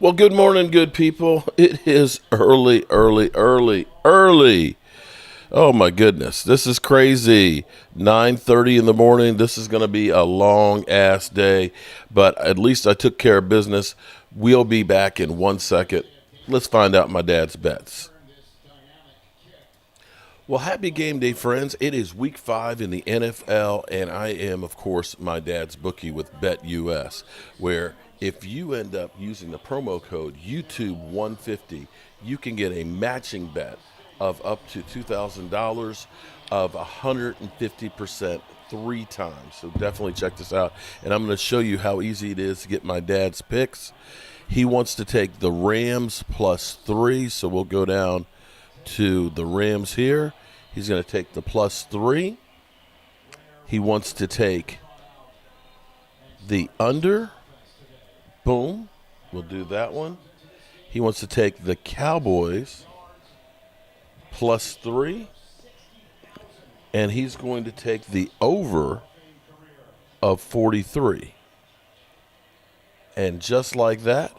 Well, good morning, good people. It is early, early, early, early. Oh my goodness, this is crazy. 9:30 in the morning. This is going to be a long ass day, but at least I took care of business. We'll be back in 1 second. Let's find out my dad's bets. Well, happy game day, friends. It is week 5 in the NFL, and I am, of course, my dad's bookie with BetUS, where if you end up using the promo code YouTube150, you can get a matching bet of up to $2,000 of 150% 3 times. So definitely check this out. And I'm going to show you how easy it is to get my dad's picks. He wants to take the Rams +3, so we'll go down to the Rams here. He's going to take the +3. He wants to take the under. Boom. We'll do that one. He wants to take the Cowboys +3. And he's going to take the over of 43. And just like that,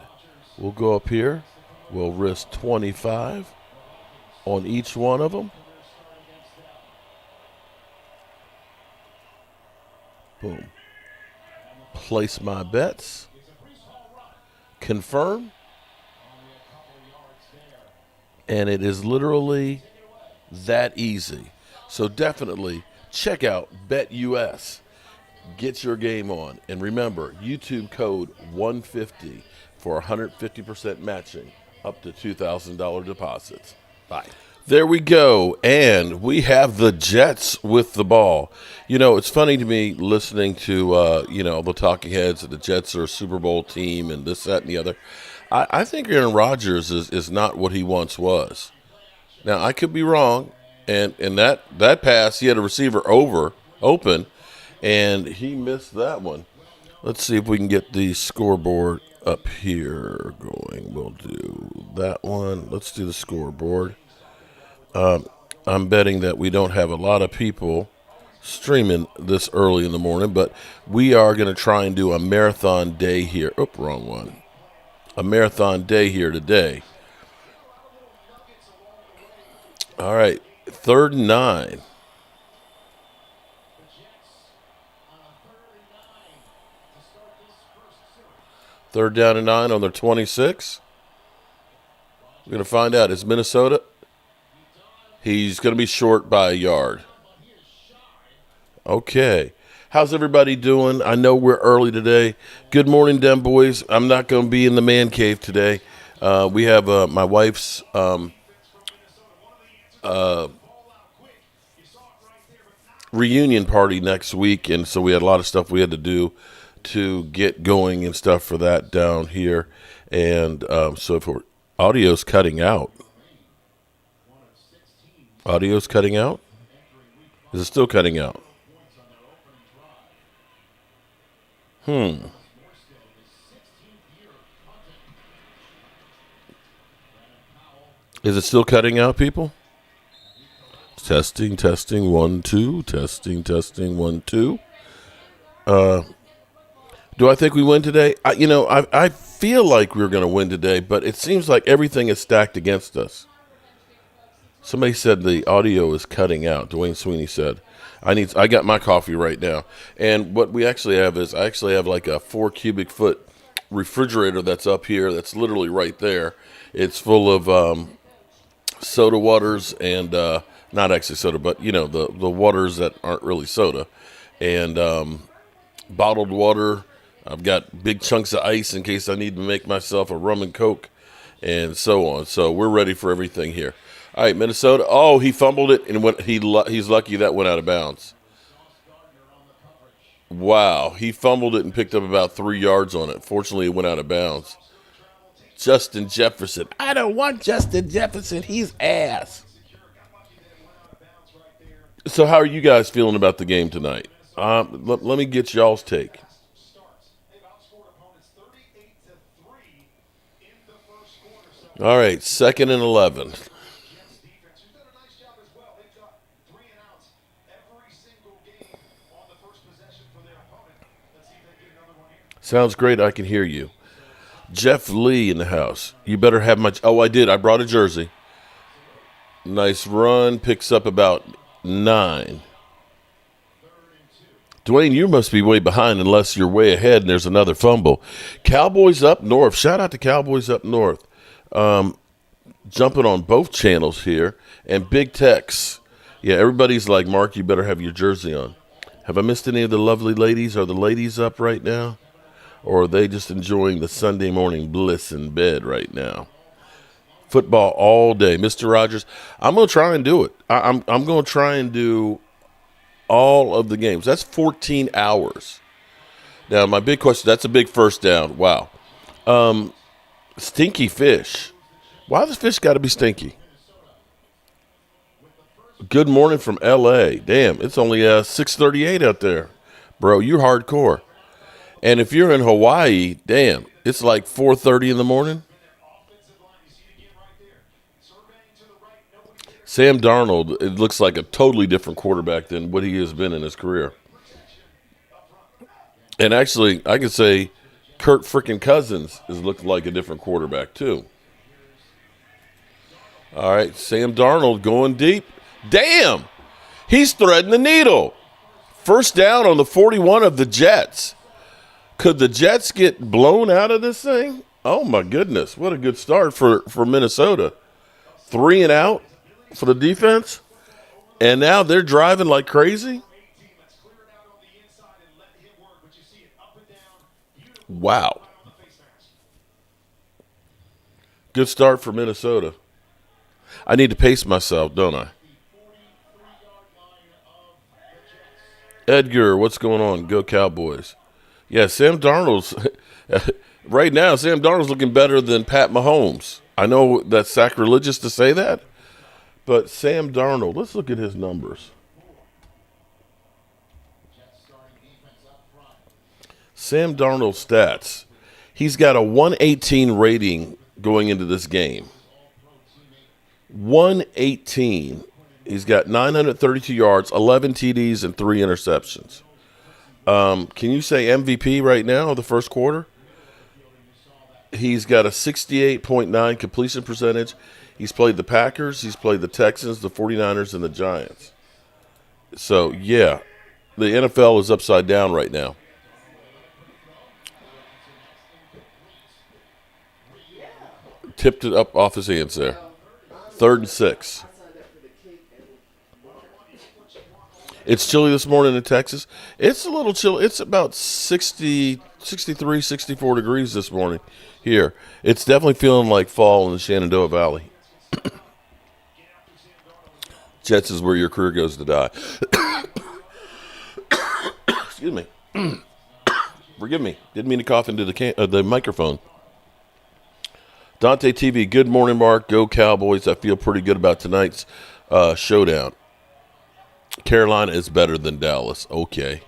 we'll go up here. We'll risk 25 on each one of them. Boom. Place my bets. Confirm. And it is literally that easy. So definitely check out BetUS. Get your game on. And remember, YouTube code 150 for 150% matching up to $2,000 deposits. Bye. There we go. And we have the Jets with the ball. You know, it's funny to me listening to, the talking heads that the Jets are a Super Bowl team and this, that, and the other. I think Aaron Rodgers is not what he once was. Now, I could be wrong. And that pass, he had a receiver open, and he missed that one. Let's see if we can get the scoreboard up here going. We'll do that one. Let's do the scoreboard. I'm betting that we don't have a lot of people streaming this early in the morning, but we are going to try and do a marathon day here. Oh, wrong one. A marathon day here today. All right, 3rd and 9. Third down and 9 on their 26. We're going to find out. Is Minnesota? He's going to be short by a yard. Okay. How's everybody doing? I know we're early today. Good morning, Dem boys. I'm not going to be in the man cave today. We have my wife's reunion party next week, and so we had a lot of stuff we had to do to get going and stuff for that down here. And so if audio's cutting out. Audio's cutting out? Is it still cutting out? Is it still cutting out, people? Testing, 1, 2. Testing, 1, 2. Do I think we win today? I feel like we're going to win today, but it seems like everything is stacked against us. Somebody said the audio is cutting out. Dwayne Sweeney said, I got my coffee right now. And what we actually have is I actually have like a 4 cubic foot refrigerator that's up here. That's literally right there. It's full of soda waters and not actually soda, but the waters that aren't really soda, and bottled water. I've got big chunks of ice in case I need to make myself a rum and coke, and so on. So we're ready for everything here. All right, Minnesota. Oh, he fumbled it, and he's lucky that went out of bounds. Wow, he fumbled it and picked up about 3 yards on it. Fortunately, it went out of bounds. Justin Jefferson. I don't want Justin Jefferson. He's ass. So how are you guys feeling about the game tonight? Let me get y'all's take. All right, 2nd and 11. Sounds great. I can hear you. Jeff Lee in the house. You better have my. Oh, I did. I brought a jersey. Nice run. Picks up about 9. Dwayne, you must be way behind unless you're way ahead and there's another fumble. Cowboys up north. Shout out to Cowboys up north. Jumping on both channels here. And Big Tex. Yeah, everybody's like, Mark, you better have your jersey on. Have I missed any of the lovely ladies? Are the ladies up right now? Or are they just enjoying the Sunday morning bliss in bed right now? Football all day. Mr. Rogers, I'm going to try and do it. I'm going to try and do all of the games. That's 14 hours. Now, my big question, that's a big first down. Wow. Stinky fish. Why does fish got to be stinky? Good morning from L.A. Damn, it's only 6:38 out there. Bro, you're hardcore. And if you're in Hawaii, damn, it's like 4:30 in the morning. Sam Darnold, it looks like a totally different quarterback than what he has been in his career. And actually, I could say Kirk freaking Cousins is looking like a different quarterback too. All right, Sam Darnold going deep. Damn, he's threading the needle. First down on the 41 of the Jets. Could the Jets get blown out of this thing? Oh, my goodness. What a good start for Minnesota. 3 and out for the defense. And now they're driving like crazy. Wow. Good start for Minnesota. I need to pace myself, don't I? Edgar, what's going on? Go Cowboys. Yeah, Sam Darnold's right now, Sam Darnold's looking better than Pat Mahomes. I know that's sacrilegious to say that, but Sam Darnold, let's look at his numbers. Sam Darnold's stats. He's got a 118 rating going into this game. 118. He's got 932 yards, 11 TDs, and 3 interceptions. Can you say MVP right now of the first quarter? He's got a 68.9 completion percentage. He's played the Packers. He's played the Texans, the 49ers, and the Giants. So, yeah, the NFL is upside down right now. Tipped it up off his hands there. 3rd and 6. It's chilly this morning in Texas. It's a little chill. It's about 63, 64 degrees this morning here. It's definitely feeling like fall in the Shenandoah Valley. Jets is where your career goes to die. Excuse me. Forgive me. Didn't mean to cough into the microphone. Dante TV, good morning, Mark. Go Cowboys. I feel pretty good about tonight's showdown. Carolina is better than Dallas. Okay.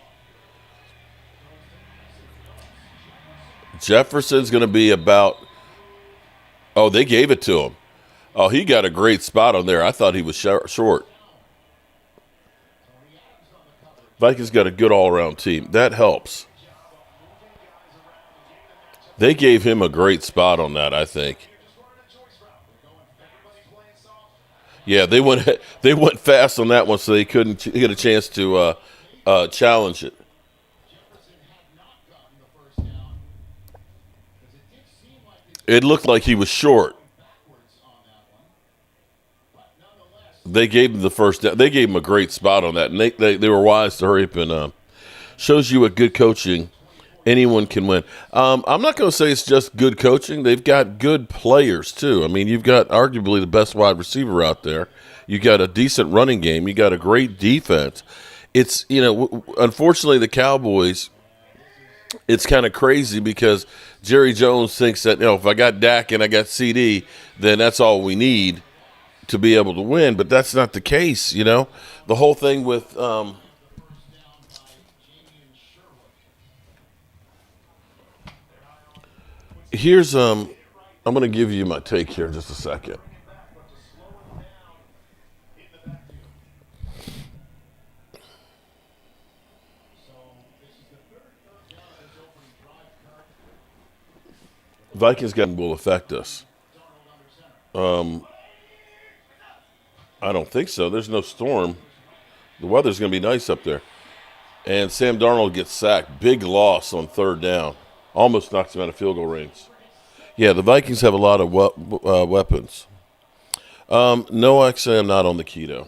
Jefferson's going to be about – oh, they gave it to him. Oh, he got a great spot on there. I thought he was short. Vikings got a good all-around team. That helps. They gave him a great spot on that, I think. Yeah, they went fast on that one, so they couldn't get a chance to challenge it. It looked like he was short. They gave him the first down. They gave him a great spot on that, and they were wise to hurry up and shows you what good coaching anyone can win. I'm not going to say it's just good coaching. They've got good players too. I mean, you've got arguably the best wide receiver out there. You got a decent running game. You got a great defense. It's unfortunately the Cowboys. It's kind of crazy because Jerry Jones thinks that if I got Dak and I got CD, then that's all we need to be able to win. But that's not the case. The whole thing with here's I'm going to give you my take here in just a second. Vikings game will affect us. I don't think so. There's no storm. The weather's going to be nice up there. And Sam Darnold gets sacked. Big loss on third down. Almost knocks him out of field goal range. Yeah, the Vikings have a lot of weapons. No, actually, I'm not on the keto.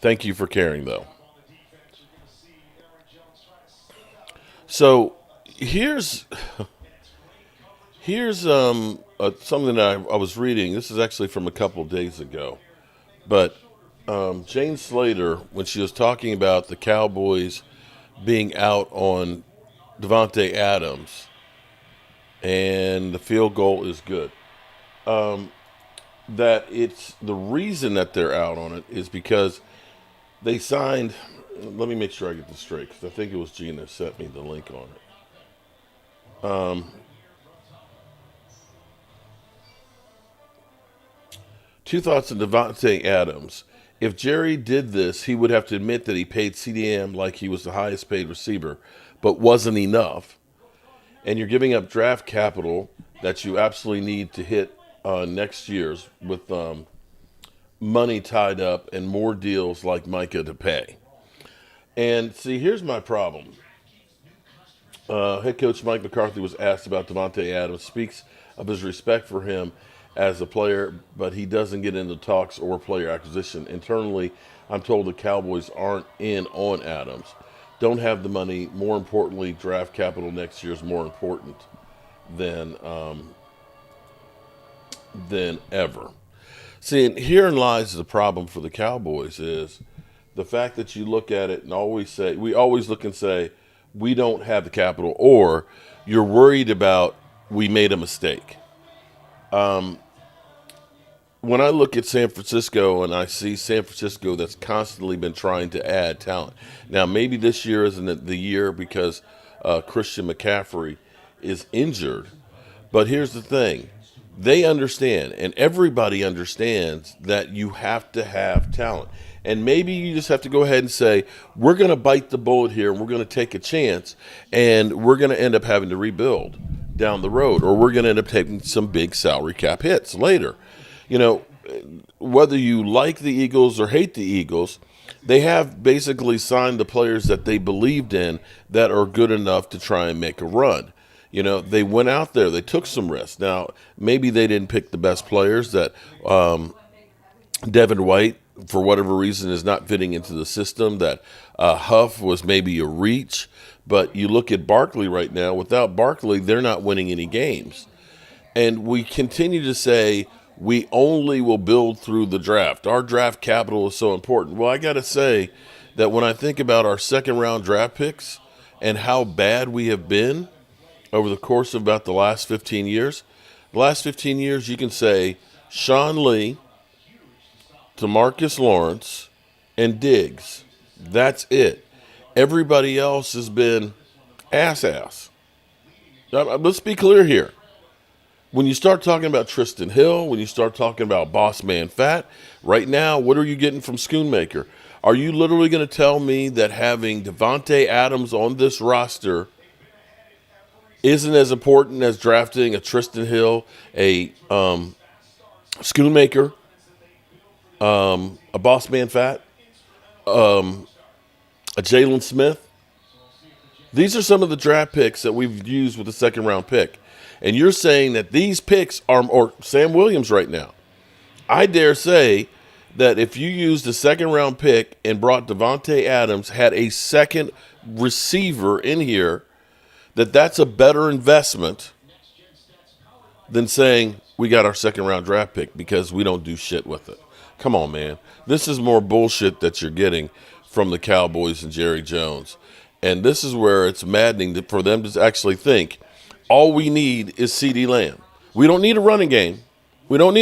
Thank you for caring, though. So here's something that I was reading. This is actually from a couple days ago. But Jane Slater, when she was talking about the Cowboys being out on Devontae Adams and the field goal is good, that it's the reason that they're out on it is because they signed. Let me make sure I get this straight because I think it was Gina sent me the link on it. Two thoughts on Devontae Adams. If Jerry did this, he would have to admit that he paid CDM like he was the highest paid receiver, but wasn't enough. And you're giving up draft capital that you absolutely need to hit next year's with money tied up and more deals like Micah to pay. And see, here's my problem. Head coach Mike McCarthy was asked about Devontae Adams, speaks of his respect for him as a player, but he doesn't get into talks or player acquisition. Internally, I'm told the Cowboys aren't in on Adams. Don't have the money. More importantly, draft capital next year is more important than ever. See, and herein lies the problem for the Cowboys is the fact that you look at it and we always look and say, we don't have the capital, or you're worried about we made a mistake. When I look at San Francisco and I see San Francisco that's constantly been trying to add talent. Now, maybe this year isn't the year because Christian McCaffrey is injured. But here's the thing. They understand, and everybody understands, that you have to have talent. And maybe you just have to go ahead and say, we're going to bite the bullet here and we're going to take a chance and we're going to end up having to rebuild down the road, or we're going to end up taking some big salary cap hits later. You know, whether you like the Eagles or hate the Eagles, they have basically signed the players that they believed in that are good enough to try and make a run. You know, they went out there, they took some risks. Now, maybe they didn't pick the best players, that Devin White, for whatever reason, is not fitting into the system, that Huff was maybe a reach. But you look at Barkley right now, without Barkley, they're not winning any games. And we continue to say, we only will build through the draft. Our draft capital is so important. Well, I got to say that when I think about our second-round draft picks and how bad we have been over the course of about the last 15 years, you can say Sean Lee, DeMarcus Lawrence, and Diggs. That's it. Everybody else has been ass. Now, let's be clear here. When you start talking about Tristan Hill, when you start talking about Boss Man Fat, right now, what are you getting from Schoonmaker? Are you literally going to tell me that having Devontae Adams on this roster isn't as important as drafting a Tristan Hill, a Schoonmaker, a Boss Man Fat, a Jalen Smith? These are some of the draft picks that we've used with the second-round pick. And you're saying that these picks are, or Sam Williams right now, I dare say that if you used a second-round pick and brought Devontae Adams, had a second receiver in here, that's a better investment than saying we got our second-round draft pick because we don't do shit with it. Come on, man. This is more bullshit that you're getting from the Cowboys and Jerry Jones. And this is where it's maddening for them to actually think, all we need is CeeDee Lamb. We don't need a running game. We got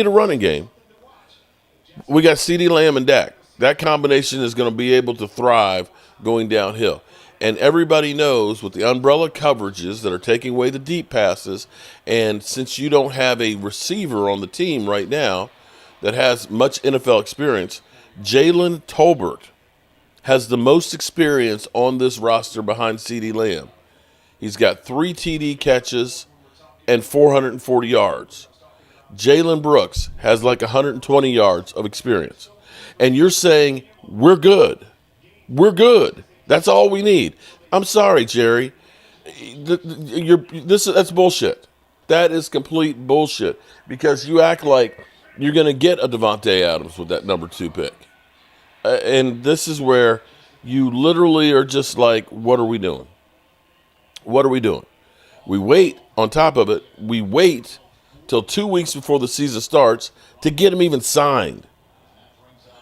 CeeDee Lamb and Dak. That combination is going to be able to thrive going downhill. And everybody knows with the umbrella coverages that are taking away the deep passes, and since you don't have a receiver on the team right now that has much NFL experience, Jalen Tolbert has the most experience on this roster behind CeeDee Lamb. He's got 3 TD catches and 440 yards. Jalen Brooks has like 120 yards of experience. And you're saying, we're good. We're good. That's all we need. I'm sorry, Jerry. That's bullshit. That is complete bullshit. Because you act like you're going to get a Devontae Adams with that number 2 pick. And this is where you literally are just like, what are we doing? What are we doing? We wait, on top of it, we wait till 2 weeks before the season starts to get him even signed.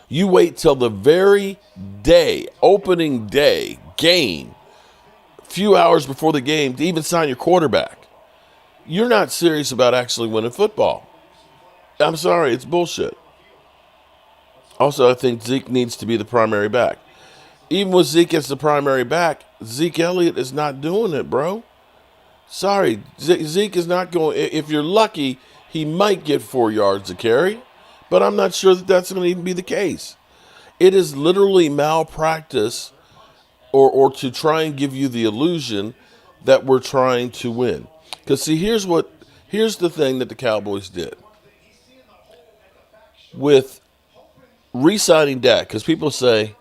You wait till the very day, opening day, game, few hours before the game to even sign your quarterback. You're not serious about actually winning football. I'm sorry, it's bullshit. Also, I think Zeke needs to be the primary back. Even with Zeke as the primary back, Zeke Elliott is not doing it, bro. Sorry, Zeke is not going. If you're lucky, he might get 4 yards a carry, but I'm not sure that that's going to even be the case. It is literally malpractice or to try and give you the illusion that we're trying to win. Because, see, here's the thing that the Cowboys did. With re-signing Dak, because people say,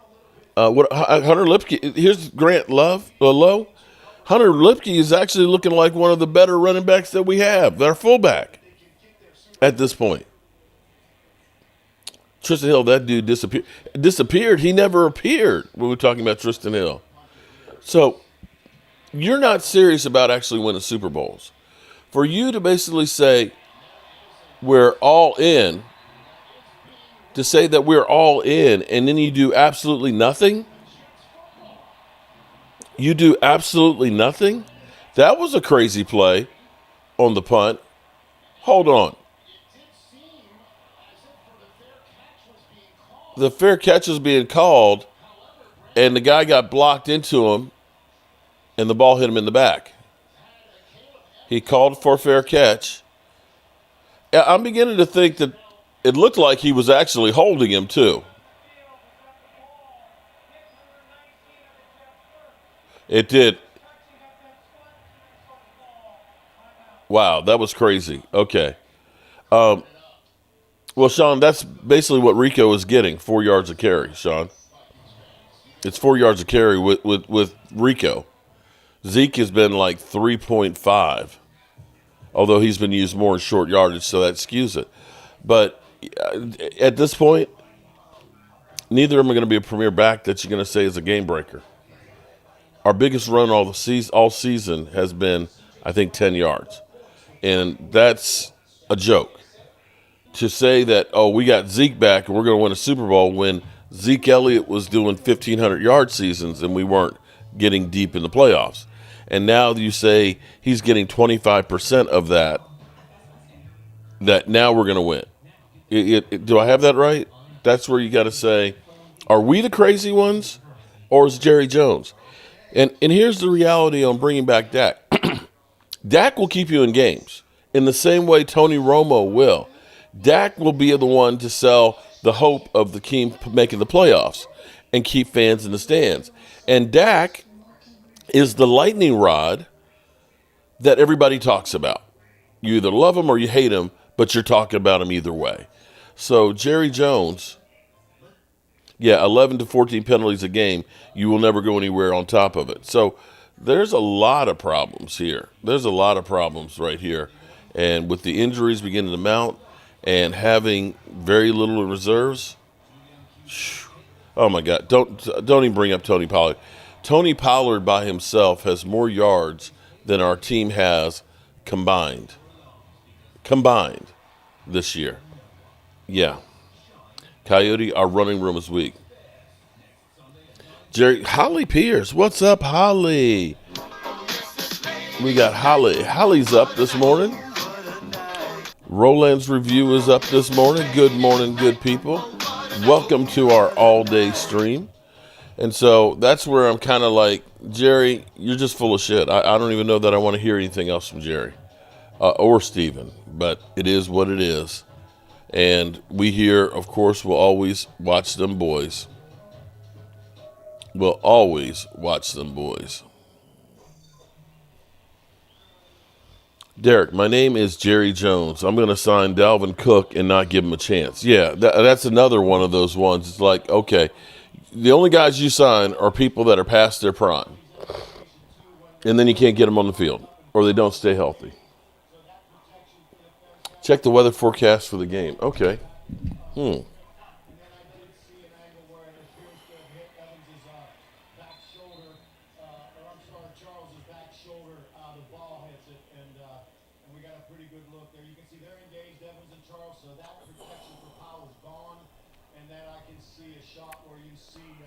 Hunter Lipke, here's Grant Lowe. Hunter Lipke is actually looking like one of the better running backs that we have. They're fullback at this point. Tristan Hill, that dude disappeared. He never appeared when we're talking about Tristan Hill. So you're not serious about actually winning Super Bowls. For you to basically say we're all in, to say that we're all in, and then you do absolutely nothing. You do absolutely nothing? That was a crazy play on the punt. Hold on. The fair catch was being called, and the guy got blocked into him, and the ball hit him in the back. He called for a fair catch. I'm beginning to think that it looked like he was actually holding him, too. It did. Wow, that was crazy. Okay. Well, Sean, that's basically what Rico is getting, 4 yards a carry, Sean. It's 4 yards a carry with Rico. Zeke has been like 3.5, although he's been used more in short yardage, so that skews it. But at this point, neither of them are going to be a premier back that you're going to say is a game breaker. Our biggest run all season has been, I think, 10 yards. And that's a joke. To say that, oh, we got Zeke back and we're going to win a Super Bowl when Zeke Elliott was doing 1,500-yard seasons and we weren't getting deep in the playoffs. And now you say he's getting 25% of that now we're going to win. Do I have that right? That's where you got to say, are we the crazy ones or is Jerry Jones? And here's the reality on bringing back Dak. Dak will keep you in games in the same way Tony Romo will. Dak will be the one to sell the hope of the team making the playoffs and keep fans in the stands. And Dak is the lightning rod that everybody talks about. You either love him or you hate him, but you're talking about him either way. So Jerry Jones, 11 to 14 penalties a game, you will never go anywhere on top of it. So there's a lot of problems here. There's a lot of problems right here. And with the injuries beginning to mount and having very little in reserves, oh my God, don't even bring up Tony Pollard. Tony Pollard by himself has more yards than our team has combined this year. Yeah. Coyote, our running room is weak. Holly Pierce, what's up, Holly? We got Holly. Holly's up this morning. Roland's review is up this morning. Good morning, good people. Welcome to our all-day stream. And so that's where I'm kind of like, Jerry, you're just full of shit. I don't even know that I want to hear anything else from Jerry or Steven, but it is what it is. And we here, of course, will always watch them boys. We'll always watch them boys. Derek, my name is Jerry Jones. I'm going to sign Dalvin Cook and not give him a chance. Yeah, that's another one of those ones. It's like, okay, the only guys you sign are people that are past their prime. And then you can't get them on the field, or they don't stay healthy. Check the weather forecast for the game. Okay.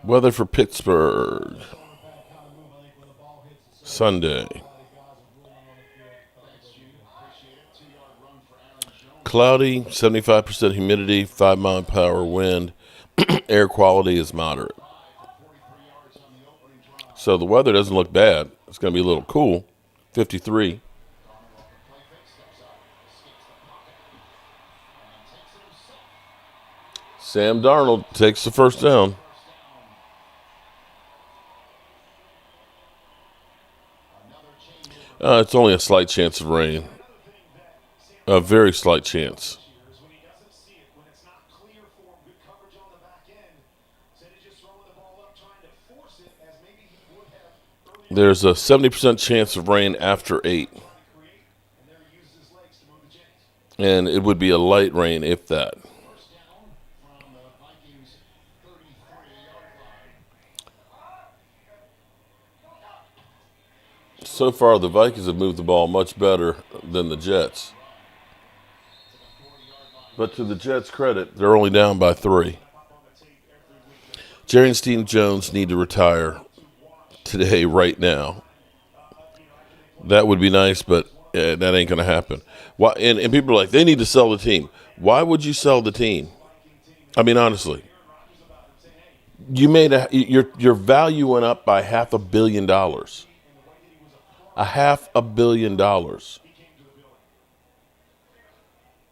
Weather for Pittsburgh. Sunday. Cloudy, 75% humidity, 5-mile-per-hour wind. Air quality is moderate. So the weather doesn't look bad. It's going to be a little cool. 53. Sam Darnold takes the first down. It's only a slight chance of rain. A very slight chance. There's a 70% chance of rain after 8. And it would be a light rain if that. So far, the Vikings have moved the ball much better than the Jets. But to the Jets' credit, they're only down by 3. Jerry and Steve Jones need to retire today, right now. That would be nice, but that ain't going to happen. Why? And people are like, they need to sell the team. Why would you sell the team? I mean, honestly, you made your value went up by $500 million. $500 million,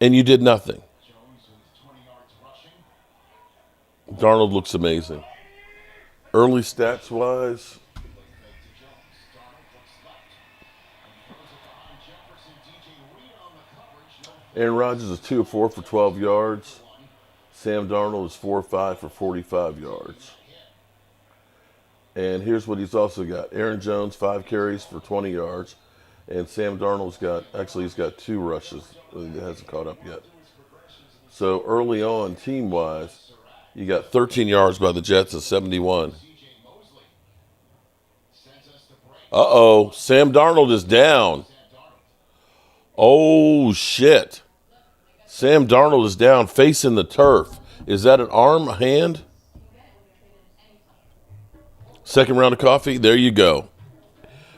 and you did nothing. Darnold looks amazing. Early stats wise, Aaron Rodgers is 2 of 4 for 12 yards. Sam Darnold is 4 of 5 for 45 yards. And here's what he's also got. Aaron Jones, 5 carries for 20 yards. And Sam Darnold's he's got 2 rushes. He hasn't caught up yet. So early on, team-wise, you got 13 yards by the Jets at 71. Uh-oh, Sam Darnold is down. Oh, shit. Sam Darnold is down, facing the turf. Is that an arm, a hand? Second round of coffee? There you go.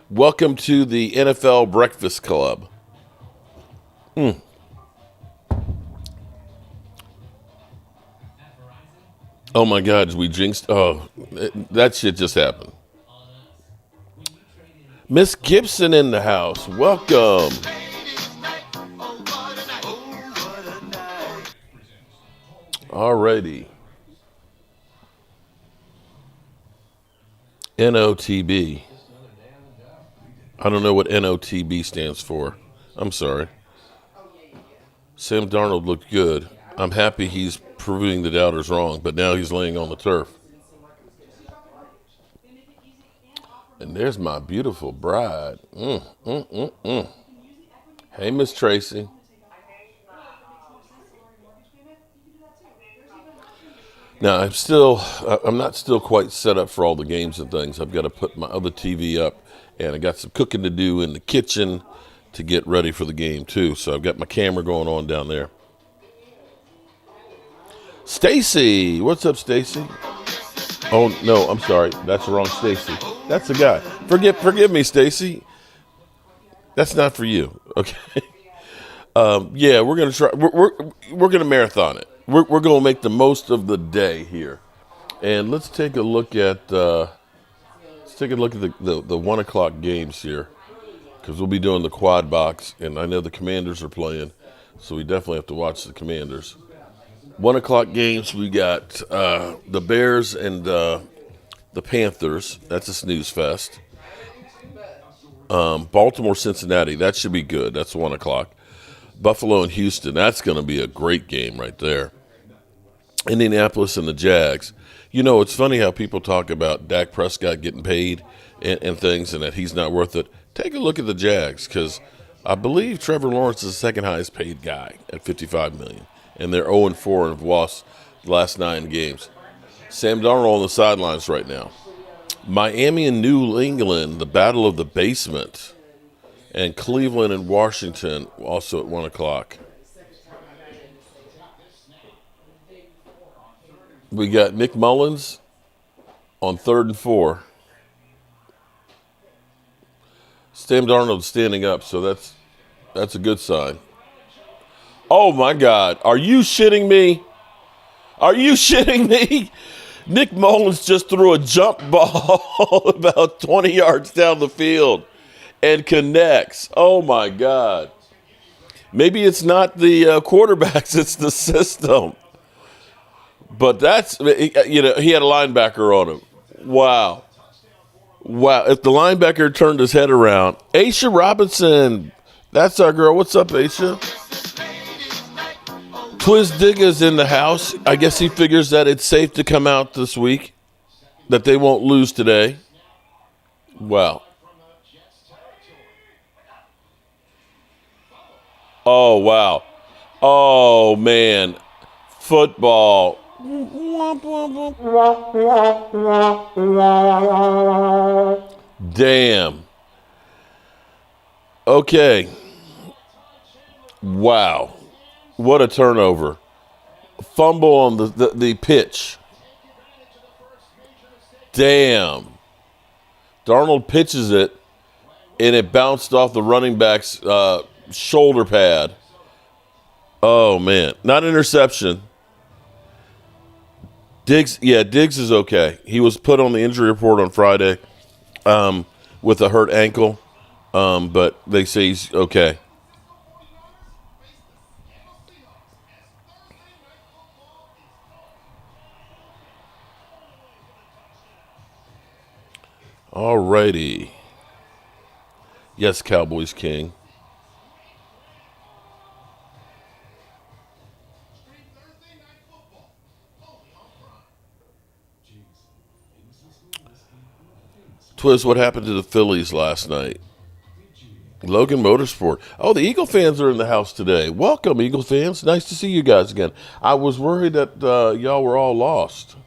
Welcome to the NFL Breakfast Club. Oh, my God, we jinxed. Oh, that shit just happened. Miss Gibson in the house. Welcome. Alrighty. NOTB. I don't know what NOTB stands for. I'm sorry. Sam Darnold looked good. I'm happy he's proving the doubters wrong, but now he's laying on the turf. And there's my beautiful bride. Hey, Miss Tracy. Now, I'm not still quite set up for all the games and things. I've got to put my other TV up, and I got some cooking to do in the kitchen to get ready for the game, too. So I've got my camera going on down there. Stacy, what's up, Stacy? Oh, no, I'm sorry. That's the wrong Stacy. That's the guy. Forgive me, Stacy. That's not for you, okay? Yeah, we're gonna try. We're gonna marathon it. We're gonna make the most of the day here, and let's take a look at the 1:00 games here, because we'll be doing the quad box, and I know the Commanders are playing, so we definitely have to watch the Commanders. 1:00 games. We got the Bears and the Panthers. That's a snooze fest. Baltimore, Cincinnati. That should be good. That's 1 o'clock. Buffalo and Houston. That's going to be a great game right there. Indianapolis and the Jags. You know, it's funny how people talk about Dak Prescott getting paid and things and that he's not worth it. Take a look at the Jags because I believe Trevor Lawrence is the second highest paid guy at $55 million. And they're 0-4 and have lost the last 9 games. Sam Darnold on the sidelines right now. Miami and New England, the battle of the basement. And Cleveland and Washington also at 1 o'clock. We got Nick Mullins on 3rd and 4. Sam Darnold standing up, so that's a good sign. Oh, my God. Are you shitting me? Are you shitting me? Nick Mullins just threw a jump ball about 20 yards down the field and connects. Oh, my God. Maybe it's not the quarterbacks, it's the system. But that's, you know, he had a linebacker on him. Wow. Wow. If the linebacker turned his head around, Aisha Robinson, that's our girl. What's up, Aisha? Twiz Digga's in the house. I guess he figures that it's safe to come out this week, that they won't lose today. Wow. Oh, wow. Oh, man. Football. Damn. Okay. Wow. What a turnover. Fumble on the pitch. Damn. Darnold pitches it, and it bounced off the running back's shoulder pad. Oh, man. Not interception. Diggs is okay. He was put on the injury report on Friday with a hurt ankle, but they say he's okay. All righty. Yes, Cowboys King. Twiz, what happened to the Phillies last night? Logan Motorsport. Oh, the Eagle fans are in the house today. Welcome, Eagle fans. Nice to see you guys again. I was worried that y'all were all lost.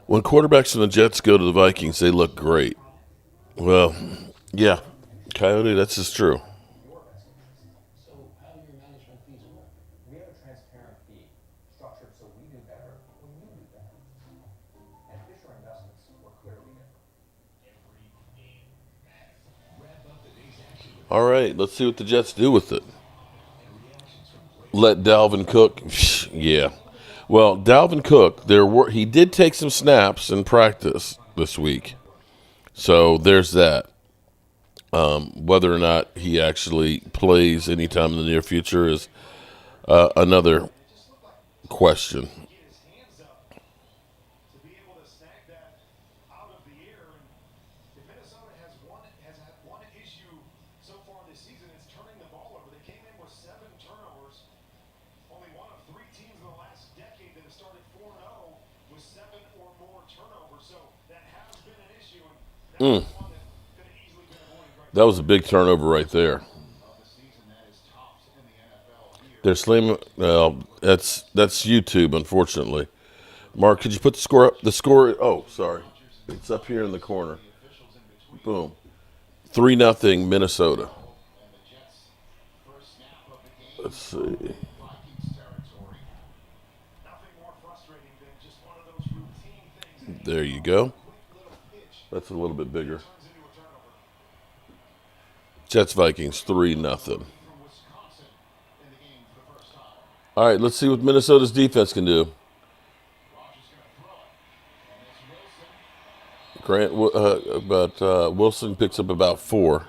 When quarterbacks from the Jets go to the Vikings, they look great. Well, yeah, Coyote, that's just true. All right, let's see what the Jets do with it. Let Dalvin Cook, yeah. Well, Dalvin Cook, he did take some snaps in practice this week, so there's that. Whether or not he actually plays anytime in the near future is another question. That was a big turnover right there. They're slamming. Well, that's YouTube, unfortunately. Mark, could you put the score up? The score. Oh, sorry, it's up here in the corner. Boom, 3-0 Minnesota. Let's see. There you go. That's a little bit bigger. Jets Vikings 3-0. All right, let's see what Minnesota's defense can do. Wilson picks up about 4.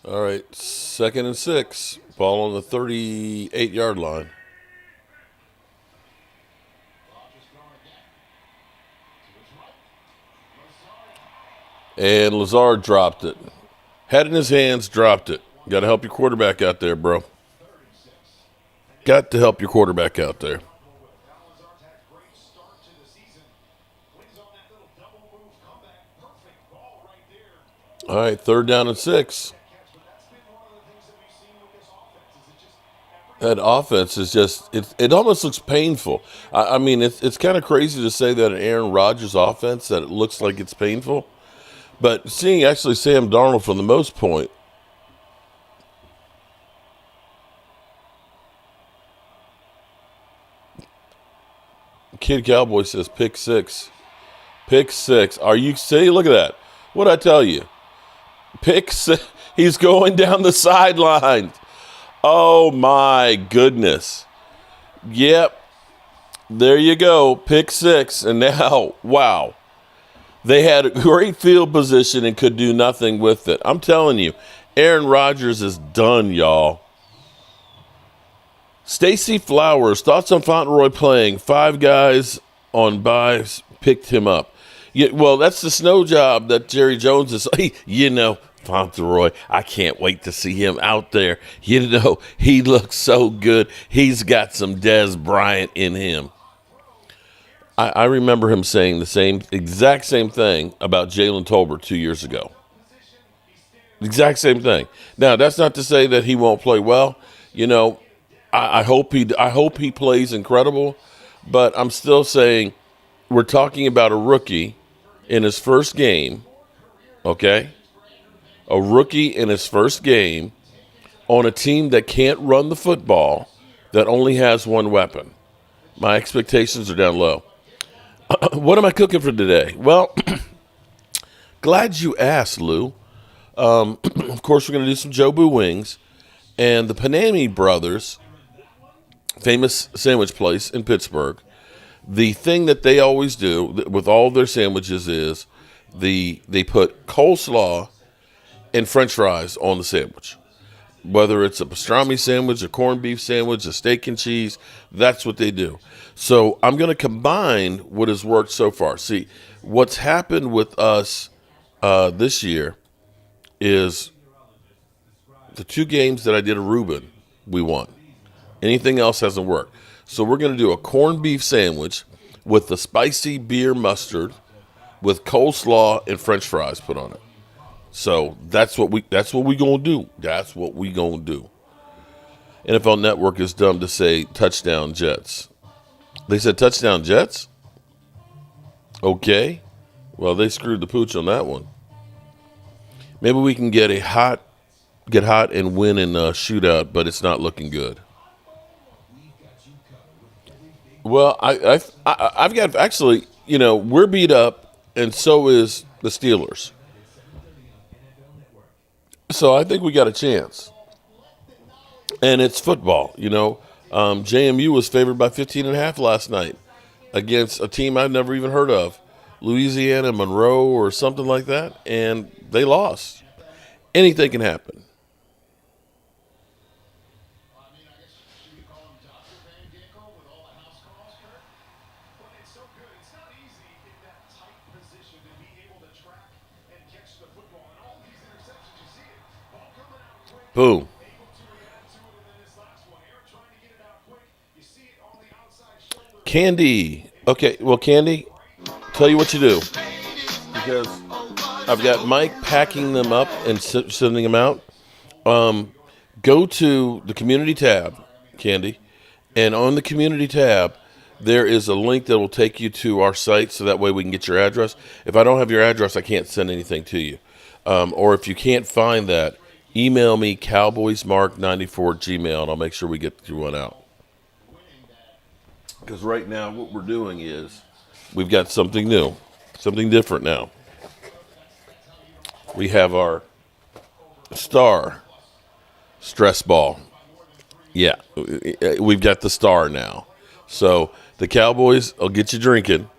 All right, 2nd and 6. Ball on the 38-yard line. And Lazard dropped it. Had it in his hands, dropped it. Got to help your quarterback out there, bro. Got to help your quarterback out there. All right, 3rd down and 6. That offense is just, it almost looks painful. I mean, it's kind of crazy to say that an Aaron Rodgers offense, that it looks like it's painful. But seeing actually Sam Darnold for the most point, Kid Cowboy says pick 6. Pick 6. Are you, see, look at that. What'd I tell you? Pick 6. He's going down the sideline. Oh, my goodness. Yep. There you go. Pick 6. And now, wow. They had a great field position and could do nothing with it. I'm telling you, Aaron Rodgers is done, y'all. Stacy Flowers, thoughts on Fauntleroy playing? 5 guys on buys picked him up. Yeah, well, that's the snow job that Jerry Jones is. Fauntleroy, I can't wait to see him out there. He looks so good. He's got some Dez Bryant in him. I remember him saying the exact same thing about Jalen Tolbert 2 years ago. Exact same thing. Now, that's not to say that he won't play well. I hope he plays incredible, but I'm still saying we're talking about a rookie in his first game, okay? A rookie in his first game on a team that can't run the football, that only has one weapon. My expectations are down low. What am I cooking for today? Well, glad you asked, Lou. Of course, we're going to do some Jobu wings. And the Panami Brothers, famous sandwich place in Pittsburgh, the thing that they always do with all their sandwiches is they put coleslaw and French fries on the sandwich. Whether it's a pastrami sandwich, a corned beef sandwich, a steak and cheese, that's what they do. So I'm going to combine what has worked so far. See, what's happened with us this year is the 2 games that I did a Reuben, we won. Anything else hasn't worked. So we're going to do a corned beef sandwich with the spicy beer mustard with coleslaw and French fries put on it. So that's what we gonna do. That's what we gonna do. NFL Network is dumb to say touchdown Jets. They said touchdown Jets? Okay. Well, they screwed the pooch on that one. Maybe we can get hot and win in a shootout, but it's not looking good. Well, I've got actually, we're beat up, and so is the Steelers. So I think we got a chance. And it's football, JMU was favored by 15.5 last night against a team I've never even heard of, Louisiana Monroe or something like that, and they lost. Anything can happen. Boom. Candy. Okay, well, Candy, tell you what you do. Because I've got Mike packing them up and sending them out. Go to the community tab, Candy, and on the community tab, there is a link that will take you to our site, so that way we can get your address. If I don't have your address, I can't send anything to you. Or if you can't find that, email me cowboysmark94@gmail, and I'll make sure we get you one out. Because right now what we're doing is we've got something new, something different now. We have our star stress ball. Yeah, we've got the star now. So the Cowboys will get you drinking,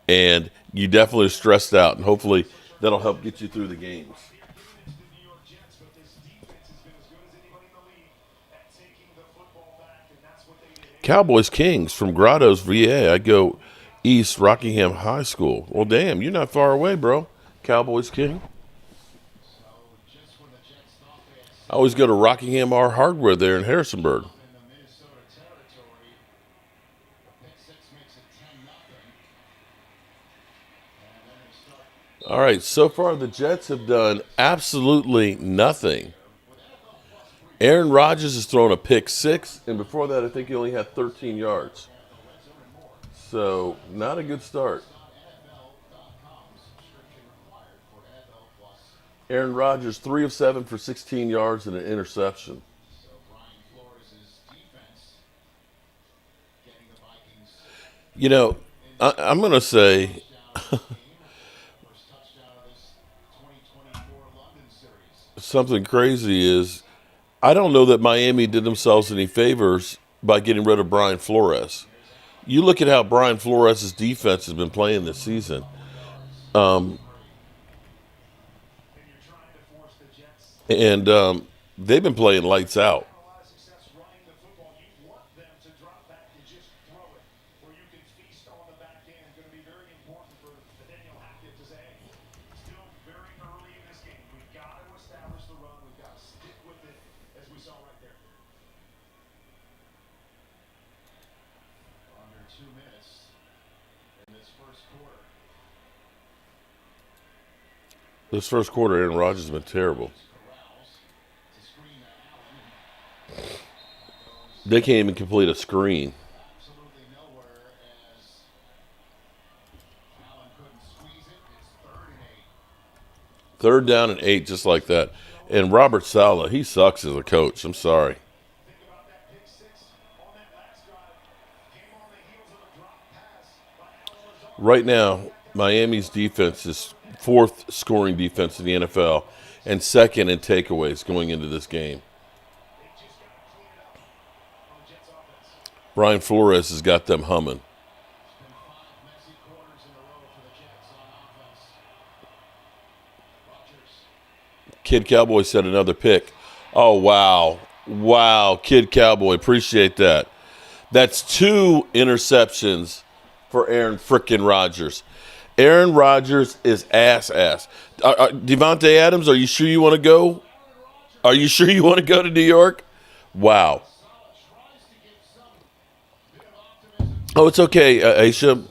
and You definitely are stressed out, and hopefully that'll help get you through the games. Cowboys Kings from Grottoes, VA. I go East Rockingham High School. Well, damn, you're not far away, bro. Cowboys King. I always go to Rockingham R Hardware there in Harrisonburg. All right, so far the Jets have done absolutely nothing. Aaron Rodgers has thrown a pick six, and before that, I think he only had 13 yards. So, not a good start. Aaron Rodgers, 3 of 7 for 16 yards and an interception. You know, I'm going to say something crazy is I don't know that Miami did themselves any favors by getting rid of Brian Flores. You look at how Brian Flores' defense has been playing this season. And they've been playing lights out. This first quarter, Aaron Rodgers has been terrible. They can't even complete a screen. Third down and 8, just like that. And Robert Saleh, he sucks as a coach. I'm sorry. Right now, Miami's defense is fourth scoring defense in the NFL and second in takeaways going into this game. Brian Flores has got them humming. Kid Cowboy said another pick. Oh, wow. Wow, Kid Cowboy. Appreciate that. That's 2 interceptions for Aaron frickin' Rodgers. Aaron Rodgers is ass. Devontae Adams, are you sure you want to go? Are you sure you want to go to New York? Wow. Oh, it's okay, Aisha.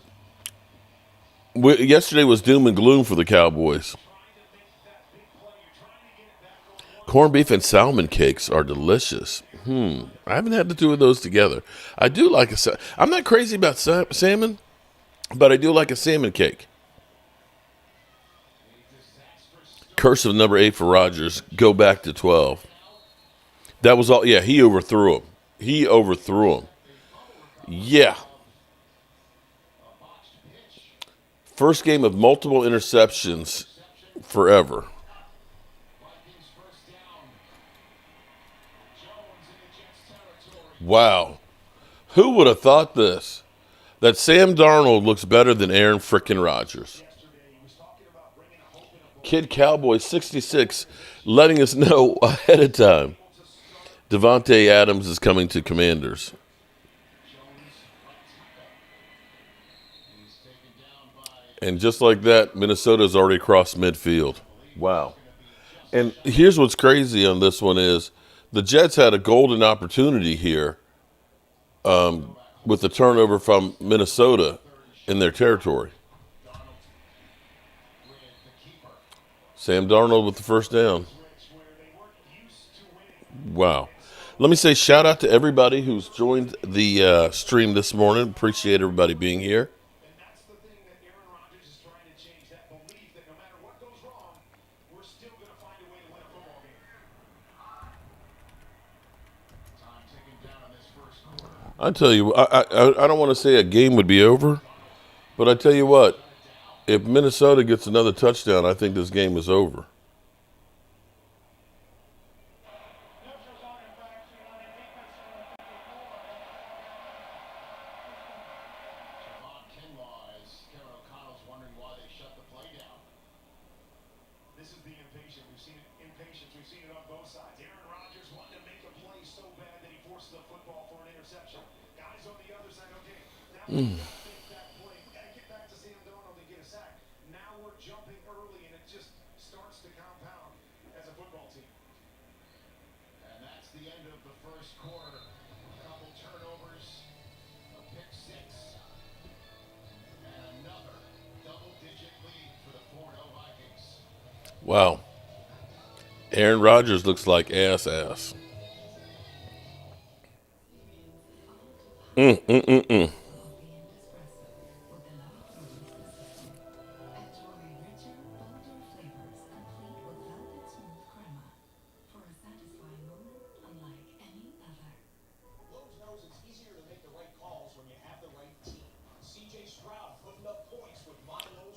Yesterday was doom and gloom for the Cowboys. Corned beef and salmon cakes are delicious. I haven't had the two of those together. I do like I'm not crazy about salmon, but I do like a salmon cake. Curse of number 8 for Rodgers. Go back to 12. That was all. Yeah, he overthrew him. Yeah. First game of multiple interceptions forever. Wow. Who would have thought this? That Sam Darnold looks better than Aaron frickin' Rodgers. Kid Cowboy 66 letting us know ahead of time. Devontae Adams is coming to Commanders. And just like that, Minnesota's already crossed midfield. Wow. And here's what's crazy on this one is the Jets had a golden opportunity here with the turnover from Minnesota in their territory. Sam Darnold with the first down. Wow. Let me say shout out to everybody who's joined the stream this morning. Appreciate everybody being here. I tell you, I don't want to say a game would be over, but I tell you what, if Minnesota gets another touchdown, I think this game is over. Wow. Aaron Rodgers looks like ass.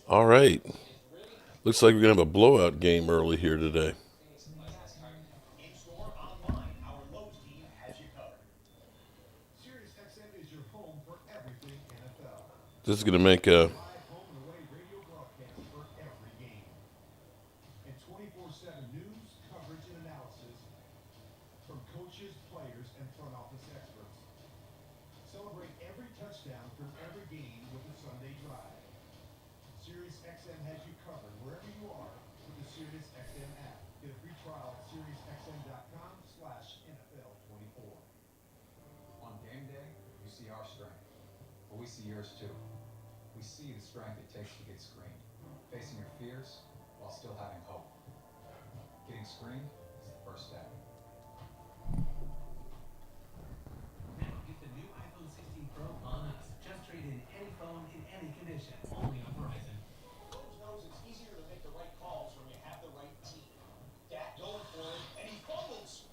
All right. Looks like we're going to have a blowout game early here today. This is going to make a On game day, you see our strength, but we see yours too. We see the strength it takes to get screened, facing your fears while still having hope. Getting screened is the first step. Now get the new iPhone 16 Pro on us. Just trade in any phone in any condition. Only on Verizon. Holmes knows it's easier to make the right calls when you have the right team. Dak going for it, and he fumbles.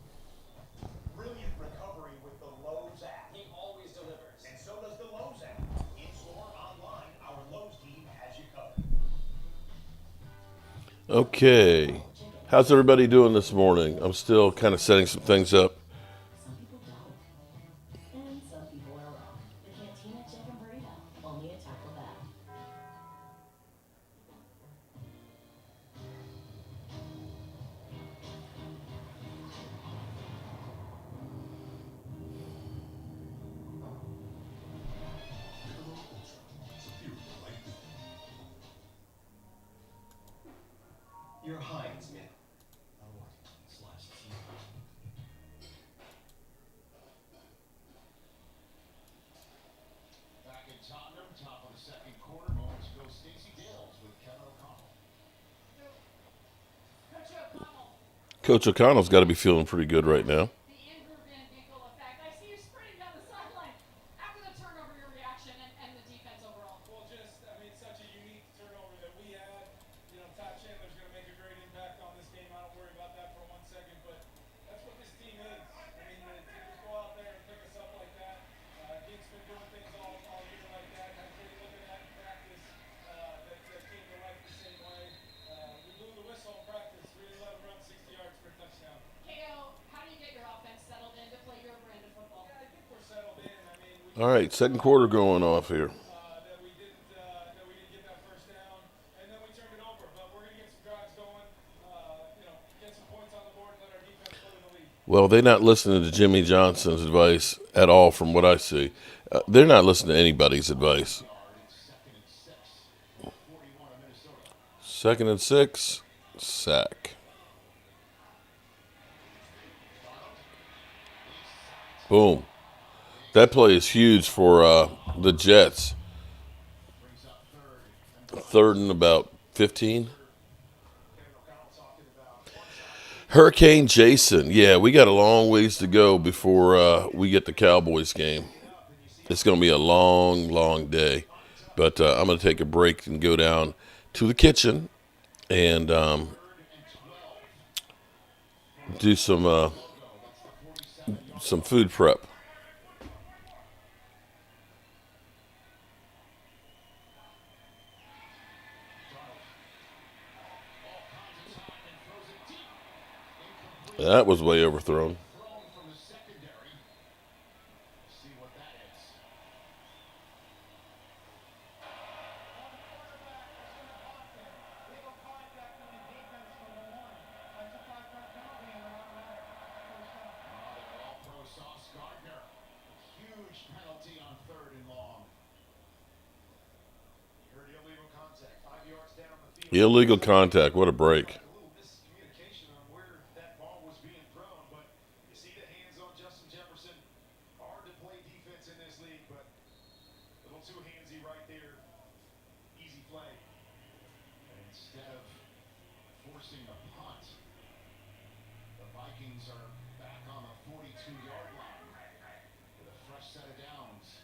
Brilliant recovery with the Lowe's app. He always delivers. And so does the Lowe's app. In-store, online, our Lowe's team has you covered. Okay. How's everybody doing this morning? I'm still kind of setting some things up. Some people don't. And some people are wrong. The Cantina Chicken Burrito, only at Taco Bell. Your Heinz mint. Back in Tottenham, top of the second quarter, moments ago, Stacey Dales with Kevin O'Connell. Coach O'Connell's got to be feeling pretty good right now. The Andrew Van Ginkel effect. I see you sprinting down the sideline after the turnover, your reaction and the defense overall. Well, such a unique turnover that we had. Todd Chandler's going to make a great impact on this game. I don't worry about that for 1 second, but that's what this team is. To just go out there and pick us up like that. Gink's been doing things all year like that. Had a great looking at in practice that came to life the same way. We blew the whistle in practice. Really let him run 60 yards for a touchdown. KO, how do you get your offense settled in to play your brand of football? Yeah, I think we're settled in. All right, second quarter going off here. That we didn't get that first down, and then we turned it over. But we're gonna get some drives going. Get some points on the board and let our defense play in the lead. Well, they're not listening to Jimmy Johnson's advice at all from what I see. They're not listening to anybody's advice. Second and 6, sack. Boom. That play is huge for the Jets. Third and about 15. Hurricane Jason. Yeah, we got a long ways to go before we get the Cowboys game. It's going to be a long, long day. But I'm going to take a break and go down to the kitchen and do some food prep. That was way overthrown. third and long. You heard illegal contact, 5 yards down the field. Illegal contact. What a break. A little miscommunication on where that ball was being thrown, but you see the hands on Justin Jefferson. Hard to play defense in this league, but a little too handsy right there. Easy play. And instead of forcing a punt, the Vikings are back on the 42-yard line with a fresh set of downs.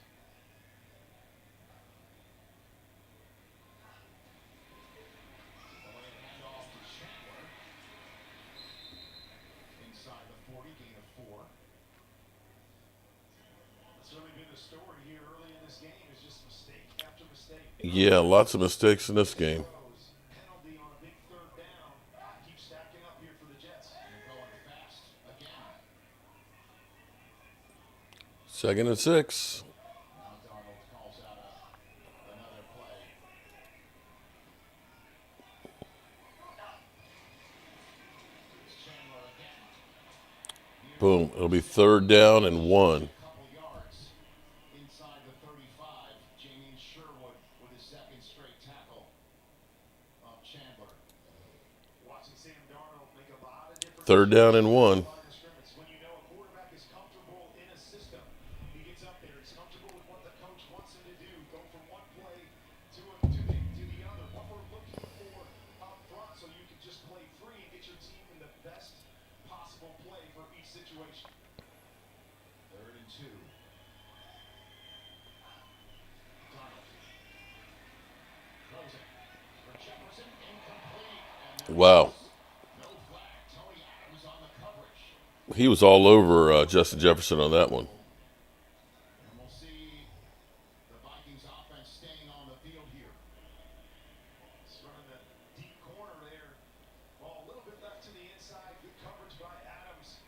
Delayed handoff to Chandler. Inside the 40, gain of 4. That's really been the story here early in this game, is just mistake after mistake. Yeah, lots of mistakes in this game. Penalty on a big third down. Keep stacking up here for the Jets. They're going fast again. 2nd and 6. Now Darnold calls out another play. Here's Chandler again. Boom. It'll be 3rd down and 1. Couple yards inside the 35. Jamie Sherwood with his second straight tackle of Chandler. Watching Sam Darnold make a lot of different 3rd down and 1. line of scrimmage. When you know a quarterback is comfortable in a system, he gets up there. He's comfortable with what the coach wants him to do. Go from one play to the other. What we're looking for up front, so you can just play free and get your team in the best possible play for each situation. 3rd and 2. Darnold throws it for Jefferson, incomplete. And Wow. no flag. Tony Adams on the coverage. He was all over Justin Jefferson on that one. And we'll see the Vikings offense staying on the field here. He's running the deep corner there. Ball a little bit left to the inside. Good coverage by Adams.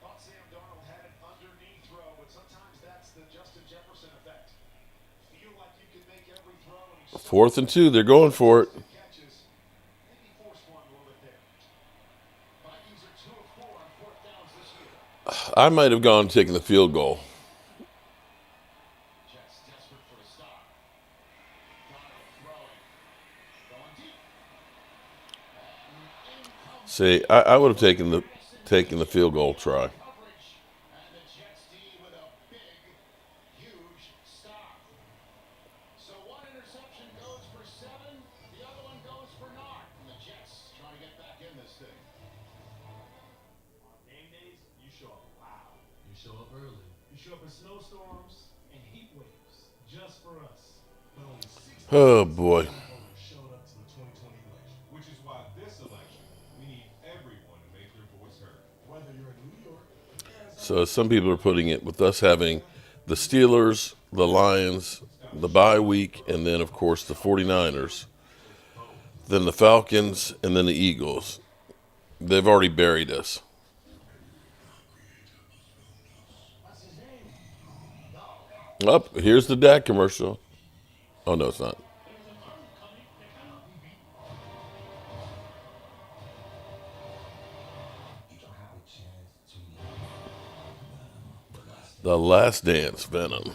Thought Sam Darnold had an underneath throw, but sometimes that's the Justin Jefferson effect. Feel like you can make every throw. And you 4th and 2. They're going for it. catches. Maybe force one a little bit there. Vikings are 2 of 4 on 4th downs this year. I might have gone taking the field goal. Jets desperate for a stop. Darnold throwing. Going deep. And incomplete. See, I would have taken the field goal try. Coverage. And the Jets D with a big, huge stop. So one interception goes for 7. The other one goes for 0. And the Jets trying to get back in this thing. On game days, you show up loud. You show up early. You show up in snowstorms and heat waves just for us. But only 6 Oh, boy. voters showed up to the 2020 election. Which is why this election, we need everyone to make their voice heard. Whether you're in New York, So some people are putting it with us having the Steelers, the Lions, the bye week, and then, of course, the 49ers, then the Falcons, and then the Eagles. They've already buried us. Up, here's the Dak commercial. Oh, no, it's not. The Last Dance, Venom.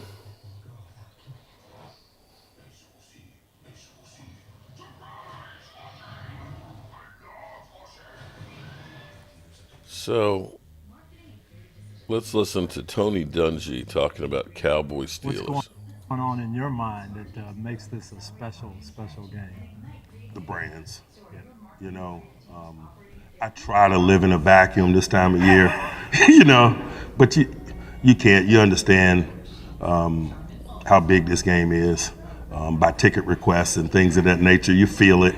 So, let's listen to Tony Dungy talking about Cowboys What's Steelers. going on in your mind that makes this a special game? The brands. You know, I try to live in a vacuum this time of year, you know, but you can't. You understand how big this game is by ticket requests and things of that nature. You feel it.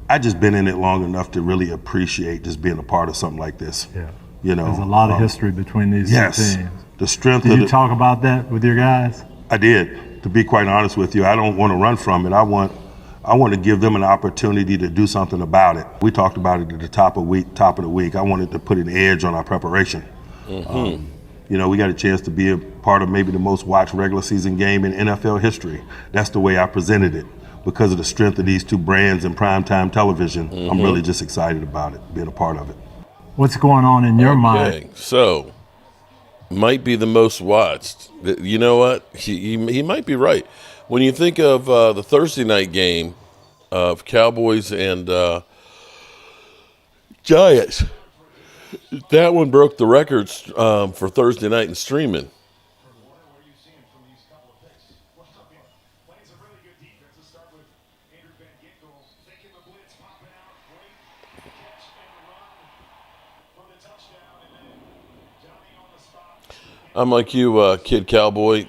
I just been in it long enough to really appreciate just being a part of something like this. Yeah. You know, There's a lot of history between these two teams. The strength Did of you talk about that with your guys? I did. To be quite honest with you, I don't want to run from it. I want to give them an opportunity to do something about it. We talked about it at the top of the week. I wanted to put an edge on our preparation. Mm-hmm. You know, we got a chance to be a part of maybe the most watched regular season game in NFL history. That's the way I presented it. Because of the strength of these two brands in primetime television, I'm really just excited about it, being a part of it. What's going on in your mind? So, might be the most watched. You know what? He might be right. When you think of the Thursday night game of Cowboys and Giants, that one broke the records for Thursday night in streaming. What are you seeing from these couple of picks? Well, I mean, playing some really good defense. Let's start with Andrew Van Ginkel. Taking the blitz, popping out. Great catch and run for the touchdown. And then Johnny on the spot. I'm like you, kid Cowboy.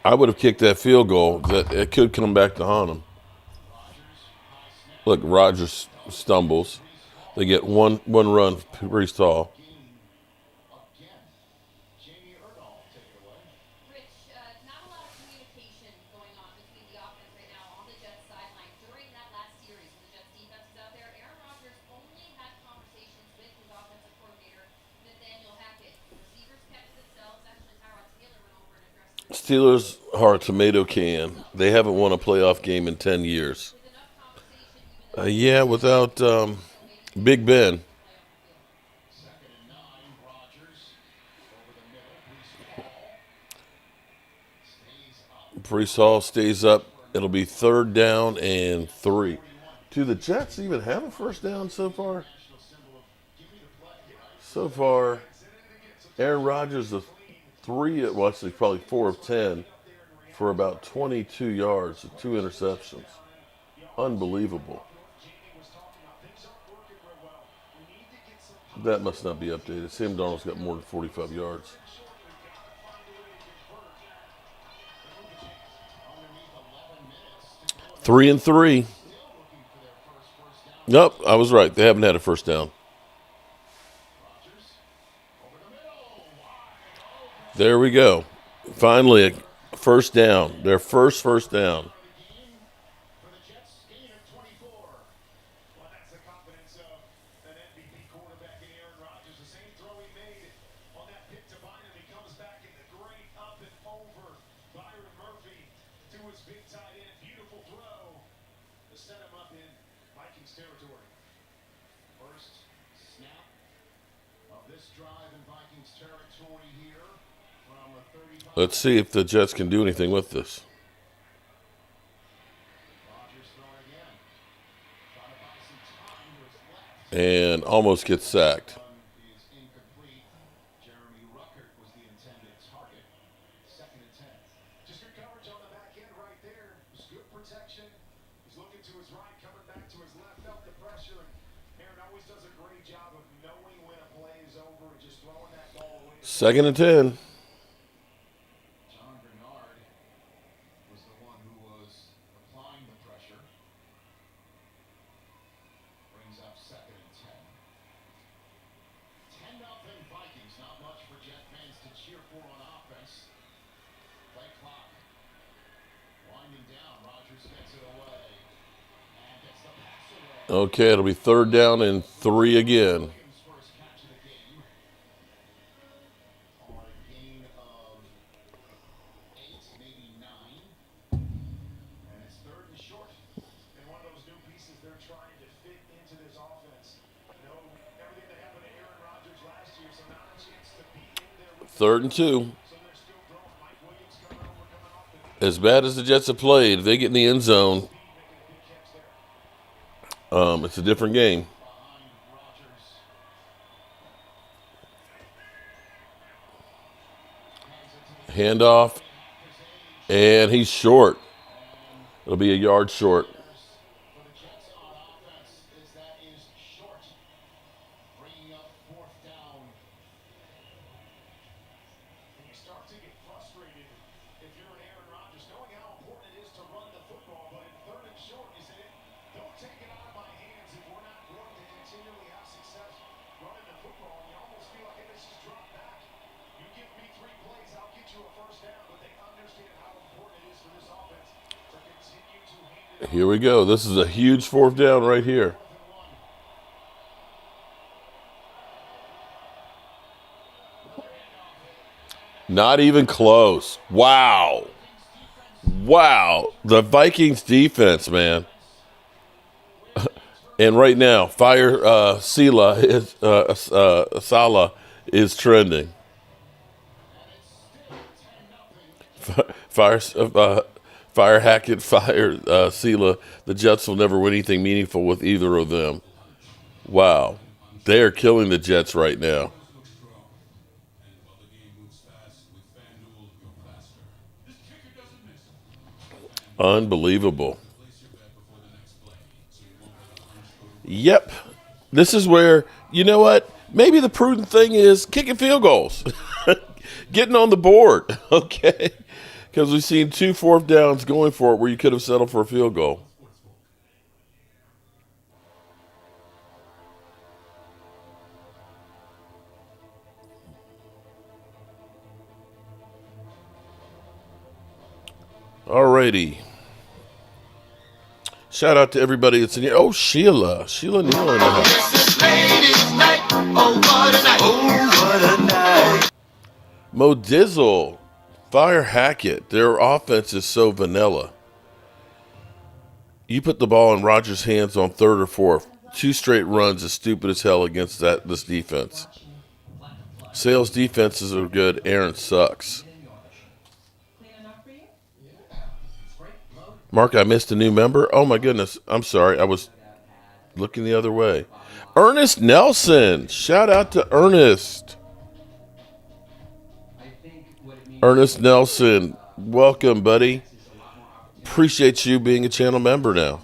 I would have kicked that field goal. That it could come back to haunt him. Look, Rodgers stumbles. They get one run, Brees Hall. Rich, not a lot of communication going on between the offense right now on the Jets sideline. During that last series when the Jets defense was out there, Aaron Rodgers only had conversations with his offensive coordinator, Nathaniel Hackett. Receivers kept to themselves. Actually, Tyrod Taylor went over and addressed the Steelers are a tomato can. They haven't won a playoff game in 10 years. with enough conversation, even the Yeah, without Big Ben. Second and 9, Rodgers over the middle. Brees Hall stays up. Brees Hall stays up. It'll be 3rd down and 3. Do the Jets even have a first down so far? So far, Aaron Rodgers is 3, well, actually probably 4 of 10 for about 22 yards, 2 interceptions. Unbelievable. That must not be updated. Sam Darnold's got more than 45 yards. 3 and 3. Nope, I was right. They haven't had a first down. There we go. Finally, a first down. Their first down. For the Jets, gain of 24. Well, that's the confidence of an MVP quarterback in Aaron Rodgers. The same throw he made on that pick to Bynum. He comes back in the great up and over. Byron Murphy to his big tight end. Beautiful throw to set him up in Vikings territory. First snap of this drive in Vikings territory here from a 35. Let's see if the Jets can do anything with this. Rodgers throwing again. Trying to buy some time to his left. And almost gets sacked. Is incomplete. Jeremy Ruckert was the intended target. Second and 10. Just good coverage on the back end right there. Just good protection. He's looking to his right, coming back to his left, felt the pressure. And Aaron always does a great job of knowing when a play is over and just throwing that ball away. 2nd and 10. John Bernard was the one who was applying the pressure. Brings up 2nd and 10. 10-0 Vikings. Not much for Jet fans to cheer for on offense. Play clock winding down. Rodgers gets it away and gets the pass away. Okay, it'll be 3rd down and 3 again. Williams' first catch of the game on a gain of 8, maybe 9. And it's 3rd and short. And one of those new pieces they're trying to fit into this offense. You know, everything that happened to Aaron Rodgers last year, so now a chance to be in there with 3rd and 2. so they're still throwing Mike Williams coming over, coming off the As bad as the Jets have played, if they get in the end zone, making a big catch there. it's a different game. Behind Rodgers. Handoff, and he's short. It'll be a yard short. For the Jets on offense is that is short. Bringing up 4th down. And you start to get frustrated if you're an Aaron Rodgers, knowing how important it is to run the football, but in 3rd and short, you say, don't take it out of my hands if we're not going to continually have success running the football. And you almost feel like, hey, let's just drop back. You give me 3 plays, I'll get you a first down. But they understand how important it is for this offense to continue to hand it Here we go. This is a huge 4th down right here. 4th and 1. Not even close. Wow. Wow. The Vikings defense, man. And right now, Salah is trending. Fire, Fire Hackett, Fire Sela. The Jets will never win anything meaningful with either of them. Wow, they are killing the Jets right now. Look strong. And while the game moves fast, with FanDuel, you're faster. This kicker doesn't miss. Unbelievable. Place your bet before the next play, so you won't let a hunch go to Yep. This is where, you know what? Maybe the prudent thing is kicking field goals, getting on the board, okay? Because we've seen 2 fourth downs going for it where you could have settled for a field goal. Alrighty. Shout out to everybody that's in here. Oh, Sheila Neal in the house. Mo Dizzle, Fire Hackett. Their offense is so vanilla. You put the ball in Rodgers' hands on 3rd or 4th. 2 straight runs is stupid as hell against this defense. Sales defenses are good. Aaron sucks. Mark, I missed a new member. Oh my goodness. I'm sorry. I was looking the other way. Ernest Nelson. Shout out to Ernest. Ernest Nelson. Welcome, buddy. Appreciate you being a channel member now.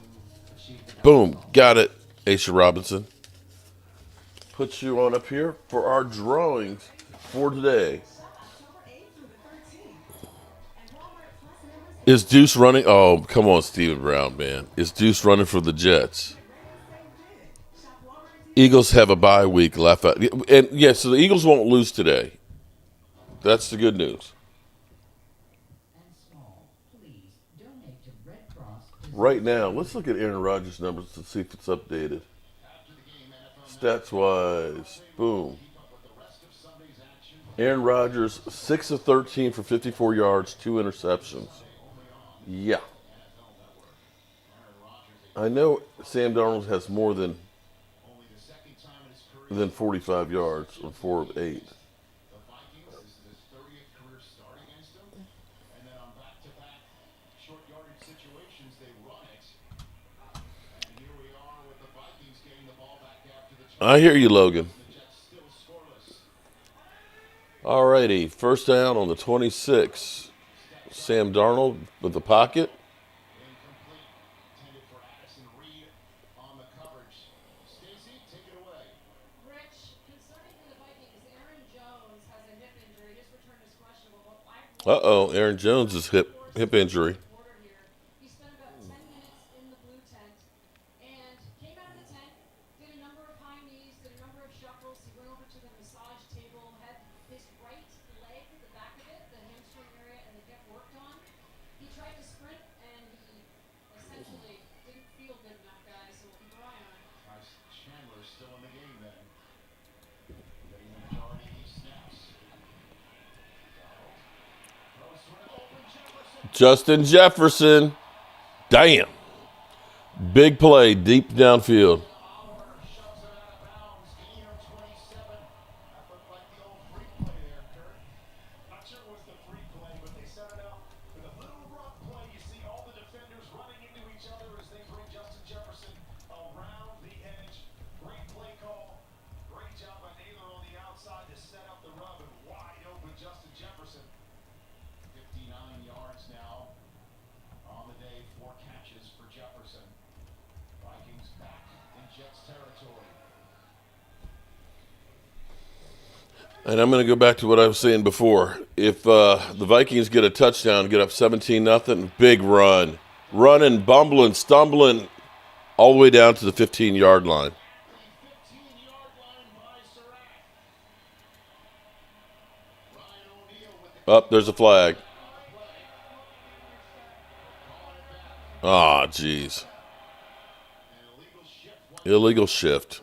Boom. Got it, Aisha Robinson. Put you on up here for our drawings for today. Is Deuce running? Oh, come on, Stephen Brown, man. Is Deuce running for the Jets? Eagles have a bye week left. And yeah, so the Eagles won't lose today. That's the good news. Right now, let's look at Aaron Rodgers' numbers to see if it's updated. Stats-wise, boom. Aaron Rodgers, 6 of 13 for 54 yards, 2 interceptions. Yeah. I know Sam Darnold has more than 45 yards, or 4 of 8. I hear you, Logan. Alrighty, first down on the 26. Sam Darnold with the pocket. Uh-oh, Aaron Jones' hip injury. Justin Jefferson. Damn. Big play deep downfield. And I'm going to go back to what I was saying before. If the Vikings get a touchdown, get up 17-0, big run. Running, bumbling, stumbling, all the way down to the 15-yard line. Up, there's a flag. Ah, jeez. Illegal shift.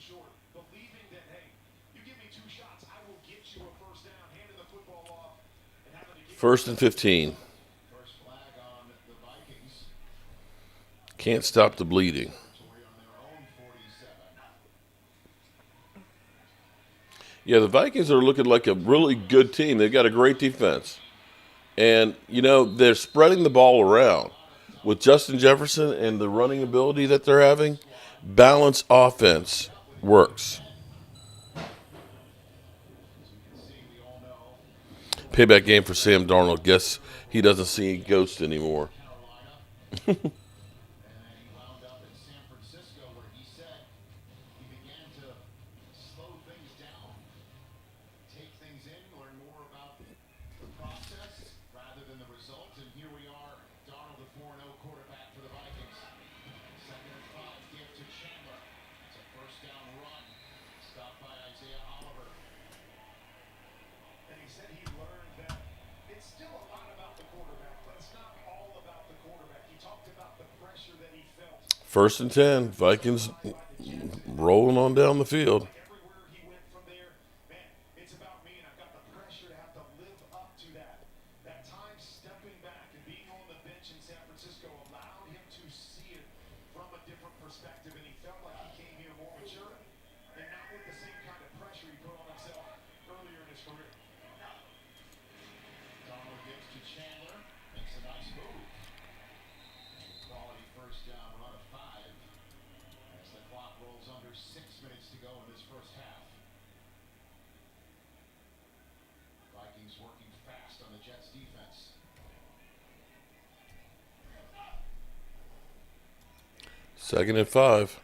short, believing that, hey, you give me 2 shots, I will get you a first down, handing the football off, and having to give First and 15. first flag on the Vikings. Can't stop the bleeding. Territory on their own 47. Yeah, the Vikings are looking like a really good team. They've got a great defense. And, they're spreading the ball around. With Justin Jefferson and the running ability that they're having, balanced offense works. Payback game for Sam Darnold. Guess he doesn't see ghosts anymore. And then he wound up in San Francisco where he said he began to slow things down, take things in, learn more about the process rather than the result. And here we are, Darnold, the 4-0 quarterback for the Vikings. 2nd and 5, give to Chandler. It's a first down run, stopped by Isaiah Oliver. And he said he learned that it's still a lot about the quarterback, but it's not all about the quarterback. He talked about the pressure that he felt. First and 10. Vikings rolling on down the field. Everywhere he went from there, man, it's about me, and I've got the pressure to have to live up to that. That time stepping back and being on the bench in San Francisco allowed him to see it from a different perspective, and he felt like he came here more mature and not with the same kind of pressure he put on himself earlier in his career. Donald gives to Chandler, makes a nice move. Quality first down run of 5 as the clock rolls under 6 minutes to go in this first half. Vikings working fast on the Jets defense. Second and 5.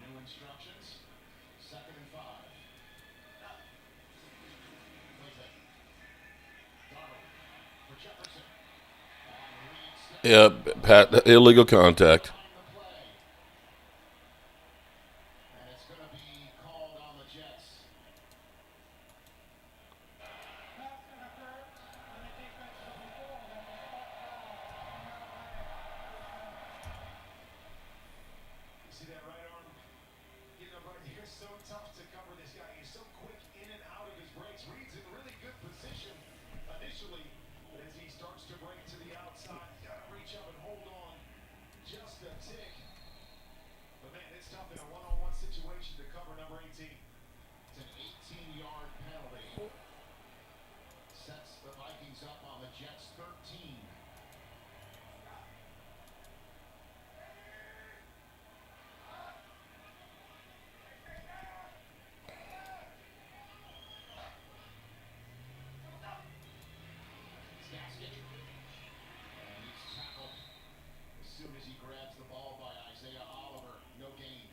New instructions. 2nd and 5. Plays it. Darnold for Jefferson. And Reed steps Yeah, Pat, illegal contact. behind the play. And it's going to be called on the Jets. You see that right arm? Getting up right here. So tough to cover this guy. He's so quick in and out of his breaks. Reed's in really good position initially, but as he starts to break to the outside, gotta reach up and hold on just a tick. But man, it's tough in a one-on-one situation to cover number 18. It's an 18-yard penalty. Sets the Vikings up on the Jets 13. Gasket. And he's tackled as soon as he grabs the ball by Isaiah Oliver. No gain.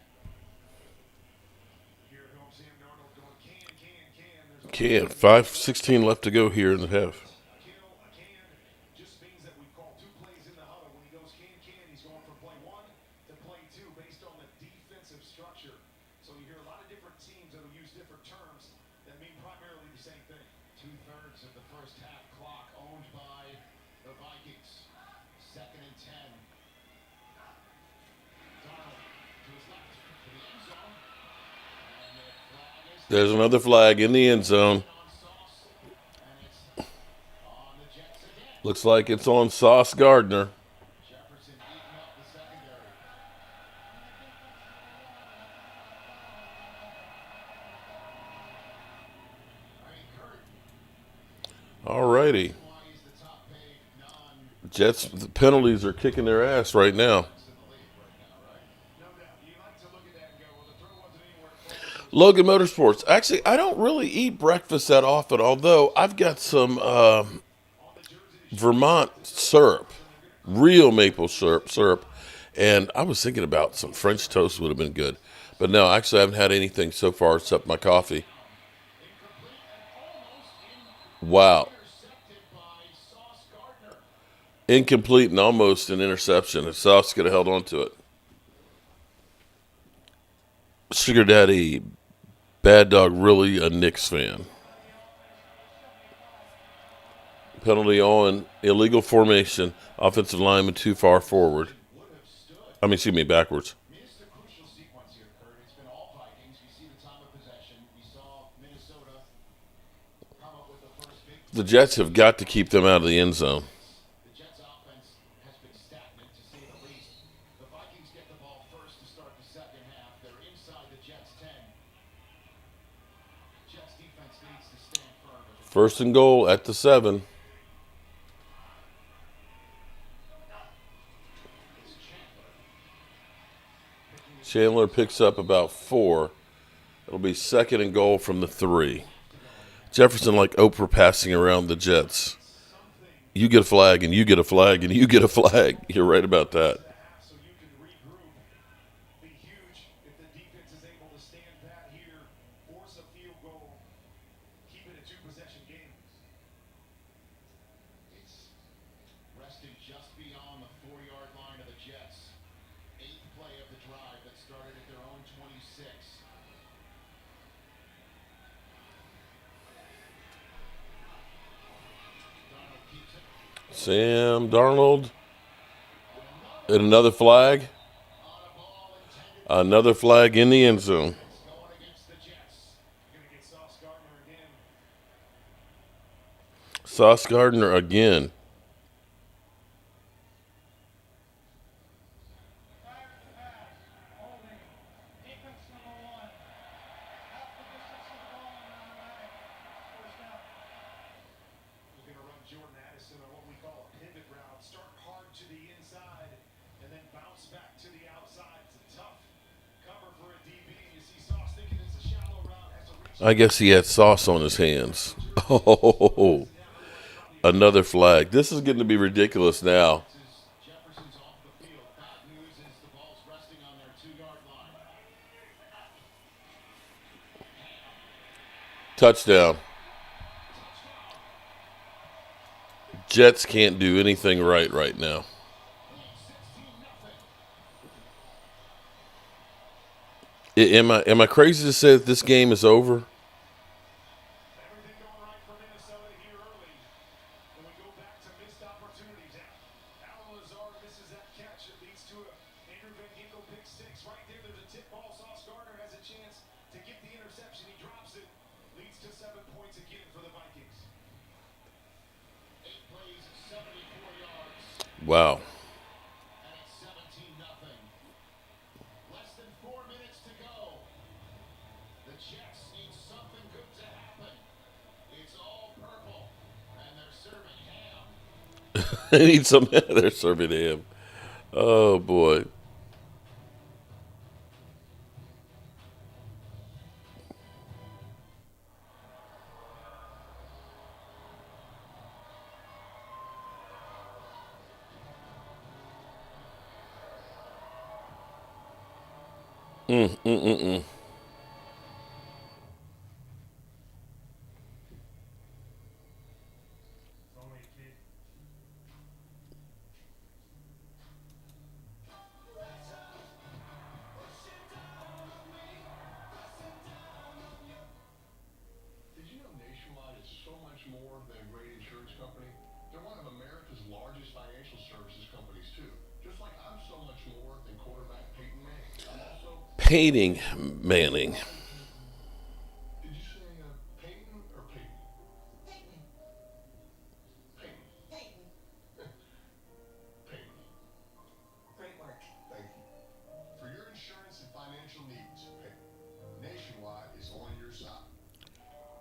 Here at home, Sam Darnold going can. There's a Can. 5:16 left to go here in the half. kill, a can. Just means that we call 2 plays in the huddle. When he goes can, he's going from play 1 to play 2 based on the defensive structure. So you hear a lot of different teams that will use different terms that mean primarily the same thing. 2/3 of the first half clock owned by the Vikings. 2nd and 10. Darnold to his left, to the end zone. And the flag is There's another flag in the end zone. on Sauce. And it's on the Jets again. Looks like it's on Sauce Gardner. Jefferson eating up the secondary. I mean, Kurt, All righty. why he's the top paid non Jets, the penalties are kicking their ass right now. in the league right now, right? No doubt. You like to look at that and go, well, the throw wasn't anywhere close. Logan Motorsports. Actually, I don't really eat breakfast that often, although I've got some Vermont syrup, real maple syrup, and I was thinking about some French toast would have been good. But no, actually, I haven't had anything so far except my coffee. Wow. Intercepted by Sauce Gardner. Incomplete and almost an interception. If Sauce could have held on to it. Sugar Daddy, Bad Dog, really a Knicks fan. Penalty on illegal formation. Offensive lineman too far forward. Excuse me, backwards. Missed a crucial sequence here, Kurt. It's been all Vikings. You see the time of possession. We saw Minnesota come up with the first big The Jets have got to keep them out of the end zone. The Jets offense has been stagnant, to say the least. The Vikings get the ball first to start the second half. They're inside the Jets 10. Jets defense needs to stand firm. First and goal at the 7. Chandler picks up about 4. It'll be second and goal from the 3. Jefferson like Oprah passing around the Jets. You get a flag, and you get a flag, and you get a flag. You're right about that. So you can regroup. Be huge if the defense is able to stand pat here, force a field goal, keep it a 2-possession game. It's resting just beyond the 4-yard line of the Jets. 8th play of the drive that started at their own 26. Donald keeps it. Sam Darnold. And another flag. Another flag in the end zone. Going against the Jets. Going to get Sauce Gardner again. Sauce Gardner again. Holding. Defense number 1. Half the distance to the ball and automatic. First down. Looking to run Jordan Addison on what we call a pivot route. Start hard to the inside and then bounce back to the outside. It's a tough cover for a DB. You see Sauce thinking it's a shallow route. Has to reach. I guess he had sauce on his hands. Oh, another flag. This is getting to be ridiculous now. Jefferson's off the field. Bad news is the ball's resting on their 2-yard line. Touchdown. Jets can't do anything right now. Am I crazy to say that this game is over? Everything going right for Minnesota here early. When we go back to missed opportunities. Alan Lazard misses that catch. It leads to a Andrew Van Ginkel pick 6. Right there, there's a tip ball. Sauce Gardner has a chance to get the interception. He drops it. Leads to 7 points again for the Vikings. 8 plays, 74 yards. Wow. And it's 17-0. Less than 4 minutes to go. The Jets need something good to happen. It's all purple, and they're serving ham. They need some. They're serving him. Oh boy. Only a kid. Did you know Nationwide is so much more than a great insurance company? They're one of America's largest financial services companies, too. Just like I'm so much more than quarterback Peyton Manning. I'm also. Painting Manning. Did you say Peyton or Peyton? Peyton. Peyton. Peyton. Peyton. Great work. Thank you. For your insurance and financial needs, Peyton, Nationwide is on your side.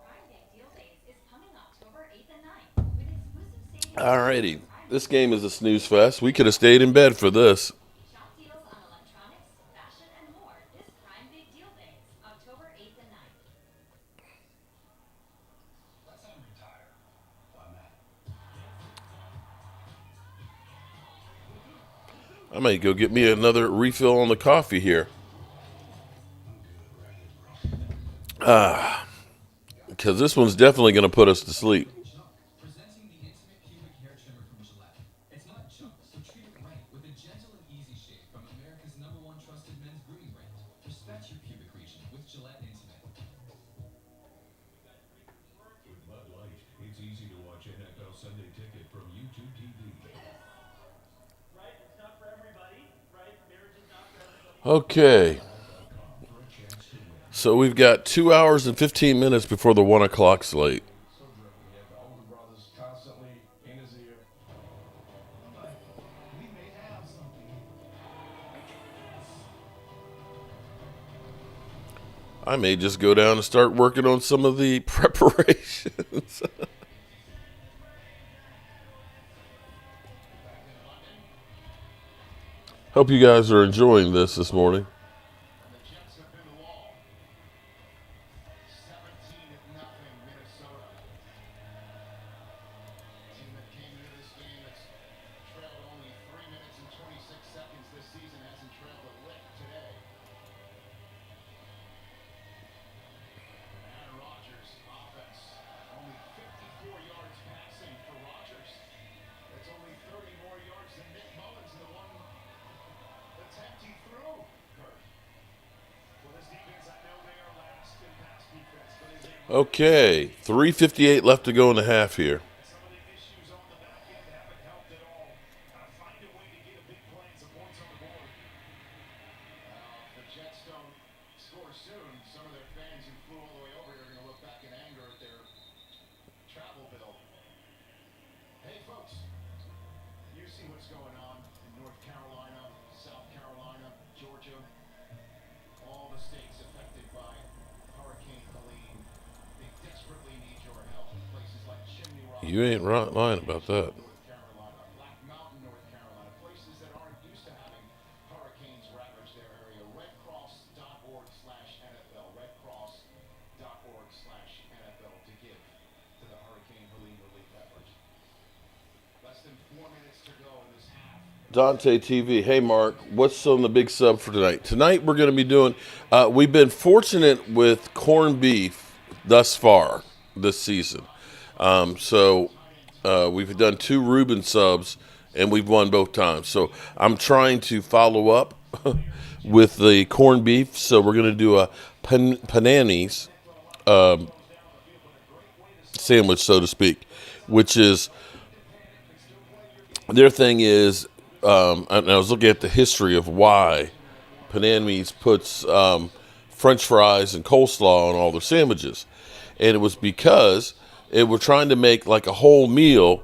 Prime Day Deal Days is coming October 8th and 9th with exclusive savings. Alrighty. This game is a snooze fest. We could have stayed in bed for this. Shop deals on electronics, fashion, and more this Prime Big Deal Days, October 8th and 9th. Let's have him retire. Why not? I may go get me another refill on the coffee here. Because this one's definitely going to put us to sleep. Presenting the Intimate Pubic Hair Trimmer from Gillette. It's not junk, so treat it right with a gentle and easy shave from America's #1 trusted men's grooming brand. Respect your pubic region with Gillette Intimate. With Bud Light, it's easy to watch NFL Sunday ticket from YouTube TV. Right? It's not for everybody, right? Marriage is not for everybody. Okay. So we've got 2 hours and 15 minutes before the 1 o'clock slate. So driven. He had the older brothers constantly in his ear. We may have something. I may just go down and start working on some of the preparations. Hope you guys are enjoying this morning. And the Jets have been the wall. 17-0 Minnesota. Team that came into this game that's trailed only 3 minutes and 26 seconds this season hasn't trailed a lick today. Aaron Rodgers offense only 54 yards passing for Rodgers. That's only 30 more yards than Nick Mullins in the one attempt he threw. Kurt. Well, this defense, I know they are last in pass defense, but is a Okay, 3:58 left to go in the half here. some of the issues on the back end haven't helped at all. Gotta find a way to get a big play and some points on the board. If the Jets don't score soon, some of their fans who flew all the way over here are going to look back in anger at their travel bill. Hey, folks, you see what's going on in North Carolina, South Carolina, Georgia, all the states affected by Hurricane Helene. They desperately need your help. Places like Chimney Rock, You ain't lying about that. North Carolina, Black Mountain, North Carolina, places that aren't used to having hurricanes ravage their area. RedCross.org/NFL. RedCross.org/NFL to give to the Hurricane Helene relief effort. Less than 4 minutes to go in this half. Dante TV. Hey, Mark, what's on the big sub for tonight? Tonight we're going to be doing, we've been fortunate with corned beef thus far this season. So we've done 2 Reuben subs, and we've won both times. So I'm trying to follow up with the corned beef. So we're going to do a Panani's sandwich, so to speak, which is, their thing is, and I was looking at the history of why Panani's puts French fries and coleslaw on all their sandwiches. And it was because it were trying to make like a whole meal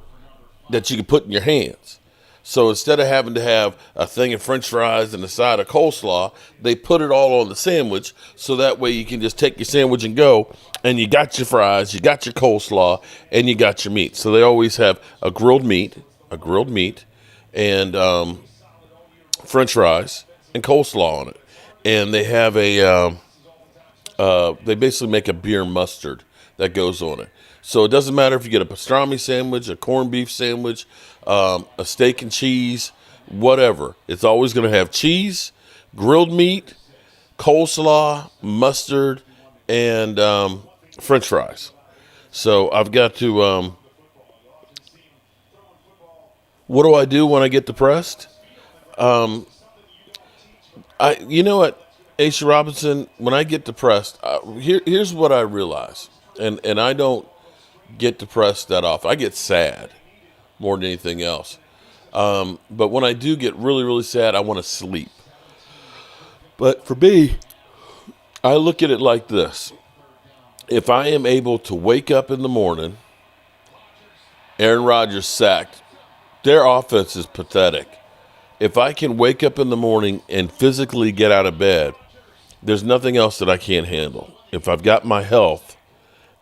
that you could put in your hands. So instead of having to have a thing of French fries and a side of coleslaw, they put it all on the sandwich, so that way you can just take your sandwich and go, and you got your fries, you got your coleslaw, and you got your meat. So they always have a grilled meat, and French fries and coleslaw on it. And they have they basically make a beer mustard that goes on it. So it doesn't matter if you get a pastrami sandwich, a corned beef sandwich, a steak and cheese, whatever. It's always going to have cheese, grilled meat, coleslaw, mustard, and French fries. So I've got to, what do I do when I get depressed? You know what, Aisha Robinson, when I get depressed, here's what I realize. And I don't get depressed that often. I get sad more than anything else. But when I do get really, really sad, I want to sleep. But for me, I look at it like this. If I am able to wake up in the morning, Aaron Rodgers sacked, their offense is pathetic. If I can wake up in the morning and physically get out of bed, there's nothing else that I can't handle. If I've got my health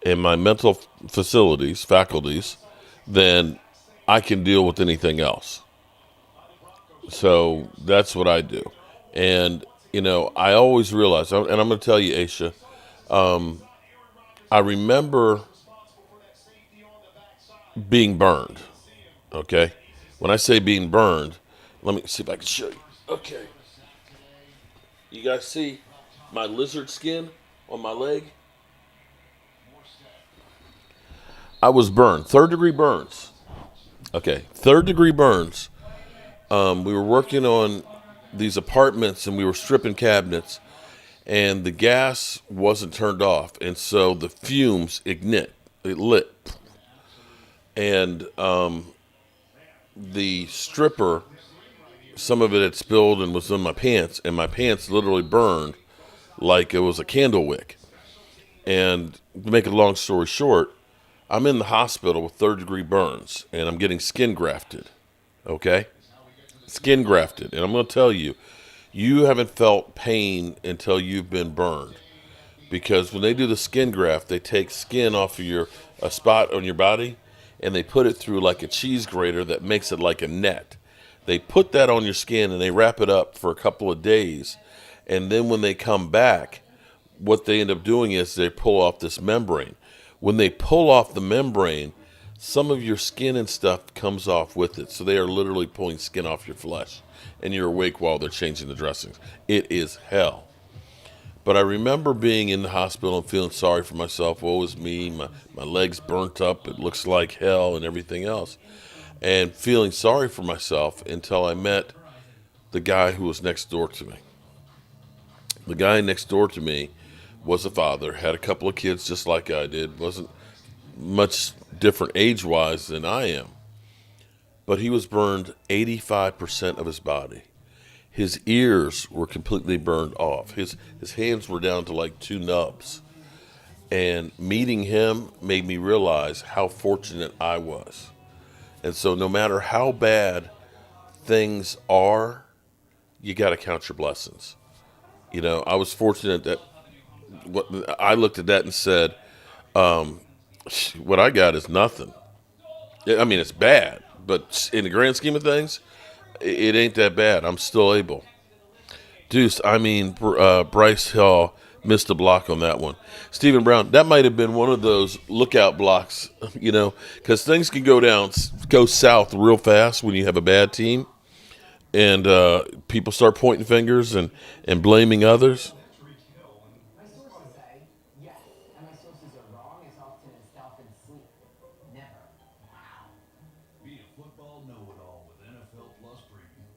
and my mental faculties, then I can deal with anything else. So that's what I do. And, I always realize, and I'm going to tell you, Aisha, I remember being burned, okay? When I say being burned, let me see if I can show you. Okay. You guys see my lizard skin on my leg? I was burned. 3rd-degree burns. Okay, 3rd-degree burns. We were working on these apartments, and we were stripping cabinets, and the gas wasn't turned off, and so the fumes it lit. and the stripper, some of it had spilled and was in my pants, and my pants literally burned like it was a candle wick. And to make a long story short, I'm in the hospital with third-degree burns, and I'm getting skin grafted. Okay? Skin grafted. And I'm going to tell you, you haven't felt pain until you've been burned. Because when they do the skin graft, they take skin off of a spot on your body, and they put it through like a cheese grater that makes it like a net. They put that on your skin, and they wrap it up for a couple of days. And then when they come back, what they end up doing is they pull off this membrane. When they pull off the membrane, some of your skin and stuff comes off with it. So they are literally pulling skin off your flesh, and you're awake while they're changing the dressings. It is hell. But I remember being in the hospital and feeling sorry for myself. Woe is me. My legs burnt up. It looks like hell and everything else. And feeling sorry for myself until I met the guy who was next door to me. The guy next door to me was a father, had a couple of kids just like I did, wasn't much different age-wise than I am. But he was burned 85% of his body. His ears were completely burned off. His hands were down to like two nubs. And meeting him made me realize how fortunate I was. And so no matter how bad things are, you got to count your blessings. You know, I was fortunate that I looked at that and said, what I got is nothing. I mean, it's bad, but in the grand scheme of things, it ain't that bad. I'm still able. Deuce, I mean, Bryce Hall missed a block on that one. Stephen Brown, that might have been one of those lookout blocks, because things can go south real fast when you have a bad team, and people start pointing fingers and blaming others. My sources say yes, and my sources are wrong as often as dolphins sleep. Never. Wow. Be a football know-it-all with NFL Plus Premium.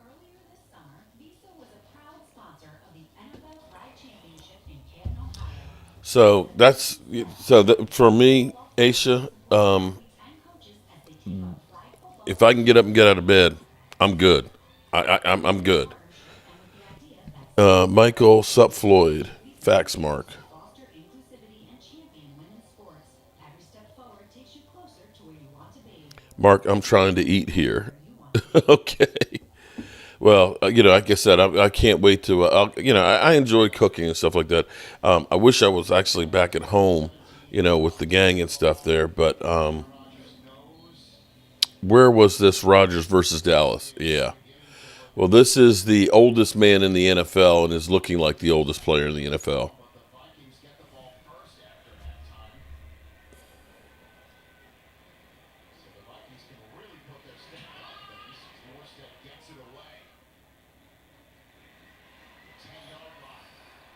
Earlier this summer, Visa was a proud sponsor of the NFL Flag Championship in Canton, Ohio. So for me, Aisha, And coaches as they take on flag football if I can get up and get out of bed, I'm good. I'm good. partnership, and with the idea that Michael Sup Floyd, fax mark. foster inclusivity and champion women's sports. Every step forward takes you closer to where you want to be. Mark, I'm trying to eat here. You want to be. Okay. Well, like I said, I can't wait to, I enjoy cooking and stuff like that. I wish I was actually back at home, with the gang and stuff there. But where was this Rodgers versus Dallas? Yeah. Well, this is the oldest man in the NFL and is looking like the oldest player in the NFL. Vikings get the ball first after halftime. So the Vikings can really put their stamp on things. Morstead gets it away. 10-yard line.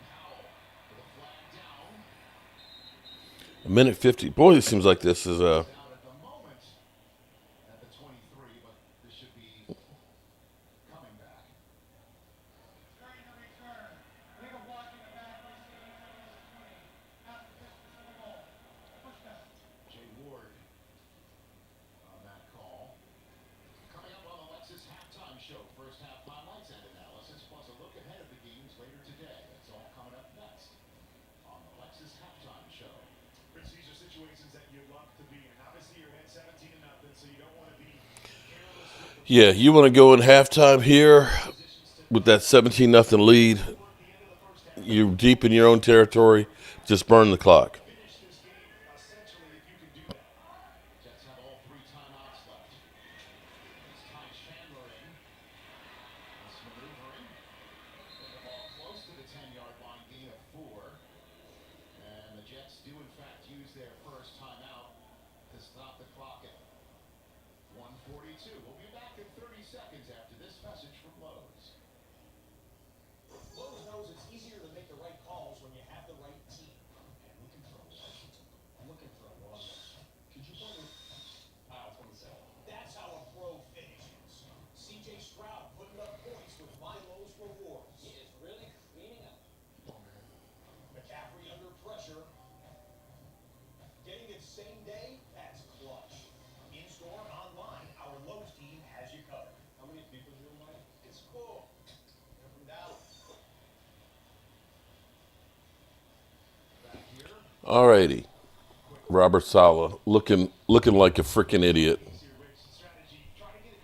Powell for the flag down. A minute 50. Boy, it seems like this is a. Out at the moment at the 23, but this should be coming back. During the return, legal block in the back, receiving number 20. After this for the goal. First down. Jay Ward on that call. Coming up on the Lexus halftime show. First half highlights and analysis, plus a look ahead of the games later today. That's all coming up next on the Lexus halftime show. Rich, these are situations that you'd love to be in. Obviously, you're ahead 17 to nothing, so you don't want to be careless with the Yeah, you want to go in halftime here with that 17-0 lead. You're deep in your own territory. Just burn the clock. Finish this game, essentially, if you can do that. Jets have all 3 timeouts left. It's Ty Chandler in. This maneuvering. Get the ball close to the 10-yard line, gain of 4. And the Jets do, in fact, use their first timeout to stop the clock at 1:42. We'll be back in 30 seconds after this message from Lowe's. Lowe's knows it's easier to make the right calls when you have the right team. And looking for a Washington. I'm looking for a long one. Could you put it aisle 27? That's how a pro finishes. CJ Stroud putting up points with my Lowe's rewards. He is really cleaning up. McCaffrey under pressure. Getting it same day at Alrighty. Robert Saleh looking like a freaking idiot.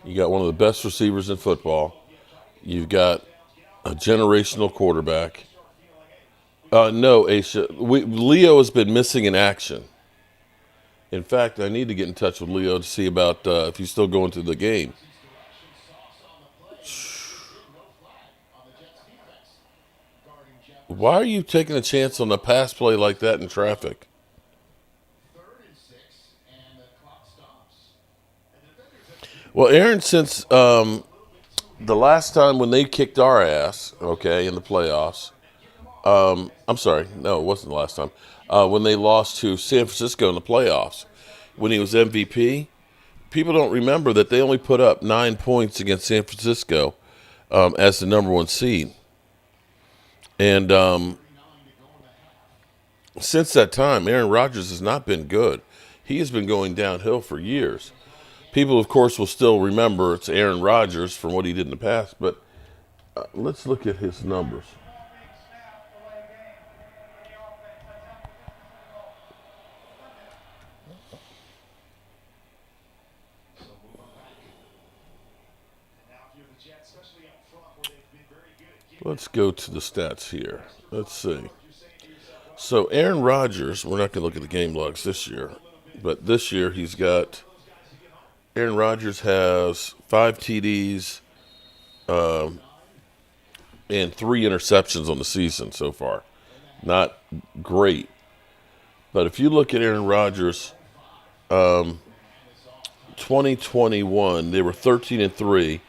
You got one of the best receivers in football. You've got a generational quarterback. No, Aisha. Leo has been missing in action. In fact, I need to get in touch with Leo to see about if he's still going to the game. Why are you taking a chance on a pass play like that in traffic? Well, Aaron, since the last time when they kicked our ass, okay, in the playoffs, I'm sorry, no, it wasn't the last time, when they lost to San Francisco in the playoffs, when he was MVP, people don't remember that they only put up 9 points against San Francisco as the number one seed. And since that time, Aaron Rodgers has not been good. He has been going downhill for years. People, of course, will still remember it's Aaron Rodgers from what he did in the past, but let's look at his numbers. Let's go to the stats here. Let's see. So Aaron Rodgers, we're not going to look at the game logs this year, but this year Aaron Rodgers has 5 TDs and 3 interceptions on the season so far. Not great. But if you look at Aaron Rodgers, 2021, they were 13-3.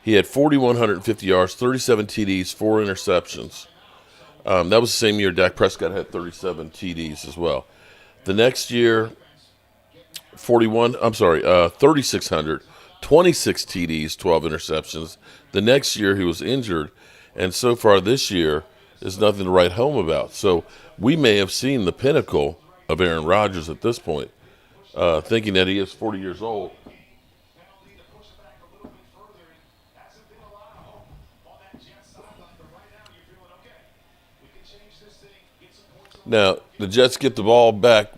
He had 4,150 yards, 37 TDs, 4 interceptions. That was the same year Dak Prescott had 37 TDs as well. The next year, 3,600, 26 TDs, 12 interceptions. The next year he was injured, and so far this year is nothing to write home about. So we may have seen the pinnacle of Aaron Rodgers at this point, thinking that he is 40 years old. Now, the Jets get the ball back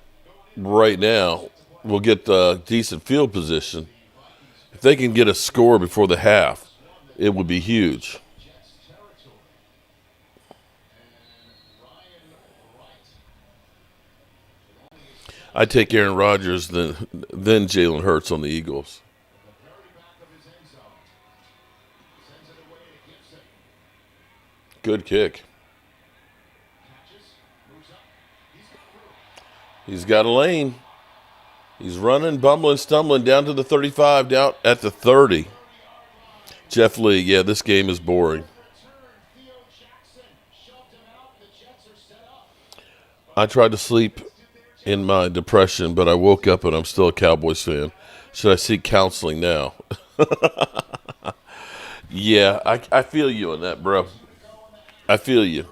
right now. We'll get the decent field position. If they can get a score before the half, it would be huge. I take Aaron Rodgers then Jalen Hurts on the Eagles. Good kick. He's got a lane. He's running, bumbling, stumbling down to the 35, down at the 30. Jeff Lee, yeah, this game is boring. I tried to sleep in my depression, but I woke up and I'm still a Cowboys fan. Should I seek counseling now? Yeah, I feel you on that, bro. I feel you.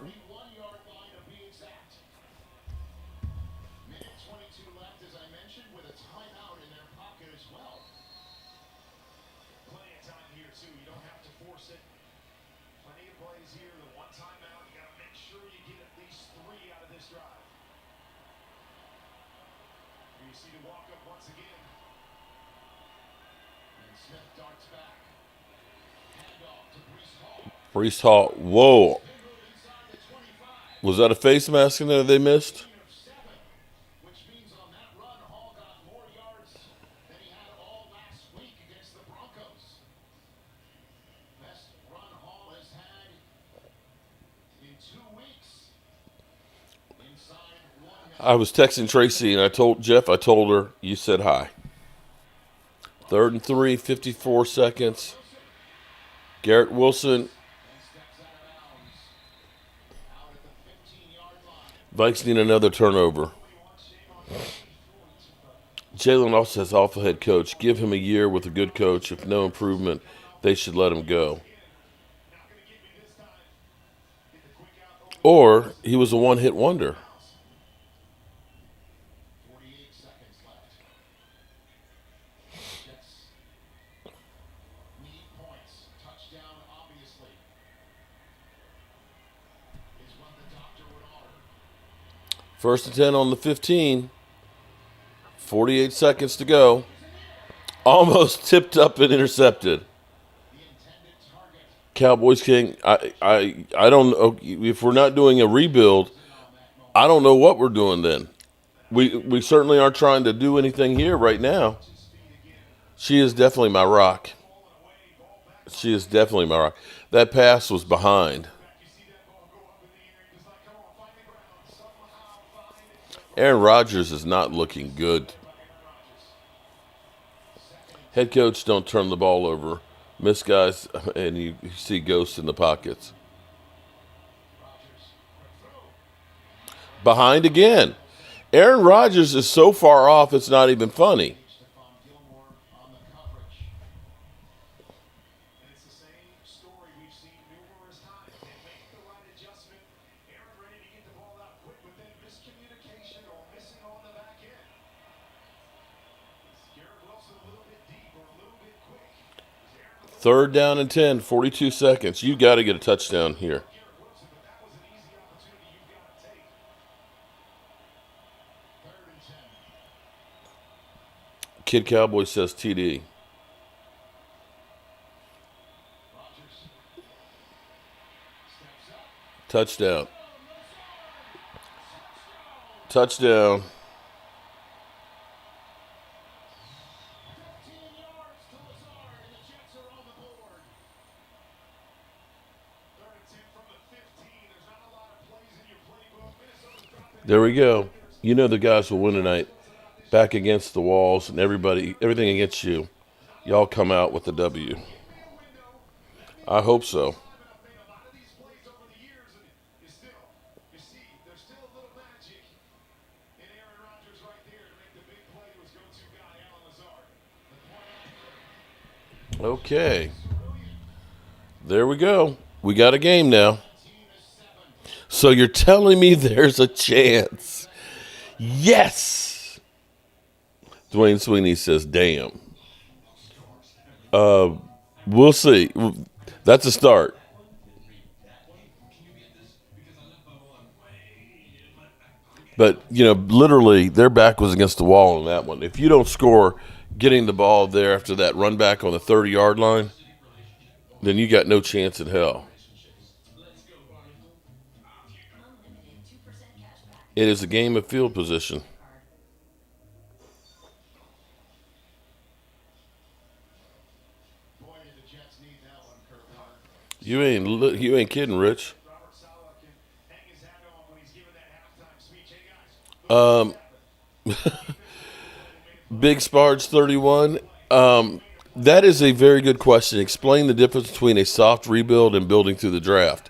Brees Hall, whoa. Was that a face mask in there they missed? I was texting Tracy and I told her, you said hi. 3rd and 3, 54 seconds. Garrett Wilson. Vikes need another turnover. Jalen also says, awful head coach. Give him a year with a good coach. If no improvement, they should let him go. Or he was a one-hit wonder. First and 10 on the 15. 48 seconds to go. Almost tipped up and intercepted. Cowboys King, I don't know if we're not doing a rebuild. I don't know what we're doing then. We certainly aren't trying to do anything here right now. She is definitely my rock. She is definitely my rock. That pass was behind. Aaron Rodgers is not looking good. Head coach, don't turn the ball over. Miss guys, and you see ghosts in the pockets. Behind again. Aaron Rodgers is so far off, it's not even funny. It's the same story we've seen numerous times. They make the right adjustment. Aaron ready to get the ball out quick, but then miscommunication or missing on the back end. Garrett Wilson a little bit deep or a little bit quick. Third down and 10, 42 seconds. You got to get a touchdown here. Garrett Wilson, but that was an easy opportunity you've got to take. Third and 10. Kid Cowboy says TD. Touchdown. Touchdown. 15 yards to Lazard, and the Jets are on the board. Third and 10 from the 15. There's not a lot of plays in your playbook. Minnesota's dropping. There we go. You know the guys will win tonight. Back against the walls and everything against you. Y'all come out with the W. I hope so. I've made a lot of these plays over the years, and you see, there's still a little magic in Aaron Rodgers right there to make the big play to his go-to guy, Alan Lazard. Okay. There we go. We got a game now. So you're telling me there's a chance? Yes. Dwayne Sweeney says, damn. We'll see. That's a start. But, literally, their back was against the wall on that one. If you don't score getting the ball there after that run back on the 30-yard line, then you got no chance in hell. It is a game of field position. Boy, did the Jets need that one, Kurt Warner. You ain't kidding, Rich. Robert Saleh can hang his hat on when he's giving that halftime speech. Hey, guys, Big Sparge 31. That is a very good question. Explain the difference between a soft rebuild and building through the draft.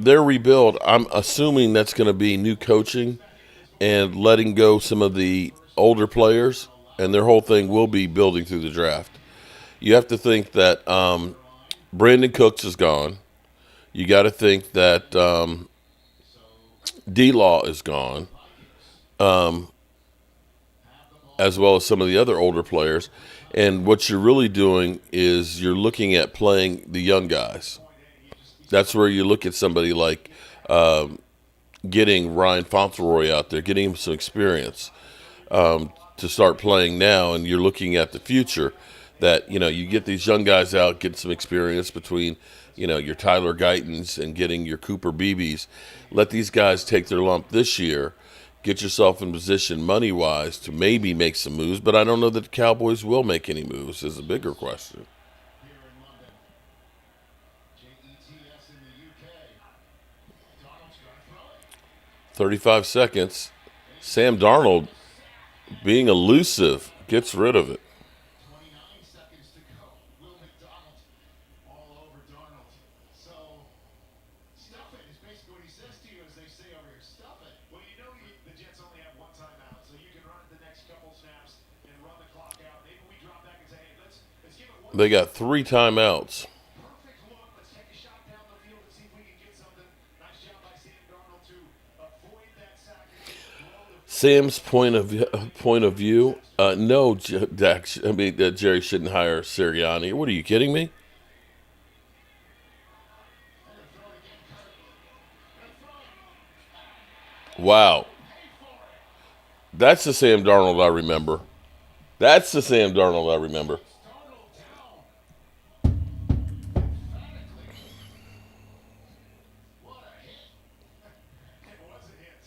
Their rebuild, I'm assuming that's going to be new coaching and letting go some of the older players, and their whole thing will be building through the draft. You have to think that Brandon Cooks is gone. You got to think that D-Law is gone, as well as some of the other older players. And what you're really doing is you're looking at playing the young guys. That's where you look at somebody like getting Ryan Fauntleroy out there, getting him some experience to start playing now, and you're looking at the future that, you get these young guys out, get some experience between, your Tyler Guytons and getting your Cooper Beebes. Let these guys take their lump this year. Get yourself in position money-wise to maybe make some moves, but I don't know that the Cowboys will make any moves is a bigger question. here in London. JETS in the UK. Donald's going to throw it. 35 seconds. Sam Darnold, being elusive, gets rid of it. 29 seconds to go. Will McDonald all over Darnold. So, stuff it is basically what he says to you, as they say over here. Stuff it. Well, the Jets only have one timeout, so you can run it the next couple snaps and run the clock out. Maybe we drop back and say, hey, let's give it one. They got 3 timeouts. Perfect look. Let's take a shot down the field and see if we can get something. Nice job by Sam Darnold to avoid that sack. Sam's point of view. No, Jerry shouldn't hire Sirianni. What are you kidding me? Wow. That's the Sam Darnold I remember. That's the Sam Darnold I remember. Darnold down. Emphatically. What a hit. It was a hit.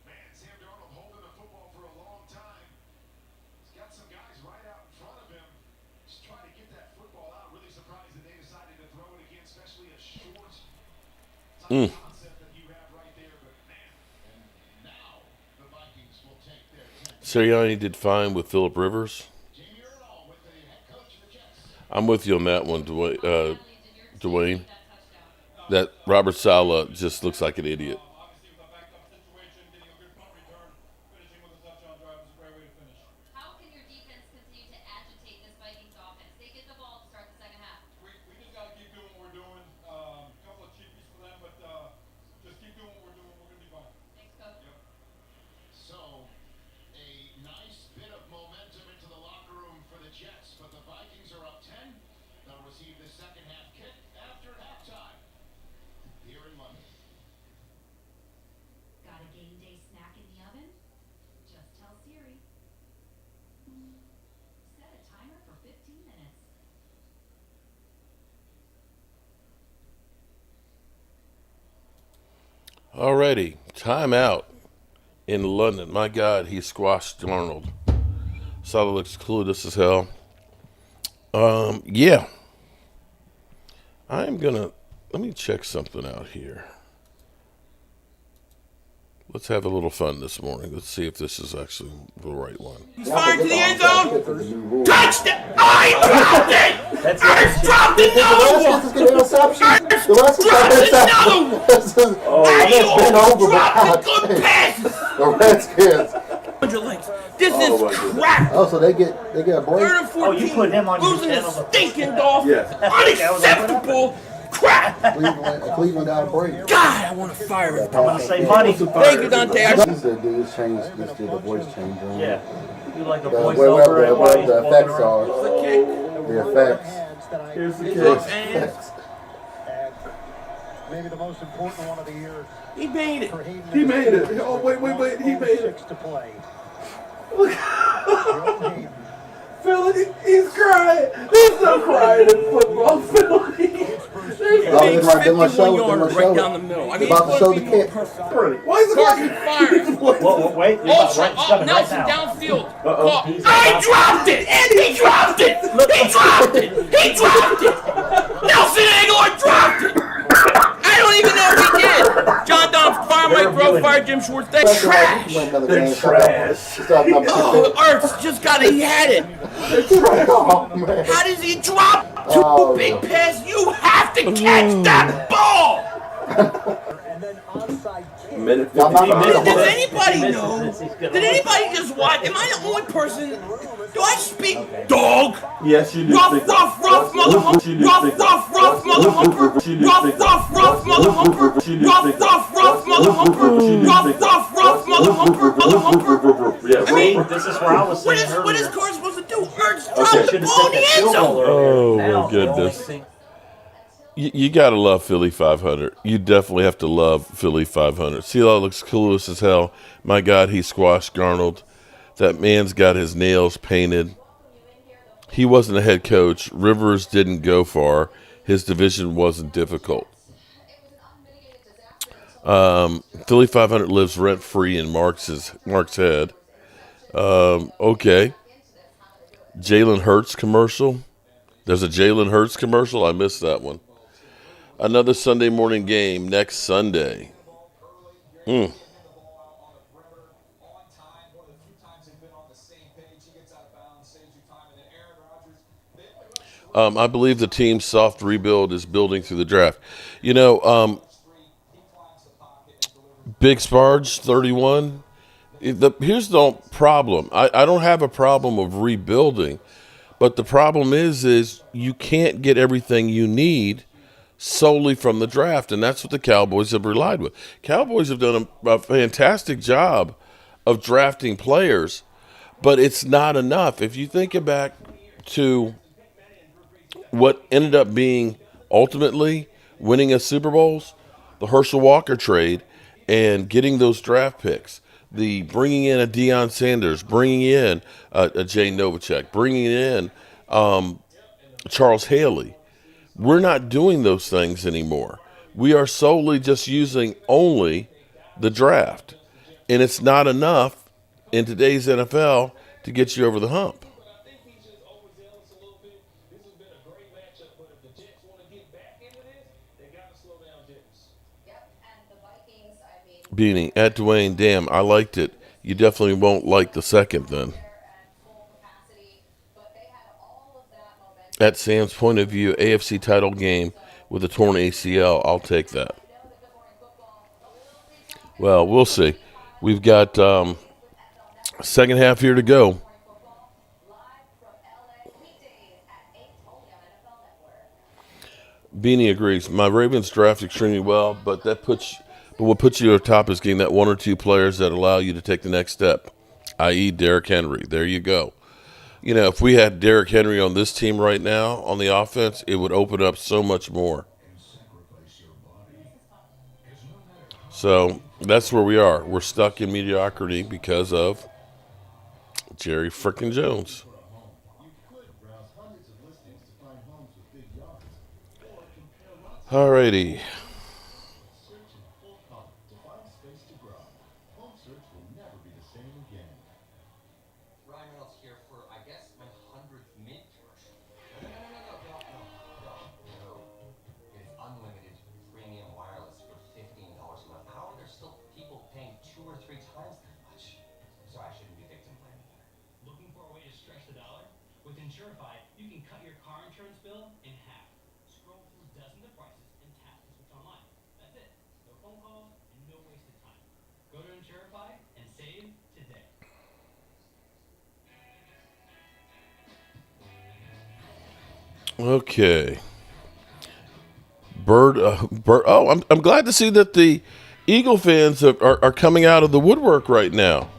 Man, Sam Darnold holding the football for a long time. He's got some guys right out in front of him. Just trying to get that football out. Really surprised that they decided to throw it again, especially a short type concept that you have right there. But man, and now the Vikings will take their 10th. Sirianni did fine with Phillip Rivers. Jamie Erdahl with the head coach of the Jets. I'm with you on that one, Dwayne. That touchdown. That Robert Saleh just looks like an idiot. Obviously, with a backed up situation, getting a good punt return, finishing with a touchdown drive is a great way to finish. How can your defense continue to agitate this Vikings offense? They get the ball to start the second half. We just got to keep doing what we're doing. Couple of cheapies for them, but just keep doing what we're doing. We're going to be fine. Thanks, coach. Yep. So, a nice bit of momentum into the locker room for the Jets, but the Vikings are up 10. They'll receive the second half kick after halftime here in London. Got a game day snack in the oven? Just tell Siri. Set a timer for 15 minutes. Alrighty, timeout in London. My God, he squashed Darnold. Saleh looks clueless as hell. Yeah. Let me check something out here. Let's have a little fun this morning. Let's see if this is actually the right one. He's fired to the end zone. Touchdown! I dropped it! I dropped another one! Dropped good passes! The Redskins. This is crap! Oh, so they get a break? 3rd and 14. you put him on your losing to channel. stinking Dolphins. Yes. Unacceptable crap! Cleveland got a break. God, I want to fire him. I'm going to say money. Thank you, Dante. This dude's changed. This dude, the voice change. Yeah. You like a Wherever voiceover. the effects are. The kick. The effects. Here's the kick. Effects. Maybe the most important one of the year. He made it. He made it. Oh, wait. He made it. To play. Philly, he's crying. There's no crying in football, Philly. There's a big 51-yarder right down the middle. I mean, about to show the kick. Why is the Carson firing? Whoa, wait. Nelson downfield. I dropped it! And he dropped it! He dropped it! He dropped it! Nelson Aguilar dropped it! I don't even know if he did! John Donald, fire Mike Grove, fire Jim Schwartz. They're trash! They're trash. Oh, Ertz just he had it! How does he drop two big passes? You have to catch that ball! And then onside kick. Minute Does anybody know? Did anybody just watch? Am I the only person? Do I speak dog? Yes, you do. Rough, motherfucker. Rough, motherfucker. Rough, motherfucker. Rough, motherfucker. I mean, this is where I was saying what is Carr supposed to do? Ertz dropped the ball in the end zone. Oh, my goodness. You got to love Philly 500. You definitely have to love Philly 500. CeeLo looks clueless as hell. My God, he squashed Darnold. That man's got his nails painted. He wasn't a head coach. Rivers didn't go far. His division wasn't difficult. Philly 500 lives rent-free in Mark's head. Okay. Jalen Hurts commercial. There's a Jalen Hurts commercial. I missed that one. Another Sunday morning game next Sunday. I believe the team's soft rebuild is building through the draft. You know, Big Sparge, 31. Here's the problem. I don't have a problem of rebuilding, but the problem is you can't get everything you need solely from the draft, and that's what the Cowboys have relied with. Cowboys have done a fantastic job of drafting players, but it's not enough. If you think back to what ended up being ultimately winning us Super Bowls, the Herschel Walker trade, and getting those draft picks, the bringing in a Deion Sanders, bringing in a Jay Novacek, bringing in Charles Haley. We're not doing those things anymore. We are solely just using only the draft. And it's not enough in today's NFL to get you over the hump. I think he's just overzealous a little bit. This has been a great matchup, but if the Jets want to get back into this, they got to slow down Jets. Yep, and the Vikings, I mean, Beanie, at Dwayne, damn, I liked it. You definitely won't like the second then. at full capacity, but they had all of that momentum. At Sam's point of view, AFC title game with a torn ACL, I'll take that. Well, we'll see. We've got second half here to go. Live from LA, weekdays at 8, only on NFL Network. Beanie agrees. My Ravens draft extremely well, but what puts you at the top is getting that one or two players that allow you to take the next step, i.e. Derrick Henry. There you go. You know, if we had Derrick Henry on this team right now on the offense, it would open up so much more. So that's where we are. We're stuck in mediocrity because of Jerry frickin' Jones. Alrighty. Ryan Reynolds here for, I guess, my 100th mint commercial. No. It's unlimited premium wireless for $15 a month. How are there still people paying 2 or 3 times that much? So I shouldn't be victim blaming here. Looking for a way to stretch the dollar? With Insurify, you can cut your car insurance bill in half. Scroll through dozens of prices and tap to switch online. That's it. No phone calls and no wasted time. Go to Insurify and save today. Okay. Bird. Oh, I'm glad to see that the Eagle fans are coming out of the woodwork right now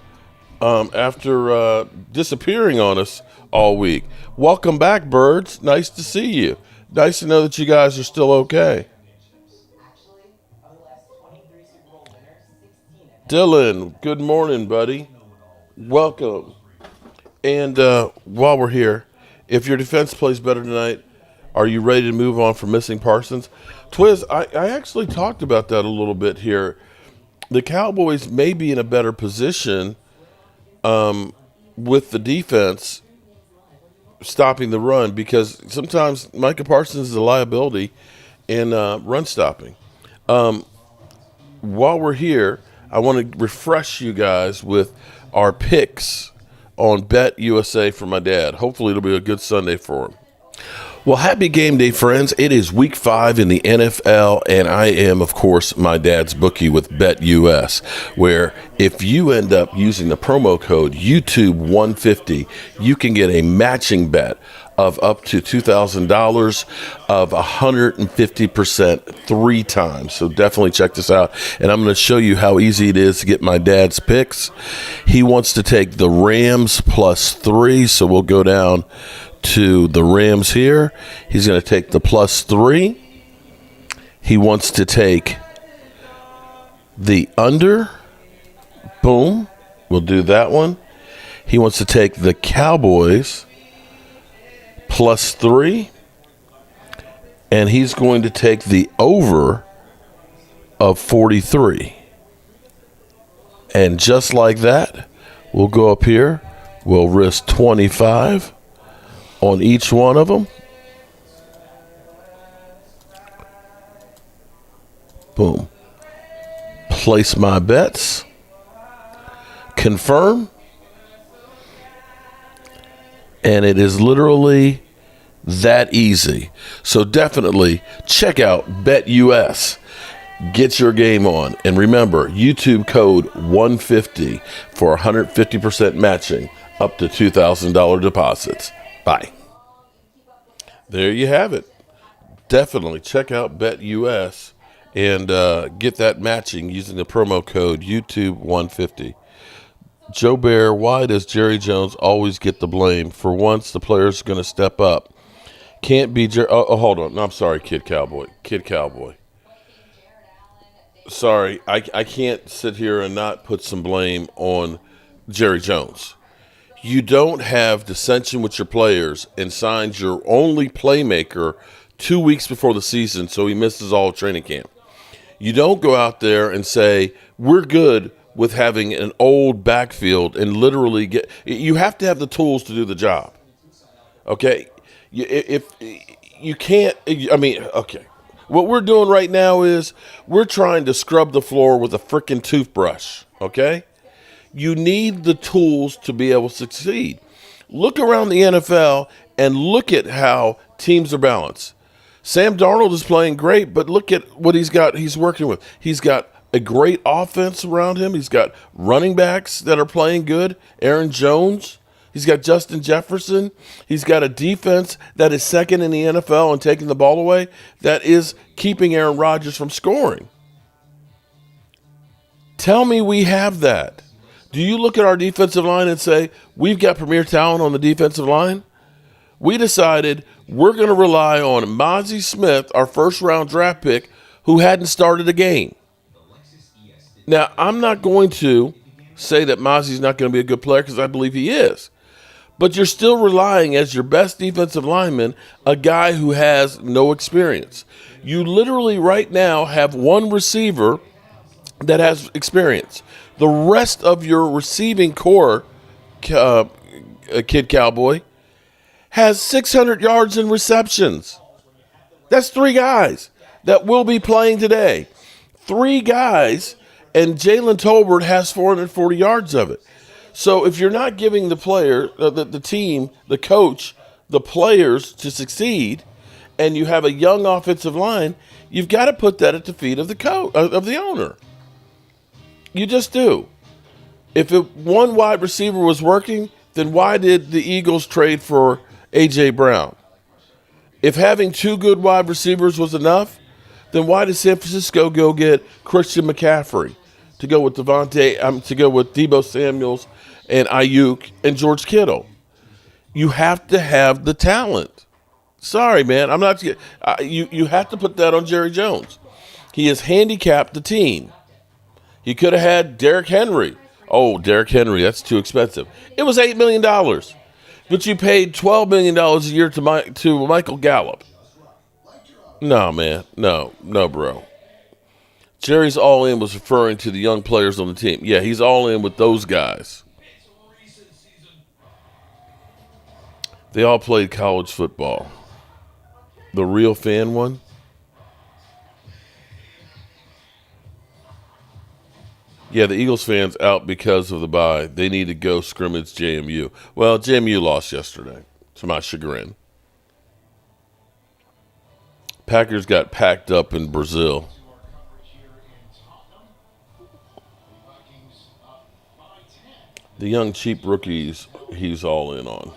after disappearing on us all week. Welcome back, Birds. Nice to see you. Nice to know that you guys are still okay. Actually, of the last 23 Super Bowl winners, 16 have Dylan, good morning, buddy. Welcome. And while we're here, if your defense plays better tonight, are you ready to move on from missing Parsons? Twiz, I actually talked about that a little bit here. The Cowboys may be in a better position with the defense stopping the run because sometimes Micah Parsons is a liability in run stopping. While we're here, I want to refresh you guys with our picks on Bet USA for my dad. Hopefully it'll be a good Sunday for him. Well, happy game day, friends. It is week 5 in the NFL, and I am, of course, my dad's bookie with BetUS, where if you end up using the promo code YouTube150, you can get a matching bet of up to $2,000 of 150% 3 times. So definitely check this out. And I'm going to show you how easy it is to get my dad's picks. He wants to take the Rams +3, so we'll go down to the Rams here. He's going to take the +3. He wants to take the under. Boom. We'll do that one. He wants to take the Cowboys +3. And he's going to take the over of 43. And just like that, we'll go up here. We'll risk 25 on each one of them. Boom. Place my bets. Confirm. And it is literally that easy. So definitely check out BetUS. Get your game on. And remember, YouTube code 150 for 150% matching up to $2,000 deposits. Bye. There you have it. Definitely check out BetUS and get that matching using the promo code YouTube150. Joe Bear, why does Jerry Jones always get the blame? For once, the player's going to step up. Can't be Jerry. Oh, hold on. No, I'm sorry, Kid Cowboy. Kid Cowboy. sorry, I can't sit here and not put some blame on Jerry Jones. You don't have dissension with your players and signed your only playmaker 2 weeks before the season, so he misses all training camp. You don't go out there and say, we're good with having an old backfield and literally get – you have to have the tools to do the job, okay? If you can't – I mean, okay. What we're doing right now is we're trying to scrub the floor with a freaking toothbrush, okay? You need the tools to be able to succeed. Look around the NFL and look at how teams are balanced. Sam Darnold is playing great, but look at what he's working with. He's got a great offense around him. He's got running backs that are playing good. Aaron Jones. He's got Justin Jefferson. He's got a defense that is second in the NFL and taking the ball away that is keeping Aaron Rodgers from scoring. Tell me we have that. Do you look at our defensive line and say, we've got premier talent on the defensive line? We decided we're going to rely on Mozzie Smith, our first-round draft pick, who hadn't started a game. Now, I'm not going to say that Mozzie's not going to be a good player because I believe he is. But you're still relying as your best defensive lineman a guy who has no experience. You literally right now have one receiver that has experience. The rest of your receiving core, Kid Cowboy, has 600 yards in receptions. That's 3 guys that will be playing today. 3 guys, and Jalen Tolbert has 440 yards of it. So if you're not giving the player, the team, the coach, the players to succeed, and you have a young offensive line, you've got to put that at the feet of the owner. You just do. If one wide receiver was working, then why did the Eagles trade for A.J. Brown? If having 2 good wide receivers was enough, then why did San Francisco go get Christian McCaffrey to go with to go with Deebo Samuels and Ayuk and George Kittle? You have to have the talent. Sorry, man, I'm not. You have to put that on Jerry Jones. He has handicapped the team. He could have had Derrick Henry. Oh, Derrick Henry, that's too expensive. It was $8 million. But you paid $12 million a year to Michael Gallup. No, man. No, bro. Jerry's all in was referring to the young players on the team. Yeah, he's all in with those guys. They all played college football. The real fan one? Yeah, the Eagles fans out because of the bye. They need to go scrimmage JMU. Well, JMU lost yesterday, to my chagrin. Packers got packed up in Brazil. The young, cheap rookies, he's all in on.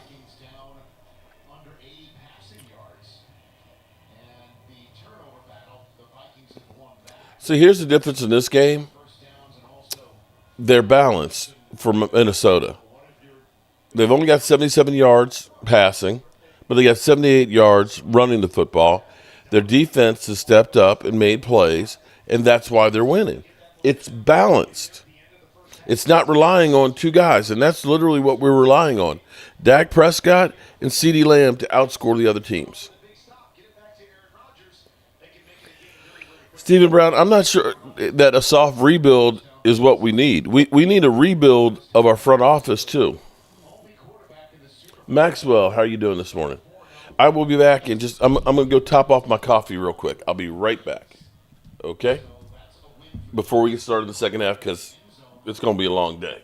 See, here's the difference in this game. They're balanced for Minnesota. They've only got 77 yards passing, but they got 78 yards running the football. Their defense has stepped up and made plays, and that's why they're winning. It's balanced. It's not relying on 2 guys, and that's literally what we're relying on. Dak Prescott and CeeDee Lamb to outscore the other teams. Stephen Brown, I'm not sure that a soft rebuild is what we need. We need a rebuild of our front office, too. Maxwell, how are you doing this morning? I will be back in I'm going to go top off my coffee real quick. I'll be right back. Okay? Before we get started in the second half, because it's going to be a long day.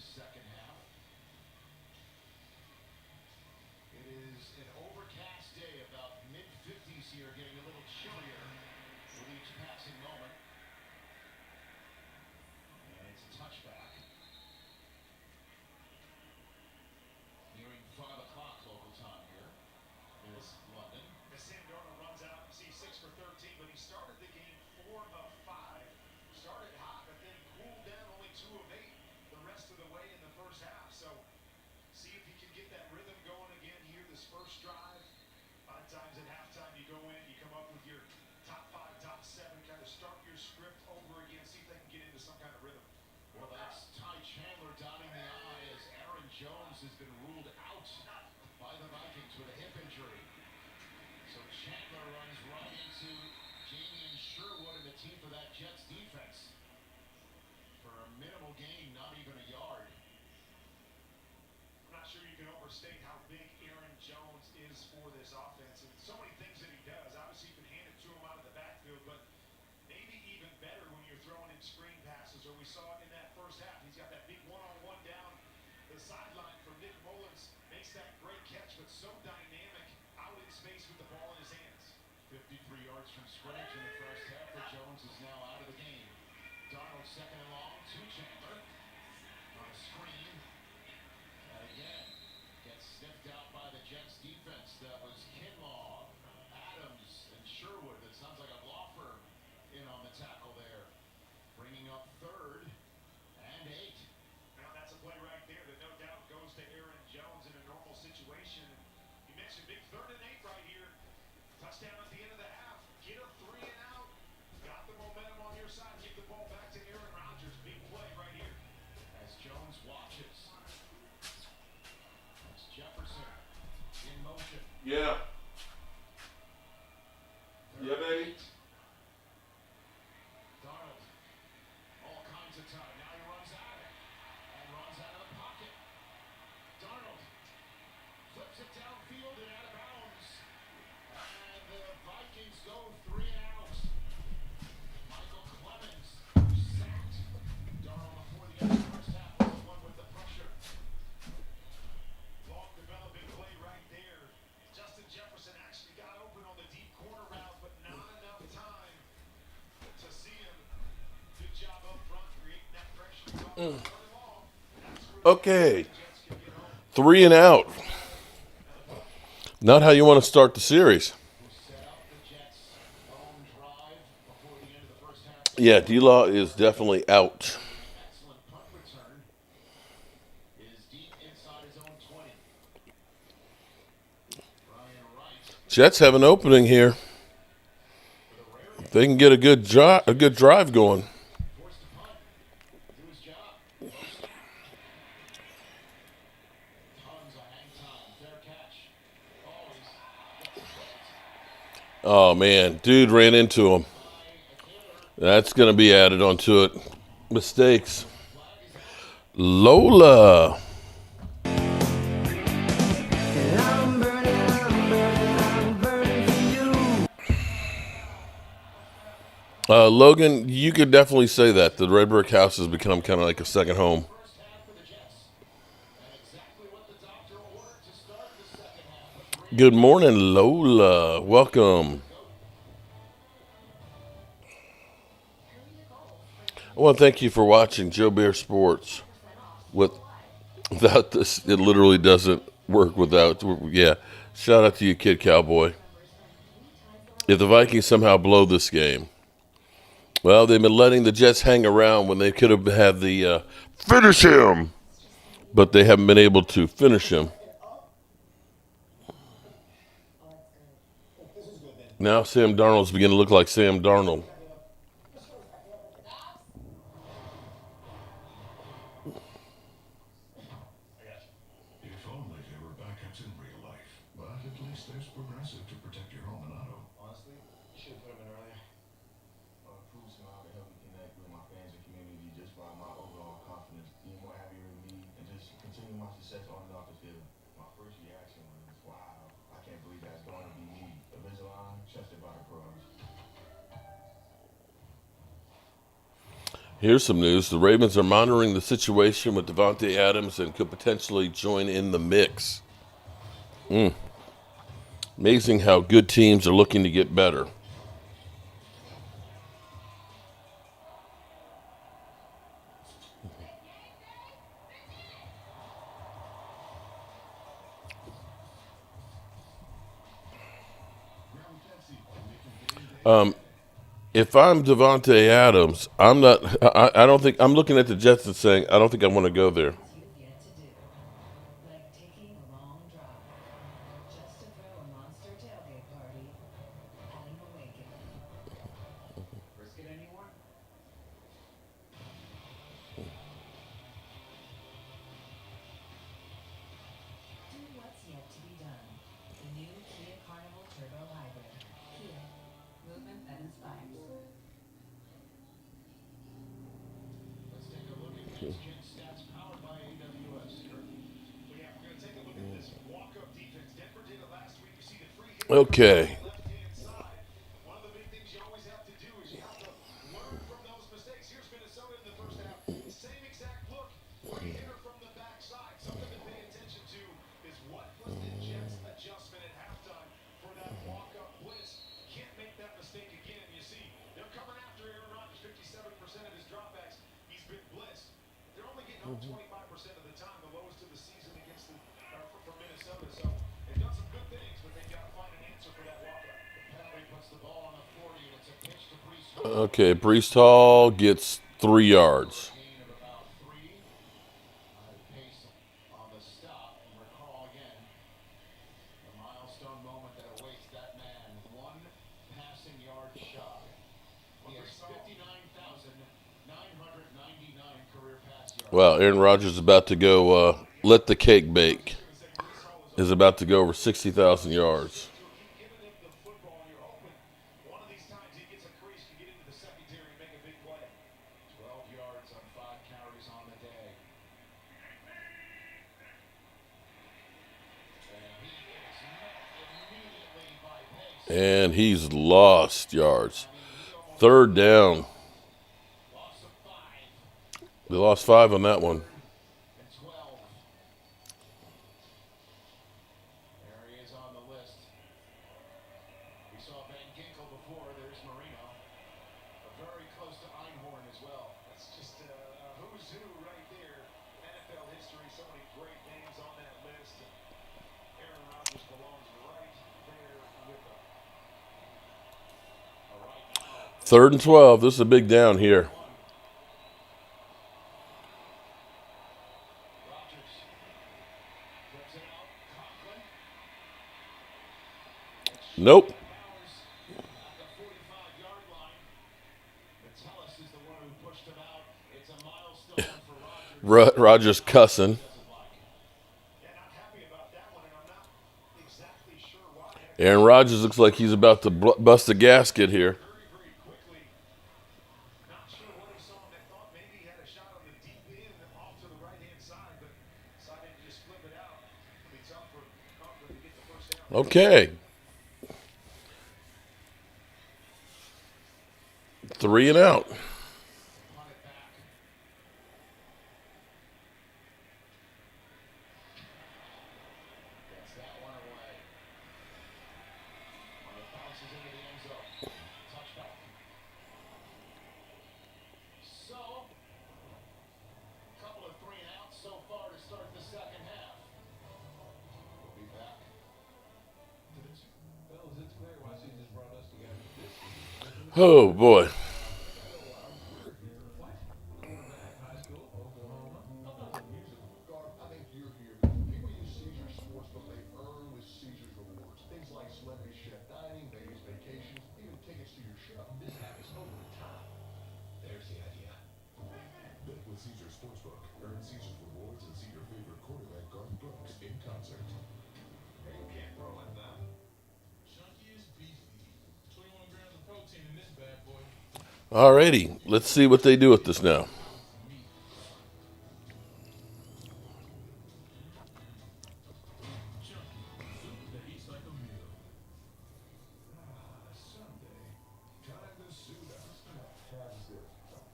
this second half. It is an overcast day, about mid-50s here, getting a little chillier with each passing moment. And it's a touchback. Nearing 5 o'clock local time here is London. As Sam Darnold runs out, you see 6 for 13, but he started the game 4 of 5. Started hot, but then cooled down only 2 of 8 the rest of the way in the first half. So see if he can get that rhythm going again here this first drive. A lot of times at halftime you go in, you come up with your top 5, top 7, kind of start your script over again, see if they can get into some kind of rhythm. Well, that's Ty Chandler dotting the I as Aaron Jones has been ruled out by the Vikings with a hip injury. So Chandler runs right into Jamie and Sherwood in the teeth of that Jets defense for a minimal gain, not even a yard. I'm not sure you can overstate how big Aaron Jones is for this offense, and so many things that he does. Obviously, you can hand it to him out of the backfield, but maybe even better when you're throwing him screen passes, or we saw it in that first half. He's got that big one-on-one down the sideline from Nick Mullins, makes that great catch, but so dynamic out in space with the ball in his hands. 53 yards from scrimmage in the first half, but Jones is now out of the game. Darnold second and long to Chandler on a screen. And again, gets sniffed out by the Jets defense. That was Kinlaw, Adams, and Sherwood. That sounds like a law firm in on the tackle there. Bringing up 3rd and 8. Now that's a play right there that no doubt goes to Aaron Jones in a normal situation. You mentioned big 3rd and 8 right here. Touchdown at the end of the half. Get a 3 and out. Got the momentum on your side. Give the ball back to Aaron Rodgers. Big play right here. As Jones watches. That's Jefferson in motion. Yeah. Yeah, baby. Darnold, all kinds of time. Now he runs out of it. And runs out of the pocket. Darnold flips it downfield and out of bounds. And the Vikings go 3 and out. Michael Clemens sacked. Darnold before the end of the first half was the one with the pressure. Long developing play right there. Justin Jefferson actually got open on the deep corner route, but not enough time to see him. Good job up front, creating that pressure. Okay. 3 and out. Not how you want to start the series. Yeah, D-Law is definitely out. Excellent punt return. Is deep inside his own 20. Brian Wright. Jets have an opening here. They can get a good drive going. Forced to punt. Do his job. Tons of hang time. Fair catch. Always. Oh, man. Dude ran into him. That's going to be added onto it. Mistakes. Lola. Logan, you could definitely say that. The Red Brick House has become kind of like a second home. First half for the Jets. And exactly what the doctor ordered to start the second half. Good morning, Lola. Welcome. I want to thank you for watching Joe Bear Sports. Without this, it literally doesn't work without. Yeah, shout out to you, Kid Cowboy. If the Vikings somehow blow this game, well, they've been letting the Jets hang around when they could have had the finish him, but they haven't been able to finish him. Now Sam Darnold's beginning to look like Sam Darnold. If only there were backups in real life. But at least there's Progressive to protect your home and auto. Honestly, you should have put him in earlier. Improve Smile to help me connect with my fans and community just by my overall confidence, being more happier with me, and just continue my success on and off the field. My first reaction was, wow, I can't believe that's going to be me. Invisalign, trusted by the pros. Here's some news. The Ravens are monitoring the situation with Davante Adams and could potentially join in the mix. Amazing how good teams are looking to get better. If I'm Davante Adams, I'm not. I don't think I'm looking at the Jets and saying I don't think I want to go there. You've yet to do, like taking a long drive, just to throw a monster tailgate party at an away game. Risk it anymore? Do what's yet to be done. The new Kia Carnival Turbo Hybrid. Kia, movement that inspires. Let's take a look at Next Gen Stats powered by AWS. Kurt. Well, yeah, we're going to take a look at this walk-up defense. Denver did it last week. You see the free hit on Okay. the left-hand side. One of the big things you always have to do is you have to learn from those mistakes. Here's Minnesota in the first half. Same exact look. Free hitter from the backside. Something to pay attention to is what was the Jets' adjustment at halftime for that walk-up blitz. Can't make that mistake again. You see, they're coming after Aaron Rodgers. 57% of his dropbacks, he's been blitzed. They're only getting home 25% of the time, the lowest of the season against for Minnesota. So they've done some good things, but they've got to find an answer for that walk-up. The penalty puts the ball on the 40, and it's a pitch to Brees Hall. Okay, Brees Hall gets 3 yards. Gain of about 3. Pace on the stop. And recall again the milestone moment that awaits that man. 1 passing yard shy. He has 59,999 career pass yards. Well, Aaron Rodgers is about to go let the cake bake. Is about to go over 60,000 yards. Giving him the football, and you're hoping one of these times he gets a crease to get into the secondary and make a big play. 12 yards on 5 carries on the day. And he's lost yards. 3rd down. They lost 5 on that one. And 12. There he is on the list. We saw Van Ginkel before. There's Marino. Very close to Einhorn as well. That's just a who's who right there. NFL history, so many great names on that list. And Aaron Rodgers belongs right there with them. All right, now. 3rd and 12. This is a big down here. Rodgers flips it out. Conklin. Nope. Bowers at the 45-yard line. Metellus is the one who pushed him out. It's a milestone for Rodgers. Rodgers cussing. Yeah, not happy about that one, and I'm not exactly sure why. Aaron Rodgers looks like he's about to bust a gasket here. Very, very quickly. Not sure what he saw. They thought maybe he had a shot on the deep end off to the right-hand side, but decided to just flip it out. It'll be tough for Conklin to get the first down. Okay. 3 and out. Punt it back. Gets that one away. It bounces into the end zone. Touchback. So, a couple of 3 and outs so far to start the second half. We'll be back to this. Fellas, it's clear why season's brought us together. This season, Oh, boy. high school, Oklahoma. I'm not unusual. Garth, I think you're here. People use Caesars Sportsbook, they earn with Caesars rewards. Things like celebrity chef dining, Vegas vacations, even tickets to your show. This happens over the top. There's the idea. Bet with Caesars Sportsbook. Earn Caesars rewards and see your favorite quarterback Garth Brooks in concert. Hey, you can't throw like that. Chunky is beefy. 21 grams of protein in this bad boy. Alrighty. Let's see what they do with this now. Chunky, food that eats like a meal. Sunday. Time to suit up. Half zip.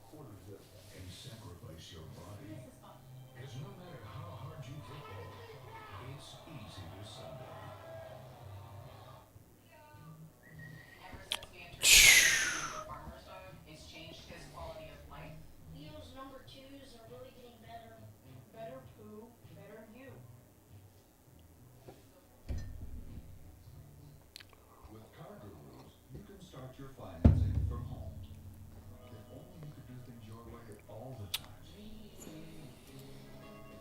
Quarter zip. Protect your financing from home. If only you could do things your way all the time.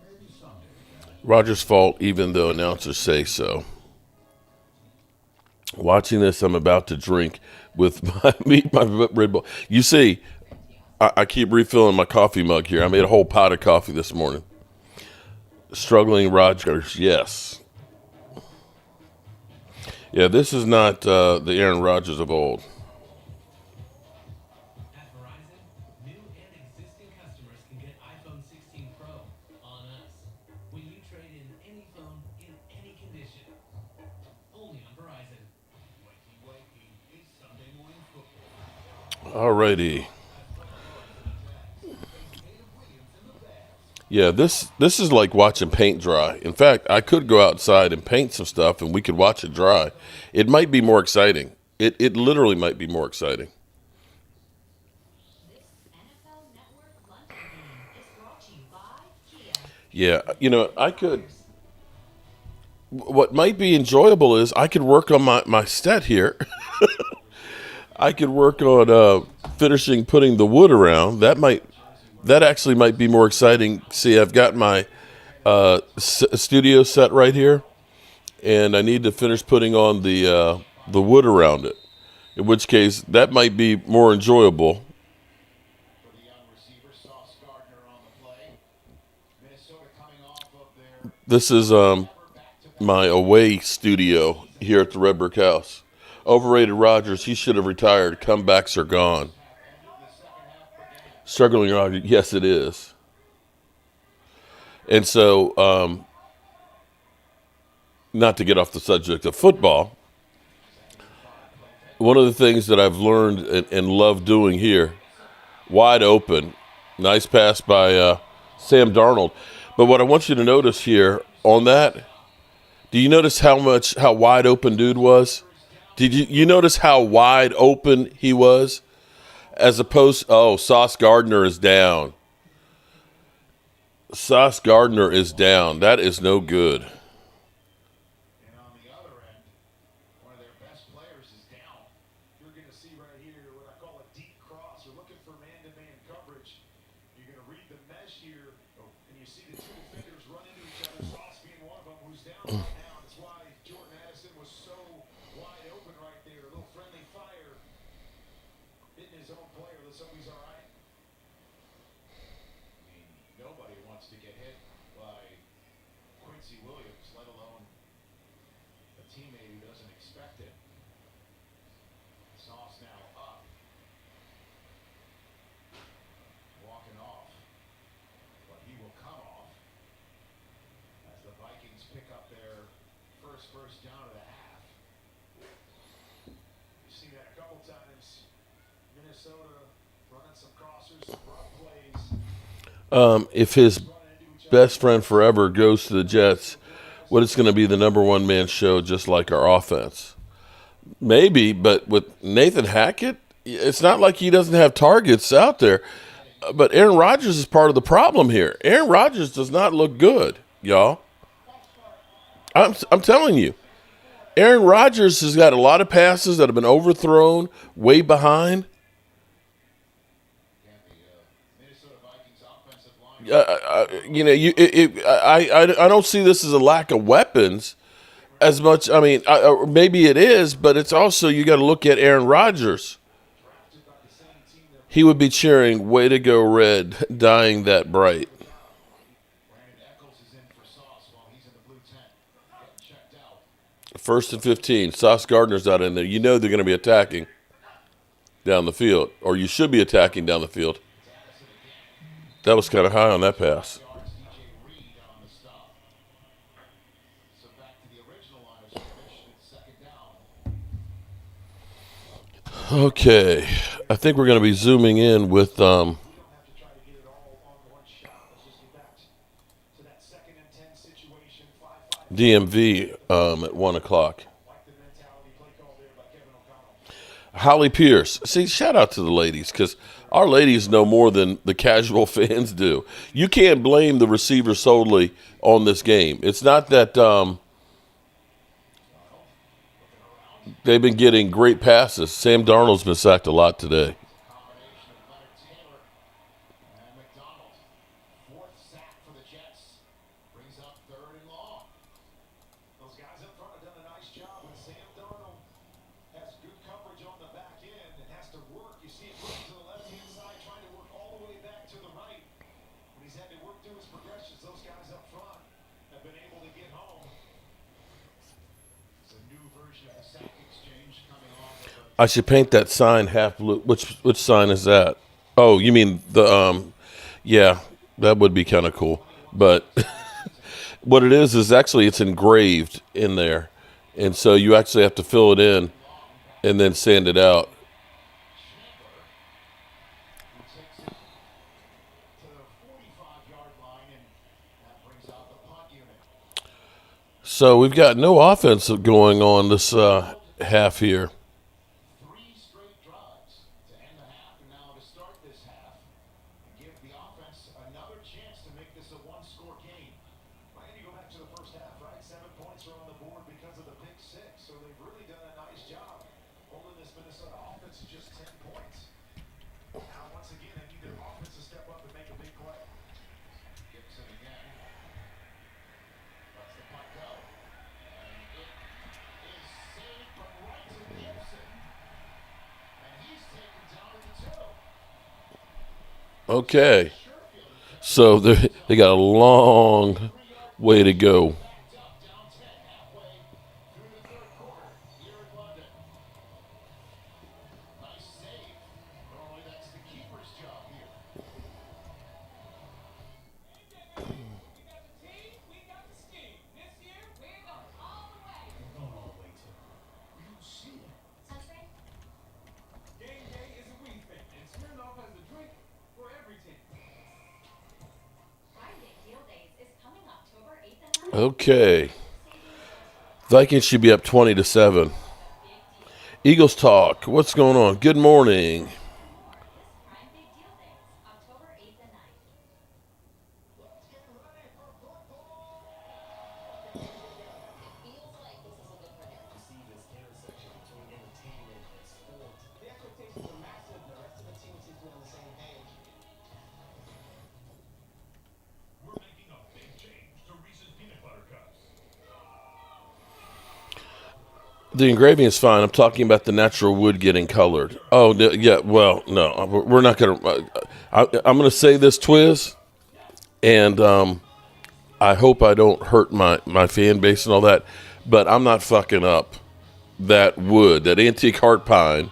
Maybe someday, Dad. Rogers' fault, even though announcers say so. Watching this, I'm about to drink with my Red Bull. You see, I keep refilling my coffee mug here. I made a whole pot of coffee this morning. Struggling Rodgers, yes. Yeah, this is not the Aaron Rodgers of old. At Verizon, new and existing customers can get iPhone 16 Pro on us when you trade in any phone in any condition. Only on Verizon. Wakey, wakey. It's Sunday morning football. Alrighty. Yeah, this is like watching paint dry. In fact, I could go outside and paint some stuff and we could watch it dry. It might be more exciting. It literally might be more exciting. This NFL Network London game is brought to you by Kia. Yeah, you know, I could. What might be enjoyable is I could work on my stat here. I could work on finishing putting the wood around. That actually might be more exciting. See, I've got my studio set right here, and I need to finish putting on the wood around it. In which case, that might be more enjoyable. For the young receiver, Sauce Gardner on the play. Minnesota coming off of their This is my away studio here at the Red Brick House. Overrated Rodgers, he should have retired. Comebacks are gone. Struggling Rodgers, yes, it is. And so, not to get off the subject of football, one of the things that I've learned and love doing here, wide open, nice pass by Sam Darnold. But what I want you to notice here on that, do you notice how wide open dude was? Did you notice how wide open he was? As opposed, Sauce Gardner is down. Sauce Gardner is down. That is no good. And on the other end, one of their best players is down. You're going to see right here what I call a deep cross. We're looking for man-to-man coverage. You're going to read the mesh here, and you see the two defenders run into each other. Sauce being one of them who's down right now. That's why Jordan Addison was so wide open right there. A little friendly fire. Hitting his own player. Let's hope he's all right. I mean, nobody wants to get hit by Quincy Williams, let alone a teammate who doesn't expect it. Sauce now up. Walking off. But he will come off as the Vikings pick up their first down of the half. You've seen that a couple times. Minnesota running some crossers, some rough plays. If his best friend forever goes to the Jets, what is going to be the number one man show, just like our offense? Maybe, but with Nathan Hackett, it's not like he doesn't have targets out there. But Aaron Rodgers is part of the problem here. Aaron Rodgers does not look good, y'all. I'm telling you. Aaron Rodgers has got a lot of passes that have been overthrown, way behind. I don't see this as a lack of weapons as much. I mean, maybe it is, but it's also you got to look at Aaron Rodgers. He would be cheering, "Way to go, Red, dying that bright." First and 15. Sauce Gardner's not in there. You know they're going to be attacking down the field, or you should be attacking down the field. That was kind of high on that pass. Okay, I think we're going to be zooming in with DMV at 1 o'clock. Holly Pierce. See, shout out to the ladies, because our ladies know more than the casual fans do. You can't blame the receiver solely on this game. It's not that they've been getting great passes. Sam Darnold's been sacked a lot today. Combination of Leonard Taylor and McDonald. Fourth sack for the Jets. Brings up 3rd and long. Those guys up front have done a nice job, but Sam Darnold has good coverage on the back end and has to work. You see it moving to the left-hand side, trying to work all the way back to the right. When he's had to work through his progressions, those guys up front have been able to get home. It's a new version of the sack exchange coming off of the I should paint that sign half blue. Which sign is that? Oh, you mean the yeah, that would be kind of cool. But what it is actually it's engraved in there. And so you actually have to fill it in and then sand it out. who takes it to the 45-yard line, and that brings out the punt unit. So we've got no offense going on this half here. 3 straight drives to end the half, and now to start this half and give the offense another chance to make this a one-score game. Right, you go back to the first half, right? 7 points are on the board because of the pick six, so they've really done a nice job holding this Minnesota offense to just 10 points. Now, once again, they need their offense to step up and make a big play. Gibson again. Lets the punt go. And it is saved, but right to Gibson. And he's taken down at the 2. Okay. So they got a long way to go. Backed up, down 10, halfway through the 3rd quarter here in London. Nice save. Normally that's the keeper's job here. We got the team, we got the scheme. This year, We're going all the way. We're going all the way too. We don't see that. Sounds great. game day is a we thing, and Smirnoff has a drink for every team. Prime Day Deal Days is coming October 8th and 9th. Okay. Vikings should be up 20-7. Eagles talk. What's going on? Good morning. Prime Day Deal Days, October 8th and 9th. Let's get ready for football. It feels like this is a good one. To see this intersection between entertainment and sport. The expectations are massive. The rest of the team seems to be on the same page. We're making a big change to Reese's Peanut Butter Cups. The engraving is fine. I'm talking about the natural wood getting colored. Oh, yeah. Well, no, we're not going to. I'm going to say this, Twiz, and I hope I don't hurt my fan base and all that, but I'm not fucking up that wood, that antique heart pine,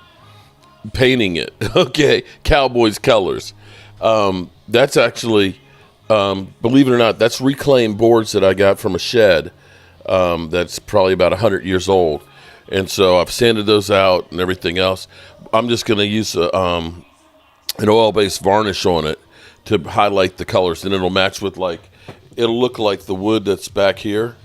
painting it. Okay, Cowboys colors. That's actually, believe it or not, that's reclaimed boards that I got from a shed that's probably about 100 years old. And so I've sanded those out and everything else. I'm just going to use an oil-based varnish on it to highlight the colors, and it'll match with it'll look like the wood that's back here.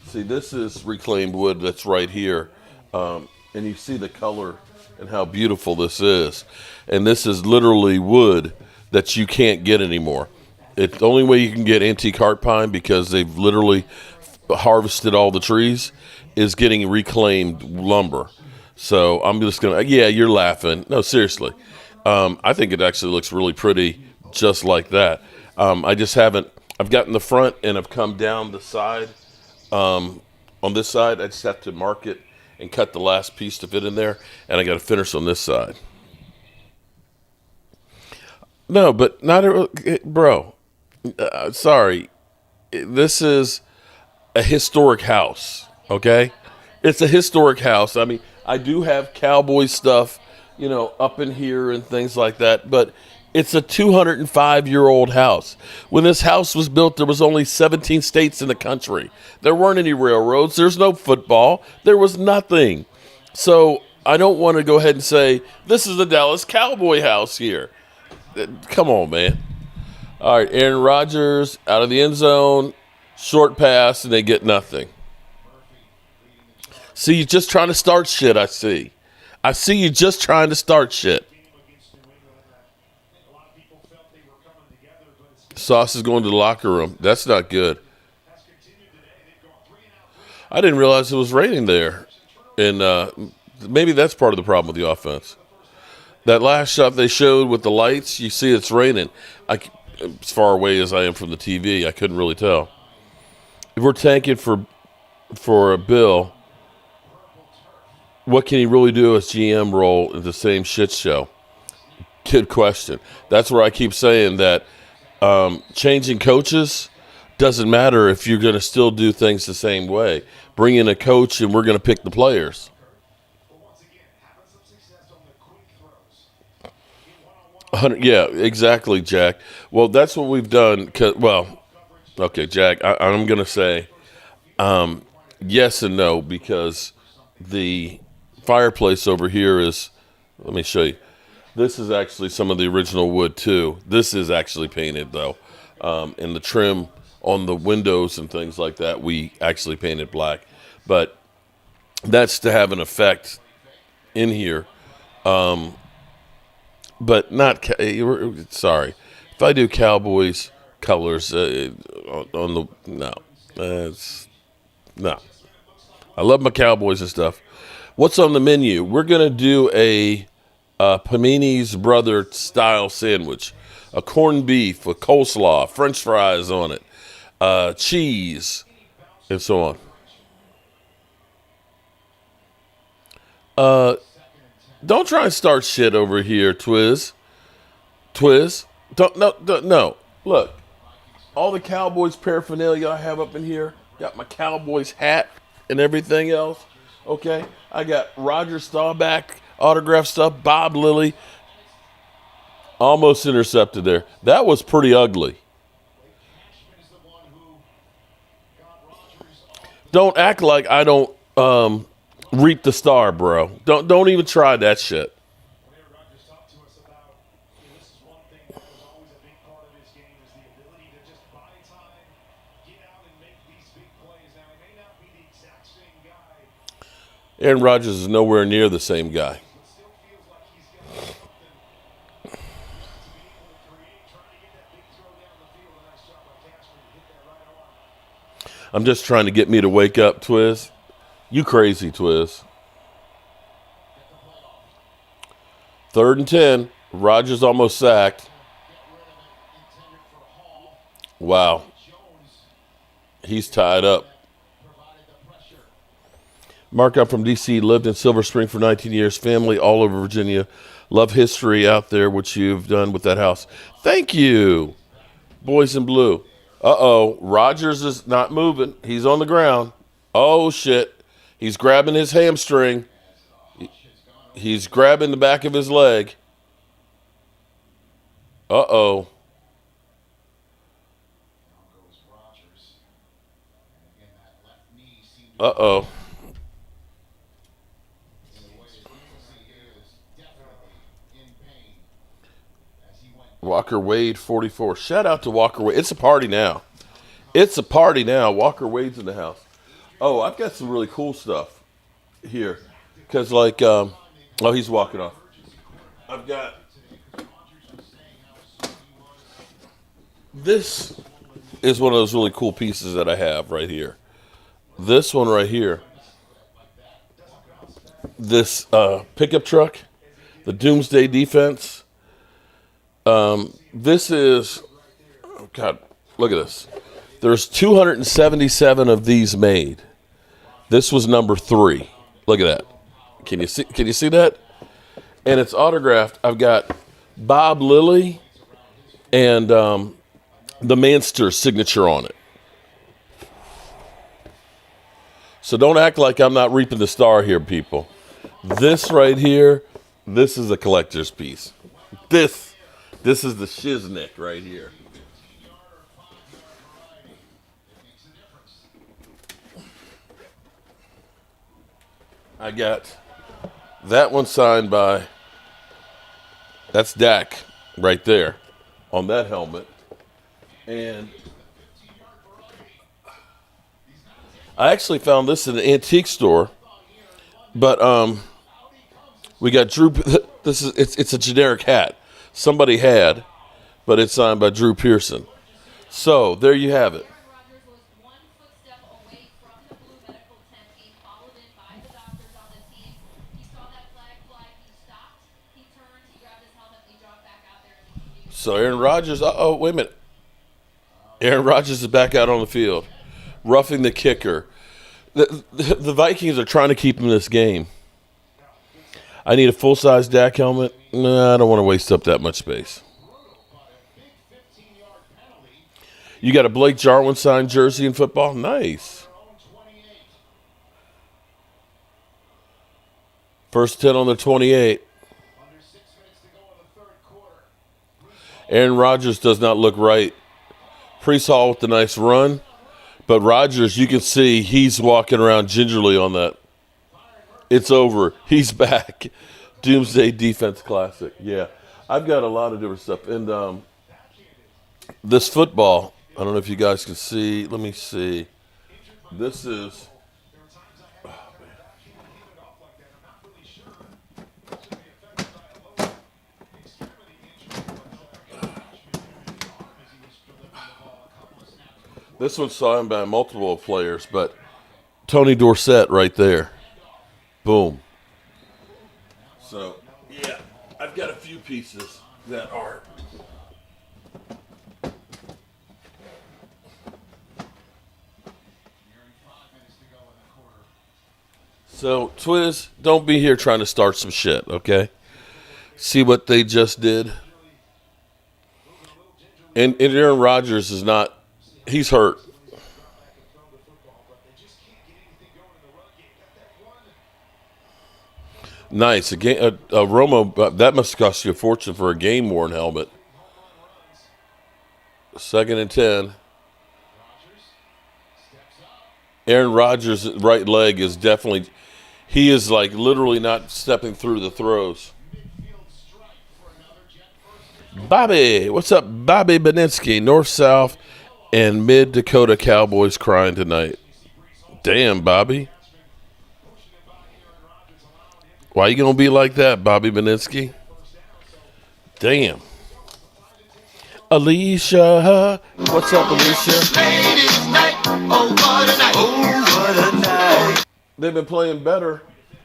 See, this is reclaimed wood that's right here. And you see the color and how beautiful this is. And this is literally wood that you can't get anymore. It's the only way you can get antique heart pine, because they've literally harvested all the trees, is getting reclaimed lumber. So I'm just going to, yeah, you're laughing. No, seriously. I think it actually looks really pretty just like that. I just haven't, I've gotten the front and I've come down the side. On this side, I just have to mark it and cut the last piece to fit in there. And I got to finish on this side. No, but not, bro, sorry. This is a historic house. Okay, it's a historic house. I mean, I do have cowboy stuff, up in here and things like that, but it's a 205-year-old house. When this house was built, there was only 17 states in the country. There weren't any railroads. There's no football. There was nothing. So I don't want to go ahead and say, this is the Dallas Cowboy house here. Come on, man. All right, Aaron Rodgers out of the end zone, short pass, and they get nothing. See, you're just trying to start shit, I see. I see you just trying to start shit. Sauce is going to the locker room. That's not good. I didn't realize it was raining there And maybe that's part of the problem with the offense. That last shot they showed with the lights, you see it's raining. As far away as I am from the TV, I couldn't really tell. If we're tanking for a Bill, what can he really do as GM role in the same shit show? Good question. That's where I keep saying that changing coaches doesn't matter if you're going to still do things the same way. Bring in a coach and we're going to pick the players. Yeah, exactly, Jack. Well, that's what we've done. Okay, Jack, I'm going to say yes and no, because the fireplace over here is, let me show you. This is actually some of the original wood, too. This is actually painted, though. And the trim on the windows and things like that, we actually painted black. But that's to have an effect in here. But not, sorry. If I do Cowboys colors on the, no. No. I love my Cowboys and stuff. What's on the menu? We're going to do a Panini's Brother style sandwich. A corned beef with coleslaw, French fries on it, cheese, and so on. Don't try and start shit over here, Twiz. No. Look, all the Cowboys paraphernalia I have up in here. Got my Cowboys hat and everything else. Okay, I got Roger Staubach autograph stuff. Bob Lilly. Almost intercepted there. That was pretty ugly. Don't act like I don't reap the star, bro. Don't even try that shit. Aaron Rodgers is nowhere near the same guy. I'm just trying to get me to wake up, Twiz. You crazy, Twiz. 3rd and 10. Rodgers almost sacked. Wow. He's tied up. Mark, I'm from D.C., lived in Silver Spring for 19 years, family all over Virginia. Love history out there, which you've done with that house. Thank you, Boys in Blue. Uh-oh, Rodgers is not moving. He's on the ground. Oh, shit. He's grabbing his hamstring. He's grabbing the back of his leg. Uh-oh. Uh-oh. Walker Wade, 44. Shout out to Walker Wade. It's a party now. Walker Wade's in the house. Oh, I've got some really cool stuff here. Because, he's walking off. I've got... This is one of those really cool pieces that I have right here. This one right here. This pickup truck. The Doomsday Defense. This is, oh God, look at this. There's 277 of these made. This was number 3. Look at that. Can you see that? And it's autographed. I've got Bob Lilly and the Manster signature on it. So don't act like I'm not reaping the star here, people. This right here, this is a collector's piece. This is the shiznick right here. I got that one signed by, that's Dak right there on that helmet. And I actually found this in an antique store, but we got Drew. It's a generic hat somebody had, but it's signed by Drew Pearson. So there you have it. So Aaron Rodgers, wait a minute. Aaron Rodgers is back out on the field, roughing the kicker. The Vikings are trying to keep him in this game. I need a full-size Dak helmet. Nah, I don't want to waste up that much space. You got a Blake Jarwin signed jersey in football? Nice. First 10 on the 28. Aaron Rodgers does not look right. Priest Hall with the nice run. But Rodgers, you can see he's walking around gingerly on that. It's over. He's back. Doomsday Defense Classic. Yeah. I've got a lot of different stuff. And this football, I don't know if you guys can see. Let me see. This is... This one's signed by multiple players, but Tony Dorsett right there. Boom. So, yeah, I've got a few pieces that are... So, Twiz, don't be here trying to start some shit, okay? See what they just did? And Aaron Rodgers is not... He's hurt. Nice. A Romo, that must cost you a fortune for a game-worn helmet. 2nd and 10. Aaron Rodgers' right leg is definitely... He is like literally not stepping through the throws. Bobby. What's up, Bobby Beninsky? North-South and Mid-Dakota Cowboys crying tonight. Damn, Bobby. Why you going to be like that, Bobby Beninsky? Damn. Alicia. What's up, Alicia? Ladies' night. Oh, what a night. Oh, what a night. They've been playing better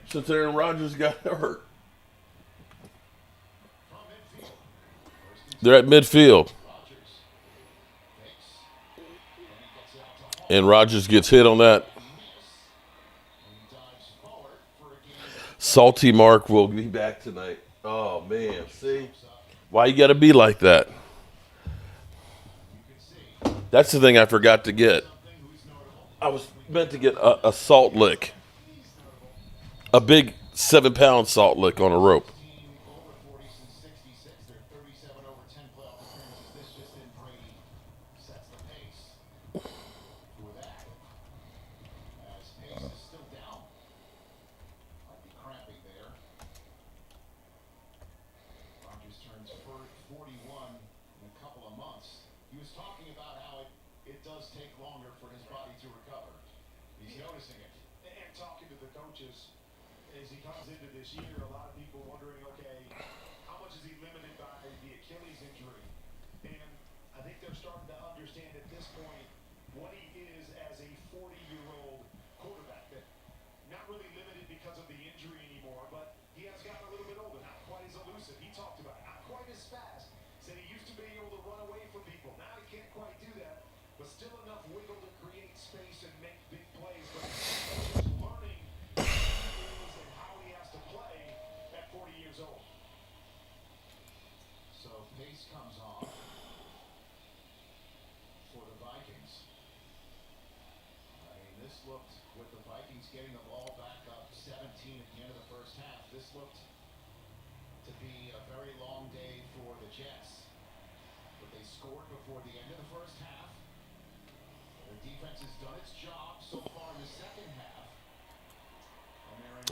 since Aaron Rodgers got hurt. They're at midfield. And Rodgers gets hit on that. Salty Mark will be back tonight. Oh, man. See? Why you got to be like that? That's the thing I forgot to get. I was meant to get a salt lick. A big 7-pound salt lick on a rope.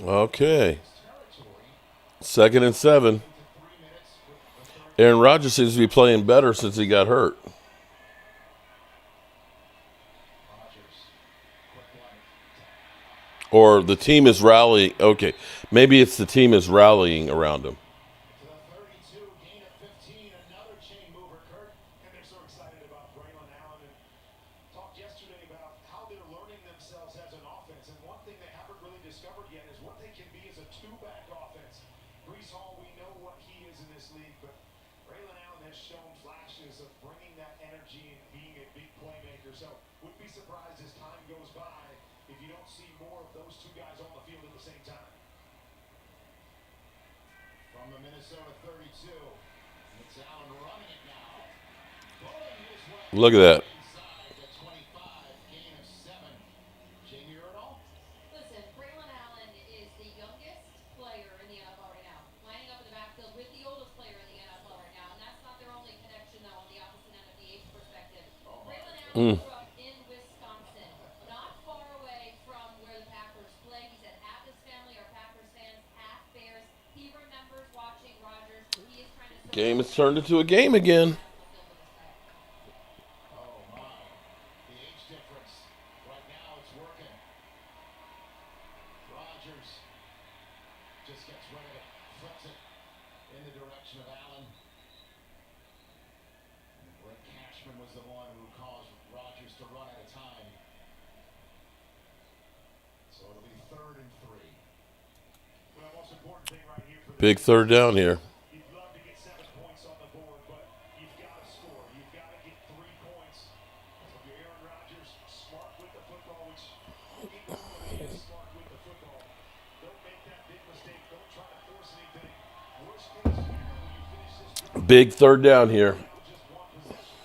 Okay. 2nd and 7. Aaron Rodgers seems to be playing better since he got hurt. Or the team is rallying. Okay. Maybe it's the team is rallying around him. has shown flashes of bringing that energy and being a big playmaker. So wouldn't be surprised as time goes by if you don't see more of those two guys on the field at the same time. From the Minnesota 32, it's Allen running it now. Going his way. Look at that. Inside the 25, gain of 7. Jamie Erdahl? Listen, Braylon Allen is the youngest player in the NFL right now, lining up in the backfield with the oldest player in the NFL right now, and that's not their only connection, though, on the opposite end of the age perspective. Braylon Allen grew up in Wisconsin, not far away from where the Packers play. He said half his family are Packers fans, half Bears. He remembers watching Rodgers. He is trying to... Game has turned into a game again. Oh my. The age difference. Right now it's working. Rodgers just gets rid of it, flips it in the direction of Allen. And Greg Cashman was the one who caused Rodgers to run out of time. So it'll be 3rd and 3. Well, the most important thing right here for the Big third down here. You'd love to get 7 points on the board, but you've got to score. You've got to get 3 points. So if you're Aaron Rodgers, smart with the football, which he normally is smart with the football. Don't make that big mistake. Don't try to force anything. Worst case scenario, you finish this drive. Big third down here. Just one possession.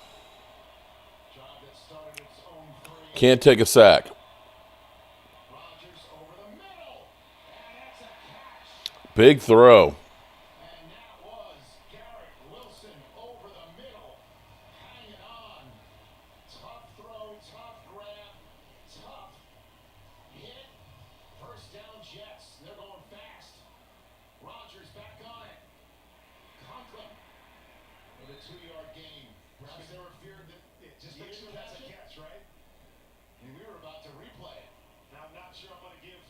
Drive that started its own 3. Can't take a sack. Rodgers over the middle. And that's a catch. Big throw. And that was Garrett Wilson over the middle. Hanging on. Tough throw, tough grab, tough hit. First down Jets. They're going fast. Rodgers back on it. Conklin with a 2-yard gain. Perhaps they were feared that Just he make didn't sure that's catch a it. catch, right? And we were about to replay it. Now, I'm not sure I'm going to give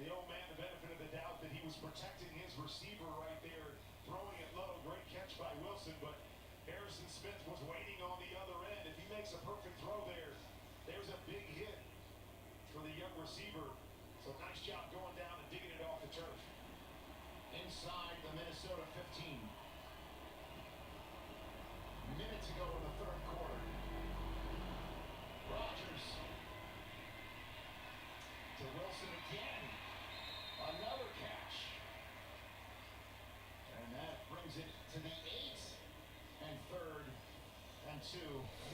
the old man the benefit of the doubt that he was protecting his receiver right there, throwing it low. Great catch by Wilson, but Harrison Smith was waiting on the other end. If he makes a perfect throw there, there's a big hit for the young receiver. So nice job going down and digging it off the turf. Inside the Minnesota 15. Minute to go in the 3rd quarter. Rodgers to Wilson again. Another catch. And that brings it to the 8 and 3rd and 2.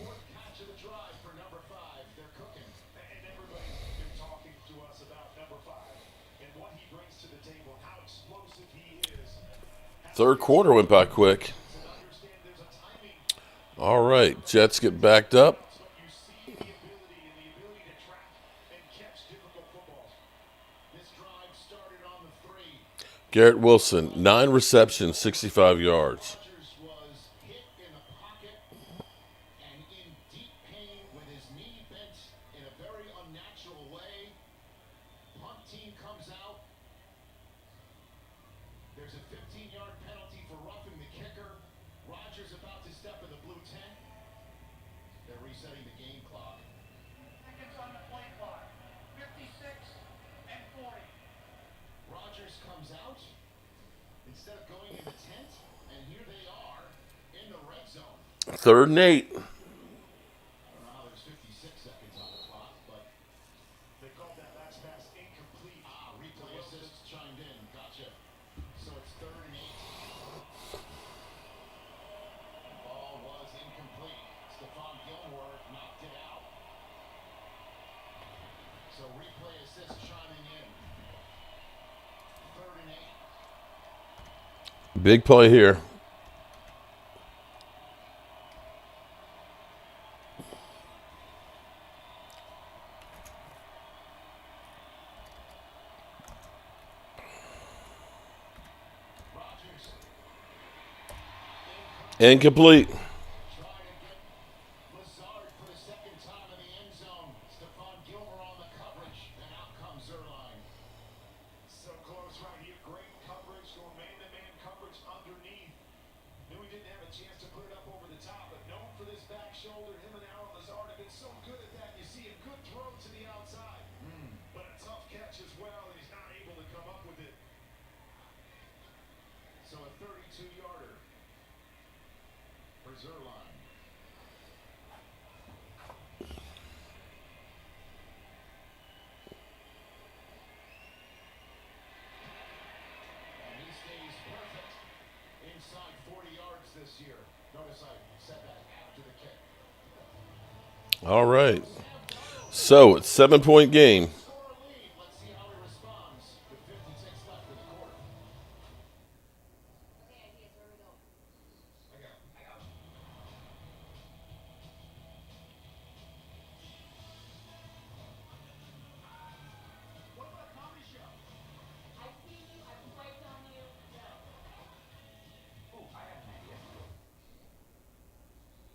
4th catch of the drive for number 5. They're cooking. And everybody's been talking to us about number 5 and what he brings to the table, how explosive he is. Third quarter went by quick. Understand there's a timing. All right, Jets get backed up. But you see the ability to track and catch difficult footballs. This drive started on the 3. Garrett Wilson, 9 receptions, 65 yards. Rodgers was hit in the pocket and in deep pain with his knee bent in a very unnatural way. Punt team comes out. There's a 15-yard penalty for roughing the kicker. Rodgers about to step in the blue tent. They're resetting the game clock. Seconds on the play clock. 56 and 40. Rodgers comes out instead of going in the tent, and here they are in the red zone. 3rd and 8. I don't know how there's 56 seconds on the clock, but They called that last pass incomplete. replay assist chimed in. Gotcha. So it's 3rd and 8. The ball was incomplete. Stephon Gilmore knocked it out. So replay assist chiming in. 3rd and 8. Big play here. Rodgers Incomplete. trying to get Lazard for the 2nd time in the end zone. Stephon Gilmore on the coverage, and out comes Zerline. So close right here. Great coverage, going man-to-man coverage underneath. Knew he didn't have a chance to put it up over the top, but known for this back shoulder. Him and Allen Lazard have been so good at that. You see a good throw to the outside, but a tough catch as well, and he's not able to come up with it. So a 32-yarder for And he stays perfect inside 40 yards this year. Notice I said that after the kick. All right. So it's 7-point game. Score a lead. Let's see how he responds with 56 left in the quarter. Okay, ideas. Where are we going? I got you. What about a comedy show? I've seen you. I've swiped on you. No. Ooh, I have an idea.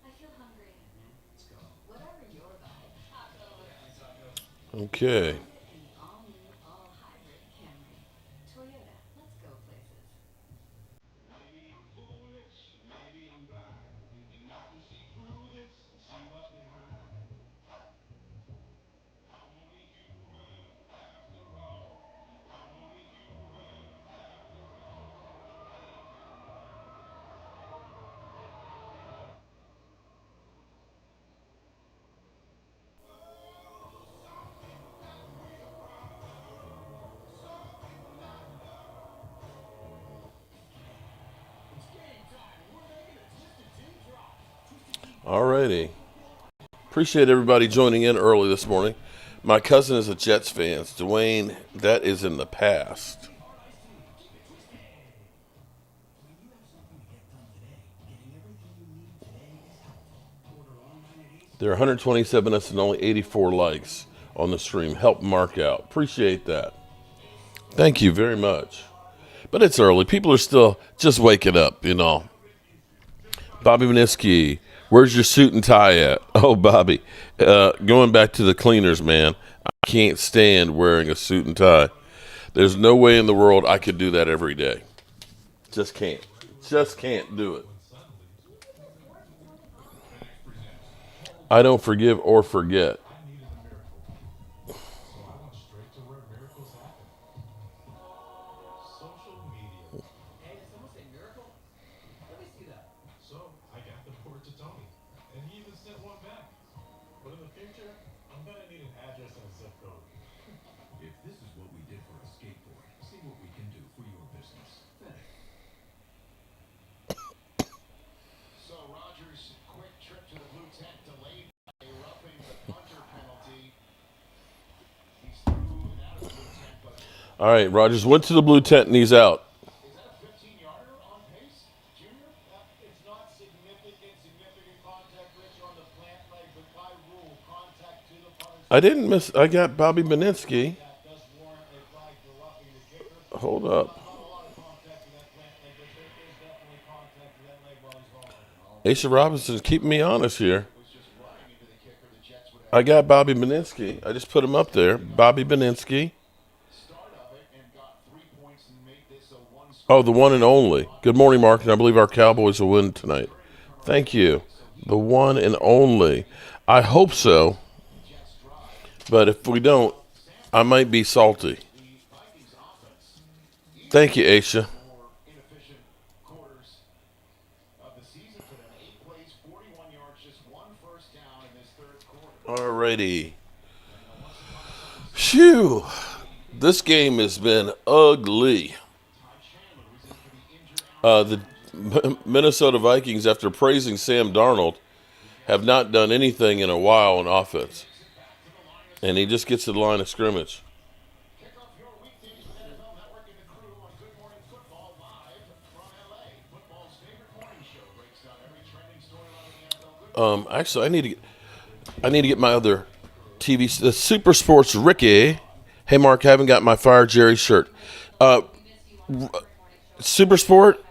I feel hungry. Let's go. Whatever your vibe. Tacos. Okay. In the all-new, all-hybrid Camry. Toyota, let's go places. Maybe I'm foolish, maybe I'm blind, and I can see through this and see what's behind. I'm only human after all. I'm only human after all. It's game time. We're making a Twisted Tea drop. Twisted Tea. All righty. Appreciate everybody joining in early this morning. My cousin is a Jets fan. Dwayne, that is in the past. When you have something to get done today, getting everything you need today is helpful. Order online at Ace. There are 127 us and only 84 likes on the stream. Help Mark out. Appreciate that. Thank you very much. But it's early. People are still just waking up, you know. Bobby Minisky, where's your suit and tie at? Oh, Bobby, going back to the cleaners, man. I can't stand wearing a suit and tie. There's no way in the world I could do that every day. Just can't. Just can't do it. I don't forgive or forget. I needed a miracle. So I went straight to where miracles happen. Social media. Hey, did someone say miracle? Let me see that. So I got the board to Tony, and he even sent one back. But in the future, I'm gonna need an address and a zip code. If this is what we did for a skateboard, see what we can do for your business. So Rodgers' quick trip to the blue tent delayed by a roughing the punter penalty. He's through and out of the blue tent, but All right, Rogers went to the blue tent and he's out. is that a 15-yarder on pace, Junior? It's not significant contact, Rich, on the plant leg, but by rule, contact to the punter's I didn't miss. I got Bobby Minisky. that does warrant a flag for roughing the kicker. Hold up. Not a lot of contact to that plant leg, but there is definitely contact to that leg while he's hauling. Asa Robinson's keeping me honest here. Was just running into the kicker. The Jets would have I got Bobby Minisky. I just put him up there. Bobby Minisky. start of it and got 3 points and made this a one-score. Oh, the one and only. Good morning, Mark, and I believe our Cowboys will win tonight. Thank you. The one and only. I hope so. But if we don't, I might be salty. Thank you, Aisha. More inefficient quarters of the season for them. 8 plays, 41 yards, just one first down in this third quarter. Alrighty. Phew. This game has been ugly. The Minnesota Vikings, after praising Sam Darnold, have not done anything in a while on offense. And he just gets to the line of scrimmage. Kick off your weekdays with NFL Network and the crew on Good Morning Football live from LA. Football's favorite morning show breaks down every trending storyline in the NFL. Actually, I need to get my other TV, the Super Sports Ricky. Hey, Mark, I haven't got my Fire Jerry shirt. Super Sport,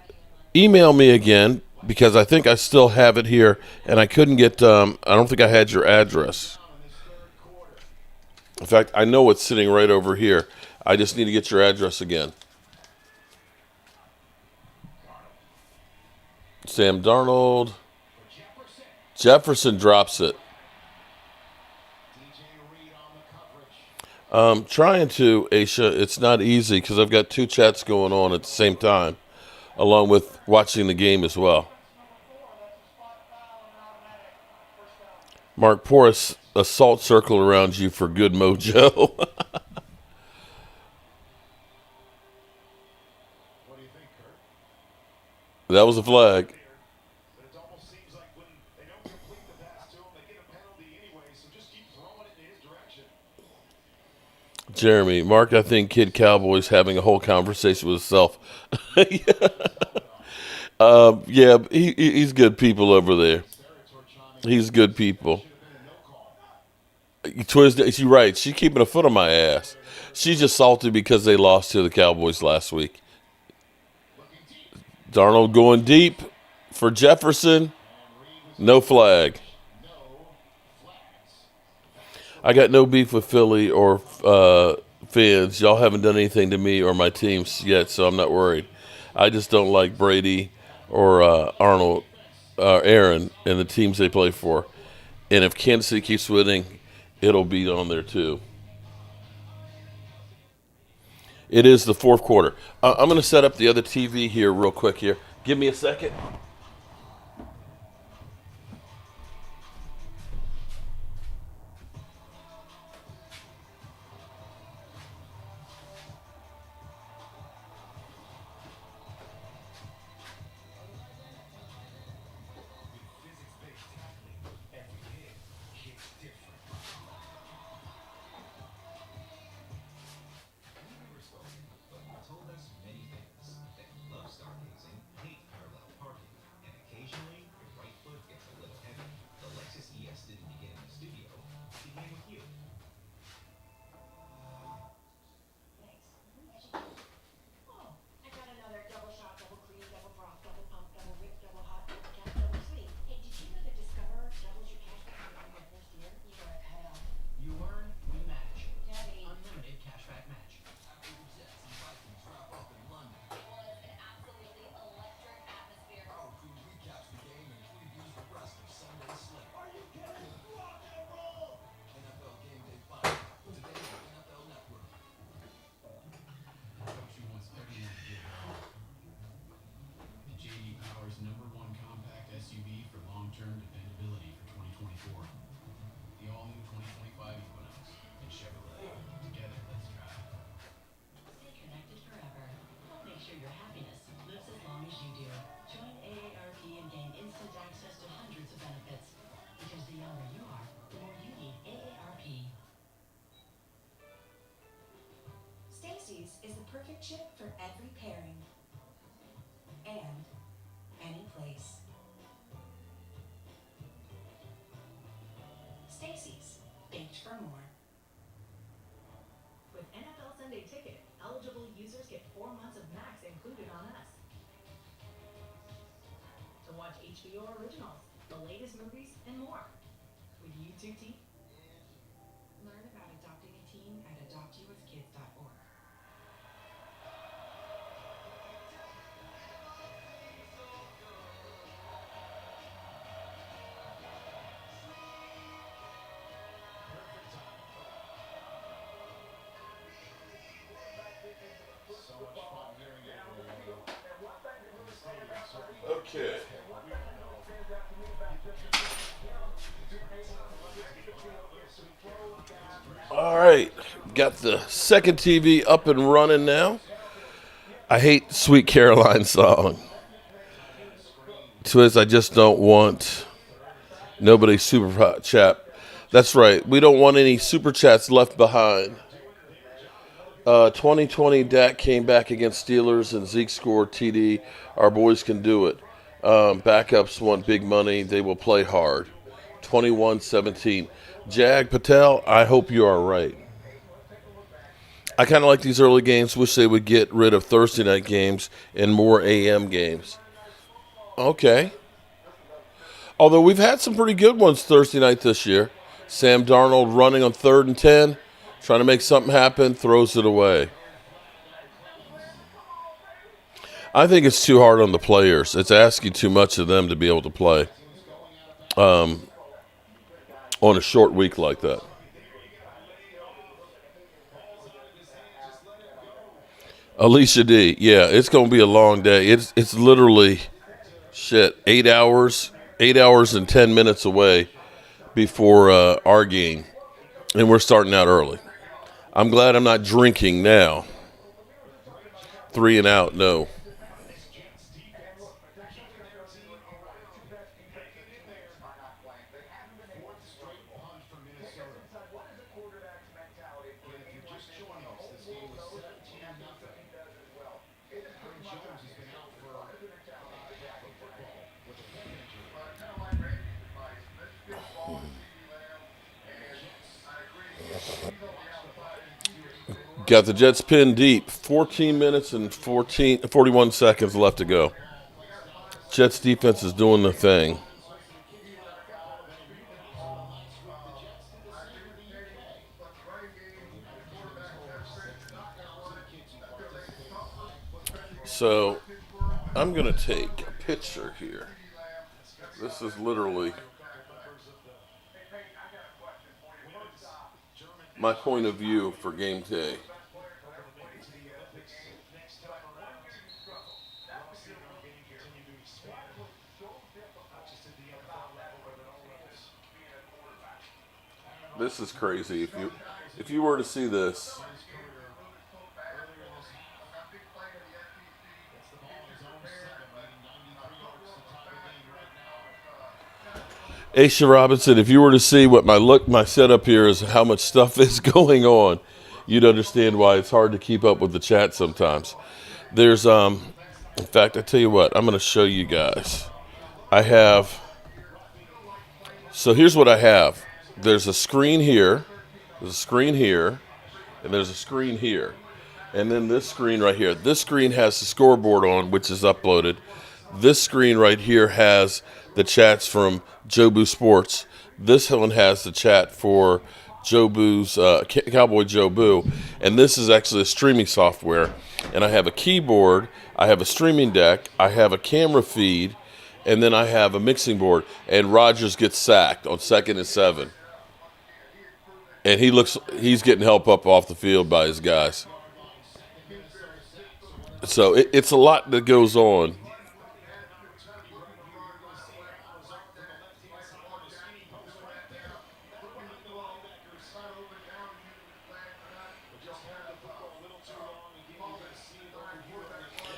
email me again because I think I still have it here, and I couldn't get. I don't think I had your address. In fact, I know it's sitting right over here. I just need to get your address again. Sam Darnold. Jefferson drops it. Trying to, Aisha. It's not easy because I've got two chats going on at the same time, along with watching the game as well. Mark, pour a salt circle around you for good mojo. What do you think, Kurt? That was a flag. But it almost seems like when they don't complete the pass to him, they get a penalty anyway, so just keep throwing it in his direction. Jeremy, Mark, I think Kid Cowboys having a whole conversation with himself. Yeah, he's good people over there. He's good people. She's right. She's keeping a foot on my ass. She's just salty because they lost to the Cowboys last week. Darnold going deep for Jefferson. No flag. I got no beef with Philly or fans. Y'all haven't done anything to me or my teams yet, so I'm not worried. I just don't like Brady or Arnold, Aaron, and the teams they play for. And if Kansas City keeps winning, it'll be on there too. It is the fourth quarter. I'm going to set up the other TV here real quick here. Give me a second. I got another double shot, double clean, double froth, double pump, double whip, double hot, double cap, double sweet. Hey, did you know that Discover doubles your cashback during your first year? You are a pal. You earn, we match. Daddy. Unlimited cashback match. It was an absolutely electric atmosphere. Coach, wants 39 to give it all. The J.D. Power's #1 compact SUV for long-term dependability for 2024. The all-new 2025 Equinox and Chevrolet. Together, let's drive. Stay connected forever. Help make sure your happiness lives as long as you do. Join AARP and gain instant access to hundreds of benefits. Because the younger you are, the more you need AARP. Stacy's is the perfect chip for every pairing. And any place. Stacy's, baked for more. With NFL Sunday Ticket, eligible users get 4 months of Max included on us. To watch HBO originals, the latest movies, and more. With YouTube TV. Learn about adopting a teen at adoptuskids.org. So much fun hearing it in the stadium. Certainly. Okay. All right. Got the second TV up and running now. I hate Sweet Caroline song. Twiz, I just don't want nobody super chat. That's right. We don't want any super chats left behind. 2020 Dak came back against Steelers and Zeke scored TD. Our boys can do it. Backups want big money. They will play hard. 21-17. Jag Patel, I hope you are right. I kind of like these early games. Wish they would get rid of Thursday night games and more A.M. games. Okay. Although we've had some pretty good ones Thursday night this year. Sam Darnold running on 3rd and 10, trying to make something happen, throws it away. I think it's too hard on the players. It's asking too much of them to be able to play on a short week like that. Alicia D, yeah, it's going to be a long day. It's literally, 8 hours and 10 minutes away before our game, and we're starting out early. I'm glad I'm not drinking now. 3 and out, no. Got the Jets pinned deep. 14 minutes and 41 seconds left to go. Jets defense is doing the thing. So I'm going to take a picture here. This is literally my point of view for game day. This is crazy. If you were to see this. Aisha Robinson, if you were to see what my setup here is, how much stuff is going on, you'd understand why it's hard to keep up with the chat sometimes. There's in fact, I tell you what, I'm going to show you guys. So here's what I have. There's a screen here, there's a screen here, and there's a screen here. And then this screen right here. This screen has the scoreboard on, which is uploaded. This screen right here has the chats from Jobu Sports. This one has the chat for Jobu's Cowboy Jobu. And this is actually a streaming software. And I have a keyboard, I have a streaming deck, I have a camera feed, and then I have a mixing board. And Rodgers gets sacked on 2nd and 7. And he's getting help up off the field by his guys. So it's a lot that goes on.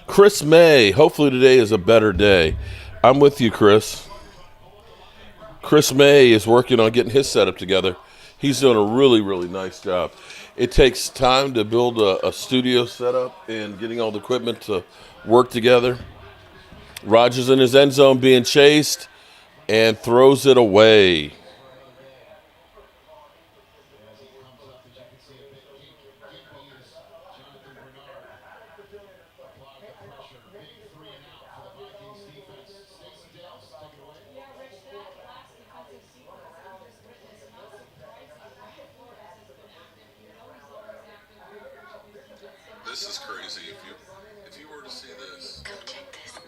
Chris May, hopefully today is a better day. I'm with you, Chris. Chris May is working on getting his setup together. He's doing a really, really nice job. It takes time to build a studio setup and getting all the equipment to work together. Rodgers in his end zone being chased and throws it away. This is crazy. If you were to see this. Come check this.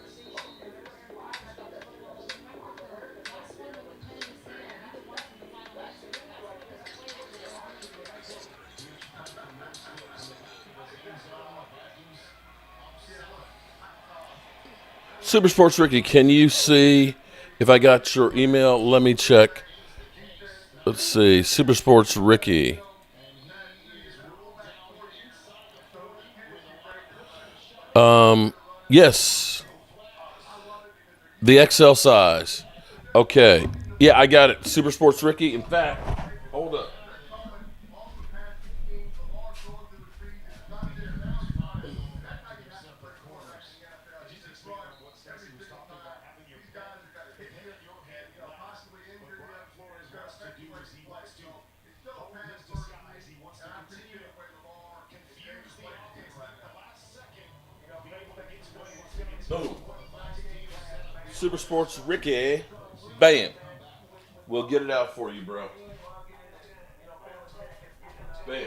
Super Sports Ricky, can you see if I got your email? Let me check. Let's see. Super Sports Ricky. Yes. The XL size. Okay. Yeah, I got it. Super Sports Ricky. In fact, hold up. Boom. Super Sports Ricky. Bam. We'll get it out for you, bro. Bam.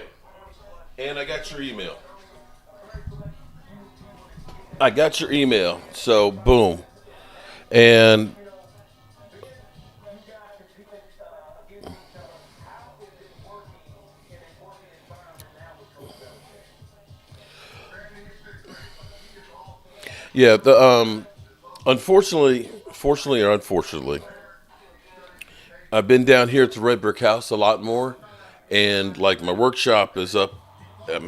And I got your email. So, boom. And yeah, fortunately or unfortunately, I've been down here at the Red Brick House a lot more, and like my workshop is up at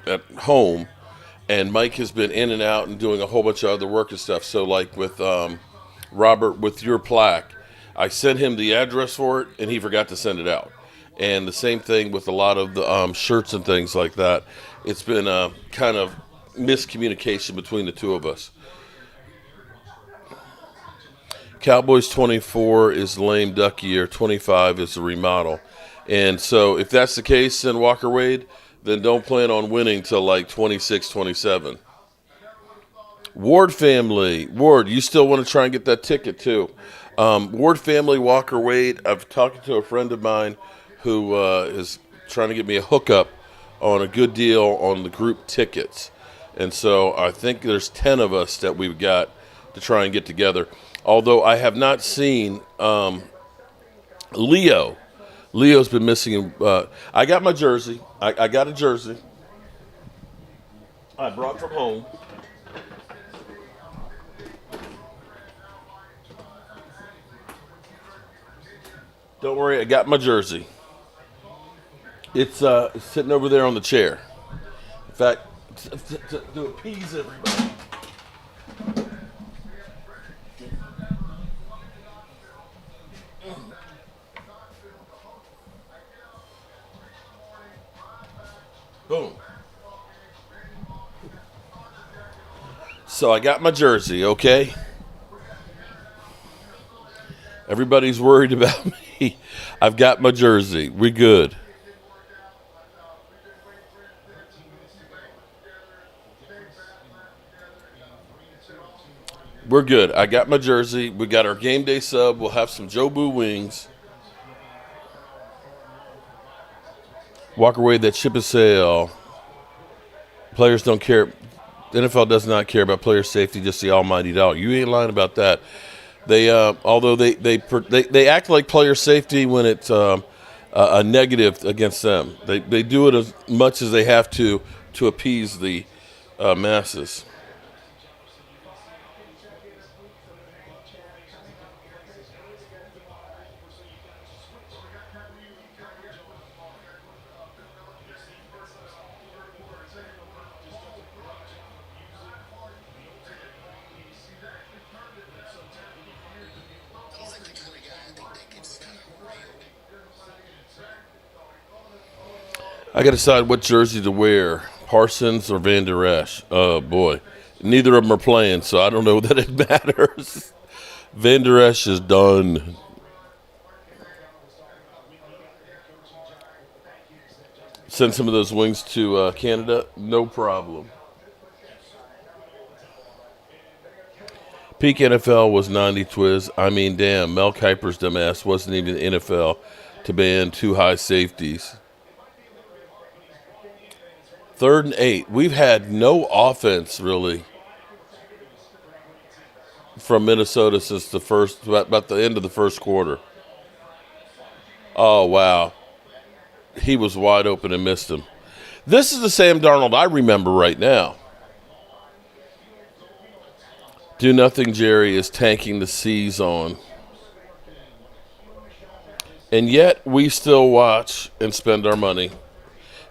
at home, and Mike has been in and out and doing a whole bunch of other work and stuff. So like with Robert, with your plaque, I sent him the address for it, and he forgot to send it out. And the same thing with a lot of the shirts and things like that. It's been a kind of miscommunication between the two of us. Cowboys 24 is lame duck year, 25 is a remodel. And so if that's the case in Walker Wade, then don't plan on winning till like 26, 27. Ward family. Ward, you still want to try and get that ticket too. Ward family, Walker Wade. I've talked to a friend of mine who is trying to get me a hookup on a good deal on the group tickets. And so I think there's 10 of us that we've got to try and get together. Although I have not seen Leo. Leo's been missing. I got my jersey. I got a jersey. I brought from home. Don't worry, I got my jersey. It's sitting over there on the chair. In fact, to appease everybody. Boom. So I got my jersey, okay? Everybody's worried about me. I've got my jersey. We good. We're good. I got my jersey. We got our game day sub. We'll have some Jobu wings. Walk away. That ship is sail. Players don't care. The NFL does not care about player safety, just the almighty dollar. You ain't lying about that. They, although they act like player safety when it's a negative against them. They do it as much as they have to appease the masses. I got to decide what jersey to wear, Parsons or Van Der Esch. Oh, boy. Neither of them are playing, so I don't know that it matters. Van Der Esch is done. Send some of those wings to Canada? No problem. Peak NFL was 90 Twiz. I mean, damn, Mel Kiper's dumbass wasn't even NFL to ban two high safeties. 3rd and 8. We've had no offense, really, from Minnesota since the first, about the end of the first quarter. Oh, wow. He was wide open and missed him. This is the Sam Darnold I remember right now. Do nothing, Jerry is tanking the seas on. And yet we still watch and spend our money.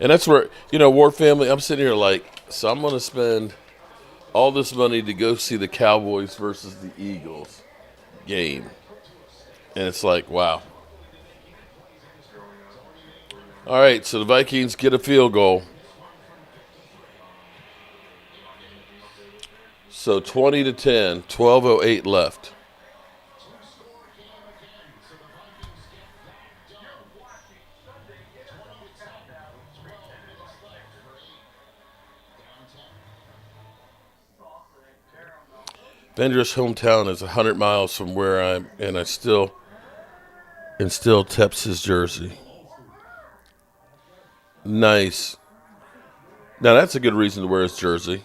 And that's where, Ward family, I'm sitting here like, so I'm going to spend all this money to go see the Cowboys versus the Eagles game. And it's like, wow. All right, so the Vikings get a field goal. So 20-10, 12:08 left. Van Der Esch's hometown is 100 miles from where I'm, and still teps his jersey. Nice. Now that's a good reason to wear his jersey.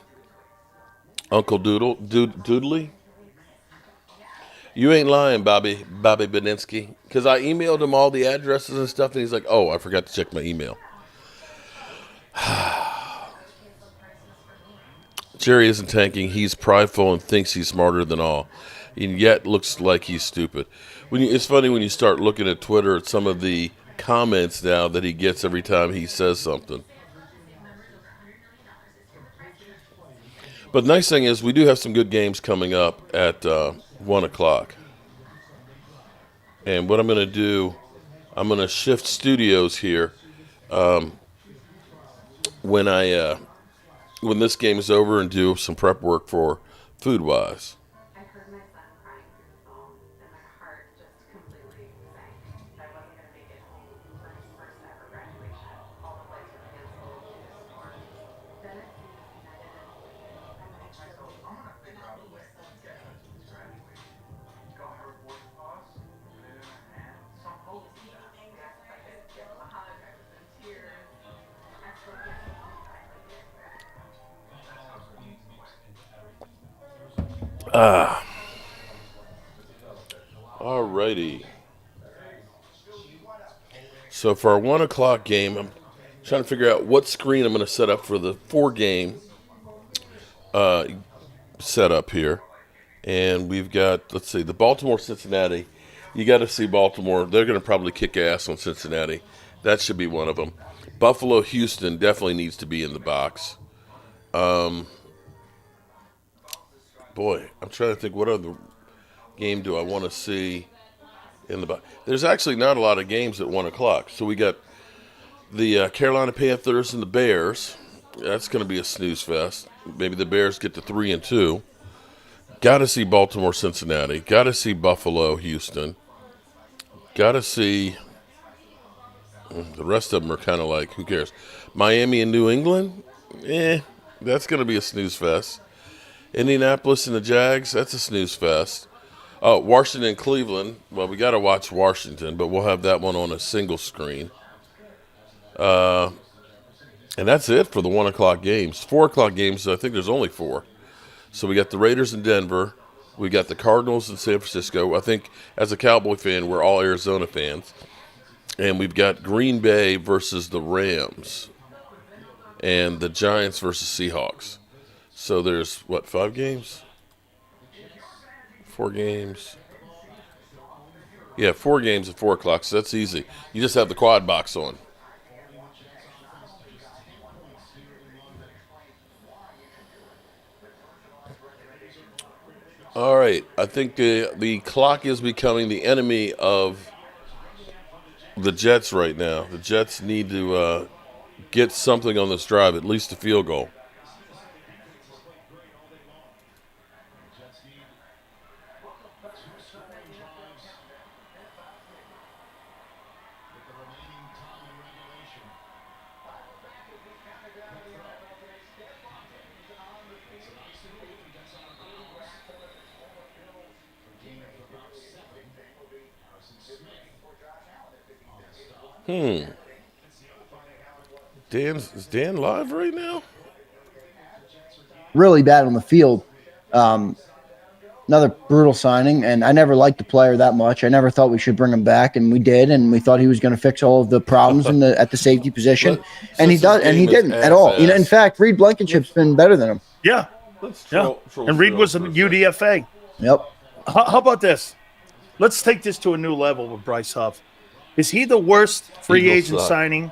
Uncle Doodly. You ain't lying, Bobby Beninsky. Because I emailed him all the addresses and stuff, and he's like, oh, I forgot to check my email. Jerry isn't tanking. He's prideful and thinks he's smarter than all, and yet looks like he's stupid. It's funny when you start looking at Twitter at some of the comments now that he gets every time he says something. But the nice thing is we do have some good games coming up at 1 o'clock. And what I'm going to do, I'm going to shift studios here when this game is over and do some prep work for Food Wise. I heard my son crying through the phone, and my heart just completely sank. I wasn't going to make it home for his first ever graduation. All the flights were canceled due to storms. Then it seemed negative. I'm extra grateful. I'm going to figure out a way to get him to graduate. Go have a board pause, put it in her hand, some hope. We asked if I could give him a hug. I was in tears. I still can't believe I made it back. Alrighty. So for our 1 o'clock game, I'm trying to figure out what screen I'm going to set up for the 4-game setup here. And we've got, let's see, the Baltimore-Cincinnati. You got to see Baltimore. They're going to probably kick ass on Cincinnati. That should be one of them. Buffalo-Houston definitely needs to be in the box. Boy, I'm trying to think what other game do I want to see in the box. There's actually not a lot of games at 1 o'clock. So we got the Carolina Panthers and the Bears. That's going to be a snooze fest. Maybe the Bears get to 3-2. Got to see Baltimore-Cincinnati. Got to see Buffalo-Houston. Got to see... The rest of them are kind of like, who cares? Miami and New England? That's going to be a snooze fest. Indianapolis and the Jags? That's a snooze fest. Oh, Washington and Cleveland. Well, we got to watch Washington, but we'll have that one on a single screen. And that's it for the 1 o'clock games. 4 o'clock games, I think there's only 4. So we got the Raiders in Denver. We got the Cardinals in San Francisco. I think as a Cowboy fan, we're all Arizona fans. And we've got Green Bay versus the Rams. And the Giants versus Seahawks. So there's, 5 games? 4 games. Yeah, 4 games at 4 o'clock, so that's easy. You just have the quad box on. All right, I think the clock is becoming the enemy of the Jets right now. The Jets need to get something on this drive, at least a field goal. Is Dan live right now? Really bad on the field. Another brutal signing, and I never liked the player that much. I never thought we should bring him back, and we did, and we thought he was going to fix all of the problems at the safety position, and he didn't at all. You know, in fact, Reed Blankenship's been better than him. Yeah, and Reed was an UDFA. Yep. How about this? Let's take this to a new level with Bryce Huff. Is he the worst free agent signing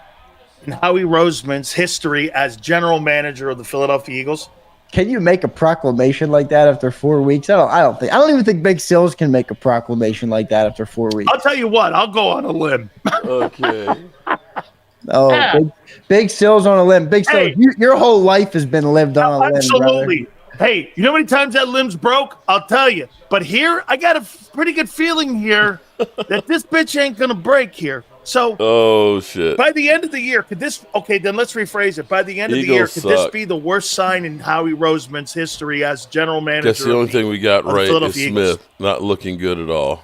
in Howie Roseman's history as general manager of the Philadelphia Eagles? Can you make a proclamation like that after 4 weeks? I don't even think Big Sills can make a proclamation like that after 4 weeks. I'll tell you what, I'll go on a limb. Okay. Big Sills on a limb. Big Sills, your whole life has been lived on a limb. Absolutely. Hey, you know how many times that limb's broke? I'll tell you. But here, I got a pretty good feeling here that this bitch ain't going to break here. So, shit. By the end of the year, could this? Okay, then let's rephrase it. By the end of the year, could this be the worst sign in Howie Roseman's history as general manager? That's the only thing we got right is Smith not looking good at all.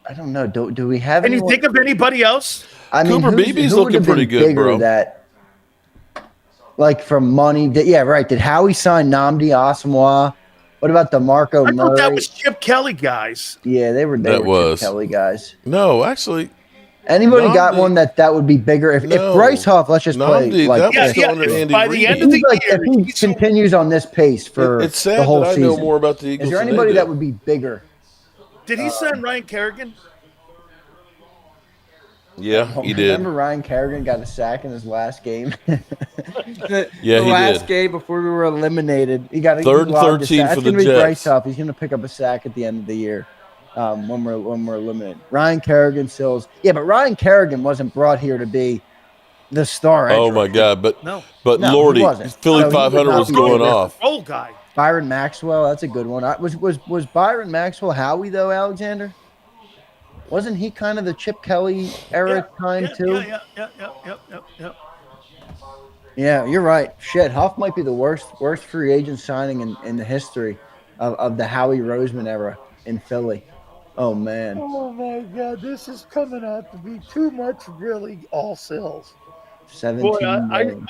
I don't know. Do we have? Can you think of anybody else? I mean, Cooper Beebe's looking pretty good, bro. Like from money, Did Howie sign Nnamdi Asomugha? What about DeMarco Murray? I thought that was Chip Kelly guys. Yeah, they were Chip Kelly guys. No, actually, Anybody got Namdi- one that would be bigger? If No. Bryce Huff, let's just play Namdi, like that was this. still under Andy by the Reid. end of the If year, he continues on this pace for It's the sad whole that I season, know more about the is Eagles there than they anybody do. that would be bigger? did he sign Ryan Kerrigan? Yeah, he did. Remember Ryan Kerrigan got a sack in his last game? Yeah, the he last did. game before we were eliminated. He got a Third and lobbed a 13 sack. for That's the gonna be Bryce Jets. Huff. He's gonna pick up a sack at the end of the year when we're eliminated. Ryan Kerrigan, Sills. Yeah, but Ryan Kerrigan wasn't brought here to be the star. Oh edge my rusher. God! But No. but No, he Lordy, wasn't. Philly So he would 500 not was be going bigger. off. Old guy. Byron Maxwell, that's a good one. Was Byron Maxwell Howie though, Alexander? Wasn't he kind of the Chip Kelly era time too? Yeah. Yeah, you're right. Shit, Huff might be the worst free agent signing in the history of the Howie Roseman era in Philly. Oh man. Oh my God, this is coming out to be too much, really. All sales. 17 Boy, million.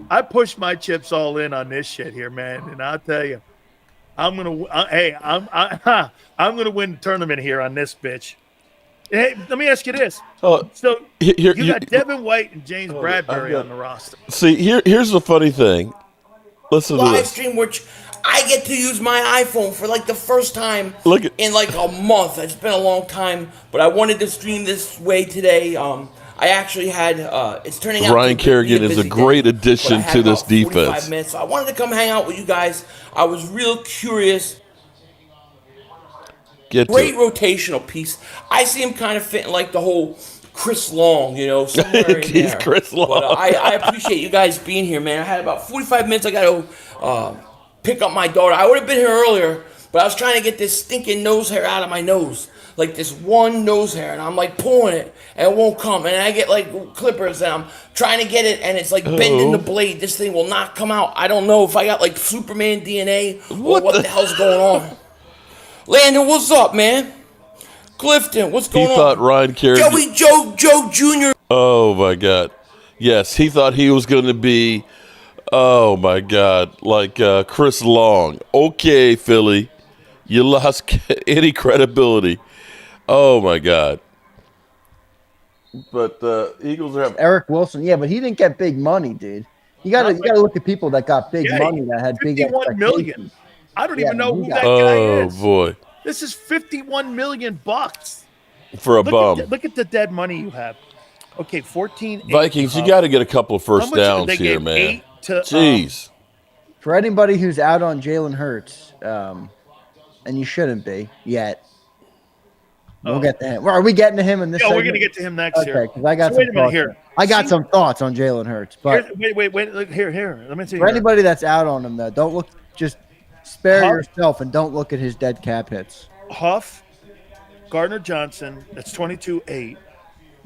I pushed my chips all in on this shit here, man, and I'll tell you, I'm gonna win the tournament here on this bitch. Hey, let me ask you this. So Here- you got Devin White and James Bradbury got- on the roster. See, here's the funny thing. Listen to Live this. stream, which I get to use my iPhone for like the first time Look at- in like a month. It's been a long time, but I wanted to stream this way today. I actually had it's turning out Ryan to be Kerrigan a is a busy great day, addition but I had to this about 45 defense. minutes, so I wanted to come hang out with you guys. I was real curious. Get to Great it. rotational piece. I see him kind of fitting like the whole Chris Long, somewhere in He's there. Chris Long. But I appreciate you guys being here, man. I had about 45 minutes. I got to pick up my daughter. I would have been here earlier, but I was trying to get this stinking nose hair out of my nose. Like this one nose hair, and I'm like pulling it, and it won't come. And I get like clippers, and I'm trying to get it, and it's like bending the blade. This thing will not come out. I don't know if I got like Superman DNA or what the hell's going on. Landon, what's up, man? Clifton, what's He going on? thought Ryan Kerrigan. Joe Jr. Oh my God! Yes, he thought he was going to be. Oh my God! Like Chris Long. Okay, Philly, you lost any credibility. Oh my God! But the Eagles are having. Eric Wilson. Yeah, but he didn't get big money, dude. You gotta look at people that got big money that had big 51 million. expectations. I don't Yeah, even know he who got- that guy Oh is. boy! This is 51 million bucks For a bum. Look at the dead money you have. Okay, 14. Vikings, you got to get a couple of first How much downs they here, gave? man. 8 to, Jeez. For anybody who's out on Jalen Hurts, and you shouldn't be yet. We'll get to him. Well, are we getting to him in this? Yeah, we're segment? gonna get to him next Okay, year. because I got So some wait a minute thoughts. here. I got See- some thoughts on Jalen Hurts, but Wait. Look, here. Let me see. for anybody that's out on him, though, don't look. Just spare Huff- yourself and don't look at his dead cap hits. Huff, Gardner Johnson, that's 22.8.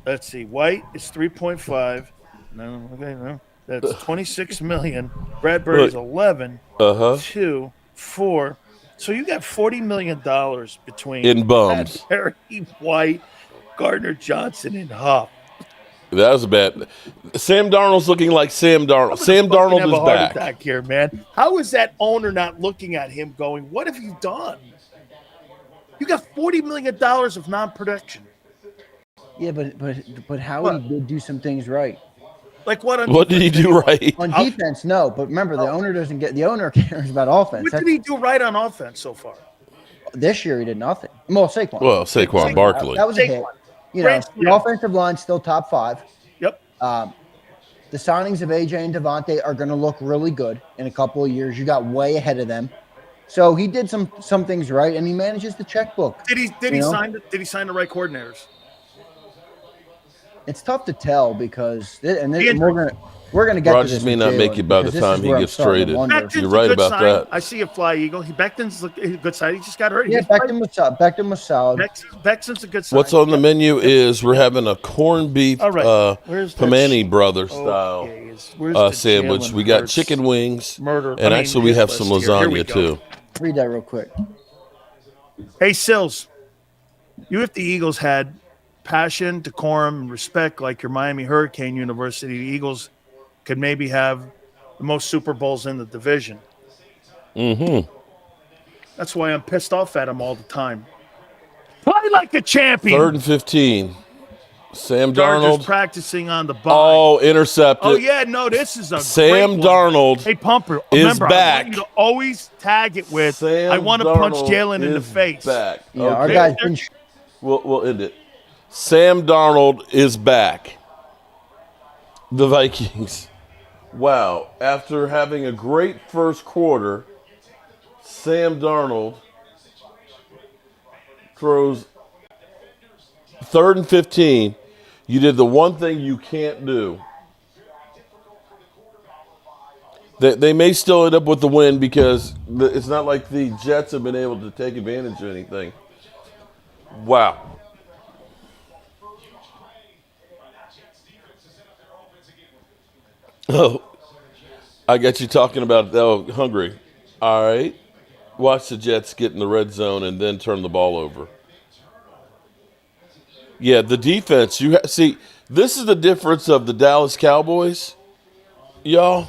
Let's see. White is 3.5. No. That's 26 million. Bradbury's Look. 11. 2, 4. So you got $40 million between In bums. Bradbury, White, Gardner Johnson, and Huff. That was bad. Sam Darnold's looking like Sam Darnold. Sam Fucking Darnold have a is heart back. attack here, man. How is that owner not looking at him going, what have you done? You got $40 million of non-production. Yeah, but Howie did do some things right. Like what? What did he do right? On defense, no. But remember, the owner doesn't get. The owner cares about offense. What did he do right on offense so far? This year, he did nothing. Well, Saquon. Well, Saquon Barkley. That was a hit. You know, Great the offensive line still top 5. Yep. The signings of AJ and Devontae are going to look really good in a couple of years. You got way ahead of them. So he did some things right, and he manages the checkbook. Did he sign the right coordinators? It's tough to tell because we're gonna get Rodgers to this. may with not make Jalen, it by the because this time is he where I'm gets starting to traded. wonder. Becton's You're a right good about sign. that. I see a fly eagle. Becton's a good side. He just got hurt. Yeah, Becton was solid. Becton's a good sign. What's on the menu is we're having a corned beef All right. Where's that Pamani Brothers style Where's the sandwich. Jalen We got Hurts chicken wings, murder? and actually we have some lasagna too. Read that real quick. Hey, Sills, you if the Eagles had passion, decorum, and respect like your Miami Hurricane University, the Eagles could maybe have the most Super Bowls in the division. Mm-hmm. That's why I'm pissed off at them all the time. Play like a champion. 3rd and 15. Sam Chargers Darnold practicing on the bye. Oh, intercepted. Oh, yeah, no, this is a Sam great one. Darnold Hey, Pumper, is remember, back. I want you to always tag it with, Sam I want to punch Darnold Jalen in the is face. back. Yeah, our Okay. guy's been We'll end it. Sam Darnold is back. The Vikings. Wow. After having a great first quarter, Sam Darnold throws 3rd and 15. You did the one thing you can't do. They may still end up with the win because it's not like the Jets have been able to take advantage of anything. Wow. Oh, I got you talking about hungry. All right. Watch the Jets get in the red zone and then turn the ball over. Yeah, the defense. See, this is the difference of the Dallas Cowboys, y'all.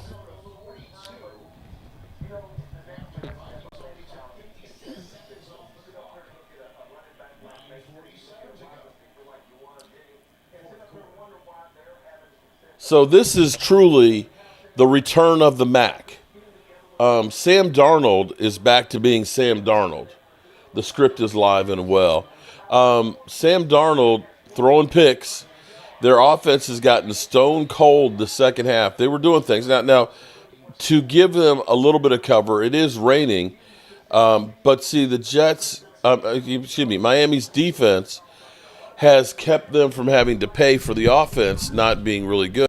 So this is truly the return of the Mac. Sam Darnold is back to being Sam Darnold. The script is live and well. Sam Darnold throwing picks. Their offense has gotten stone cold the second half. They were doing things. Now to give them a little bit of cover, it is raining. But see, the Jets, Miami's defense has kept them from having to pay for the offense not being really good.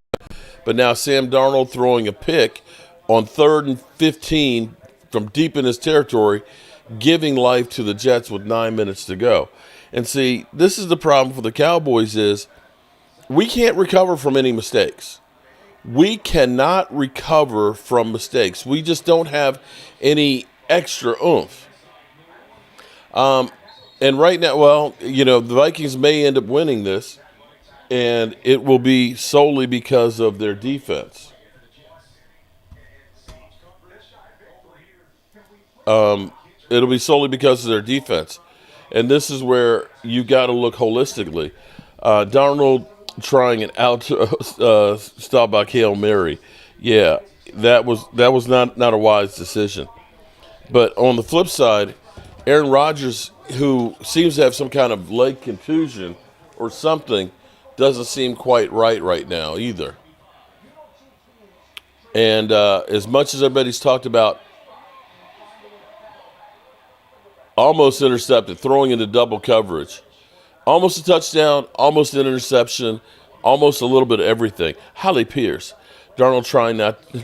But now Sam Darnold throwing a pick on 3rd and 15 from deep in his territory, giving life to the Jets with 9 minutes to go. And see, this is the problem for the Cowboys is we can't recover from any mistakes. We cannot recover from mistakes. We just don't have any extra oomph. And right now, the Vikings may end up winning this, and it will be solely because of their defense. It'll be solely because of their defense. And this is where you got to look holistically. Darnold trying an out stop by Hail Mary. Yeah, that was not a wise decision. But on the flip side, Aaron Rodgers, who seems to have some kind of leg contusion or something, doesn't seem quite right now either. And as much as everybody's talked about almost intercepted, throwing into double coverage, almost a touchdown, almost an interception, almost a little bit of everything. Holly Pierce, Darnold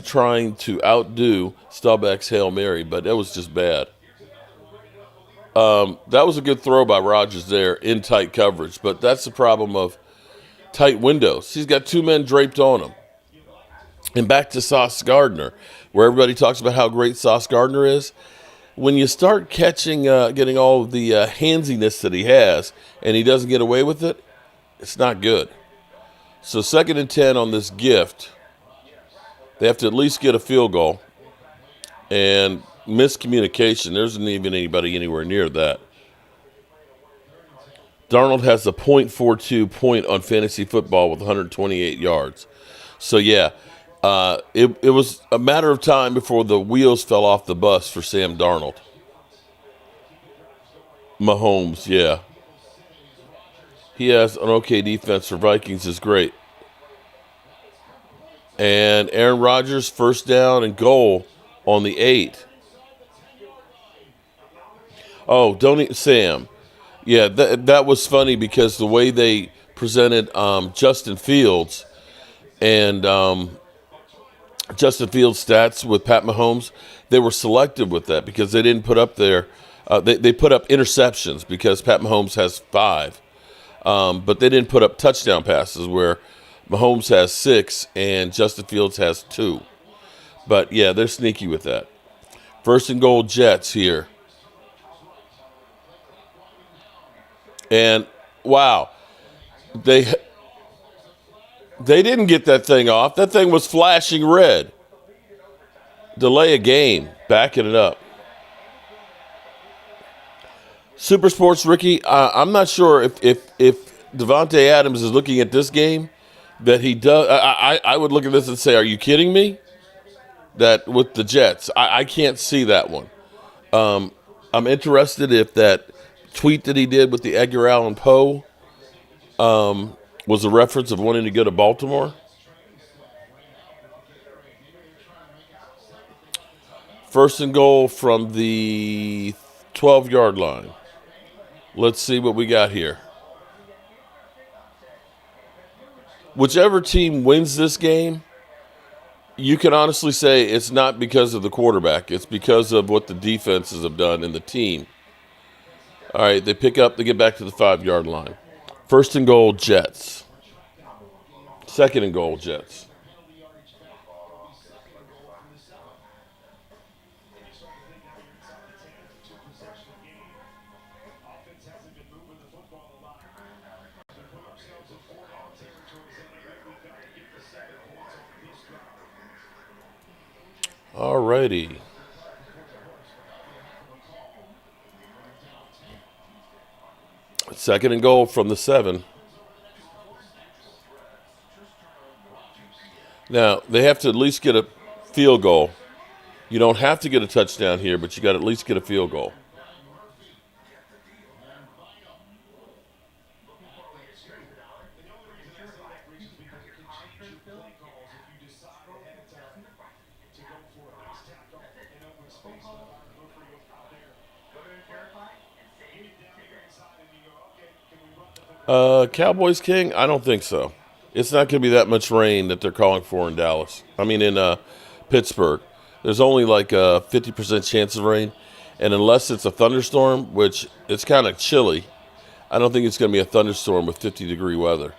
trying to outdo Staubach's Hail Mary, but that was just bad. That was a good throw by Rodgers there in tight coverage, but that's the problem of tight windows. He's got two men draped on him. And back to Sauce Gardner, where everybody talks about how great Sauce Gardner is. When you start getting all of the handsiness that he has, and he doesn't get away with it, it's not good. So 2nd and 10 on this gift. They have to at least get a field goal. And miscommunication, there isn't even anybody anywhere near that. Darnold has a .42 point on fantasy football with 128 yards. So, yeah, it was a matter of time before the wheels fell off the bus for Sam Darnold. Mahomes, yeah. He has an okay defense for Vikings is great. And Aaron Rodgers, 1st down and goal on the 8. Oh, don't eat Sam. Yeah, that was funny because the way they presented Justin Fields and Justin Fields' stats with Pat Mahomes, they were selective with that because they didn't put up they put up interceptions because Pat Mahomes has 5. But they didn't put up touchdown passes where Mahomes has 6 and Justin Fields has 2. But, yeah, they're sneaky with that. 1st and goal Jets here. And, wow, they didn't get that thing off. That thing was flashing red. Delay a game, backing it up. Super Sports Ricky, I'm not sure if Devontae Adams is looking at this game, that he does. I would look at this and say, "Are you kidding me?" That with the Jets, I can't see that one. I'm interested if that tweet that he did with the Edgar Allan Poe was a reference of wanting to go to Baltimore. First and goal from the 12-yard line. Let's see what we got here. Whichever team wins this game, you can honestly say it's not because of the quarterback. It's because of what the defenses have done and the team. All right, they pick up, they get back to the 5-yard line. First and goal, Jets. Second and goal, Jets. All righty. Second and goal from the 7. Now, they have to at least get a field goal. You don't have to get a touchdown here, but you got to at least get a field goal. Cowboys King? I don't think so. It's not going to be that much rain that they're calling for in Dallas. I mean, in Pittsburgh. There's only like a 50% chance of rain. And unless it's a thunderstorm, which it's kind of chilly, I don't think it's going to be a thunderstorm with 50-degree weather.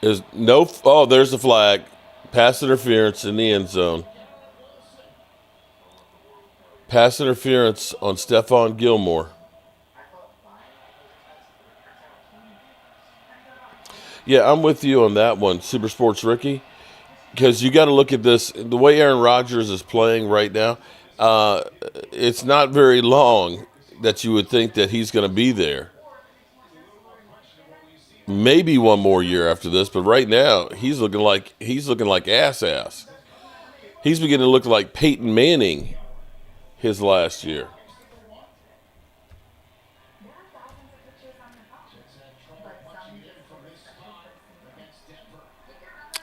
There's there's the flag. Pass interference in the end zone. Pass interference on Stephon Gilmore. Yeah, I'm with you on that one, Super Sports Ricky, because you got to look at this. The way Aaron Rodgers is playing right now, it's not very long that you would think that he's going to be there. Maybe one more year after this, but right now he's looking like ass. He's beginning to look like Peyton Manning his last year.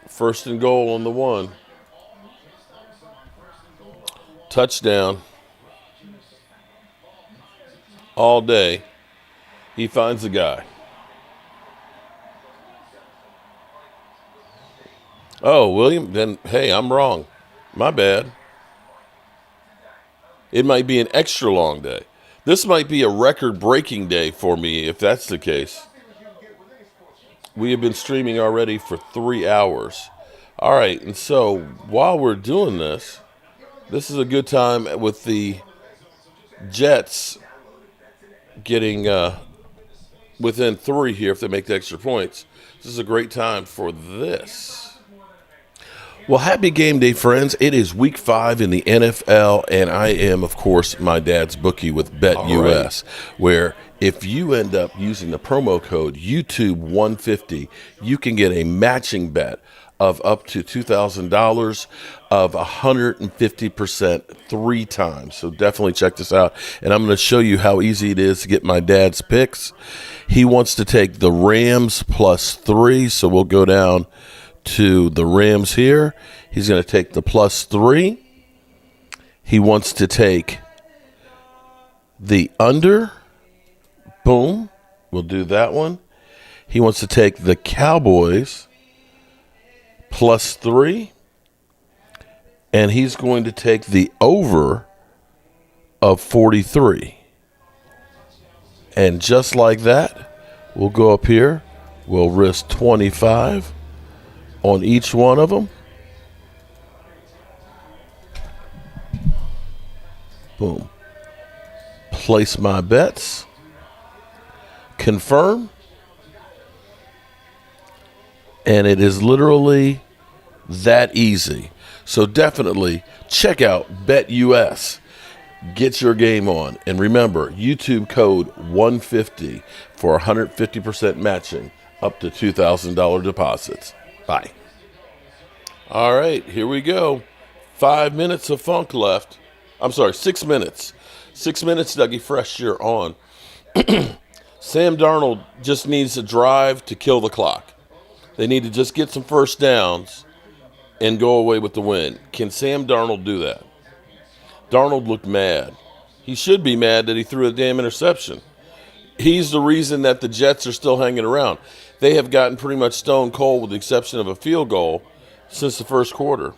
First and goal on the 1. Touchdown. All day. He finds the guy. Oh, William, then, hey, I'm wrong. My bad. It might be an extra long day. This might be a record-breaking day for me if that's the case. We have been streaming already for 3 hours. All right, and so while we're doing this is a good time with the Jets getting within 3 here if they make the extra points. This is a great time for this. Well, happy game day, friends. It is week 5 in the NFL, and I am, of course, my dad's bookie with BetUS, where if you end up using the promo code YouTube150, you can get a matching bet of up to $2,000 of 150% 3 times. So definitely check this out. And I'm going to show you how easy it is to get my dad's picks. He wants to take the Rams +3, so we'll go down to the Rams here. He's going to take the +3. He wants to take the under. Boom. We'll do that one. He wants to take the Cowboys +3. And he's going to take the over of 43. And just like that, we'll go up here. We'll risk 25 on each one of them. Boom. Place my bets. Confirm. And it is literally that easy. So definitely check out BetUS. Get your game on. And remember, YouTube code 150 for 150% matching up to $2,000 deposits. Bye. All right, here we go. 5 minutes of funk left. I'm sorry, 6 minutes. 6 minutes, Dougie Fresh, you're on. Sam Darnold just needs a drive to kill the clock. They need to just get some first downs and go away with the win. Can Sam Darnold do that? Darnold looked mad. He should be mad that he threw a damn interception. He's the reason that the Jets are still hanging around. They have gotten pretty much stone cold with the exception of a field goal since the first quarter.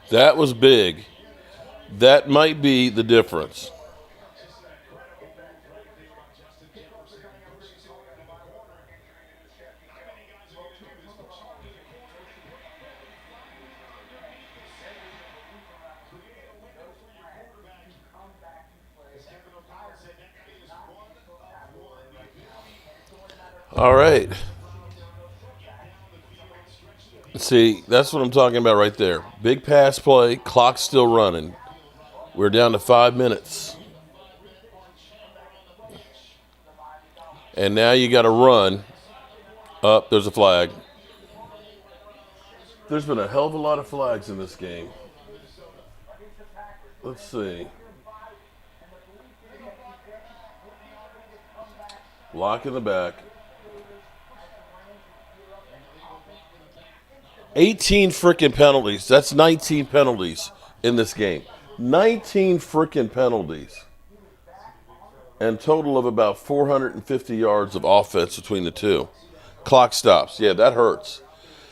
That was big. That might be the difference. All right. See, that's what I'm talking about right there. Big pass play, clock's still running. We're down to 5 minutes. And now you got to run. Up, there's a flag. There's been a hell of a lot of flags in this game. Let's see. Block in the back. 18 freaking penalties. That's 19 penalties in this game. 19 freaking penalties. And total of about 450 yards of offense between the two. Clock stops. Yeah, that hurts.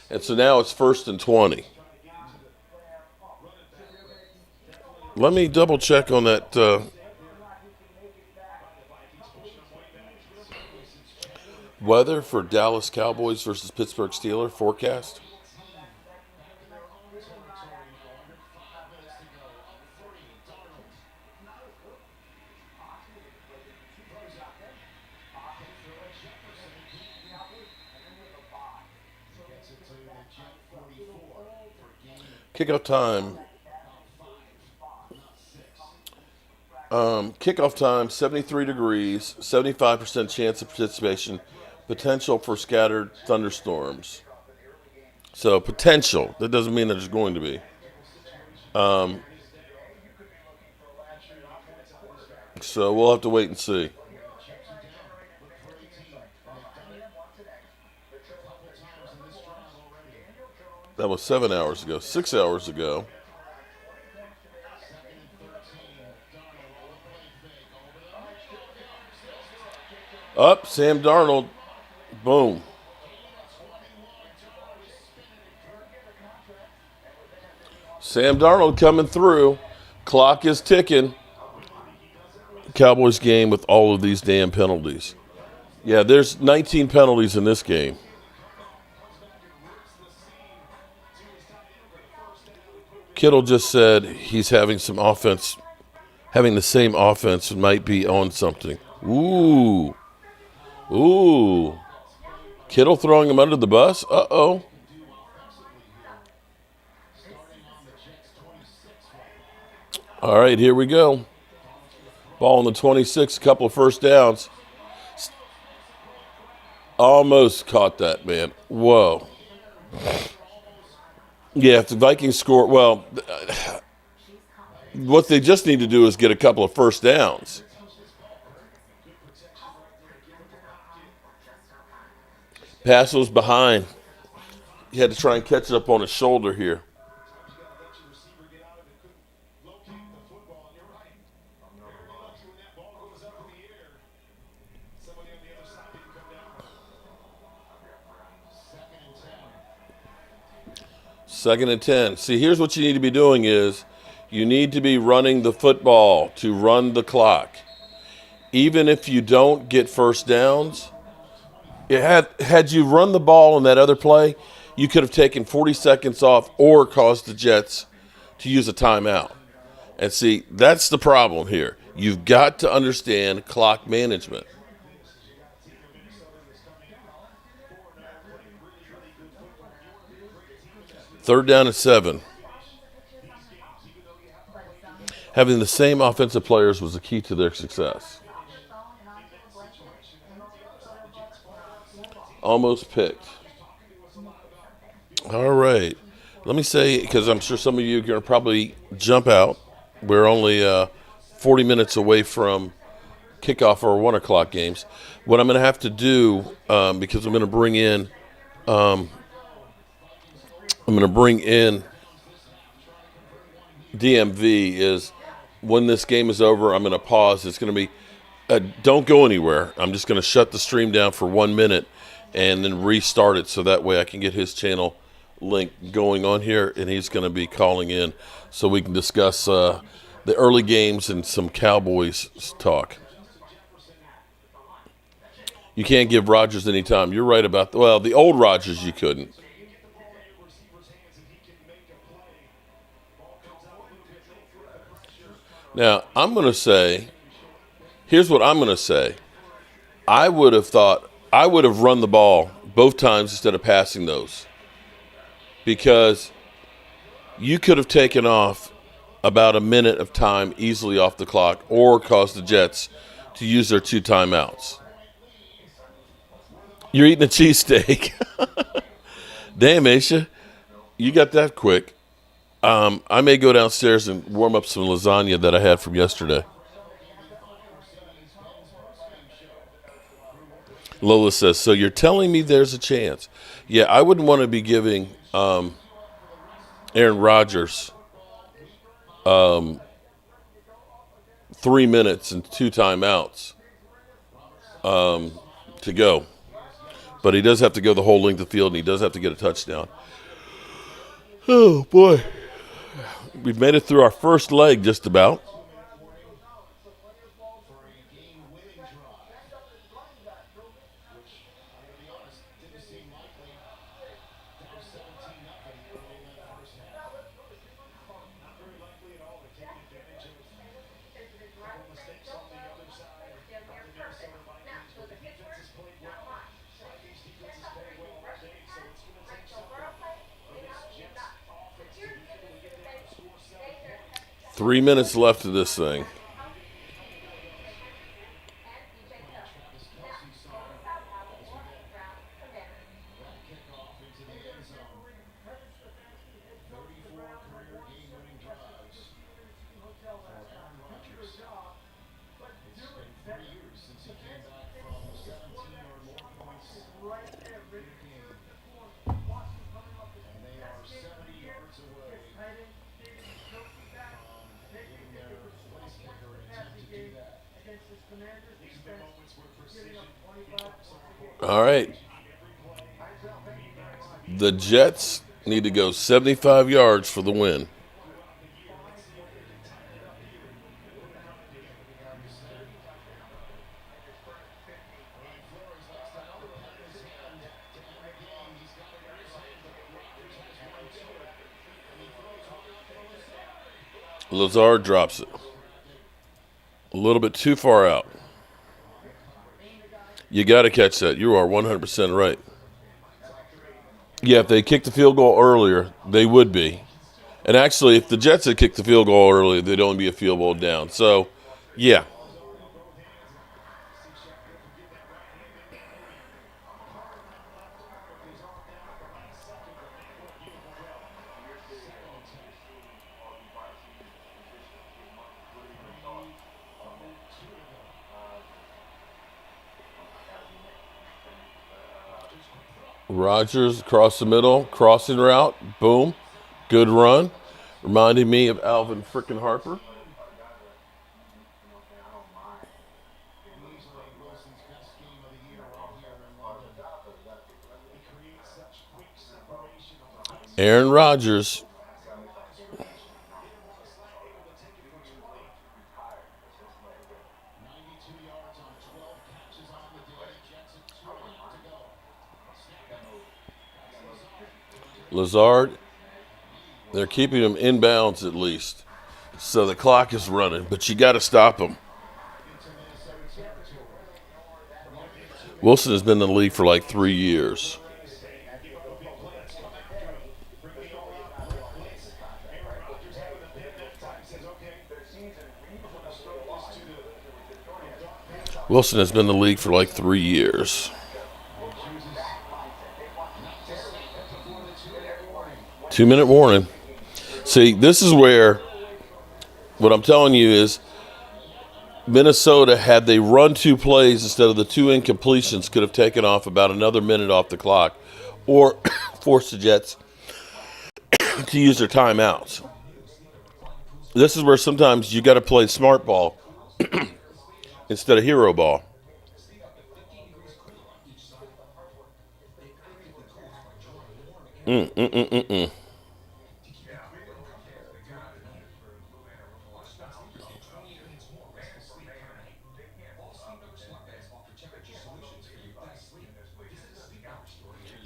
And so now it's 1st and 20. Let me double check on that. Weather for Dallas Cowboys versus Pittsburgh Steelers forecast. Kickoff time. Kickoff time, 73 degrees, 75% chance of participation, potential for scattered thunderstorms. So potential. That doesn't mean there's going to be. So we'll have to wait and see. That was 7 hours ago. 6 hours ago. Up, Sam Darnold. Boom. Sam Darnold coming through. Clock is ticking. Cowboys game with all of these damn penalties. Yeah, there's 19 penalties in this game. Kittle just said he's having some offense, having the same offense might be on something. Ooh. Ooh. Kittle throwing him under the bus? Uh-oh. All right, here we go. Ball on the 26, a couple of first downs. Almost caught that, man. Whoa. Yeah, if the Vikings score, well, what they just need to do is get a couple of first downs. Pass was behind. He had to try and catch it up on his shoulder here. 2nd and 10. See, here's what you need to be doing is you need to be running the football to run the clock. Even if you don't get first downs, had you run the ball in that other play, you could have taken 40 seconds off or caused the Jets to use a timeout. And see, that's the problem here. You've got to understand clock management. 3rd down and 7. Having the same offensive players was the key to their success. Almost picked. All right. Let me say, because I'm sure some of you are going to probably jump out. We're only 40 minutes away from kickoff or 1 o'clock games. What I'm going to have to do, because I'm going to bring in DMV, is when this game is over, I'm going to pause. It's going to be, don't go anywhere. I'm just going to shut the stream down for 1 minute and then restart it so that way I can get his channel link going on here, and he's going to be calling in so we can discuss the early games and some Cowboys talk. You can't give Rodgers any time. You're right about the old Rodgers you couldn't. Now, I'm going to say, here's what I'm going to say. I would have run the ball both times instead of passing those, because you could have taken off about a minute of time easily off the clock or caused the Jets to use their 2 timeouts. You're eating a cheesesteak. Damn, Aisha, you got that quick. I may go downstairs and warm up some lasagna that I had from yesterday. Lola says, so you're telling me there's a chance? Yeah, I wouldn't want to be giving Aaron Rodgers 3 minutes and 2 timeouts to go. But he does have to go the whole length of the field, and he does have to get a touchdown. Oh, boy. We've made it through our first leg just about. Three minutes left of this thing. All right. The Jets need to go 75 yards for the win. Lazard drops it. A little bit too far out. You got to catch that. You are 100% right. Yeah, if they kicked the field goal earlier, they would be. And actually, if the Jets had kicked the field goal earlier, they'd only be a field goal down. So, yeah. Rodgers across the middle, crossing route, boom, good run. Reminding me of Alvin frickin' Harper. Aaron Rodgers. Lazard, they're keeping him inbounds at least. So the clock is running, but you got to stop him. Wilson has been in the league for like 3 years. Wilson has been in the league for like 3 years. 2-minute warning. See, this is where what I'm telling you is Minnesota, had they run 2 plays instead of the 2 incompletions, could have taken off about another minute off the clock or forced the Jets to use their timeouts. This is where sometimes you got to play smart ball instead of hero ball. Mm-mm-mm-mm-mm.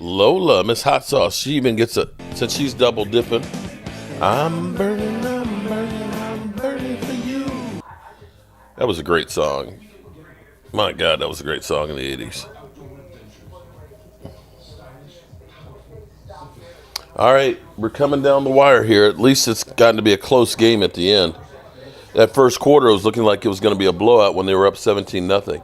Lola, Miss Hot Sauce, she even gets a, since she's double dipping. I'm burning, I'm burning, I'm burning for you. That was a great song. My God, that was a great song in the 80s. All right, we're coming down the wire here. At least it's gotten to be a close game at the end. That first quarter was looking like it was going to be a blowout when they were up 17-0.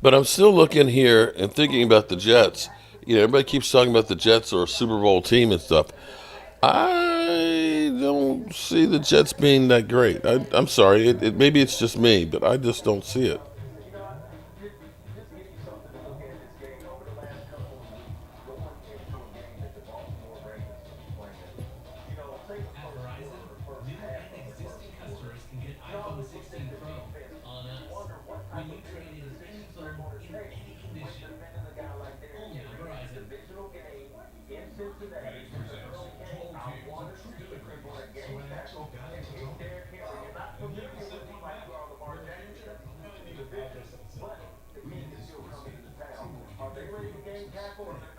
But I'm still looking here and thinking about the Jets. You know, everybody keeps talking about the Jets or a Super Bowl team and stuff. I don't see the Jets being that great. I'm sorry. Maybe it's just me, but I just don't see it. At Verizon, new and existing customers can get iPhone 16 Pro on us when you trade in any phone in any condition. Only on Verizon. So when it actually got into Tony, and he even sent one back. But in the future, I'm gonna need an address and a zip code. We in this sports game see what we can do for you. I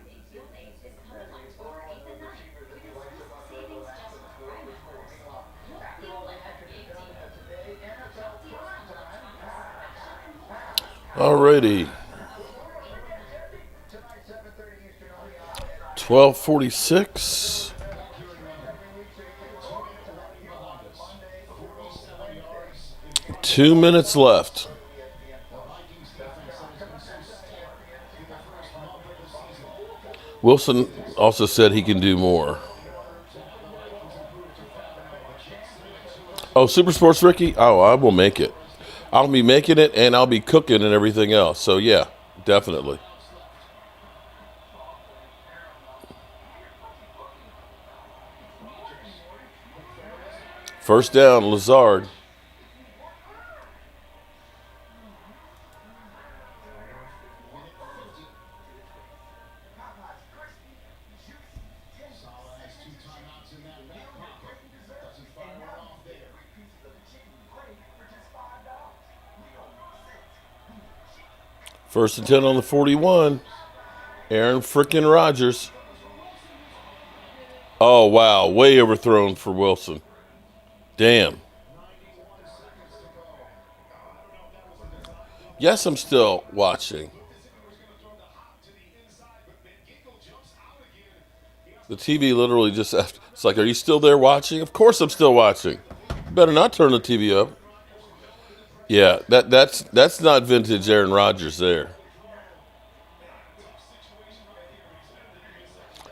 think Field Days is coming October 8th and 9th with exclusive savings just for Prime members. You'll feel like a big deal. Top deals on electronics, fashion, and more. Alrighty. 12:46. 2 minutes left. Wilson also said he can do more. Oh, Super Sports Ricky? Oh, I will make it. I'll be making it and I'll be cooking and everything else. So, yeah, definitely. First down, Lazard. First and 10 on the 41. Aaron frickin' Rodgers. Oh, wow. Way overthrown for Wilson. Damn. Yes, I'm still watching. The TV literally just, it's like, are you still there watching? Of course I'm still watching. Better not turn the TV up. Yeah, that's not vintage Aaron Rodgers there.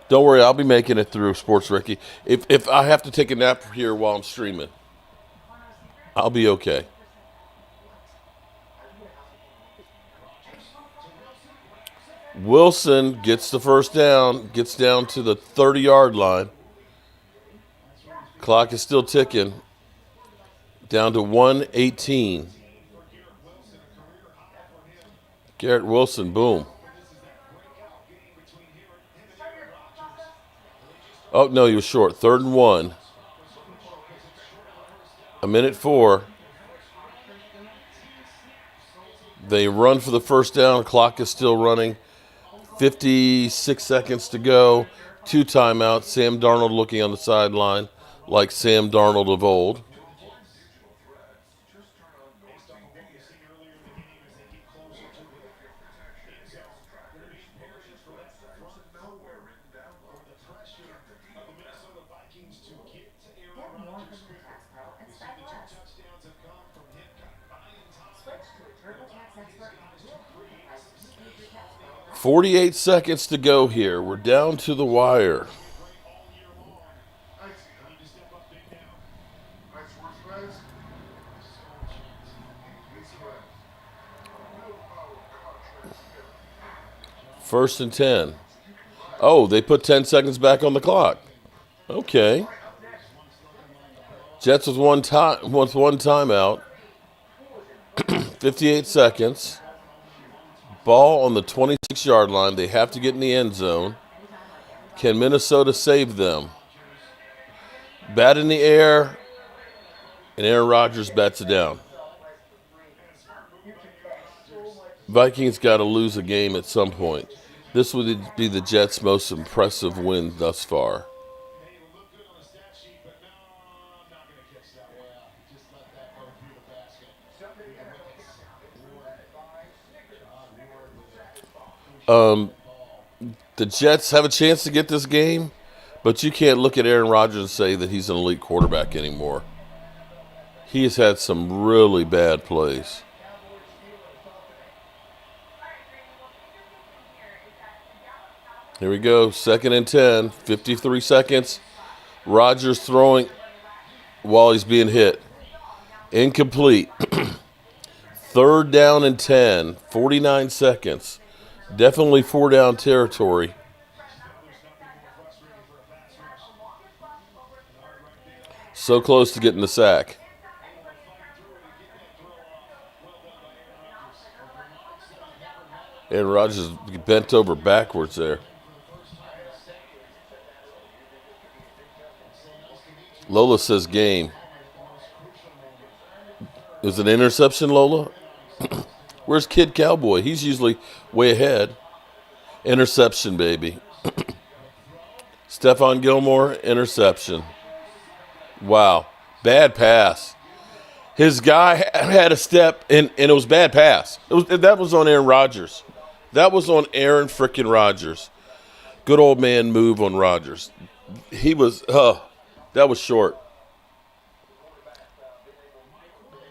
Don't worry, I'll be making it through Sports Ricky. If I have to take a nap here while I'm streaming, I'll be okay. Wilson gets the first down, gets down to the 30-yard line. Clock is still ticking. Down to 1:18. Garrett Wilson, boom. Oh, no, he was short. 3rd and 1. 1:04. They run for the first down. Clock is still running. 56 seconds to go. 2 timeouts. Sam Darnold looking on the sideline like Sam Darnold of old. Touchdowns have come from him buying time. 48 seconds to go here. We're down to the wire. First and 10. Oh, they put 10 seconds back on the clock. Okay. Jets with one timeout. 58 seconds. Ball on the 26-yard line. They have to get in the end zone. Can Minnesota save them? Bat in the air, and Aaron Rodgers bats it down. Vikings got to lose a game at some point. This would be the Jets' most impressive win thus far. The Jets have a chance to get this game, but you can't look at Aaron Rodgers and say that he's an elite quarterback anymore. He has had some really bad plays. Here we go, 2nd and 10, 53 seconds. Rodgers throwing while he's being hit. Incomplete. 3rd down and 10, 49 seconds. Definitely 4-down territory. So close to getting the sack. Aaron Rodgers bent over backwards there. Lola says game. Is it an interception, Lola? Where's Kid Cowboy? He's usually way ahead. Interception, baby. Stephon Gilmore, interception. Wow. Bad pass. His guy had a step, and it was bad pass. That was on Aaron Rodgers. That was on Aaron frickin' Rodgers. Good old man move on Rodgers. He was, that was short.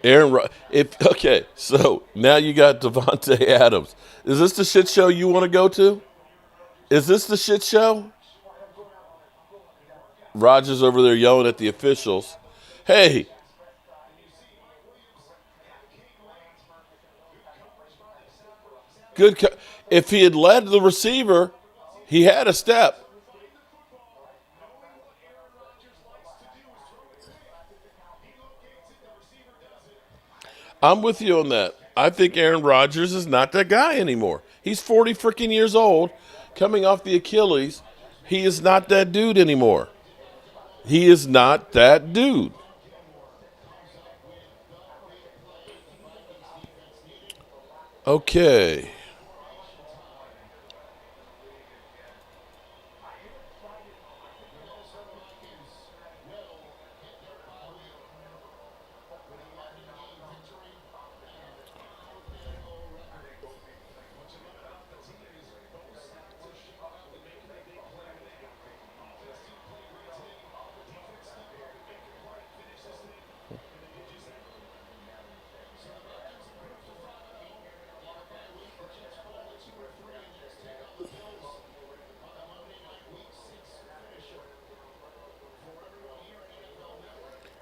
Okay, so now you got Devontae Adams. Is this the shit show you want to go to? Is this the shit show? Rodgers over there yelling at the officials. Hey. If he had led the receiver, he had a step. I'm with you on that. I think Aaron Rodgers is not that guy anymore. He's 40 freaking years old, coming off the Achilles. He is not that dude anymore. He is not that dude. Okay.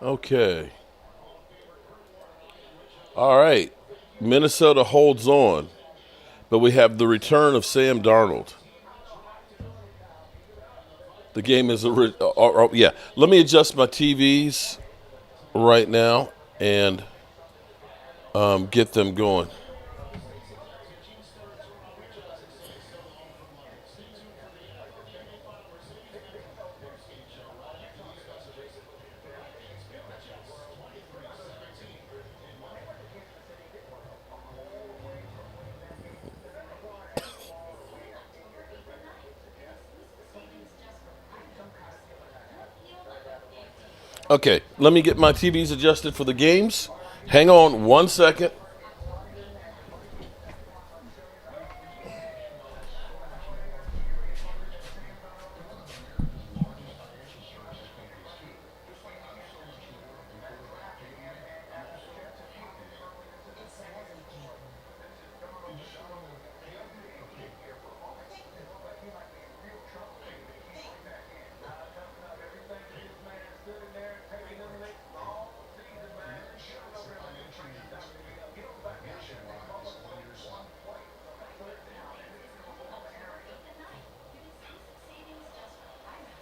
Okay. All right. Minnesota holds on. But we have the return of Sam Darnold. The game is yeah. Let me adjust my TVs right now and get them going. Okay, let me get my TVs adjusted for the games. Hang on 1 second.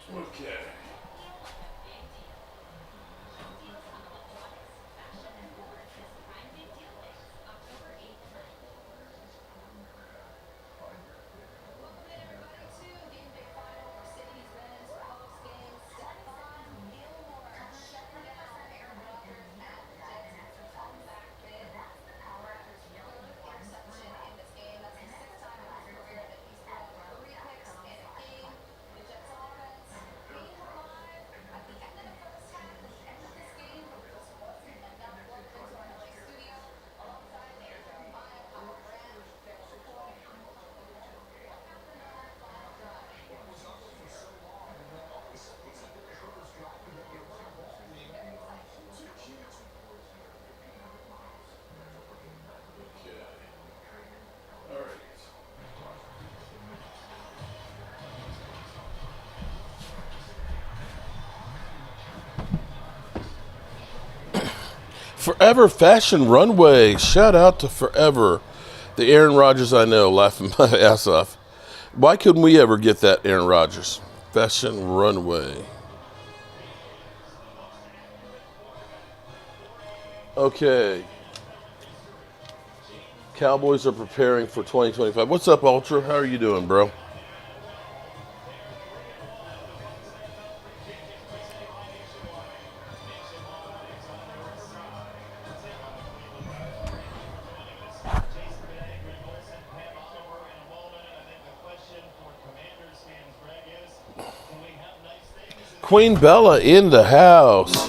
Okay. Welcome in everybody to Game Day Final, Mercedes-Benz Clubs game. Stephon Gilmore shutting down Aaron Rodgers and the Jets' comeback bid. Rodgers third interception in this game. That's the sixth time in his career that he's thrown 3 picks in a game. The Jets offense came alive at the end of the first half and the end of this game, but it just wasn't enough. Welcome into our LA studio alongside Andrew, Maya, Papa Brand, Phil McCoy. What happened on that final drive? All right. Forever Fashion Runway. Shout out to Forever. The Aaron Rodgers I know, laughing my ass off. Why couldn't we ever get that, Aaron Rodgers? Fashion Runway. Okay. Cowboys are preparing for 2025. What's up, Ultra? How are you doing, bro? Queen Bella in the house.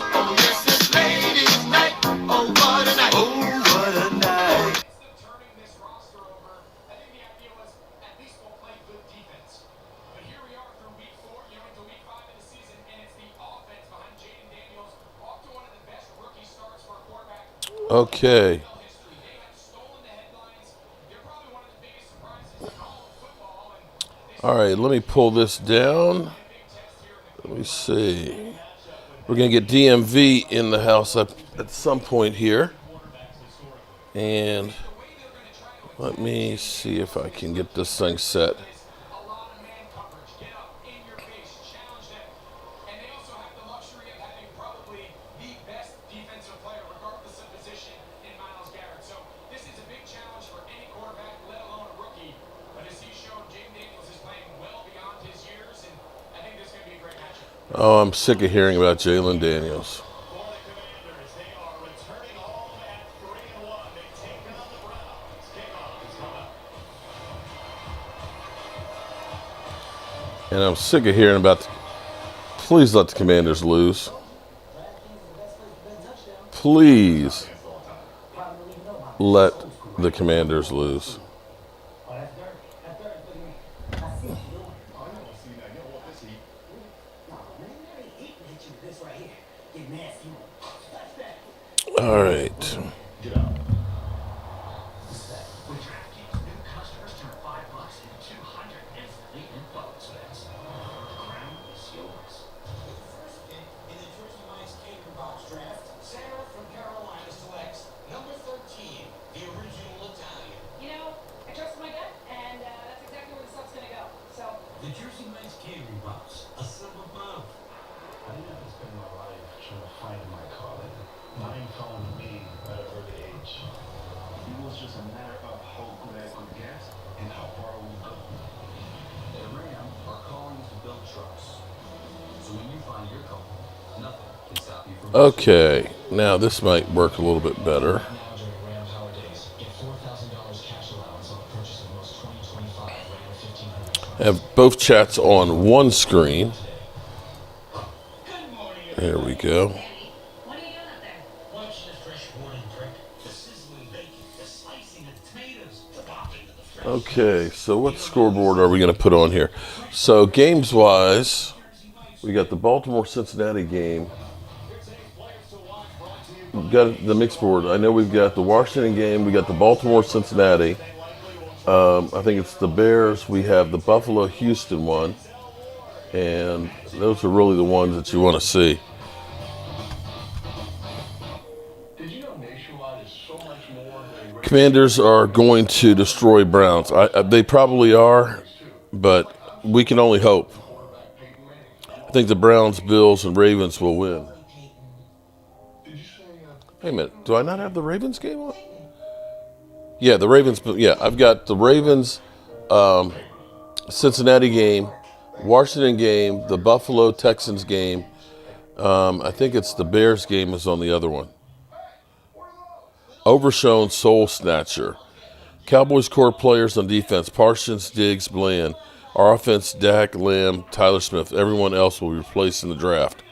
Okay. All right, let me pull this down. Let me see. We're going to get DMV in the house at some point here. And let me see if I can get this thing set. Oh, I'm sick of hearing about Jalen Daniels. And I'm sick of hearing about please let the Commanders lose. Please let the Commanders lose. All right. You know, I trusted my gut. it's just a matter of how good we get and how far we go. At Ram, our calling is to build trust. So when you find your calling, nothing can stop you from Okay, now this might work a little bit better. Right now during Ram Power Days, get $4,000 cash allowance on the purchase of most 2025 Ram 1500 trucks. I have both chats on one screen. There we go. What are you doing up there? Watching the fresh morning drink, the sizzling bacon, the slicing of tomatoes, the popping of the fresh. Okay, so what scoreboard are we going to put on here? So games-wise, we got the Baltimore-Cincinnati game. We've got the mixed board. I know we've got the Washington game. We got the Baltimore-Cincinnati. I think it's the Bears. We have the Buffalo-Houston one. And those are really the ones that you want to see. Did you know Nationwide is so much more than a Commanders are going to destroy Browns. They probably are, but we can only hope. I think the Browns, Bills, and Ravens will win. Wait a minute. Do I not have the Ravens game on? Yeah, the Ravens. Yeah, I've got the Ravens, Cincinnati game, Washington game, the Buffalo Texans game. I think it's the Bears game is on the other one. Overshown Soul Snatcher. Cowboys core players on defense: Parsons, Diggs, Bland. Our offense: Dak, Lamb, Tyler Smith. Everyone else will be replaced in the draft.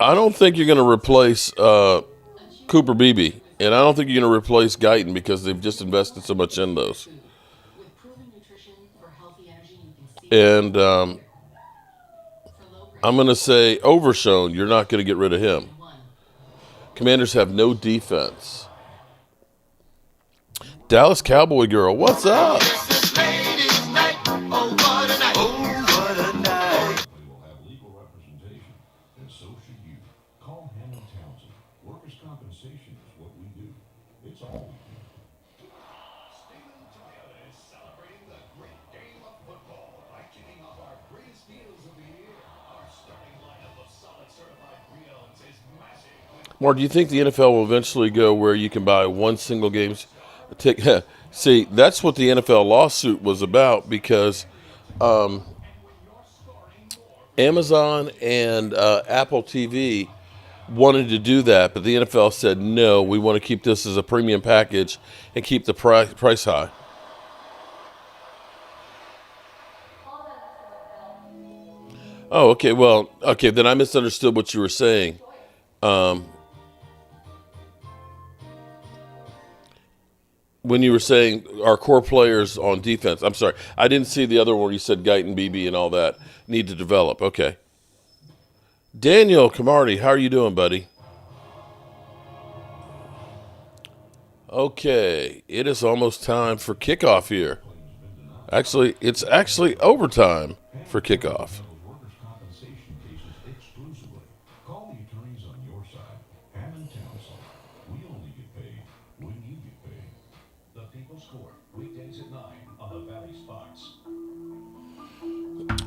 I don't think you're going to replace Cooper Beebe, and I don't think you're going to replace Guyton because they've just invested so much in those. And I'm going to say Overshown, you're not going to get rid of him. Commanders have no defense. Dallas Cowboy Girl, what's up? Mark, do you think the NFL will eventually go where you can buy one single game's ticket? See, that's what the NFL lawsuit was about because Amazon and Apple TV wanted to do that, but the NFL said, no, we want to keep this as a premium package and keep the price high. Oh, okay. Well, okay, then I misunderstood what you were saying. When you were saying our core players on defense, I'm sorry, I didn't see the other one. You said Guyton, BB, and all that need to develop. Okay. Daniel Camardi, how are you doing, buddy? Okay, it is almost time for kickoff here. Actually, it's actually overtime for kickoff.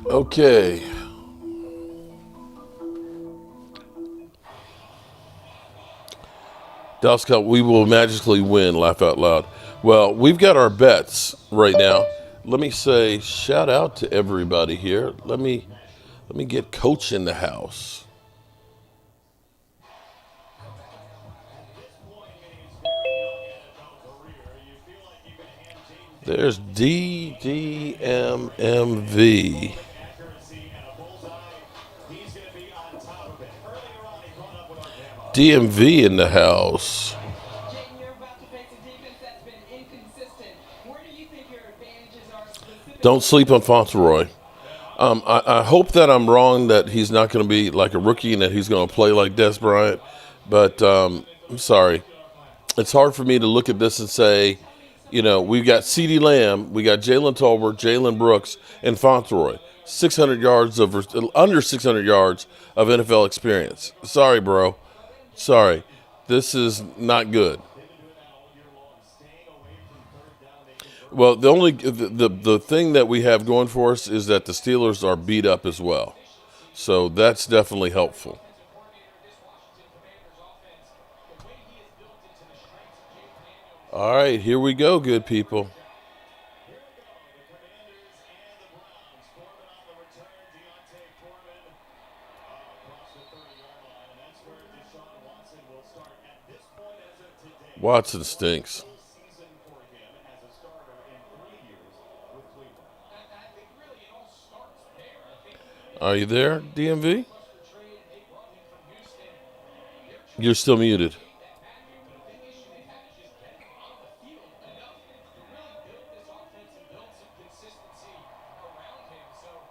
Okay. Dallas Cowboys, we will magically win, laugh out loud. Well, we've got our bets right now. Let me say shout out to everybody here. Let me get Coach in the house. There's DDMMV. DMV in the house. Don't sleep on Fauntleroy. I hope that I'm wrong, that he's not going to be like a rookie and that he's going to play like Des Bryant. But I'm sorry. It's hard for me to look at this and say, you know, we've got CeeDee Lamb, we got Jalen Tolbert, Jalen Brooks, and Fauntleroy. 600 yards under 600 yards of NFL experience. Sorry, bro. Sorry. This is not good. Well, the thing that we have going for us is that the Steelers are beat up as well. So that's definitely helpful. All right, here we go, good people. Watson stinks. Are you there, DMV? You're still muted.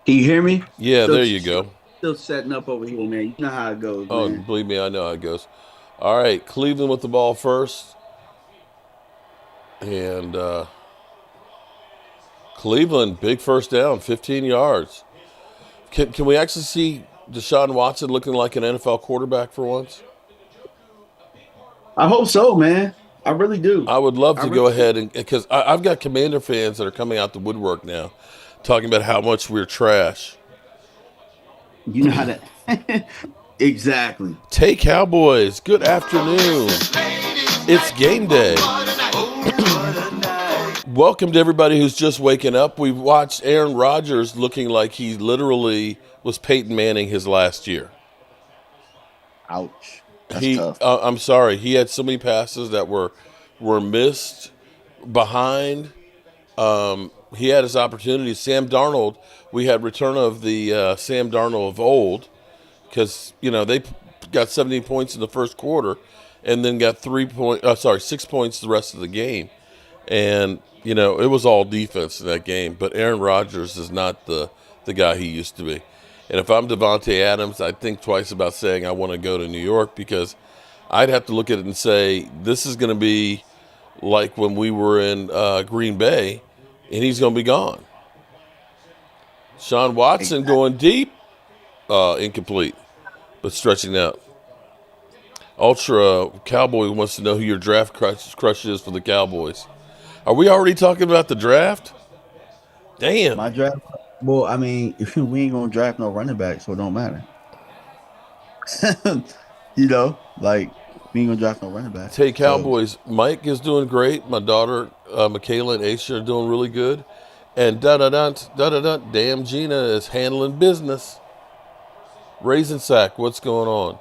Can you hear me? Yeah, there you go. Still setting up over here, man. You know how it goes, Oh, man. believe me, I know how it goes. All right, Cleveland with the ball first. And Cleveland, big first down, 15 yards. Can we actually see Deshaun Watson looking like an NFL quarterback for once? I hope so, man. I really do. I would love I to really go do. ahead and because I've got Commander fans that are coming out the woodwork now, talking about how much we're trash. You know how to exactly. Hey Cowboys, good afternoon. It's game day. Welcome to everybody who's just waking up. We've watched Aaron Rodgers looking like he literally was Peyton Manning his last year. Ouch. That's tough. I'm sorry. He had so many passes that were missed, behind. He had his opportunities. Sam Darnold, we had return of the Sam Darnold of old because, they got 17 points in the first quarter and then got 6 points the rest of the game. And, it was all defense in that game. But Aaron Rodgers is not the guy he used to be. And if I'm Devontae Adams, I'd think twice about saying I want to go to New York because I'd have to look at it and say this is going to be like when we were in Green Bay, and he's going to be gone. Sean Watson going deep, incomplete, but stretching out. Ultra Cowboy wants to know who your draft crush is for the Cowboys. Are we already talking about the draft? Damn. My draft. Well, I mean, if we ain't gonna draft no running back, so it don't matter. Like we ain't gonna draft no running back. Hey, Cowboys, Mike is doing great. My daughter, Michaela and Aisha are doing really good. And damn Gina is handling business. Raisin Sack, what's going on?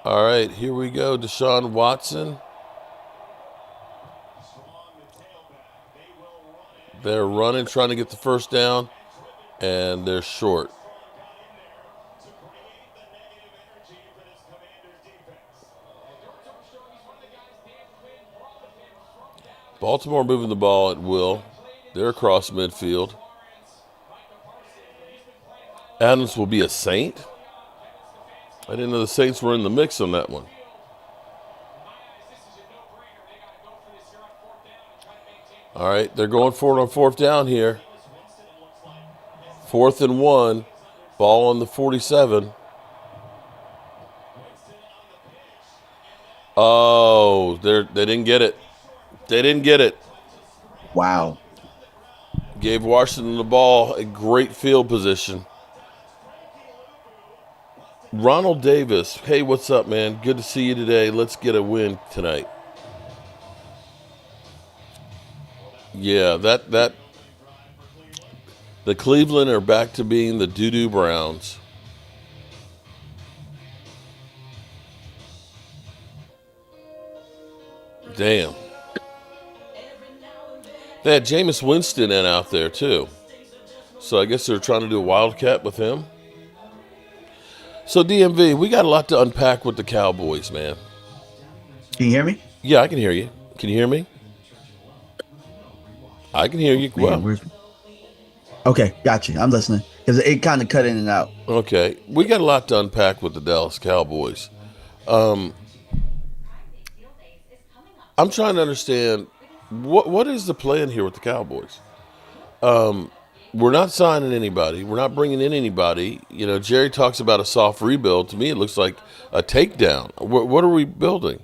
All right, here we go. Deshaun Watson. They're running, trying to get the first down, and they're short. Baltimore moving the ball at will. They're across midfield. Adams will be a Saint. I didn't know the Saints were in the mix on that one. All right, they're going for it on fourth down here. 4th and 1. Ball on the 47. Oh, they didn't get it. They didn't get it. Wow. Gave Washington the ball, a great field position. Ronald Davis, hey, what's up, man? Good to see you today. Let's get a win tonight. Yeah, the Cleveland are back to being the doo-doo Browns. Damn. They had Jameis Winston in out there, too. So I guess they're trying to do a wildcat with him. So, DMV, we got a lot to unpack with the Cowboys, man. Can you hear me? Yeah, I can hear you. Can you hear me? I can hear you well. Okay, got you. I'm listening because it kind of cut in and out. Okay, we got a lot to unpack with the Dallas Cowboys. I'm trying to understand what is the plan here with the Cowboys. We're not signing anybody. We're not bringing in anybody. Jerry talks about a soft rebuild. To me, it looks like a takedown. What are we building?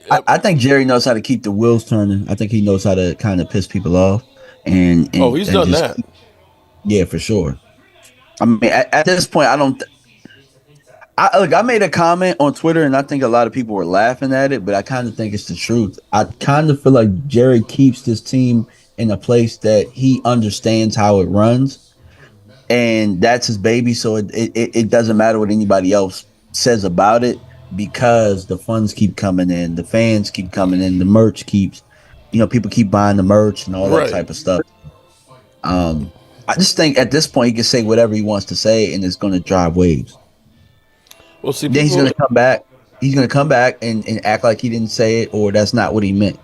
I think Jerry knows how to keep the wheels turning. I think he knows how to kind of piss people off. And he's done that. Yeah, for sure. I mean, at this point, I made a comment on Twitter, and I think a lot of people were laughing at it, but I kind of think it's the truth. I kind of feel like Jerry keeps this team in a place that he understands how it runs, and that's his baby. So it doesn't matter what anybody else says about it because the funds keep coming in, the fans keep coming in, the merch keeps, people keep buying the merch and all that Right. type of stuff. Um, I just think at this point he can say whatever he wants to say, and it's going to drive waves. Well, see, Then he's people. going to come back. He's going to come back and act like he didn't say it or that's not what he meant.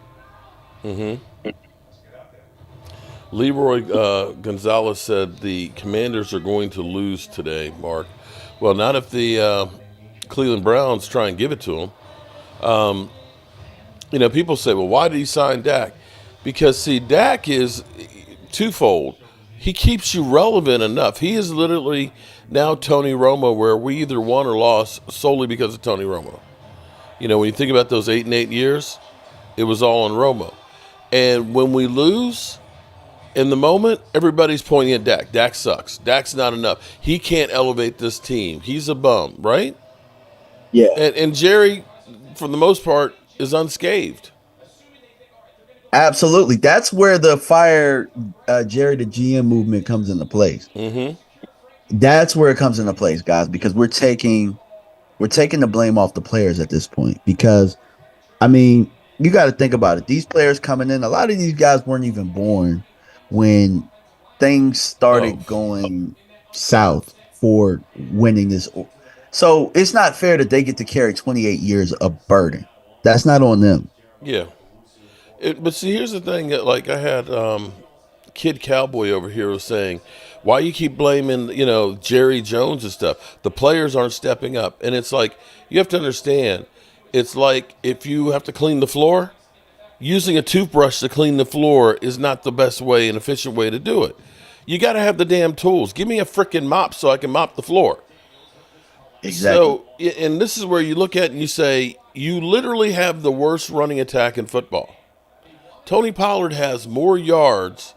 Mm-hmm. Leroy Gonzalez said the Commanders are going to lose today, Mark. Well, not if the Cleveland Browns try and give it to them. People say, well, why did he sign Dak? Because, see, Dak is twofold. He keeps you relevant enough. He is literally now Tony Romo, where we either won or lost solely because of Tony Romo. When you think about those 8 and 8 years, it was all on Romo. And when we lose, in the moment, everybody's pointing at Dak. Dak sucks. Dak's not enough. He can't elevate this team. He's a bum, right? Yeah. And Jerry, for the most part, is unscathed. Absolutely. That's where the fire Jerry the GM movement comes into place. Mm-hmm. That's where it comes into place, guys, because we're taking the blame off the players at this point. Because I mean, you got to think about it. These players coming in, a lot of these guys weren't even born when things Oh, started going south for winning this. So it's not fair that they get to carry 28 years of burden. That's not on them. yeah. But see, here's the thing. Like I had Kid Cowboy over here was saying, why you keep blaming, Jerry Jones and stuff? The players aren't stepping up. And it's like, you have to understand, it's like if you have to clean the floor, using a toothbrush to clean the floor is not the best way and efficient way to do it. You got to have the damn tools. Give me a freaking mop so I can mop the floor. Exactly. So, and this is where you look at it and you say, you literally have the worst running attack in football. Tony Pollard has more yards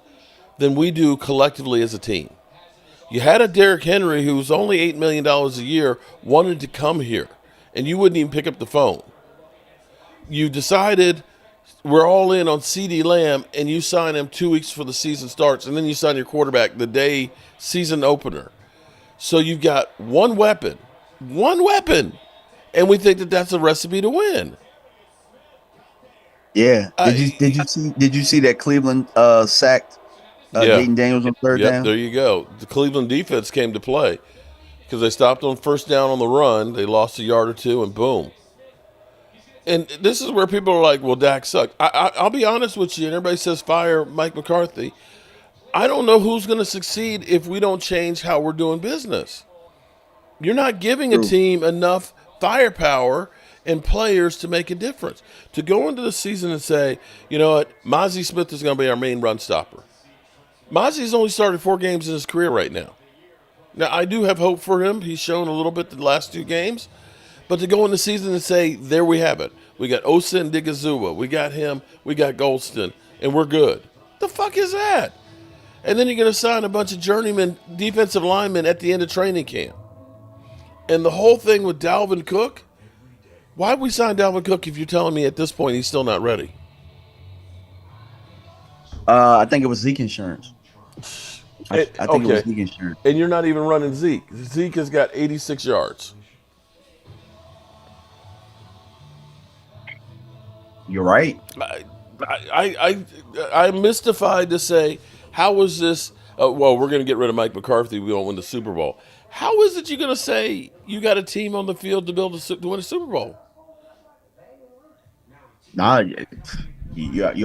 than we do collectively as a team. You had a Derrick Henry who was only $8 million a year, wanted to come here, and you wouldn't even pick up the phone. You decided we're all in on CD Lamb, and you sign him 2 weeks before the season starts, and then you sign your quarterback the day season opener. So you've got one weapon, and we think that that's a recipe to win. Yeah. Did you see that Cleveland sacked Yeah. Dayton Daniels on third Yep, down? there you go. The Cleveland defense came to play because they stopped on first down on the run. They lost a yard or two, and boom. And this is where people are like, well, Dak sucked. I'll be honest with you, and everybody says fire Mike McCarthy. I don't know who's going to succeed if we don't change how we're doing business. You're not giving a True. team enough firepower and players to make a difference. To go into the season and say, you know what, Mozzie Smith is going to be our main run stopper. Mozzie's only started 4 games in his career right now. Now, I do have hope for him. He's shown a little bit the last 2 games. But to go in the season and say, there we have it. We got Osa and Digazua. We got him. We got Goldston. And we're good. The fuck is that? And then you're going to sign a bunch of journeyman defensive linemen at the end of training camp. And the whole thing with Dalvin Cook, why would we sign Dalvin Cook if you're telling me at this point he's still not ready? I think it was Zeke insurance. I think it was Okay. Zeke insurance. And you're not even running Zeke. Zeke has got 86 yards. You're right. I'm mystified to say, how is this? Well, we're going to get rid of Mike McCarthy. We won't win the Super Bowl. How is it you're going to say you got a team on the field to to win a Super Bowl? Nah, you're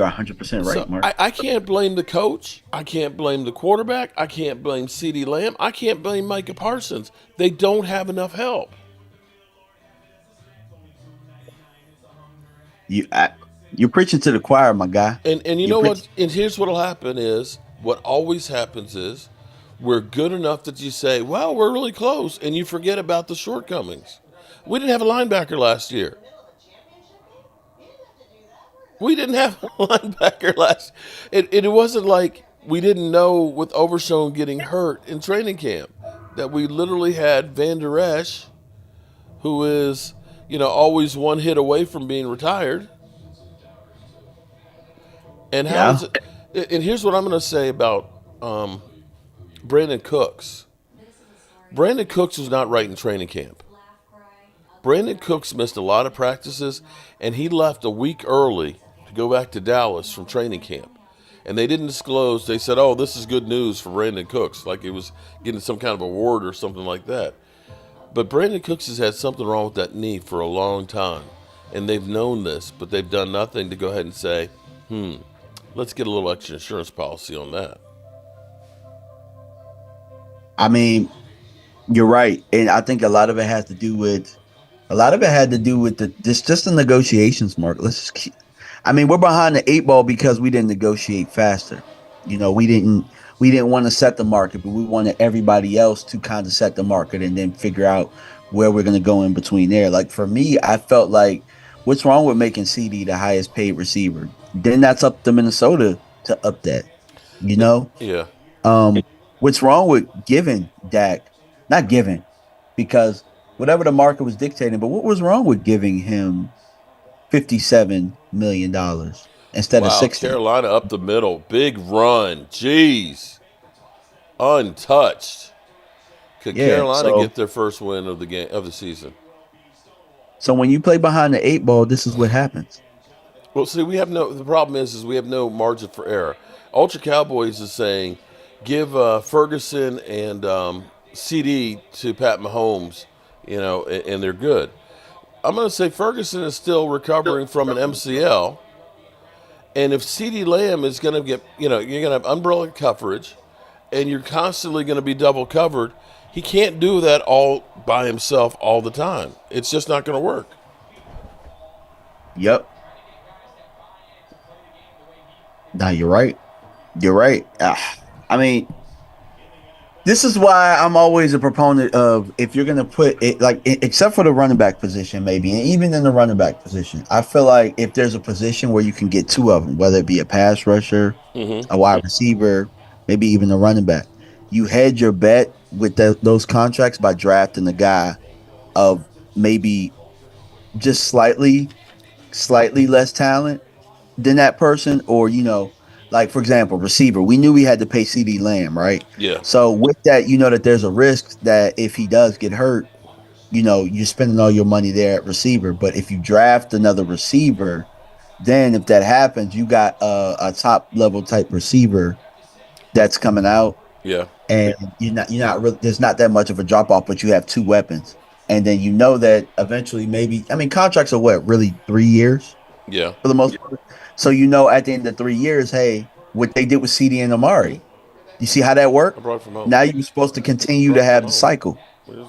100% right, So Mark. I can't blame the coach. I can't blame the quarterback. I can't blame CeeDee Lamb. I can't blame Micah Parsons. They don't have enough help. You're preaching to the choir, my guy. And you You're know preaching. what? And here's what'll happen is what always happens is we're good enough that you say, well, we're really close, and you forget about the shortcomings. We didn't have a linebacker last year. We didn't have a linebacker last. It wasn't like we didn't know with Overshown getting hurt in training camp that we literally had Van Der Esch who is, always one hit away from being retired. And how Yeah. is it? And here's what I'm going to say about Brandon Cooks. Brandon Cooks was not right in training camp. Brandon Cooks missed a lot of practices, and he left a week early to go back to Dallas from training camp. And they didn't disclose. They said, "Oh, this is good news for Brandon Cooks," like he was getting some kind of award or something like that. But Brandon Cooks has had something wrong with that knee for a long time, and they've known this, but they've done nothing to go ahead and say, let's get a little extra insurance policy on that. I mean, you're right, and I think a lot of it has to do with just the negotiations, Mark. Let's just keep, I mean, we're behind the eight ball because we didn't negotiate faster. We didn't want to set the market, but we wanted everybody else to kind of set the market and then figure out where we're going to go in between there. Like for me, I felt like what's wrong with making CD the highest paid receiver? Then that's up to Minnesota to up that. You know, Yeah. um, what's wrong with giving Dak? Not giving because whatever the market was dictating, but what was wrong with giving him $57 million instead of Wow, 60? Carolina up the middle. Big run. Jeez. Untouched. Could Yeah. Carolina So get their first win of the season? when you play behind the eight ball, this is what happens. Well, see, the problem is we have no margin for error. Ultra Cowboys is saying give Ferguson and CD to Pat Mahomes, and they're good. I'm going to say Ferguson is still recovering from an MCL. And if CD Lamb is going to get, you're going to have umbrella coverage and you're constantly going to be double covered, he can't do that all by himself all the time. It's just not going to work. Yep. No, you're right. You're right. I mean, this is why I'm always a proponent of if you're going to put it except for the running back position, maybe, and even in the running back position, I feel like if there's a position where you can get two of them, whether it be a pass rusher, a wide receiver, maybe even a running back, you hedge your bet with those contracts by drafting a guy of maybe just slightly less talent than that person, or like for example, receiver. We knew we had to pay CD Lamb, right? Yeah. So with that, that there's a risk that if he does get hurt, you're spending all your money there at receiver. But if you draft another receiver, then if that happens, you got a top level type receiver that's coming out, Yeah. and you're not really, there's not that much of a drop off, but you have two weapons, and then that eventually maybe contracts are what, really 3 years Yeah. for the most part. So at the end of 3 years, hey, what they did with CD and Amari, you see how that I worked? brought it from home. Now you're supposed to continue to have the cycle. You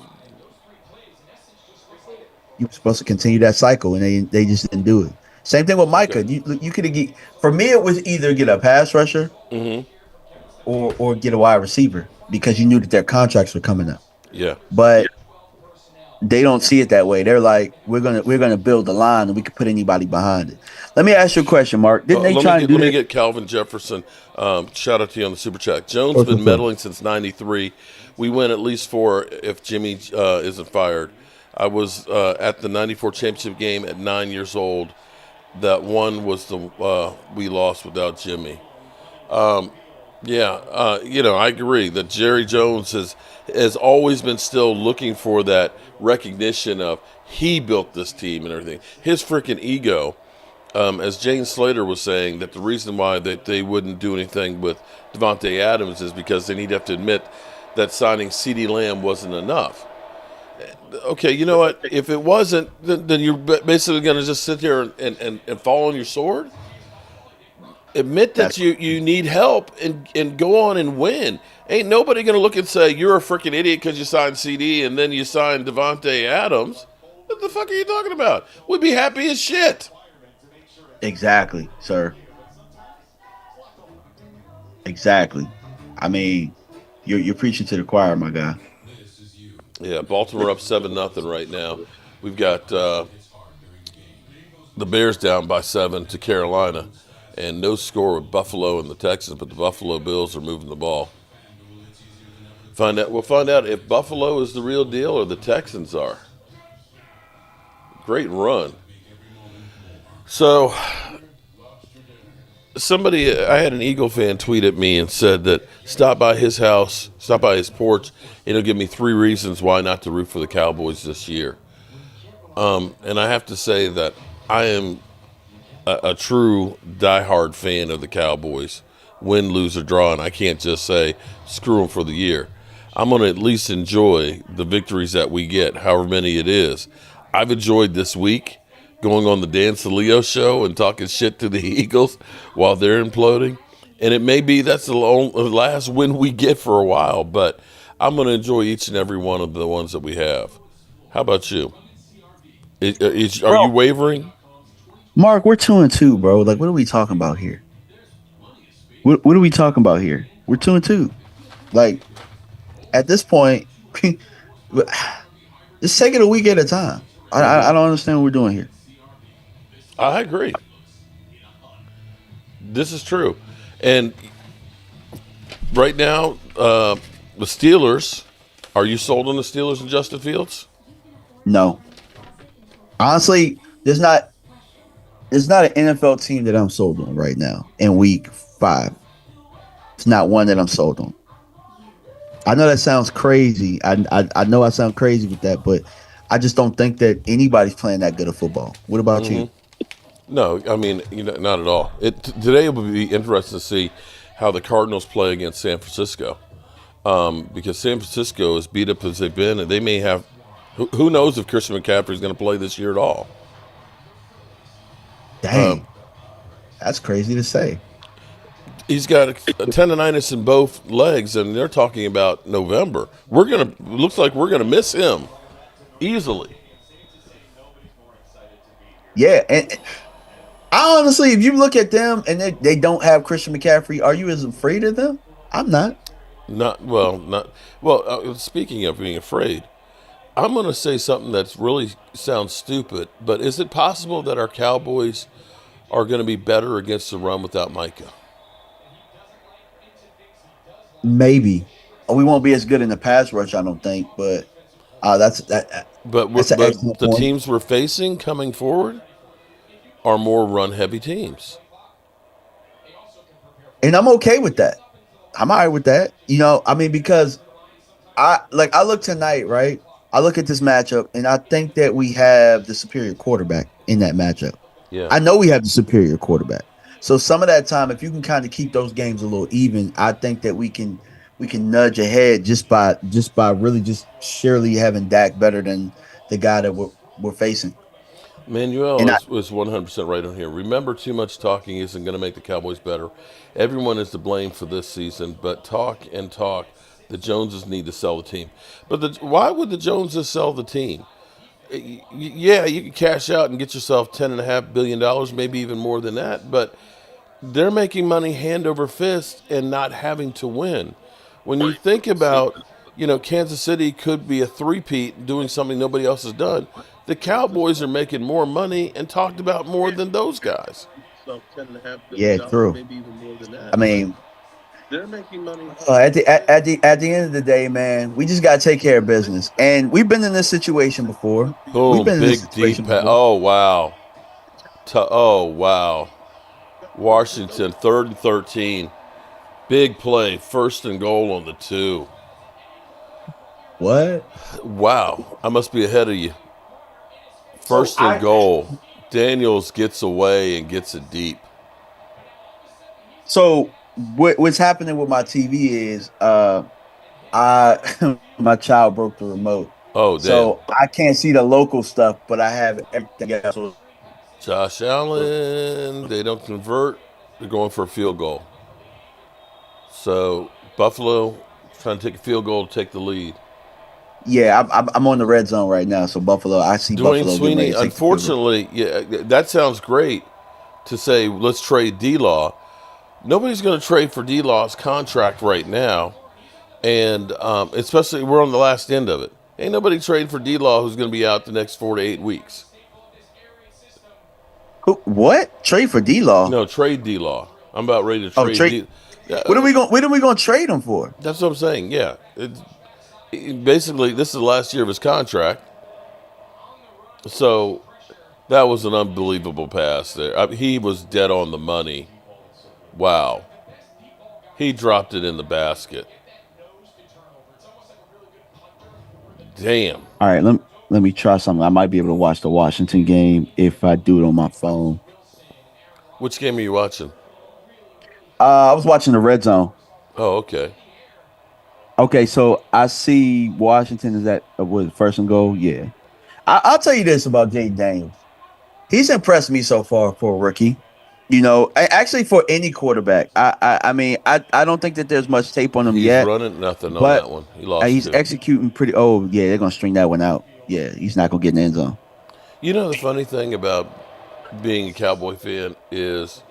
were supposed to continue that cycle, and they just didn't do it. Same thing with Micah. Okay. You could have for me, it was either get a pass rusher or get a wide receiver because you knew that their contracts were coming up. Yeah. But they don't see it that way. They're like, we're gonna build the line and we can put anybody behind it. Let me ask you a question, Mark. Didn't they try to do let me that? get Calvin Jefferson. Shout out to you on the super chat. Jones been meddling since '93. We win at least 4 if Jimmy isn't fired. I was at the '94 championship game at 9 years old. That one was the we lost without Jimmy. I agree that Jerry Jones has always been still looking for that recognition of he built this team and everything. His freaking ego, as Jane Slater was saying, that the reason why they wouldn't do anything with Devontae Adams is because then he'd have to admit that signing CeeDee Lamb wasn't enough. Okay, you know what? If it wasn't, then you're basically going to just sit here and fall on your sword? Admit that you need help and go on and win. Ain't nobody going to look and say, you're a freaking idiot because you signed CD and then you signed Devontae Adams. What the fuck are you talking about? We'd be happy as shit. Exactly, sir. Exactly. I mean, you're preaching to the choir, my guy. Yeah, Baltimore up 7-0 right now. We've got the Bears down by 7 to Carolina, and no score with Buffalo and the Texans, but the Buffalo Bills are moving the ball. We'll find out if Buffalo is the real deal or the Texans are. Great run. So, I had an Eagle fan tweet at me and said that stop by his house, stop by his porch, and he'll give me 3 reasons why not to root for the Cowboys this year. And I have to say that I am a true diehard fan of the Cowboys, win, lose, or draw, and I can't just say screw them for the year. I'm going to at least enjoy the victories that we get, however many it is. I've enjoyed this week going on the Dan Saleo show and talking shit to the Eagles while they're imploding. And it may be that's the last win we get for a while, but I'm going to enjoy each and every one of the ones that we have. How about you? Are you wavering? Mark, we're 2-2, bro. Like, what are we talking about here? What are we talking about here? We're 2-2. Like, at this point, just take it a week at a time. I don't understand what we're doing here. I agree. This is true. And right now, the Steelers, are you sold on the Steelers and Justin Fields? No. Honestly, there's not an NFL team that I'm sold on right now in week 5. It's not one that I'm sold on. I know that sounds crazy. I know I sound crazy with that, but I just don't think that anybody's playing that good of football. What about you? No, I mean, not at all. Today will be interesting to see how the Cardinals play against San Francisco, because San Francisco, as beat up as they've been, and they may have. Who knows if Christian McCaffrey is going to play this year at all? Dang, that's crazy to say. He's got a tendonitis in both legs, and they're talking about November. Looks like we're gonna miss him easily. Yeah, and I honestly, if you look at them and they don't have Christian McCaffrey, are you as afraid of them? I'm not. Not well. Speaking of being afraid, I'm going to say something that's really sounds stupid. But is it possible that our Cowboys are going to be better against the run without Micah? Maybe. We won't be as good in the pass rush, I don't think. But that's that. But that's an excellent the point. teams we're facing coming forward are more run-heavy teams, And I'm okay with that. I'm all right with that. I mean, because I look tonight, right? I look at this matchup, and I think that we have the superior quarterback in that matchup. Yeah. I know we have the superior quarterback. So some of that time, if you can kind of keep those games a little even, I think that we can nudge ahead just by really just surely having Dak better than the guy that we're facing. Manuel And was 100% right on here. Remember, too much talking isn't going to make the Cowboys better. Everyone is to blame for this season, but talk and talk. The Joneses need to sell the team. But why would the Joneses sell the team? Yeah, you can cash out and get yourself $10.5 billion, maybe even more than that, but they're making money hand over fist and not having to win. When you think about, Kansas City could be a three-peat doing something nobody else has done. The Cowboys are making more money and talked about more than those guys. yeah, true. I mean, they're making money. At the end of the day, man, we just gotta take care of business. And we've been in this situation before. Boom, We've been in this big situation deep pass. before. Oh wow. Washington 3rd and 13. Big play, 1st and goal on the 2. What? Wow, I must be ahead of you. 1st and goal. Daniels gets away and gets it deep. So what's happening with my TV is my child broke the remote. Oh, damn. So I can't see the local stuff, but I have everything else. Josh Allen, they don't convert. They're going for a field goal. So Buffalo trying to take a field goal to take the lead. Yeah, I'm on the red zone right now. So Buffalo, I see Dwayne Buffalo. Sweeney, unfortunately, yeah, that sounds great to say let's trade D-Law. Nobody's going to trade for D-Law's contract right now, and especially we're on the last end of it. Ain't nobody trading for D-Law who's going to be out the next 4 to 8 weeks. What? Trade for D-Law? No, trade D-Law. I'm about ready to trade. What are we going to trade him for? That's what I'm saying. Yeah, basically this is the last year of his contract. So That was an unbelievable pass there. He was dead on the money. Wow. He dropped it in the basket. Damn. All right, let me try something. I might be able to watch the Washington game if I do it on my phone. Which game are you watching? I was watching the Red Zone. Oh, okay. Okay, so I see Washington is at was first and goal. Yeah, I'll tell you this about Jay Daniels. He's impressed me so far for a rookie. You know, actually for any quarterback. I mean, I don't think that there's much tape on him He's yet, running nothing on but that one. He lost he's two. executing pretty. Oh yeah, they're gonna string that one out. Yeah, he's not gonna get in the end zone. You know, the funny thing about being a Cowboy fan is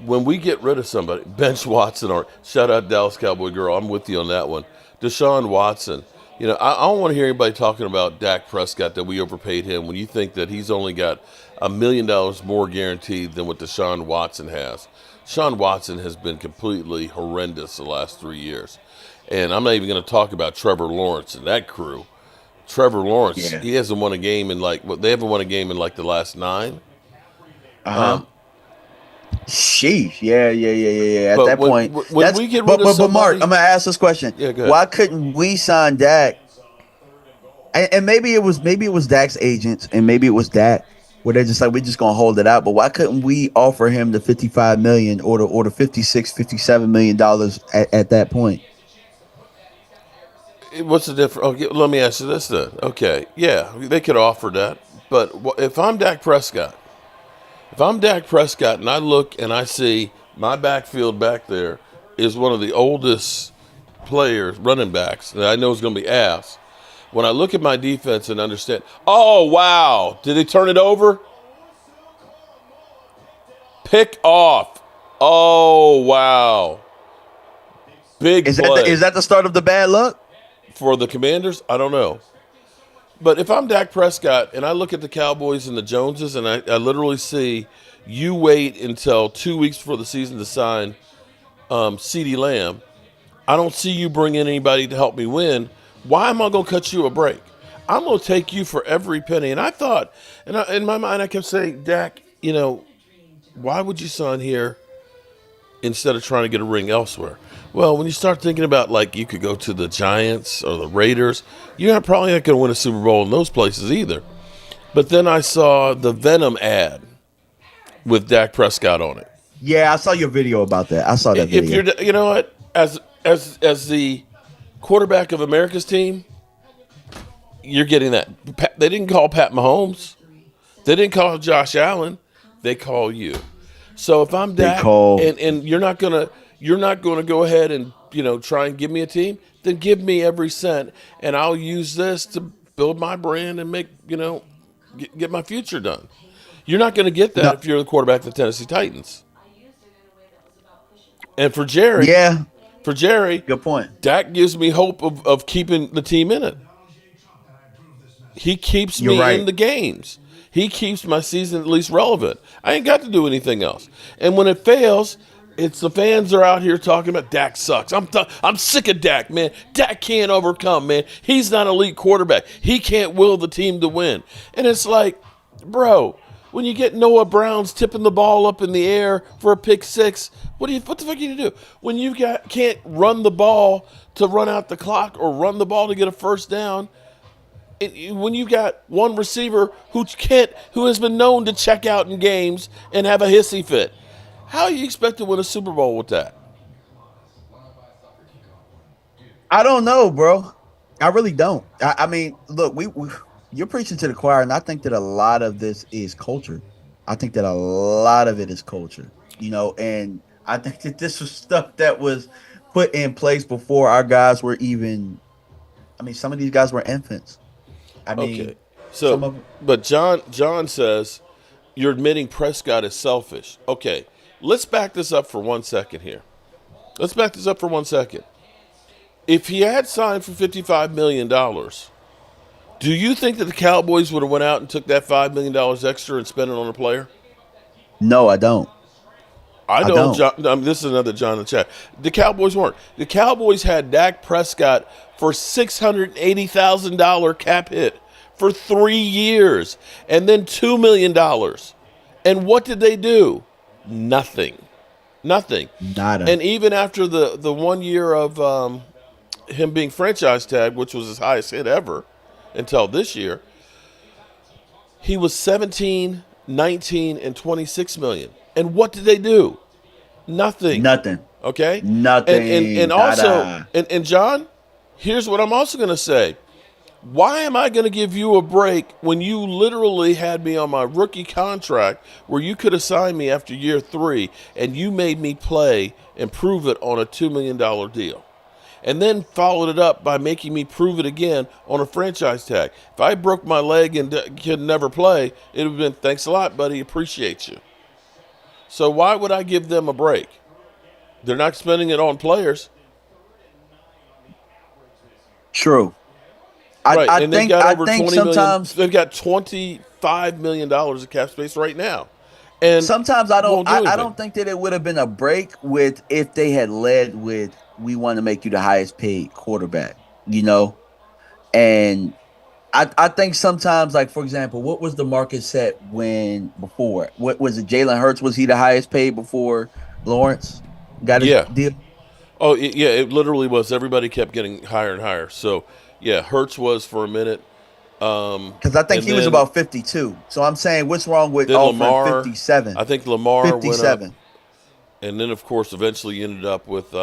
when we get rid of somebody, bench Watson, or shout out Dallas Cowboy girl, I'm with you on that one. Deshaun Watson. You know, I don't want to hear anybody talking about Dak Prescott that we overpaid him when you think that he's only got $1 million more guaranteed than what Deshaun Watson has. Deshaun Watson has been completely horrendous the last 3 years. And I'm not even going to talk about Trevor Lawrence and that crew. Trevor Lawrence, Yeah. he hasn't won a game in they haven't won a game in like the last 9. Sheesh. Yeah. At But that point, when we get rid of but somebody, Mark, I'm gonna ask this question. Yeah, go ahead. Why couldn't we sign Dak? And maybe it was Dak's agents, and maybe it was Dak, where they're just like, we're just gonna hold it out. But why couldn't we offer him the 55 million or the 56, 57 million dollars at that point? What's the difference? Okay, let me ask you this then. Okay, yeah, they could offer that. But if I'm Dak Prescott, and I look and I see my backfield back there is one of the oldest players, running backs, that I know is going to be ass. When I look at my defense and understand, oh, wow, did they turn it over? Pick off. Oh, wow. Big play. Is that the start of the bad luck? For the Commanders? I don't know. But if I'm Dak Prescott and I look at the Cowboys and the Joneses and I literally see you wait until 2 weeks before the season to sign CeeDee Lamb, I don't see you bring in anybody to help me win. Why am I going to cut you a break? I'm going to take you for every penny. And I thought, in my mind, I kept saying, Dak, you know, why would you sign here instead of trying to get a ring elsewhere? Well, when you start thinking about, like, you could go to the Giants or the Raiders, you're probably not going to win a Super Bowl in those places either. But then I saw the Venom ad with Dak Prescott on it. Yeah, I saw your video about that. I saw that video. If you're, you know what, as the quarterback of America's team, you're getting that. They didn't call Pat Mahomes. They didn't call Josh Allen. They call you. So if I'm Dak and you're not gonna go ahead and, you know, try and give me a team, then give me every cent, and I'll use this to build my brand and make, you know, get my future done. You're not going to get that if you're the quarterback of the Tennessee Titans. And for Jerry, good point. Dak gives me hope of keeping the team in it. He keeps me in the games. He keeps my season at least relevant. I ain't got to do anything else. And when it fails, it's the fans are out here talking about Dak sucks. I'm sick of Dak, man. Dak can't overcome, man. He's not an elite quarterback. He can't will the team to win. And it's like, bro, when you get Noah Brown's tipping the ball up in the air for a pick six, what the fuck are you gonna do? When you can't run the ball to run out the clock or run the ball to get a first down, when you got one receiver who has been known to check out in games and have a hissy fit, how you expect to win a Super Bowl with that? I don't know, bro. I really don't. I mean, look, you're preaching to the choir, and I think that a lot of this is culture. I think that a lot of it is culture, you know, and I think that this was stuff that was put in place before our guys were even. I mean, some of these guys were infants. I mean, okay. So, but John says you're admitting Prescott is selfish. Okay, let's back this up for 1 second here. If he had signed for $55 million, do you think that the Cowboys would have went out and took that $5 million extra and spent it on a player? No, I don't. I don't. John, this is another John in the chat. The Cowboys weren't. The Cowboys had Dak Prescott for $680,000 cap hit for 3 years, and then $2 million. And what did they do? Nothing. Nothing. Nada. And even after the 1 year of him being franchise tagged, which was his highest hit ever until this year, he was 17, 19, and 26 million. And what did they do? Nothing. Nothing. Okay? Nothing. And also, Nada. and John, here's what I'm also going to say. Why am I going to give you a break when you literally had me on my rookie contract where you could have signed me after year 3 and you made me play and prove it on a $2 million deal? And then followed it up by making me prove it again on a franchise tag. If I broke my leg and could never play, it would have been, thanks a lot, buddy, appreciate you. So why would I give them a break? They're not spending it on players. True. Right, I and they've think got I over think 20 million. sometimes They've got $25 million of cap space right now, and sometimes I don't won't do anything. I don't think that it would have been a break with if they had led with we want to make you the highest paid quarterback, and I think sometimes, like, for example, what was the market set before? What was it? Jalen Hurts, was he the highest paid before Lawrence got his Yeah. deal? Oh, yeah, it literally was. Everybody kept getting higher and higher. So, yeah, Hertz was for a minute. Because I think and he was then- about 52. So I'm saying, what's wrong with Then offering Lamar, 57? I think Lamar went up. 57. And then, of course, eventually ended up with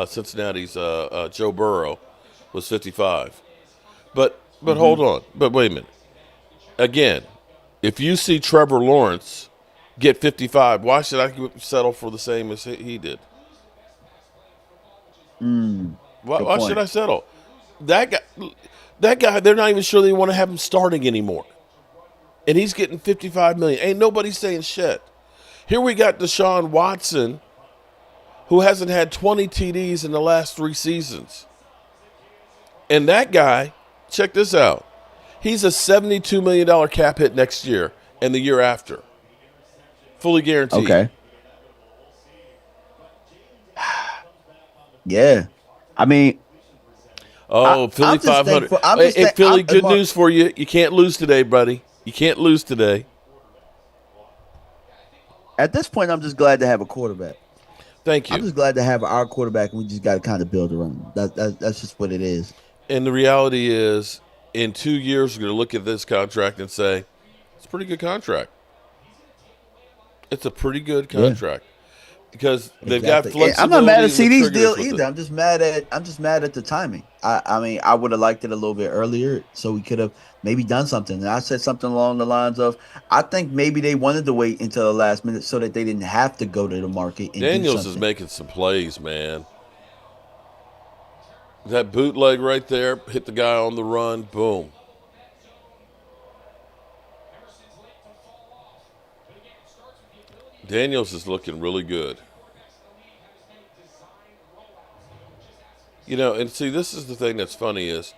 Cincinnati's Joe Burrow was 55. But hold on. But wait a minute. Again, if you see Trevor Lawrence get 55, why should I settle for the same as he did? Why should I settle? That guy, they're not even sure they want to have him starting anymore. And he's getting 55 million. Ain't nobody saying shit. Here we got Deshaun Watson, who hasn't had 20 TDs in the last 3 seasons. And that guy, check this out. He's a $72 million cap hit next year and the year after. Fully guaranteed. Okay. Yeah. I mean, Philly 500. Hey, Philly, good news for you. You can't lose today, buddy. You can't lose today. At this point, I'm just glad to have a quarterback. Thank you. I'm just glad to have our quarterback, and we just got to kind of build around him. That's just what it is. And the reality is, in 2 years, we're going to look at this contract and say, it's a pretty good contract. It's a pretty good contract. Because they've got flexibility. I'm not mad at CD's triggers deal with either. it. I'm just mad at the timing. I mean, I would have liked it a little bit earlier, so we could have maybe done something. And I said something along the lines of, I think maybe they wanted to wait until the last minute so that they didn't have to go to the market. And Daniels do is something. making some plays, man. That bootleg right there, hit the guy on the run, boom. Daniels is looking really good. And see, this is the thing that's funny is,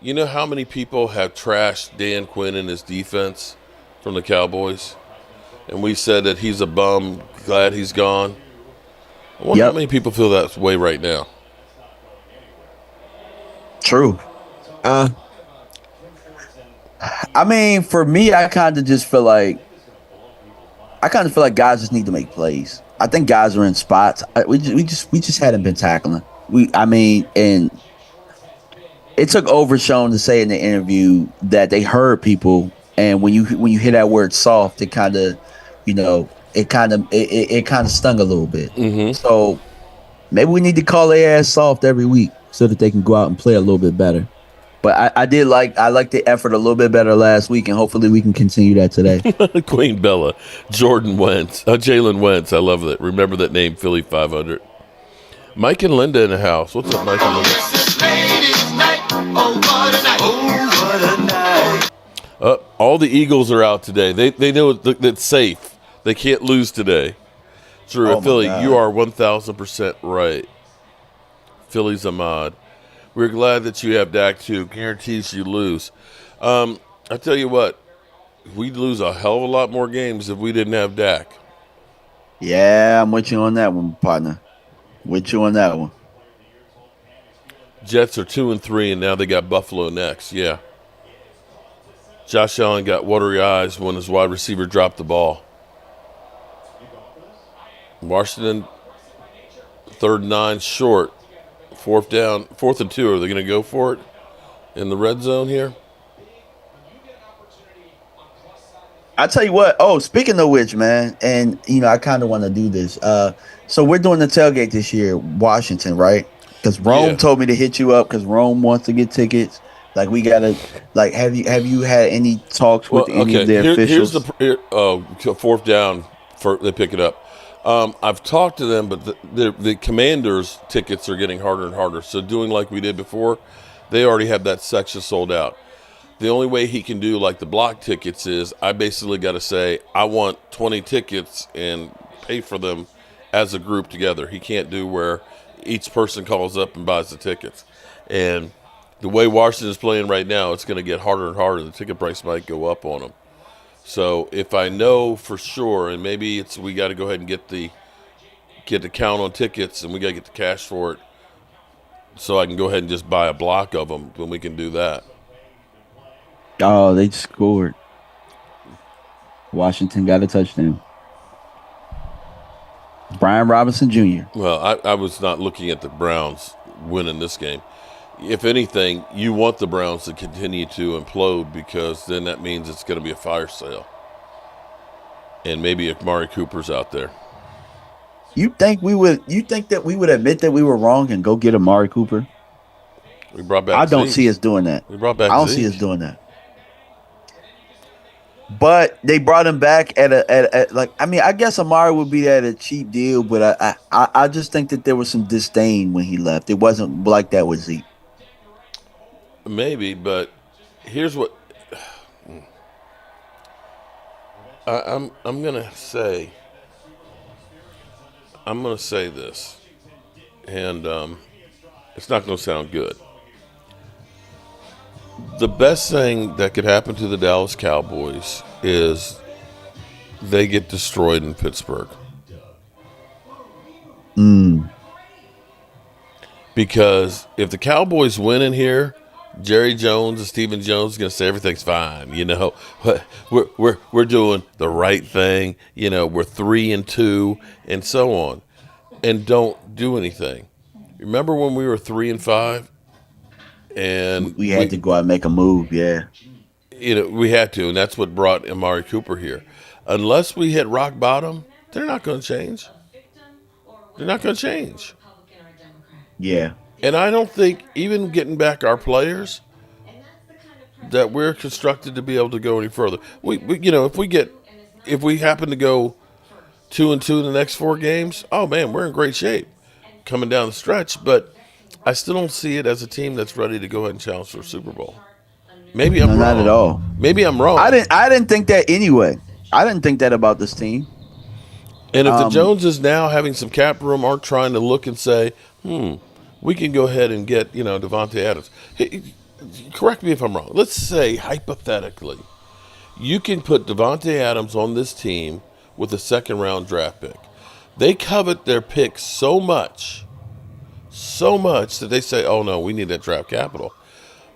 you know how many people have trashed Dan Quinn and his defense from the Cowboys? And we said that he's a bum, glad he's gone. I wonder how many people feel that way right now. True. I mean, for me, I kind of feel like guys just need to make plays. I think guys are in spots. We just hadn't been tackling. And it took Overshown to say in the interview that they heard people, and when you hear that word soft, it kind of, it kind of stung a little bit. Mm-hmm. So maybe we need to call their ass soft every week so that they can go out and play a little bit better. But I like the effort a little bit better last week, and hopefully we can continue that today. Queen Bella, Jalen Wentz. I love that. Remember that name, Philly 500. Mike and Linda in the house. What's up, Mike and Linda? All the Eagles are out today. They know that's safe. They can't lose today. Drew, Philly, you are 1,000% right. Philly's Ahmad. We're glad that you have Dak too. Guarantees you lose. I tell you what, we'd lose a hell of a lot more games if we didn't have Dak. Yeah, I'm with you on that one, partner. With you on that one. Jets are 2-3, and now they got Buffalo next. Yeah. Josh Allen got watery eyes when his wide receiver dropped the ball. Washington, 3rd and 9 short. 4th down, 4th and 2. Are they going to go for it in the red zone here? I tell you what. Oh, speaking of which, man, and I kind of want to do this. So we're doing the tailgate this year, Washington, right? Because Rome Yeah. told me to hit you up because Rome wants to get tickets. Like we gotta, like, have you had any talks Well, with any of okay. the Here's officials? the 4th down. They pick it up. I've talked to them, but the Commanders' tickets are getting harder and harder. So doing like we did before, they already have that section sold out. The only way he can do like the block tickets is I basically got to say I want 20 tickets and pay for them as a group together. He can't do where each person calls up and buys the tickets. And the way Washington's playing right now, it's going to get harder and harder. The ticket price might go up on them. So if I know for sure, and maybe it's we got to go ahead and get the count on tickets, and we got to get the cash for it, so I can go ahead and just buy a block of them. Then we can do that. Oh, they scored. Washington got a touchdown. Brian Robinson Jr. Well, I was not looking at the Browns winning this game. If anything, you want the Browns to continue to implode because then that means it's going to be a fire sale. And maybe Amari Cooper's out there. You think that we would admit that we were wrong and go get Amari Cooper? We brought back I don't Zeke. see us doing that. We brought back I don't Zeke. see us doing that. But they brought him back at like, I mean, I guess Amari would be at a cheap deal, but I just think that there was some disdain when he left. It wasn't like that with Zeke. Maybe, but here's what I'm gonna say. I'm gonna say this, and it's not gonna sound good. The best thing that could happen to the Dallas Cowboys is they get destroyed in Pittsburgh. Because if the Cowboys win in here, Jerry Jones and Stephen Jones are going to say everything's fine. We're doing the right thing. We're 3-2 and so on, and don't do anything. Remember when we were 3-5, and we had to go out and make a move. Yeah, we had to, and that's what brought Amari Cooper here. Unless we hit rock bottom, they're not going to change. They're not going to change. Yeah. And I don't think even getting back our players that we're constructed to be able to go any further. We if we happen to go 2-2 in the next 4 games, oh man, we're in great shape coming down the stretch. But I still don't see it as a team that's ready to go ahead and challenge for a Super Bowl. Maybe I'm wrong. Not at all. Maybe I'm wrong. I didn't think that anyway. I didn't think that about this team. And if the Joneses now having some cap room aren't trying to look and say, we can go ahead and get, Devontae Adams. Hey, correct me if I'm wrong. Let's say, hypothetically, you can put Devontae Adams on this team with a 2nd-round draft pick. They covet their pick so much that they say, oh, no, we need that draft capital.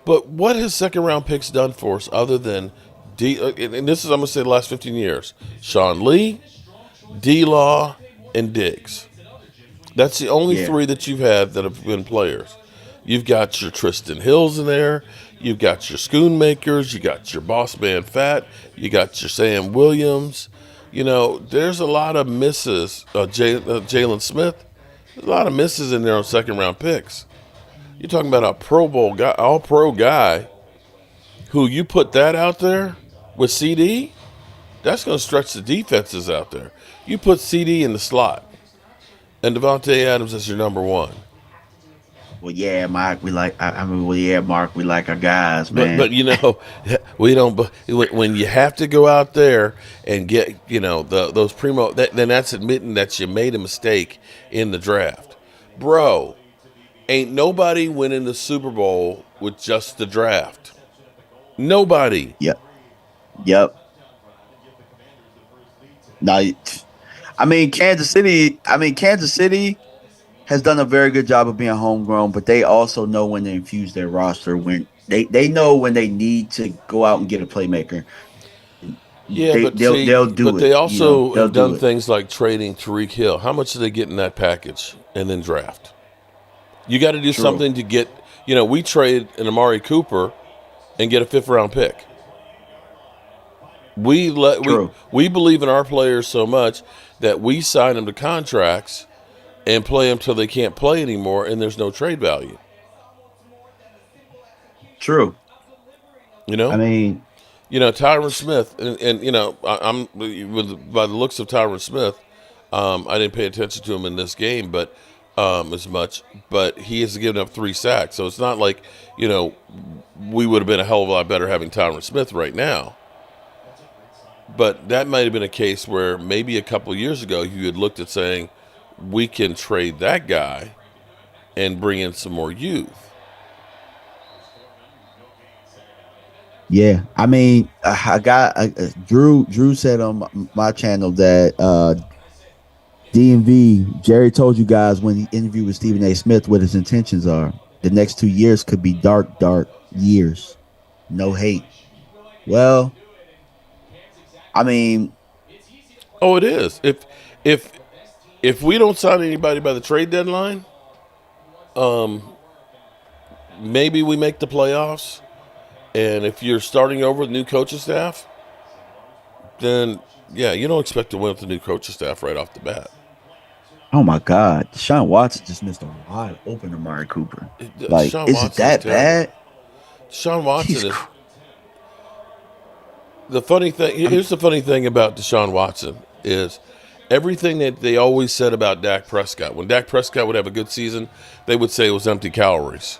But what has 2nd-round picks done for us other than, and this is, I'm going to say the last 15 years, Sean Lee, D-Law, and Diggs. That's the only 3 that you've had that have been players. You've got your Tristan Hills in there. You've got your Schoonmakers. You got your Boss Man Fat. You got your Sam Williams. There's a lot of misses. Jalen Smith. There's a lot of misses in there on 2nd-round picks. You're talking about a Pro Bowl guy, all-pro guy, who you put that out there with CD. That's going to stretch the defenses out there. You put CD in the slot, and Devontae Adams as your number 1. Well, yeah, Mark, we like. Mark, we like our guys, man. But we don't. When you have to go out there and get those primo, then that's admitting that you made a mistake in the draft, bro. Ain't nobody winning the Super Bowl with just the draft. Nobody. Yep. Now, I mean, Kansas City has done a very good job of being homegrown, but they also know when to infuse their roster when They know when they need to go out and get a playmaker. Yeah, but They'll do they it. also They'll have done do it. things like trading Tariq Hill. How much do they get in that package and then draft? You got to do True. something to get. We trade an Amari Cooper and get a 5th-round pick. True. We believe in our players so much that we sign them to contracts and play them till they can't play anymore, and there's no trade value. True. You know, I mean, Tyron Smith, and I'm by the looks of Tyron Smith, I didn't pay attention to him in this game, but as much, but he has given up 3 sacks, so it's not like we would have been a hell of a lot better having Tyron Smith right now. But that might have been a case where maybe a couple of years ago you had looked at saying, we can trade that guy and bring in some more youth. yeah. I mean, I got Drew. Drew said on my channel that DMV Jerry told you guys when he interviewed with Stephen A. Smith what his intentions are. The next 2 years could be dark, dark years. No hate. Well, I mean, Oh, it is. If we don't sign anybody by the trade deadline, maybe we make the playoffs. And if you're starting over with new coaching staff, then yeah, you don't expect to win with the new coaching staff right off the bat. oh my God, Deshaun Watson just missed a wide open Amari Cooper. Like, Deshaun is it Watson is that terrible. bad? Deshaun Watson He's. is the funny thing. Here's the funny thing about Deshaun Watson is everything that they always said about Dak Prescott. When Dak Prescott would have a good season, they would say it was empty calories.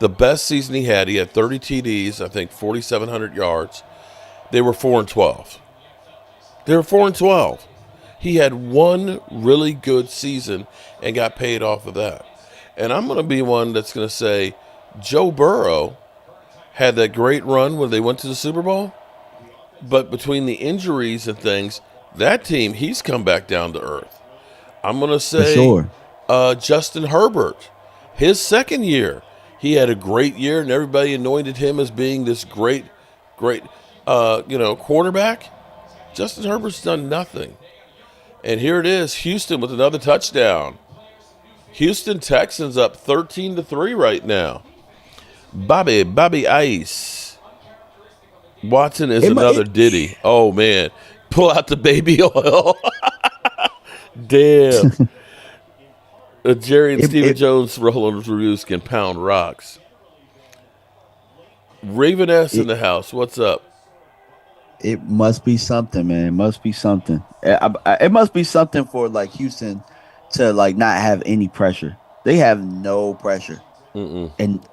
The best season he had 30 TDs, I think 4,700 yards. They were 4-12. They were 4-12. He had one really good season and got paid off of that. And I'm going to be one that's going to say Joe Burrow had that great run when they went to the Super Bowl. But between the injuries and things, that team, he's come back down to earth. I'm going to For say sure. Justin Herbert, his second year, he had a great year, and everybody anointed him as being this great quarterback. Justin Herbert's done nothing. And here it is, Houston with another touchdown. Houston Texans up 13-3 right now. Bobby Ice. Watson is another ditty. Oh, man. Pull out the baby oil. Damn. Jerry and Stephen Jones Rollins reviews can pound rocks. Raven S in the house. What's up? It must be something, man. It must be something. It must be something for like Houston to like not have any pressure. They have no pressure. And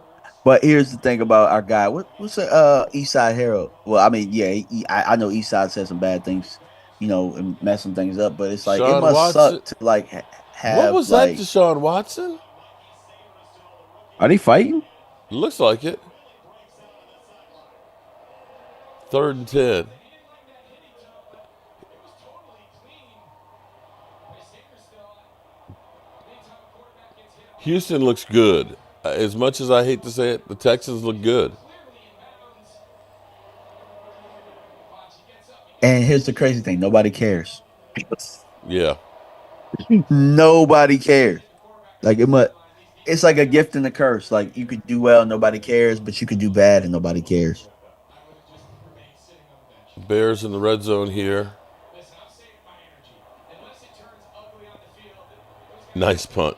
but here's the thing about our guy. What's the Eastside Harold? Well, I mean, yeah, I know Eastside said some bad things, and mess some things up. But it's like it Deshaun must Watson. suck to like What have was that, like. Deshaun Watson? Are they fighting? Looks like it. 3rd and 10. Houston looks good. As much as I hate to say it, the Texans look good. And here's the crazy thing: nobody cares. Yeah. Nobody cares. Like it's like a gift and a curse. Like you could do well, nobody cares, but you could do bad and nobody cares. Bears in the red zone here. Nice punt.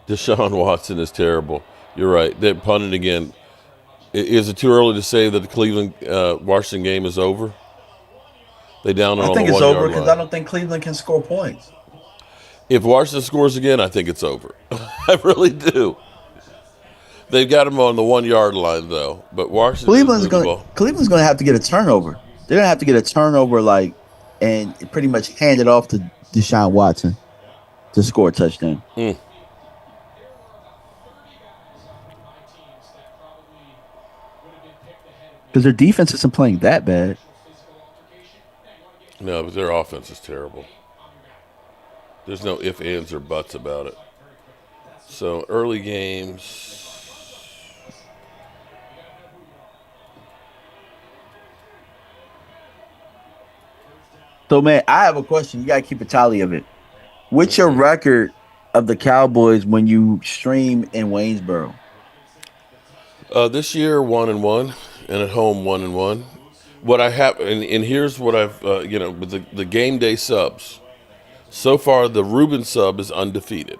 Deshaun Watson is terrible. You're right. They punted again. Is it too early to say that the Cleveland Washington game is over? They down I on think the it's 1 over yard because line. I don't think Cleveland can score points. If Washington scores again, I think it's over. I really do. They've got him on the 1 yard line though, but Washington is moving the ball. Cleveland's gonna have to get a turnover. They're gonna have to get a turnover and pretty much hand it off to Deshaun Watson to score a touchdown. Because their defense isn't playing that bad. No, but their offense is terrible. There's no ifs, ands, or buts about it. So early games. So, man, I have a question. You got to keep a tally of it. What's your record of the Cowboys when you stream in Waynesboro? This year, 1-1, and at home 1-1. What I have, and here's what I've, with the game day subs. So far, the Reuben sub is undefeated.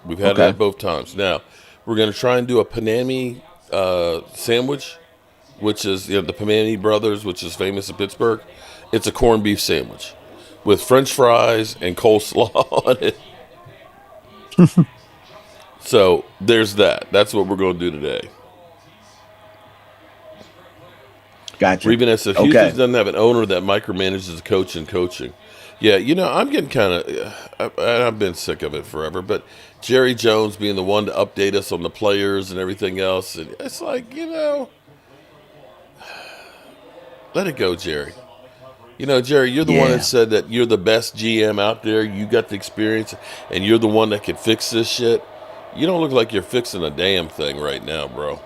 We've had Okay. that both times. Now, we're going to try and do a Panini sandwich, which is the Panini Brothers, which is famous in Pittsburgh. It's a corned beef sandwich with French fries and coleslaw on it. So there's that. That's what we're going to do today. Gotcha. Reven said, Okay. Houston doesn't have an owner that micromanages the coach and coaching. Yeah, I'm getting kind of, I've been sick of it forever, but Jerry Jones being the one to update us on the players and everything else, and it's like, let it go, Jerry. Jerry, you're the one that said that you're the best GM out there. You got the experience, and you're the one that can fix this shit. You don't look like you're fixing a damn thing right now, bro.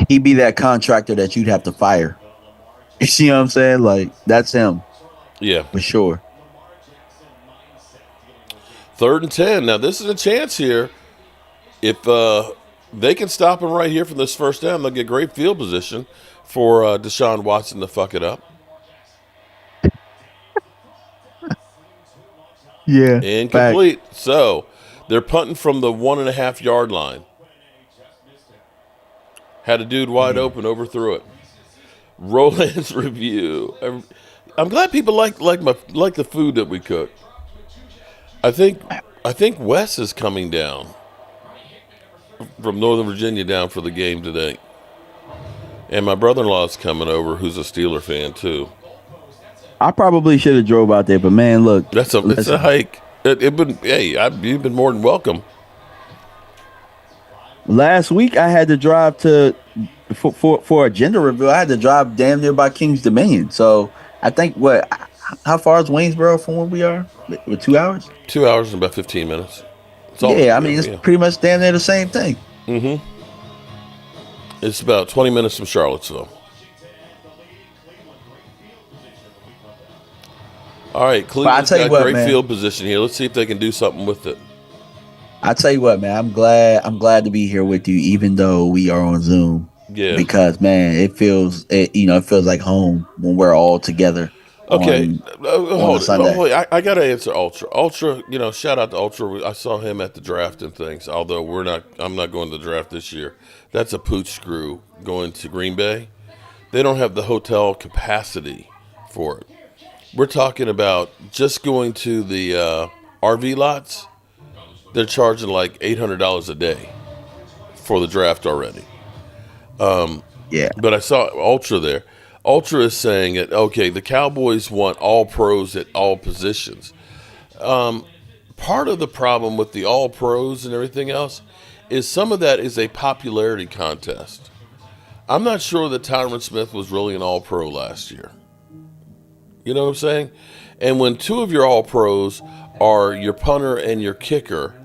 He'd be that contractor that you'd have to fire. You see what I'm saying? Like, that's him. Yeah. For sure. 3rd and 10. Now, this is a chance here. If they can stop him right here from this first down, they'll get great field position for Deshaun Watson to fuck it up. Yeah. Incomplete. So they're punting from the 1.5 yard line. Had a dude wide open, overthrew it. Roland's review. I'm glad people like the food that we cook. I think Wes is coming down from Northern Virginia down for the game today. And my brother-in-law is coming over, who's a Steeler fan too. I probably should have drove out there, but man, look, it's a hike. You've been more than welcome. Last week I had to drive for a gender reveal. I had to drive damn near by King's Dominion. So I think how far is Waynesboro from where we are? With 2 hours? 2 hours and about 15 minutes. It's pretty much damn near the same thing. Mm-hmm. It's about 20 minutes from Charlottesville. All right, Cleveland's got great field position here. Let's see if they can do something with it. I tell you what, man, I'm glad to be here with you, even though we are on Zoom. Yeah. Because man, it feels like home when we're all together. Okay, on Sunday. I got to answer Ultra. Ultra, shout out to Ultra. I saw him at the draft and things. Although I'm not going to the draft this year. That's a pooch screw going to Green Bay. They don't have the hotel capacity for it. We're talking about just going to the RV lots. They're charging like $800 a day for the draft already. Yeah. But I saw Ultra there. Ultra is saying that, okay, the Cowboys want all pros at all positions. Part of the problem with the all pros and everything else is some of that is a popularity contest. I'm not sure that Tyron Smith was really an all pro last year. You know what I'm saying? And when two of your all pros are your punter and your kicker,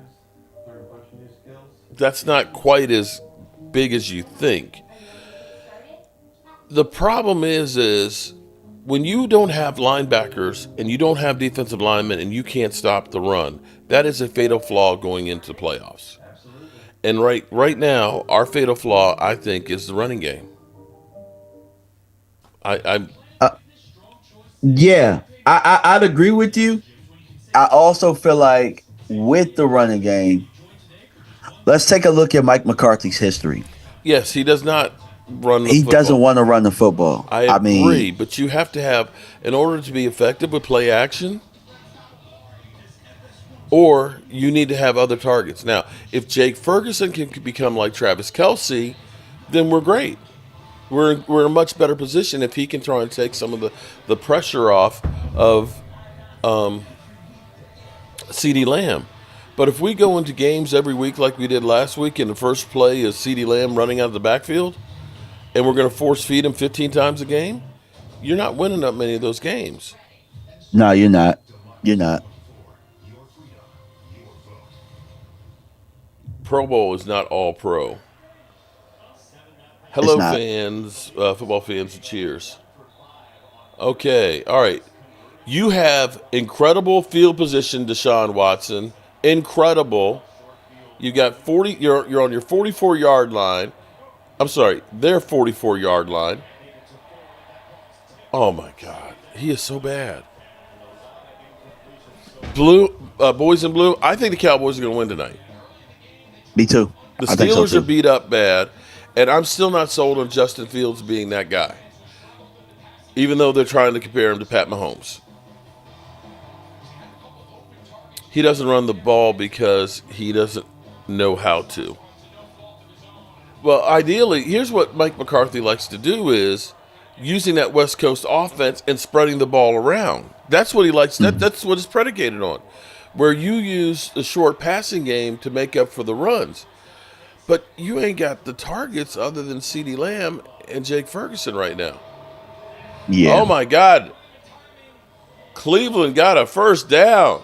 that's not quite as big as you think. The problem is when you don't have linebackers and you don't have defensive linemen and you can't stop the run, that is a fatal flaw going into playoffs. And right now, our fatal flaw, I think, is the running game. Yeah, I'd agree with you. I also feel like with the running game, let's take a look at Mike McCarthy's history. Yes, he does not run the football. He doesn't want to run the football. I agree, but you have to have, in order to be effective with play action, or you need to have other targets. Now, if Jake Ferguson can become like Travis Kelce, then we're great. We're in a much better position if he can try and take some of the pressure off of CeeDee Lamb. But if we go into games every week like we did last week, and the first play is CeeDee Lamb running out of the backfield, and we're going to force feed him 15 times a game, you're not winning that many of those games. No, you're not. You're not. Pro Bowl is not all pro. Hello, fans, football fans, cheers. Okay, all right. You have incredible field position, Deshaun Watson. Incredible. You got 40. You're on your 44-yard line. I'm sorry, their 44-yard line. Oh my God, he is so bad. Blue, boys in blue. I think the Cowboys are going to win tonight. Me too. The I think so Steelers are too. beat up bad, and I'm still not sold on Justin Fields being that guy, even though they're trying to compare him to Pat Mahomes. He doesn't run the ball because he doesn't know how to. Well, ideally, here's what Mike McCarthy likes to do is using that West Coast offense and spreading the ball around. That's what he likes. That's what it's predicated on, where you use the short passing game to make up for the runs. But you ain't got the targets other than CeeDee Lamb and Jake Ferguson right now. Yeah. Oh, my God. Cleveland got a first down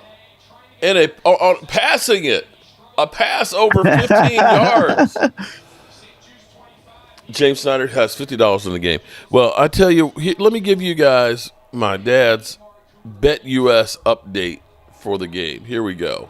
and passing it. A pass over 15 yards. James Snyder has $50 in the game. Well, I tell you, let me give you guys my dad's Bet US update for the game. Here we go.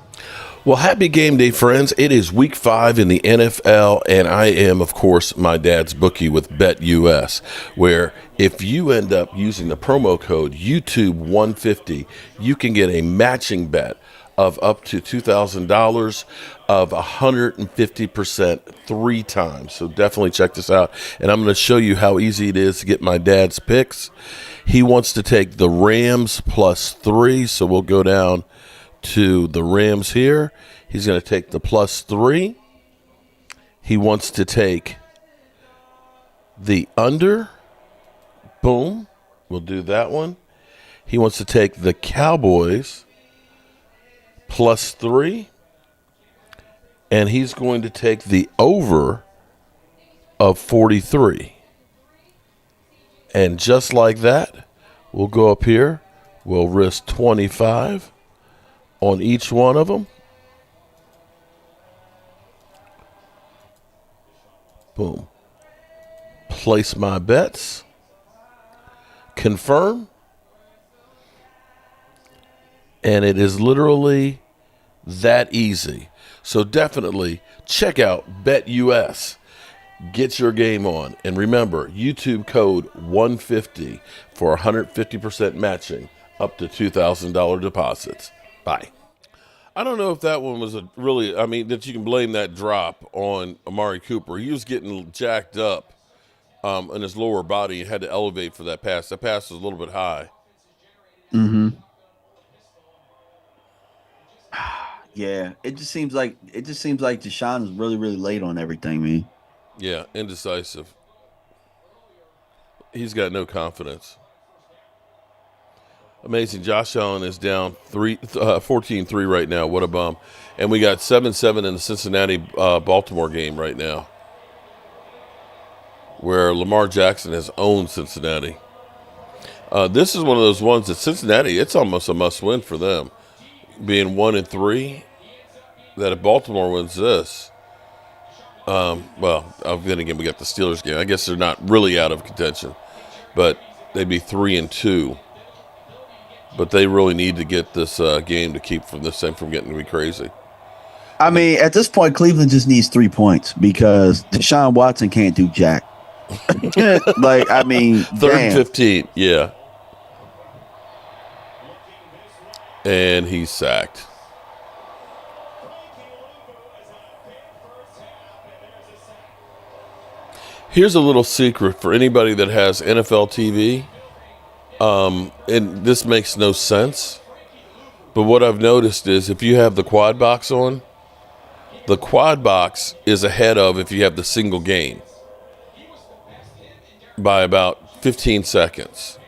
Well, happy game day, friends. It is week 5 in the NFL, and I am, of course, my dad's bookie with Bet US, where if you end up using the promo code YouTube150, you can get a matching bet of up to $2,000 of 150% 3 times. So definitely check this out. And I'm going to show you how easy it is to get my dad's picks. He wants to take the Rams +3. So we'll go down to the Rams here. He's going to take the +3. He wants to take the under. Boom. We'll do that one. He wants to take the Cowboys +3. And he's going to take the over of 43. And just like that, we'll go up here. We'll risk 25 on each one of them. Boom. Place my bets. Confirm. And it is literally that easy. So definitely check out Bet US. Get your game on. And remember, YouTube code 150 for 150% matching up to $2,000 deposits. Bye. I don't know if that one was that you can blame that drop on Amari Cooper. He was getting jacked up in his lower body and had to elevate for that pass. That pass was a little bit high. Mm-hmm. Yeah, it just seems like Deshaun is really, really late on everything, man. Yeah, indecisive. He's got no confidence. Amazing. Josh Allen is down 14-3 right now. What a bum. And we got 7-7 in the Cincinnati Baltimore game right now, where Lamar Jackson has owned Cincinnati. This is one of those ones that Cincinnati, it's almost a must-win for them. Being 1-3, that if Baltimore wins this, then again, we got the Steelers game. I guess they're not really out of contention, but they'd be 3-2. But they really need to get this game to keep from this thing from getting to be crazy. I mean, at this point, Cleveland just needs 3 points because Deshaun Watson can't do jack. Like, I mean, 3rd-15, yeah. And he's sacked. Here's a little secret for anybody that has NFL TV. And this makes no sense. But what I've noticed is if you have the quad box on, the quad box is ahead of if you have the single game by about 15 seconds.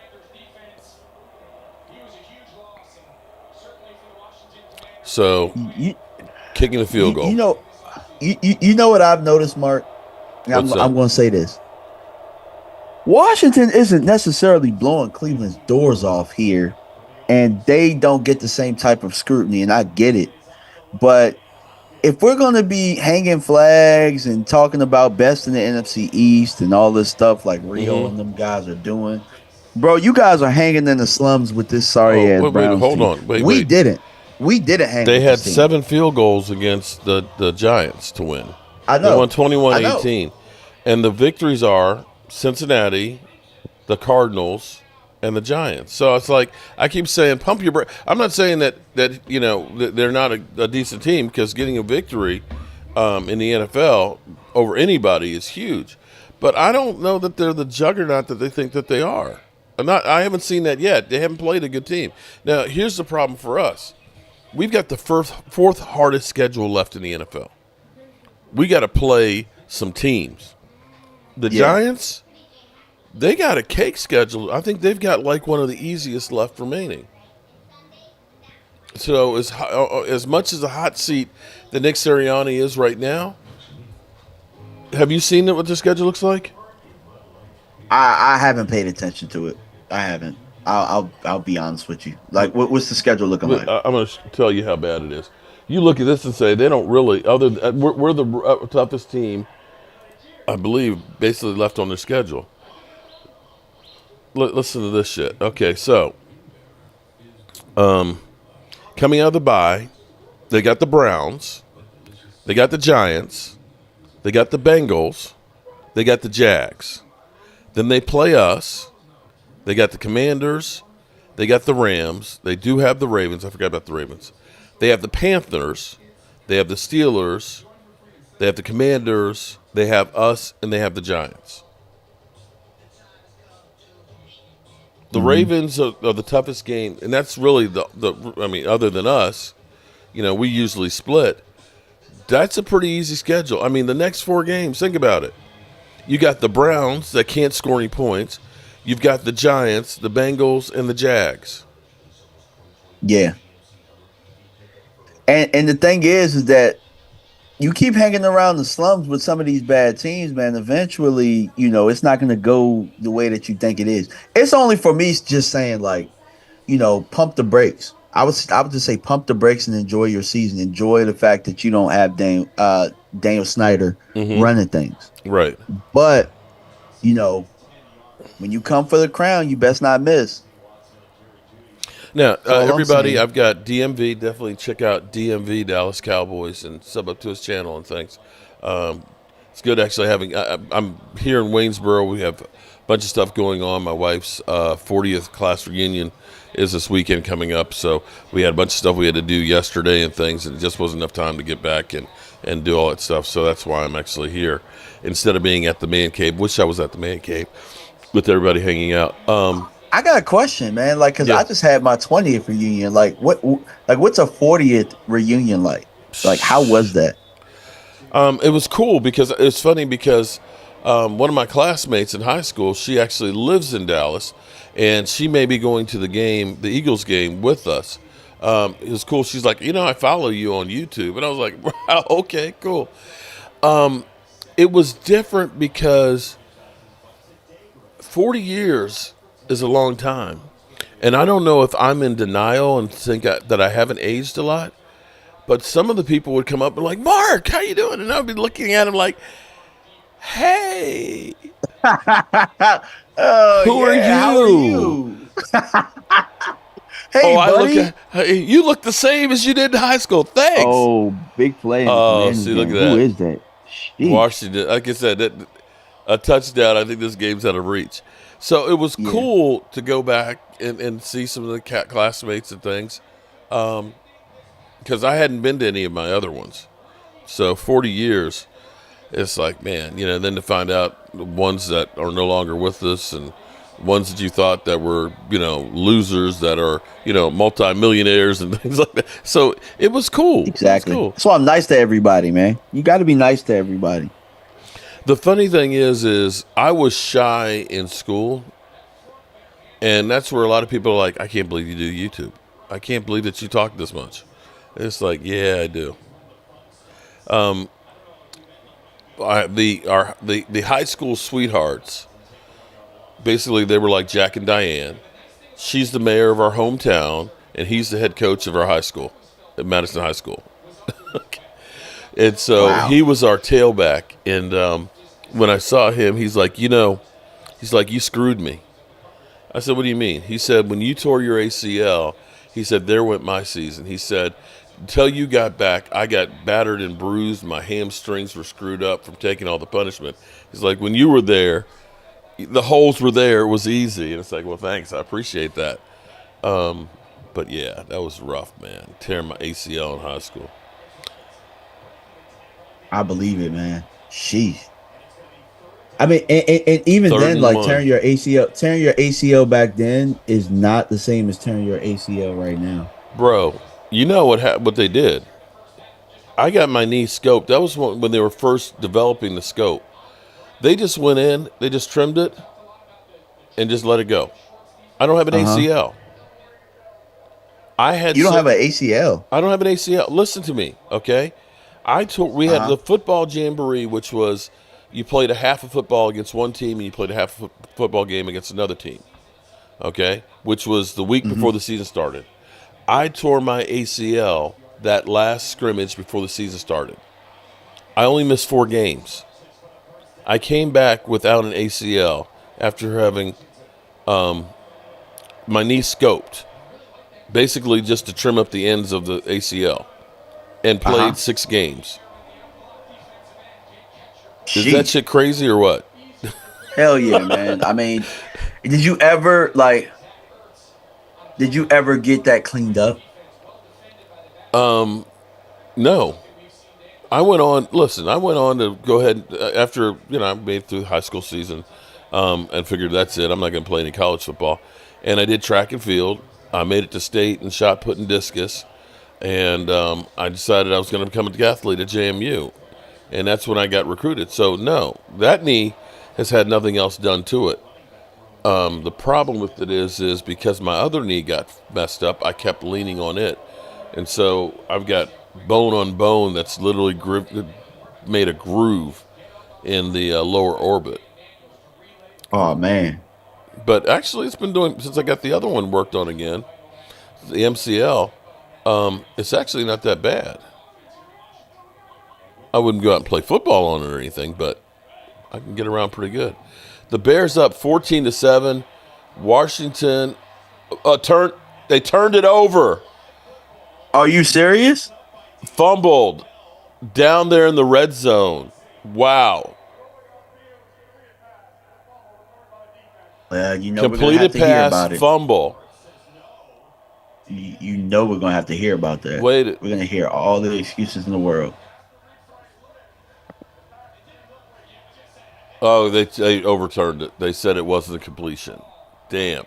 So, kicking the field goal. You know what I've noticed, Mark? I'm going to say this. Washington isn't necessarily blowing Cleveland's doors off here, and they don't get the same type of scrutiny, and I get it. But if we're going to be hanging flags and talking about best in the NFC East and all this stuff like Rio and them guys are doing, Bro, you guys are hanging in the slums with this sorry Oh, ass wait, Browns hold team. on. Wait, we wait. didn't. We didn't hang They with had this team. 7 field goals against the Giants to win. I They know. won I know. 21-18. And the victories are Cincinnati, the Cardinals, and the Giants. So it's like I keep saying, pump your brakes. I'm not saying that they're not a decent team, because getting a victory in the NFL over anybody is huge. But I don't know that they're the juggernaut that they think that they are. I haven't seen that yet. They haven't played a good team. Now, here's the problem for us. We've got the fourth hardest schedule left in the NFL. We got to play some teams. The Giants, they got a cake schedule. I think they've got like one of the easiest left remaining. So as much as a hot seat that Nick Sirianni is right now, have you seen what their schedule looks like? I haven't paid attention to it. I haven't. I'll be honest with you. Like, what's the schedule looking like? I'm going to tell you how bad it is. You look at this and say they don't really. We're the toughest team, I believe, basically left on their schedule. Listen to this shit. Okay, so coming out of the bye, they got the Browns, they got the Giants, they got the Bengals, they got the Jags. Then they play us. They got the Commanders, they got the Rams. They do have the Ravens. I forgot about the Ravens. They have the Panthers. They have the Steelers. They have the Commanders. They have us, and they have the Giants. The Ravens are the toughest game, and that's really other than us, we usually split. That's a pretty easy schedule. I mean, the next 4 games, think about it. You got the Browns that can't score any points. You've got the Giants, the Bengals, and the Jags. Yeah. And the thing is that you keep hanging around the slums with some of these bad teams, man. Eventually, it's not going to go the way that you think it is. It's only for me just saying, like, pump the brakes. I would just say pump the brakes and enjoy your season. Enjoy the fact that you don't have Daniel Snyder running things. Right. But, when you come for the crown, you best not miss. Now, everybody, I've got DMV. Definitely check out DMV, Dallas Cowboys, and sub up to his channel and things. It's good actually having. I'm here in Waynesboro. We have a bunch of stuff going on. My wife's 40th class reunion is this weekend coming up, so we had a bunch of stuff we had to do yesterday and things, and it just wasn't enough time to get back and do all that stuff. So that's why I'm actually here instead of being at the man cave. Wish I was at the man cave with everybody hanging out. I got a question, man. Like, cause I just had my 20th reunion. Like, what's a 40th reunion like? Like, how was that? It was cool because it's funny because one of my classmates in high school, she actually lives in Dallas, and she may be going to the Eagles game with us. It was cool. She's like, I follow you on YouTube, and I was like, wow, okay, cool. It was different because 40 years is a long time. And I don't know if I'm in denial and think that I haven't aged a lot, but some of the people would come up and like, Mark, how you doing? And I'd be looking at him like, hey, who are you? How are you? Hey, buddy. You look the same as you did in high school. Thanks. Oh, big play. See, look at that. Who is that? Jeez. Washington. Like I said, a touchdown. I think this game's out of reach. So it was cool to go back and see some of the classmates and things, because I hadn't been to any of my other ones. So 40 years, it's like, man, then to find out the ones that are no longer with us and ones that you thought that were, losers that are, multimillionaires and things like that. So it was cool. Exactly. It was cool. That's why I'm nice to everybody, man. You got to be nice to everybody. The funny thing is I was shy in school, and that's where a lot of people are like, I can't believe you do YouTube. I can't believe that you talk this much. It's like, yeah, I do. The high school sweethearts, basically they were like Jack and Diane. She's the mayor of our hometown, and he's the head coach of our high school, at Madison High School. And so he was our tailback, and when I saw him, he's like, you screwed me. I said, what do you mean? He said, when you tore your ACL, he said, there went my season. He said, until you got back, I got battered and bruised. My hamstrings were screwed up from taking all the punishment. He's like, when you were there, the holes were there. It was easy. And it's like, well, thanks. I appreciate that. But, yeah, that was rough, man. Tearing my ACL in high school. I believe it, man. Sheesh. I mean, and even Third then, and like 1. tearing your ACL back then is not the same as tearing your ACL right now. Bro, you know what they did? I got my knee scoped. That was when they were first developing the scope. They just went in, they just trimmed it, and just let it go. I don't have an ACL. You don't have an ACL. I don't have an ACL. Listen to me, okay? We had the football jamboree, which was you played a half of football against one team and you played a half of football game against another team, okay? Which was the week before the season started. I tore my ACL that last scrimmage before the season started. I only missed 4 games. I came back without an ACL after having my knee scoped, basically just to trim up the ends of the ACL, and played 6 games. Is that shit crazy or what? Hell yeah, man. I mean, did you ever get that cleaned up? No. I went on to go ahead after, I made through high school season and figured that's it. I'm not going to play any college football. And I did track and field. I made it to state and shot put and discus. And I decided I was going to become a athlete at JMU. And that's when I got recruited. So, no, that knee has had nothing else done to it. The problem with it is because my other knee got messed up, I kept leaning on it. And so I've got bone on bone that's literally made a groove in the lower orbit. Oh, man. But actually, it's been doing, since I got the other one worked on again, the MCL, it's actually not that bad. I wouldn't go out and play football on it or anything, but I can get around pretty good. The Bears up 14-7. Washington they turned it over. Are you serious? Fumbled down there in the red zone. Wow. Well, completed we're gonna have to hear about pass, it. fumble. You know we're gonna have to hear about that. We're gonna hear all the excuses in the world. Oh, they overturned it. They said it wasn't a completion. Damn.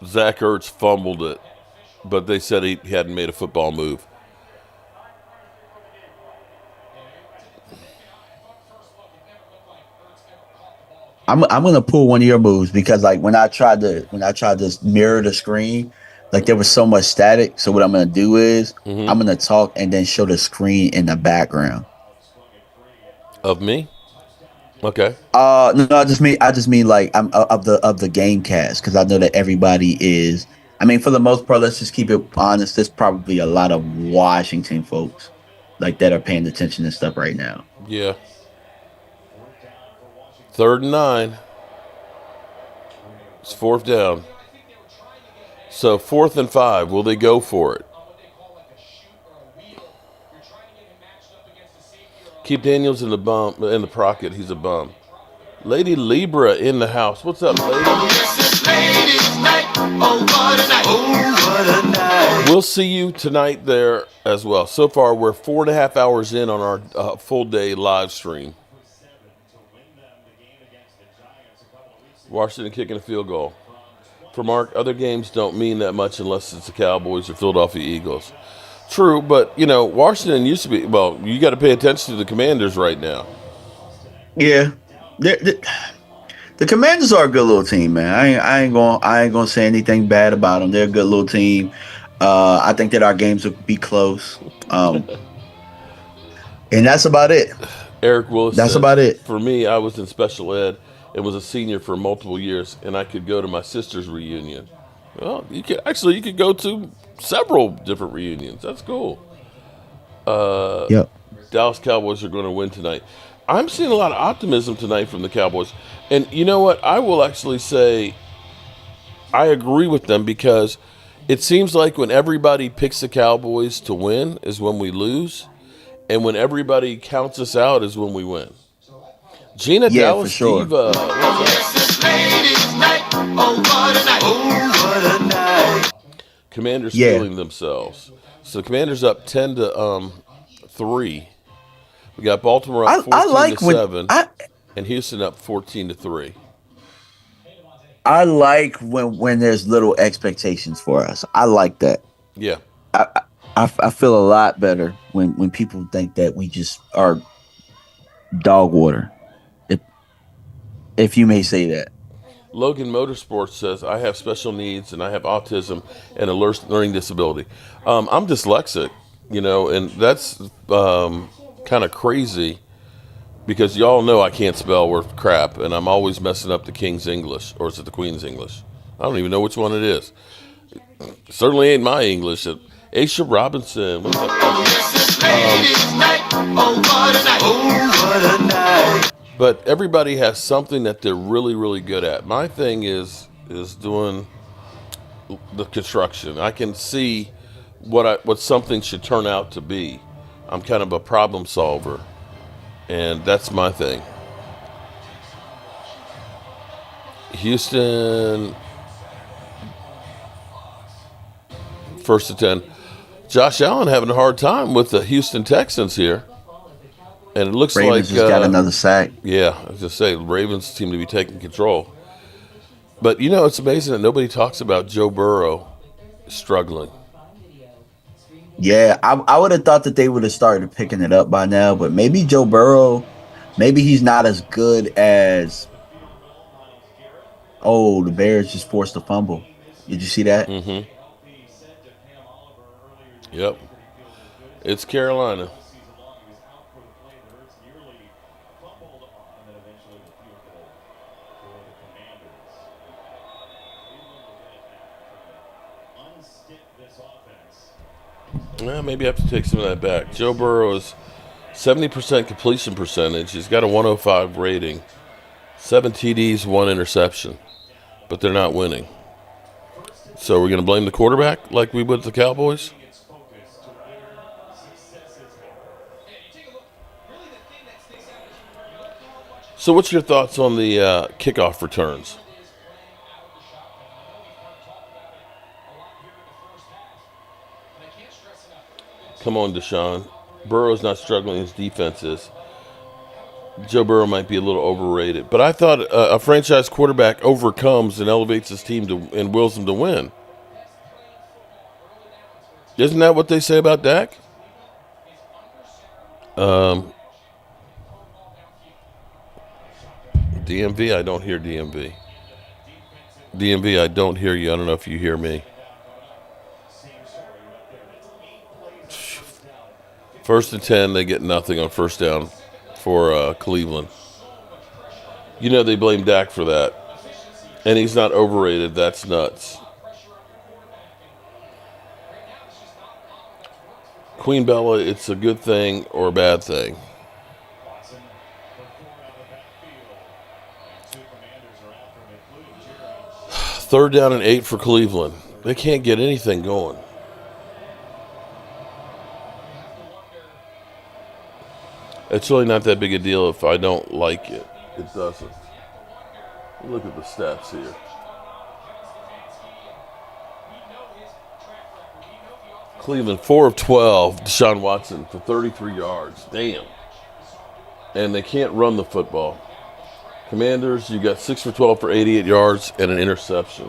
Zach Ertz fumbled it, but they said he hadn't made a football move. I'm gonna pull one of your moves because like when I tried to mirror the screen, like there was so much static. So what I'm gonna do is I'm gonna talk and then show the screen in the background. Of me? Okay. No, I just mean like I'm of the game cast because I know that everybody is. I mean, for the most part, let's just keep it honest. There's probably a lot of Washington folks like that are paying attention to stuff right now. Yeah. 3rd and 9. It's 4th down. So 4th and 5. Will they go for it? Keep Daniels in the pocket. He's a bum. Lady Libra in the house. What's up, lady? We'll see you tonight there as well. So far, we're 4.5 hours in on our full day live stream. Washington kicking a field goal. For Mark, other games don't mean that much unless it's the Cowboys or Philadelphia Eagles. True, but, Washington used to be, well, you got to pay attention to the Commanders right now. Yeah. The Commanders are a good little team, man. I ain't gonna say anything bad about them. They're a good little team. I think that our games will be close. And that's about it. Eric Willis That's said, about it. For me, I was in special ed and was a senior for multiple years, and I could go to my sister's reunion. Well, you could go to several different reunions. That's cool. Yep. Dallas Cowboys are going to win tonight. I'm seeing a lot of optimism tonight from the Cowboys. And you know what? I will actually say I agree with them because it seems like when everybody picks the Cowboys to win is when we lose. And when everybody counts us out is when we win. Gina Yeah, for Dallas sure. Diva. Commanders Yeah. feeling themselves. So the Commanders up 10 to 3. We got Baltimore up I 14 to like when 7 and Houston up 14 to 3. I like when there's little expectations for us. I like that. Yeah. I feel a lot better when people think that we just are dog water. If you may say that. Logan Motorsports says, I have special needs and I have autism and a learning disability. I'm dyslexic, and that's kind of crazy because y'all know I can't spell worth crap and I'm always messing up the King's English, or is it the Queen's English? I don't even know which one it is. Certainly ain't my English. Aisha Robinson, what's up? But everybody has something that they're really, really good at. My thing is doing the construction. I can see what something should turn out to be. I'm kind of a problem solver, and that's my thing. Houston, 1st to 10. Josh Allen having a hard time with the Houston Texans here. And it looks Ravens like just got another sack. Yeah, I was just say the Ravens seem to be taking control. But it's amazing that nobody talks about Joe Burrow struggling. Yeah, I would have thought that they would have started picking it up by now, but maybe Joe Burrow, maybe he's not as good as. Oh, the Bears just forced a fumble. Did you see that? Mm-hmm. Yep. It's Carolina. Well, maybe I have to take some of that back. Joe Burrow is 70% completion percentage. He's got a 105 rating. 7 TDs, 1 interception. But they're not winning. So we're going to blame the quarterback like we would the Cowboys? So what's your thoughts on the kickoff returns? Come on, Deshaun. Burrow's not struggling. His defense is. Joe Burrow might be a little overrated. But I thought a franchise quarterback overcomes and elevates his team and wills them to win. Isn't that what they say about Dak? DMV, I don't hear DMV. DMV, I don't hear you. I don't know if you hear me. 1st and 10, they get nothing on 1st down for Cleveland. They blame Dak for that. And he's not overrated. That's nuts. Queen Bella, it's a good thing or a bad thing. Third down and 8 for Cleveland. They can't get anything going. It's really not that big a deal if I don't like it. It doesn't. Look at the stats here. Cleveland, 4 of 12. Deshaun Watson for 33 yards. Damn. And they can't run the football. Commanders, you got 6 for 12 for 88 yards and an interception.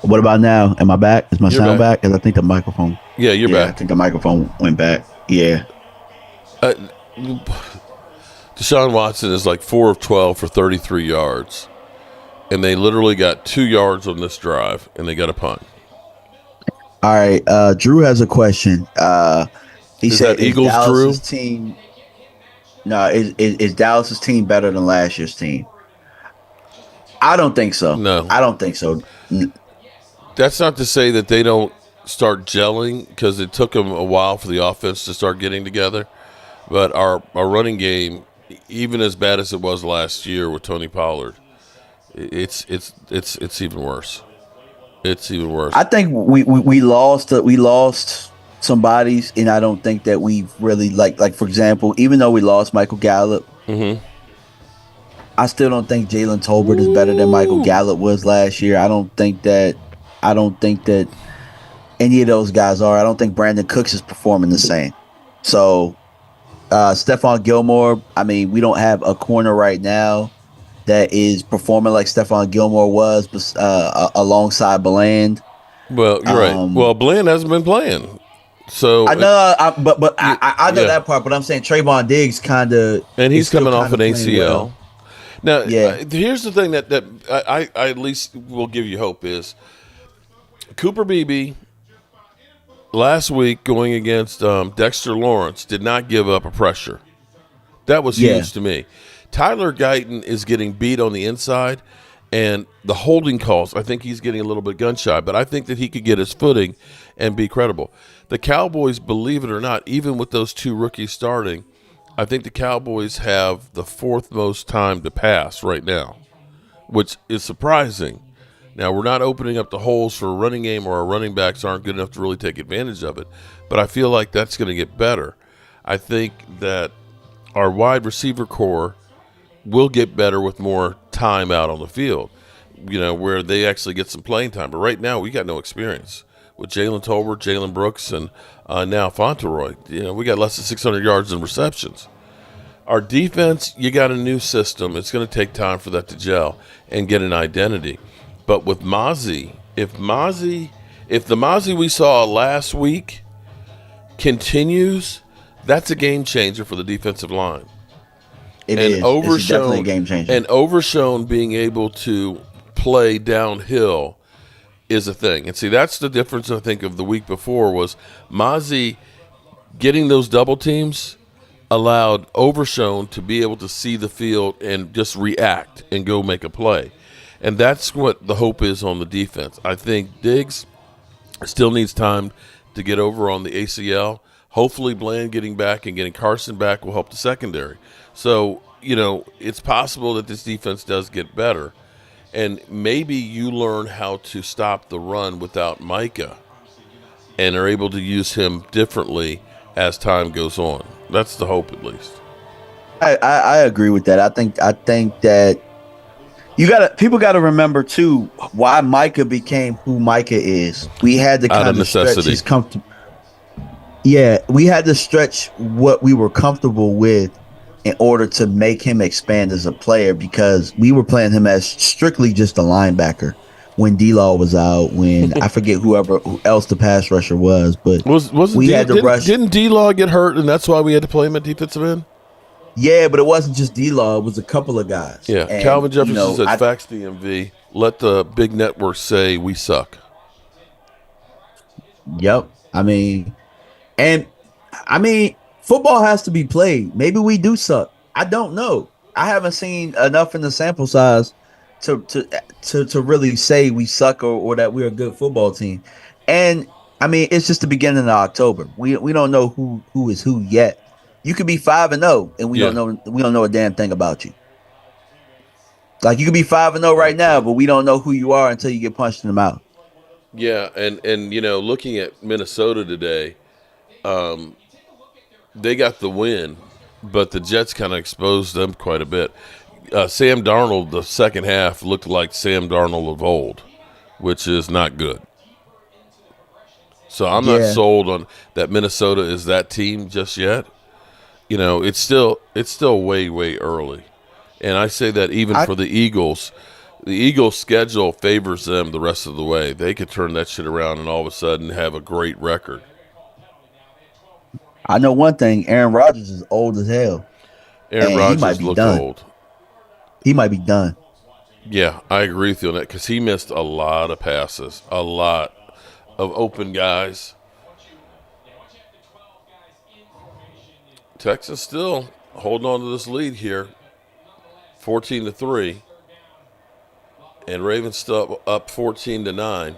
What about now? Am I back? Is my sound back? Because I think the microphone. Yeah, you're back. I think the microphone went back. Yeah. Deshaun Watson is like 4 of 12 for 33 yards. And they literally got 2 yards on this drive, and they got a punt. All right. Drew has a question. He said, is Eagles Dallas's Drew? Team. No, is Dallas's team better than last year's team? I don't think so. No. I don't think so. That's not to say that they don't start gelling, because it took them a while for the offense to start getting together. But our running game, even as bad as it was last year with Tony Pollard, it's even worse. It's even worse. I think we lost some bodies, and I don't think that we've really like for example, even though we lost Michael Gallup, I still don't think Jalen Tolbert is better than Michael Gallup was last year. I don't think that any of those guys are. I don't think Brandon Cooks is performing the same. So Stephon Gilmore, I mean, we don't have a corner right now that is performing like Stephon Gilmore was alongside Bland. Well, you're right. Well, Bland hasn't been playing. So I know, I know that part, but I'm saying Trayvon Diggs kind of, and he's coming off an ACL. Well. Now, here's the thing that I at least will give you hope is Cooper Beebe last week going against Dexter Lawrence did not give up a pressure. That was huge to me. Tyler Guyton is getting beat on the inside, and the holding calls, I think he's getting a little bit gun shy, but I think that he could get his footing and be credible. The Cowboys, believe it or not, even with those two rookies starting, I think the Cowboys have the fourth most time to pass right now, which is surprising. Now, we're not opening up the holes for a running game, or our running backs aren't good enough to really take advantage of it, but I feel like that's going to get better. I think that our wide receiver core will get better with more time out on the field, where they actually get some playing time. But right now, we got no experience with Jalen Tolbert, Jalen Brooks, and now Fauntleroy. We got less than 600 yards in receptions. Our defense, you got a new system. It's going to take time for that to gel and get an identity. But with Mozzie, if the Mozzie we saw last week continues, that's a game changer for the defensive line. It's definitely a game changer. And Overshown being able to play downhill is a thing. And see, that's the difference, I think, of the week before was Mozzie getting those double teams allowed Overshown to be able to see the field and just react and go make a play. And that's what the hope is on the defense. I think Diggs still needs time to get over on the ACL. Hopefully Bland getting back and getting Carson back will help the secondary. So, it's possible that this defense does get better. And maybe you learn how to stop the run without Micah and are able to use him differently as time goes on. That's the hope, at least. I agree with that. I think that people got to remember too why Micah became who Micah is. We had to kind of stretch his comfortable. Yeah, we had to stretch what we were comfortable with in order to make him expand as a player, because we were playing him as strictly just a linebacker when D-Law was out, when I forget who else the pass rusher was, but didn't D-Law get hurt and that's why we had to play him at defensive end? Yeah, but it wasn't just D-Law, it was a couple of guys. Yeah, and, Calvin Jefferson said, fax DMV, let the big networks say we suck. Yep. I mean, football has to be played. Maybe we do suck. I don't know. I haven't seen enough in the sample size to really say we suck or that we're a good football team. And I mean, it's just the beginning of October. We don't know who is who yet. You could be 5-0 and we don't know a damn thing about you. Like, you could be 5-0 right now, but we don't know who you are until you get punched in the mouth. Yeah, and looking at Minnesota today, they got the win, but the Jets kind of exposed them quite a bit. Sam Darnold, the second half, looked like Sam Darnold of old, which is not good. So I'm not sold on that Minnesota is that team just yet. It's still way, way early. And I say that even for the Eagles. The Eagles' schedule favors them the rest of the way. They could turn that shit around and all of a sudden have a great record. I know one thing. Aaron Rodgers is old as hell. Aaron Rodgers looks old. He might be done. Yeah, I agree with you on that because he missed a lot of passes, a lot of open guys. Texas still holding on to this lead here, 14-3. And Ravens still up 14-9.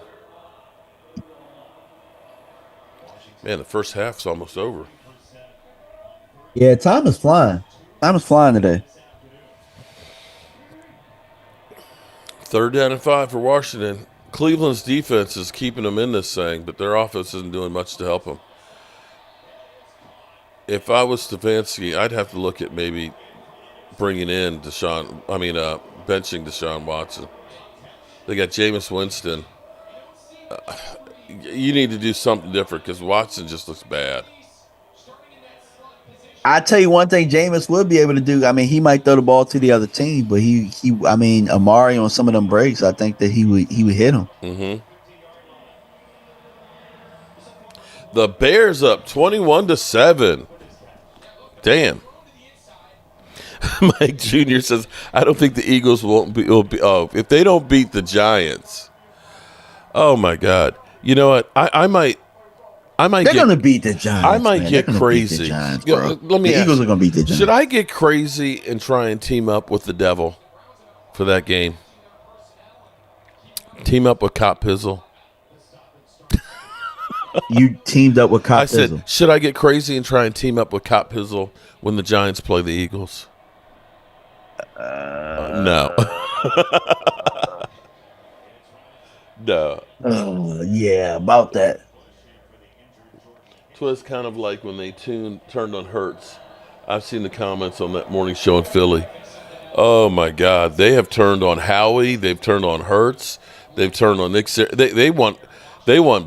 Man, the first half's almost over. Yeah, time is flying. Time is flying today. 3rd down and 5 for Washington. Cleveland's defense is keeping them in this thing, but their offense isn't doing much to help them. If I was Stefanski, I'd have to look at maybe bringing in benching Deshaun Watson. They got Jameis Winston. You need to do something different because Watson just looks bad. I tell you one thing, Jameis will be able to do. I mean, he might throw the ball to the other team, but I mean, Amari on some of them breaks, I think that he would hit him. Mm-hmm. The Bears up 21-7. Damn. Mike Jr. says, I don't think the Eagles will be. If they don't beat the Giants. Oh my God. You know what? I might. They're going to beat the Giants. I might man. get They're crazy. Beat the Giants, bro. Let me the ask Eagles you, are going to beat the Giants. Should I get crazy and try and team up with the devil for that game? Team up with Cop Pizzle. You teamed up with Cop I said, should I get crazy and try and team up with Cop Pizzle when the Giants play the Eagles? No. No. Yeah, about that. It was kind of like when they turned on Hurts. I've seen the comments on that morning show in Philly. Oh my God, they have turned on Howie. They've turned on Hurts. They've turned on Nick. They want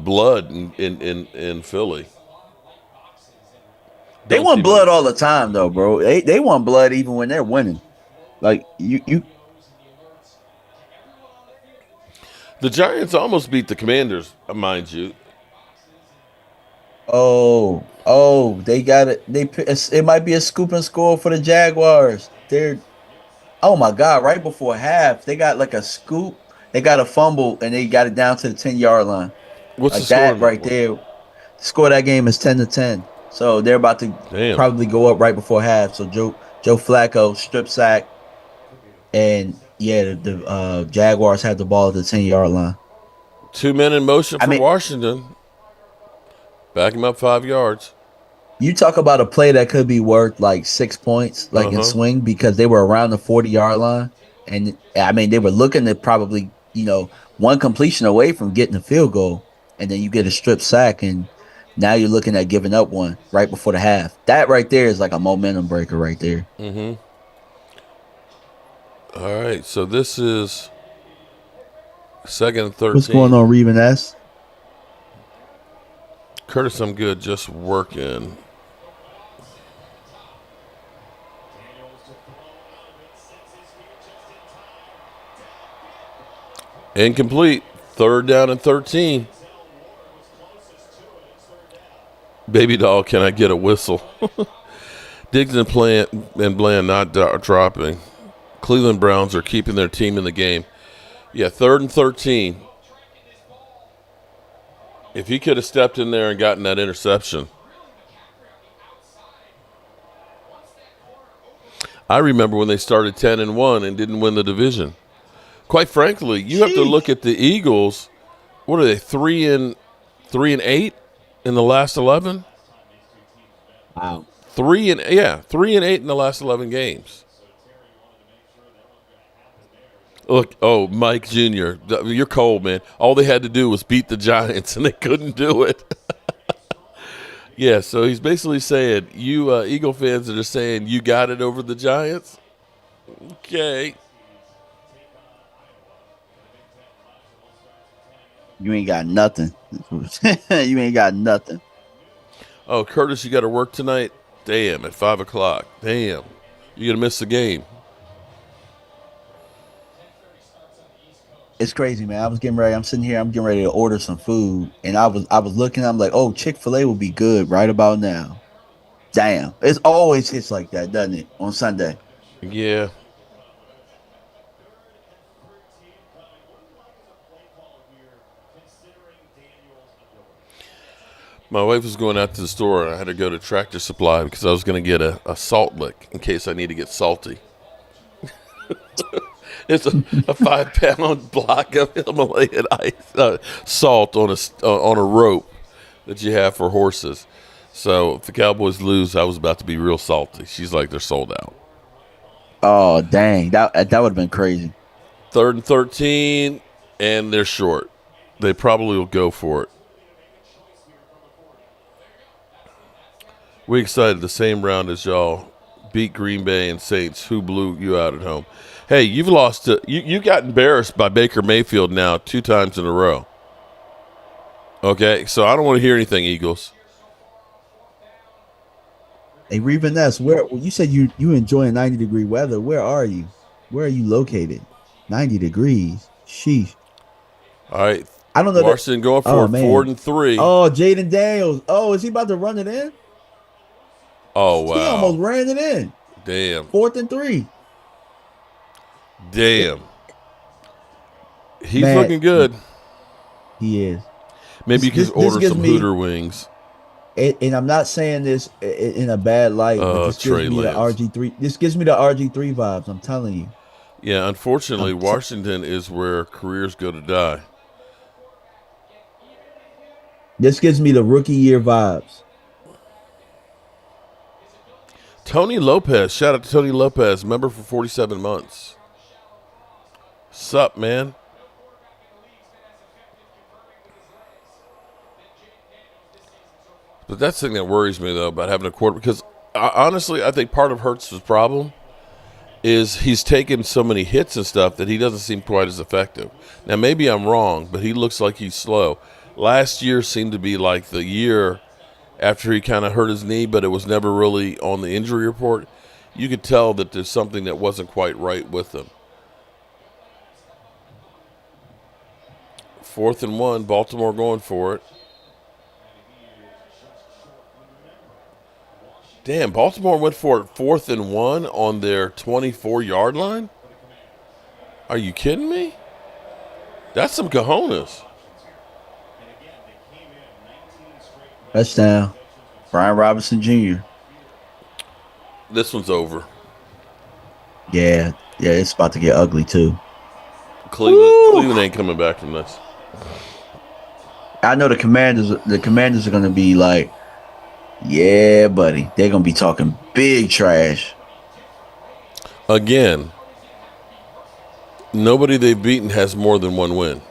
blood in Philly. They want blood all the time, though, bro. They want blood even when they're winning. Like you. The Giants almost beat the Commanders, mind you. They got it. It might be a scoop and score for the Jaguars. Oh my God! Right before half, they got like a scoop. They got a fumble and they got it down to the 10-yard line. What's like the score that right there? The score of that game is 10-10. So they're about to probably go up right before half. So Joe Flacco strip sack, and the Jaguars had the ball at the 10-yard line. 2 men in motion for Washington. Back him up 5 yards. You talk about a play that could be worth like 6 points, like in swing, because they were around the 40-yard line. And I mean, they were looking at probably, one completion away from getting a field goal. And then you get a strip sack, and now you're looking at giving up one right before the half. That right there is like a momentum breaker right there. Mm-hmm. All right, so this is 2nd and 13. What's going on, Reven S? Curtis, I'm good. Just working. Incomplete. 3rd down and 13. Baby doll, can I get a whistle? Diggs and Bland not dropping. Cleveland Browns are keeping their team in the game. Yeah, 3rd and 13. If he could have stepped in there and gotten that interception. I remember when they started 10-1 and didn't win the division. Quite frankly, you have to look at the Eagles. What are they, 3-8 in the last 11? Wow. 3-8 in the last 11 games. Look, Mike Jr., you're cold, man. All they had to do was beat the Giants, and they couldn't do it. Yeah, so he's basically saying, you Eagle fans that are saying you got it over the Giants? Okay. You ain't got nothing. You ain't got nothing. Oh, Curtis, you got to work tonight? Damn, at 5 o'clock. Damn. You're going to miss the game. It's crazy, man. I'm sitting here, I'm getting ready to order some food. And I was looking, I'm like, oh, Chick-fil-A will be good right about now. Damn. It's always hits like that, doesn't it? On Sunday. Yeah. My wife was going out to the store, and I had to go to Tractor Supply because I was going to get a salt lick in case I need to get salty. It's a 5-pound block of Himalayan ice, salt on a rope that you have for horses. So if the Cowboys lose, I was about to be real salty. She's like, they're sold out. Oh dang, that would have been crazy. 3rd and 13, and they're short. They probably will go for it. We excited the same round as y'all. Beat Green Bay and Saints. Who blew you out at home? Hey, you've lost to you got embarrassed by Baker Mayfield now 2 times in a row. Okay, so I don't want to hear anything, Eagles. Hey, Reba Ness, where you said you enjoying 90-degree weather? Where are you? Where are you located? 90 degrees. Sheesh. All right, I don't know that. Washington going for Oh it, 4th man. and 3. Oh, Jaden Daniels. Oh, is he about to run it in? Oh He almost wow, ran it in. damn, 4th and 3. damn. He's Man, looking good. he is. Maybe you could This order gives some me, Hooter wings. and I'm not saying this in a bad light, but this gives Trey me the Lance. RG3. This gives me the RG3 vibes. I'm telling you. Yeah, unfortunately, Washington is where careers go to die. This gives me the rookie year vibes. Tony Lopez, shout out to Tony Lopez, member for 47 months. Sup, man? But that's the thing that worries me, though, about having a quarter, because honestly, I think part of Hurts' problem is he's taken so many hits and stuff that he doesn't seem quite as effective. Now, maybe I'm wrong, but he looks like he's slow. Last year seemed to be like the year after he kind of hurt his knee, but it was never really on the injury report. You could tell that there's something that wasn't quite right with him. 4th and 1, Baltimore going for it. Damn, Baltimore went for it 4th and 1 on their 24-yard line? Are you kidding me? That's some cojones. Touchdown. Brian Robinson Jr. This one's over. Yeah, it's about to get ugly too. Cleveland ain't coming back from this. I know the Commanders are going to be like, yeah, buddy. They're going to be talking big trash. Again, nobody they've beaten has more than one win.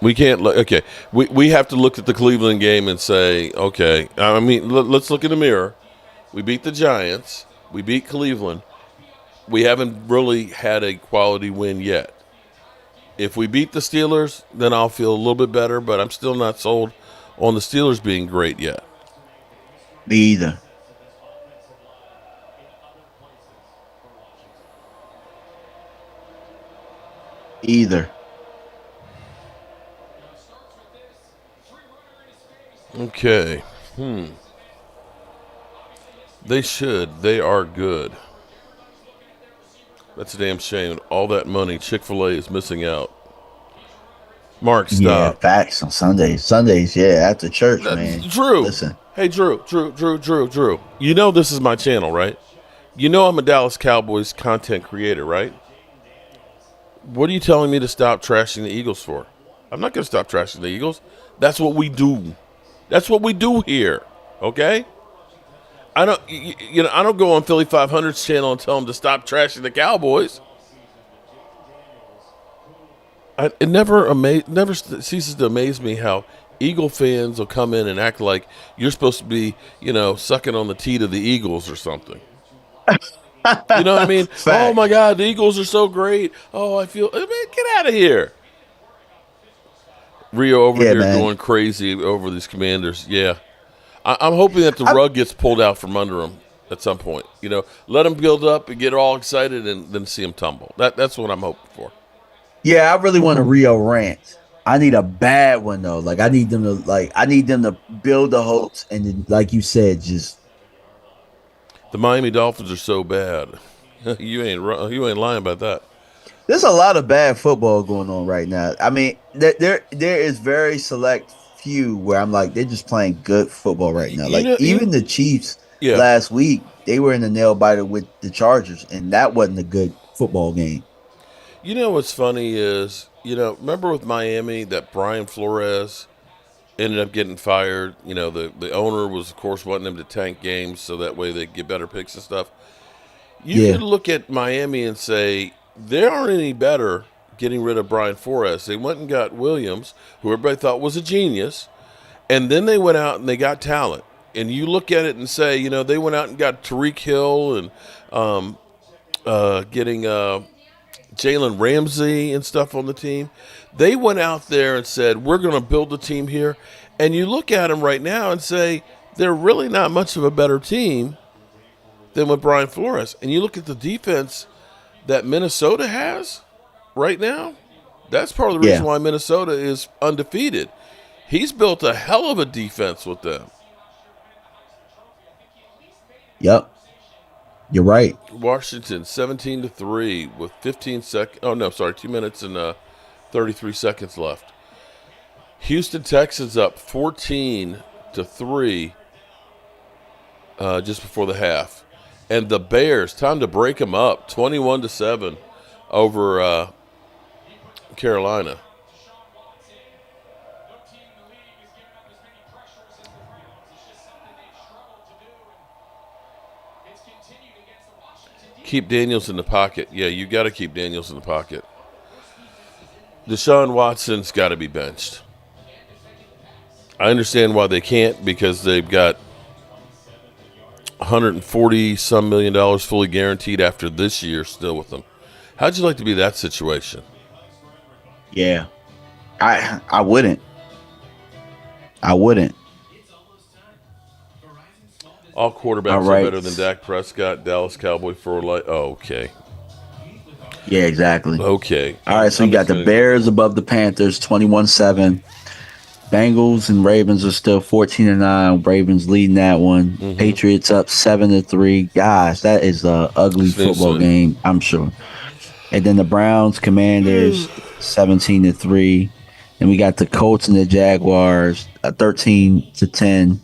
We can't look. Okay, we have to look at the Cleveland game and say, okay. I mean, let's look in the mirror. We beat the Giants. We beat Cleveland. We haven't really had a quality win yet. If we beat the Steelers, then I'll feel a little bit better, but I'm still not sold on the Steelers being great yet. Me either. Either. Okay. They should. They are good. That's a damn shame. All that money, Chick-fil-A is missing out. Mark, stop. Yeah, facts on Sundays. Sundays, yeah, after church, man. Drew. Listen. Hey, Drew. You know this is my channel, right? You know I'm a Dallas Cowboys content creator, right? What are you telling me to stop trashing the Eagles for? I'm not going to stop trashing the Eagles. That's what we do. That's what we do here, okay? I don't go on Philly 500's channel and tell them to stop trashing the Cowboys. It never ceases to amaze me how Eagle fans will come in and act like you're supposed to be, sucking on the teat of the Eagles or something. You know what I mean? Oh my God, the Eagles are so great. Oh, get out of here. Rio over here going crazy over these Commanders. Yeah. I'm hoping that the rug gets pulled out from under them at some point. Let them build up and get all excited and then see them tumble. That's what I'm hoping for. Yeah, I really want a Rio rant. I need a bad one though. Like I need them to build the hopes and then, like you said, just the Miami Dolphins are so bad. You ain't lying about that. There's a lot of bad football going on right now. I mean, there is very select few where I'm like, they're just playing good football right now. Even the Chiefs last week, they were in the nail biter with the Chargers, and that wasn't a good football game. You know what's funny is, remember with Miami that Brian Flores ended up getting fired. You know, the owner was, of course, wanting them to tank games so that way they get better picks and stuff. You Yeah. could look at Miami and say they aren't any better getting rid of Brian Flores. They went and got Williams, who everybody thought was a genius, and then they went out and they got talent. And you look at it and say, you know, they went out and got Tariq Hill and getting Jalen Ramsey and stuff on the team. They went out there and said, we're going to build a team here. And you look at them right now and say, they're really not much of a better team than with Brian Flores. And you look at the defense that Minnesota has right now, that's part of the reason why Minnesota is undefeated. He's built a hell of a defense with them. Yep. You're right. Washington 17-3 with 15 seconds. Oh no, sorry, 2 minutes and 33 seconds left. Houston Texans up 14-3 just before the half, and the Bears, time to break them up, 21-7 over Carolina. Keep Daniels in the pocket. Yeah, you got to keep Daniels in the pocket. Deshaun Watson's got to be benched. I understand why they can't, because they've got $140-some million fully guaranteed after this year still with them. How'd you like to be that situation? Yeah. I wouldn't. All quarterbacks are better than Dak Prescott, Dallas Cowboy for life. Oh, okay. Yeah, exactly. Okay. All right, so you got the Bears above the Panthers, 21-7. Bengals and Ravens are still 14-9. Ravens leading that one. Mm-hmm. Patriots up 7-3. Gosh, that is a ugly football game, I'm sure. And then the Browns, Commanders, 17-3. And we got the Colts and the Jaguars, 13-10.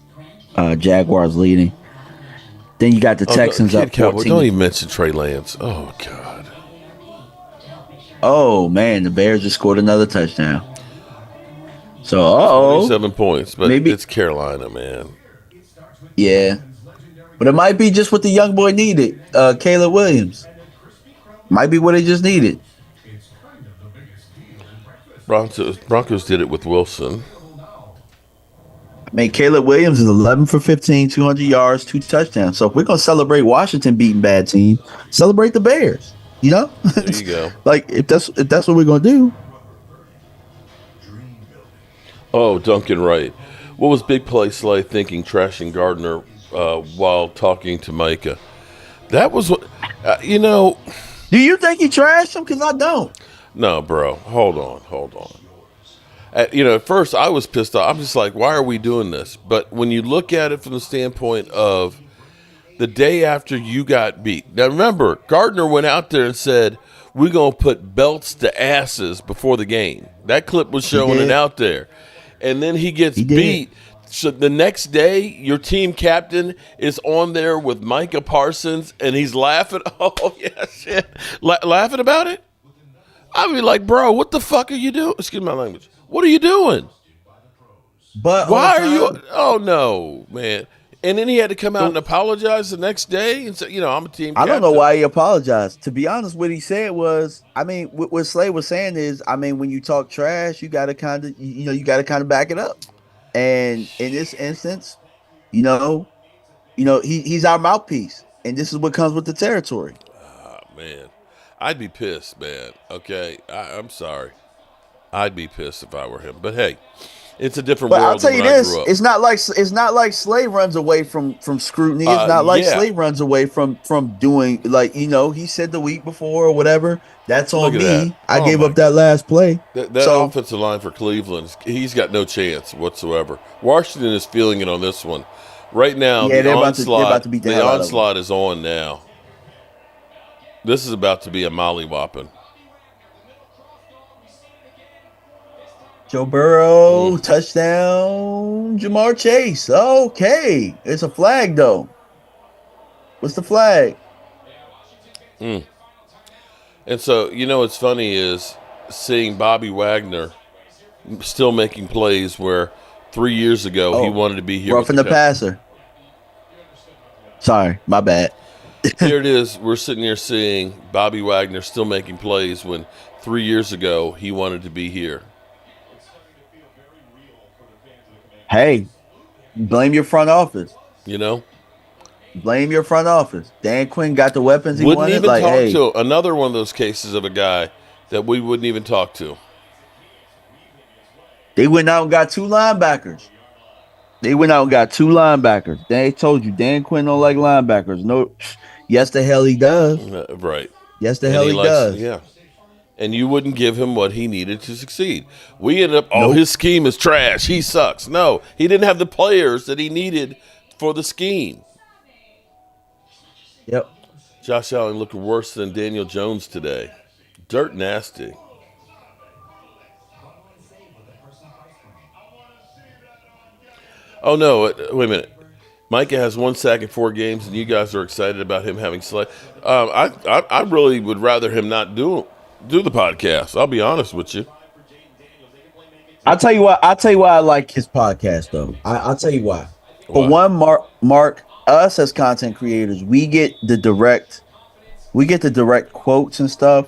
Jaguars leading. Then you got the Texans up 14. Don't even mention Trey Lance. Oh God. Oh man, the Bears just scored another touchdown. So 27 points, but maybe it's Carolina, man. Yeah, but it might be just what the young boy needed. Caleb Williams might be what they just needed. Broncos did it with Wilson. I mean, Caleb Williams is 11 for 15, 200 yards, 2 touchdowns. So if we're gonna celebrate Washington beating bad team, celebrate the Bears. You know, there you go. Like if that's what we're gonna do. Oh, Duncan Wright. What was Big Play Slay thinking, trashing Gardner while talking to Micah? That was what you know. Do you think he trashed him? Because I don't. No, bro. Hold on. At first I was pissed off. I'm just like, why are we doing this? But when you look at it from the standpoint of the day after you got beat. Now, remember, Gardner went out there and said, we're going to put belts to asses before the game. That clip was showing it out there. And then he gets beat. So the next day, your team captain is on there with Micah Parsons, and he's laughing. Oh, yeah, shit. Laughing about it? I'd be like, bro, what the fuck are you doing? Excuse my language. What are you doing? But why are you? Oh, no, man. And then he had to come out and apologize the next day and say, I'm a team captain. I don't know why he apologized. To be honest, what he said was, I mean, what Slay was saying is, I mean, when you talk trash, you got to kind of, you got to kind of back it up. And in this instance, he's our mouthpiece, and this is what comes with the territory. Oh, man. I'd be pissed, man. Okay, I'm sorry. I'd be pissed if I were him. But hey, it's a different world. I'll tell you than when this: I grew up. it's not like Slay runs away from scrutiny. It's not like Slay runs away from doing he said the week before or whatever. That's on me. That. I gave up that last play. That offensive line for Cleveland, he's got no chance whatsoever. Washington is feeling it on this one right now. Yeah, the onslaught is on now. This is about to be a mollywhopping. Joe Burrow, touchdown, Jamar Chase. Okay. It's a flag, though. What's the flag? And so, what's funny is seeing Bobby Wagner still making plays where 3 years ago, he wanted to be here with roughing the Cow- passer. Sorry, my bad. Here it is. We're sitting here seeing Bobby Wagner still making plays when 3 years ago he wanted to be here. Hey, blame your front office. You know? Blame your front office. Dan Quinn got the weapons he Wouldn't wanted. even Like, talk hey, to another one of those cases of a guy that we wouldn't even talk to. they went out and got 2 linebackers. They told you Dan Quinn don't like linebackers. No, yes, the hell he does. Right. Yes, the And hell he he likes, does. yeah. And you wouldn't give him what he needed to succeed. We ended up, Nope. his scheme is trash. He sucks. No, he didn't have the players that he needed for the scheme. Yep. Josh Allen looked worse than Daniel Jones today. Dirt nasty. Oh, no. Wait a minute. Micah has 1 sack in 4 games, and you guys are excited about him having select. I really would rather him not do the podcast. I'll be honest with you. I'll tell you why I like his podcast though. I'll tell you why. For Why? one, Mark, us as content creators, we get the direct quotes and stuff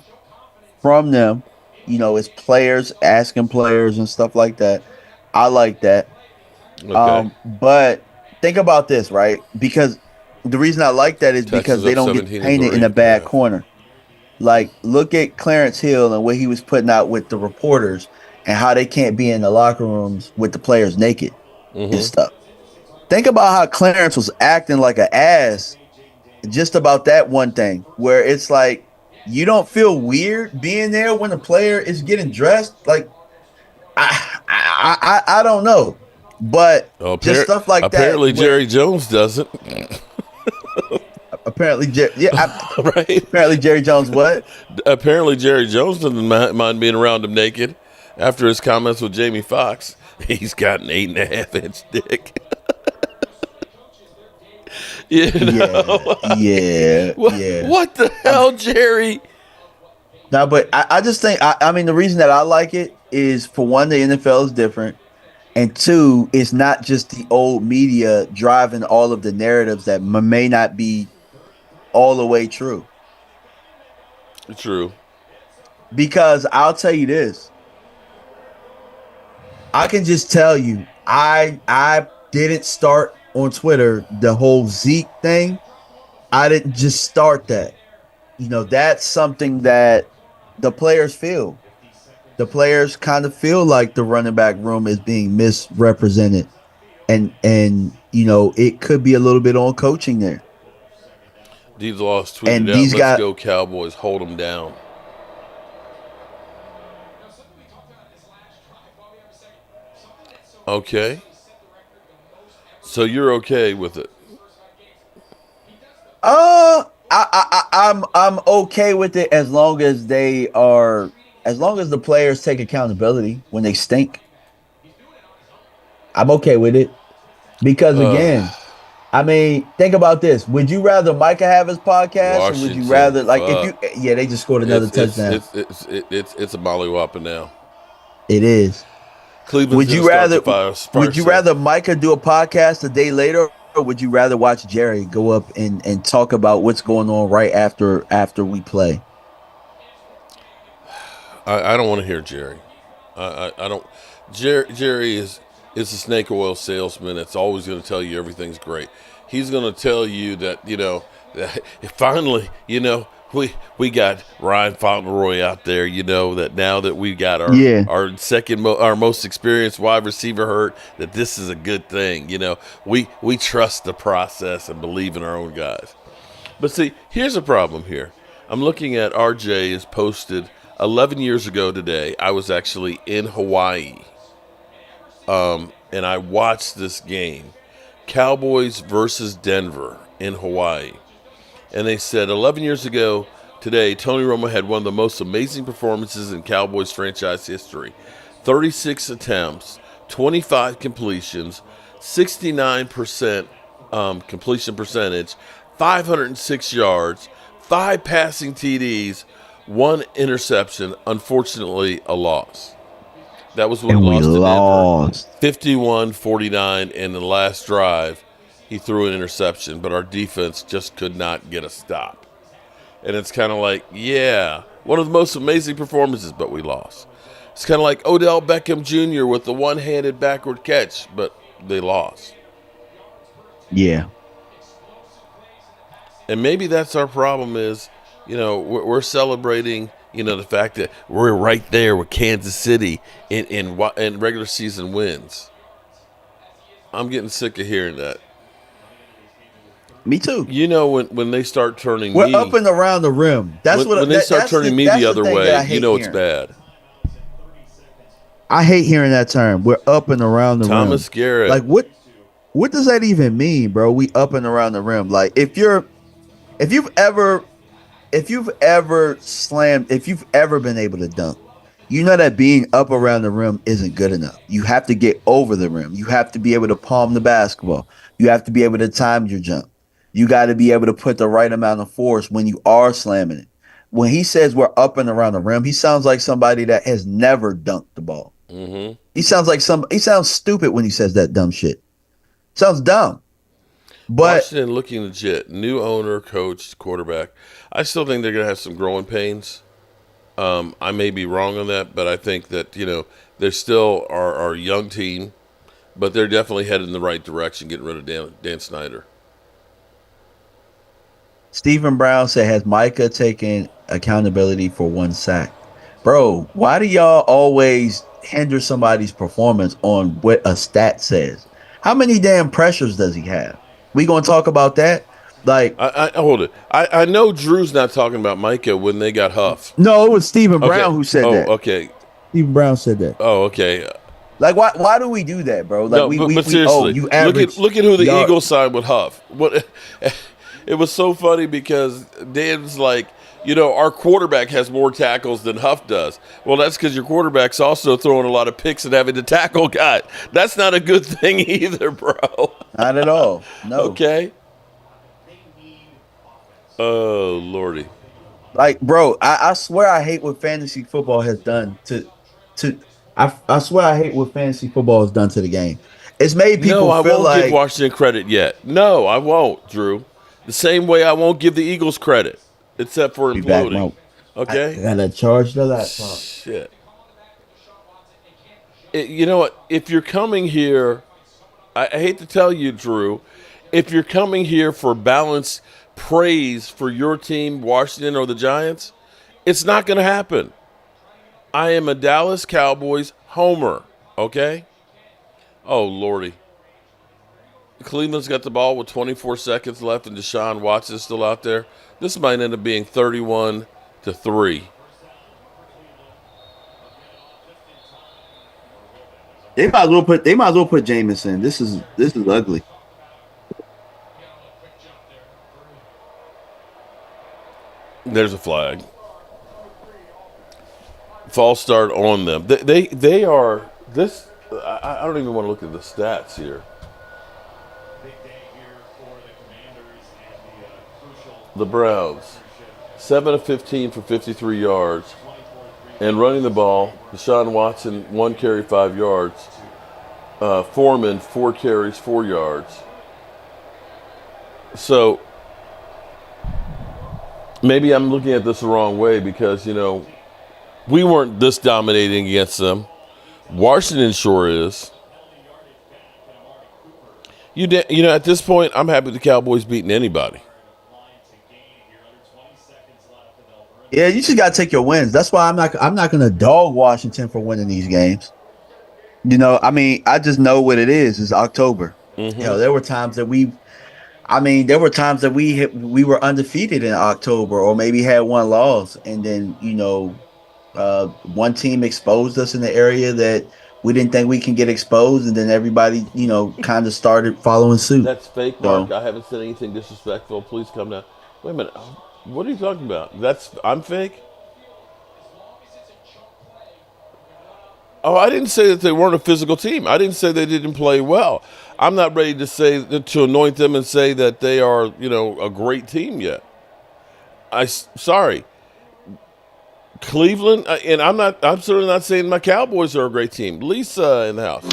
from them. You know, it's players asking players and stuff like that. I like that. Okay. But think about this, right? Because the reason I like that is Texas because they up don't get 17 in the painted in a rate, bad yeah. corner. Like, look at Clarence Hill and what he was putting out with the reporters and how they can't be in the locker rooms with the players naked and stuff. Think about how Clarence was acting like an ass just about that one thing, where it's like, you don't feel weird being there when the player is getting dressed. Like, I don't know, but just stuff like that. Apparently, Jerry Jones doesn't. Apparently, right? Apparently, Jerry Jones what? Apparently, Jerry Jones doesn't mind being around him naked after his comments with Jamie Foxx. He's got an 8.5-inch dick. You know? Yeah. What the hell, Jerry? No, but I just think, I mean, the reason that I like it is, for one, the NFL is different. And 2, it's not just the old media driving all of the narratives that may not be all the way true. True. Because I'll tell you this. I can just tell you, I didn't start on Twitter the whole Zeke thing. I didn't just start that. You know, that's something that the players feel. The players kind of feel like the running back room is being misrepresented. And you know, it could be a little bit on coaching there. These Lost tweeted And out, these let's guys, go Cowboys, hold them down. Okay. So you're okay with it? I'm okay with it as long as the players take accountability when they stink. I'm okay with it. Because again, I mean, think about this. Would you rather Micah have his podcast, or would you rather, like, if you? Yeah, they just scored another touchdown. It's a mollywhopper now. It is. Cleveland's would you rather Micah do a podcast a day later, or would you rather watch Jerry go up and talk about what's going on right after we play? I don't want to hear Jerry. I don't. Jerry is a snake oil salesman that's always going to tell you everything's great. He's going to tell you that, you know, that finally, you know, we got Ryan Fauntleroy out there, you know, that now that we got our most experienced wide receiver hurt, that this is a good thing. You know, we trust the process and believe in our own guys. But see, here's a problem here. I'm looking at RJ is posted 11 years ago today. I was actually in Hawaii, and I watched this game, Cowboys versus Denver in Hawaii. And they said 11 years ago today, Tony Romo had one of the most amazing performances in Cowboys franchise history. 36 attempts, 25 completions, 69% completion percentage, 506 yards, 5 passing TDs, 1 interception, unfortunately a loss. That was when And we we lost to Denver. lost. 51-49 in the last drive. He threw an interception, but our defense just could not get a stop. And it's kind of like, yeah, one of the most amazing performances, but we lost. It's kind of like Odell Beckham Jr. with the one-handed backward catch, but they lost. Yeah. And maybe that's our problem is, we're celebrating, the fact that we're right there with Kansas City in regular season wins. I'm getting sick of hearing that. Me too. When they start turning We're up and around the rim. That's when they start turning me the other way, it's hearing. bad. I hate hearing that term. We're up and around the rim. Thomas Garrett. Like what does that even mean, bro? We up and around the rim. Like if you've ever been able to dunk, you know that being up around the rim isn't good enough. You have to get over the rim. You have to be able to palm the basketball. You have to be able to time your jump. You got to be able to put the right amount of force when you are slamming it. When he says we're up and around the rim, he sounds like somebody that has never dunked the ball. Mm-hmm. He sounds stupid when he says that dumb shit. Sounds dumb. But Washington looking legit. New owner, coach, quarterback. I still think they're going to have some growing pains. I may be wrong on that, but I think that, they're still our young team, but they're definitely headed in the right direction, getting rid of Dan Snyder. Stephen Brown said, has Micah taken accountability for one sack? Bro, why do y'all always hinder somebody's performance on what a stat says? How many damn pressures does he have? We going to talk about that? Like, I hold it. I know Drew's not talking about Micah when they got Huff. No, it was Stephen Brown who said that. Oh, okay. Stephen Brown said that. Oh, okay. Like, why do we do that, bro? Like, but seriously, you average. Look at who the Eagles signed with Huff. What? It was so funny because Dan's like, our quarterback has more tackles than Huff does. Well, that's because your quarterback's also throwing a lot of picks and having to tackle guys. That's not a good thing either, bro. Not at all. No. Okay. Oh, Lordy. Like, bro, I swear I hate what fantasy football has done I swear I hate what fantasy football has done to the game. It's made people I feel won't give Washington credit yet. No, I won't, Drew. The same way I won't give the Eagles credit, except for imploding. Okay? I gotta charge the laptop. Shit. You know what? If you're coming here, I hate to tell you, Drew, if you're coming here for balanced praise for your team, Washington or the Giants, it's not going to happen. I am a Dallas Cowboys homer, okay? Oh, Lordy. Cleveland's got the ball with 24 seconds left, and Deshaun Watson's still out there. This might end up being 31-3. They might as well put Jameis in. This is ugly. There's a flag. False start on them. They are this. I don't even want to look at the stats here. The Browns, 7 of 15 for 53 yards, and running the ball. Deshaun Watson, 1 carry, 5 yards. Foreman, 4 carries, 4 yards. So maybe I'm looking at this the wrong way because we weren't this dominating against them. Washington sure is. At this point, I'm happy the Cowboys beating anybody. Yeah, you just gotta take your wins. That's why I'm not gonna dog Washington for winning these games. I just know what it is. It's October. Mm-hmm. There were times that we were undefeated in October, or maybe had one loss, and then one team exposed us in the area that we didn't think we can get exposed, and then everybody kind of started following suit. That's fake, Mark. I haven't said anything disrespectful. Please come down. Wait a minute. What are you talking about? I'm fake? Oh, I didn't say that they weren't a physical team. I didn't say they didn't play well. I'm not ready to anoint them and say that they are, a great team yet. Sorry. Cleveland, and I'm certainly not saying my Cowboys are a great team. Lisa in the house.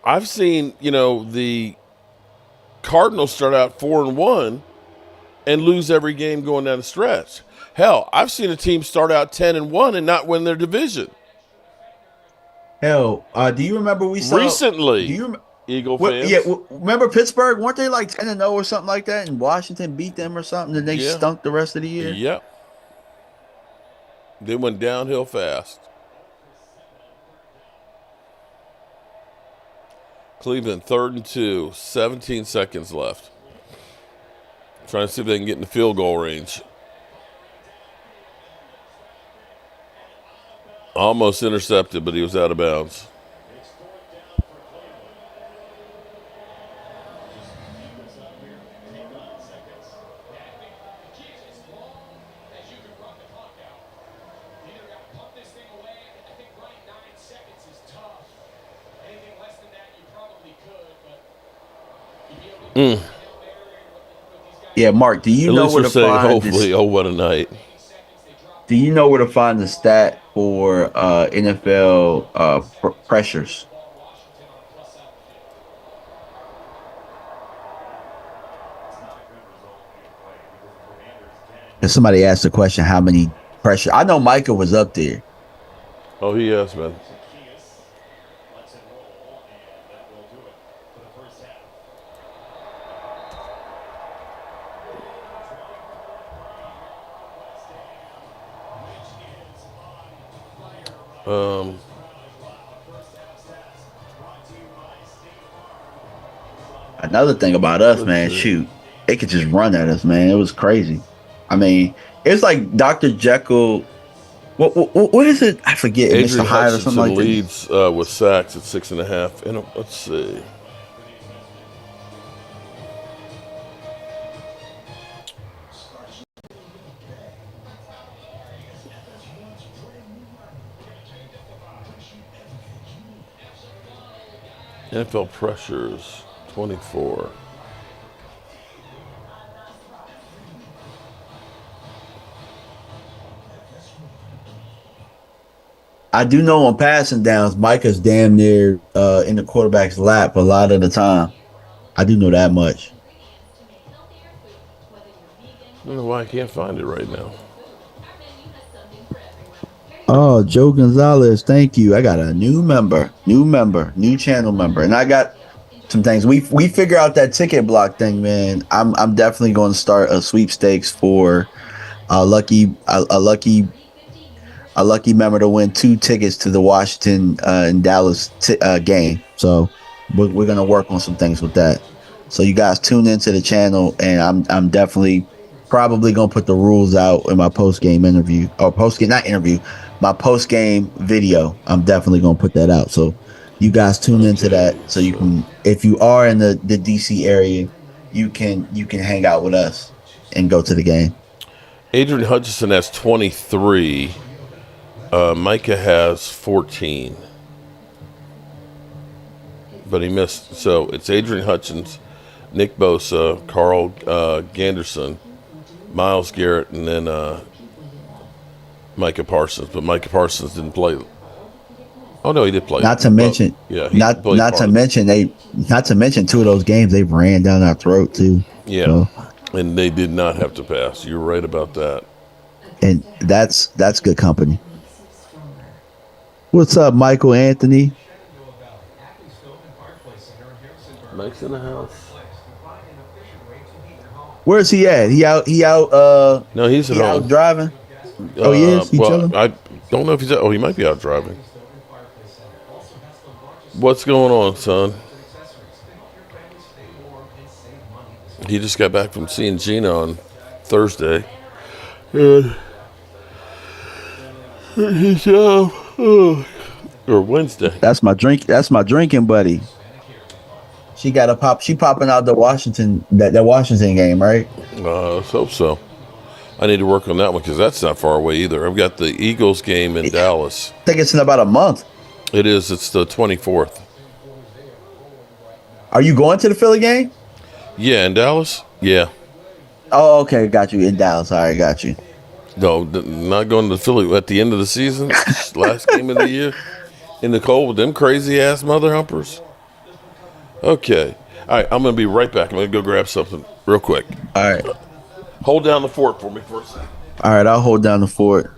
I've seen, the Cardinals start out 4-1 and lose every game going down the stretch. Hell, I've seen a team start out 10-1 and not win their division. Hell, do you remember we saw recently? Do you Eagle fans? remember Pittsburgh? Weren't they like 10-0 or something like that? And Washington beat them or something, and they stunk the rest of the year. Yep. They went downhill fast. Cleveland 3rd and 2, 17 seconds left. Trying to see if they can get in the field goal range. Almost intercepted, but he was out of bounds. Yeah, Mark, do you At know least where we're to saying find hopefully, this? oh, what a night. Do you know where to find the stat for NFL pressures? If somebody asked the question, how many pressure? I know Micah was up there. Oh, he has, man. Another thing about us, man, shoot, they could just run at us, man. It was crazy. I mean, it's like Dr. Jekyll. What is it? I forget. Mr. Adrian Hyde or something Hutchinson like that. leads with sacks at 6.5. And let's see. NFL pressures 24. I do know on passing downs, Micah's damn near in the quarterback's lap a lot of the time. I do know that much. I don't know why I can't find it right now. Oh, Joe Gonzalez, thank you. I got a new channel member, and I got some things. We figure out that ticket block thing, man. I'm definitely going to start a sweepstakes for a lucky member to win 2 tickets to the Washington and Dallas game. So we're gonna work on some things with that. So you guys tune into the channel, and I'm definitely probably gonna put the rules out in my post game interview or my post game video. I'm definitely gonna put that out. So you guys tune into that, so you can, if you are in the DC area, you can hang out with us and go to the game. Adrian Hutchinson has 23. Micah has 14. But he missed. So it's Adrian Hutchins, Nick Bosa, Carl Ganderson, Myles Garrett, and then Micah Parsons. But Micah Parsons didn't play. Oh no, he did play. Not to mention, not to mention 2 of those games they ran down our throat too. Yeah, so, and they did not have to pass. You're right about that. And that's good company. What's up, Michael Anthony? Mike's in the house. Where's he at? He out. No, he's at home. Out driving. Oh, he is. He chilling? I don't know if he's out. Oh, he might be out driving. What's going on, son? He just got back from seeing Gina on Thursday. And he's or Wednesday. That's my drinking buddy. She got a pop. She popping out the Washington that Washington game, right? Let's hope so. I need to work on that one because that's not far away either. I've got the Eagles game in Dallas. I think it's in about a month. It is. It's the 24th. Are you going to the Philly game? Yeah, in Dallas? Yeah. Oh, okay, got you in Dallas. All right, got you. No, not going to Philly at the end of the season, last game of the year, in the cold with them crazy ass mother humpers. Okay. All right, I'm going to be right back. I'm going to go grab something real quick. All right, Hold down the fort for me for a second. all right. I'll hold down the fort.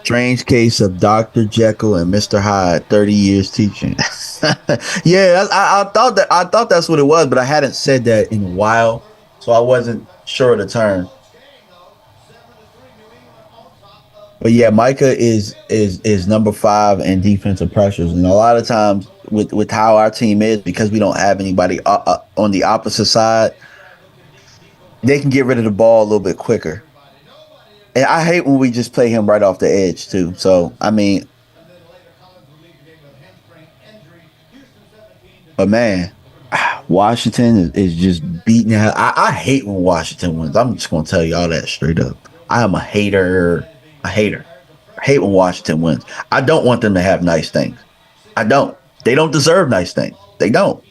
Strange case of Dr. Jekyll and Mr. Hyde, 30 years teaching. Yeah, I thought that's what it was, but I hadn't said that in a while, so I wasn't sure of the term. But yeah, Micah is number 5 in defensive pressures, and a lot of times with how our team is, because we don't have anybody on the opposite side, they can get rid of the ball a little bit quicker. And I hate when we just play him right off the edge too. So I mean, but man, Washington is just beating out. I hate when Washington wins. I'm just gonna tell you all that straight up. I am a hater. A hater. I hate when Washington wins. I don't want them to have nice things. I don't. They don't deserve nice things. They don't.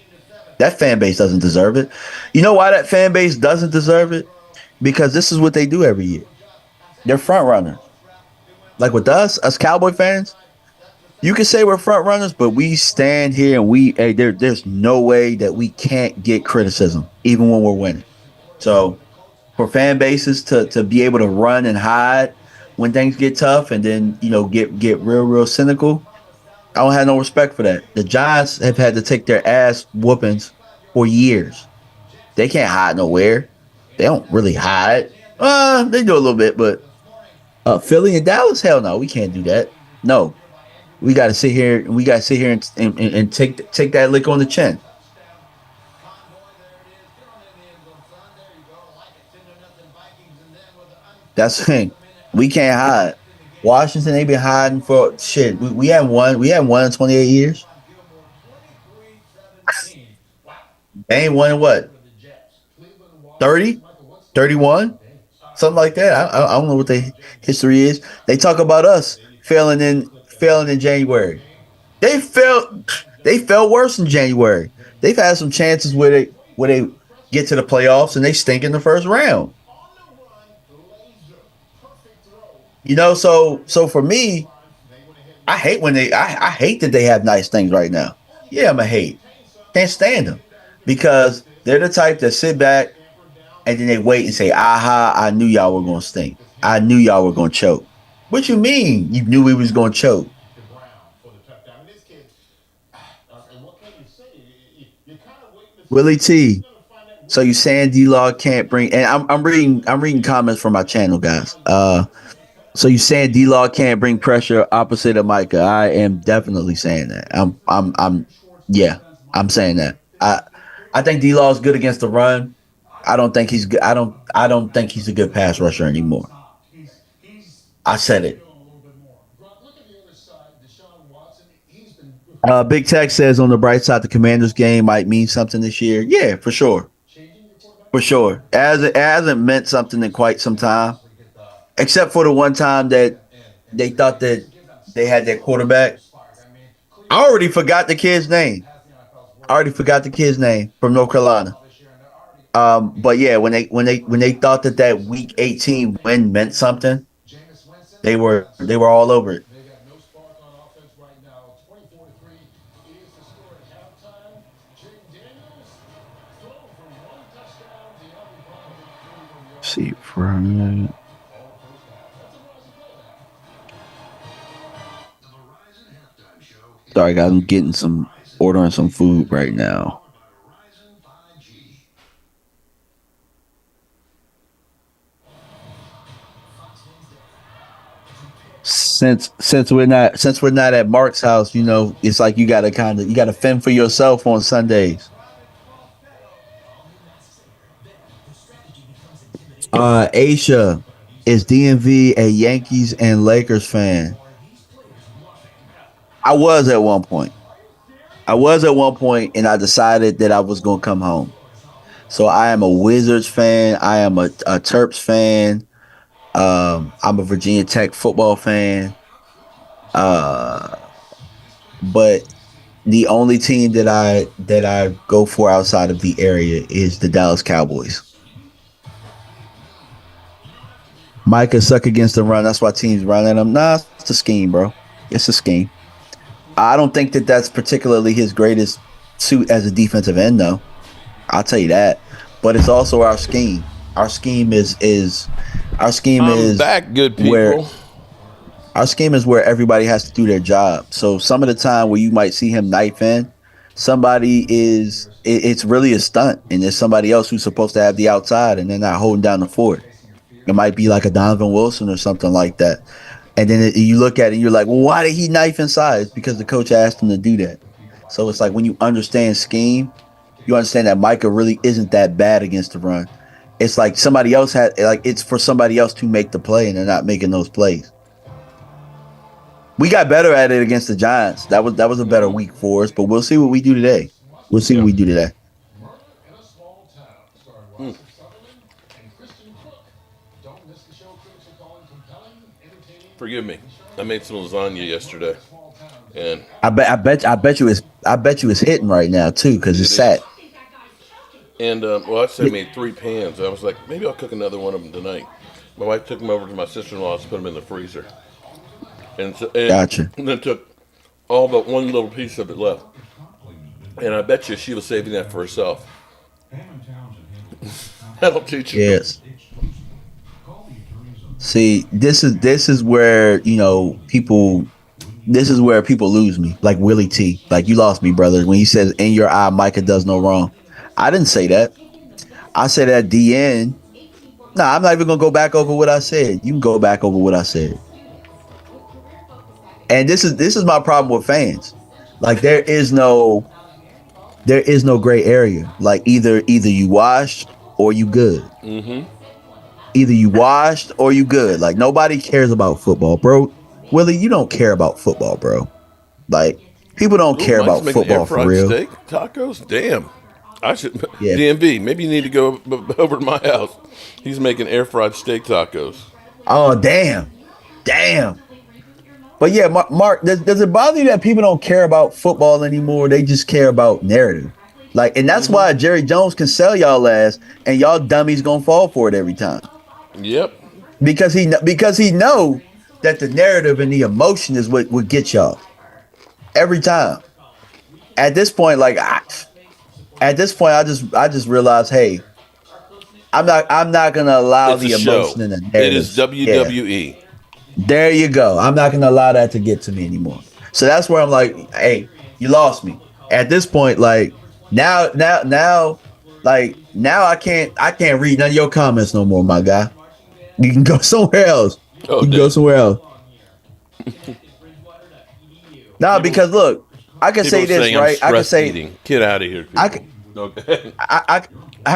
That fan base doesn't deserve it. You know why that fan base doesn't deserve it? Because this is what they do every year. They're front runners. Like with us Cowboy fans, you can say we're front runners, but we stand here and there's no way that we can't get criticism, even when we're winning. So for fan bases to be able to run and hide when things get tough and then, get real cynical, I don't have no respect for that. The Giants have had to take their ass whoopings for years. They can't hide nowhere. They don't really hide. They do a little bit, but Philly and Dallas, hell no, we can't do that. No, we got to sit here. We got to sit here and take that lick on the chin. That's the thing. We can't hide. Washington, they been hiding for shit. We haven't won. We haven't won in 28 years. They ain't won in what? 30? 31? Something like that. I don't know what the history is. They talk about us failing in January. They felt worse in January. They've had some chances where they get to the playoffs and they stink in the first round. So for me, I hate when I hate that they have nice things right now. Yeah, I'm a hate. Can't stand them because they're the type that sit back and then they wait and say, "Aha! I knew y'all were gonna stink. I knew y'all were gonna choke." What you mean? You knew we was gonna choke? Willie T. So you saying D-Log can't bring? And I'm reading comments from my channel, guys. So you saying D-Log can't bring pressure opposite of Micah? I am definitely saying that. Yeah, I'm saying that. I think D-Law's good against the run. I don't think he's good. I don't think he's a good pass rusher anymore. I said it. Big Tech says on the bright side, the Commanders game might mean something this year. Yeah, for sure. For sure. It hasn't meant something in quite some time, except for the one time that they thought that they had their quarterback. I already forgot the kid's name. From North Carolina. But yeah, when they thought that week 18 win meant something, they were all over it. See for a minute. Sorry, guys, I'm ordering some food right now. Since we're not at Mark's house, it's like you gotta fend for yourself on Sundays. Aisha, is DMV a Yankees and Lakers fan? I was at one point. And I decided that I was gonna come home. So I am a Wizards fan. I am a Terps fan. I'm a Virginia Tech football fan. But The only team that I go for outside of the area is the Dallas Cowboys. Micah suck against the run. That's why teams run at him. Nah, it's a scheme, bro. It's a scheme. I don't think that that's particularly his greatest suit as a defensive end, though. I'll tell you that. But it's also our scheme. Our scheme is I'm back, good where people. our scheme is where everybody has to do their job. So some of the time where you might see him knife in, it's really a stunt, and there's somebody else who's supposed to have the outside, and they're not holding down the fort. It might be like a Donovan Wilson or something like that. And then you look at it and you're like, well, why did he knife inside? It's because the coach asked him to do that. So it's like when you understand scheme, you understand that Micah really isn't that bad against the run. It's like it's for somebody else to make the play, and they're not making those plays. We got better at it against the Giants. That was a better week for us, but we'll see what we do today. We'll see what we do today. Forgive me. I made some lasagna yesterday, and I bet you it's hitting right now too because it's sat. And well, I said I made 3 pans. I was like, maybe I'll cook another one of them tonight. My wife took them over to my sister-in-law's, put them in the freezer, and Gotcha. And then took all but one little piece of it left. And I bet you she was saving that for herself. That'll teach you. Yes. See, this is where people lose me. Like Willie T. Like you lost me, brother. When he says, "In your eye, Micah does no wrong." I didn't say that. I said at the end. Nah, I'm not even gonna go back over what I said. You can go back over what I said. And this is my problem with fans. Like there is no gray area. Like either you washed or you good. Mm-hmm. Either you washed or you good. Like nobody cares about football, bro. Willie, you don't care about football, bro. Like people don't care Mike's about making football air for fried real. steak tacos. Damn, I should. Yeah. DMV, maybe you need to go over to my house. He's making air fried steak tacos. Oh damn. But yeah, Mark, does it bother you that people don't care about football anymore? They just care about narrative. Like, and that's why Jerry Jones can sell y'all ass, and y'all dummies gonna fall for it every time. Yep. Because he know that the narrative and the emotion is what get y'all every time. At this point, I just realized, hey, I'm not gonna allow the emotion and the narrative. It is WWE. Yeah. There you go. I'm not gonna allow that to get to me anymore. So that's where I'm like, hey, you lost me. At this point, now I can't read none of your comments no more, my guy. You can go somewhere else. Oh, you can go somewhere else. Nah, because look, I can say this, right? I can say eating. Get out of here. I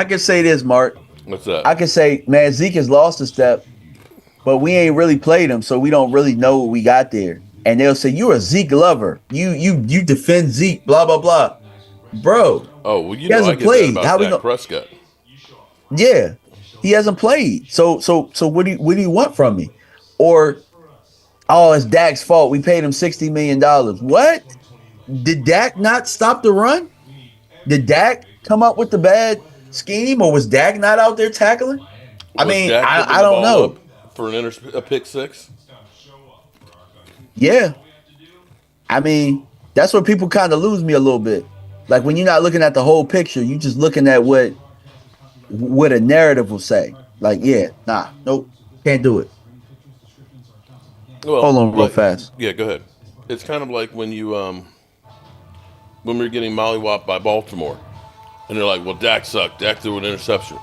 can say this, Mark. What's up? I can say, man, Zeke has lost a step, but we ain't really played him, so we don't really know what we got there. And they'll say, you're a Zeke lover. You defend Zeke, blah, blah, blah. Bro. Oh, well, he hasn't played. How we know? Prescott. Yeah. He hasn't played. So what do you want from me? Or, oh, it's Dak's fault. We paid him $60 million. What? Did Dak not stop the run? Did Dak come up with the bad scheme, or was Dak not out there tackling? I don't know. For a pick six? Yeah. I mean, that's where people kind of lose me a little bit. Like when you're not looking at the whole picture, you're just looking at what a narrative will say. Like, yeah, nah, nope, can't do it. Well, hold on real fast. Yeah, go ahead. It's kind of like when you when we were getting mollywopped by Baltimore, and they're like, well, Dak sucked. Dak threw an interception.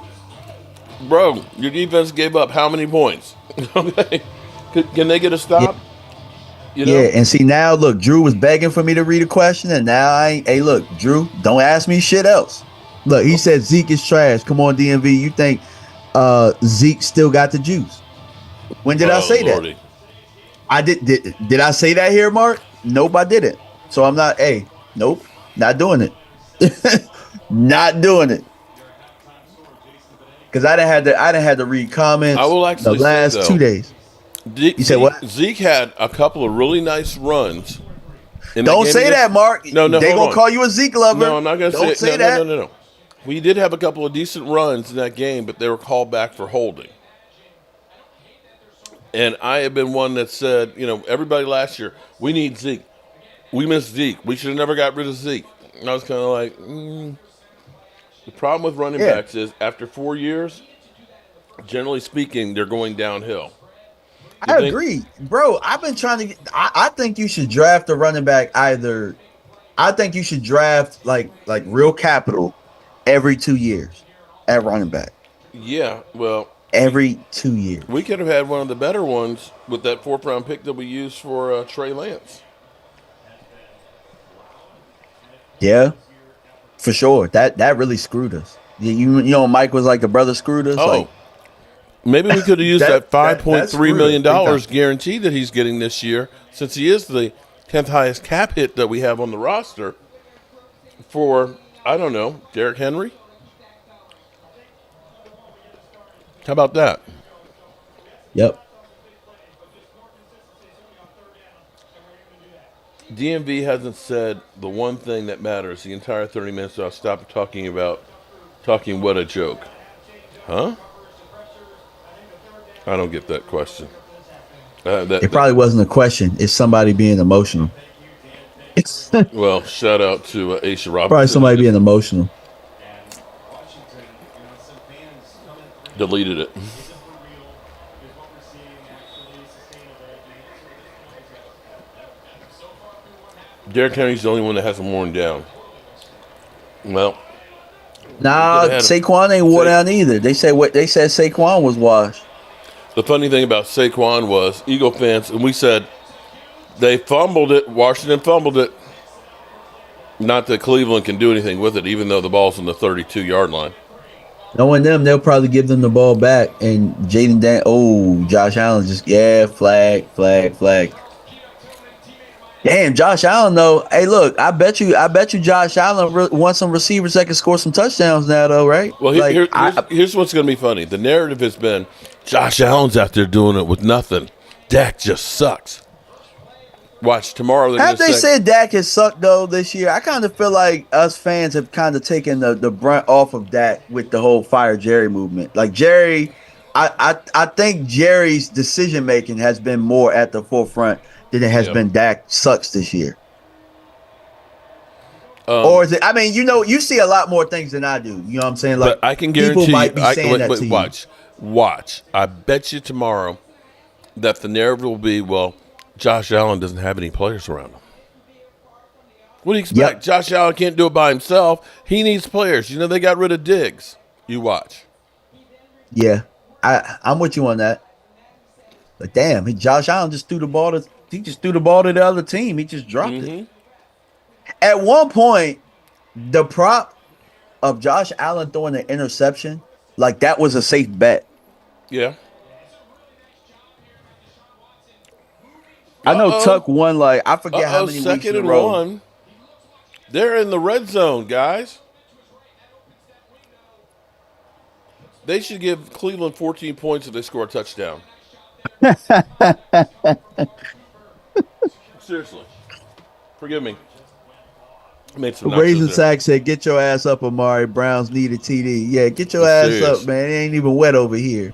Bro, your defense gave up how many points? Okay. Can they get a stop? Yeah. Yeah, and see now, look, Drew was begging for me to read a question, and now I ain't. Hey, look, Drew, don't ask me shit else. Look, he said Zeke is trash. Come on, DMV, you think Zeke still got the juice? When did I say Lordy. that? I did I say that here, Mark? Nope, I didn't. So I'm not. Hey, nope, not doing it. Not doing it. Because I didn't have to read comments. I will actually the last say, though, 2 days. You said what? Zeke had a couple of really nice runs In Don't game say against- that, Mark. No, They hold gonna on. call you a Zeke lover. No, I'm not going to Don't say say it. that. No. We did have a couple of decent runs in that game, but they were called back for holding. And I have been one that said, everybody last year, we need Zeke. We miss Zeke. We should have never got rid of Zeke. And I was kind of like, The problem with running Yeah. backs is after 4 years, generally speaking, they're going downhill. I agree, bro. I've been trying to get. I think you should draft a running back either. I think you should draft like real capital every 2 years at running back. Yeah, well, Every 2 years. we could have had one of the better ones with that 4th-round pick that we used for Trey Lance. Yeah, for sure. That really screwed us. Mike was like the brother screwed us. Oh, Like maybe we could have used that $5.3 screwed million us big time. guarantee that he's getting this year, since he is the 10th highest cap hit that we have on the roster, for, I don't know, Derrick Henry? How about that? Yep. DMV hasn't said the one thing that matters the entire 30 minutes, so I'll stop talking what a joke. Huh? I don't get that question. It probably wasn't a question. It's somebody being emotional. Well, shout out to Aisha Robinson. Probably somebody being emotional. Deleted it. Derrick Henry's the only one that hasn't worn down. Well, Nah, Saquon ain't wore down either. They said Saquon was washed. The funny thing about Saquon was Eagle fans, and we said they fumbled it. Washington fumbled it. Not that Cleveland can do anything with it, even though the ball's on the 32-yard line. Knowing them, they'll probably give them the ball back. And Josh Allen flag. Damn, Josh Allen though. Hey, look, I bet you, Josh Allen wants some receivers that can score some touchdowns now, though, right? Well, here's what's going to be funny. The narrative has been Josh Allen's out there doing it with nothing. Dak just sucks. Watch tomorrow. Have they said Dak has sucked though this year? I kind of feel like us fans have kind of taken the brunt off of Dak with the whole fire Jerry movement. Like Jerry, I think Jerry's decision making has been more at the forefront than it has been Dak sucks this year. Or is it? I mean, you see a lot more things than I do. You know what I'm saying? Like, but I can guarantee people might be saying that to you. Watch. I bet you tomorrow that the narrative will be, well, Josh Allen doesn't have any players around him. What do you expect? Yep. Josh Allen can't do it by himself. He needs players. They got rid of Diggs. You watch. Yeah, I'm with you on that. But damn, Josh Allen just threw the ball to the other team. He just dropped it. At one point, the prop of Josh Allen throwing an interception, like that was a safe bet. Yeah. I know Tuck won I forget how many weeks in a row. 2nd and 1. They're in the red zone, guys. They should give Cleveland 14 points if they score a touchdown. Seriously. Forgive me. Made some Raisin Sack said, "Get your ass up, Amari. Browns need a TD." Yeah, get your ass up, man. It ain't even wet over here.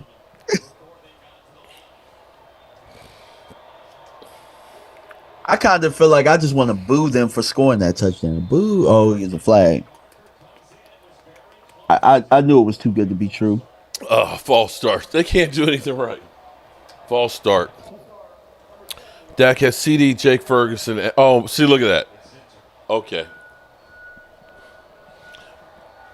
I kind of feel like I just want to boo them for scoring that touchdown. Boo! Oh, he's a flag. I knew it was too good to be true. False start. They can't do anything right. False start. Dak has CD, Jake Ferguson. Oh, see, look at that. Okay.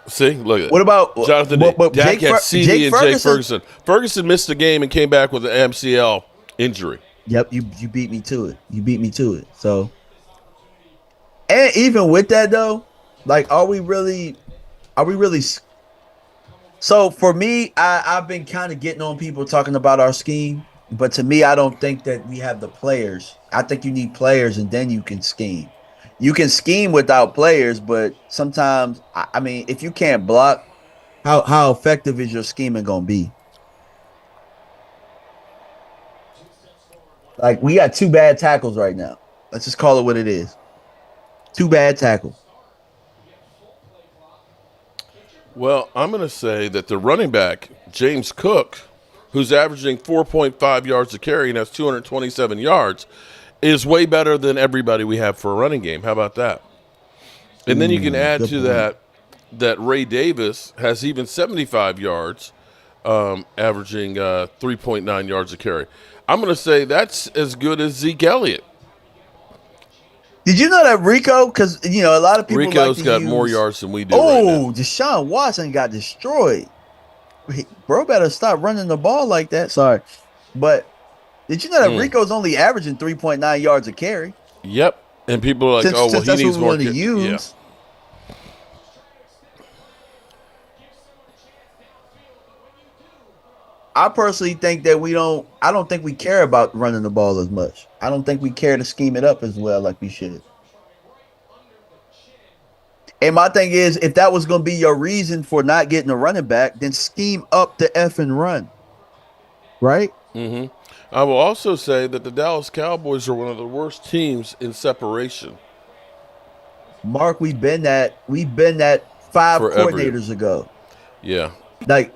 See, look at that. What about Jonathan? Dak had CD and Jake Ferguson. Ferguson missed the game and came back with an MCL injury. Yep, you beat me to it. So, and even with that though, are we really? So for me, I've been kind of getting on people talking about our scheme, but to me, I don't think that we have the players. I think you need players, and then you can scheme. You can scheme without players, but sometimes, I mean, if you can't block, how effective is your scheming gonna be? We got 2 bad tackles right now. Let's just call it what it is. Too bad tackle. Well, I'm going to say that the running back, James Cook, who's averaging 4.5 yards a carry and has 227 yards, is way better than everybody we have for a running game. How about that? And then you can add good to point. that Ray Davis has even 75 yards, averaging 3.9 yards a carry. I'm going to say that's as good as Zeke Elliott. Did you know that Rico? Because a lot of people like Rico's to got more use. yards than we do right now. Deshaun Watson got destroyed. Bro, better stop running the ball like that. Sorry, but did you know that Rico's only averaging 3.9 yards a carry? Yep. And people are like, Since, oh, well, since he that's what needs we more. want to use. I personally think that I don't think we care about running the ball as much. I don't think we care to scheme it up as well like we should. And my thing is, if that was going to be your reason for not getting a running back, then scheme up the effing run. Right? Mm-hmm. I will also say that the Dallas Cowboys are one of the worst teams in separation. Mark, we've been that 5 Forever. coordinators ago. Yeah. Like,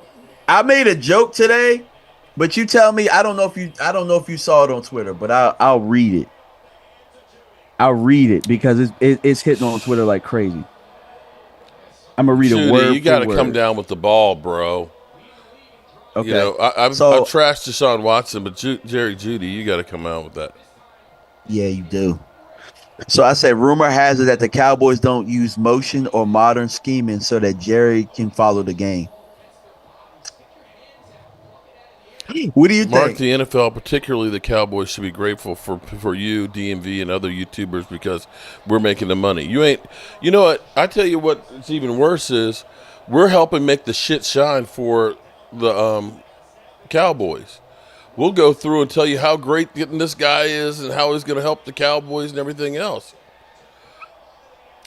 I made a joke today, but you tell me, I don't know if you saw it on Twitter, but I'll read it. I'll read it because it's hitting on Twitter like crazy. I'm gonna read it Judy, word you got for to come word. down with the ball, bro. Okay. You know, I've trashed Deshaun Watson, but Jerry Judy, you got to come out with that. Yeah, you do. So I said, rumor has it that the Cowboys don't use motion or modern scheming so that Jerry can follow the game. What do you Mark, think? the NFL, particularly the Cowboys, should be grateful for you, DMV, and other YouTubers because we're making the money. You know what? I tell you what's even worse is we're helping make the shit shine for the Cowboys. We'll go through and tell you how great getting this guy is and how he's going to help the Cowboys and everything else.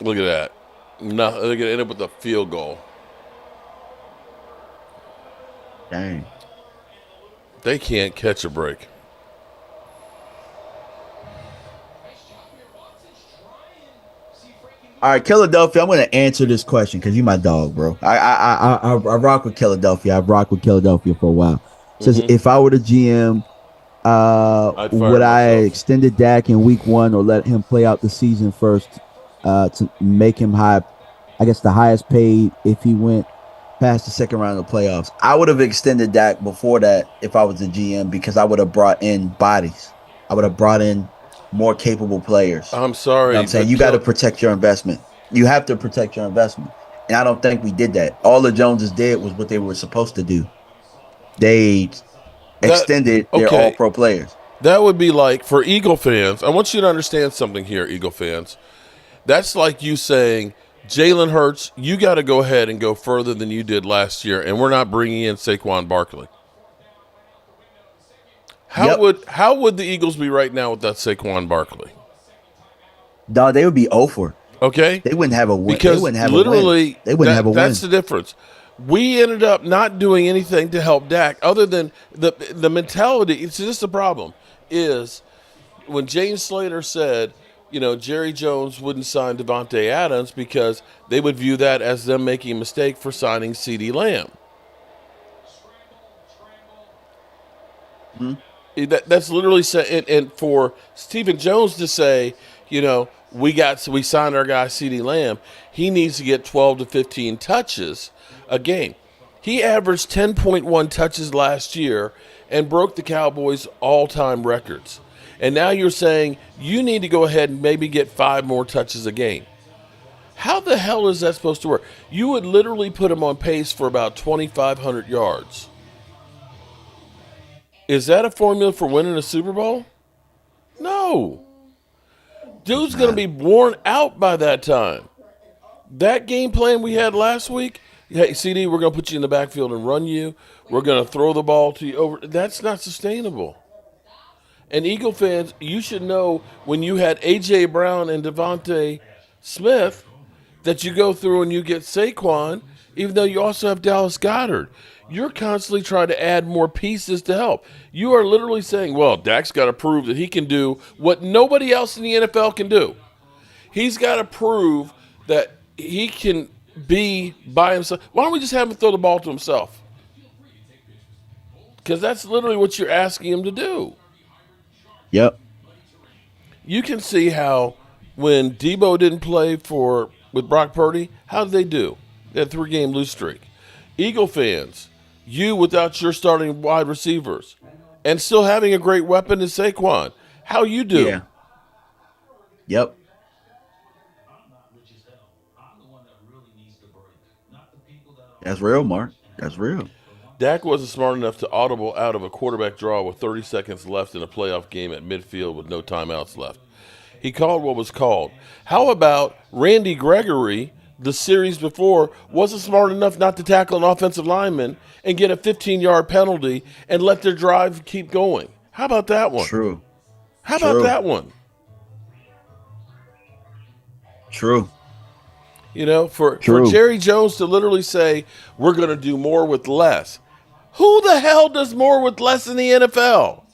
Look at that. No, they're going to end up with a field goal. Dang. They can't catch a break. All right, Philadelphia. I'm going to answer this question because you're my dog, bro. I rock with Philadelphia. I've rocked with Philadelphia for a while. Says if I were the GM, would I extended Dak in week 1 or let him play out the season first to make him the highest paid if he went past the second round of the playoffs? I would have extended Dak before that if I was the GM because I would have brought in bodies. I would have brought in more capable players. I'm sorry. You know what I'm saying? You got to protect your investment. You have to protect your investment. And I don't think we did that. All the Joneses did was what they were supposed to do. They extended their all-pro players. That would be like, for Eagle fans, I want you to understand something here, Eagle fans. That's like you saying, Jalen Hurts, you got to go ahead and go further than you did last year, and we're not bringing in Saquon Barkley. How would the Eagles be right now without Saquon Barkley? No, they would be 0-for. Okay? They wouldn't have a win. Because they wouldn't have literally, a win. That's the difference. We ended up not doing anything to help Dak other than the mentality. It's just the problem is when James Slater said, Jerry Jones wouldn't sign Devontae Adams because they would view that as them making a mistake for signing CeeDee Lamb. That's literally said, and for Stephen Jones to say, we signed our guy CeeDee Lamb, he needs to get 12 to 15 touches a game. He averaged 10.1 touches last year and broke the Cowboys' all-time records. And now you're saying you need to go ahead and maybe get 5 more touches a game. How the hell is that supposed to work? You would literally put him on pace for about 2,500 yards. Is that a formula for winning a Super Bowl? No. Dude's going to be worn out by that time. That game plan we had last week, hey, CD, we're going to put you in the backfield and run you. We're going to throw the ball to you over. That's not sustainable. And Eagle fans, you should know when you had A.J. Brown and Devontae Smith that you go through and you get Saquon, even though you also have Dallas Goedert. You're constantly trying to add more pieces to help. You are literally saying, well, Dak's got to prove that he can do what nobody else in the NFL can do. He's got to prove that he can be by himself. Why don't we just have him throw the ball to himself? Because that's literally what you're asking him to do. Yep. You can see how when Debo didn't play with Brock Purdy, how did they do? They had a 3-game lose streak. Eagle fans, you without your starting wide receivers and still having a great weapon in Saquon, how you do? Yeah. Yep. That's real, Mark. That's real. Dak wasn't smart enough to audible out of a quarterback draw with 30 seconds left in a playoff game at midfield with no timeouts left. He called what was called. How about Randy Gregory, the series before, wasn't smart enough not to tackle an offensive lineman and get a 15-yard penalty and let their drive keep going? How about that one? True. How about True. that one? True. You know, for True. Jerry Jones to literally say, we're going to do more with less. Who the hell does more with less in the NFL?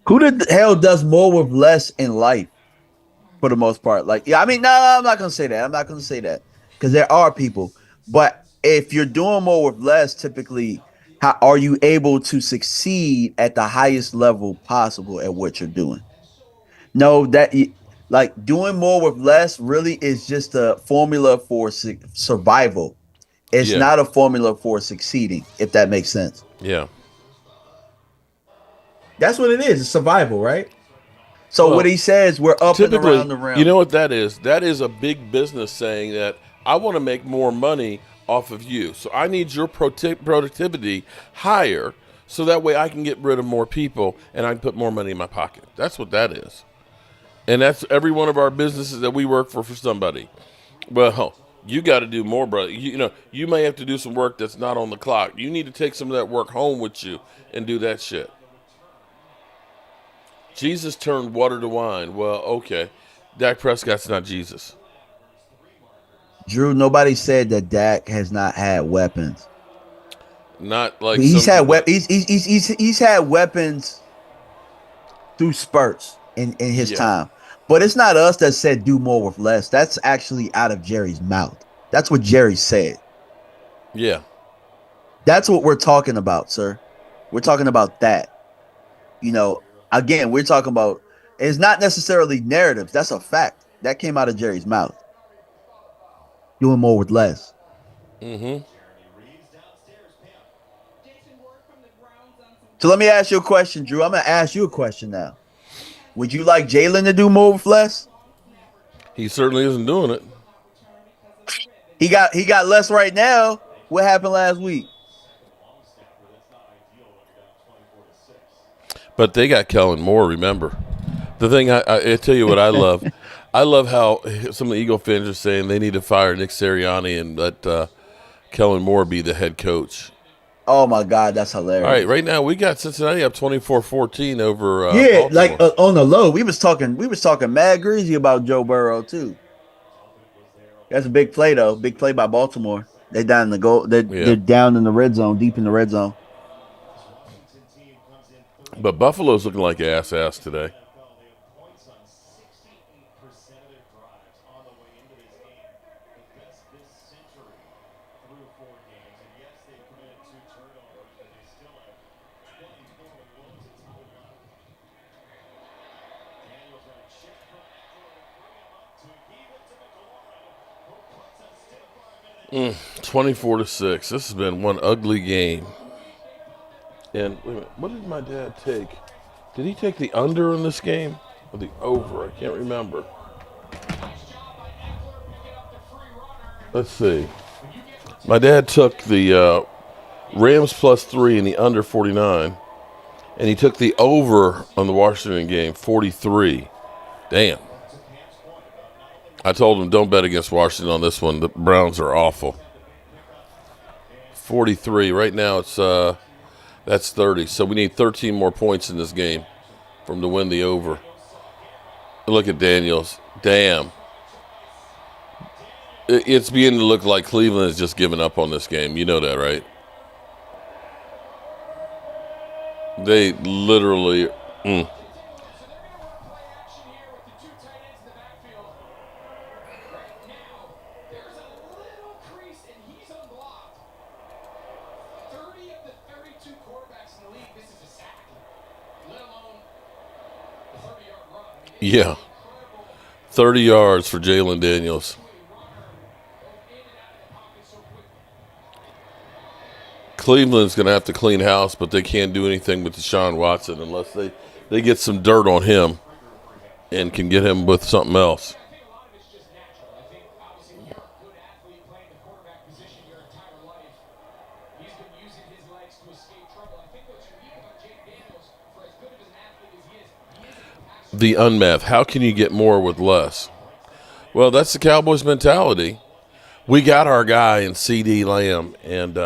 Who the hell does more with less in life for the most part? Like, yeah, I mean, no, I'm not going to say that. I'm not going to say that because there are people. But if you're doing more with less, typically, how are you able to succeed at the highest level possible at what you're doing? No, like doing more with less really is just a formula for survival. It's Yeah. not a formula for succeeding, if that makes sense. Yeah. That's what it is. It's survival, right? So Well, what he says, we're up and typically, around the rim. you know what that is? That is a big business saying that I want to make more money off of you. So I need your productivity higher so that way I can get rid of more people and I can put more money in my pocket. That's what that is. And that's every one of our businesses that we work for somebody. Well, you got to do more, brother. You may have to do some work that's not on the clock. You need to take some of that work home with you and do that shit. Jesus turned water to wine. Well, okay. Dak Prescott's not Jesus. Drew, nobody said that Dak has not had weapons. Not like He's some had people. he's had weapons through spurts in his Yeah. time. But it's not us that said do more with less. That's actually out of Jerry's mouth. That's what Jerry said. Yeah. That's what we're talking about, sir. We're talking about that. Again, we're talking about it's not necessarily narratives. That's a fact. That came out of Jerry's mouth. Doing more with less. Mm-hmm. So let me ask you a question, Drew. I'm going to ask you a question now. Would you like Jalen to do more with less? He certainly isn't doing it. He got less right now. What happened last week? But they got Kellen Moore, remember. The thing, I tell you what I love. I love how some of the Eagle fans are saying they need to fire Nick Sirianni and let Kellen Moore be the head coach. Oh, my God, that's hilarious. All right, right now we got Cincinnati up 24-14 over yeah, Baltimore. like on the low. We was talking mad greasy about Joe Burrow, too. That's a big play, though. Big play by Baltimore. They're down in the goal. They're down in the red zone, deep in the red zone. But Buffalo's looking like ass today. Mm, 24-6. This has been one ugly game. And wait a minute, what did my dad take? Did he take the under in this game or the over? I can't remember. Let's see. My dad took the Rams +3 and the under 49, and he took the over on the Washington game 43. Damn. I told him don't bet against Washington on this one. The Browns are awful. 43. Right now it's that's 30. So we need 13 more points in this game for him to win the over. Look at Daniels. Damn. It's beginning to look like Cleveland has just given up on this game. You know that, right? They literally. Yeah. 30 yards for Jalen Daniels. Cleveland's going to have to clean house, but they can't do anything with Deshaun Watson unless they get some dirt on him and can get him with something else. The unmath. How can you get more with less? Well, that's the Cowboys mentality. We got our guy in C.D. Lamb, and,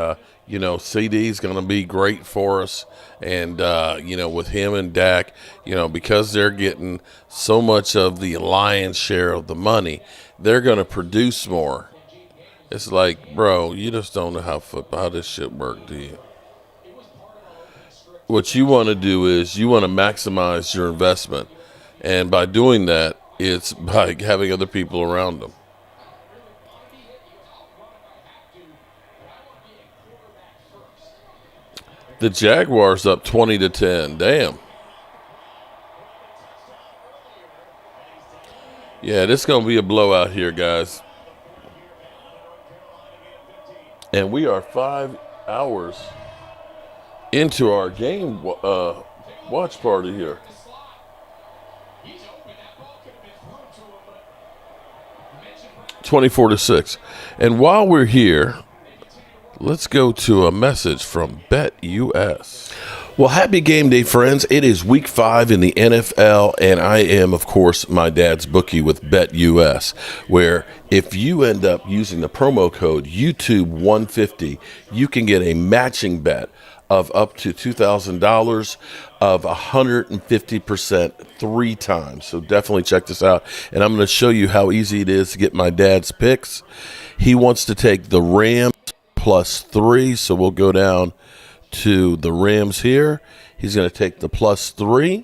C.D.'s going to be great for us. And, with him and Dak, because they're getting so much of the lion's share of the money, they're going to produce more. It's like, bro, you just don't know how this shit works, do you? What you want to do is you want to maximize your investment. And by doing that, it's by having other people around them. The Jaguars up 20-10. Damn. Yeah, this is going to be a blowout here, guys. And we are 5 hours into our game watch party here. 24-6. And while we're here, let's go to a message from BetUS. Well, happy game day, friends. It is week 5 in the NFL, and I am, of course, my dad's bookie with BetUS, where if you end up using the promo code YouTube150, you can get a matching bet of up to $2,000 of 150% 3 times. So definitely check this out. And I'm going to show you how easy it is to get my dad's picks. He wants to take the Rams +3. So we'll go down to the Rams here. He's going to take the +3.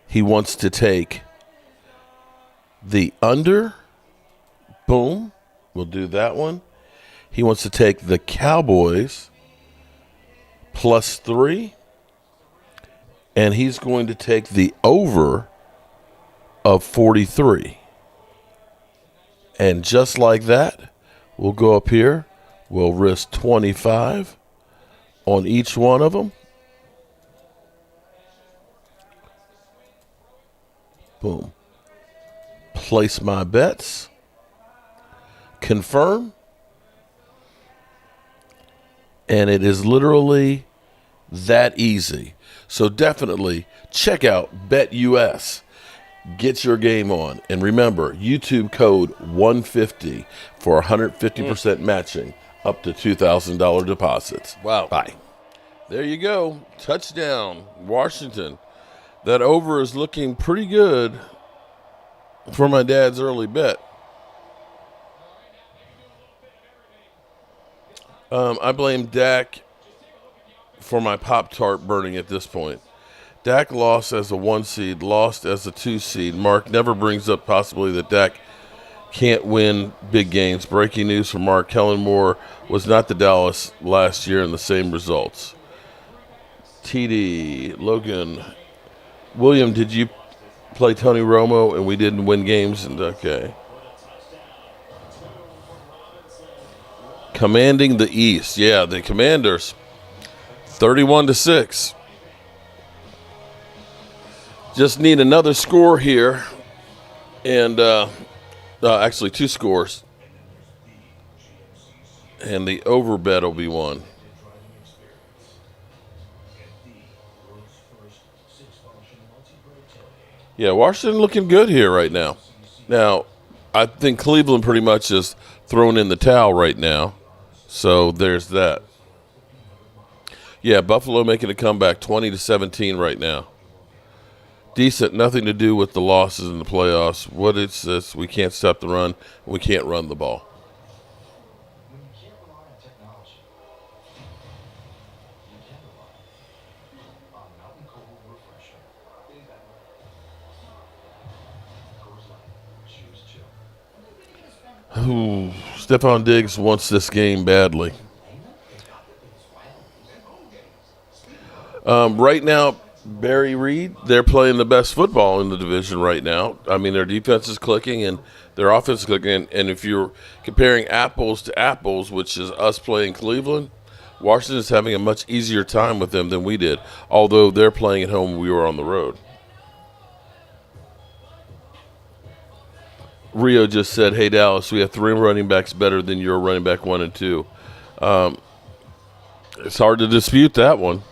He wants to take the under. Boom. We'll do that one. He wants to take the Cowboys +3. And he's going to take the over of 43. And just like that, we'll go up here. We'll risk 25 on each one of them. Boom. Place my bets. Confirm. And it is literally that easy. So definitely check out BetUS. Get your game on. And remember, YouTube code 150 for 150% matching up to $2,000 deposits. Wow. Bye. There you go. Touchdown, Washington. That over is looking pretty good for my dad's early bet. I blame Dak for my Pop-Tart burning at this point. Dak lost as a 1 seed, lost as a 2 seed. Mark never brings up possibility that Dak can't win big games. Breaking news from Mark: Kellen Moore was not the Dallas last year in the same results. TD, Logan, William, did you play Tony Romo and we didn't win games? And okay. Commanding the East. Yeah, the Commanders. 31-6. Just need another score here. And actually 2 scores. And the over bet will be 1. Yeah, Washington looking good here right now. Now, I think Cleveland pretty much is throwing in the towel right now. So there's that. Yeah, Buffalo making a comeback, 20-17 right now. Decent, nothing to do with the losses in the playoffs. What is this? We can't stop the run. We can't run the ball. Ooh, Stephon Diggs wants this game badly. Right now, Barry Reed, they're playing the best football in the division right now. I mean, their defense is clicking and their offense is clicking. And if you're comparing apples to apples, which is us playing Cleveland, Washington is having a much easier time with them than we did, although they're playing at home, we were on the road. Rio just said, hey, Dallas, we have 3 running backs better than your running back 1 and 2. It's hard to dispute that one.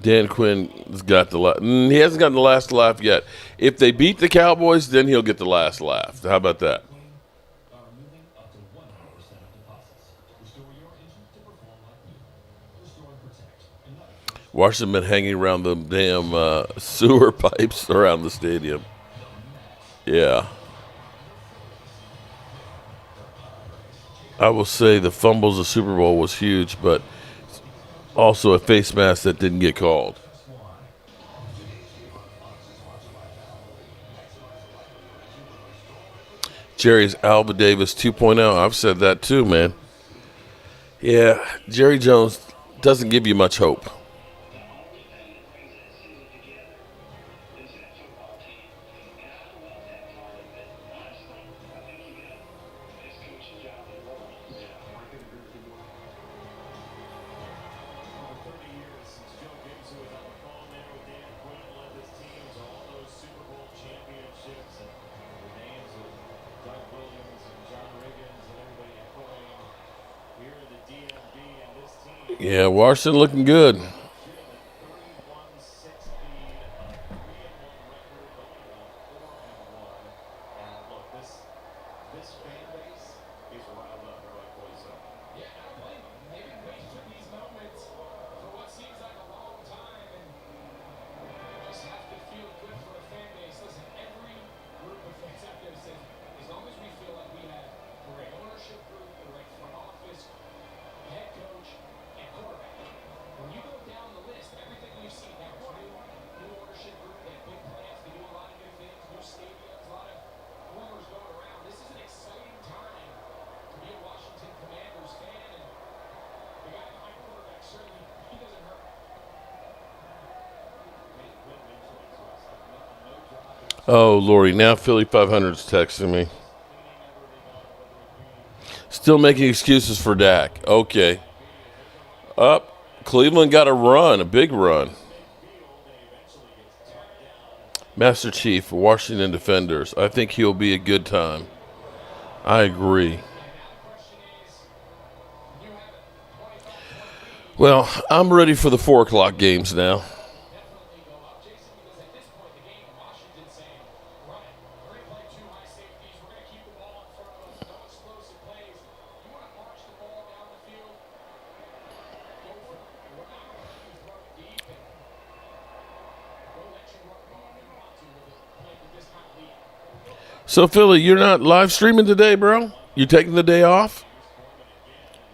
Dan Quinn's got the last. He hasn't gotten the last laugh yet. If they beat the Cowboys, then he'll get the last laugh. How about that? Washington been hanging around the damn sewer pipes around the stadium. Yeah. I will say the fumbles of Super Bowl was huge, but also a face mask that didn't get called. Jerry's Alva Davis 2.0. I've said that too, man. Yeah, Jerry Jones doesn't give you much hope. Yeah, Washington looking good. Oh, Lordy, now Philly 500's texting me. Still making excuses for Dak. Okay. Up. Cleveland got a run, a big run. Master Chief, Washington Defenders. I think he'll be a good time. I agree. Well, I'm ready for the 4 o'clock games now. So, Philly, you're not live streaming today, bro? You taking the day off?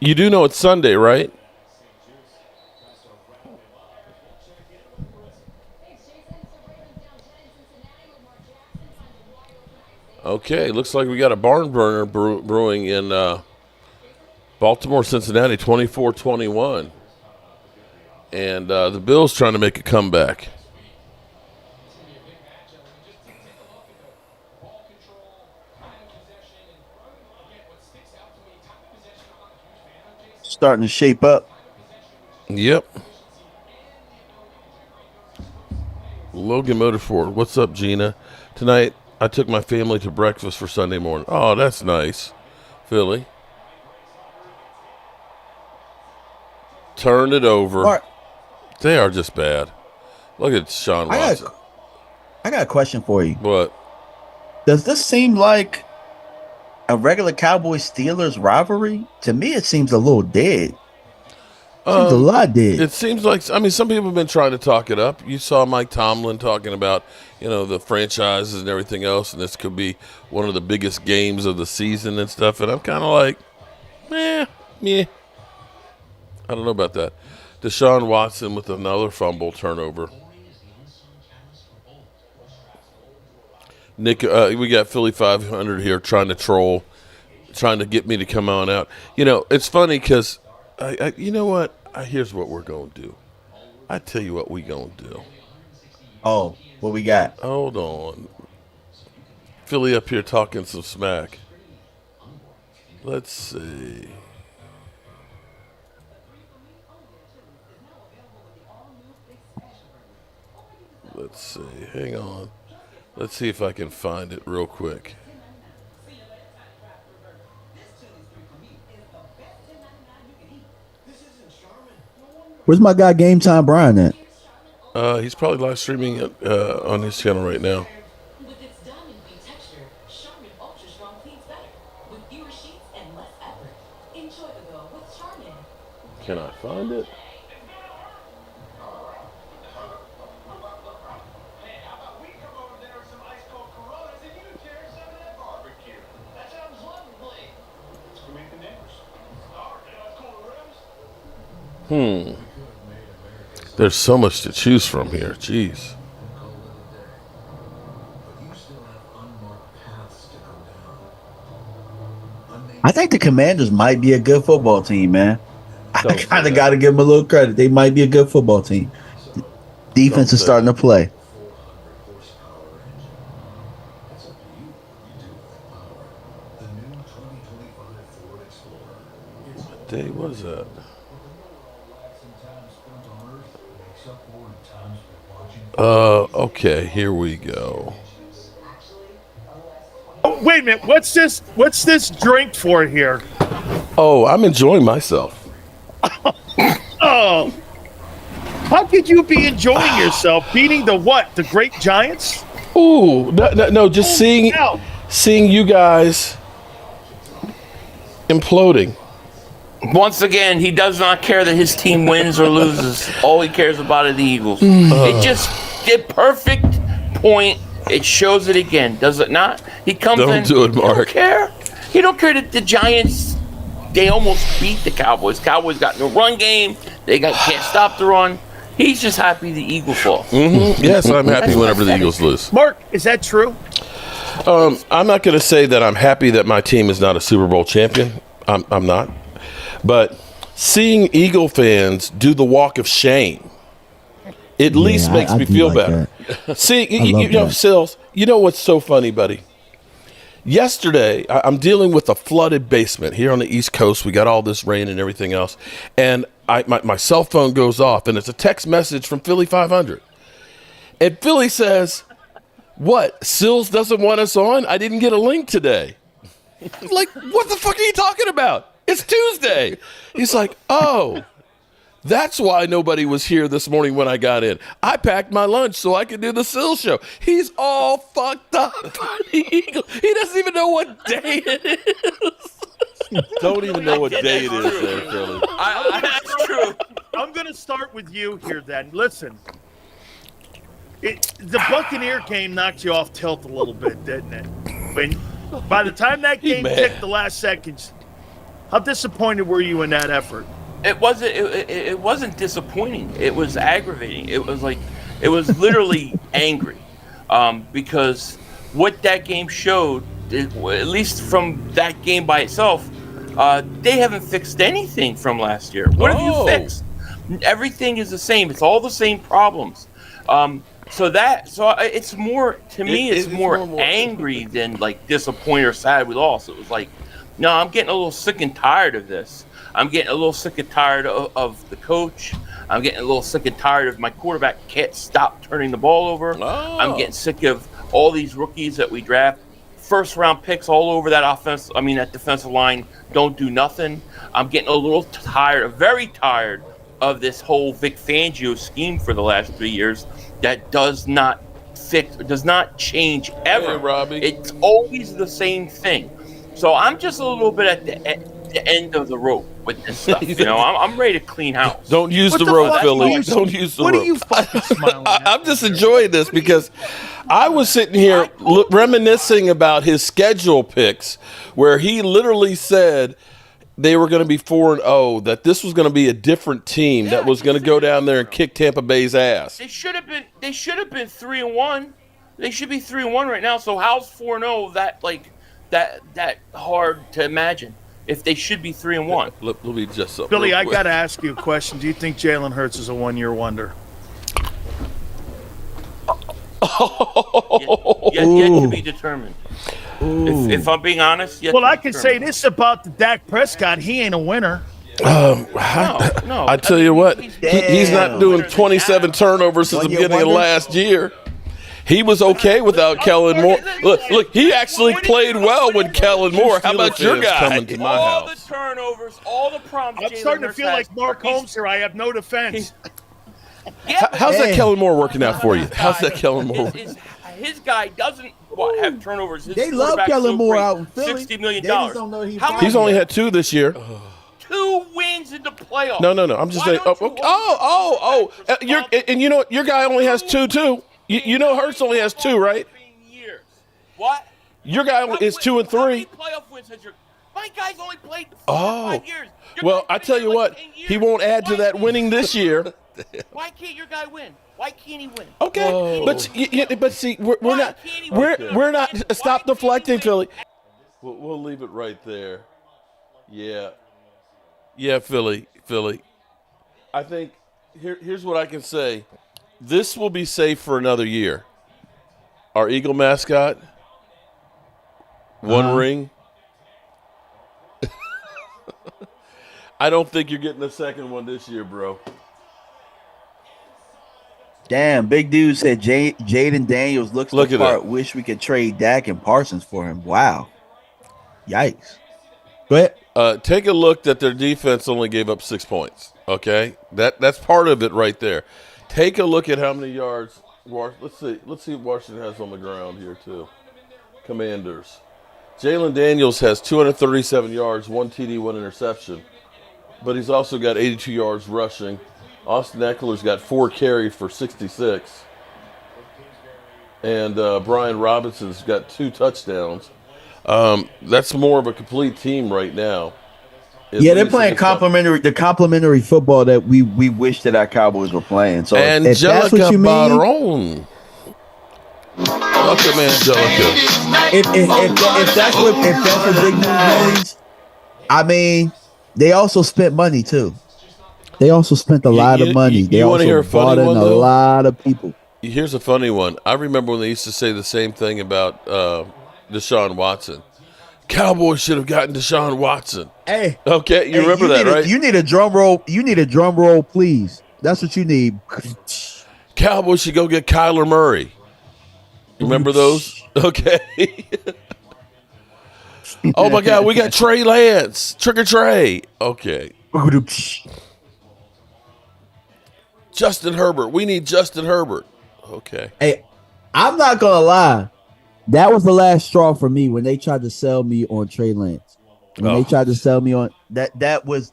You do know it's Sunday, right? Okay, looks like we got a barn burner brewing in Baltimore, Cincinnati, 24-21. And the Bills trying to make a comeback. Starting to shape up. Yep. Logan Motorford. What's up, Gina? Tonight, I took my family to breakfast for Sunday morning. Oh, that's nice. Philly. Turned it over. Mark, they are just bad. Look at Sean Watson. I got a question for you. What? Does this seem like a regular Cowboys-Steelers rivalry? To me, it seems a little dead. Seems a lot dead. It seems like, I mean, some people have been trying to talk it up. You saw Mike Tomlin talking about, you know, the franchises and everything else, and this could be one of the biggest games of the season and stuff. And I'm kind of like, meh. I don't know about that. Deshaun Watson with another fumble turnover. Nick, we got Philly 500 here trying to troll. trying to get me to come on out. You know, it's funny because, you know what? Here's what we're going to do. I tell you what we going to do. Oh, what we got? Hold on. Philly up here talking some smack. Let's see. Let's see. Hang on. Let's see if I can find it real quick. Where's my guy Game Time Brian at? He's probably live streaming it, on his channel right now. With its diamond bead texture, Charmin Ultra Strong cleans better, with fewer sheets and less effort. Enjoy the go with Charmin. Can I find it? Hey, how about we come over there with some ice cold Coronas and you share some of that barbecue? That sounds lovely. Let's go meet the neighbors. All right, let's cool the rooms. There's so much to choose from here. Jeez. I think the Commanders might be a good football team, man. I kind of got to give them a little credit. They might be a good football team. Defense is starting to play. What day was that? Okay, here we go. Oh, wait a minute. What's this drink for here? Oh, I'm enjoying myself. Oh. How could you be enjoying yourself? Beating the what? The great Giants? Ooh, no, just seeing you guys imploding. Once again, he does not care that his team wins or loses. All he cares about are the Eagles. It just did perfect point. It shows it again, does it not? He comes in. Don't do it, Mark. He don't care. He don't care that the Giants, they almost beat the Cowboys. Cowboys got no run game. They can't stop the run. He's just happy the Eagles lost. Mm-hmm. Yes, I'm happy whenever the Eagles lose. Mark, is that true? I'm not going to say that I'm happy that my team is not a Super Bowl champion. I'm not. But seeing Eagle fans do the walk of shame at least makes me feel better. See, you know, Sills, you know what's so funny, buddy? Yesterday, I'm dealing with a flooded basement here on the East Coast. We got all this rain and everything else. And my cell phone goes off, and it's a text message from Philly 500. And Philly says, what, Sills doesn't want us on? I didn't get a link today. I'm like, what the fuck are you talking about? It's Tuesday. He's like, oh, that's why nobody was here this morning when I got in. I packed my lunch so I could do the Sills show. He's all fucked up by the Eagles. He doesn't even know what day it is. Don't even know what day it is there, Philly. That's true. I'm going to start with you here then. Listen, the Buccaneer game knocked you off tilt a little bit, didn't it? By the time that game ticked the last seconds, how disappointed were you in that effort? It wasn't disappointing. It was aggravating. It was literally angry, because what that game showed, at least from that game by itself, they haven't fixed anything from last year. What have you fixed? Everything is the same. It's all the same problems. So it's more, to me, it's more angry than like disappointed or sad we lost. It was like, no, I'm getting a little sick and tired of this. I'm getting a little sick and tired of the coach. I'm getting a little sick and tired of my quarterback can't stop turning the ball over. Oh. I'm getting sick of all these rookies that we draft. First round picks all over that that defensive line don't do nothing. I'm getting a little tired, very tired of this whole Vic Fangio scheme for the last 3 years that does not change ever. Hey, Robbie. It's always the same thing. So I'm just a little bit at the end of the rope with this stuff. You know, I'm ready to clean house. Don't use the rope, Philly. Don't use the rope. What are you fucking smiling at? I'm just enjoying this because I was sitting here reminiscing about his schedule picks where he literally said they were going to be 4-0, that this was going to be a different team that was going to go down there and kick Tampa Bay's ass. They should have been 3-1. They should be 3-1 right now. So how's 4-0 that that hard to imagine if they should be 3-1. Let me just something. Billy, real I quick. got to ask you a question. Do you think Jalen Hurts is a one-year wonder? Yet to be determined. If I'm being honest, Well, I can say this about the Dak Prescott. He ain't a winner. I tell you what, he's not doing 27 turnovers since the beginning of last year. He was okay without Kellen Moore. Look, he actually played well with Kellen Moore. How about your guy? Coming to my house. All the turnovers, all the problems. I'm starting to feel like Mark Holmes here. I have no defense. How's that Kellen Moore working out for you? How's that Kellen Moore? His guy doesn't have turnovers. His They love quarterback's Kellen so Moore great. out in Philly. $60 million. They just don't know He's only had 2 this year. 2 wins in the playoffs. No. I'm just saying. And you know what? Your guy only has 2 too. You know Hurts only has 2, right? What? Your guy is 2 and 3. How many playoff wins has my guy's only played 5 years. Well, I tell you what, he won't add to that winning this year. Why can't your guy win? Why can't he win? Okay, but see, we're not. Stop deflecting, Philly. We'll leave it right there. Yeah, Philly. I think here's what I can say. This will be safe for another year. Our Eagle mascot, 1 ring. I don't think you're getting a second one this year, bro. Damn, big dude said Jaden Daniels looks Look the at part. that. Wish we could trade Dak and Parsons for him. Wow. Yikes. Go ahead. Take a look that their defense only gave up 6 points. Okay, that's part of it right there. Take a look at how many yards. Let's see what Washington has on the ground here too. Commanders. Jalen Daniels has 237 yards, 1 TD, 1 interception, but he's also got 82 yards rushing. Austin Eckler's got 4 carries for 66, and Brian Robinson's got 2 touchdowns. That's more of a complete team right now. They're playing complementary football that we wish that our Cowboys were playing. So if that's what you mean, welcome, Angelica. If that's what big news means, I mean, they also spent money too. They also spent a lot of money. They want to hear a funny one, a lot of people. Here's a funny one. I remember when they used to say the same thing about Deshaun Watson. Cowboys should have gotten Deshaun Watson. Hey, okay, you remember that, right? You need a drum roll. You need a drum roll, please. That's what you need. Cowboys should go get Kyler Murray. Remember those? Okay. Oh my God, we got Trey Lance, Trick or Trey. Okay. Justin Herbert. We need Justin Herbert. Okay. Hey, I'm not gonna lie. That was the last straw for me when they tried to sell me on Trey Lance. When they tried to sell me on that was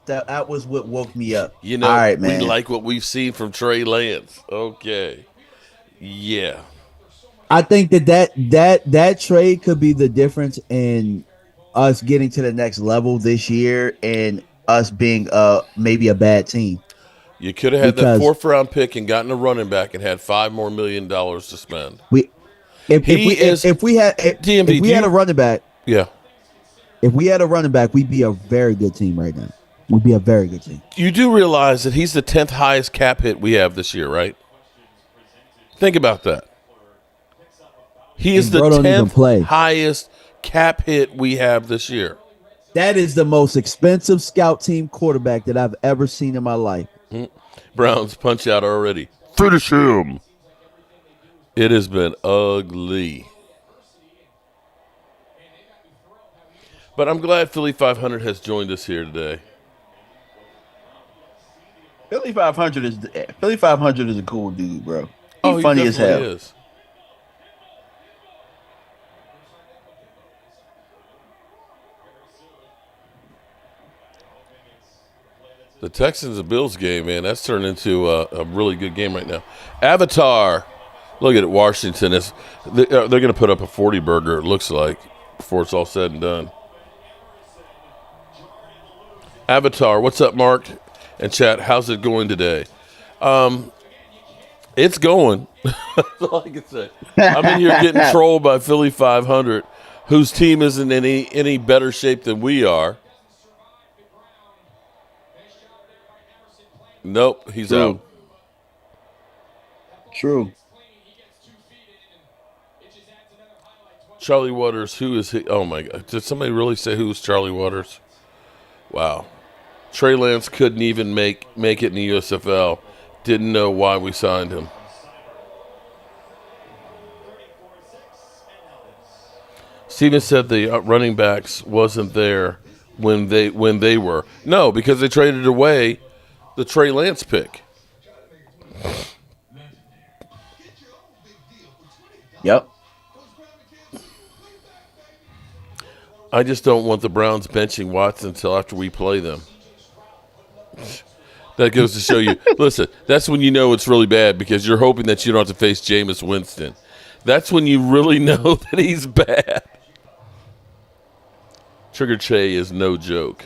what woke me up. You know, all right, man. We like what we've seen from Trey Lance. Okay. Yeah. I think that trade could be the difference in us getting to the next level this year and us being maybe a bad team. You could have had that 4th round pick and gotten a running back and had $5 more million to spend. If we had a running back, yeah. If we had a running back, we'd be a very good team right now. We'd be a very good team. You do realize that he's the 10th highest cap hit we have this year, right? Think about that. He is the 10th highest cap hit we have this year. That is the most expensive scout team quarterback that I've ever seen in my life. Browns punch out already. Finish him. It has been ugly. But I'm glad Philly 500 has joined us here today. Philly 500 is a cool dude, bro. He's funny as hell. Is. The Texans and Bills game, man, that's turned into a really good game right now. Avatar, look at it. Washington they're going to put up a 40 burger. It looks like before it's all said and done. Avatar, what's up, Mark and chat? How's it going today? It's going. That's all I can say. I'm in here getting trolled by Philly 500. whose team isn't in any better shape than we are. Nope, he's True. out. True. Charlie Waters, who is he? Oh my God! Did somebody really say who was Charlie Waters? Wow. Trey Lance couldn't even make it in the USFL. Didn't know why we signed him. Steven said the running backs wasn't there when they were. No, because they traded away the Trey Lance pick. Yep. I just don't want the Browns benching Watson until after we play them. That goes to show you. Listen, that's when you know it's really bad because you're hoping that you don't have to face Jameis Winston. That's when you really know that he's bad. Trigger Che is no joke.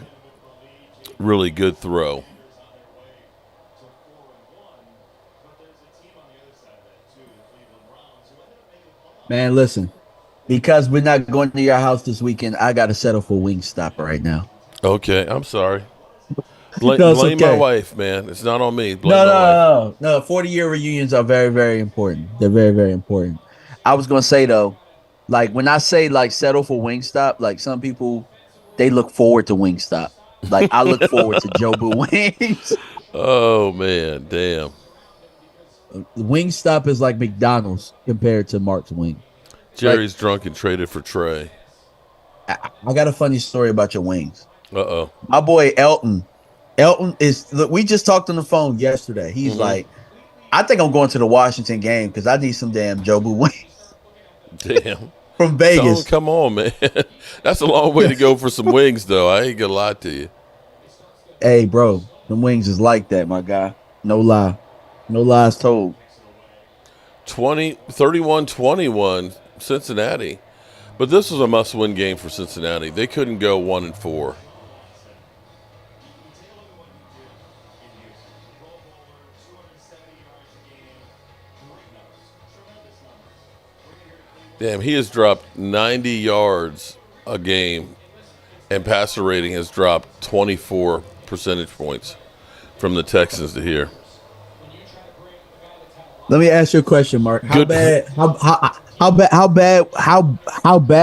Really good throw. Man, listen. Because we're not going to your house this weekend, I got to settle for Wingstop right now. Okay, I'm sorry. Blame okay. my wife, man. It's not on me. Blame No, my wife. no. 40-year reunions are very, very important. They're very, very important. I was going to say, though, like when I say like settle for Wingstop, like some people, they look forward to Wingstop. Like I look forward to Jobu Wings. Oh, man. Damn. Wingstop is like McDonald's compared to Mark's Wing. Jerry's drunk and traded for Trey. I got a funny story about your wings. Uh-oh. My boy Elton. Elton is, look, we just talked on the phone yesterday. He's like, I think I'm going to the Washington game because I need some damn Jobu wings. Damn. From Vegas. Come on, man. That's a long way to go for some wings, though. I ain't going to lie to you. Hey, bro. Them wings is like that, my guy. No lie. No lies told. 31-21 Cincinnati. But this was a must-win game for Cincinnati. They couldn't go 1-4. Damn, he has dropped 90 yards a game, and passer rating has dropped 24 percentage points from the Texans to here. Let me ask you a question, Mark. How bad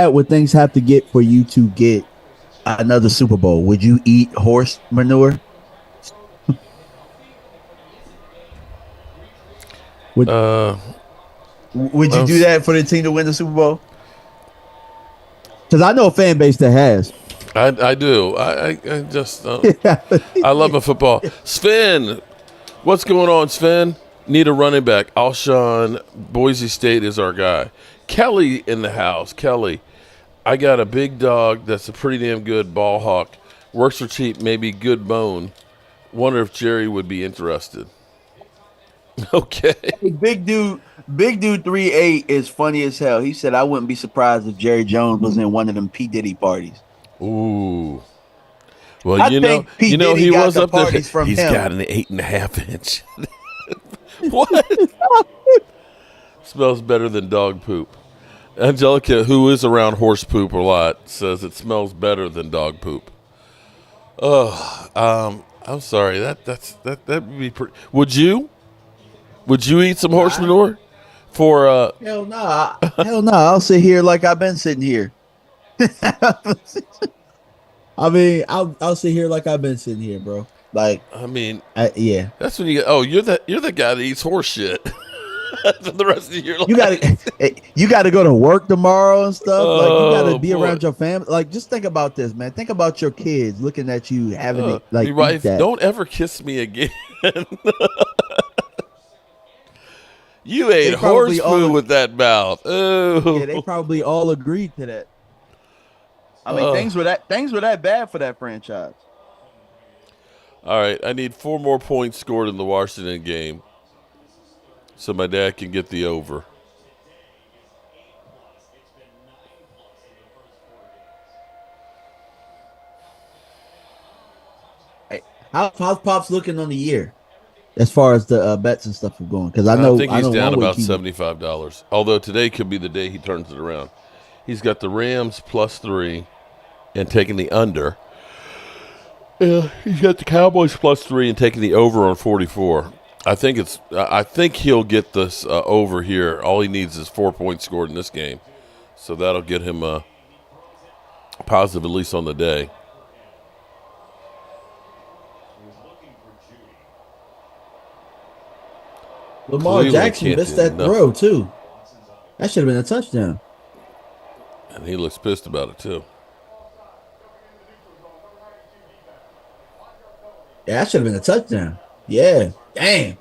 would things have to get for you to get another Super Bowl? Would you eat horse manure? Would you do that for the team to win the Super Bowl? Because I know a fan base that has. I do. I just I love my football. Sven, what's going on, Sven? Need a running back. Alshon, Boise State is our guy. Kelly in the house. Kelly, I got a big dog that's a pretty damn good ball hawk. Works for cheap, maybe good bone. Wonder if Jerry would be interested. Okay. Hey, big dude 3'8" is funny as hell. He said I wouldn't be surprised if Jerry Jones was in one of them P. Diddy parties. Ooh. Well, I think P. Diddy he got was the up there. parties from He's him. got an 8.5 inch. What? Smells better than dog poop. Angelica, who is around horse poop a lot, says it smells better than dog poop. Oh, I'm sorry. That would be pretty. Would you eat some horse manure? For Hell no. Hell no. I'll sit here like I've been sitting here. I mean, I'll sit here like I've been sitting here, bro. Like, I mean, yeah. That's when you get. Oh, you're the guy that eats horse shit for the rest of your life. You got to go to work tomorrow and stuff. Like, you got to be boy. around your family. Like, just think about this, man. Think about your kids looking at you having it. Like, your wife, eat that. don't ever kiss me again. You ate horse food with that mouth. Oh. Yeah, they probably all agreed to that. I mean, things were that bad for that franchise. All right, I need 4 more points scored in the Washington game so my dad can get the over. Hey, how's Pops looking on the year as far as the bets and stuff are going? Because I think he's down about $75. Although today could be the day he turns it around. He's got the Rams +3 and taking the under. Yeah, he's got the Cowboys +3 and taking the over on 44. I think he'll get this over here. All he needs is 4 points scored in this game, so that'll get him positive at least on the day. Lamar Cleveland Jackson can't missed do that nothing. throw too. That should have been a touchdown. And he looks pissed about it too. Yeah, that should have been a touchdown. Yeah. Damn.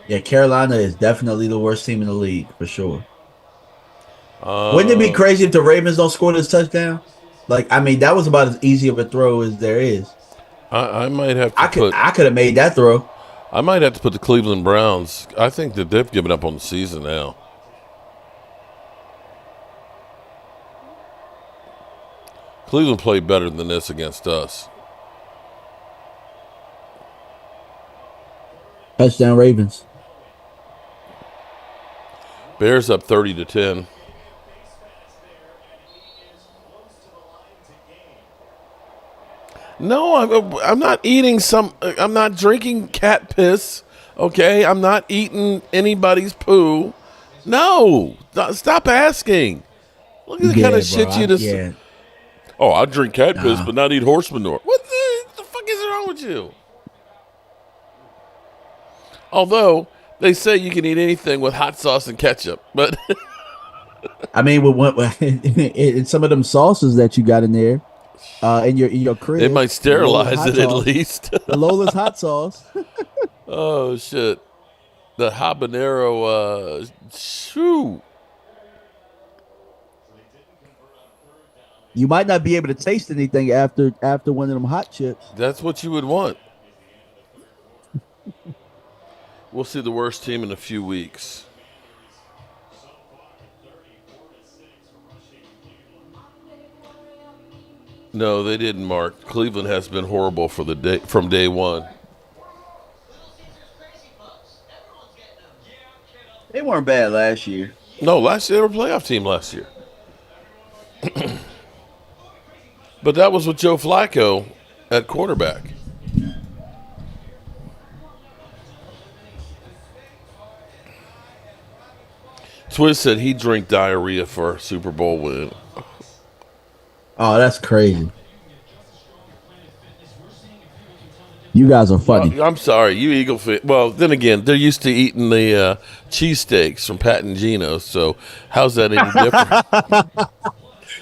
Yeah, Carolina is definitely the worst team in the league for sure. Wouldn't it be crazy if the Ravens don't score this touchdown? Like, I mean, that was about as easy of a throw as there is. I might have to I could have made that throw. I might have to put the Cleveland Browns. I think that they've given up on the season now. Cleveland played better than this against us. Touchdown Ravens. Bears up 30-10. No, I'm not eating I'm not drinking cat piss. Okay, I'm not eating anybody's poo. No, stop asking. Look at the kind of shit you just. Yeah. Oh, I drink cat piss, but not eat horse manure. What the fuck is wrong with you? Although they say you can eat anything with hot sauce and ketchup, but I mean, in some of them sauces that you got in there, in your crib, they might sterilize it at least. The Lola's hot sauce. Oh shit, the habanero. Shoo. You might not be able to taste anything after one of them hot chips. That's what you would want. We'll see the worst team in a few weeks. No, they didn't, Mark. Cleveland has been horrible from day one. They weren't bad last year. No, last year they were a playoff team last year. But that was with Joe Flacco at quarterback. Twiz said he'd drink diarrhea for a Super Bowl win. Oh, that's crazy. You guys are funny. I'm sorry, you Eagle fan. Well, then again, they're used to eating the cheesesteaks from Pat and Gino's, so how's that any different?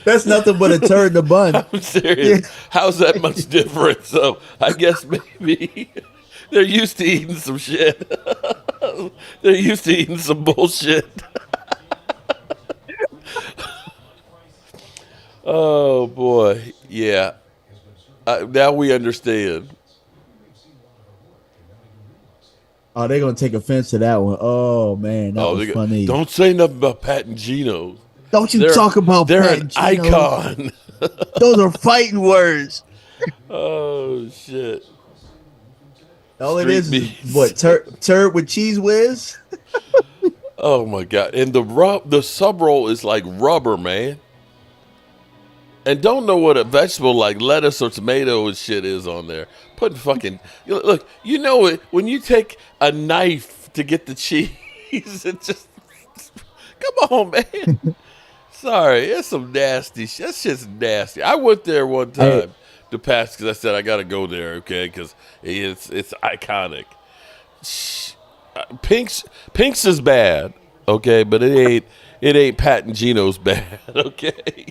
That's nothing but a turd in the bun. I'm serious. Yeah. How's that much different? So I guess maybe they're used to eating some shit. They're used to eating some bullshit. Oh, boy. Yeah. Now we understand. Oh, they're going to take offense to that one. Oh, man. That was funny. Don't say nothing about Pat and Gino's. Don't you talk about they're Pat an and Gino's. icon. Those are fighting words. Oh, shit. All it is what? Turd with cheese whiz? Oh, my God. And the sub roll is like rubber, man. And don't know what a vegetable like lettuce or tomato and shit is on there. Putting fucking look, you know it when you take a knife to get the cheese. It just come on, man. Sorry, it's some nasty shit. That shit's nasty. I went there one time to pass because I said I got to go there, okay? Because it's iconic. Pink's is bad, okay, but it ain't Pat and Gino's bad, okay.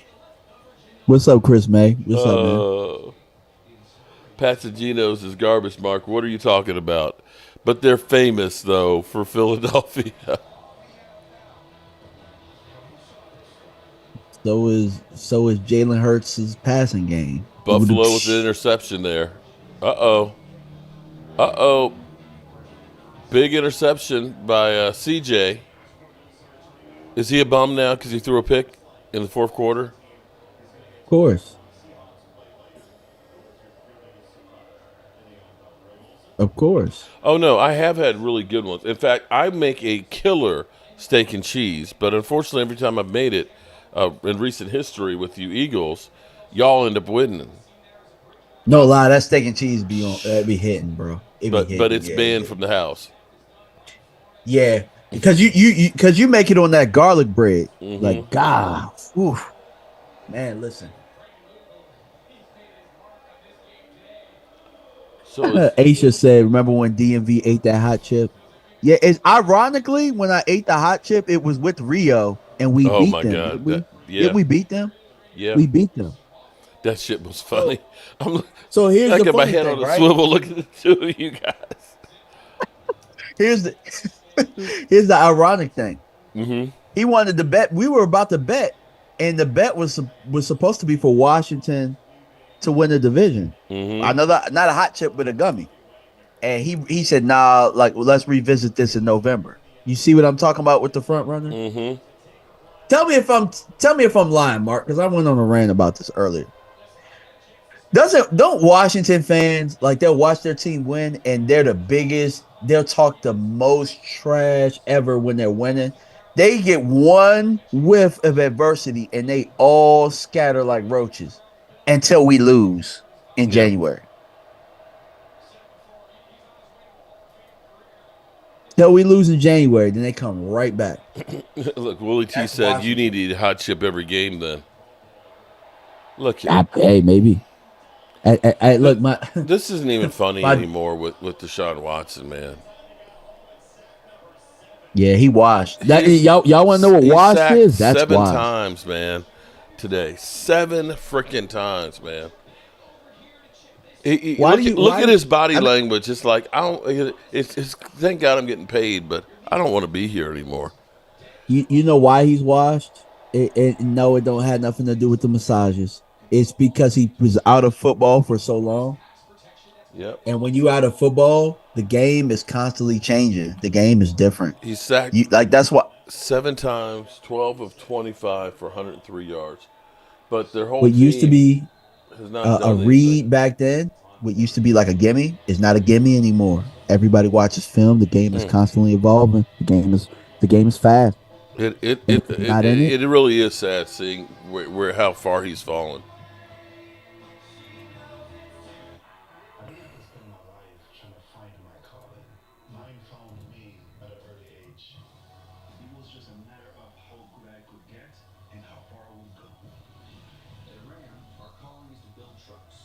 What's up, Chris May? What's up, man? Pat and Gino's is garbage, Mark. What are you talking about? But they're famous though for Philadelphia. So is Jalen Hurts' passing game. Buffalo with the interception there. Uh oh. Big interception by CJ. Is he a bum now because he threw a pick in the fourth quarter? Of course. Of course. Oh no, I have had really good ones. In fact, I make a killer steak and cheese, but unfortunately, every time I've made it in recent history with you Eagles, y'all end up winning. No lie, that steak and cheese be on. That be hitting, bro. It be But hitting. it's Yeah, it banned do. from the house. Yeah, because you make it on that garlic bread. Hmm. Like God, oof, man. Listen, So it's Aisha said, "Remember when DMV ate that hot chip?" Yeah, it's ironically when I ate the hot chip, it was with Rio and we oh beat my them. god, Did that we? Did yeah, we beat them? yeah, We beat them. that shit was funny. So, I'm so here's I the got my funny head thing, on a right? swivel looking at the two of you guys. Here's the here's the ironic thing. Hmm. He wanted to bet. We were about to bet, and the bet was supposed to be for Washington to win the division. Hmm. Another, not a hot chip, but a gummy. And he said, "Nah, like well, let's revisit this in November." You see what I'm talking about with the front runner? Hmm. Tell me if I'm lying, Mark, because I went on a rant about this earlier. Don't Washington fans like they'll watch their team win and they're the biggest, they'll talk the most trash ever when they're winning. They get one whiff of adversity and they all scatter like roaches until we lose in Yeah. January. Till we lose in January, then they come right back. Look, Willie T That's said you need Washington. to eat a hot chip every game. Then look at Hey, maybe. th- Look, my this isn't even funny my anymore with Deshaun Watson, man. yeah, he washed. That He's y'all want to know what he's washed sacked is? That's 7 washed. times, man. Today, 7 freaking times, man. Why do you? Look at Why? his body I mean, language. It's like I don't. It's thank God I'm getting paid, but I don't want to be here anymore. you know why he's washed? No, it don't have nothing to do with the massages. It's because he was out of football for so long. Yep. And when you out of football, the game is constantly changing. The game is different. He's sacked You like that's what 7 times, 12 of 25 for 103 yards. But their whole what used to team be has not a done anything. read back then. What used to be like a gimme is not a gimme anymore. Everybody watches film. The game is Mm. constantly evolving. The game is fast. It it, And it if you're it not in it, it really is sad seeing where how far he's fallen. I spent my life trying to find my calling. Mine found me at an early age. It was just a matter of how good I could get and how far I would go. At RAM, our calling is to build trucks.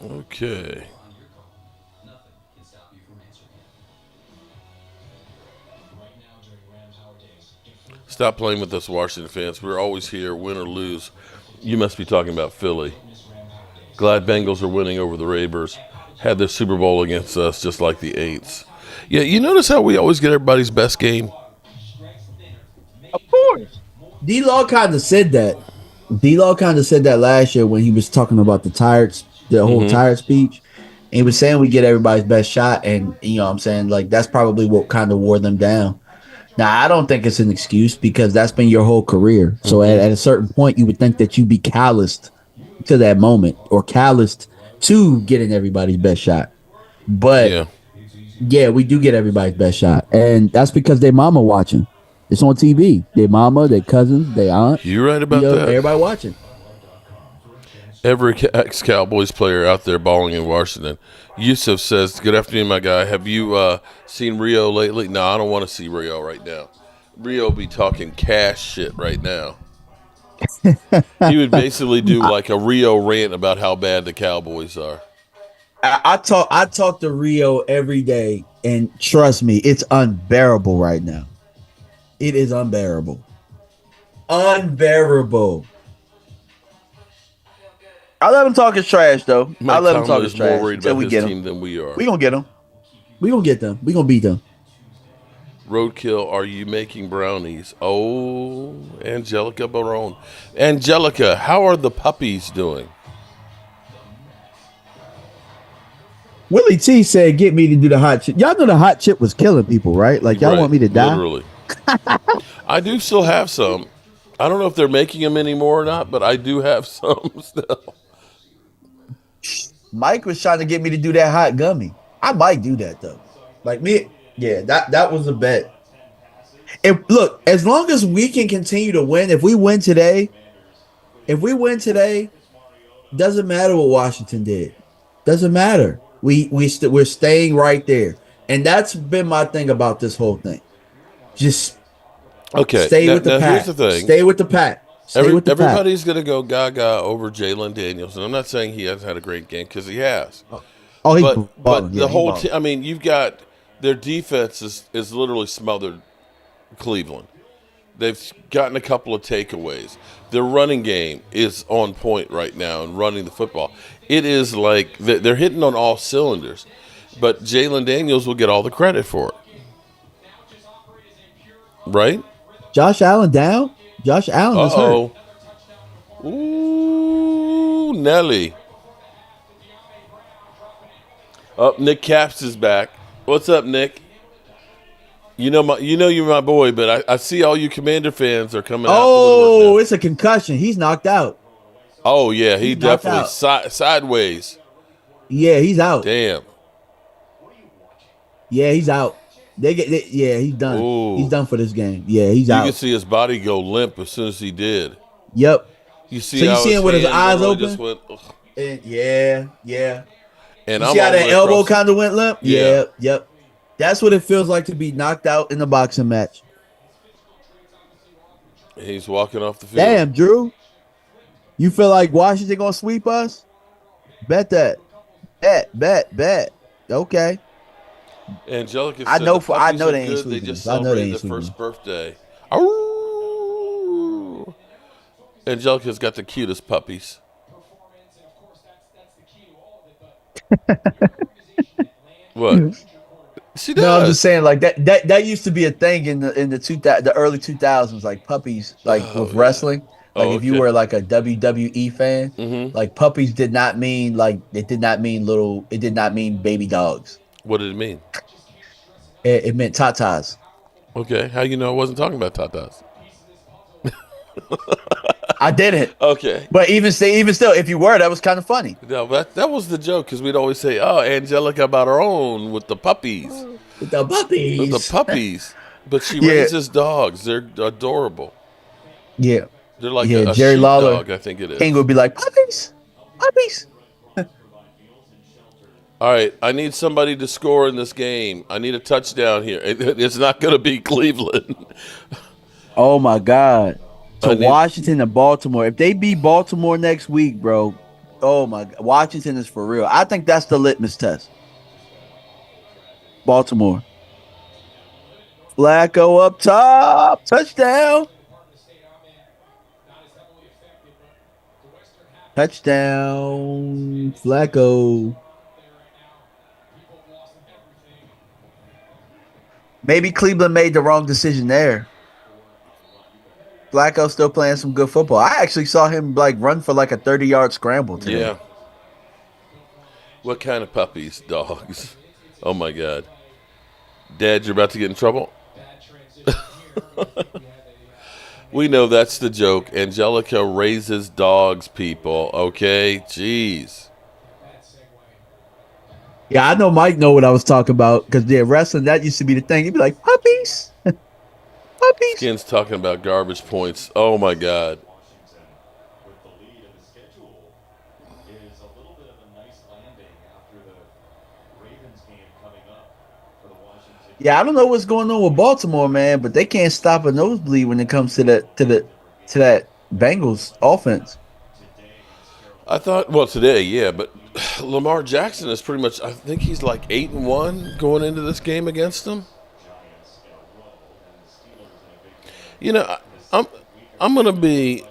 Okay. On your call, nothing can stop you from answering it. Right now, during Ram Power Days, get full Stop playing with us, Washington fans. We're always here, win or lose. You must be talking about Philly. Glad Bengals are winning over the Ravens. Had their Super Bowl against us, just like the Eights. Yeah, you notice how we always get everybody's best game? of course. D Law kind of said that. D Law kind of said that last year when he was talking about the whole Mm-hmm. tired speech. And he was saying we get everybody's best shot, and you know what I'm saying, like that's probably what kind of wore them down. Now I don't think it's an excuse because that's been your whole career. So Mm-hmm. at a certain point, you would think that you'd be calloused to that moment or calloused to getting everybody's best shot. But Yeah. yeah, we do get everybody's best shot, and that's because their mama watching. It's on TV. Their mama, their cousins, their aunt. You're right You about know, that. everybody watching. Every ex-Cowboys player out there balling in Washington. Yusuf says, good afternoon, my guy. Have you seen Rio lately? No, I don't want to see Rio right now. Rio be talking cash shit right now. He would basically do like a Rio rant about how bad the Cowboys are. I talk to Rio every day, and trust me, it's unbearable right now. It is unbearable. Unbearable. I let him talk his trash though. I Mike let him talk Tomlin his is more trash worried until about we his get him. team than we are. We gonna get him. We gonna get them. We gonna beat them. Roadkill, are you making brownies? Oh, Angelica Barone. Angelica, how are the puppies doing? Willie T said, "Get me to do the hot chip." Y'all know the hot chip was killing people, right? Like y'all Right, want me to die? literally. I do still have some. I don't know if they're making them anymore or not, but I do have some still. Mike was trying to get me to do that hot gummy. I might do that though. Like me, yeah, that was a bet. If look, as long as we can continue to win, if we win today, doesn't matter what Washington did. Doesn't matter. We're staying right there, and that's been my thing about this whole thing. Just Okay, stay with the now here's pack. the thing. Stay with the pack. Stay with the pack. Everybody's going to go gaga over Jalen Daniels, and I'm not saying he hasn't had a great game because he has. Oh, he's But balling. Yeah, the he whole balling. team. I mean, you've got their defense is literally smothered Cleveland. They've gotten a couple of takeaways. Their running game is on point right now and running the football. It is like they're hitting on all cylinders, but Jalen Daniels will get all the credit for it, right? Josh Allen down. Josh Allen is hurt. Ooh, Nelly. Oh, Nick Caps is back. What's up, Nick? You know you're my boy, but I see all you Commander fans are coming out the woodwork now. It's a concussion. He's knocked out. Oh yeah, he He's knocked definitely sideways. Yeah, he's out. Damn. Yeah, he's out. Yeah, he's done. Ooh. He's done for this game. Yeah, he's You out. can see his body go limp as soon as he did. Yep. You see So you how see him with his hand eyes literally open? just went, ugh. Yeah. And You I'm see how all the that way elbow across- kind of went limp? Yeah. Yep. That's what it feels like to be knocked out in a boxing match. He's walking off the field. Damn, Drew. You feel like Washington gonna sweep us? Bet that. Bet. Okay. Angelica said I know the I puppies know are they ain't good. They sweeping just us. I know they celebrated ain't their sweeping first us. birthday. Ow! Angelica's got the cutest puppies. What? She does. No, I'm just saying like that used to be a thing in the early 2000s, like puppies, like with wrestling. Like if you okay. were like a WWE fan, like puppies did not mean like it did not mean baby dogs. What did it mean? It meant tatas. Okay, how you know I wasn't talking about tatas? I didn't. Okay. But even still, if you were, that was kind of funny. No, that was the joke because we'd always say, "Oh, Angelica about her own with the puppies." With the puppies. With the puppies. But she Yeah. raises dogs. They're adorable. Yeah. They're like yeah, a Jerry Lawler. sheepdog, I think it is. King would be like, puppies. All right, I need somebody to score in this game. I need a touchdown here. It's not going to be Cleveland. Oh my God. I So need- Washington and Baltimore. If they beat Baltimore next week, bro, oh my God. Washington is for real. I think that's the litmus test. Baltimore. Flacco up top. Touchdown. Touchdown. Flacco. Maybe Cleveland made the wrong decision there. Flacco still playing some good football. I actually saw him like run for like a 30-yard scramble today. Yeah. What kind of puppies? Dogs. Oh my God. Dad, you're about to get in trouble? We know that's the joke. Angelica raises dogs, people. Okay? Jeez. Yeah, I know Mike know what I was talking about because they're wrestling. That used to be the thing. He'd be like, puppies. Puppies. Skin's talking about garbage points. Oh my God. With the lead in the schedule is a little bit of a nice landing after the Ravens game coming up for the Washington. Yeah, I don't know what's going on with Baltimore, man, but they can't stop a nosebleed when it comes to that Bengals offense. I thought, well, today, yeah, but Lamar Jackson is pretty much, I think he's like 8-1 going into this game against them. You know, I'm going to be,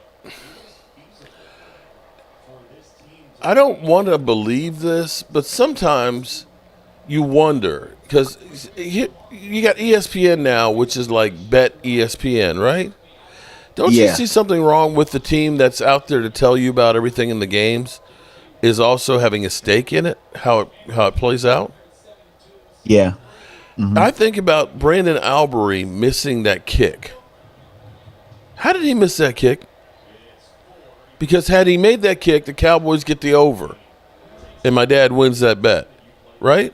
I don't want to believe this, but sometimes you wonder, because you got ESPN now, which is like Bet ESPN, right? Don't you see something wrong with the team that's out there to tell you about everything in the games is also having a stake in it, how it plays out? Yeah. Mm-hmm. I think about Brandon Albury missing that kick. How did he miss that kick? Because had he made that kick, the Cowboys get the over, and my dad wins that bet, right?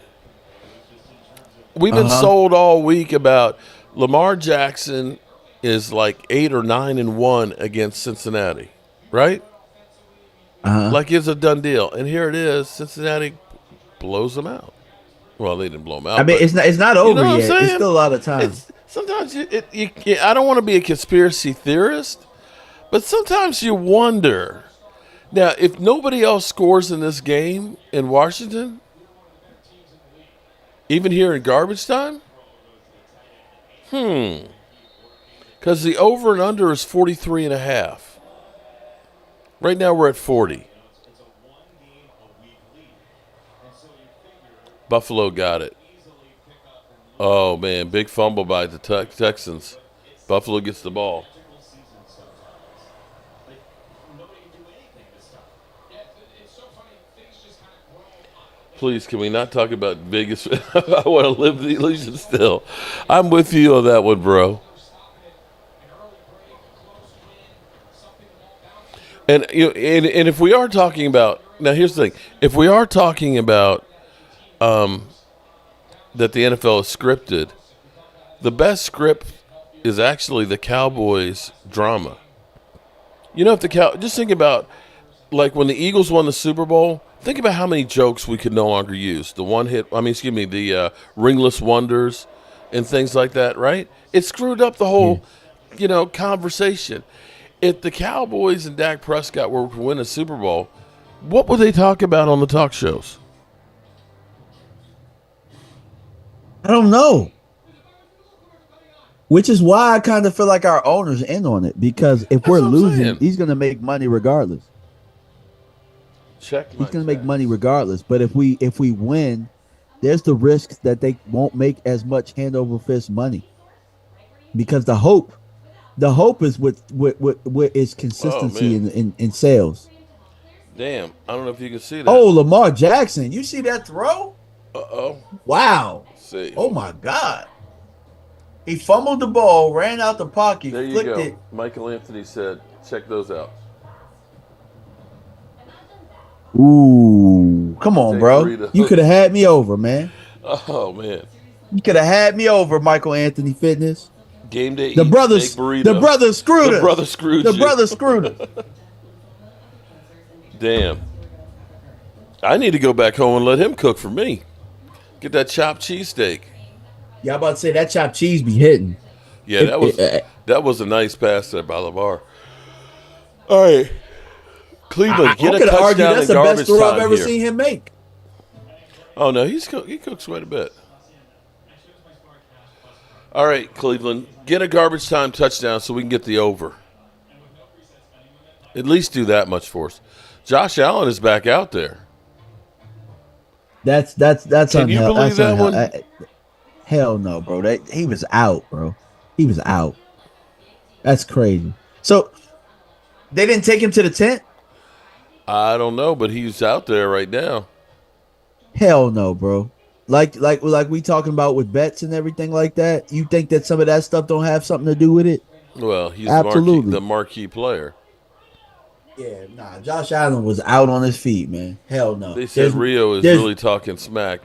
we've been sold all week about Lamar Jackson is like 8 or 9-1 against Cincinnati, right? Like it's a done deal. And here it is, Cincinnati blows them out. Well, they didn't blow them out. I mean, but it's not you over know what I'm yet. saying? It's still a lot of time. Sometimes I don't want to be a conspiracy theorist, but sometimes you wonder. Now, if nobody else scores in this game in Washington, even here in garbage time, because the over and under is 43.5. Right now we're at 40. Buffalo got it. Oh, man, big fumble by the Texans. Buffalo gets the ball. Please, can we not talk about Vegas? I want to live the illusion still. I'm with you on that one, bro. And and if we are talking about, now here's the thing: if we are talking about that the NFL is scripted, the best script is actually the Cowboys drama. You know, if just think about like when the Eagles won the Super Bowl. Think about how many jokes we could no longer use. The ringless wonders and things like that, right? It screwed up the whole, conversation. If the Cowboys and Dak Prescott were to win a Super Bowl, what would they talk about on the talk shows? I don't know. Which is why I kind of feel like our owner's in on it, because if we're losing, he's going to make money regardless. He's going to make money regardless. But if we win, there's the risk that they won't make as much hand over fist money, because the hope is with its consistency in sales. Damn, I don't know if you can see that. Oh, Lamar Jackson, you see that throw? Wow. Let's see. Oh my God. He fumbled the ball, ran out the pocket, there you flicked go. it. Michael Anthony said, check those out. Ooh, come on, bro. Burrito. You could have had me over, man. Oh, man. You could have had me over, Michael Anthony Fitness. Game day. The brothers screwed us. The brother screwed The you. brother screwed us. Damn. I need to go back home and let him cook for me. Get that chopped cheesesteak. Yeah, I'm about to say that chopped cheese be hitting. Yeah, that was a nice pass there by Lamar. All right. Cleveland, get a touchdown that's in the garbage best throw time I've ever here. seen him make. Oh, no, he cooks quite a bit. All right, Cleveland, get a garbage time touchdown so we can get the over. At least do that much for us. Josh Allen is back out there. That's Can you believe that one? Hell no, bro. He was out, bro. He was out. That's crazy. So they didn't take him to the tent? I don't know, but he's out there right now. Hell no, bro. Like we talking about with bets and everything like that. You think that some of that stuff don't have something to do with it? Well, he's absolutely the marquee player. Yeah, nah. Josh Allen was out on his feet, man. Hell no. They said Rio is really talking smack.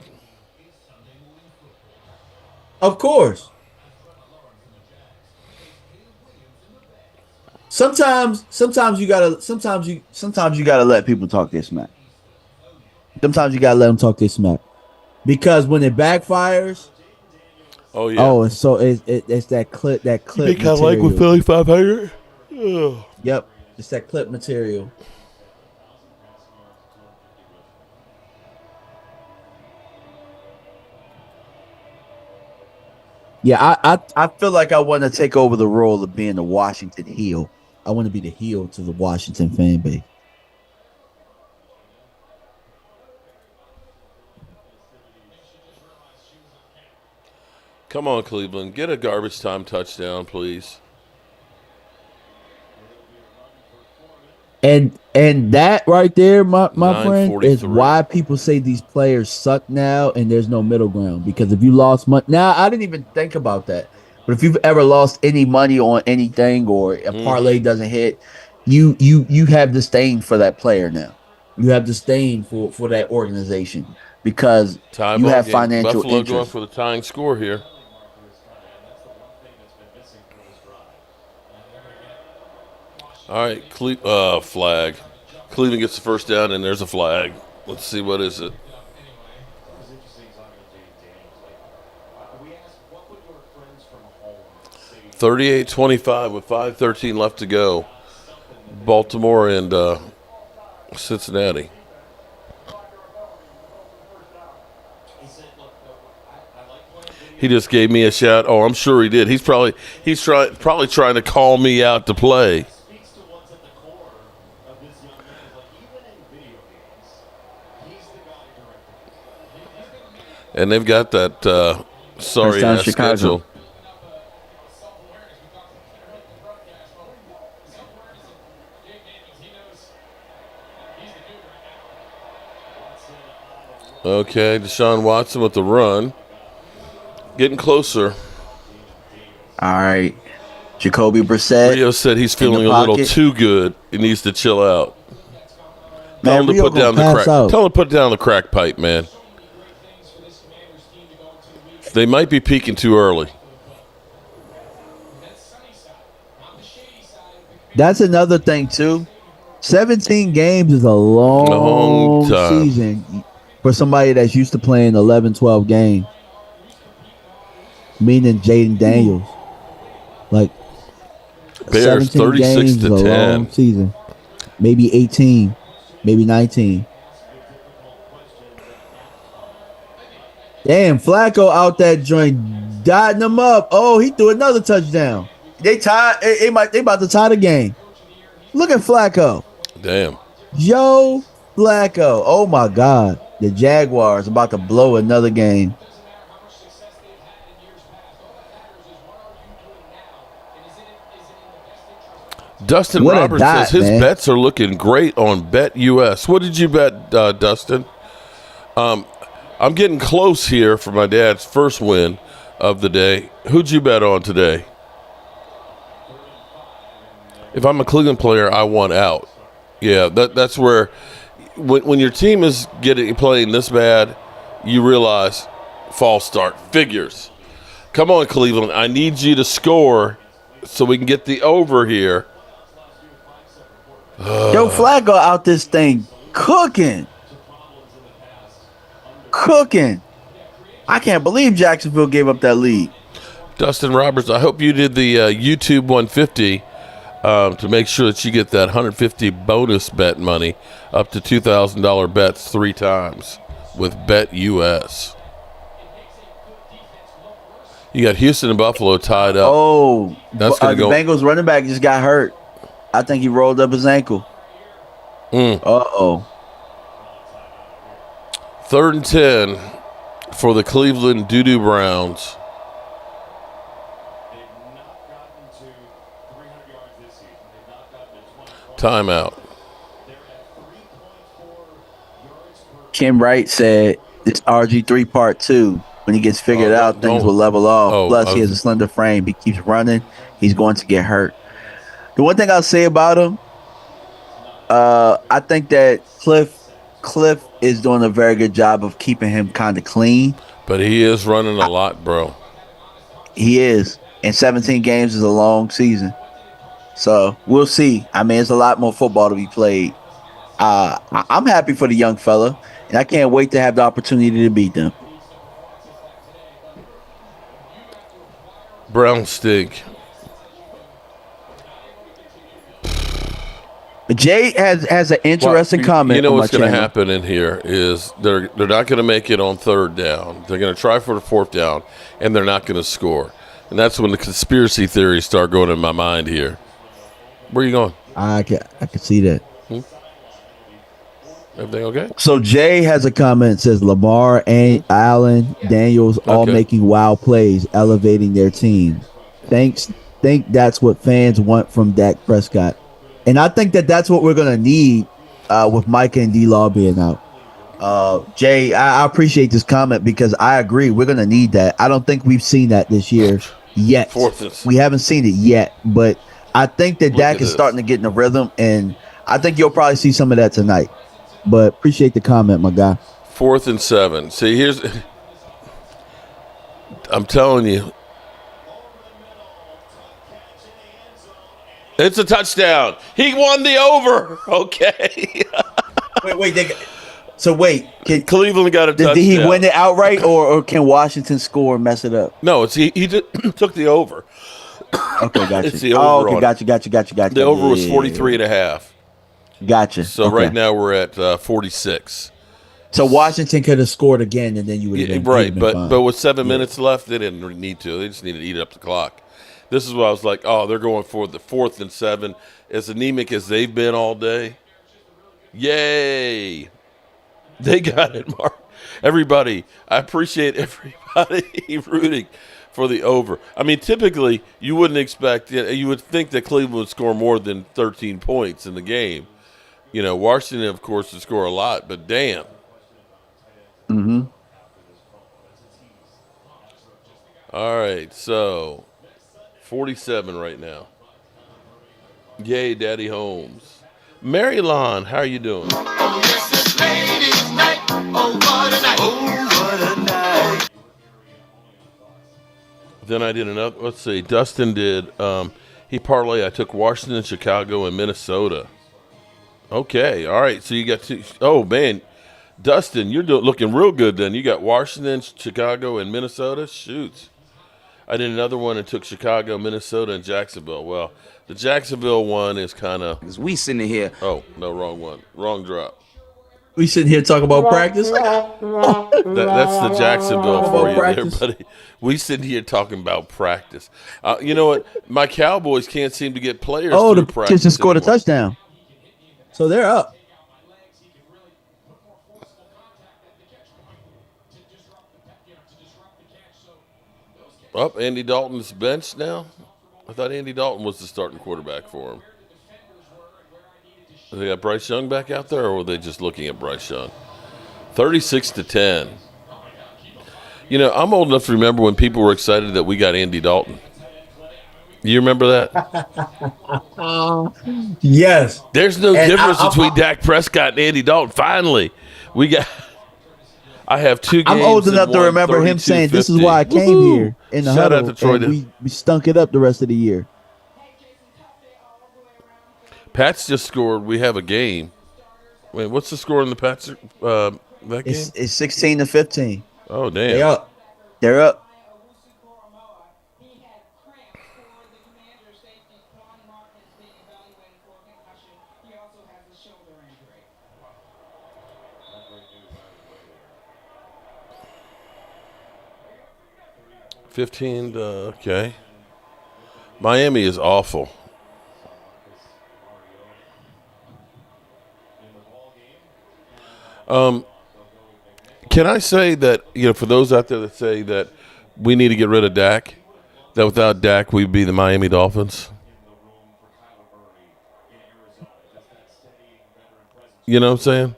Of course. Sometimes you gotta let people talk their smack. Sometimes you gotta let them talk their smack, because when it backfires, oh yeah, it's that clip because like with Philly 500. Yep, it's that clip material. Yeah, I feel like I want to take over the role of being the Washington heel. I want to be the heel to the Washington fan base. Come on, Cleveland. Get a garbage time touchdown, please. And that right there, my friend, is why people say these players suck now and there's no middle ground. Because if you lost money, now I didn't even think about that. But if you've ever lost any money on anything or a parlay doesn't hit, you have disdain for that player now. You have disdain for that organization. because Tie you ball have game. financial Buffalo going interest. for the tying score here. All right, flag. Cleveland gets the first down, and there's a flag. Let's see, what is it? was interesting talking to Jaden Daniels. We asked, what would your friends from home say? 38-25 with 5:13 left to go. Baltimore and Cincinnati. He just gave me a shout. Oh, I'm sure he did. He's probably trying to call me out to play. Speaks to what's at the core of this young man. Like, even in video games, he's the guy directing. And they've got that sorry Touchdown, ass Chicago. schedule. Okay, Deshaun Watson with the run. Getting closer. All right. Jacoby Brissett. Rio said he's in the feeling a little pocket. too good. He needs to chill out. Man, Tell him to Rio put gonna down the pass crack. out. Tell him to put down the crack pipe, man. They might be peaking too early. That's another thing too. 17 games is a long time. season for somebody that's used to playing 11, 12 games. Meaning Jaden Daniels. Like Bears 17 36 games is to a 10. long season. Maybe 18, maybe 19. Damn, Flacco out that joint, dotting them up. Oh, he threw another touchdown. They tied. They about to tie the game. Look at Flacco. Damn. Joe Flacco. Oh my God. The Jaguars about to blow another game. Dustin What a Roberts dot, says his man. bets are looking great on Bet US. What did you bet, Dustin? I'm getting close here for my dad's first win of the day. Who'd you bet on today? If I'm a Cleveland player, I want out. Yeah, that's where when your team is playing this bad, you realize false start figures. Come on, Cleveland. I need you to score so we can get the over here. Joe Flacco out this thing cooking. I can't believe Jacksonville gave up that lead. Dustin Roberts, I hope you did the YouTube 150 to make sure that you get that 150 bonus bet money up to $2,000 bets 3 times with Bet US. You got Houston and Buffalo tied up. Oh, that's going to the go. Bengals running back just got hurt. I think he rolled up his ankle. Uh-oh. 3rd and 10 for the Cleveland Doo-Doo Browns. Timeout. Kim Wright said it's RG3 part 2. When he gets figured out, things will level off. Plus, he has a slender frame. He keeps running. He's going to get hurt. The one thing I'll say about him, I think that Cliff is doing a very good job of keeping him kind of clean. But he is running a lot, bro. He is. And 17 games is a long season. So we'll see. I mean, there's a lot more football to be played. I'm happy for the young fella, and I can't wait to have the opportunity to beat them. Browns stink. Jay has an interesting comment. You know on what's my going to channel. happen in here is they're not going to make it on 3rd down. They're going to try for the 4th down, and they're not going to score. And that's when the conspiracy theories start going in my mind here. Where are you going? I can see that. Everything okay? So Jay has a comment, says Lamar and Allen, Daniels all making wild plays, elevating their team. Think that's what fans want from Dak Prescott. And I think that's what we're going to need with Micah and D-Law being out. Jay, I appreciate this comment because I agree. We're going to need that. I don't think we've seen that this year yet. We haven't seen it yet, but I think that Dak is starting to get in the rhythm, and I think you'll probably see some of that tonight. But appreciate the comment, my guy. 4th and 7. See, I'm telling you. It's a touchdown. He won the over. Okay. Wait. Cleveland got a touchdown. Did he win it outright, or can Washington score and mess it up? No, he took the over. Okay, gotcha. It's the over. Okay, gotcha. The over was 43.5. Gotcha. So right now we're at 46. So Washington could have scored again, and then you would have been right. been But fine. with 7 minutes left, they didn't need to. They just needed to eat up the clock. This is what I was like. Oh, they're going for the 4th and 7. As anemic as they've been all day. Yay! They got it, Mark. Everybody, I appreciate everybody rooting for the over. I mean, typically you wouldn't expect. You would think that Cleveland would score more than 13 points in the game. You know, Washington, of course, would score a lot, but damn. Mm-hmm. All right, so 47 right now. Yay, Daddy Holmes. Mary Lon, how are you doing? Oh, yes, it's ladies' night. Oh, what a night. Oh, what a night. Then I did another. Let's see. Dustin did. He parlay. I took Washington, Chicago, and Minnesota. Okay. All right. So you got two. Oh man, Dustin, you're looking real good. Then you got Washington, Chicago, and Minnesota. Shoots. I did another one and took Chicago, Minnesota, and Jacksonville. Well, the Jacksonville one is kind of. Because we sitting here. Oh no, wrong one. Wrong drop. We sitting here talking about practice. That's the Jacksonville for you there, buddy. We sitting here talking about practice. You know what? My Cowboys can't seem to get players through the practice Kitchen scored anymore. a touchdown. So they're up. Up, Andy Dalton's benched now? I thought Andy Dalton was the starting quarterback for him. They got Bryce Young back out there, or were they just looking at Bryce Young? 36-10. You know, I'm old enough to remember when people were excited that we got Andy Dalton. You remember that? Yes. There's no difference between Dak Prescott and Andy Dalton. Finally, we got. I have 2 games. I'm old enough to remember him saying, "This is why I came here in the Shout huddle." out to Troy. And we stunk it up the rest of the year. Pats just scored. We have a game. Wait, what's the score in the Pats that game? It's 16-15. Oh damn! They're up. They're up. Okay. Miami is awful. Can I say that, for those out there that say that we need to get rid of Dak, that without Dak we'd be the Miami Dolphins? You know what I'm saying?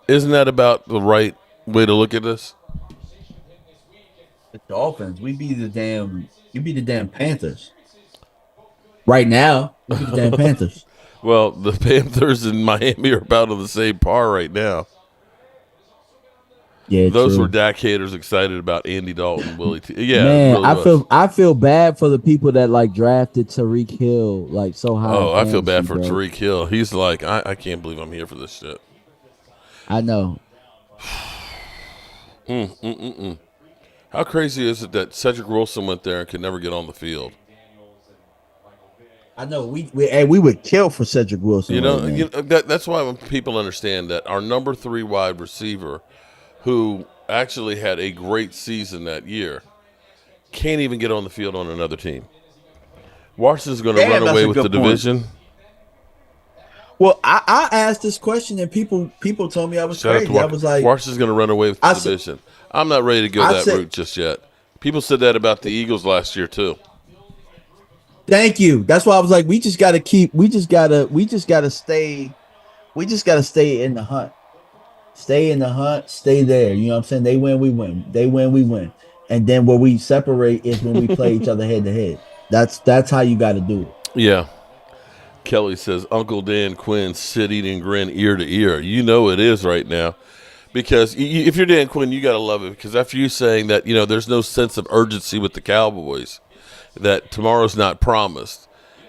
Isn't that about the right way to look at this? The Dolphins. You'd be the damn Panthers. Right now, we'd be the damn Panthers. Well, the Panthers and Miami are about on the same par right now. Yeah, those true. were Dak haters excited about Andy Dalton, Willie T. Yeah, man, really I feel bad for the people that drafted Tyreek Hill so high. Oh, I feel bad for Tyreek Hill. He's like, I can't believe I'm here for this shit. I know. How crazy is it that Cedric Wilson went there and could never get on the field? I know we would kill for Cedric Wilson. That's why when people understand that our number 3 wide receiver, who actually had a great season that year, can't even get on the field on another team. Washington's going to run away with the division. Well, I asked this question and people told me I was crazy. I was like, Washington's going to run away with the division. I'm not ready to go that route just yet. People said that about the Eagles last year too. Thank you. That's why I was like, we just got to stay in the hunt. Stay in the hunt, stay there. You know what I'm saying? They win, we win. They win, we win. And then where we separate is when we play each other head to head. That's how you got to do it. Yeah. Kelly says, Uncle Dan Quinn's sit, eat, and grin ear to ear. You know it is right now. Because if you're Dan Quinn, you got to love it. Because after you saying that, there's no sense of urgency with the Cowboys, that tomorrow's not promised,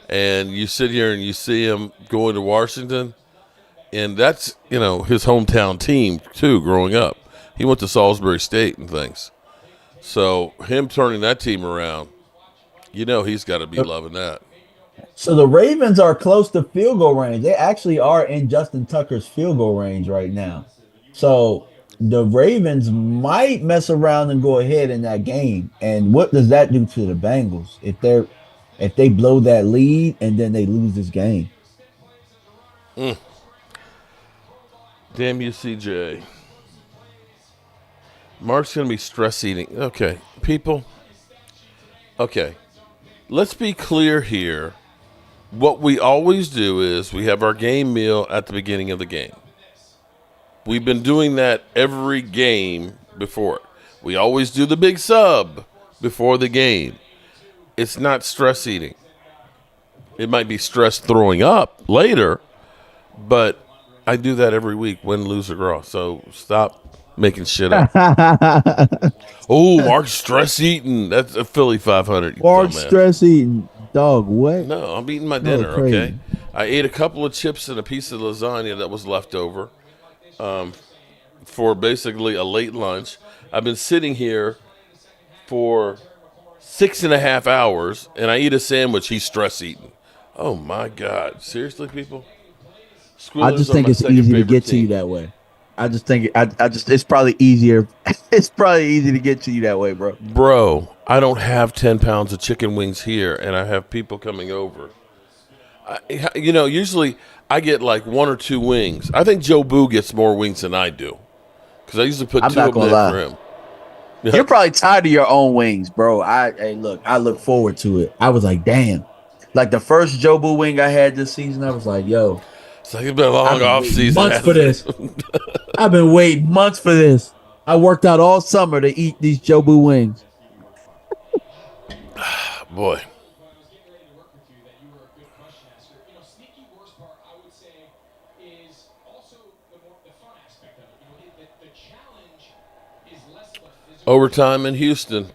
and you sit here and you see him going to Washington, and that's his hometown team too. Growing up, he went to Salisbury State and things. So him turning that team around, he's got to be loving that. So the Ravens are close to field goal range. They actually are in Justin Tucker's field goal range right now. So the Ravens might mess around and go ahead in that game. And what does that do to the Bengals if they blow that lead and then they lose this game? Damn you, CJ. Mark's gonna be stress eating. Okay, people. Okay, let's be clear here. What we always do is we have our game meal at the beginning of the game. We've been doing that every game before it. We always do the big sub before the game. It's not stress eating. It might be stress throwing up later, but I do that every week, win, lose, or draw. So stop making shit up. Oh, Mark's stress eating. That's a Philly 500. Mark stress eating. Dog, what? No, I'm eating my dinner, okay? I ate a couple of chips and a piece of lasagna that was left over for basically a late lunch. I've been sitting here for 6.5 hours, and I eat a sandwich. He's stress eating. Oh, my God. Seriously, people? I just think it's easy to get to you that way. I just think it's probably easier. It's probably easy to get to you that way, bro. Bro, I don't have 10 pounds of chicken wings here, and I have people coming over. Usually I get like 1 or 2 wings. I think Joe Boo gets more wings than I do, because I usually put 2 of them in for him. Yeah. You're probably tired of your own wings, bro. I look forward to it. I was like, damn. Like the first Joe Boo wing I had this season, I was like, yo. It's like it's been a long off season. Months for this. I've been waiting months for this. I worked out all summer to eat these Joe Boo wings. Boy. Overtime in Houston.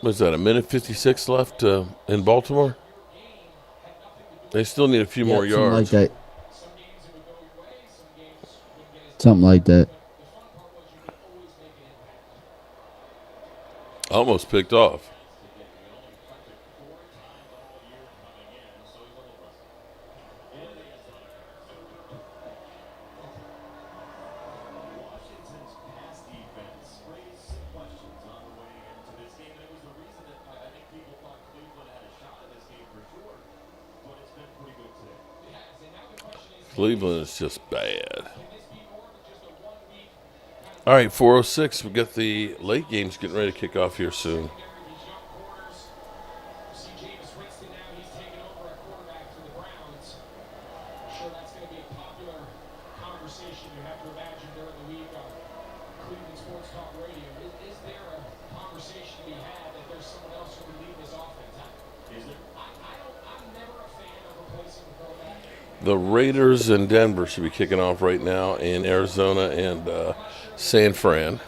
Was that a minute 56 left in Baltimore? They still need a few more yards. Something like that. Something like that. Almost picked off. Cleveland is just bad. All right, 4:06. We got the late games getting ready to kick off here soon. The Raiders in Denver should be kicking off right now in Arizona and San Fran.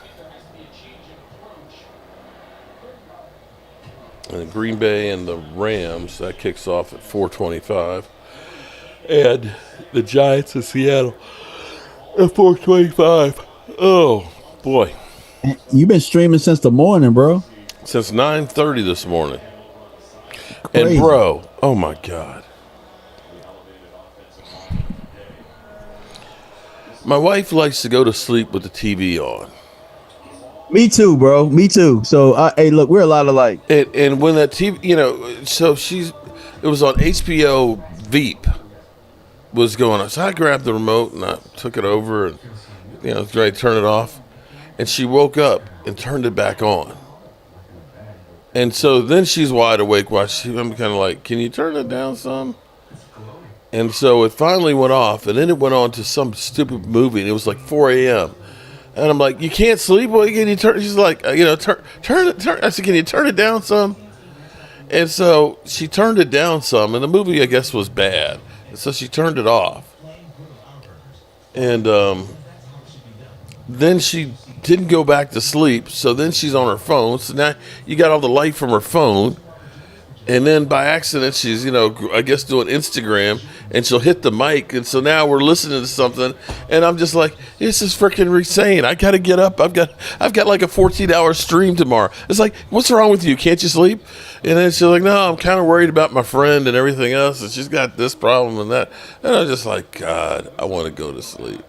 And the Green Bay and the Rams, that kicks off at 4:25. And the Giants in Seattle at 4:25. Oh, boy. You've been streaming since the morning, bro. Since 9:30 this morning. Crazy. And, bro, oh, my God. My wife likes to go to sleep with the TV on. Me too, bro. Me too. So, hey, look, we're a lot alike. And when that TV, so it was on HBO Veep was going on. So I grabbed the remote and I took it over and, was ready to turn it off. And she woke up and turned it back on. And so then she's wide awake while I'm kind of like, can you turn it down some? And so it finally went off, and then it went on to some stupid movie, and it was like 4 a.m. And I'm like, you can't sleep? Well, can you turn? She's like, turn it. I said, can you turn it down some? And so she turned it down some, and the movie, I guess, was bad. And so she turned it off. And then she didn't go back to sleep, so then she's on her phone. So now you got all the light from her phone. And then by accident, she's, I guess doing Instagram, and she'll hit the mic. And so now we're listening to something, and I'm just like, this is freaking insane. I got to get up. I've got like a 14-hour stream tomorrow. It's like, what's wrong with you? Can't you sleep? And then she's like, no, I'm kind of worried about my friend and everything else. And she's got this problem and that. And I'm just like, God, I want to go to sleep.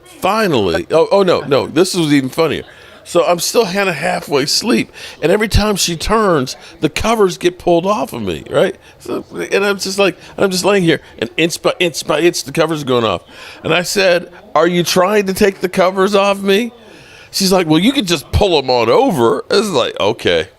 Finally, no, this was even funnier. So I'm still kind of halfway asleep, and every time she turns, the covers get pulled off of me, right? So, and I'm just laying here, and inch by inch by inch, the covers are going off. And I said, "Are you trying to take the covers off me?" She's like, "Well, you can just pull them on over." It's like, okay.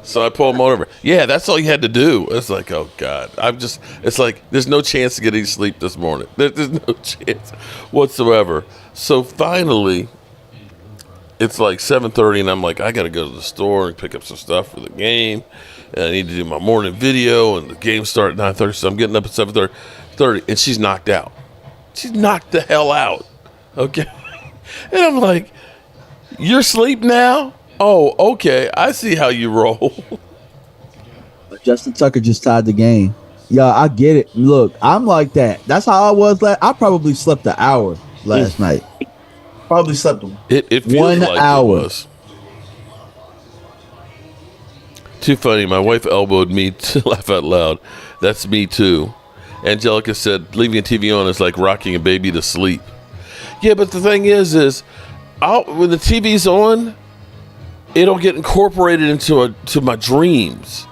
So I pull them on over. Yeah, that's all you had to do. It's like, oh God, it's like there's no chance to get any sleep this morning. There's no chance whatsoever. So finally, it's like 7:30, and I'm like, I got to go to the store and pick up some stuff for the game. And I need to do my morning video, and the game starts at 9:30, so I'm getting up at 7:30, and she's knocked out. She's knocked the hell out. Okay. And I'm like, you're asleep now? Oh, okay. I see how you roll. Justin Tucker just tied the game. Yeah, I get it. Look, I'm like that. That's how I was. I probably slept an hour last night. Probably slept it feels 1 like hour. It was. Too funny. My wife elbowed me to laugh out loud. That's me too. Angelica said, leaving TV on is like rocking a baby to sleep. Yeah, but the thing is when the TV's on, it'll get incorporated into my dreams.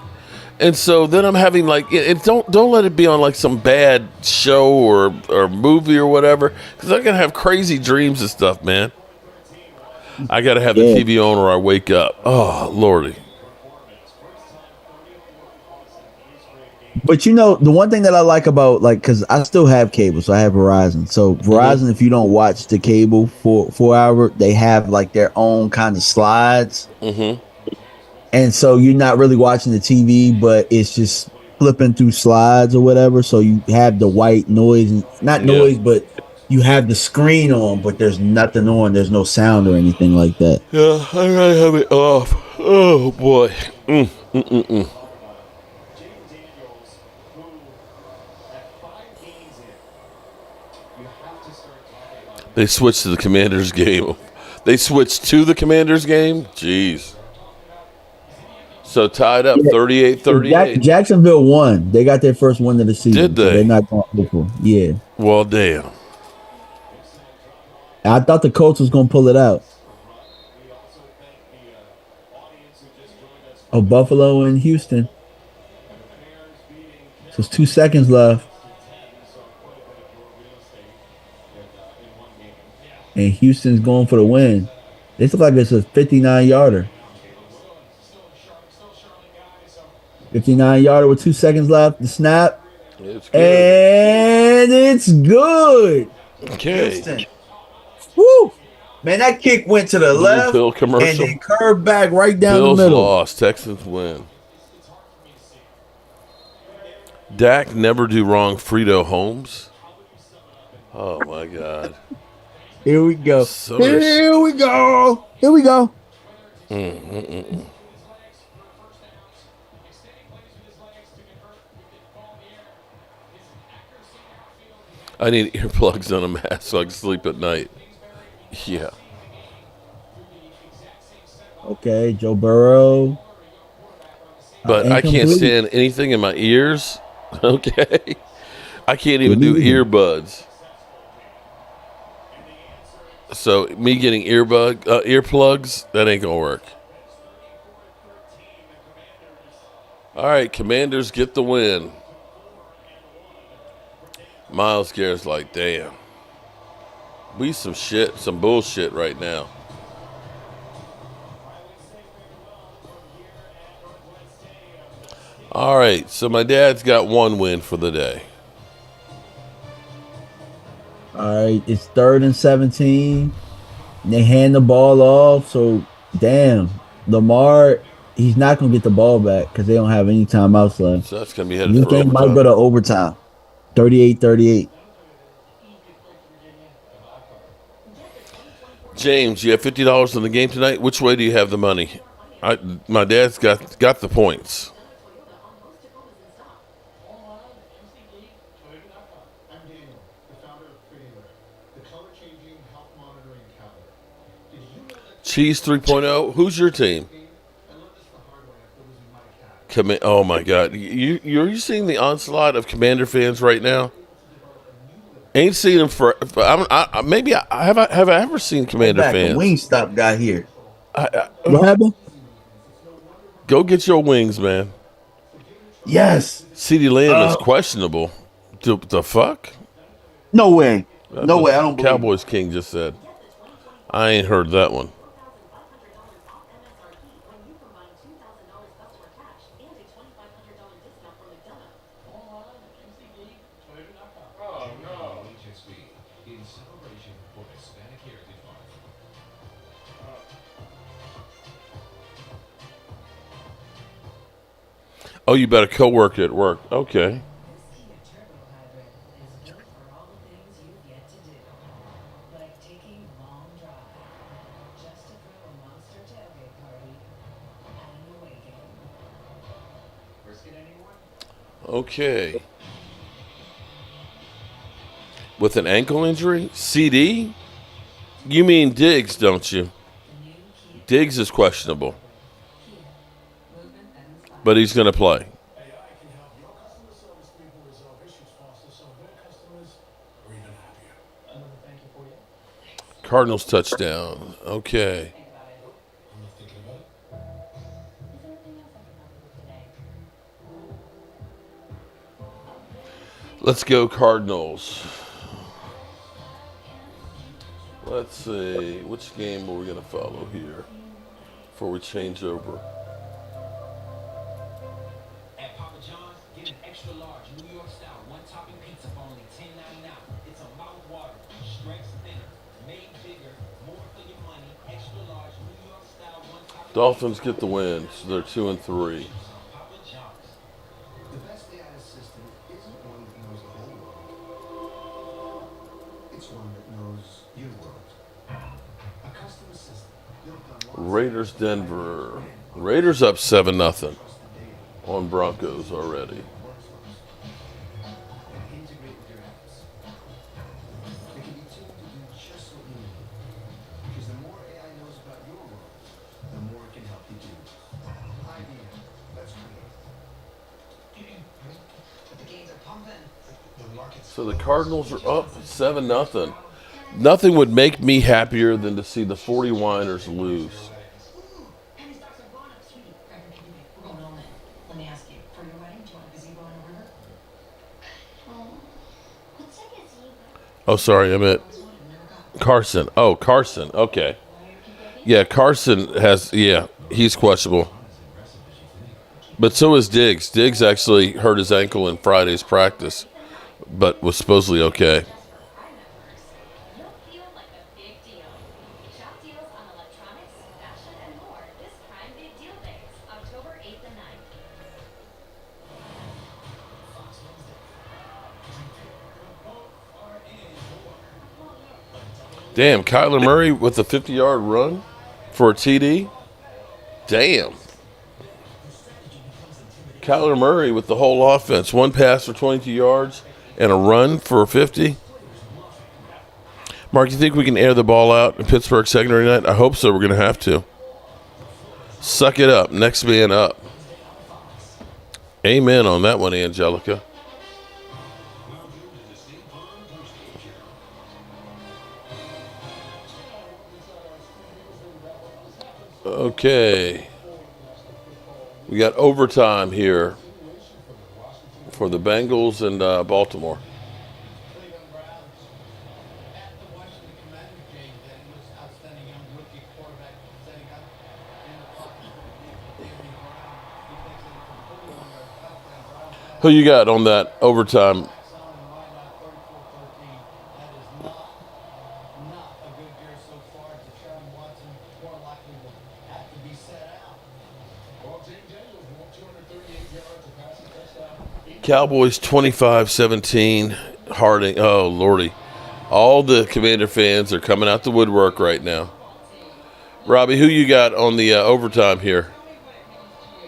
And so then I'm having don't let it be on like some bad show or movie or whatever, because I'm gonna have crazy dreams and stuff, man. I gotta have the TV on or I wake up. Oh Lordy. But the one thing that I like about because I still have cable, so I have Verizon. So Verizon, if you don't watch the cable for 4 hour, they have like their own kind of slides. Mm-hmm. And so you're not really watching the TV, but it's just flipping through slides or whatever. So you have the white noise, noise, but you have the screen on, but there's nothing on. There's no sound or anything like that. Yeah, I gotta have it off. Oh boy. They switched to the Commanders game. They switched to the Commanders game? Jeez. So tied up 38-38. Jacksonville won. They got their first win of the season. Did they? So they're not going to for. Yeah. Well, damn. I thought the Colts was going to pull it out. Oh, Buffalo and Houston. So it's 2 seconds left. And Houston's going for the win. This looks like it's a 59-yarder. 59-yarder with 2 seconds left. The snap. It's good. And it's good. Okay. Houston. Woo. Man, that kick went to the left Bill commercial. and then curved back right down Bills the middle. lost. Texans win. Dak never do wrong. Frito Holmes. Oh my God. Here we go. Here we go. Here we go. I need earplugs on a mask so I can sleep at night. Yeah. Okay, Joe Burrow. But I can't stand anything in my ears. Okay. I can't even do earbuds. So me getting earplugs, that ain't gonna work. All right, Commanders get the win. Miles Garrett's like, damn. We some bullshit right now. All right, so my dad's got one win for the day. All right, it's 3rd and 17. They hand the ball off. So damn, Lamar, he's not gonna get the ball back because they don't have any timeouts left. So that's going to be headed This for game might overtime. go to overtime. 38-38. James, you have $50 in the game tonight. Which way do you have the money? My dad's got the points. I'm Daniel, the founder of Pretty Litter, the color-changing health monitoring cat litter. Did you know that Cheese 3.0. Who's your team? I learned this the hard way after losing my cat? Oh my God! You're seeing the onslaught of Commander fans right now. Ain't seen them for. Maybe have I ever seen Right Commander back, the fans? Wingstop got here. What happened? Go get your wings, man. Yes. CeeDee Lamb is questionable. The fuck? No way. That's No what way. I don't believe it. Cowboys King just said. I ain't heard that one. In celebration for Hispanic Heritage Month. Oh, you better co-work at work. Okay. Okay. With an ankle injury? CD? You mean Diggs, don't you? Diggs is questionable. But he's going to play. Cardinals touchdown. Okay. Let's go Cardinals. Let's see. Which game are we going to follow here before we change over? At Papa John's, get an extra large New York style one-topping pizza for only $10.99. It's a mouth-water, stretched thinner, made bigger, more for your money. Extra large New York style one-topping. Dolphins get the win, so they're 2-3. Papa John's. The best AI assistant isn't one that knows the whole world. It's one that knows your world. A custom assistant built on Raiders Denver. Raiders up 7-0 on Broncos already. integrate with your apps. They can be tuned to do just what you need. Because the more AI knows about your world, the more it can help you do. IBM. Let's create. But the games are pumping. The market's So the Cardinals are up 7-0. Nothing would make me happier than to see the 49ers lose. Penny stocks are going up, sweetie. We're going all in. Let me ask you, for your wedding, do you want a gazebo on a river? What's a gazebo? Oh, sorry, I meant Carson. Oh, Carson. Okay. Yeah, Carson has, he's questionable. But so is Diggs. Diggs actually hurt his ankle in Friday's practice, but was supposedly okay. You'll feel like a big deal. Shop deals on electronics, fashion, and more this Prime Big Deal Days, October 8th and 9th. Damn, Kyler Murray with a 50-yard run for a TD? Damn. Kyler Murray with the whole offense. One pass for 22 yards and a run for 50. Mark, you think we can air the ball out in Pittsburgh secondary night? I hope so. We're going to have to. Suck it up. Next man up. Amen on that one, Angelica. Okay. We got overtime here for the Bengals and Baltimore. Who you got on that overtime? Cowboys 25-17. Harding. Oh, Lordy. All the Commander fans are coming out the woodwork right now. Robbie, who you got on the overtime here?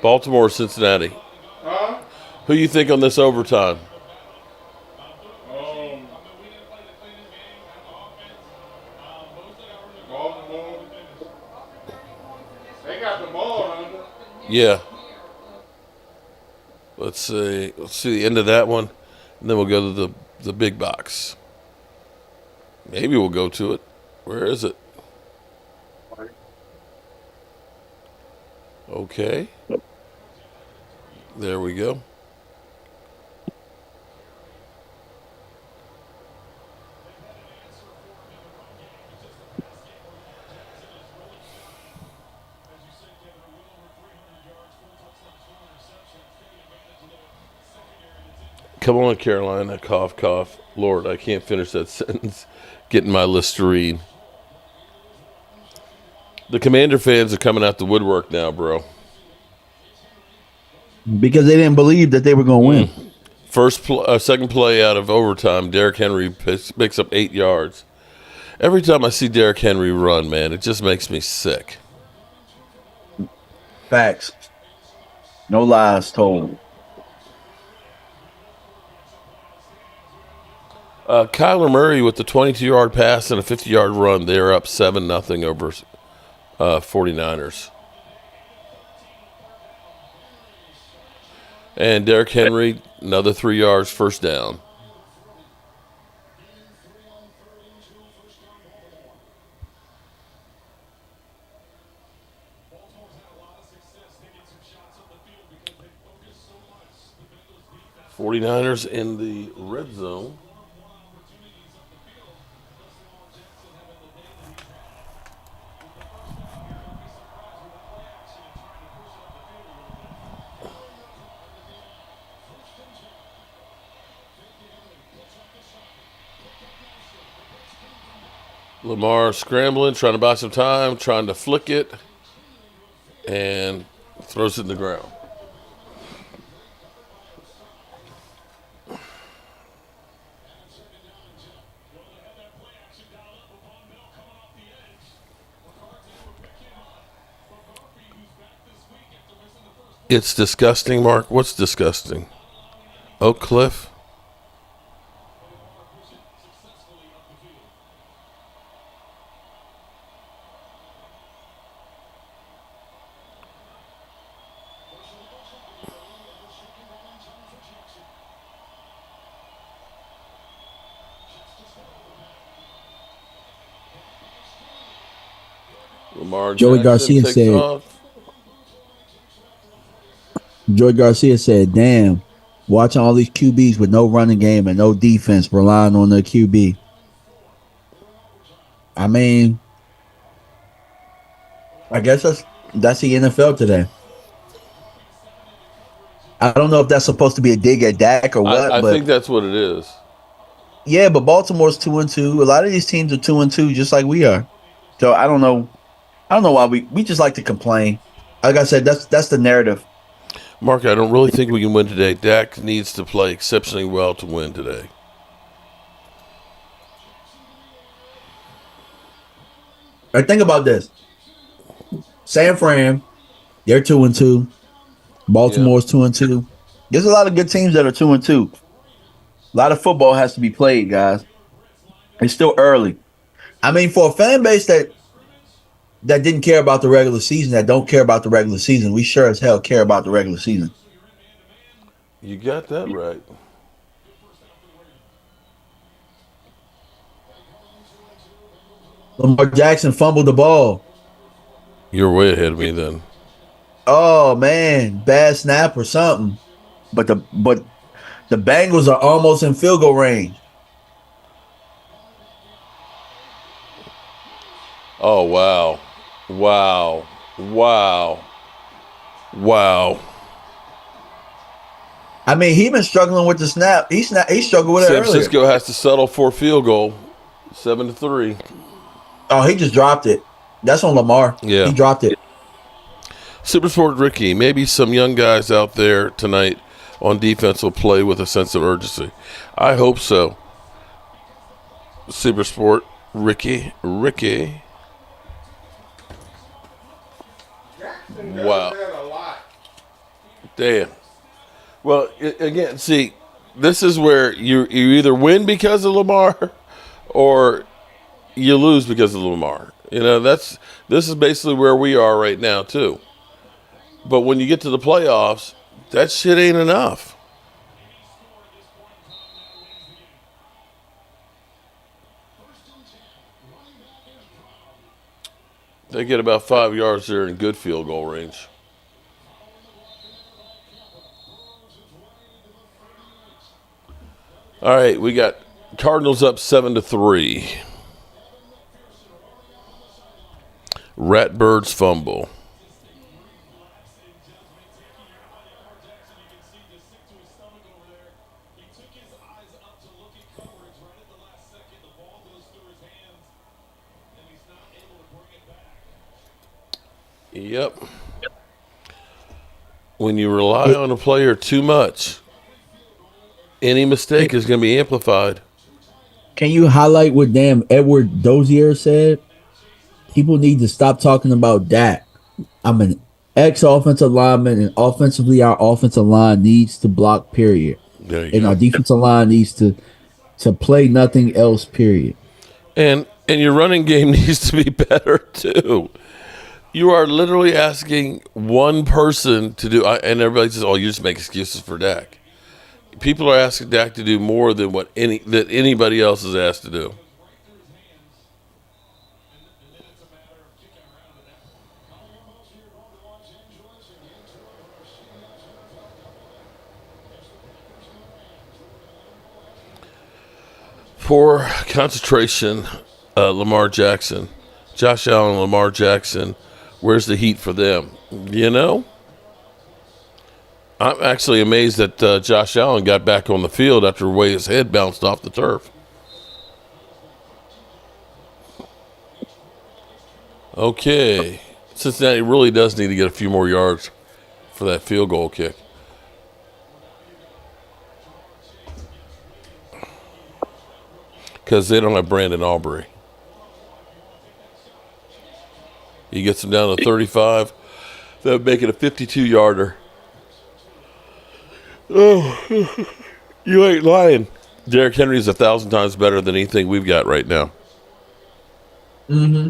Baltimore or Cincinnati? Huh? Who you think on this overtime? Baltimore. They got the ball under. Yeah. Let's see. Let's see the end of that one, and then we'll go to the big box. Maybe we'll go to it. Where is it? Okay. There we go. Come on, Carolina. Cough, cough. Lord, I can't finish that sentence. Getting my Listerine. The Commander fans are coming out the woodwork now, bro. Because they didn't believe that they were going to win. Second play out of overtime, Derrick Henry picks up 8 yards. Every time I see Derrick Henry run, man, it just makes me sick. Facts. No lies told. Kyler Murray with the 22-yard pass and a 50-yard run. They're up 7-0 over 49ers. And Derrick Henry, another 3 yards, first down. '49ers in the red zone. Lamar scrambling, trying to buy some time, trying to flick it, and throws it in the ground. It's disgusting, Mark. What's disgusting? Oak Cliff? Lamar Joey Jackson Garcia takes said. off. Joey Garcia said, "Damn, watching all these QBs with no running game and no defense, relying on their QB." I mean, I guess that's the NFL today. I don't know if that's supposed to be a dig at Dak or what, I but think that's what it is. yeah, but Baltimore's 2-2. A lot of these teams are 2-2, just like we are. So I don't know. I don't know why we just like to complain. Like I said, that's the narrative. Mark, I don't really think we can win today. Dak needs to play exceptionally well to win today. Right, think about this. San Fran, they're 2-2. Baltimore's 2-2. There's a lot of good teams that are 2-2. A lot of football has to be played, guys. It's still early. I mean, for a fan base that didn't care about the regular season, that don't care about the regular season, we sure as hell care about the regular season. You got that right. Lamar Jackson fumbled the ball. You're way ahead of me then. Oh man, bad snap or something. But the Bengals are almost in field goal range. Oh, wow. Wow. Wow. Wow. I mean, he been struggling with the snap. He struggled with it San earlier. Francisco has to settle for a field goal, 7-3. Oh, he just dropped it. That's on Lamar. Yeah. He dropped it. Super Sport Ricky, maybe some young guys out there tonight on defense will play with a sense of urgency. I hope so. Super Sport Ricky. Wow. Damn. Well, again, see, this is where you either win because of Lamar or you lose because of Lamar. This is basically where we are right now too. But when you get to the playoffs, that shit ain't enough. They get about 5 yards there in good field goal range. All right, we got Cardinals up 7-3. Ratbirds fumble. Yep. When you rely on a player too much, any mistake is going to be amplified. Can you highlight what damn Edward Dozier said? People need to stop talking about Dak. I'm an ex-offensive lineman, and offensively, our offensive line needs to block, period. There you And go. our defensive line needs to play nothing else, period. And your running game needs to be better too. You are literally asking one person to do, and everybody says, "Oh, you just make excuses for Dak." People are asking Dak to do more than what anybody else is asked to do. For concentration, Lamar Jackson, Josh Allen, Lamar Jackson, where's the heat for them? I'm actually amazed that Josh Allen got back on the field after the way his head bounced off the turf. Okay. Cincinnati really does need to get a few more yards for that field goal kick. Because they don't have Brandon Aubrey. He gets them down to 35. That would make it a 52-yarder. Oh, you ain't lying. Derrick Henry is 1,000 times better than anything we've got right now. Mm-hmm.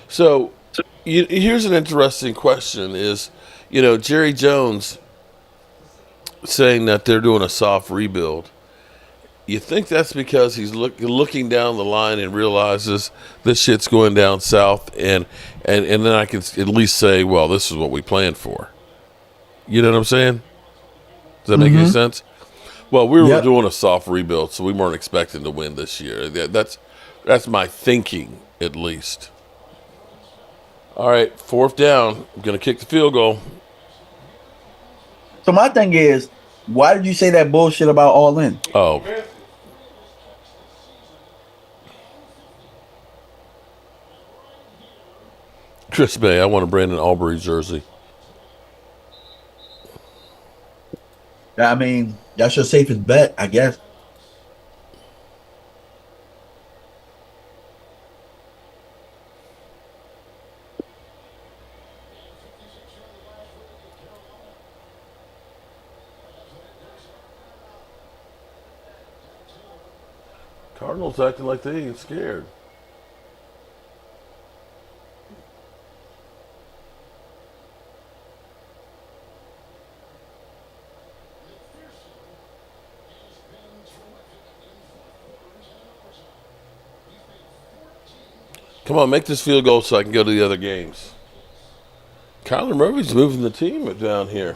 So, here's an interesting question: is Jerry Jones saying that they're doing a soft rebuild? You think that's because he's looking down the line and realizes this shit's going down south, and then I can at least say, well, this is what we planned for. You know what I'm saying? Does that make any sense? Well, we were doing a soft rebuild, so we weren't expecting to win this year. That's my thinking, at least. All right, 4th down. I'm going to kick the field goal. So my thing is, why did you say that bullshit about all in? Oh. Chris Bay, I want a Brandon Aubrey jersey. I mean, that's your safest bet, I guess. Cardinals acting like they ain't scared. Come on, make this field goal so I can go to the other games. Kyler Murray's moving the team down here.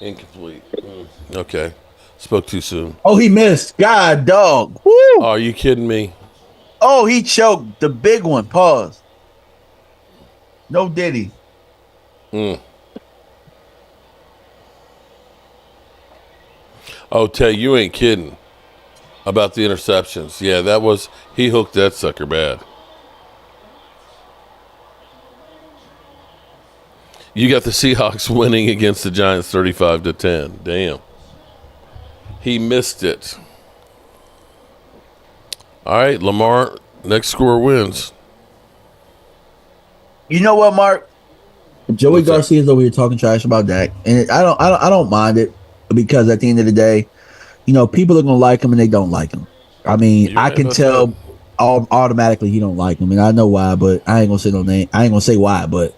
Incomplete. Okay. Spoke too soon. Oh, he missed. God, dog. Woo! Are you kidding me? Oh, he choked the big one. Pause. No diddy. Oh, Tay, you ain't kidding about the interceptions. Yeah, he hooked that sucker bad. You got the Seahawks winning against the Giants 35-10. Damn. He missed it. All right, Lamar, next score wins. You know what, Mark? Joey Garcia is over here talking trash about Dak, and I don't mind it because at the end of the day, people are gonna like him and they don't like him. I mean, You're I right can about tell automatically he don't like him, and I know why, but I ain't gonna say no name. I ain't gonna say why, but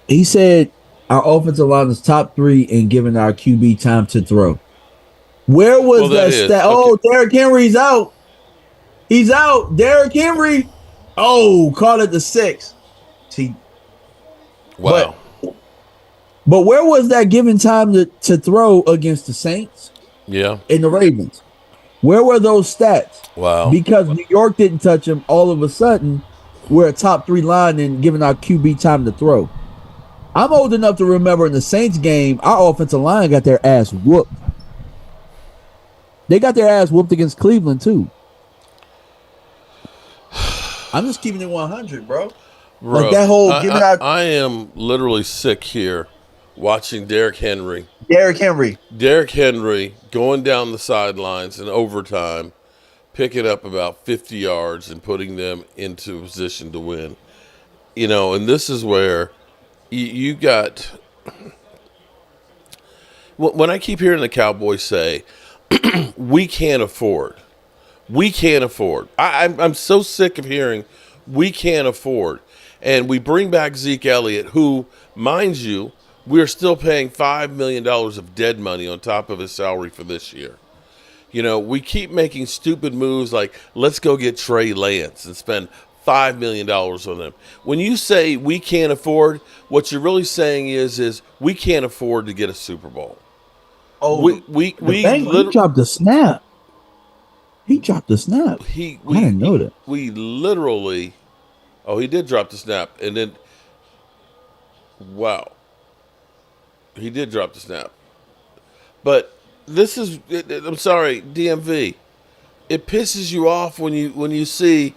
he said our offensive line is top 3 in giving our QB time to throw. Where was that that is. stat? Okay. Oh, Derrick Henry's out. He's out. Derrick Henry. Oh, call it the 6. See, Wow. But where was that given time to throw against the Saints? Yeah. And the Ravens? Where were those stats? Wow. Because New York didn't touch him. All of a sudden, we're a top 3 line in giving our QB time to throw. I'm old enough to remember in the Saints game, our offensive line got their ass whooped. They got their ass whooped against Cleveland too. I'm just keeping it 100, bro. Like that whole giving out. I am literally sick here watching Derrick Henry. Derrick Henry going down the sidelines in overtime, picking up about 50 yards and putting them into position to win. And this is where you got. When I keep hearing the Cowboys say, we can't afford. We can't afford. I'm so sick of hearing we can't afford. And we bring back Zeke Elliott, who, mind you, we're still paying $5 million of dead money on top of his salary for this year. We keep making stupid moves like let's go get Trey Lance and spend $5 million on them. When you say we can't afford, what you're really saying is we can't afford to get a Super Bowl. Oh, he dropped the snap. He dropped the snap. I didn't know that. We literally. Oh, he did drop the snap, and then. Wow. He did drop the snap. But this is. I'm sorry, DMV. It pisses you off when you see,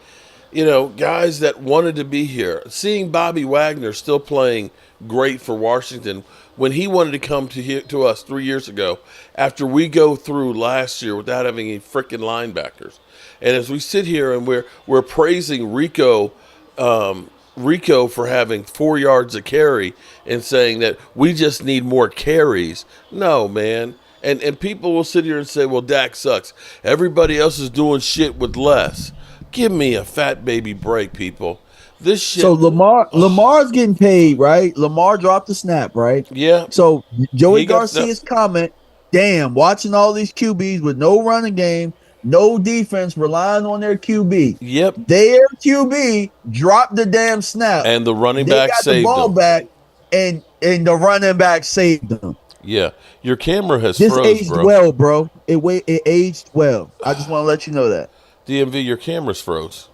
guys that wanted to be here. Seeing Bobby Wagner still playing great for Washington when he wanted to come to us 3 years ago after we go through last year without having any freaking linebackers. And as we sit here and we're praising Rico for having 4 yards a carry and saying that we just need more carries. No, man. And people will sit here and say, well, Dak sucks. Everybody else is doing shit with less. Give me a fat baby break, people. This shit. So Lamar's getting paid, right? Lamar dropped the snap, right? Yeah. So Joey Garcia's comment, damn, watching all these QBs with no running game, no defense, relying on their QB. Yep. Their QB dropped the damn snap. And the running back saved the ball them. back, and the running back saved them. Yeah. Your camera has this froze, aged bro. well, bro. It aged well. I just want to let you know that. DMV, your camera's froze.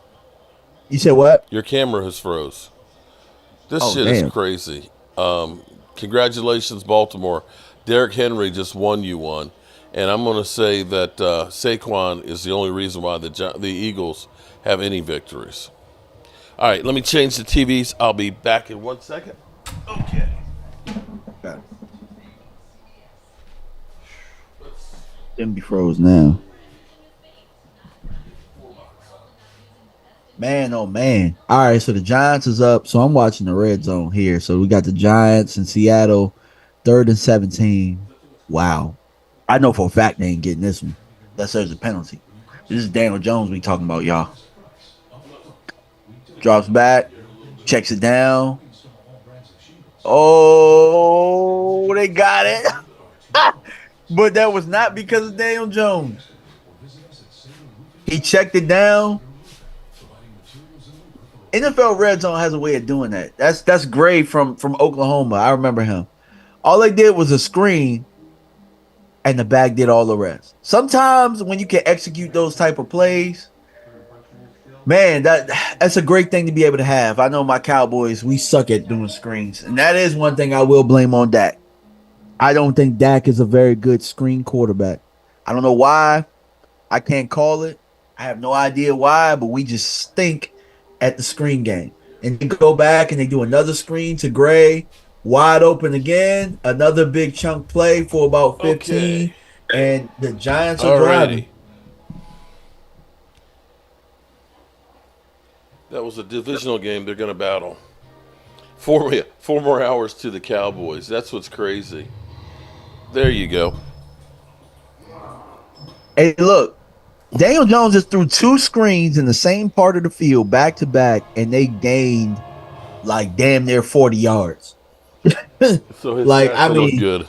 You said what? Your camera has froze. This shit is crazy. Congratulations, Baltimore. Derrick Henry just won you one. And I'm going to say that Saquon is the only reason why the Eagles have any victories. All right, let me change the TVs. I'll be back in 1 second. Okay. Got it. Them be froze now. Man, oh man. All right, so the Giants is up. So I'm watching the red zone here. So we got the Giants in Seattle, 3rd and 17. Wow. I know for a fact they ain't getting this one. Unless there's a penalty. This is Daniel Jones we talking about, y'all. Drops back, checks it down. Oh, they got it. But that was not because of Daniel Jones. He checked it down. NFL Red Zone has a way of doing that. That's Gray from Oklahoma. I remember him. All they did was a screen, and the back did all the rest. Sometimes when you can execute those type of plays, man, that's a great thing to be able to have. I know my Cowboys, we suck at doing screens, and that is one thing I will blame on Dak. I don't think Dak is a very good screen quarterback. I don't know why. I can't call it. I have no idea why, but we just stink at the screen game. And they go back and they do another screen to Gray, wide open again, another big chunk play for about 15, Okay. and the Giants are Alrighty. driving. That was a divisional game they're going to battle. 4 more hours to the Cowboys. That's what's crazy. There you go. Hey, look, Daniel Jones just threw two screens in the same part of the field back to back, and they gained like damn near 40 yards. So his Like, stats I will look mean, good.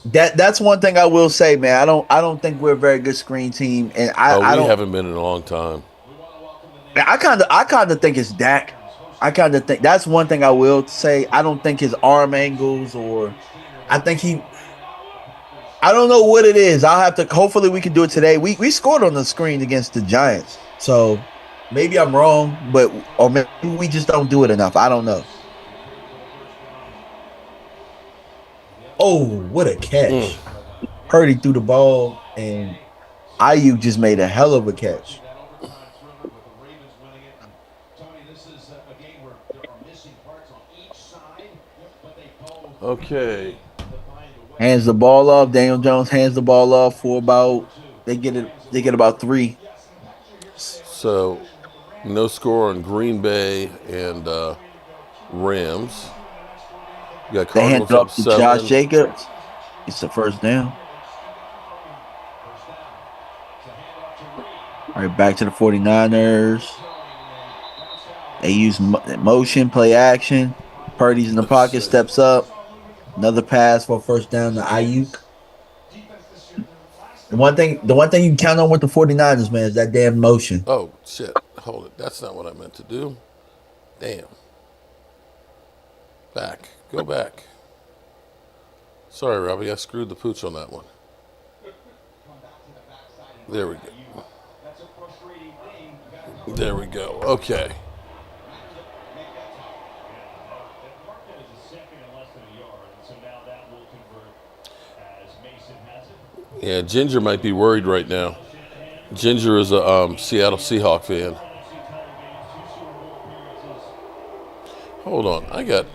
that's one thing I will say, man. I don't think we're a very good screen team, and Oh, I we don't. haven't been in a long time. I kind of think it's Dak. I kind of think that's one thing I will say. I don't think his arm angles or I think he. I don't know what it is. I'll have to. Hopefully, we can do it today. We scored on the screen against the Giants, so maybe I'm wrong, but or maybe we just don't do it enough. I don't know. Oh, what a Mm. catch! Purdy threw the ball, and Ayuk just made a hell of a catch. Okay. Hands the ball off. Daniel Jones hands the ball off for about they get it. They get about three. So, no score on Green Bay and Rams. You got They hand Cardinals it up off to Josh 7. Jacobs. It's the first down. All right, back to the 49ers. They use motion, play action. Purdy's in the Let's pocket, see. steps up. Another pass for a first down to Ayuk. The one thing you can count on with the 49ers, man, is that damn motion. Oh, shit. Hold it. That's not what I meant to do. Damn. Back. Go back. Sorry, Robbie. I screwed the pooch on that one. There we go. There we go. Okay. Yeah, Ginger might be worried right now. Ginger is a Seattle Seahawk fan. Hold on. I got.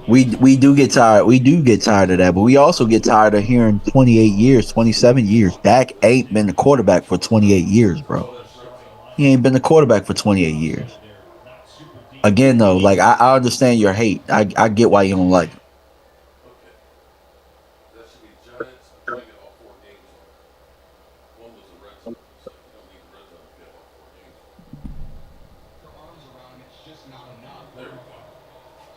We do get tired. We do get tired of that, but we also get tired of hearing 28 years, 27 years. Dak ain't been the quarterback for 28 years, bro. He ain't been the quarterback for 28 years. Again, though, like I understand your hate. I get why you don't like him. That should be Giants. I'm trying to get all 4 games on there. One was the red zone, so you don't need the red zone if you have all 4 games on. Their arms around him, it's just not enough. There we go.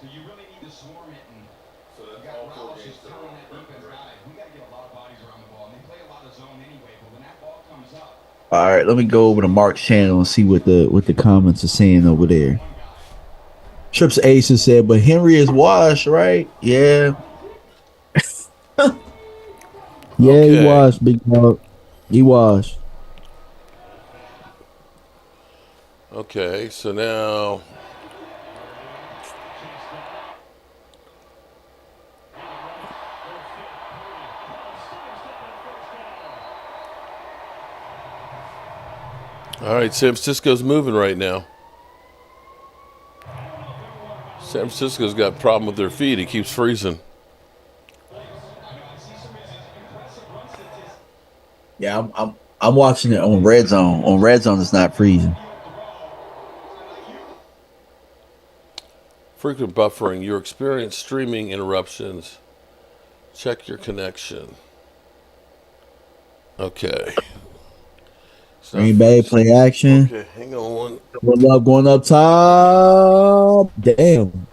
So you really need to swarm it, and So you that's got all 4 Ralphs games just that are telling on that the defense, record. guys, we got to get a lot of bodies around the ball, and they play a lot of zone anyway. But when that ball comes up, All right, let me go over to Mark's channel and see what the comments are saying over there. Trips Aces said, but Henry is washed, right? Yeah. Yeah, he Okay. washed, big dog. He washed. Okay. So now. All right. San Francisco's moving right now. San Francisco's got a problem with their feet. It keeps freezing. Yeah, I'm watching it on Red Zone. On Red Zone, it's not freezing. Frequent buffering. Your experience streaming interruptions. Check your connection. Okay. It's not Green Bay freezing. play action. Okay, hang on. Going up top. Damn.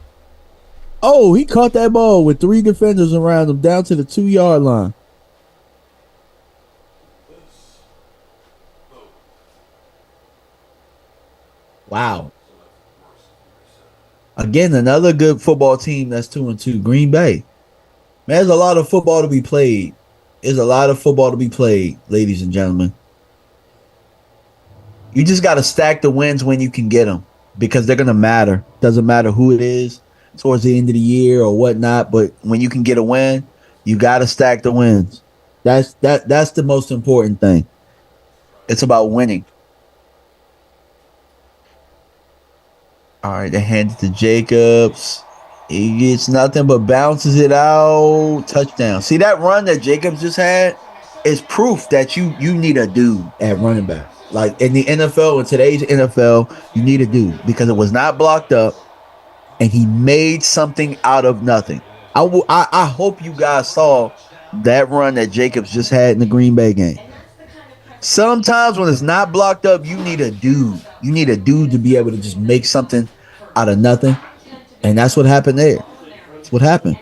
Oh, he caught that ball with 3 defenders around him down to the 2-yard line. Wow. Again, another good football team that's 2-2. Green Bay. Man, there's a lot of football to be played. There's a lot of football to be played, ladies and gentlemen. You just got to stack the wins when you can get them because they're going to matter. Doesn't matter who it is towards the end of the year or whatnot, but when you can get a win, you got to stack the wins. That's the most important thing. It's about winning. All right, they hand it to Jacobs. He gets nothing but bounces it out. Touchdown. See that run that Jacobs just had is proof that you need a dude at running back. Like in the NFL, in today's NFL, you need a dude because it was not blocked up and he made something out of nothing. I hope you guys saw that run that Jacobs just had in the Green Bay game. Sometimes when it's not blocked up, you need a dude. You need a dude to be able to just make something out of nothing. And that's what happened there. That's what happened.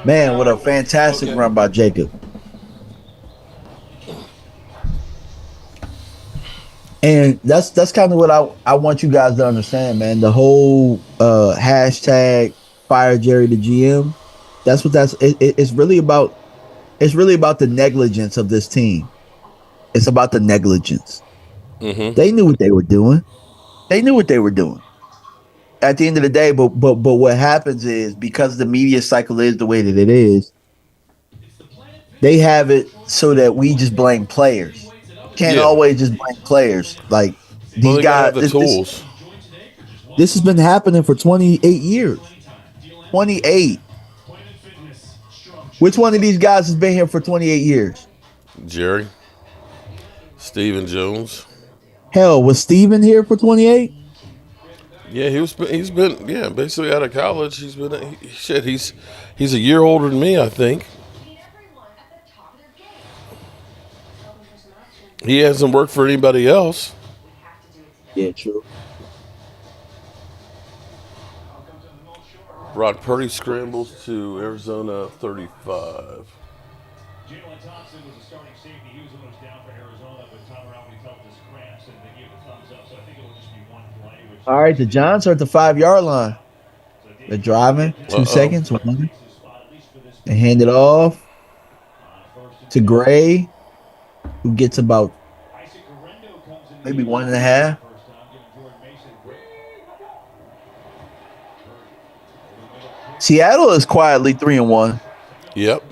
Man, what a fantastic run by Jacob. And that's kind of what I want you guys to understand, man. The whole hashtag fire Jerry the GM. That's what it's really about. It's really about the negligence of this team. It's about the negligence. Mm-hmm. They knew what they were doing. They knew what they were doing. At the end of the day, but what happens is because the media cycle is the way that it is, they have it so that we just blame players. Can't always just blame players. Like these they guys, gotta have the tools. This has been happening for 28 years. 28. Which one of these guys has been here for 28 years? Jerry. Steven Jones. Hell, was Steven here for 28? Yeah, he's been basically out of college. He's a year older than me, I think. He hasn't worked for anybody else. Yeah, true. Brock Purdy scrambles to Arizona 35. Jalen Thompson was a starting safety. He was the one who was down for Arizona, but Tom around when he felt his cramps and they gave the thumbs up. So I think it will just be one play. All right, the Giants are at the 5-yard line. They're driving 2 seconds. They hand it off to Gray, who gets about maybe 1.5. Seattle is quietly 3-1. Yep.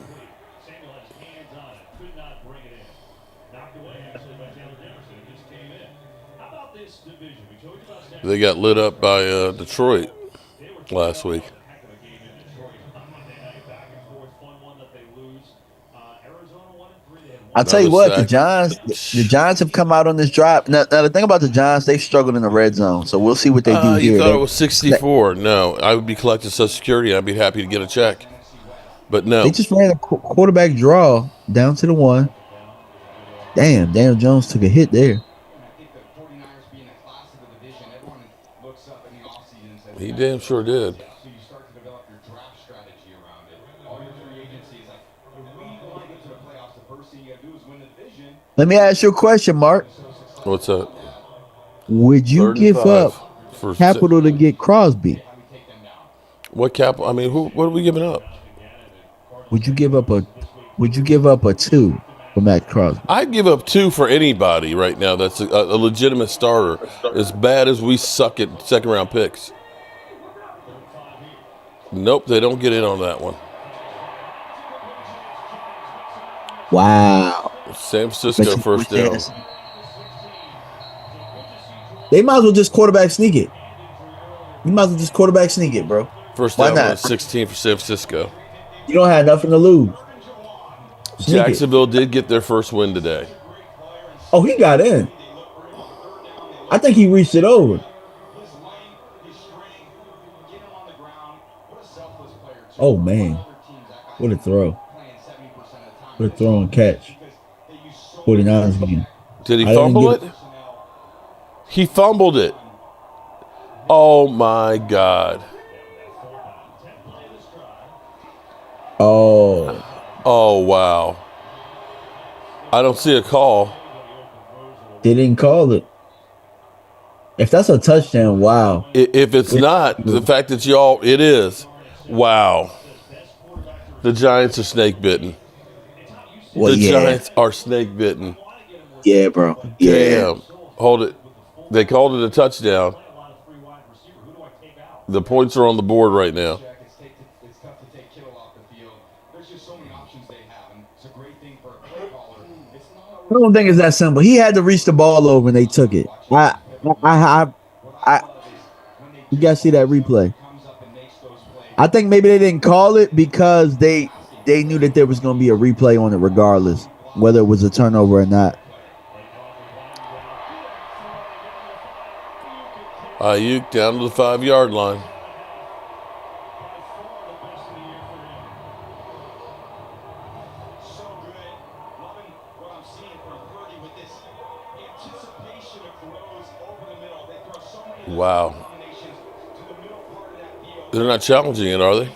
They got lit up by Detroit last week. I'll tell you what, the Giants have come out on this drive. Now the thing about the Giants, they've struggled in the red zone, so we'll see what they do here. You thought it was 64. No, I would be collecting Social Security. I'd be happy to get a check. But no. They just ran a quarterback draw down to the 1. Damn, Daniel Jones took a hit there. He damn sure did. Let me ask you a question, Mark. What's that? Would you give up capital to get Crosby? What capital? I mean, what are we giving up? Would you give up a 2 for Matt Crosby? I'd give up 2 for anybody right now. That's a legitimate starter. As bad as we suck at second-round picks. Nope, they don't get in on that one. Wow. San Francisco first down. They might as well just quarterback sneak it. You might as well just quarterback sneak it, bro. First down on 16 for San Francisco. You don't have nothing to lose. Jacksonville did get their first win today. Oh, he got in. I think he reached it over. Oh, man. What a throw. What a throw and catch. 49ers game. Did he fumble it? He fumbled it. Oh, my God. Oh. Oh, wow. I don't see a call. They didn't call it. If that's a touchdown, wow. If it's not, the fact that it is. Wow. The Giants are snake bitten. Well, The yeah. Giants are snake bitten. Yeah, bro. Yeah. Damn. Hold it. They called it a touchdown. The points are on the board right now. It's tough to take Kittle off the field. There's just so many options they have, and it's a great thing for a play caller. It's not I don't think it's that simple. He had to reach the ball over and they took it. You gotta see that replay. I think maybe they didn't call it because they knew that there was gonna be a replay on it regardless, whether it was a turnover or not. Ayuk down to the 5-yard line. Wow. They're not challenging it, are they?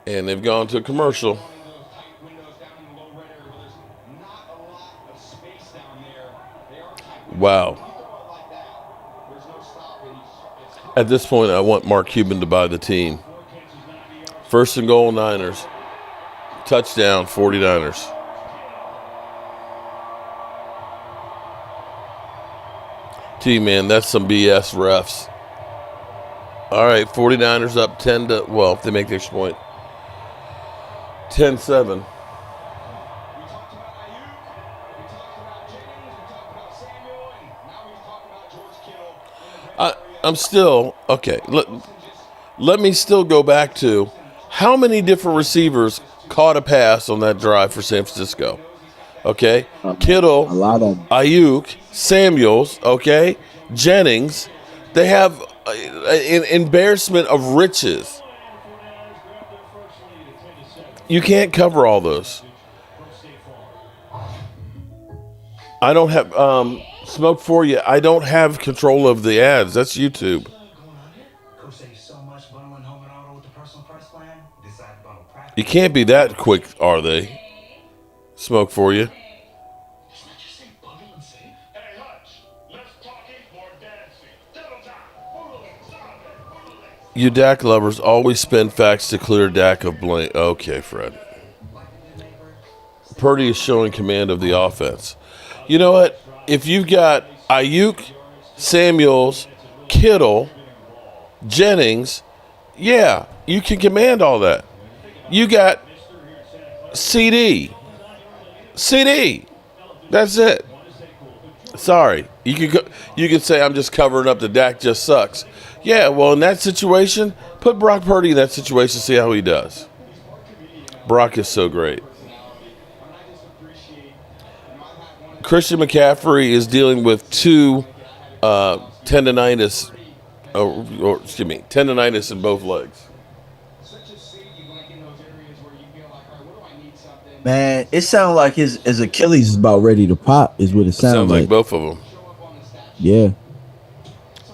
And they've gone to a commercial. Wow. At this point, I want Mark Cuban to buy the team. First and goal, Niners. Touchdown, 49ers. Man, that's some BS, refs. All right, 49ers up 10 to, well, if they make the extra point, 10-7. I'm still, okay, let me still go back to how many different receivers caught a pass on that drive for San Francisco? Okay, Kittle, a lot of them. Ayuk, Samuels, okay, Jennings. They have an embarrassment of riches. You can't cover all those. I don't have smoke for you. I don't have control of the ads. That's YouTube. You can't be that quick, are they? Smoke for you. You Dak lovers always spin facts to clear Dak of blame. Okay, Fred. Purdy is showing command of the offense. You know what? If you've got Ayuk, Samuels, Kittle, Jennings, yeah, you can command all that. You got CD. That's it. Sorry. You could say I'm just covering up the Dak just sucks. Yeah, well, in that situation, put Brock Purdy in that situation, see how he does. Brock is so great. Christian McCaffrey is dealing with two tendonitis, tendonitis in both legs. Man, it sounds like his Achilles is about ready to pop, is what it sounds like. Both of them. Yeah.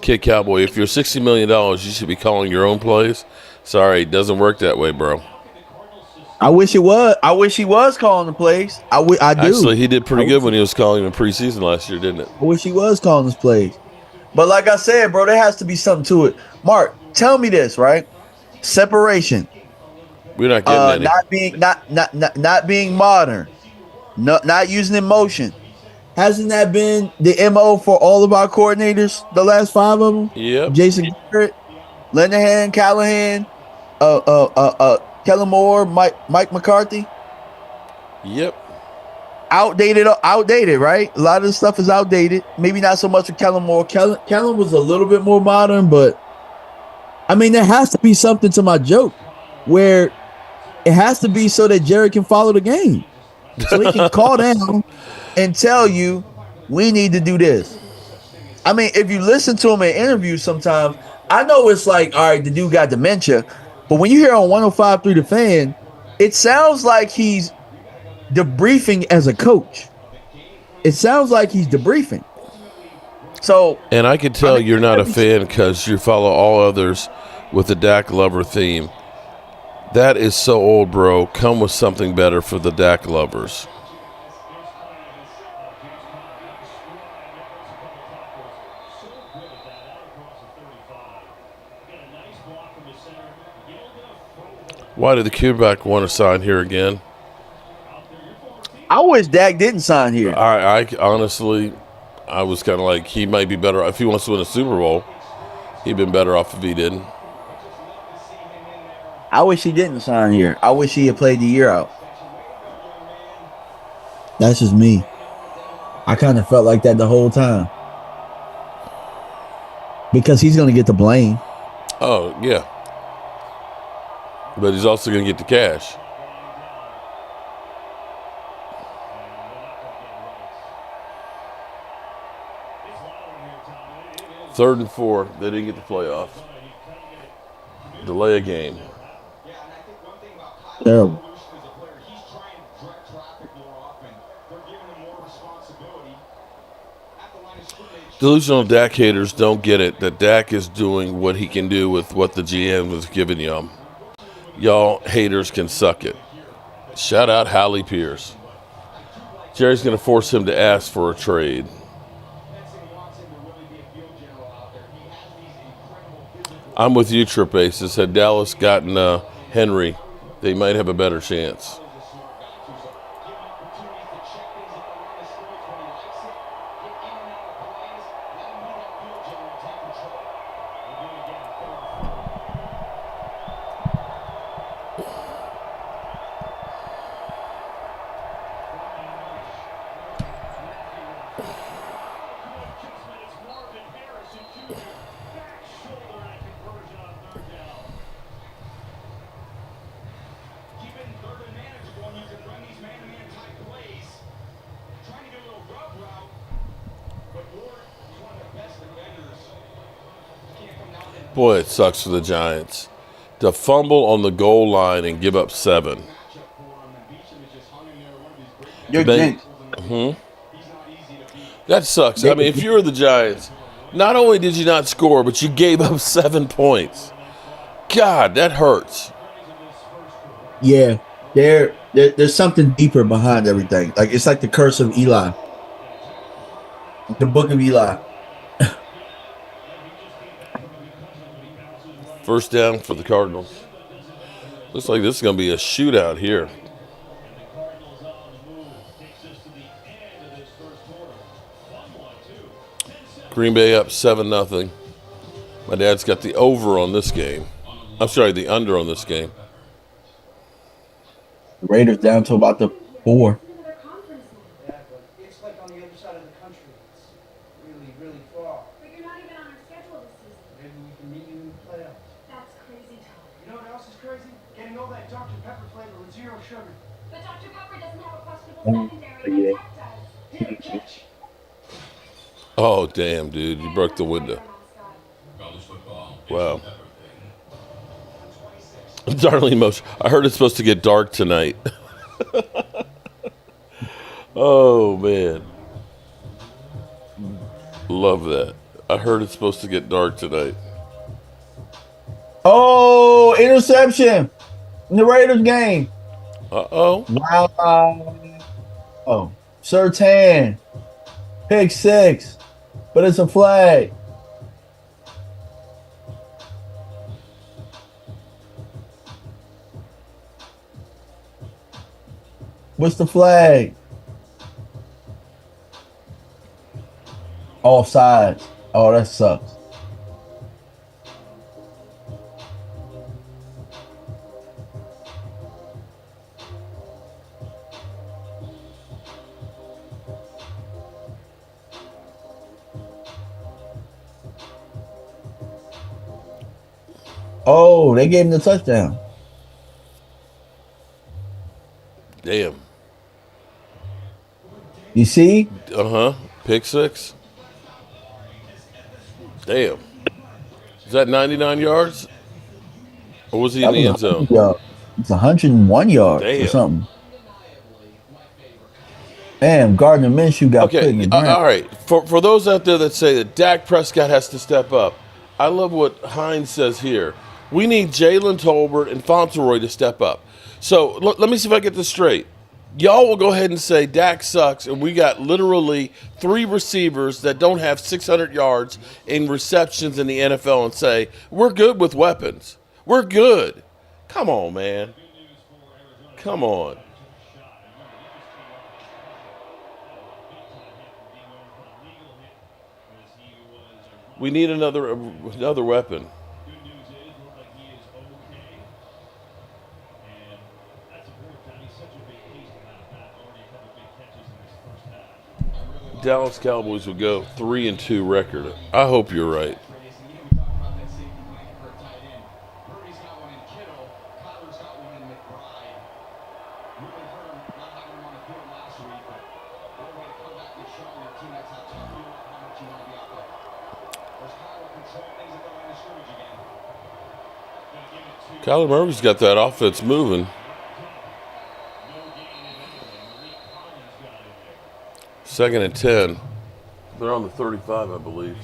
Kid Cowboy, if you're $60 million, you should be calling your own plays. Sorry, it doesn't work that way, bro. I wish it was. I wish he was calling the plays. I do. Actually, he did pretty good when he was calling in preseason last year, didn't it? I wish he was calling his plays. But like I said, bro, there has to be something to it. Mark, tell me this, right? Separation. We're not getting any. Not being modern. Not using emotion. Hasn't that been the MO for all of our coordinators, the last 5 of them? Yep. Jason Garrett, Linehan, Callahan, Kellen Moore, Mike McCarthy. Yep. Outdated, right? A lot of the stuff is outdated. Maybe not so much with Kellen Moore. Kellen was a little bit more modern, but I mean, there has to be something to my joke where it has to be so that Jerry can follow the game. So he can call down and tell you, we need to do this. I mean, if you listen to him in interviews sometimes, I know it's like, all right, the dude got dementia. But when you hear on 105.3 The Fan, it sounds like he's debriefing as a coach. It sounds like he's debriefing. So, and I can tell you're not a fan because you follow all others with the Dak Lover theme. That is so old, bro. Come with something better for the Dak lovers. Why did the quarterback want to sign here again? I wish Dak didn't sign here. I honestly, I was kind of like, he might be better if he wants to win a Super Bowl. He'd been better off if he didn't. I wish he didn't sign here. I wish he had played the year out. That's just me. I kind of felt like that the whole time. Because he's going to get the blame. Oh, yeah. But he's also going to get the cash. Third and 4. They didn't get the playoff. Delay a game. Terrible. Delusional Dak haters don't get it that Dak is doing what he can do with what the GM was giving y'all. Y'all haters can suck it. Shout out Hallie Pierce. Jerry's going to force him to ask for a trade. I'm with you, Trip Aces. Had Dallas gotten Henry, they might have a better chance. Boy, it sucks for the Giants. To fumble on the goal line and give up 7. You're jinxed. That sucks. I mean, if you were the Giants, not only did you not score, but you gave up 7 points. God, that hurts. Yeah. There's something deeper behind everything. Like, it's like the curse of Eli. The book of Eli. First down for the Cardinals. Looks like this is going to be a shootout here. Green Bay up 7-0. My dad's got the over on this game. I'm sorry, the under on this game. The Raiders down to about the 4. It's like on the other side of the country. It's really, really far. But you're not even on our schedule this season. Maybe we can meet you in the playoffs. That's crazy talk. You know what else is crazy? Getting all that Dr. Pepper flavor with 0 sugar. But Dr. Pepper doesn't have a questionable secondary like Tech does. Here, catch. Oh, damn, dude. You broke the window. Wow. Darlene Motion. I heard it's supposed to get dark tonight. Oh, man. Love that. I heard it's supposed to get dark tonight. Oh, interception in the Raiders game. Uh-oh. Wow. Oh, Surtain. Pick 6. But it's a flag. What's the flag? Offsides. Oh, that sucks. Oh, they gave him the touchdown. Damn. You see? Uh-huh. Pick 6. Damn. Is that 99 yards? Or was he in the end zone? It's 101 yards or something. Damn, Gardner Minshew got put in the ground. All right. For those out there that say that Dak Prescott has to step up, I love what Hines says here. We need Jalen Tolbert and Fauntleroy to step up. So let me see if I get this straight. Y'all will go ahead and say Dak sucks, and we got literally 3 receivers that don't have 600 yards in receptions in the NFL and say, we're good with weapons. We're good. Come on, man. Come on. We need another weapon. Dallas Cowboys will go 3-2 record. I hope you're right. Kyler Murray's got that offense moving. Second and 10. They're on the 35, I believe.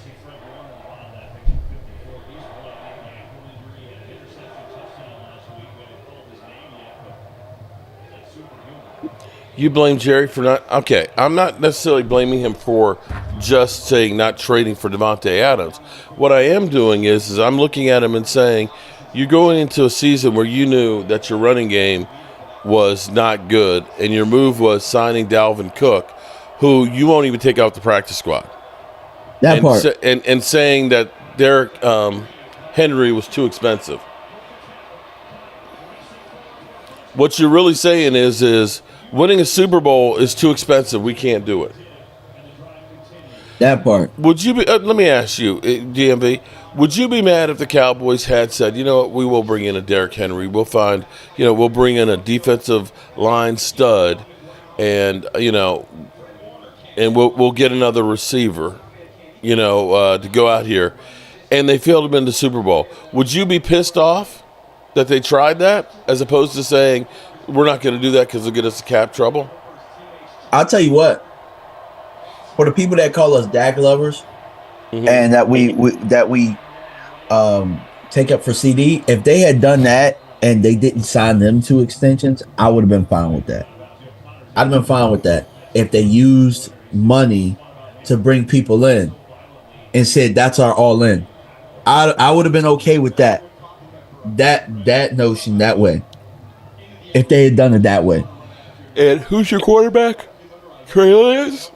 You blame Jerry for not... Okay, I'm not necessarily blaming him for just saying not trading for Devontae Adams. What I am doing is I'm looking at him and saying, you're going into a season where you knew that your running game was not good, and your move was signing Dalvin Cook, who you won't even take out the practice squad. That part. And saying that Derrick Henry was too expensive. What you're really saying is winning a Super Bowl is too expensive. We can't do it. That part. Would you be? Let me ask you, DMV. Would you be mad if the Cowboys had said, you know what, we will bring in a Derrick Henry. We'll find, we'll bring in a defensive line stud, and and we'll get another receiver, to go out here, and they failed him in the Super Bowl. Would you be pissed off that they tried that, as opposed to saying, we're not going to do that because it'll get us cap trouble? I'll tell you what. For the people that call us Dak lovers, and that we take up for CD, if they had done that and they didn't sign them to extensions, I would have been fine with that. I'd have been fine with that if they used money to bring people in and said that's our all in. I would have been okay with that notion that way if they had done it that way. And who's your quarterback? Trey Lance?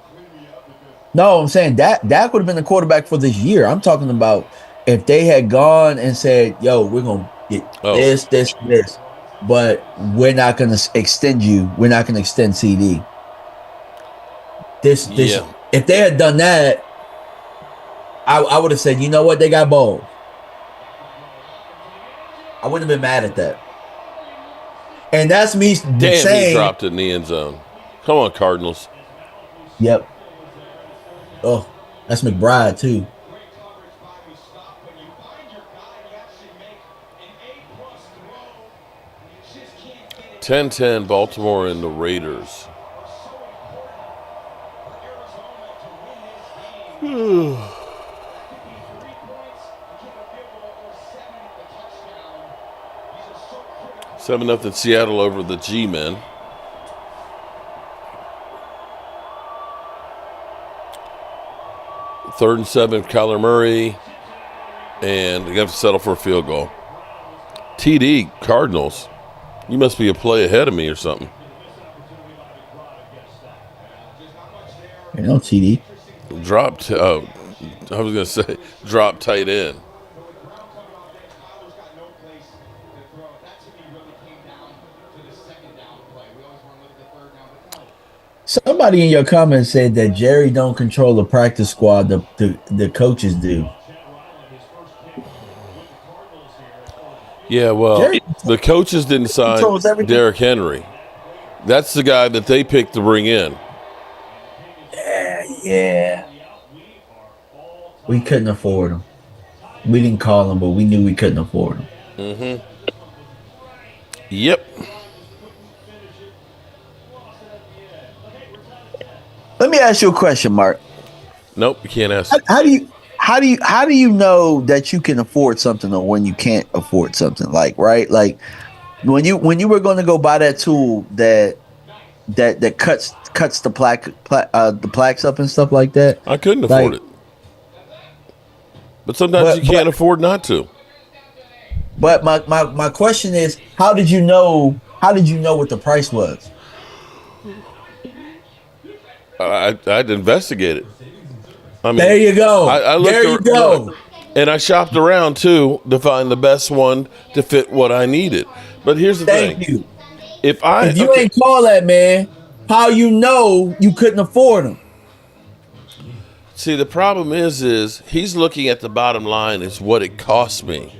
No, I'm saying Dak would have been the quarterback for this year. I'm talking about if they had gone and said, yo, we're going to get this, but we're not going to extend you. We're not going to extend CD. Yeah. If they had done that, I would have said, you know what? They got balls. I wouldn't have been mad at that. And that's me saying. He dropped it in the end zone. Come on, Cardinals. Yep. Oh, that's McBride, too. 10-10, Baltimore and the Raiders. Seven nothing Seattle over the G-men. Third and 7, Kyler Murray, and you have to settle for a field goal. TD, Cardinals. You must be a play ahead of me or something. You know, TD. Dropped. Oh, I was going to say drop tight end. Somebody in your comments said that Jerry don't control the practice squad. The coaches do. Yeah, well, Jerry the coaches didn't sign Derrick Henry. That's the guy that they picked to bring in. Yeah. We couldn't afford him. We didn't call him, but we knew we couldn't afford him. Mm-hmm. Yep. Let me ask you a question, Mark. Nope, you can't ask. How do how do you know that you can afford something or when you can't afford something? Like, right? Like when you were going to go buy that tool that cuts the plaques up and stuff like that. I couldn't afford Like, it. But sometimes you can't afford not to. but my question is, how did you know? How did you know what the price was? I'd investigate it. I mean, There you go. I There you look, go. and I shopped around too to find the best one to fit what I needed. But here's the thing: Thank you. if If you ain't call that man, how you know you couldn't afford him? see, the problem is he's looking at the bottom line is what it costs me.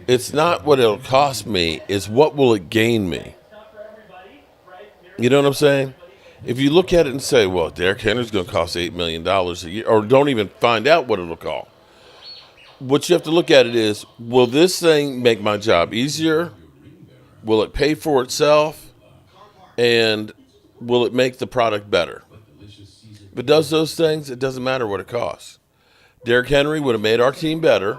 It's not what it'll cost me; it's what will it gain me. You know what I'm saying? If you look at it and say, well, Derrick Henry's going to cost $8 million a year, or don't even find out what it'll cost, what you have to look at it is, will this thing make my job easier? Will it pay for itself? And will it make the product better? If it does those things, it doesn't matter what it costs. Derrick Henry would have made our team better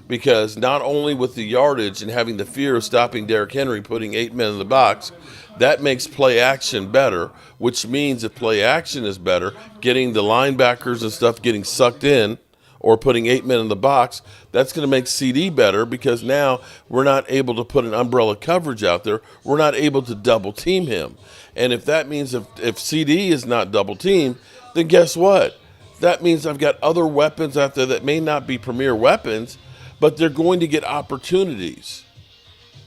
because not only with the yardage and having the fear of stopping Derrick Henry putting 8 men in the box, that makes play action better, which means if play action is better, getting the linebackers and stuff getting sucked in or putting 8 men in the box, that's going to make CD better because now we're not able to put an umbrella coverage out there. We're not able to double team him. And if that means if CD is not double teamed, then guess what? That means I've got other weapons out there that may not be premier weapons, but they're going to get opportunities.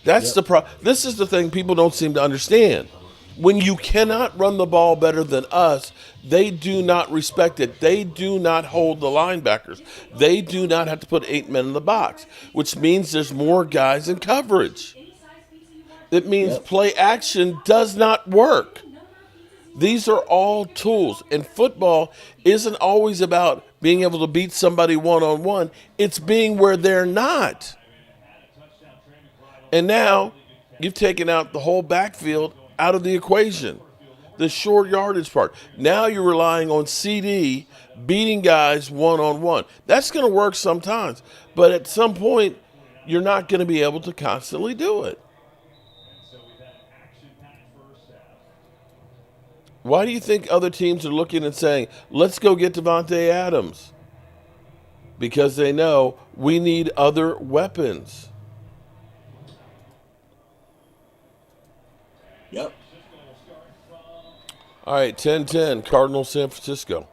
That's the problem. This is the thing people don't seem to understand. When you cannot run the ball better than us, they do not respect it. They do not hold the linebackers. They do not have to put 8 men in the box, which means there's more guys in coverage. It means play action does not work. These are all tools. And football isn't always about being able to beat somebody one-on-one. It's being where they're not. And now you've taken out the whole backfield out of the equation, the short yardage part. Now you're relying on CD beating guys one-on-one. That's going to work sometimes. But at some point, you're not going to be able to constantly do it. Why do you think other teams are looking and saying, let's go get Devontae Adams? Because they know we need other weapons. Yep. All right, 10-10, Cardinals, San Francisco.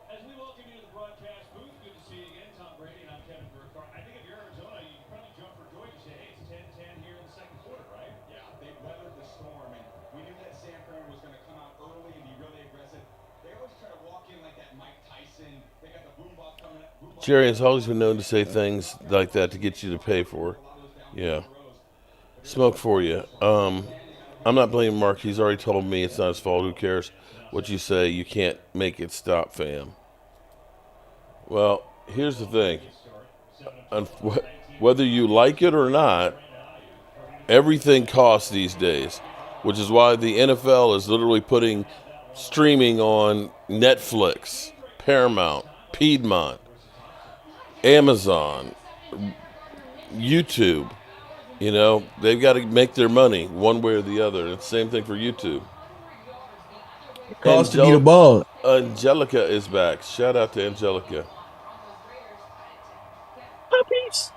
Jerry has always been known to say things like that to get you to pay for. Yeah. Smoke for you. I'm not blaming Mark. He's already told me it's not his fault. Who cares what you say? You can't make it stop, fam. Well, here's the thing. Whether you like it or not, everything costs these days, which is why the NFL is literally putting streaming on Netflix, Paramount, Piedmont, Amazon, YouTube. You know, they've got to make their money one way or the other. It's the same thing for YouTube. It costs to get a ball. Angelica is back. Shout out to Angelica. Puppies.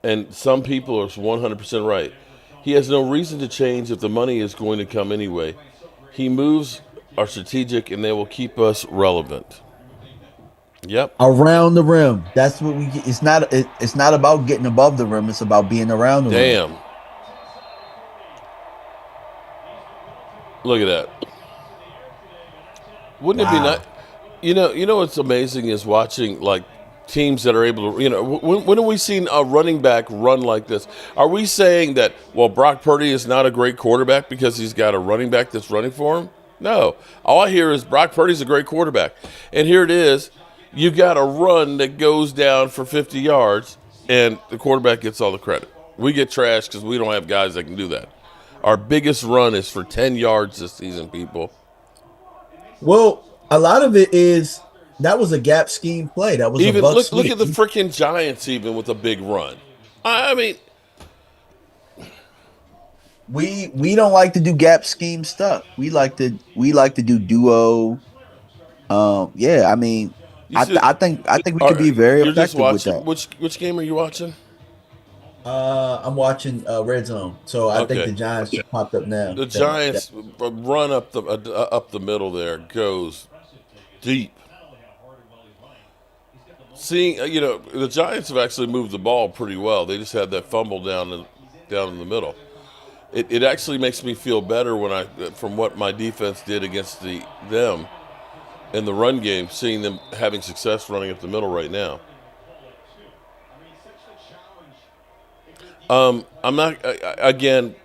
And some people are 100% right. He has no reason to change if the money is going to come anyway. He moves are strategic and they will keep us relevant. Yep. Around the rim. That's what we get. It's not about getting above the rim. It's about being around the rim. Damn. Look at that. Wouldn't it be nice? You know what's amazing is watching like teams that are able to, when have we seen a running back run like this? Are we saying that, well, Brock Purdy is not a great quarterback because he's got a running back that's running for him? No. All I hear is Brock Purdy's a great quarterback. And here it is. You got a run that goes down for 50 yards, and the quarterback gets all the credit. We get trashed because we don't have guys that can do that. Our biggest run is for 10 yards this season, people. Well, a lot of it is That was a gap scheme play. That was a Even buck look sneak. at the freaking Giants even with a big run. I mean, We don't like to do gap scheme stuff. We like to do duo. Yeah, I mean, you see, I think we could be very you're just effective with watching that. which game are you watching? I'm watching Red Zone, so I think Okay, the Giants just popped up now. the That Giants run up the middle there goes deep. Seeing the Giants have actually moved the ball pretty well. They just had that fumble down in the middle. It actually makes me feel better from what my defense did against them in the run game, seeing them having success running up the middle right now. I'm not again.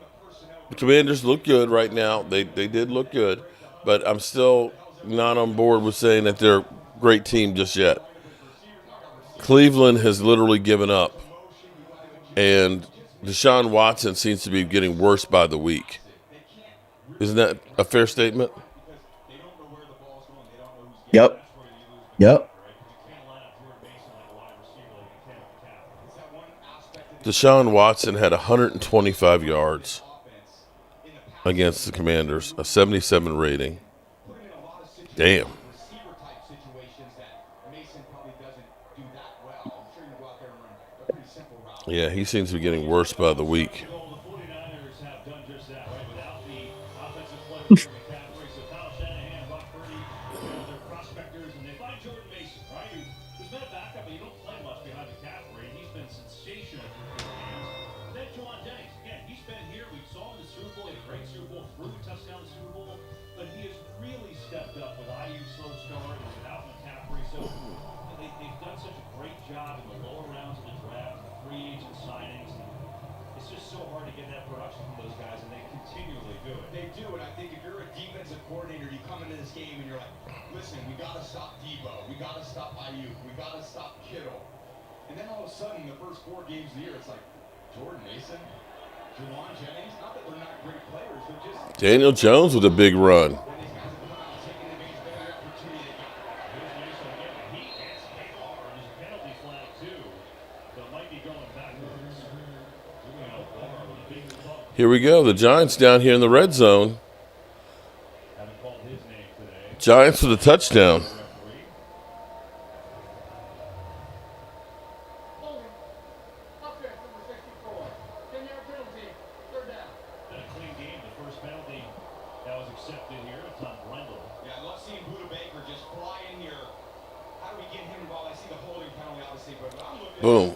The Commanders look good right now. They did look good, but I'm still not on board with saying that they're a great team just yet. Cleveland has literally given up, and Deshaun Watson seems to be getting worse by the week. Isn't that a fair statement? Yep. Yep. Deshaun Watson had 125 yards against the Commanders, a 77 rating. Damn. Yeah, he seems to be getting worse by the week. Daniel Jones with a big run. Here we go. The Giants down here in the red zone. Giants with a touchdown. Boom.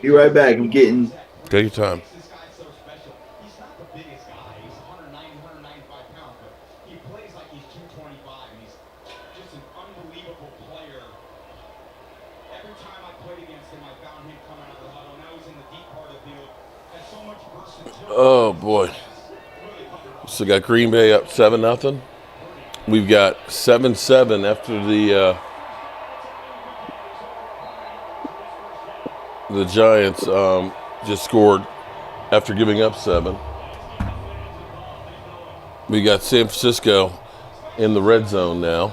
Be right back. I'm getting. Take your time. Oh boy. So got Green Bay up 7-0. We've got 7-7 after the Giants just scored after giving up 7. We got San Francisco in the red zone now.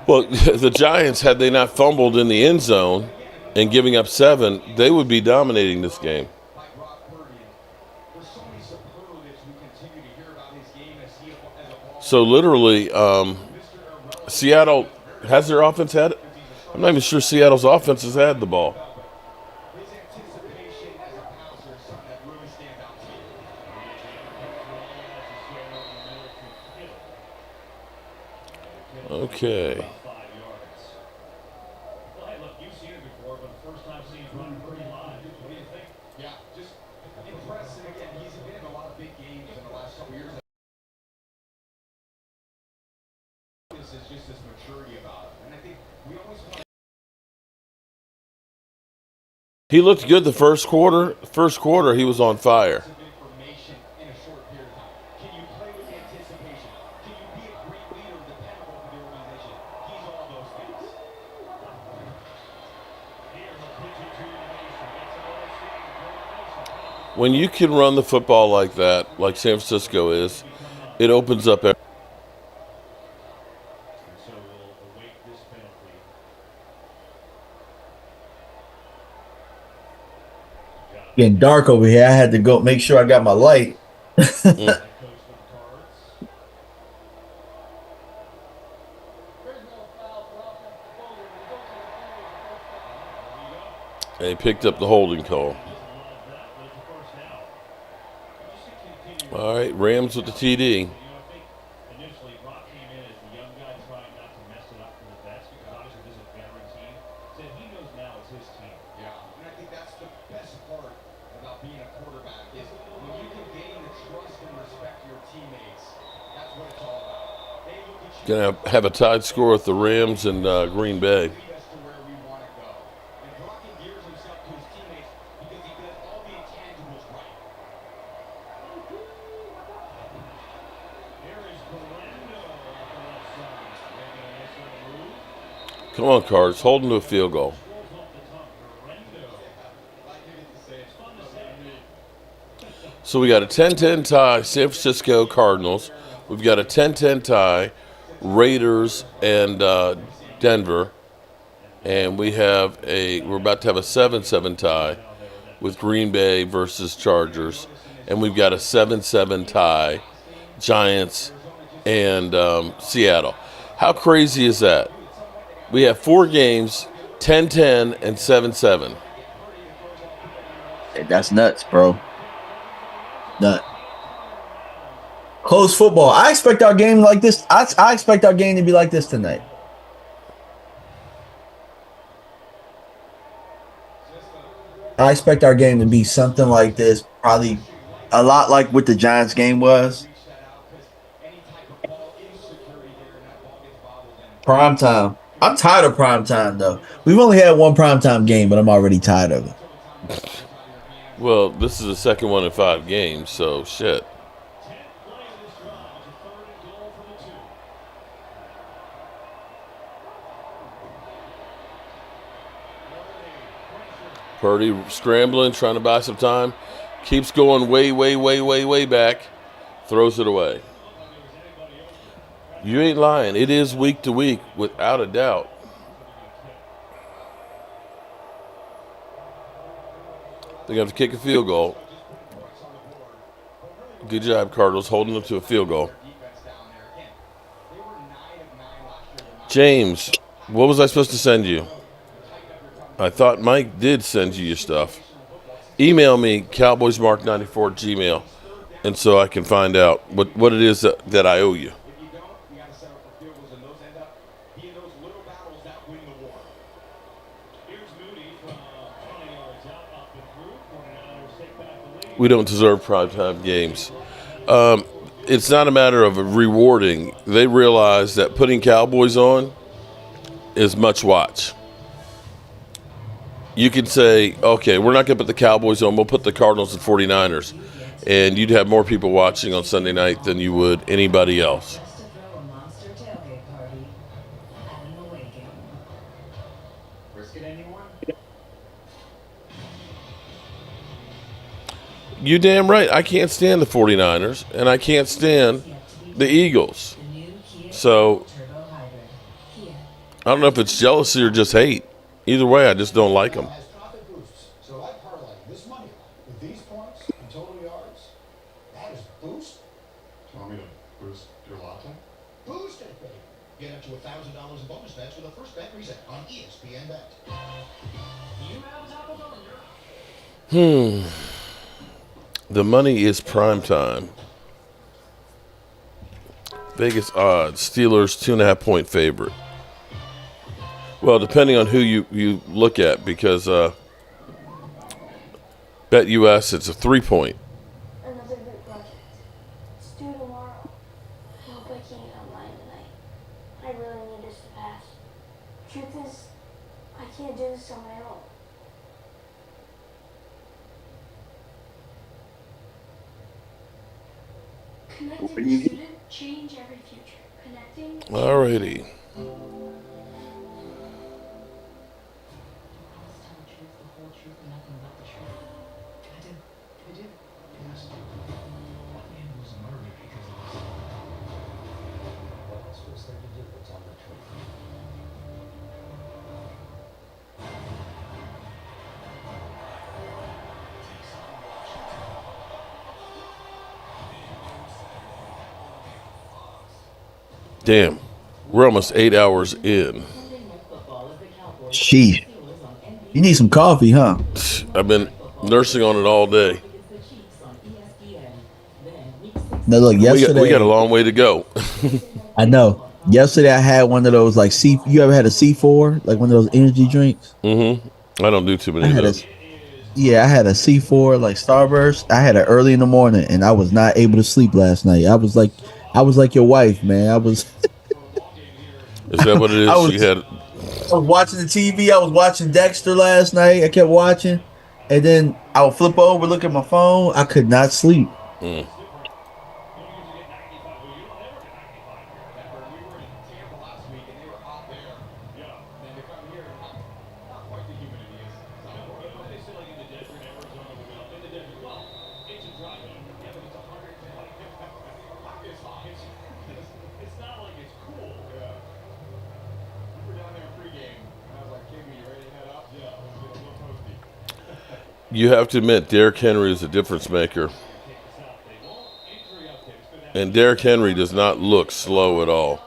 Well, the Giants, had they not fumbled in the end zone and giving up 7, they would be dominating this game. So literally, Seattle has their offense had it. I'm not even sure Seattle's offense has had the ball. Okay. He looked good the first quarter. First quarter, he was on fire. When you can run the football like that, like San Francisco is, it opens up. And so we'll await this penalty. Getting dark over here. I had to go make sure I got my light. They picked up the holding call. All right, Rams with the TD. Initially, Brock came in as the young guy trying not to mess it up for the vets because obviously this is a veteran team. Said he knows now it's his team. Yeah, and I think that's the best part about being a quarterback is when you can gain the trust and respect of your teammates. That's what it's all about. They look at you. Gonna have a tied score with the Rams and Green Bay. Lead us to where we want to go. And Brock endears himself to his teammates because he does all the intangibles right. Come on, Cards. Hold them to a field goal. So we got a 10-10 tie, San Francisco Cardinals. We've got a 10-10 tie, Raiders and Denver. And we're about to have a 7-7 tie with Green Bay versus Chargers. And we've got a 7-7 tie, Giants and Seattle. How crazy is that? We have 4 games, 10-10 and 7-7. That's nuts, bro. Nut. Close football. I expect our game like this. I expect our game to be like this tonight. I expect our game to be something like this. Probably a lot like what the Giants game was. Prime time. I'm tired of prime time, though. We've only had one prime time game, but I'm already tired of it. Well, this is the second one in 5 games, so shit. Purdy scrambling, trying to buy some time. Keeps going way back. Throws it away. You ain't lying. It is week to week, without a doubt. They have to kick a field goal. Good job, Cardinals, holding them to a field goal. James, what was I supposed to send you? I thought Mike did send you your stuff. Email me, cowboysmark94 Gmail, and so I can find out what it is that I owe you. We don't deserve primetime games. It's not a matter of rewarding. They realize that putting Cowboys on is much watch. You could say, okay, we're not going to put the Cowboys on. We'll put the Cardinals and 49ers. And you'd have more people watching on Sunday night than you would anybody else. You damn right. I can't stand the 49ers, and I can't stand the Eagles. So, I don't know if it's jealousy or just hate. Either way, I just don't like them. So I parlay this money with these points and total yards. That is boost. Do you want me to boost your latte? Boost it, baby. Get up to $1,000 in bonus bets with the first bet reset on ESPN Bet. The money is prime time. Vegas odds. Steelers 2.5-point favorite. Well, depending on who you look at, because Bet US, it's a 3-point. Another group project. It's due tomorrow. I hope I can get online tonight. I really need this to pass. Truth is, I can't do this on my own. Connecting the student, change every future. Connecting. Alrighty. Damn, we're almost 8 hours in. Sheesh. You need some coffee, huh? I've been nursing on it all day. Now look, And we got a yesterday long way to go. I know. Yesterday I had one of those like C. You ever had a C4, like one of those energy drinks? Mm-hmm. I don't do too I many of had a those. Yeah, I had a C4 like Starburst. I had it early in the morning, and I was not able to sleep last night. I was like your wife, man. Is that what it I is? She was had. I was watching the TV. I was watching Dexter last night. I kept watching, and then I would flip over, look at my phone. I could not sleep. Mm. It's not like it's cool. Yeah. We were down there pregame, and I was like, King, you ready to head up? Yeah, let's get a little toasty. You have to admit, Derrick Henry is a difference maker. And Derrick Henry does not look slow at all.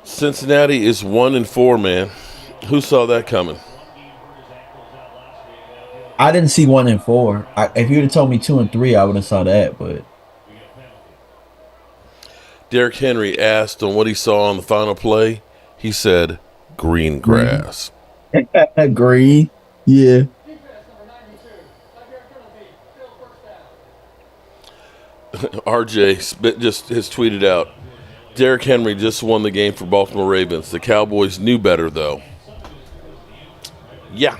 Cincinnati is 1-4, man. Who saw that coming? I didn't see 1-4. If you would have told me 2-3, I would have saw that. But Derrick Henry asked on what he saw on the final play. He said, green grass. green, yeah. RJ just has tweeted out, Derrick Henry just won the game for Baltimore Ravens. The Cowboys knew better, though. Yeah.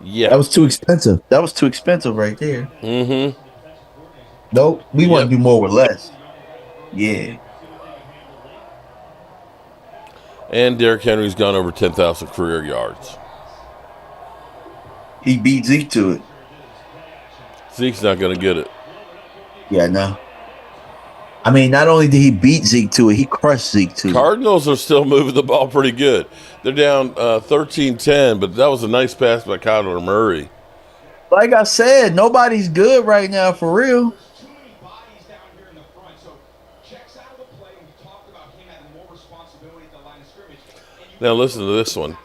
Yeah. That was too expensive. That was too expensive right there. Mm-hmm. Nope. We want to do more with less. Yeah. And Derrick Henry's gone over 10,000 career yards. He beat Zeke to it. Zeke's not going to get it. Yeah, no. I mean, not only did he beat Zeke to it, he crushed Zeke to it. Cardinals are still moving the ball pretty good. They're down 13-10, but that was a nice pass by Kyler Murray. Like I said, nobody's good right now for real. Now listen to this one.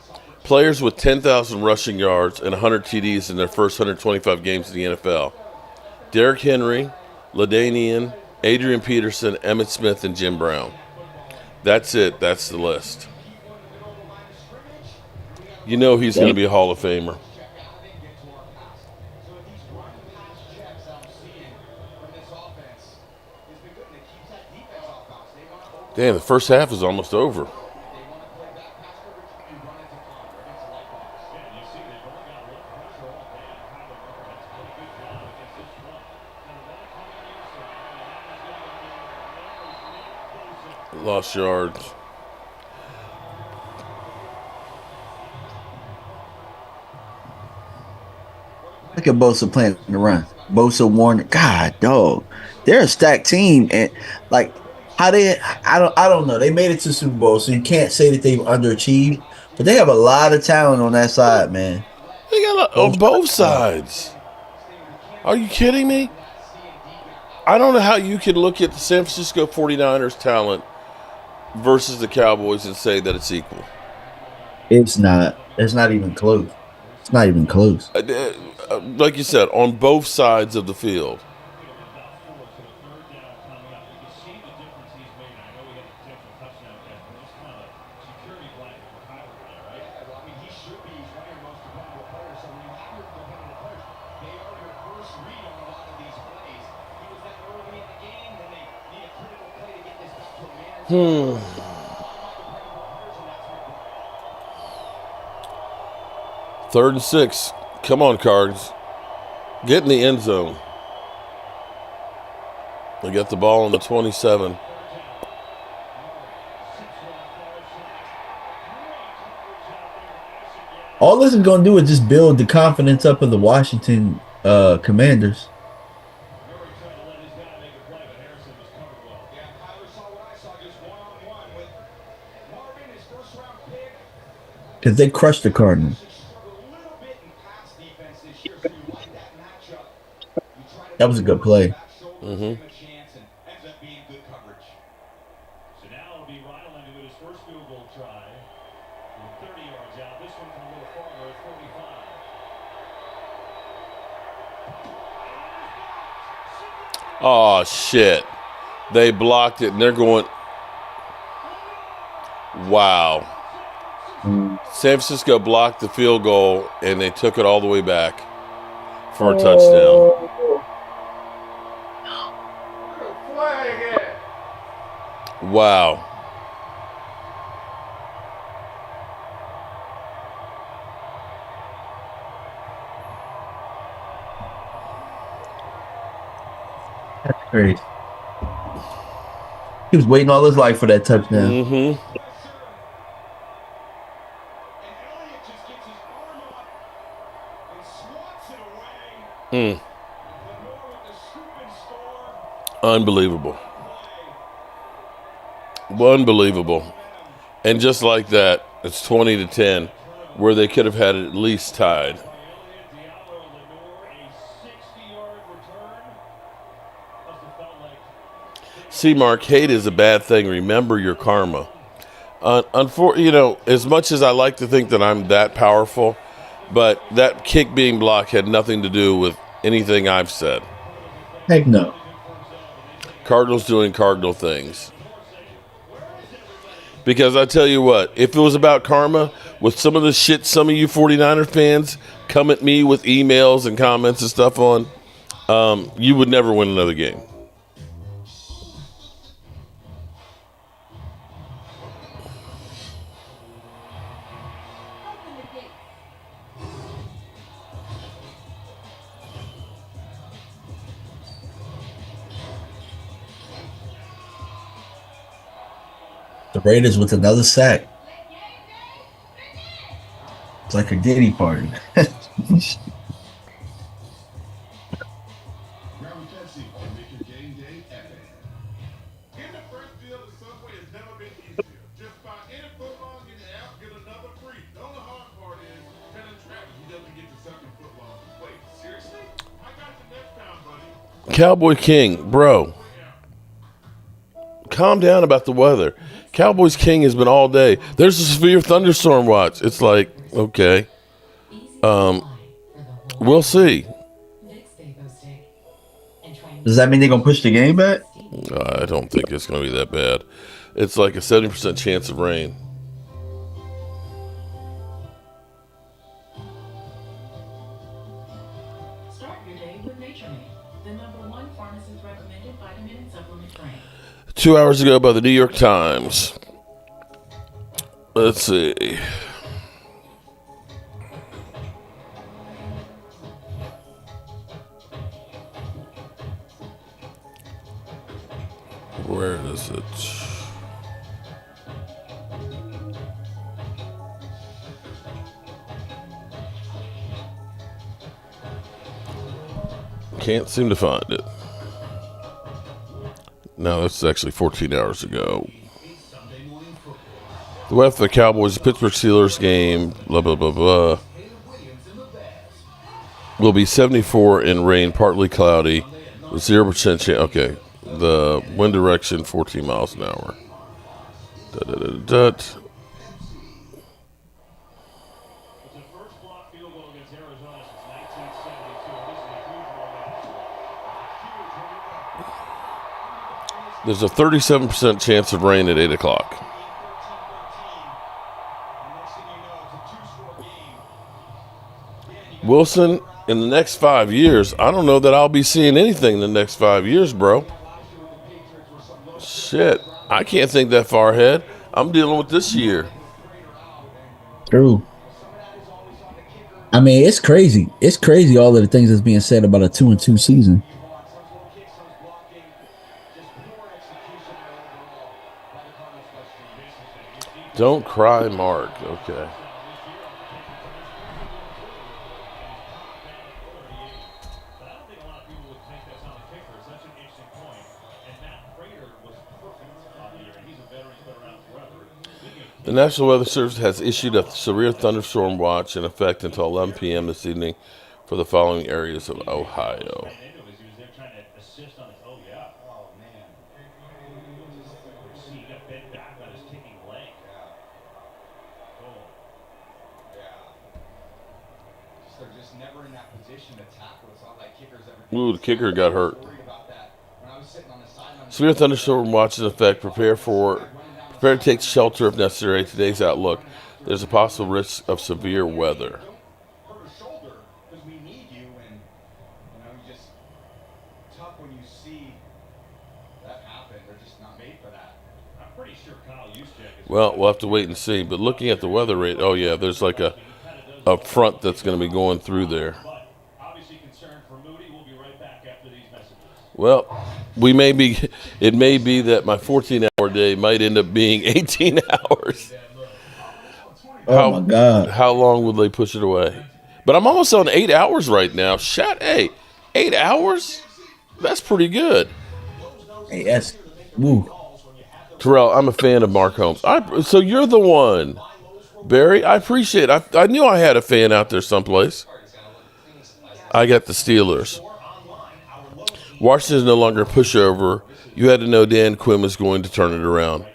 Players with 10,000 rushing yards and 100 TDs in their first 125 games in the NFL. Derrick Henry, LaDainian, Adrian Peterson, Emmitt Smith, and Jim Brown. That's it. That's the list. You know he's going to be a Hall of Famer. Damn, the first half is almost over. Lost yards. Look at Bosa playing the run. Bosa, Warner, God, dog, they're a stacked team, and like how I don't know. They made it to Super Bowl, so you can't say that they've underachieved, but they have a lot of talent on that side, man. They got on both sides. Are you kidding me? I don't know how you can look at the San Francisco 49ers talent versus the Cowboys and say that it's equal. It's not. It's not even close. It's not even close. Like you said, on both sides of the field. Third and 6. Come on, Cards. Get in the end zone. They got the ball on the 27. All this is going to do is just build the confidence up of the Washington Commanders. Murray tried to let his guy make a play, but Harrison was covered well. Yeah, Kyler saw what I saw, just one-on-one with Marvin, his first-round pick. Because they crushed the Cardinals. Actually struggled a little bit in pass defense this year, so you like that matchup. You try to That put was a him good over some play. back shoulders, give him a chance, and ends up being good coverage. So now it'll be Ryland with his first field goal try. With 30 yards out. This one from a little farther at 45. Oh, shit. They blocked it, and they're going. Wow. San Francisco blocked the field goal, and they took it all the way back for a touchdown. Flag it. Wow. That's crazy. He was waiting all his life for that touchdown. Mm-hmm. And Elliott just gets his arm up and swats it away. Lenore with the scoop and score. Unbelievable. Unbelievable. And just like that, it's 20-10, where they could have had it at least tied. See, Mark, hate is a bad thing. Remember your karma. As much as I like to think that I'm that powerful, but that kick being blocked had nothing to do with anything I've said. Heck no. Cardinals doing Cardinal things. Because I tell you what, if it was about karma, with some of the shit some of you 49er fans come at me with emails and comments and stuff on, you would never win another game. The Raiders with another sack. It's like a Diddy party. Getting the first deal at Subway has never been easier. Just buy any footlong in the app, get another free. The only hard part is telling Travis he doesn't get the second footlong. Wait, seriously? I got you next time, buddy. Cowboy King, bro. Calm down about the weather. Cowboys King has been all day. There's a severe thunderstorm watch. It's like, okay. We'll see. Does that mean they're going to push the game back? I don't think it's going to be that bad. It's like a 70% chance of rain. Start your day with Nature Made, the #1 pharmacist recommended vitamin and supplement brand. 2 hours ago by the New York Times. Let's see. Where is it? Can't seem to find it. No, that's actually 14 hours ago. The weather for the Cowboys, Pittsburgh Steelers game, blah, blah, blah, blah, will be 74 and rain, partly cloudy, with 0% chance. Okay, the wind direction, 14 miles an hour. There's a 37% chance of rain at 8 o'clock. Wilson, in the next 5 years, I don't know that I'll be seeing anything in the next 5 years, bro. Shit, I can't think that far ahead. I'm dealing with this year. True. I mean, it's crazy. It's crazy all of the things that's being said about a 2-2 season. Don't cry, Mark. Okay. The National Weather Service has issued a severe thunderstorm watch in effect until 11 p.m. this evening for the following areas of Ohio. Ran into him as he was there trying to assist on his. Oh yeah. Oh man. You see, he got bent back on his kicking leg. Boom. Yeah. They're just never in that position to tackle. It's not like kickers ever. Ooh, the kicker got hurt. Worried about that. When I was sitting on the sideline. Severe thunderstorm watch in effect. Prepare to take shelter if necessary. Today's outlook. There's a possible risk of severe weather. Hurt a shoulder because we need you, and you just tough when you see that happen. They're just not made for that. I'm pretty sure Kyle Juszczyk is. Well, we'll have to wait and see. But looking at the weather rate, oh yeah, there's like a front that's going to be going through there. But obviously concerned for Moody. We'll be right back after these messages. Well, it may be that my 14-hour day might end up being 18 hours. Oh my God. How long will they push it away? But I'm almost on 8 hours right now. 8 hours? That's pretty good. Hey, that's woo. Terrell, I'm a fan of Mark Holmes. So you're the one, Barry. I appreciate it. I knew I had a fan out there someplace. I got the Steelers. Washington's no longer a pushover. You had to know Dan Quinn was going to turn it around.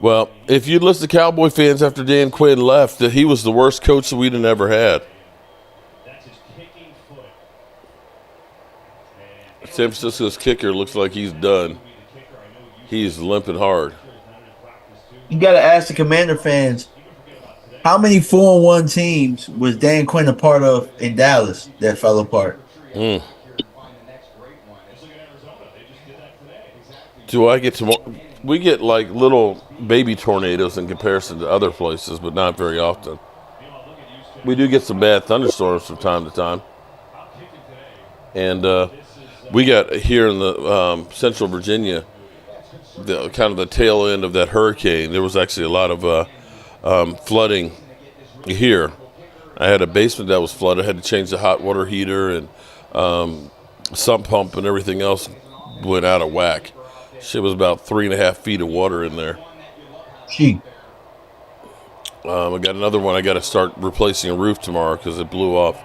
Well, if you'd listen to Cowboy fans after Dan Quinn left, that he was the worst coach that we'd have ever had. That's his kicking foot. San Francisco's kicker looks like he's done. He's limping hard. You got to ask the Commander fans, how many 4-1 teams was Dan Quinn a part of in Dallas that fell apart? Do I get to? We get like little baby tornadoes in comparison to other places, but not very often. We do get some bad thunderstorms from time to time. And we got here in the Central Virginia, the kind of the tail end of that hurricane. There was actually a lot of flooding here. I had a basement that was flooded. I had to change the hot water heater, and sump pump and everything else went out of whack. Shit was about 3.5 feet of water in there. Gee. I got another one. I got to start replacing a roof tomorrow because it blew off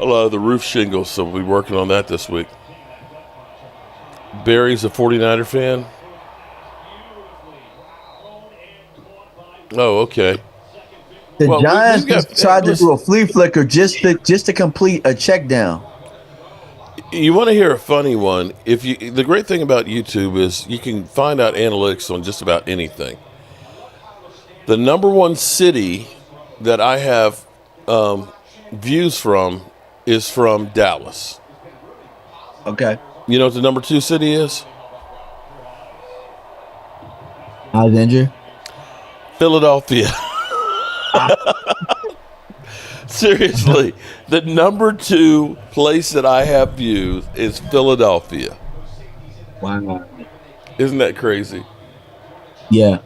a lot of the roof shingles, so we'll be working on that this week. Barry's a 49er fan. Oh, okay. The Giants tried to do a flea flicker just to complete a check down. You want to hear a funny one? The great thing about YouTube is you can find out analytics on just about anything. The number one city that I have views from is from Dallas. Okay. You know what the number 2 city is? Alexandria? Philadelphia. Seriously, the number 2 place that I have views is Philadelphia. Wow. Isn't that crazy? Yeah.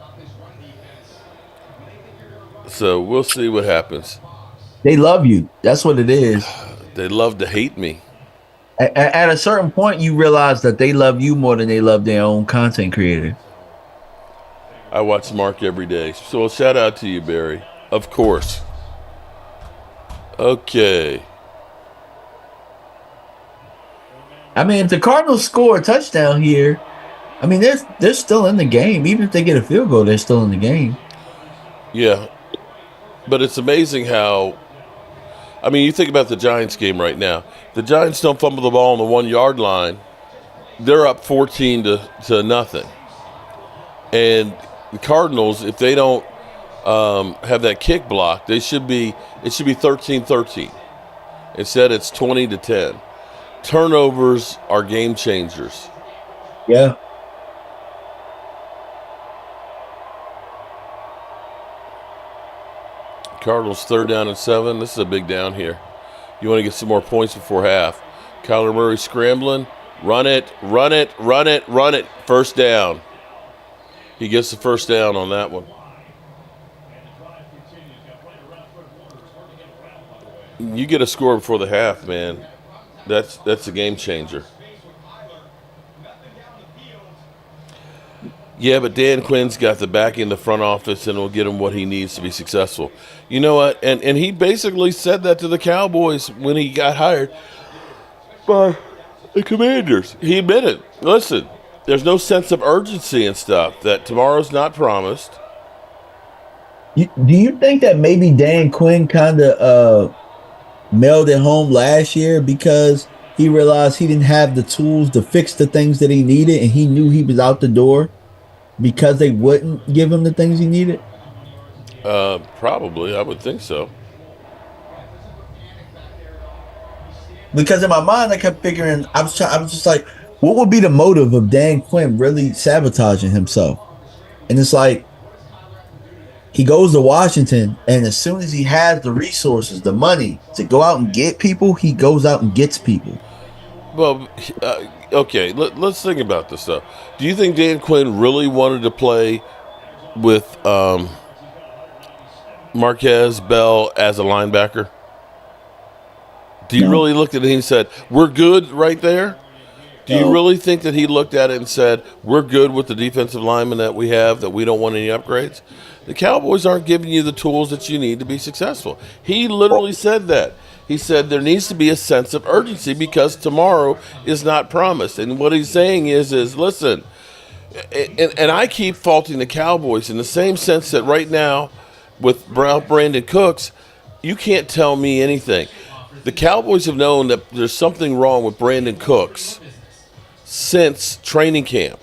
So we'll see what happens. They love you. That's what it is. They love to hate me. At a certain point, you realize that they love you more than they love their own content creator. I watch Mark every day. So shout out to you, Barry. Of course. Okay. I mean, if the Cardinals score a touchdown here, I mean, they're still in the game. Even if they get a field goal, they're still in the game. Yeah. But it's amazing how, I mean, you think about the Giants game right now. The Giants don't fumble the ball on the 1-yard line. They're up 14 to nothing. And the Cardinals, if they don't have that kick block, it should be 13-13. Instead, it's 20-10. Turnovers are game changers. Yeah. Cardinals 3rd down and 7. This is a big down here. You want to get some more points before half. Kyler Murray scrambling. Run it. First down. He gets the first down on that one. You get a score before the half, man. That's a game changer. Yeah, but Dan Quinn's got the back in the front office and will get him what he needs to be successful. You know what? And he basically said that to the Cowboys when he got hired by the Commanders. He admitted, listen, there's no sense of urgency and stuff, that tomorrow's not promised. Do you think that maybe Dan Quinn kind of mailed it home last year because he realized he didn't have the tools to fix the things that he needed, and he knew he was out the door because they wouldn't give him the things he needed? Probably, I would think so. Because in my mind, I kept figuring, I was just like, what would be the motive of Dan Quinn really sabotaging himself? And it's like, he goes to Washington, and as soon as he has the resources, the money to go out and get people, he goes out and gets people. Well, okay, let's think about this stuff. Do you think Dan Quinn really wanted to play with Marquez Bell as a linebacker? Do you really look at it and said, we're good right there? Do you really think that he looked at it and said, we're good with the defensive linemen that we have, that we don't want any upgrades? The Cowboys aren't giving you the tools that you need to be successful. He literally said that. He said there needs to be a sense of urgency because tomorrow is not promised. And what he's saying is listen, and I keep faulting the Cowboys in the same sense that right now with Brandon Cooks, you can't tell me anything. The Cowboys have known that there's something wrong with Brandon Cooks since training camp.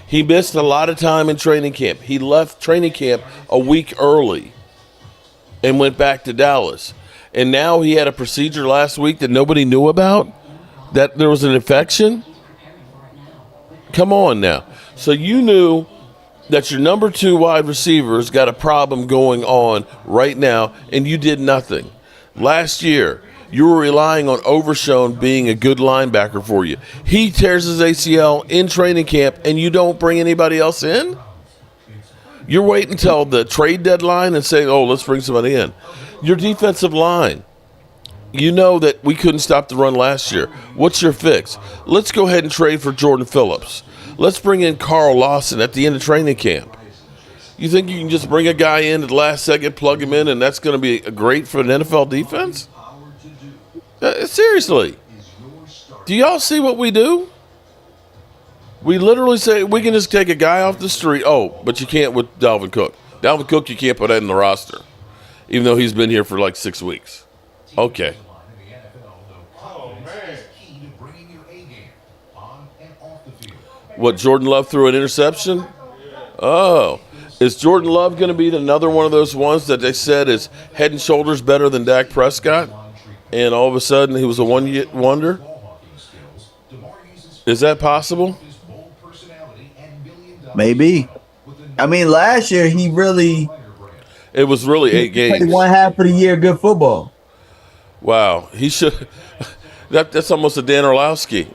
He missed a lot of time in training camp. He left training camp a week early and went back to Dallas. And now he had a procedure last week that nobody knew about, that there was an infection. Come on now. So you knew that your number 2 wide receiver's got a problem going on right now, and you did nothing. Last year, you were relying on Overshown being a good linebacker for you. He tears his ACL in training camp, and you don't bring anybody else in? You're waiting until the trade deadline and saying, oh, let's bring somebody in. Your defensive line, you know that we couldn't stop the run last year. What's your fix? Let's go ahead and trade for Jordan Phillips. Let's bring in Carl Lawson at the end of training camp. You think you can just bring a guy in at the last second, plug him in, and that's going to be great for an NFL defense? Seriously. Do y'all see what we do? We literally say we can just take a guy off the street. Oh, but you can't with Dalvin Cook. Dalvin Cook, you can't put that in the roster, even though he's been here for like 6 weeks. Okay. What, Jordan Love threw an interception? Oh. Is Jordan Love going to be another one of those ones that they said is head and shoulders better than Dak Prescott? And all of a sudden he was a one-hit wonder? Is that possible? Maybe. I mean, last year he really... It was really 8 games. Played one half of the year good football. Wow. He should... That's almost a Dan Orlowski.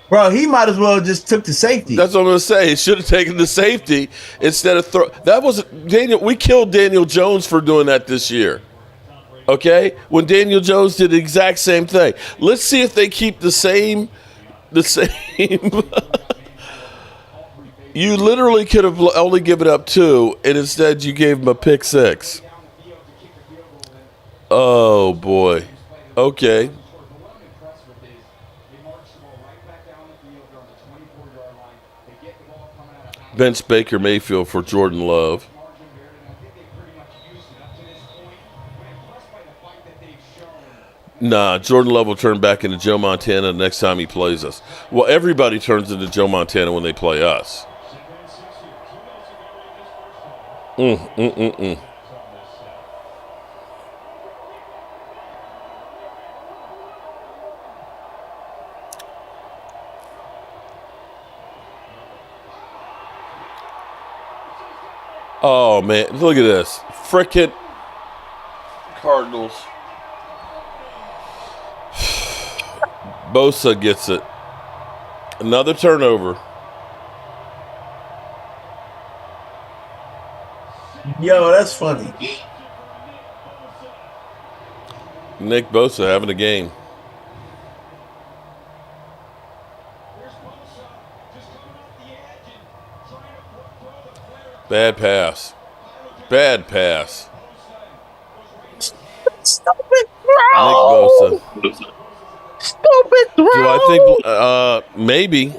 Bro, he might as well just took the safety. That's what I'm going to say. He should have taken the safety instead of That was Daniel. We killed Daniel Jones for doing that this year. Okay? When Daniel Jones did the exact same thing. Let's see if they keep the same. You literally could have only given up 2, and instead you gave him a pick 6. Oh, boy. Okay. Bench Baker Mayfield for Jordan Love. Nah, Jordan Love will turn back into Joe Montana next time he plays us. Well, everybody turns into Joe Montana when they play us. Oh, man. Look at this. Frickin' Cardinals. Bosa gets it. Another turnover. Yo, that's funny. Nick Bosa having a game. Bad pass. Bad pass. Stupid Nick throw. Bosa. Stupid Do I think throw. maybe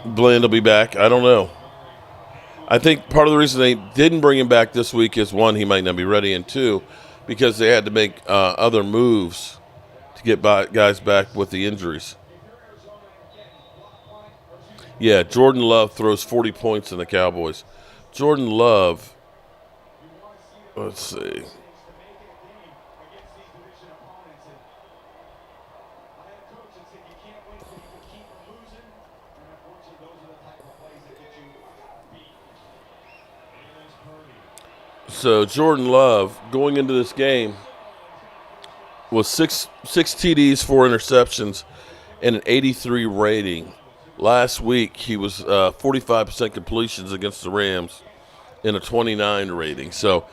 Bland will be back? I don't know. I think part of the reason they didn't bring him back this week is, one, he might not be ready, and two, because they had to make other moves to get guys back with the injuries. Yeah, Jordan Love throws 40 points in the Cowboys. Jordan Love, let's see. So Jordan Love, going into this game, was six TDs, 4 interceptions, and an 83 rating. Last week, he was 45% completions against the Rams and a 29 rating. So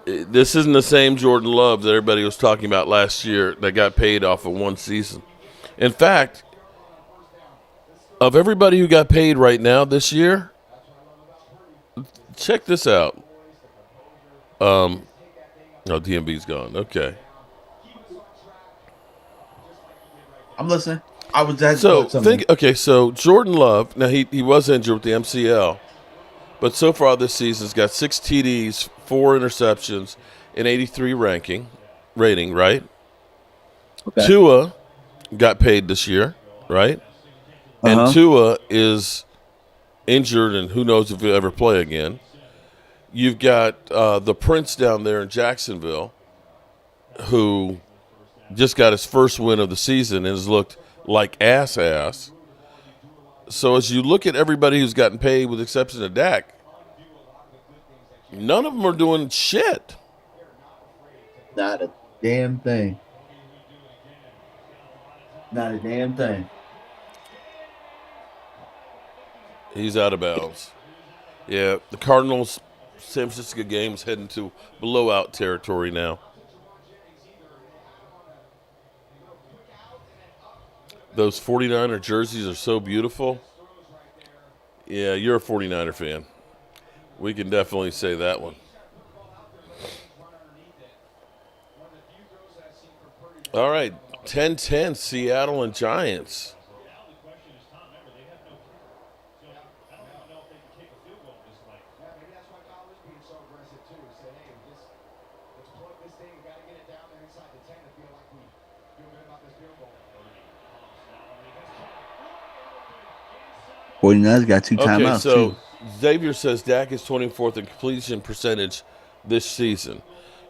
this isn't the same Jordan Love that everybody was talking about last year that got paid off of one season. In fact, of everybody who got paid right now this year, check this out. No, DMB's gone. Okay. I'm listening. I was at So something. so Jordan Love, now he was injured with the MCL, but so far this season's got 6 TDs, 4 interceptions, an 83 rating, right? Okay. Tua got paid this year, right? And Tua is injured, and who knows if he'll ever play again. You've got the Prince down there in Jacksonville, who just got his first win of the season and has looked like ass. So as you look at everybody who's gotten paid, with the exception of Dak, none of them are doing shit. Not a damn thing. Not a damn thing. He's out of bounds. Yeah, the Cardinals' San Francisco game is heading to blowout territory now. Those 49er jerseys are so beautiful. Yeah, you're a 49er fan. We can definitely say that one. All right, 10-10, Seattle and Giants. '49ers got 2 timeouts. Okay, so too. Xavier says Dak is 24th in completion percentage this season.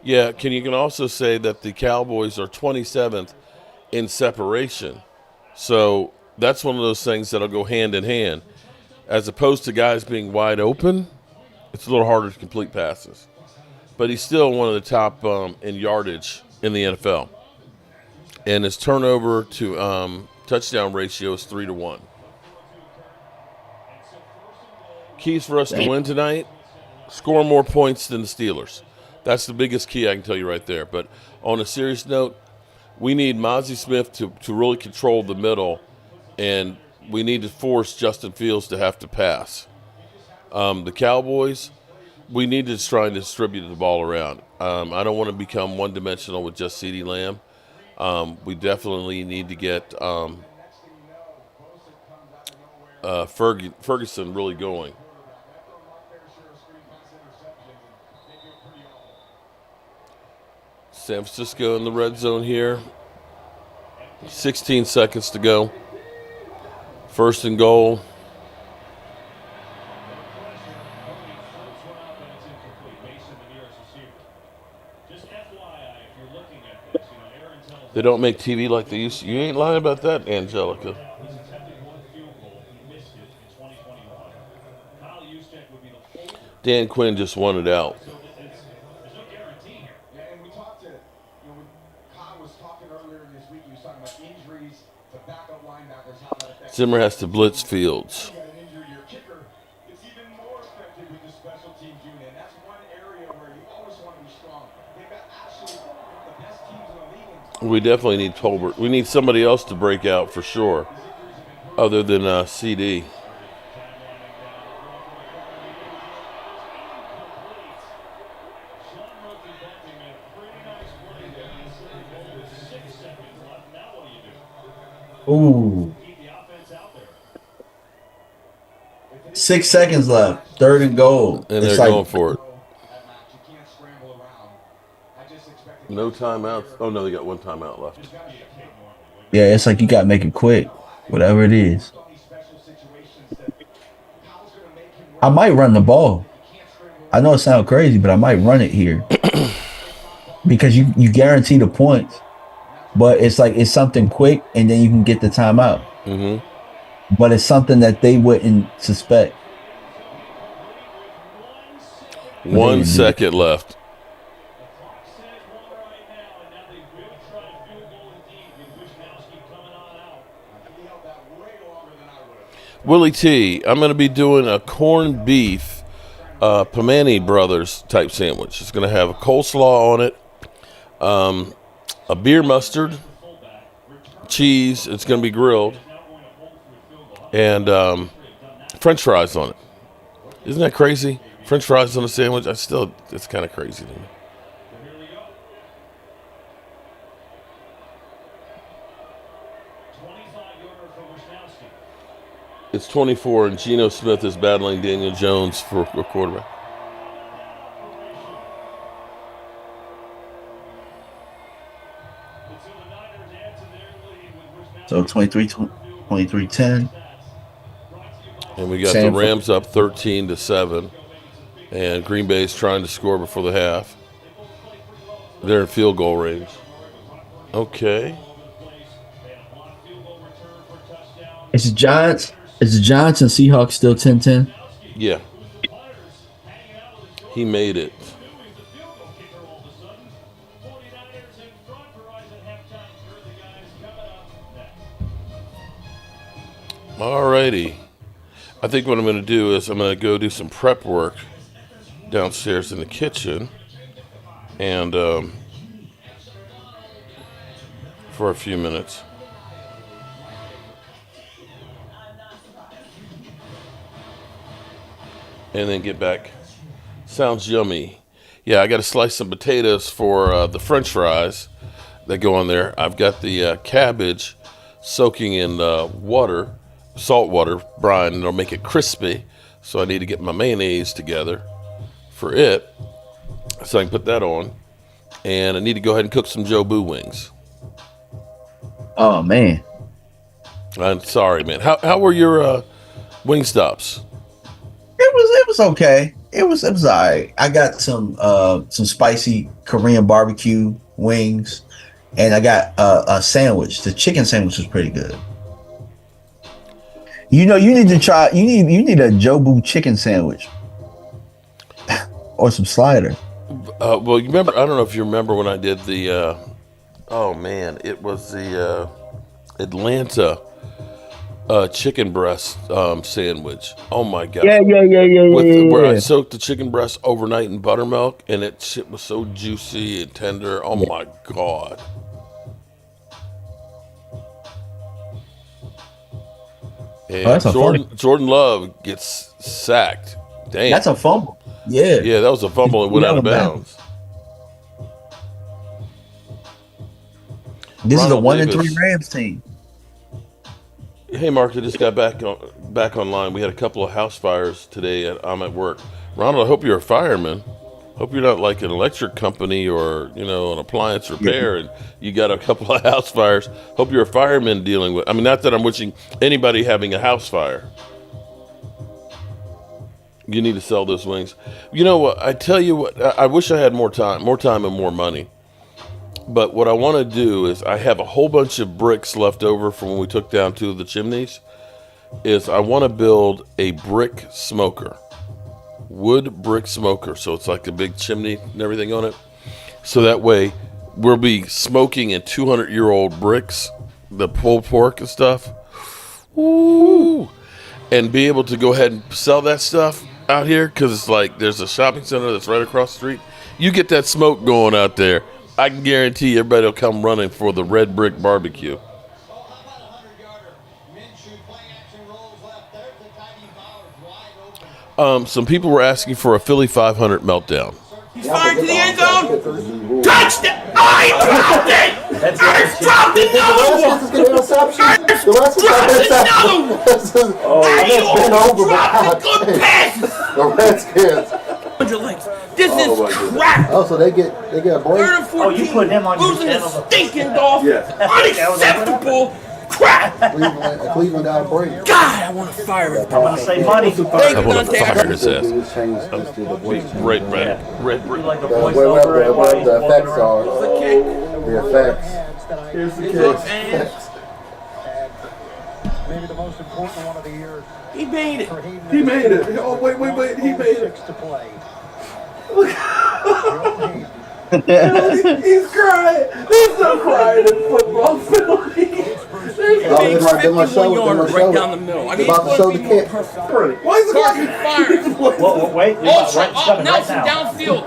Yeah, you can also say that the Cowboys are 27th in separation. So that's one of those things that'll go hand in hand. As opposed to guys being wide open, it's a little harder to complete passes. But he's still one of the top in yardage in the NFL. And his turnover to touchdown ratio is 3-1. Keys for us to win tonight: score more points than the Steelers. That's the biggest key I can tell you right there. But on a serious note, we need Mozzie Smith to really control the middle, and we need to force Justin Fields to have to pass. The Cowboys, we need to try and distribute the ball around. I don't want to become one-dimensional with just CeeDee Lamb. We definitely need to get Ferguson really going. San Francisco in the red zone here. 16 seconds to go. 1st and goal. They don't make TV like they used to. You ain't lying about that, Angelica. Dan Quinn just won it out. Zimmer has to blitz Fields. We definitely need Tolbert. We need somebody else to break out for sure, other than CD. Ooh. 6 seconds left. 3rd and goal. And It's they're like going for it. No timeouts. Oh, no, they got one timeout left. yeah, it's like you gotta make it quick. Whatever it is. I might run the ball. I know it sounds crazy, but I might run it here. Because you guarantee the points. But it's like it's something quick and then you can get the timeout. Mm-hmm. But it's something that they wouldn't suspect. But 1 second left. Willie T, I'm going to be doing a corned beef Pimani Brothers type sandwich. It's going to have a coleslaw on it, a beer mustard, cheese. It's going to be grilled, and French fries on it. Isn't that crazy? French fries on a sandwich? It's kind of crazy to me. It's 24, and Geno Smith is battling Daniel Jones for a quarterback. So 23-10. And we got the Rams up 13-7. And Green Bay's trying to score before the half. They're in field goal range. Okay. It's the Giants. Is the Giants and Seahawks still 10-10? Yeah. He made it. Alrighty. I think what I'm going to do is I'm going to go do some prep work downstairs in the kitchen. And for a few minutes. And then get back. Sounds yummy. Yeah, I got to slice some potatoes for the French fries that go on there. I've got the cabbage soaking in water, salt water, brine, and it'll make it crispy. So I need to get my mayonnaise together for it, so I can put that on. And I need to go ahead and cook some Joe Boo wings. Oh man, I'm sorry, man. How were your wing stops? It was okay. It was all right. I got some spicy Korean barbecue wings, and I got a sandwich. The chicken sandwich was pretty good. You know, you need to try. You need a Joe Boo chicken sandwich or some slider. Well, you remember? I don't know if you remember when I did the. Oh man, it was the Atlanta chicken breast sandwich. Oh my god! Yeah. Where I soaked the chicken breast overnight in buttermilk, and shit was so juicy and tender. Oh my god! And Jordan Love gets sacked. Damn, that's a fumble. Yeah, that was a fumble and went out of bounds. This Ronald is a 1-3 Rams team. Hey, Mark, I just got back online. We had a couple of house fires today. I'm at work. Ronald, I hope you're a fireman. Hope you're not like an electric company or an appliance repair, and you got a couple of house fires. Hope you're a fireman dealing with. I mean, not that I'm wishing anybody having a house fire. You need to sell those wings. You know what? I tell you what. I wish I had more time and more money. But what I want to do is I have a whole bunch of bricks left over from when we took down 2 of the chimneys. Is I want to build a brick smoker, wood brick smoker. So it's like a big chimney and everything on it. So that way we'll be smoking in 200-year-old bricks, the pulled pork and stuff. Ooh. And be able to go ahead and sell that stuff out here, because it's like there's a shopping center that's right across the street. You get that smoke going out there, I can guarantee everybody will come running for the red brick barbecue. Some people were asking for a Philly 500 meltdown. He's fired to the end zone. Touchdown! I dropped it! Ertz dropped another one! Ertz dropped another one! He dropped good passes! The Redskins. This is crap! Oh, so they get a break? 3rd and 14, you put him on your losing channel. his stinking Dolphins. Unacceptable crap! Cleveland got a break. God, I want to fire him. I'm going to say money. I want to fire his ass. Red. You like the The voiceover and why he's the walking effects around? are. The kick. The effects. Here's the Look, kick. man. Maybe the most important one of the year. He made it. He made it. Oh, wait. He made it. To play. He's crying. There's no crying in football. Big 51-yarder right down the middle. I mean, about to it's show going the to be more kick. perfect. Why is it Carson firing. Whoa, wait. Ultra up, Nelson downfield.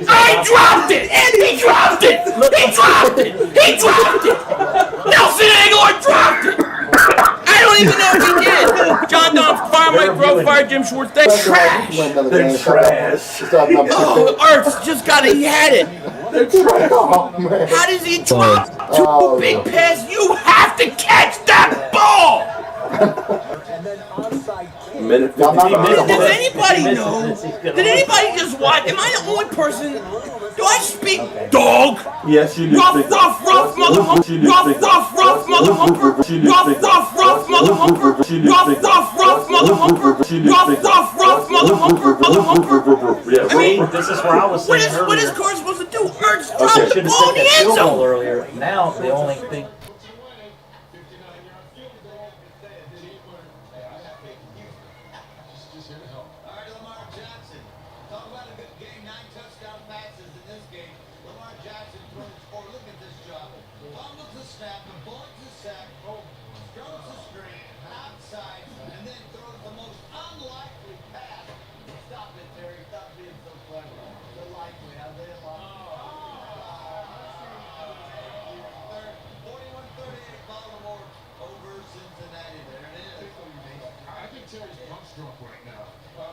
I dropped it! He dropped it! He dropped it! He dropped it! Nelson Aguilar dropped it! I don't even know if he did. John Don, fire Mike Rowe, fire Jim Schwartz. That's trash. They're trash. Oh, Ertz just got it. He had it. They're trash. Oh, man. How does he drop two big passes? You have to catch that ball. Does anybody know? Did anybody just watch? Am I the only person? Do I speak dog? Yes, you do. Rough, mother humper. Rough, mother humper. Rough, mother humper. Rough, mother humper. Rough, mother humper. I mean, this is where I was saying earlier. what is Carr supposed to do? Ertz dropped the ball in the end Field goal zone. earlier. Now the only thing.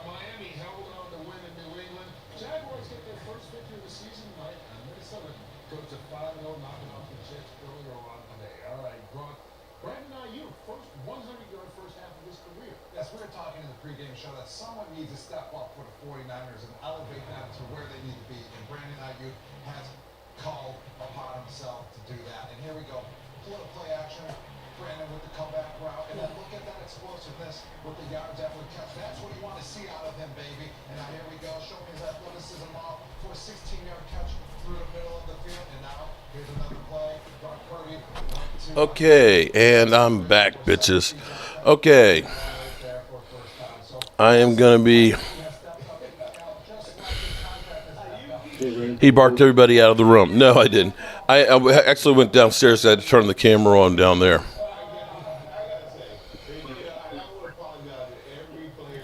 Miami held on to win in New England. Jaguars get their first victory of the season tonight, and Minnesota goes to 5-0, knocking off the Jets earlier on today. All right, Gronk. Brandon Ayuk, first 100-yard first half of his career. Yes, we were talking in the pregame show that someone needs to step up for the 49ers and elevate them to where they need to be. And Brandon Ayuk has called upon himself to do that. And here we go. Little play action. Brandon with the comeback route. And then look at that explosiveness with the yards after the catch. That's what you want to see out of him, baby. And now here we go. Showing his athleticism off for a 16-yard catch through the middle of the field. And now here's another play. Brock Purdy. Okay, and I'm back, bitches. Okay. I am going to be... He barked everybody out of the room. No, I didn't. I actually went downstairs. I had to turn the camera on down there.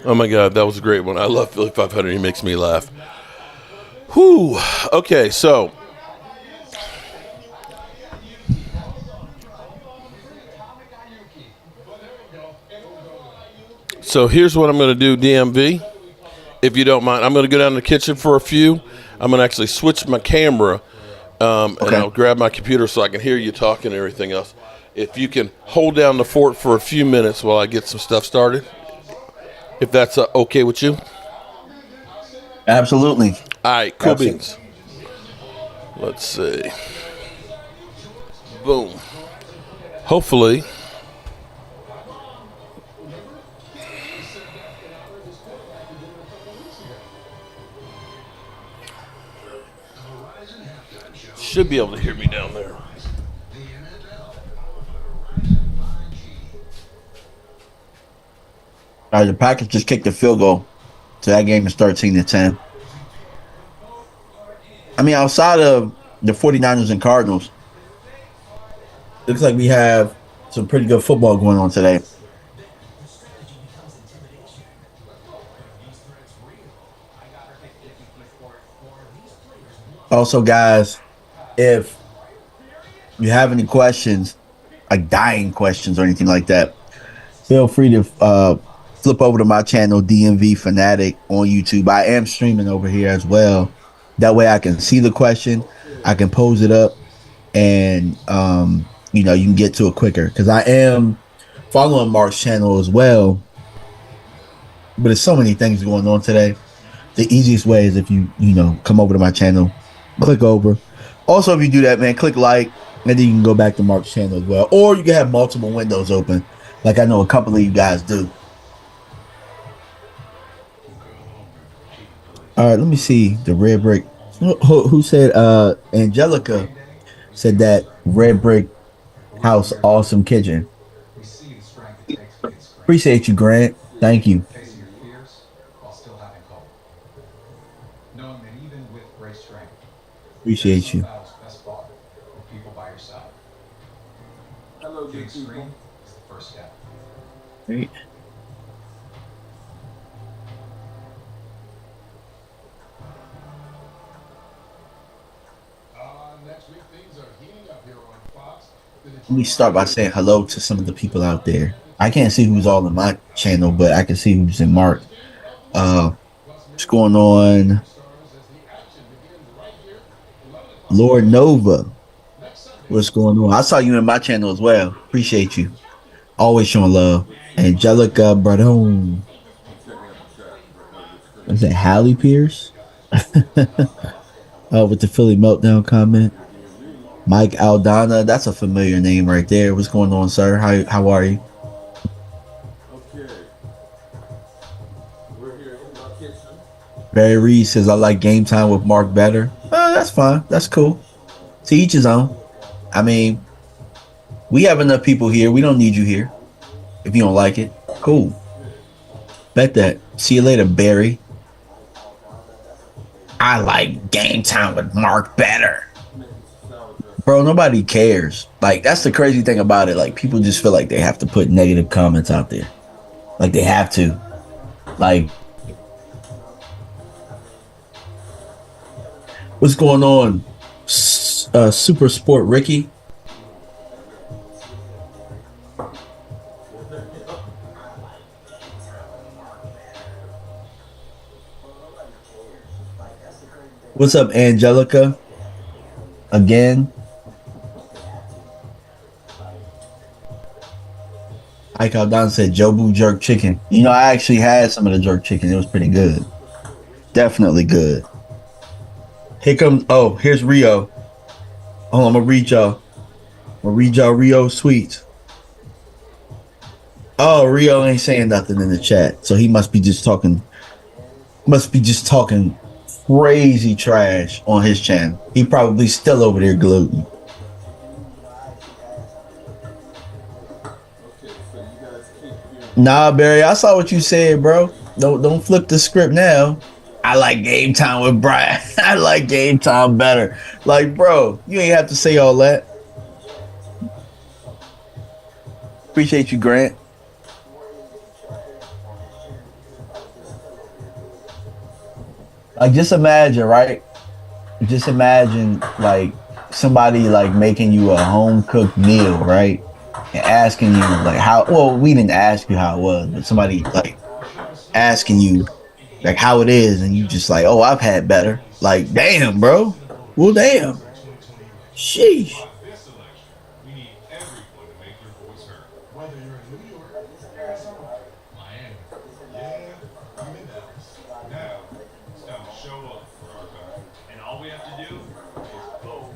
Oh, my God, that was a great one. I love Philly 500. He makes me laugh. Whew. Okay, so... So here's what I'm going to do, DMV, if you don't mind. I'm going to go down to the kitchen for a few. I'm going to actually switch my camera, and I'll grab my computer so I can hear you talking and everything else. If you can hold down the fort for a few minutes while I get some stuff started, if that's okay with you. Absolutely. All right, cool beans. Let's see. Boom. Hopefully... should be able to hear me down there. All right, the Packers just kicked the field goal, so that game is 13-10. I mean, outside of the 49ers and Cardinals, looks like we have some pretty good football going on today. Also, guys, if you have any questions, like dying questions or anything like that, feel free to flip over to my channel, DMV Fanatic, on YouTube. I am streaming over here as well. That way I can see the question. I can pose it up, and you know, you can get to it quicker because I am following Mark's channel as well. But there's so many things going on today. The easiest way is if you know, come over to my channel, click over. Also, if you do that, man, click like, and then you can go back to Mark's channel as well. Or you can have multiple windows open, like I know a couple of you guys do. All right, let me see the red brick. Who said Angelica said that red brick house awesome kitchen. We see the strength it takes to get screened. Appreciate you, Grant. Thank you. Facing your fears while still having hope. Knowing that even with great strength, Appreciate you. battles best fought with people by your side. Getting screened is the first step. Great. Let me start by saying hello to some of the people out there. I can't see who's all in my channel, but I can see who's in Mark. What's going on? Lord Nova. What's going on? I saw you in my channel as well. Appreciate you. Always showing love. Angelica Bradone. Is it Hallie Pierce? With the Philly Meltdown comment. Mike Aldana, that's a familiar name right there. What's going on, sir? How are you? Barry Reed says, I like game time with Mark better. That's fine. That's cool. To each his own. I mean, we have enough people here. We don't need you here. If you don't like it, cool. Bet that. See you later, Barry. I like game time with Mark better. Bro, nobody cares. Like, that's the crazy thing about it. Like, people just feel like they have to put negative comments out there. Like, they have to. Like, what's going on? Super Sport Ricky. What's up, Angelica? Again. Ike Aldon said Jobu jerk chicken. You know, I actually had some of the jerk chicken. It was pretty good. Definitely good. Here comes, oh, here's Rio. Oh, I'm gonna read y'all. Rio sweets. Oh, Rio ain't saying nothing in the chat. So he must be just talking crazy trash on his channel. He probably still over there gluten. Nah, Barry, I saw what you said, bro. Don't flip the script now. I like game time with Brian. I like game time better. Like, bro, you ain't have to say all that. Appreciate you, Grant. Like, just imagine, right? Just imagine, like, somebody, like, making you a home-cooked meal, right? And asking you, like, how, well, we didn't ask you how it was, but somebody, like, asking you, like, how it is, and you just like, oh, I've had better. Like, damn, bro. Well, damn. Sheesh. Whether you're in New York, Arizona, Miami, yeah, I'm in Dallas. Now, it's time to show up for our guy. And all we have to do is go.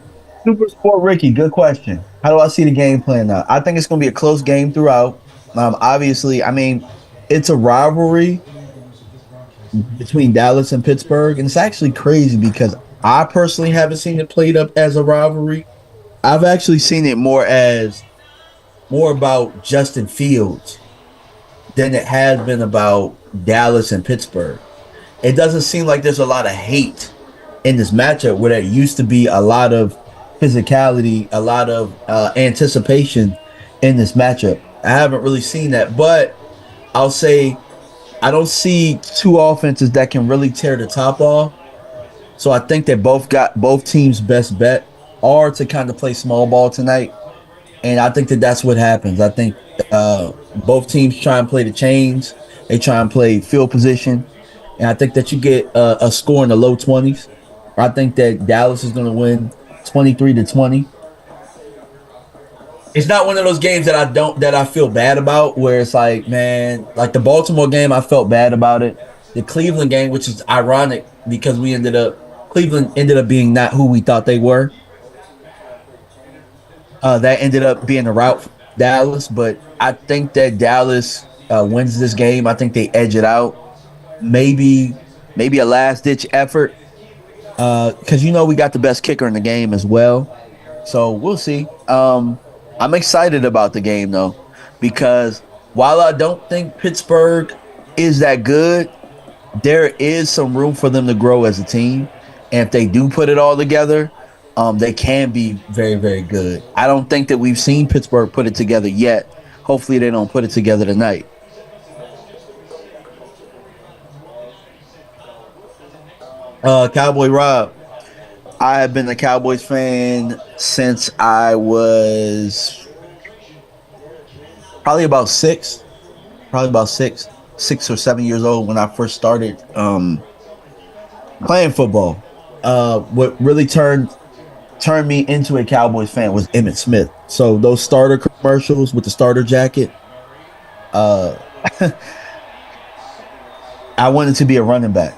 Super Sport Ricky, good question. How do I see the game playing out? I think it's going to be a close game throughout. Obviously, I mean, it's a rivalry between Dallas and Pittsburgh, and it's actually crazy because I personally haven't seen it played up as a rivalry. I've actually seen it more about Justin Fields than it has been about Dallas and Pittsburgh. It doesn't seem like there's a lot of hate in this matchup where there used to be a lot of physicality, a lot of anticipation in this matchup. I haven't really seen that, but I'll say I don't see two offenses that can really tear the top off. So I think that both teams' best bet are to kind of play small ball tonight. And I think that that's what happens. I think both teams try and play the chains. They try and play field position. And I think that you get a score in the low 20s. I think that Dallas is going to win 23-20. It's not one of those games that I feel bad about where it's like, man, like the Baltimore game, I felt bad about it. The Cleveland game, which is ironic because Cleveland ended up being not who we thought they were. That ended up being a rout for Dallas, but I think that Dallas wins this game. I think they edge it out. Maybe a last ditch effort because we got the best kicker in the game as well. So we'll see. I'm excited about the game though, because while I don't think Pittsburgh is that good, there is some room for them to grow as a team. And if they do put it all together, they can be very, very good. I don't think that we've seen Pittsburgh put it together yet. Hopefully, they don't put it together tonight. Cowboy Rob, I have been a Cowboys fan since I was probably about six or 7 years old when I first started playing football. What really turned me into a Cowboys fan was Emmitt Smith. So those starter commercials with the starter jacket, I wanted to be a running back.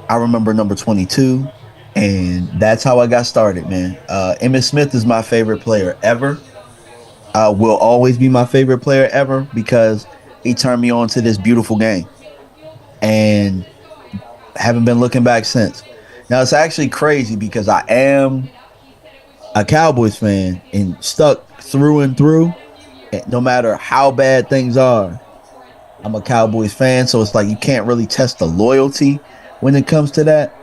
I remember number 22, and that's how I got started, man. Emmitt Smith is my favorite player ever. Will always be my favorite player ever because he turned me on to this beautiful game, and haven't been looking back since. Now it's actually crazy because I am a Cowboys fan and stuck through and through. And no matter how bad things are, I'm a Cowboys fan, so it's like you can't really test the loyalty when it comes to that.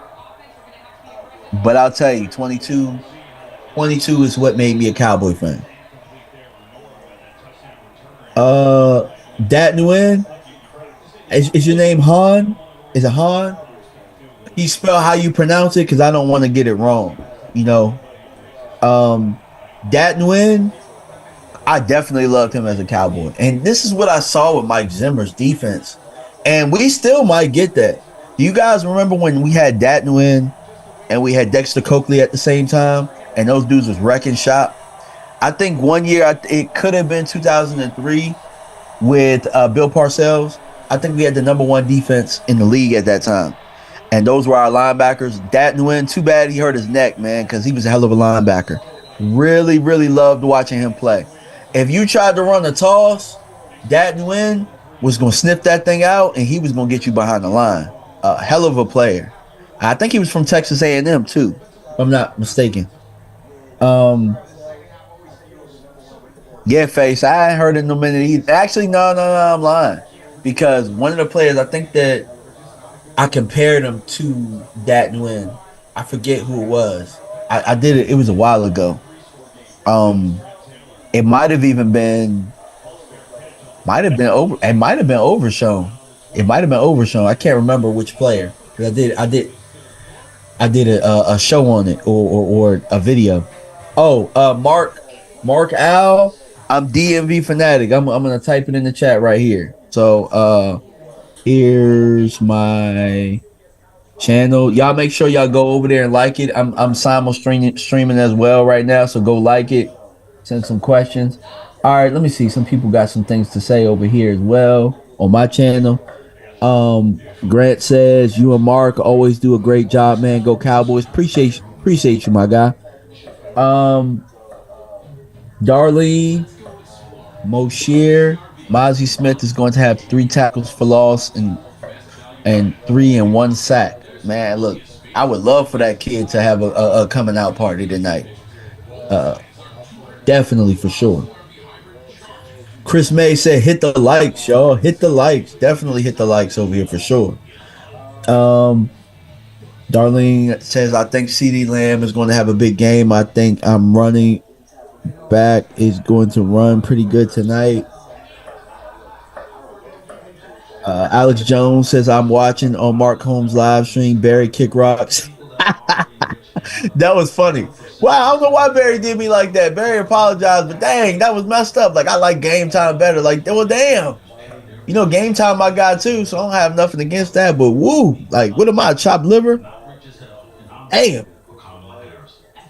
But I'll tell you, 22 is what made me a Cowboy fan. Dat Nguyen, is your name Han? Is it Han? You spell how you pronounce it because I don't want to get it wrong. Dat Nguyen, I definitely loved him as a Cowboy. And this is what I saw with Mike Zimmer's defense. And we still might get that. Do you guys remember when we had Dat Nguyen and we had Dexter Coakley at the same time? And those dudes was wrecking shop. I think one year, it could have been 2003 with Bill Parcells. I think we had the number one defense in the league at that time. And those were our linebackers. Dat Nguyen, too bad he hurt his neck, man, because he was a hell of a linebacker. Really, really loved watching him play. If you tried to run a toss, Dat Nguyen was going to sniff that thing out, and he was going to get you behind the line. A hell of a player. I think he was from Texas A&M, too, if I'm not mistaken. Yeah, Face, I ain't heard in no minute either. Actually, no, I'm lying. Because one of the players, I think that I compared him to Dat Nguyen. I forget who it was. I did it. It was a while ago. It might have been Overshown. It might have been Overshown. I can't remember which player. Because I did a show on it or a video. Mark Al. I'm DMV fanatic. I'm gonna type it in the chat right here. So here's my channel. Y'all make sure y'all go over there and like it. I'm simul streaming as well right now. So go like it. Send some questions. All right, let me see. Some people got some things to say over here as well on my channel. Grant says you and Mark always do a great job, man. Go Cowboys. Appreciate you, my guy. Darlene Moshier, Mozzie Smith is going to have 3 tackles for loss and 3 and 1 sack. Man, look, I would love for that kid to have a coming out party tonight. Definitely, for sure. Chris May said, hit the likes, y'all. Hit the likes. Definitely hit the likes over here for sure. Darlene says, I think CeeDee Lamb is going to have a big game. I think I'm running back is going to run pretty good tonight. Alex Jones says, I'm watching on Mark Holmes live stream. Barry kick rocks. That was funny. Wow, I don't know why Barry did me like that. Barry apologized, but dang, that was messed up. Like, I like Game Time better. Like, well, damn. Game Time my guy too, so I don't have nothing against that. But woo, like, what am I, chopped liver? Damn.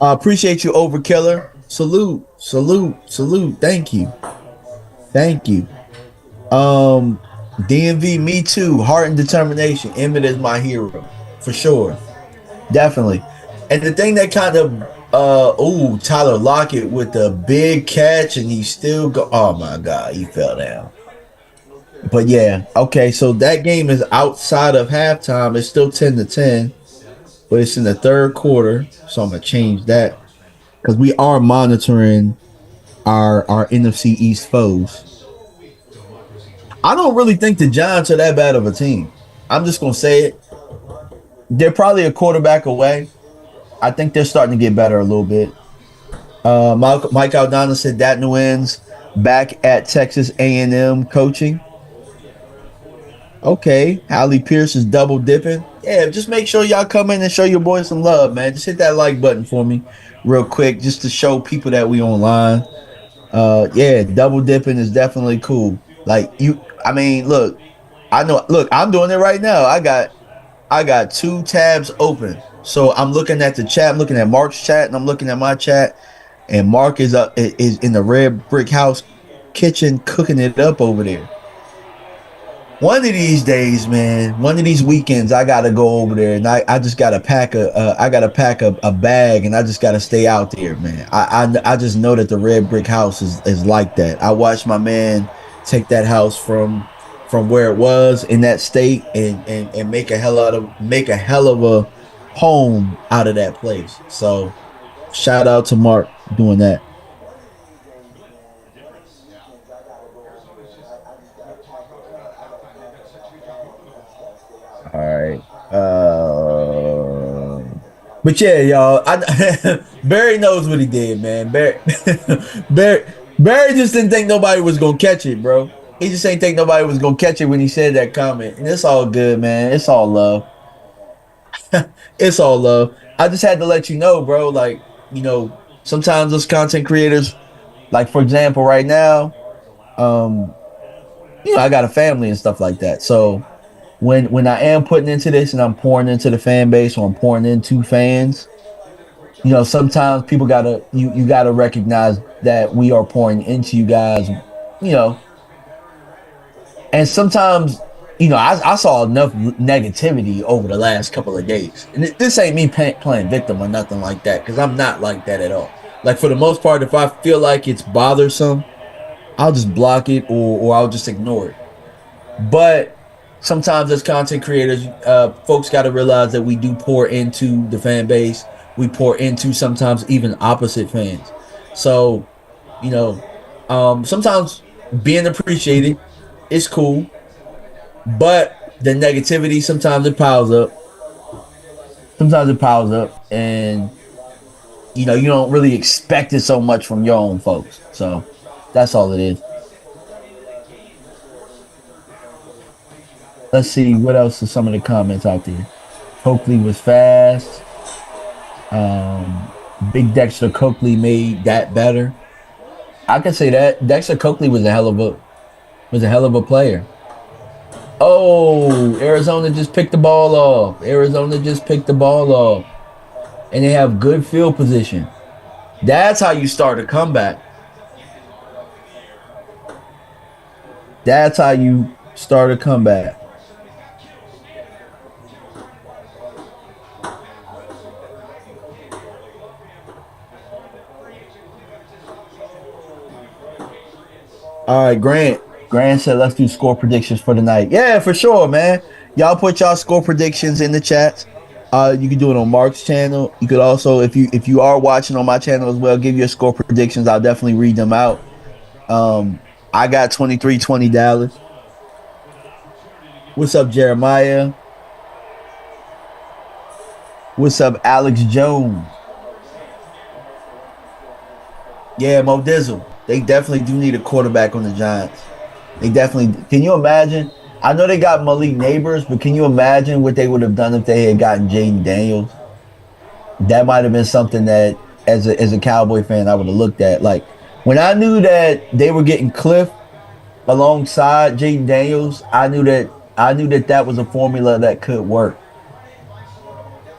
Appreciate you, Overkiller. Salute, salute, salute. Thank you, thank you. DMV, me too. Heart and determination. Emmett is my hero for sure, definitely. And the thing that kind of Tyler Lockett with the big catch, and he still go. Oh my God, he fell down. But yeah, okay. So that game is outside of halftime. It's still 10-10, but it's in the third quarter. So I'm gonna change that because we are monitoring our NFC East foes. I don't really think the Giants are that bad of a team. I'm just gonna say it. They're probably a quarterback away. I think they're starting to get better a little bit. Mike Aldana said that new ends back at Texas A&M coaching. Okay, Hallie Pierce is double dipping. Yeah, just make sure y'all come in and show your boys some love, man. Just hit that like button for me real quick, just to show people that we online. Yeah, double dipping is definitely cool. Like I mean, look, I'm doing it right now. I got two tabs open. So I'm looking at the chat, I'm looking at Mark's chat, and I'm looking at my chat. And Mark is in the red brick house kitchen cooking it up over there. One of these days, man, one of these weekends, I gotta go over there, and I just gotta pack a bag, and I just gotta stay out there, man. I just know that the red brick house is like that. I watched my man take that house from where it was in that state and make a hell of a home out of that place. So shout out to Mark doing that. All right. But yeah, y'all. Barry knows what he did, man. Barry just didn't think nobody was gonna catch it, bro. He just ain't think nobody was gonna catch it when he said that comment. And it's all good, man. It's all love. It's all love. I just had to let you know, bro. Like, sometimes those content creators, like for example, right now, I got a family and stuff like that. So when I am putting into this and I'm pouring into the fan base or I'm pouring into fans, sometimes people you gotta recognize that we are pouring into you guys, and sometimes, I saw enough negativity over the last couple of days. And this ain't me playing victim or nothing like that, because I'm not like that at all. Like, for the most part, if I feel like it's bothersome, I'll just block it or I'll just ignore it. But sometimes as content creators, folks got to realize that we do pour into the fan base. We pour into sometimes even opposite fans. So, sometimes being appreciated is cool, but the negativity sometimes it piles up. Sometimes it piles up, and you don't really expect it so much from your own folks. So that's all it is. Let's see what else are some of the comments out there. Coakley was fast. Big Dexter Coakley made that better. I can say that Dexter Coakley was a hell of a player. Oh, Arizona just picked the ball off. And they have good field position. That's how you start a comeback. That's how you start a comeback. All right, Grant said, let's do score predictions for the night. Yeah, for sure, man. Y'all put y'all score predictions in the chat. You can do it on Mark's channel. You could also, if you are watching on my channel as well, give your score predictions. I'll definitely read them out. I got 23-20 Dallas. What's up, Jeremiah? What's up, Alex Jones? Yeah, Mo Dizzle. They definitely do need a quarterback on the Giants. They definitely. Can you imagine? I know they got Malik Neighbors, but can you imagine what they would have done if they had gotten Jaden Daniels? That might have been something that, as a Cowboy fan, I would have looked at. Like, when I knew that they were getting Cliff alongside Jaden Daniels, I knew that was a formula that could work.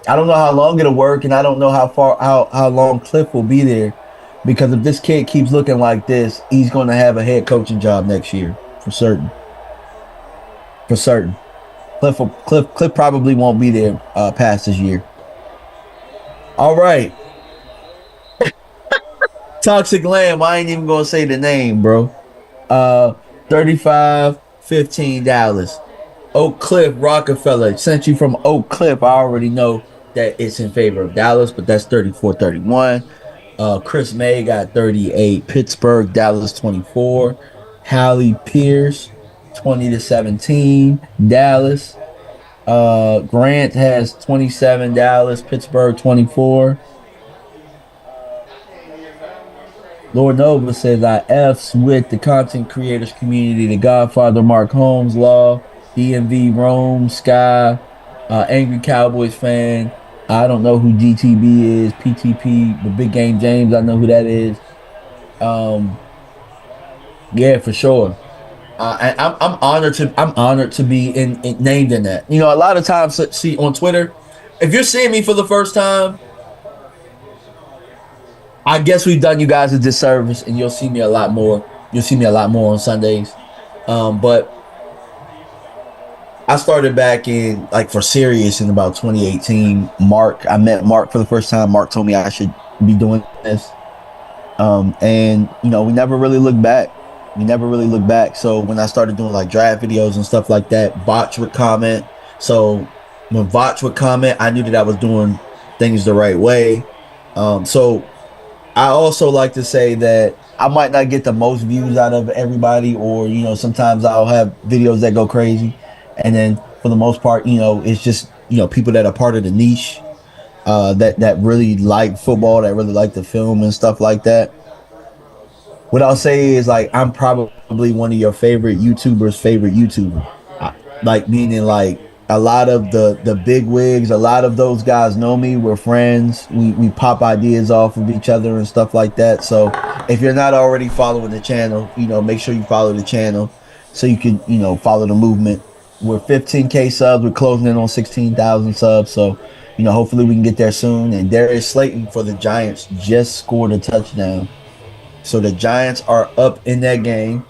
I don't know how long it'll work, and I don't know how long Cliff will be there. Because if this kid keeps looking like this, he's going to have a head coaching job next year for certain. For certain, Cliff probably won't be there past this year. All right, Toxic Lamb. I ain't even gonna say the name, bro. 35-15 Dallas. Oak Cliff Rockefeller. Sent you from Oak Cliff. I already know that it's in favor of Dallas, but that's 34-31. Chris May got 38. Pittsburgh, Dallas 24. Hallie Pierce, 20-17. Dallas. Grant has 27. Dallas. Pittsburgh 24. Lord Nova says I F's with the content creators community, the Godfather Mark Holmes, Law, DMV, Rome, Sky, Angry Cowboys fan. I don't know who GTB is, PTP, the Big Game James. I know who that is. Yeah, for sure. I'm honored to be named in that. You know, a lot of times see on Twitter, if you're seeing me for the first time, I guess we've done you guys a disservice, and you'll see me a lot more. You'll see me a lot more on Sundays. But I started back in for serious in about 2018. I met Mark for the first time. Mark told me I should be doing this. And we never really looked back. So when I started doing draft videos and stuff like that, Botch would comment. So when Botch would comment, I knew that I was doing things the right way. So I also like to say that I might not get the most views out of everybody, or sometimes I'll have videos that go crazy, and then for the most part, it's just people that are part of the niche, that really like football, that really like the film and stuff like that. What I'll say is I'm probably one of your favorite YouTuber. Meaning a lot of the big wigs, a lot of those guys know me. We're friends. We pop ideas off of each other and stuff like that. So if you're not already following the channel, make sure you follow the channel so you can, follow the movement. We're 15K subs. We're closing in on 16,000 subs. So, hopefully we can get there soon. And Darius Slayton for the Giants just scored a touchdown. So the Giants are up in that game.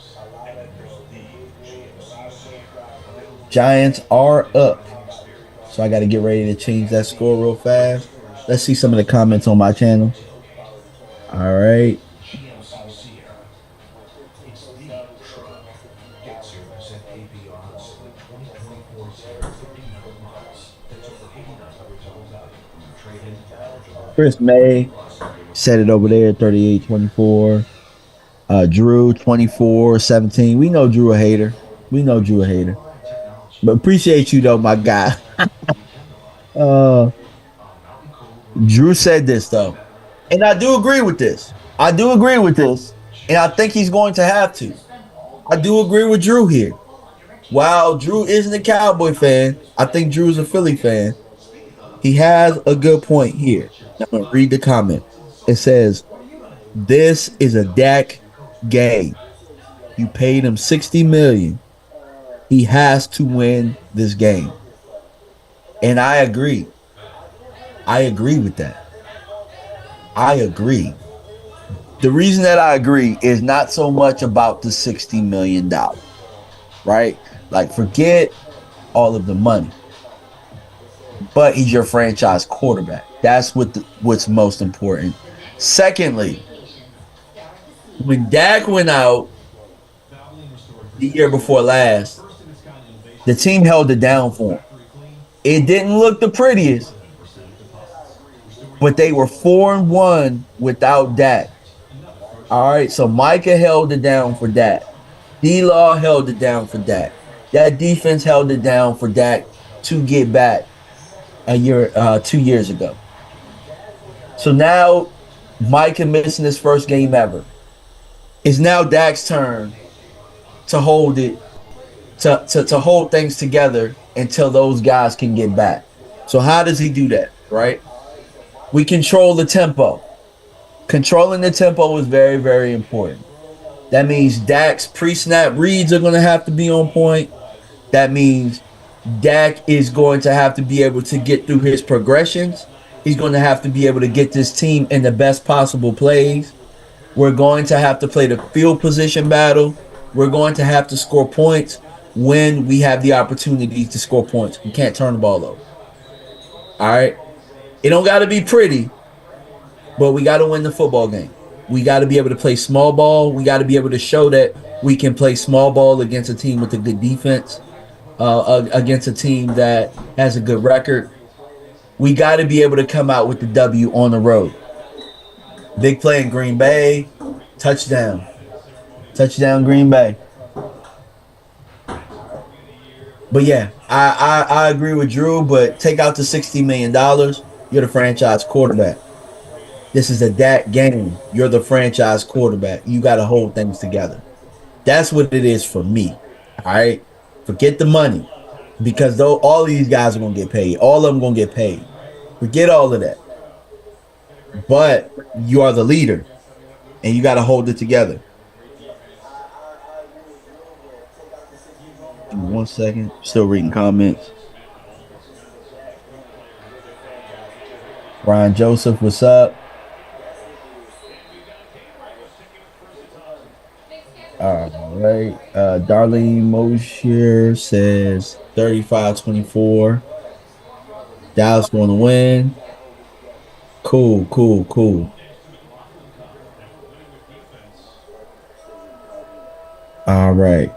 Giants are up. So I got to get ready to change that score real fast. Let's see some of the comments on my channel. All right. Chris May set it over there, 38-24. Drew, 24-17. We know Drew a hater. But appreciate you though, my guy. Drew said this though, and I do agree with this. And I think he's going to have to. I do agree with Drew here. While Drew isn't a Cowboy fan, I think Drew's a Philly fan. He has a good point here. I'm gonna read the comment. It says, "This is a Dak game. You paid him $60 million. He has to win this game." And I agree. I agree with that. I agree. The reason that I agree is not so much about the $60 million, right? Forget all of the money. But he's your franchise quarterback. That's what's most important. Secondly, when Dak went out the year before last, the team held it down for him. It didn't look the prettiest, but they were 4-1 without Dak. All right, so Micah held it down for Dak. D-Law held it down for Dak. That defense held it down for Dak to get back 2 years ago. So now Micah missing his first game ever. It's now Dak's turn to hold it, to hold things together until those guys can get back. So how does he do that, right? We control the tempo. Controlling the tempo is very, very important. That means Dak's pre-snap reads are going to have to be on point. That means Dak is going to have to be able to get through his progressions. He's going to have to be able to get this team in the best possible plays. We're going to have to play the field position battle. We're going to have to score points when we have the opportunity to score points. We can't turn the ball over. All right? It don't got to be pretty, but we got to win the football game. We got to be able to play small ball. We got to be able to show that we can play small ball against a team with a good defense, against a team that has a good record. We got to be able to come out with the W on the road. Big play in Green Bay, touchdown. Touchdown Green Bay. But yeah, I agree with Drew, but take out the $60 million. You're the franchise quarterback. This is a Dak game. You're the franchise quarterback. You got to hold things together. That's what it is for me. All right? Forget the money. Because though all of these guys are going to get paid. All of them going to get paid. Forget all of that. But you are the leader. And you got to hold it together. Give me 1 second. Still reading comments. Ryan Joseph, what's up? All right. Darlene Mosher says 35-24. Dallas going to win. Cool. All right.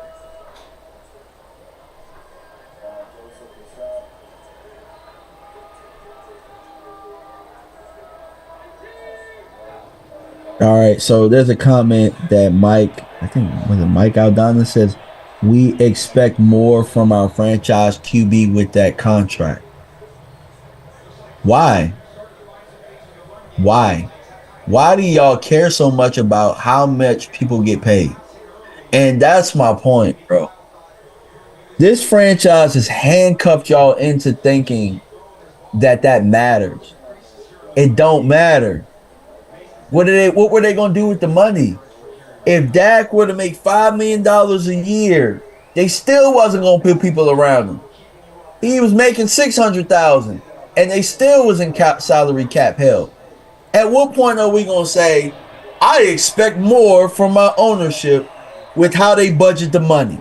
All right, so there's a comment that Mike, I think was it Mike Aldana, says we expect more from our franchise QB with that contract. Why? Why do y'all care so much about how much people get paid? And that's my point, bro. This franchise has handcuffed y'all into thinking that matters. It don't matter. What were they gonna do with the money? If Dak were to make $5 million a year, they still wasn't gonna put people around him. He was making $600,000, and they still was in salary cap hell. At what point are we gonna say, I expect more from my ownership with how they budget the money?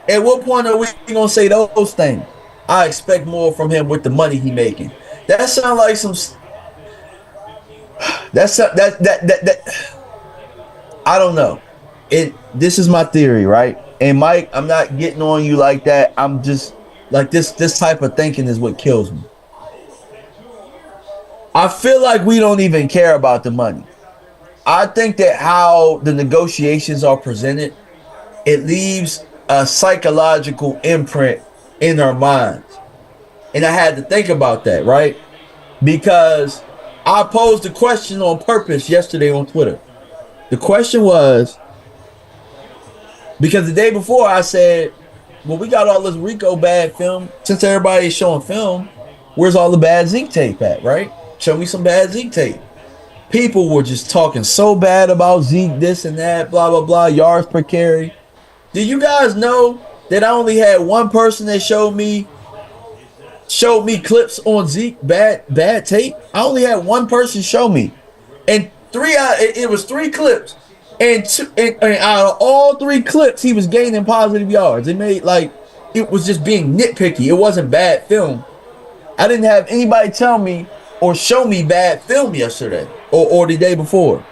At what point are we gonna say those things? I expect more from him with the money he making. That sounds like some. That I don't know. This is my theory, right? And Mike, I'm not getting on you like that. I'm just like this type of thinking is what kills me. I feel like we don't even care about the money. I think that how the negotiations are presented, it leaves a psychological imprint in our minds. And I had to think about that, right? Because I posed a question on purpose yesterday on Twitter. The question was, because the day before I said, well, we got all this Rico bad film. Since everybody's showing film, where's all the bad Zeke tape at, right? Show me some bad Zeke tape. People were just talking so bad about Zeke, this and that, blah, blah, blah, yards per carry. Do you guys know that I only had one person that showed me clips on Zeke bad tape? I only had one person show me. And it was 3 clips. And out of all 3 clips, he was gaining positive yards. It was just being nitpicky. It wasn't bad film. I didn't have anybody tell me or show me bad film yesterday or the day before.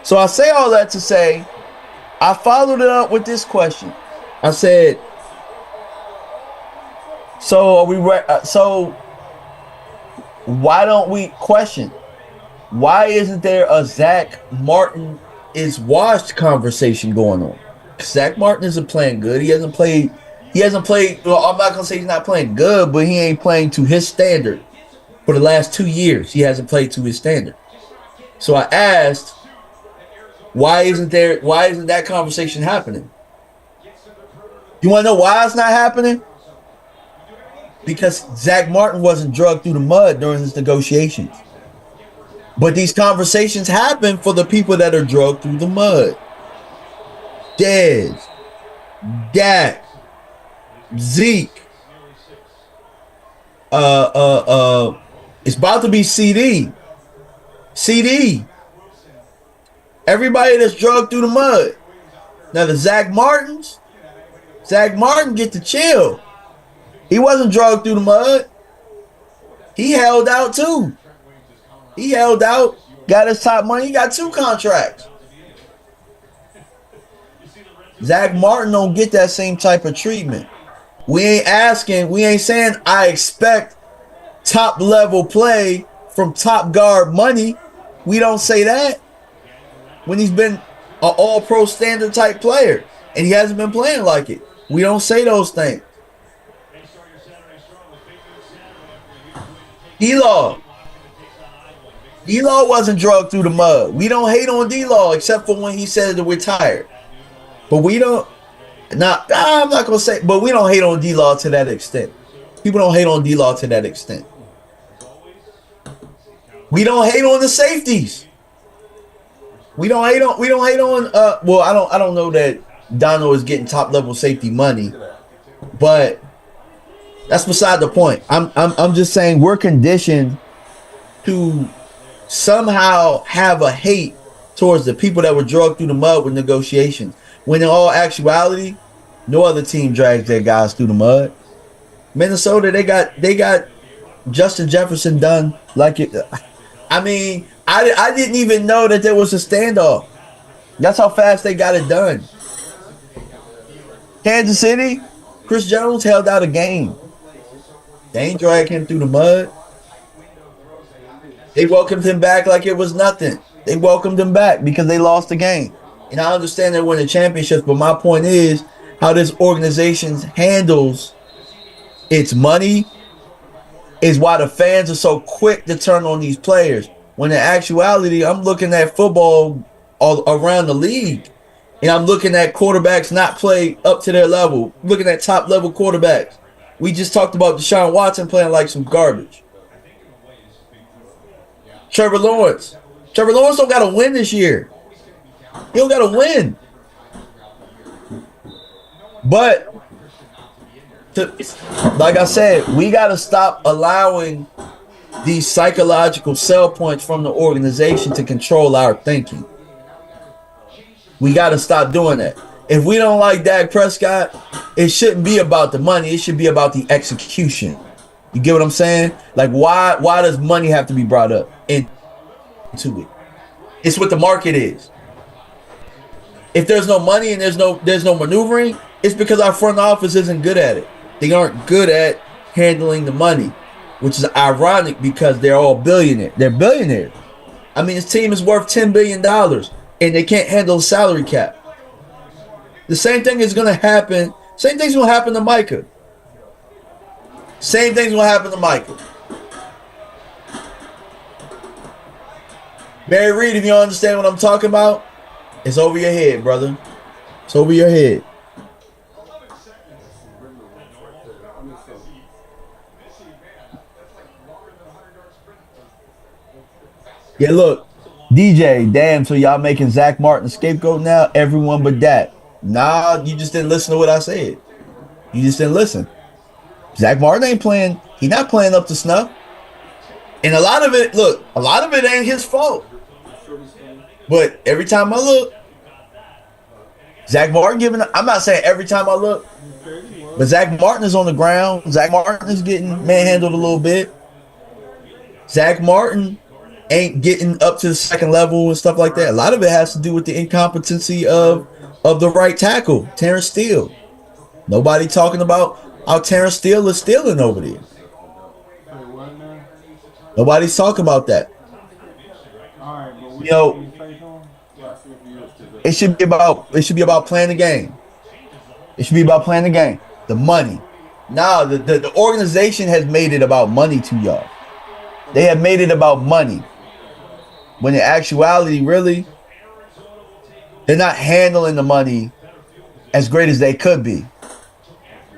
So I say all that to say, I followed it up with this question. I said, so why don't we question? Why isn't there a Zach Martin is washed conversation going on? Zach Martin isn't playing good. He hasn't played. Well, I'm not gonna say he's not playing good, but he ain't playing to his standard. For the last 2 years, he hasn't played to his standard. So I asked, why isn't that conversation happening? You want to know why it's not happening? Because Zach Martin wasn't drugged through the mud during his negotiations. But these conversations happen for the people that are drugged through the mud. Dez, Dak, Zeke. It's about to be CD. CD. Everybody that's drugged through the mud. Now the Zach Martin get to chill. He wasn't drugged through the mud. He held out too. He held out, got his top money. He got 2 contracts. Zach Martin don't get that same type of treatment. We ain't saying I expect top level play from top guard money. We don't say that when he's been an all pro standard type player and he hasn't been playing like it. We don't say those things. D-Law wasn't drugged through the mud. We don't hate on D-Law except for when he said to retire. But we don't. Now, I'm not going to say, but we don't hate on D-Law to that extent. People don't hate on D-Law to that extent. We don't hate on the safeties. We don't hate on well, I don't know that Dono is getting top level safety money, but that's beside the point. I'm just saying we're conditioned to somehow have a hate towards the people that were drugged through the mud with negotiations. When in all actuality, no other team drags their guys through the mud. Minnesota, they got Justin Jefferson done like it. I mean, I didn't even know that there was a standoff. That's how fast they got it done. Kansas City, Chris Jones held out a game. They ain't dragged him through the mud. They welcomed him back like it was nothing. They welcomed him back because they lost the game. And I understand they won the championships, but my point is how this organization handles its money is why the fans are so quick to turn on these players. When in actuality, I'm looking at football all around the league, and I'm looking at quarterbacks not play up to their level. Looking at top level quarterbacks. We just talked about Deshaun Watson playing like some garbage. Trevor Lawrence don't got to win this year. He don't got to win. But like I said, we got to stop allowing these psychological sell points from the organization to control our thinking. We got to stop doing that. If we don't like Dak Prescott, it shouldn't be about the money. It should be about the execution. You get what I'm saying? Like, why does money have to be brought up into it? It's what the market is. If there's no money and there's no maneuvering, it's because our front office isn't good at it. They aren't good at handling the money, which is ironic because they're all billionaires. They're billionaires. I mean, this team is worth $10 billion and they can't handle the salary cap. The same thing is going to happen. Same thing's going to happen to Micah. Same thing's going to happen to Micah. Barry Reed, if you don't understand what I'm talking about, it's over your head, brother. It's over your head. Yeah, look, DJ, damn, so y'all making Zach Martin a scapegoat now? Everyone but that. Nah, you just didn't listen to what I said. You just didn't listen. Zach Martin ain't playing. He's not playing up to snuff. And a lot of it, look, a lot of it ain't his fault. But every time I look, Zach Martin giving, I'm not saying every time I look, but Zach Martin is on the ground. Zach Martin is getting manhandled a little bit. Zach Martin ain't getting up to the second level and stuff like that. A lot of it has to do with the incompetency of the right tackle, Terrence Steele. Nobody talking about how Terrence Steele is stealing over there. Nobody's talking about that. You know, it should be about playing the game. It should be about playing the game. The money. Now, the organization has made it about money to y'all. They have made it about money. When in actuality, really, they're not handling the money as great as they could be.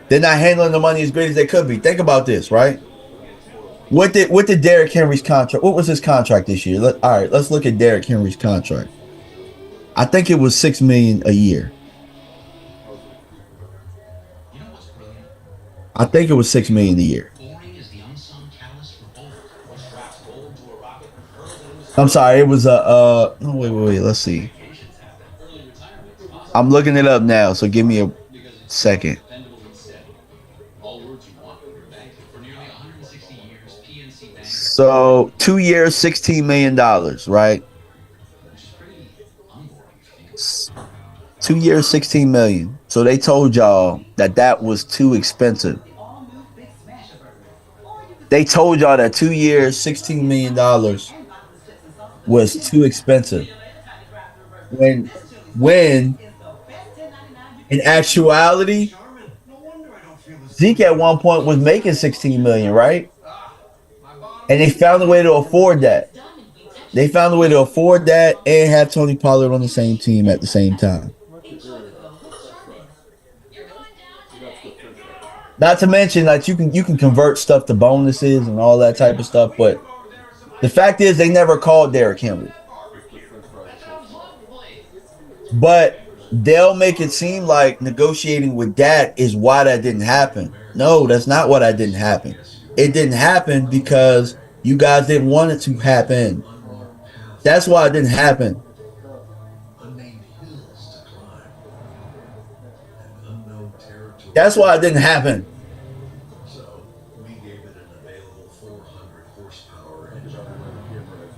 They're not handling the money as great as they could be. Think about this, right? What did Derrick Henry's contract? What was his contract this year? All right, let's look at Derrick Henry's contract. I think it was $6 million a year. I think it was $6 million a year. I'm sorry, it was a no, wait, let's see. I'm looking it up now, so give me a second. So 2 years, $16 million, right? 2 years, 16 million. So they told y'all that was too expensive. They told y'all that 2 years, $16 million was too expensive. When in actuality, Zeke at one point was making 16 million, right? And they found a way to afford that. They found a way to afford that and have Tony Pollard on the same team at the same time. Not to mention that you can convert stuff to bonuses and all that type of stuff, but the fact is they never called Derrick Henry. But they'll make it seem like negotiating with Dak is why that didn't happen. No, that's not why that didn't happen. It didn't happen because you guys didn't want it to happen. That's why it didn't happen. That's why it didn't happen. So we gave it an available 400 horsepower engine.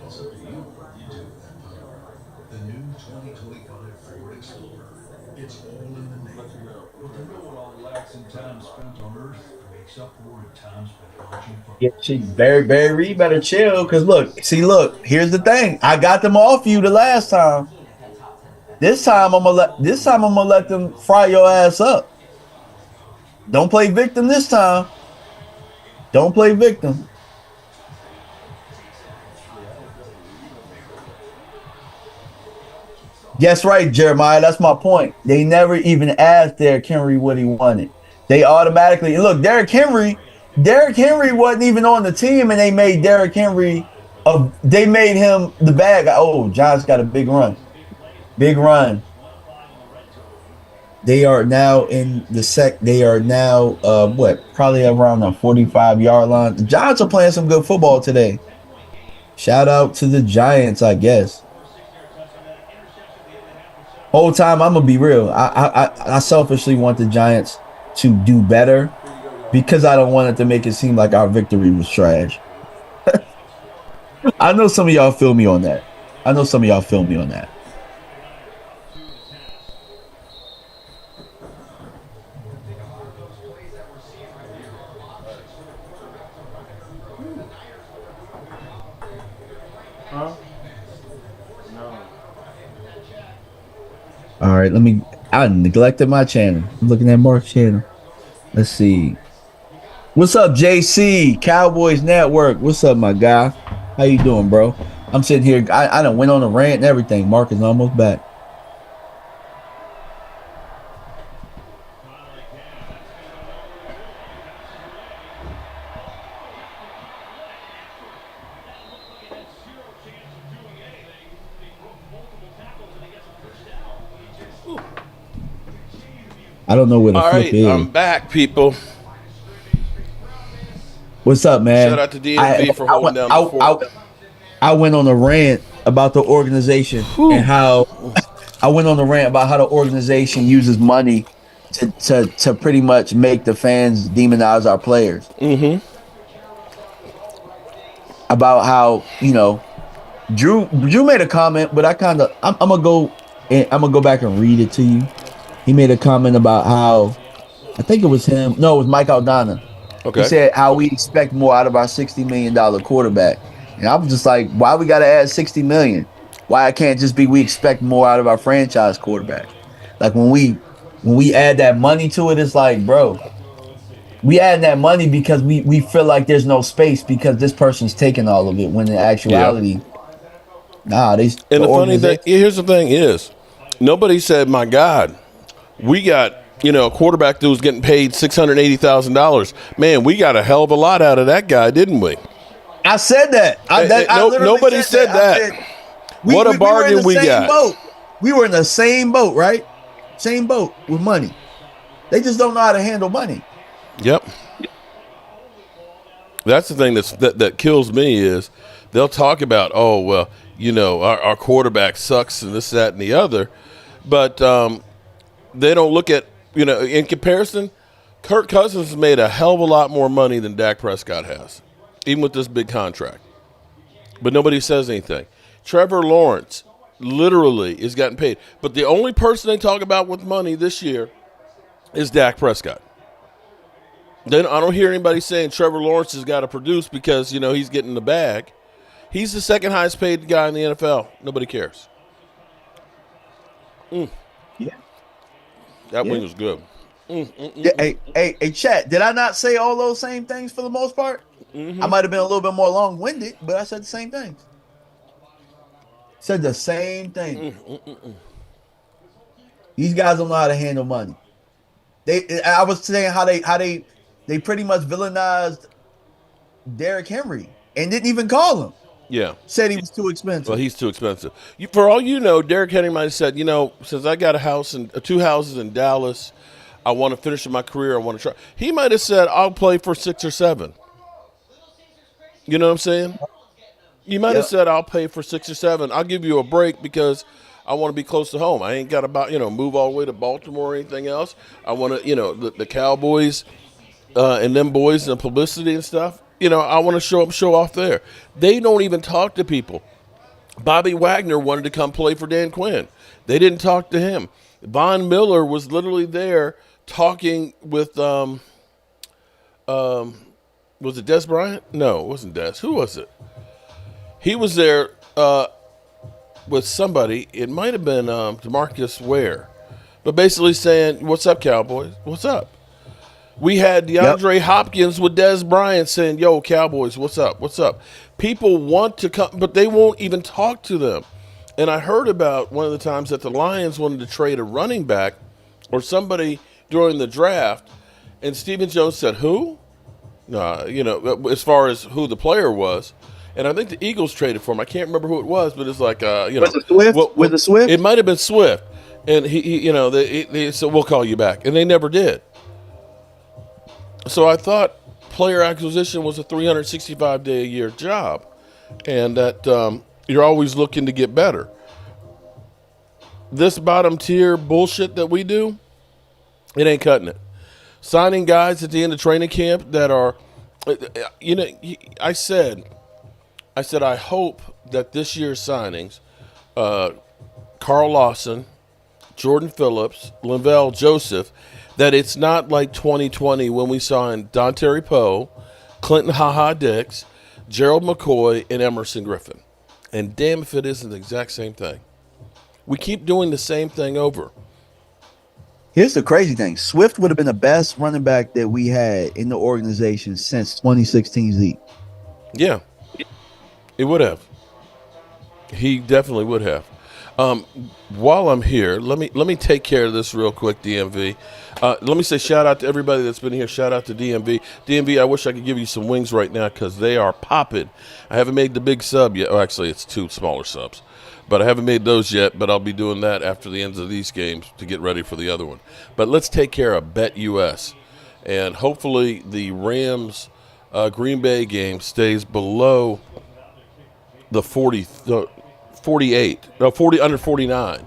It's up to you what you do with that power. The new 2025 Ford Explorer. It's all in the name. But the know-it-all lacks in time spent on Earth makes up for in time spent launching from. Yeah, she Barry Reed better chill. Cause look, here's the thing. I got them off you the last time. This time I'm gonna let them fry your ass up. Don't play victim this time. Don't play victim. Yes, right, Jeremiah. That's my point. They never even asked Derrick Henry what he wanted. They automatically look. Derrick Henry wasn't even on the team, and they made Derrick Henry. They made him the bad guy. Oh, John's got a big run. Big run. They are now in the They are now probably around the 45-yard line. The Giants are playing some good football today. Shout out to the Giants, I guess. Whole time, I'm gonna be real. I selfishly want the Giants to do better because I don't want it to make it seem like our victory was trash. I know some of y'all feel me on that. Huh? No. All right, I neglected my channel. I'm looking at Mark's channel. Let's see. What's up, JC? Cowboys Network. What's up, my guy? How you doing, bro? I'm sitting here. I done went on a rant and everything. Mark is almost back. I don't know where the flip is. I'm back, people. What's up, man? Shout out to DMV for holding down the fort. I went on a rant about the organization and how the organization uses money to pretty much make the fans demonize our players. Mm-hmm. About how, Drew made a comment, but I'm gonna go back and read it to you. He made a comment about how, I think it was him. No, it was Mike Aldana. Okay. He said how we expect more out of our $60 million quarterback. And I was just like, why we got to add $60 million? Why it can't just be we expect more out of our franchise quarterback? Like when we add that money to it, it's like, bro, we add that money because we feel like there's no space because this person's taking all of it. When in actuality, nah, they. And the funny thing, here's the thing is, nobody said, my God, we got, a quarterback that was getting paid $680,000. Man, we got a hell of a lot out of that guy, didn't we? I said that. Nobody said that. What a bargain we got. Boat. We were in the same boat, right? Same boat with money. They just don't know how to handle money. Yep. That's the thing that kills me is they'll talk about, oh, well, our quarterback sucks and this, that, and the other. But they don't look at, in comparison, Kirk Cousins has made a hell of a lot more money than Dak Prescott has, even with this big contract. But nobody says anything. Trevor Lawrence literally is getting paid. But the only person they talk about with money this year is Dak Prescott. Then I don't hear anybody saying Trevor Lawrence has got to produce because, he's getting the bag. He's the second highest paid guy in the NFL. Nobody cares. Yeah. That wing was good. Yeah, hey, chat. Did I not say all those same things for the most part? I might have been a little bit more long-winded, but I said the same things. Said the same thing. These guys don't know how to handle money. I was saying how they pretty much villainized Derrick Henry and didn't even call him. Yeah. Said he was too expensive. Well, he's too expensive. For all you know, Derrick Henry might have said, since I got a house and 2 houses in Dallas, I want to finish my career. I want to try. He might have said, I'll play for 6 or 7. You know what I'm saying? You might have said, I'll pay for 6 or 7. I'll give you a break because I want to be close to home. I ain't got to, move all the way to Baltimore or anything else. I want to, the Cowboys and them boys and publicity and stuff. I want to show off there. They don't even talk to people. Bobby Wagner wanted to come play for Dan Quinn. They didn't talk to him. Von Miller was literally there talking with, was it Des Bryant? No, it wasn't Des. Who was it? He was there with somebody. It might have been DeMarcus Ware. But basically saying, what's up, Cowboys? What's up? We had DeAndre Hopkins with Des Bryant saying, yo, Cowboys, what's up? What's up? People want to come, but they won't even talk to them. And I heard about one of the times that the Lions wanted to trade a running back or somebody during the draft, and Stephen Jones said, who? As far as who the player was. And I think the Eagles traded for him. I can't remember who it was, but it's like, Was it Swift? Was it Swift? It might have been Swift. And they said, we'll call you back. And they never did. So I thought player acquisition was a 365-day-a-year job, and that you're always looking to get better. This bottom tier bullshit that we do, it ain't cutting it. Signing guys at the end of training camp that are, I said I hope that this year's signings, Carl Lawson, Jordan Phillips, Linval Joseph, that it's not like 2020 when we signed Dontari Poe, Clinton Ha-Ha Dix, Gerald McCoy, and Emerson Griffin. And damn if it isn't the exact same thing. We keep doing the same thing over. Here's the crazy thing. Swift would have been the best running back that we had in the organization since 2016 Zeke. Yeah, it would have. He definitely would have. While I'm here, let me take care of this real quick, DMV. Let me say shout out to everybody that's been here. Shout out to DMV. DMV, I wish I could give you some wings right now because they are popping. I haven't made the big sub yet. Oh, actually, it's 2 smaller subs. But I haven't made those yet, but I'll be doing that after the ends of these games to get ready for the other one. But let's take care of Bet US. And hopefully the Rams Green Bay game stays below the 48. No, 40 under 49.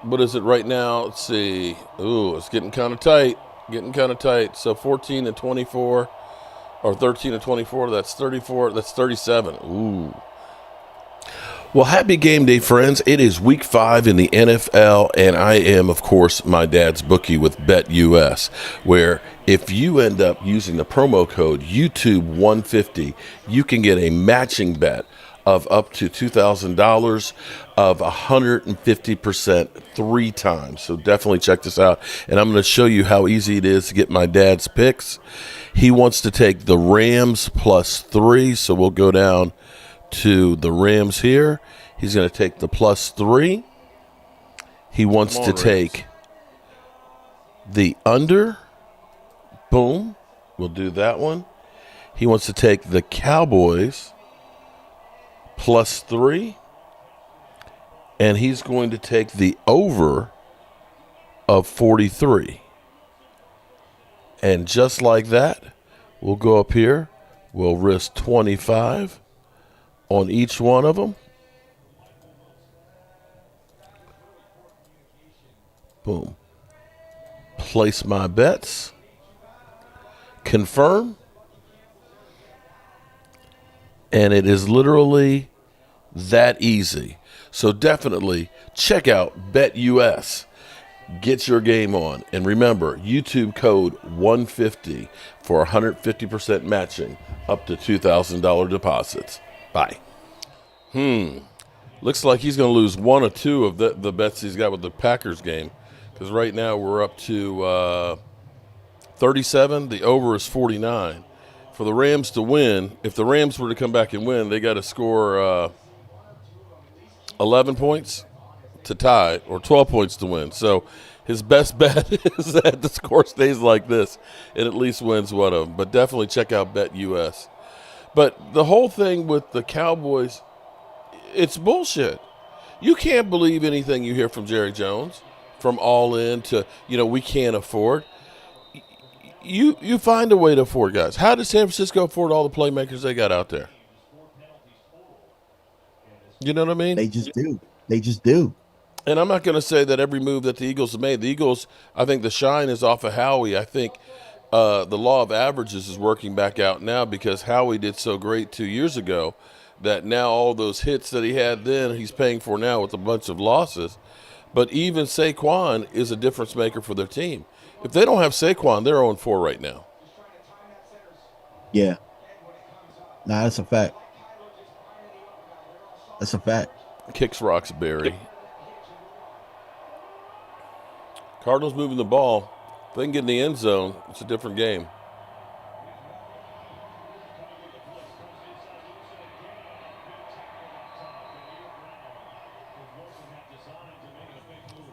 What is it right now? Let's see. Ooh, it's getting kind of tight. So 14 and 24 or 13 and 24, that's 34, that's 37. Ooh. Well, happy game day, friends. It is week 5 in the NFL, and I am, of course, my dad's bookie with BetUS, where if you end up using the promo code YouTube150, you can get a matching bet of up to $2,000 of 150% 3 times. So definitely check this out. And I'm going to show you how easy it is to get my dad's picks. He wants to take the Rams +3, so we'll go down to the Rams here. He's going to take the +3. He wants to take the under. Boom. We'll do that one. He wants to take the Cowboys +3. And he's going to take the over of 43. And just like that, We'll go up here. We'll risk 25 on each one of them. Boom. Place my bets. Confirm. And it is literally that easy. So definitely check out BetUS. Get your game on. And remember, YouTube code 150 for 150% matching up to $2,000 deposits. Bye. Looks like he's going to lose one or two of the bets he's got with the Packers game. Because right now we're up to 37. The over is 49. For the Rams to win, if the Rams were to come back and win, they got to score 11 points to tie or 12 points to win. So his best bet is that the score stays like this and at least wins one of them. But definitely check out BetUS. But the whole thing with the Cowboys, it's bullshit. You can't believe anything you hear from Jerry Jones, from all in to, we can't afford. You find a way to afford guys. How does San Francisco afford all the playmakers they got out there? You know what I mean? They just do. They just do. And I'm not going to say that every move that the Eagles have made. The Eagles, I think the shine is off of Howie. I think the law of averages is working back out now because Howie did so great 2 years ago that now all those hits that he had then he's paying for now with a bunch of losses. But even Saquon is a difference maker for their team. If they don't have Saquon, they're 0-4 right now. Yeah. Nah, that's a fact. That's a fact. Kicks Roxbury. Cardinals moving the ball. If they can get in the end zone, it's a different game.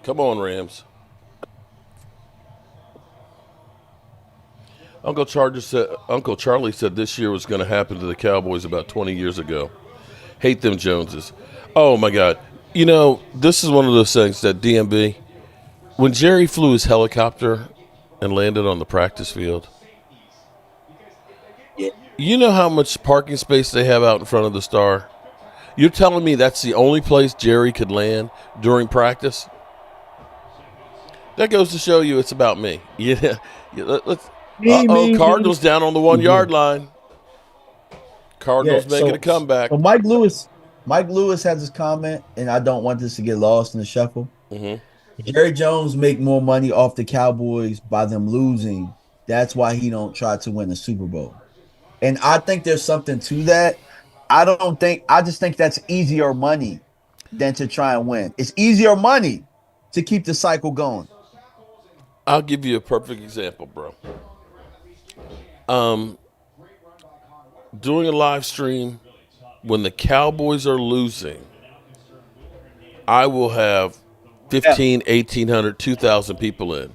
Come on, Rams. Uncle Charlie said this year was going to happen to the Cowboys about 20 years ago. Hate them Joneses. Oh, my God. This is one of those things that DMB, when Jerry flew his helicopter and landed on the practice field, you know how much parking space they have out in front of the Star? You're telling me that's the only place Jerry could land during practice? That goes to show you it's about me. Yeah. Cardinals down on the 1 yard line. Cardinals making a comeback. So Mike Lewis has this comment, and I don't want this to get lost in the shuffle. Mm-hmm. Jerry Jones make more money off the Cowboys by them losing. That's why he don't try to win the Super Bowl. And I think there's something to that. I just think that's easier money than to try and win. It's easier money to keep the cycle going. I'll give you a perfect example, bro. Doing a live stream when the Cowboys are losing, I will have 15, 1,800, 2,000 people in.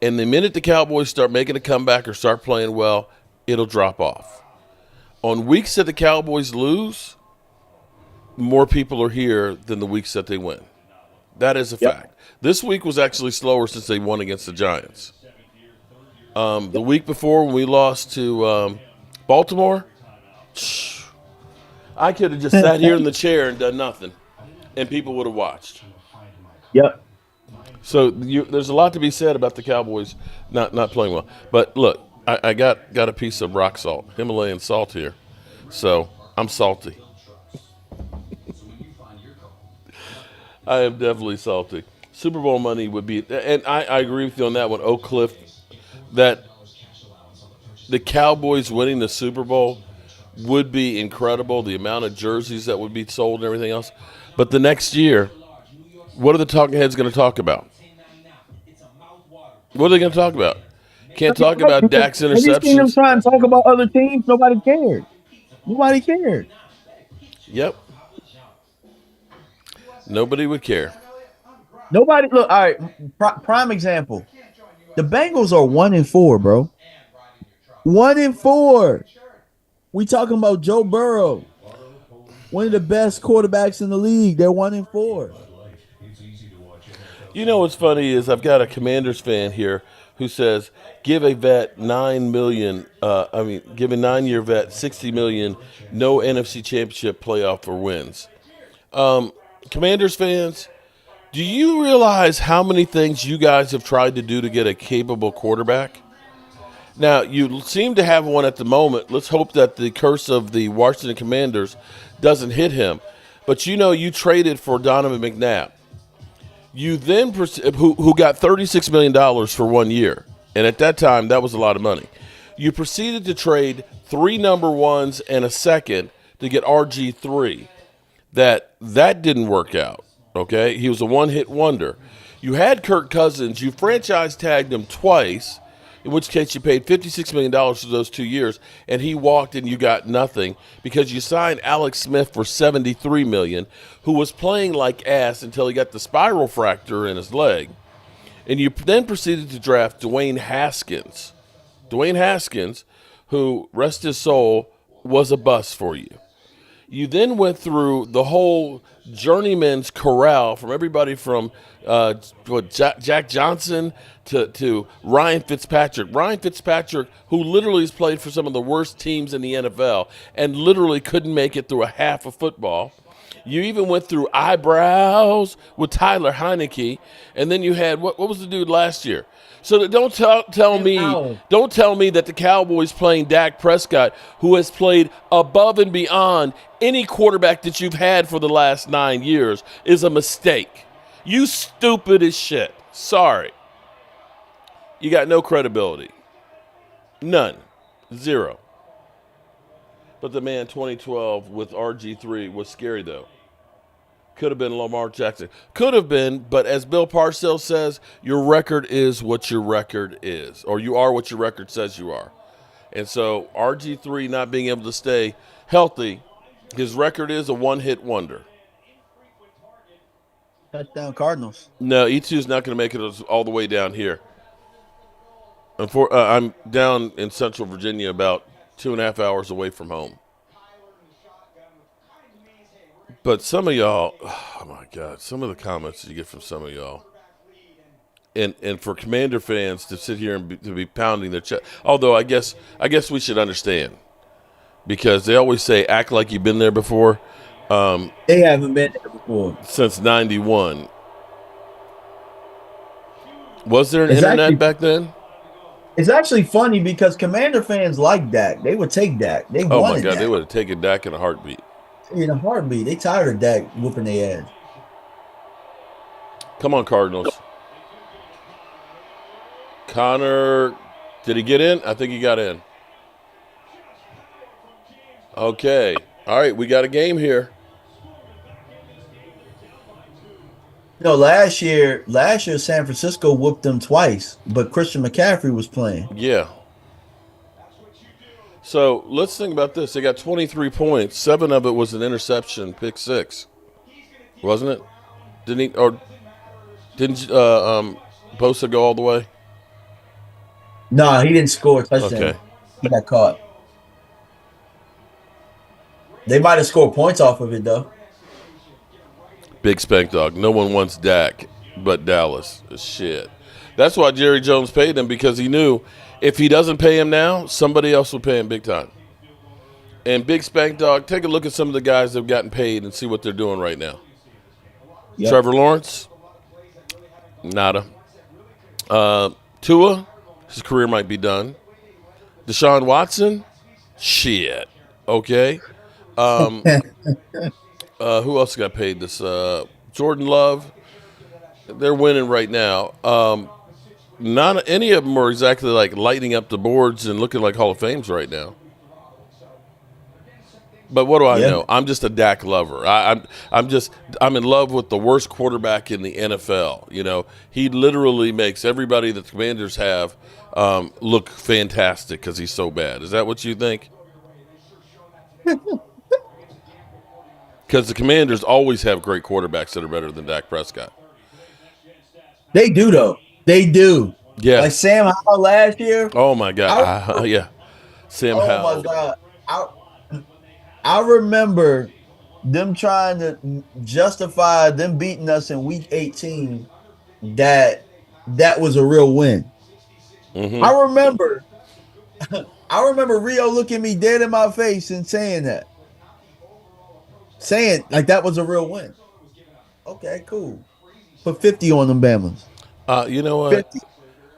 And the minute the Cowboys start making a comeback or start playing well, it'll drop off. On weeks that the Cowboys lose, more people are here than the weeks that they win. That is a fact. This week was actually slower since they won against the Giants. The week before when we lost to Baltimore, I could have just sat here in the chair and done nothing, and people would have watched. Yep. So there's a lot to be said about the Cowboys not playing well. But look, I got a piece of rock salt, Himalayan salt here, so I'm salty. I am definitely salty. Super Bowl money would be, and I agree with you on that one, Oak Cliff, that the Cowboys winning the Super Bowl would be incredible, the amount of jerseys that would be sold and everything else. But the next year, what are the talking heads going to talk about? What are they going to talk about? Can't talk about Dak's interceptions. Have you seen them try and talk about other teams? Nobody cared. Nobody cared. Yep. Nobody would care. Nobody. Look, all right. Prime example. The Bengals are 1-4, bro. 1-4. We talking about Joe Burrow, one of the best quarterbacks in the league. They're 1-4. You know what's funny is I've got a Commanders fan here who says give a vet 9 million. Give a 9-year vet 60 million. No NFC Championship playoff or wins. Commanders fans, do you realize how many things you guys have tried to do to get a capable quarterback? Now, you seem to have one at the moment. Let's hope that the curse of the Washington Commanders doesn't hit him. But you traded for Donovan McNabb. You then, who got $36 million for 1 year. And at that time, that was a lot of money. You proceeded to trade 3 number ones and a second to get RG3. That didn't work out. Okay, he was a one-hit wonder. You had Kirk Cousins. You franchise tagged him twice, in which case you paid $56 million for those 2 years, and he walked and you got nothing because you signed Alex Smith for $73 million, who was playing like ass until he got the spiral fracture in his leg. And you then proceeded to draft Dwayne Haskins. Dwayne Haskins, who, rest his soul, was a bust for you. You then went through the whole journeyman's corral from everybody from Jack Johnson to Ryan Fitzpatrick. Ryan Fitzpatrick, who literally has played for some of the worst teams in the NFL and literally couldn't make it through a half of football. You even went through eyebrows with Tyler Heineke, and then you had what was the dude last year? So don't tell me that the Cowboys playing Dak Prescott, who has played above and beyond any quarterback that you've had for the last 9 years, is a mistake. You stupid as shit. Sorry. You got no credibility. None. Zero. But the man 2012 with RG3 was scary, though. Could have been Lamar Jackson. Could have been, but as Bill Parcells says, your record is what your record is, or you are what your record says you are. And so RG3 not being able to stay healthy, his record is a one-hit wonder. Touchdown Cardinals. No, E2 is not going to make it all the way down here. I'm down in Central Virginia, about 2.5 hours away from home. But some of y'all, oh my God, some of the comments you get from some of y'all, and for Commander fans to sit here and to be pounding their chest. Although I guess we should understand, because they always say act like you've been there before. They haven't been there before since '91. Was there an internet back then? It's actually funny because Commander fans like Dak. They would take Dak. They oh wanted my God, Dak. They would have taken Dak in a heartbeat. In a heartbeat. They tired of Dak whooping their ass. Come on, Cardinals. Connor, did he get in? I think he got in. Okay. All right, we got a game here. No, last year San Francisco whooped them twice, but Christian McCaffrey was playing. Yeah. So let's think about this. They got 23 points. 7 of it was an interception, pick 6, wasn't it? Didn't Bosa go all the way? No, he didn't score a touchdown. Okay. He got caught. They might have scored points off of it though. Big spank dog. No one wants Dak but Dallas. Shit. That's why Jerry Jones paid him, because he knew if he doesn't pay him now, somebody else will pay him big time. And Big Spank Dog, take a look at some of the guys that have gotten paid and see what they're doing right now. Yep. Trevor Lawrence, nada. Tua, his career might be done. Deshaun Watson, shit. Okay. Who else got paid this? Jordan Love, they're winning right now. Not any of them are exactly like lighting up the boards and looking like Hall of Fames right now. But what do I know? I'm just a Dak lover. I'm in love with the worst quarterback in the NFL. You know, he literally makes everybody that the Commanders have look fantastic because he's so bad. Is that what you think? Because the Commanders always have great quarterbacks that are better than Dak Prescott. They do, though. They do. Yeah. Like Sam Howell last year. Oh, my God. Yeah. Sam Howell. Oh, my God. I remember them trying to justify them beating us in week 18 that was a real win. Mm-hmm. I remember I remember Rio looking me dead in my face and saying that. Saying like that was a real win. Okay, cool. Put 50 on them Bama's. You know what? 50,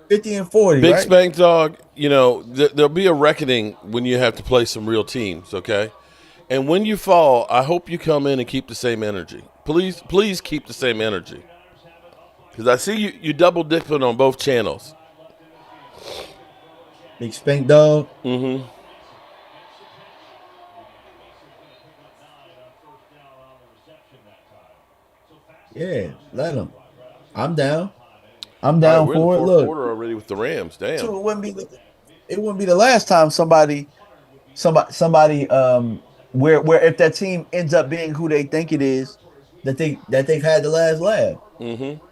50 and 40, Big right? Spank Dog, you know, there'll be a reckoning when you have to play some real teams, okay? And when you fall, I hope you come in and keep the same energy. Please keep the same energy. Because I see you double dipping on both channels. Big Spank Dog. Mm-hmm. Yeah, let him. I'm down. I'm All right, down we're in the for it. fourth Look, quarter already with the Rams. Damn. so it wouldn't be the last time somebody where if that team ends up being who they think it is, that they've had the last laugh. Mm-hmm.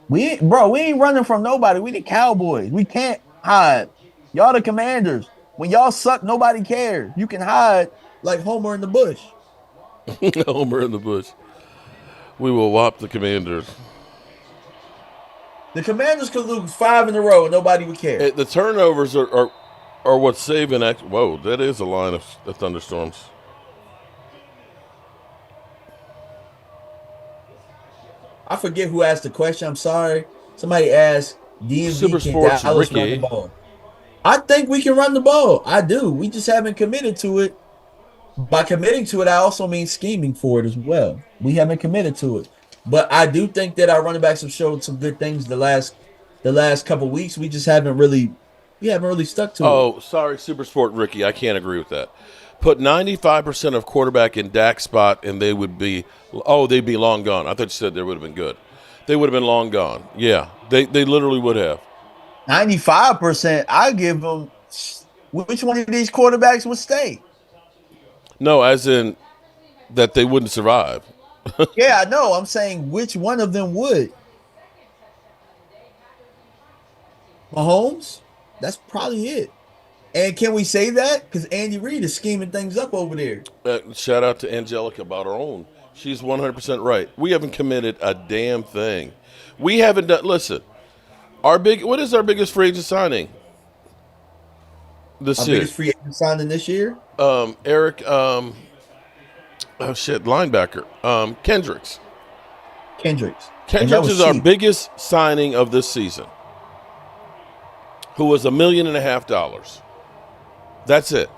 We ain't running from nobody. We the Cowboys. We can't hide. Y'all the Commanders. When y'all suck, nobody cares. You can hide like Homer in the bush. Homer in the bush. We will whop the Commanders. The Commanders could lose 5 in a row and nobody would care. The turnovers are what's saving. Whoa, that is a line of thunderstorms. I forget who asked the question. I'm sorry. Somebody asked Super DMV, can Sports Dallas run the Ricky. ball? I think we can run the ball. I do. We just haven't committed to it. By committing to it, I also mean scheming for it as well. We haven't committed to it. But I do think that our running backs have showed some good things the last couple weeks. We haven't really stuck to it. Oh, sorry, Super Sport Ricky. I can't agree with that. Put 95% of quarterback in Dak's spot, and they'd be long gone. I thought you said they would have been good. They would have been long gone. Yeah, they literally would have. 95%, I give them which one of these quarterbacks would stay? No, as in that they wouldn't survive. Yeah, I know. I'm saying which one of them would? Mahomes? That's probably it. And can we say that? Because Andy Reid is scheming things up over there. Shout out to Angelica about her own. She's 100% right. We haven't committed a damn thing. We haven't done. Listen, what is our biggest free agent signing this Our year? biggest free agent signing this year? Eric. Linebacker. Kendricks. And that Kendricks was is our cheap. biggest signing of this season. Who was $1.5 million. That's it.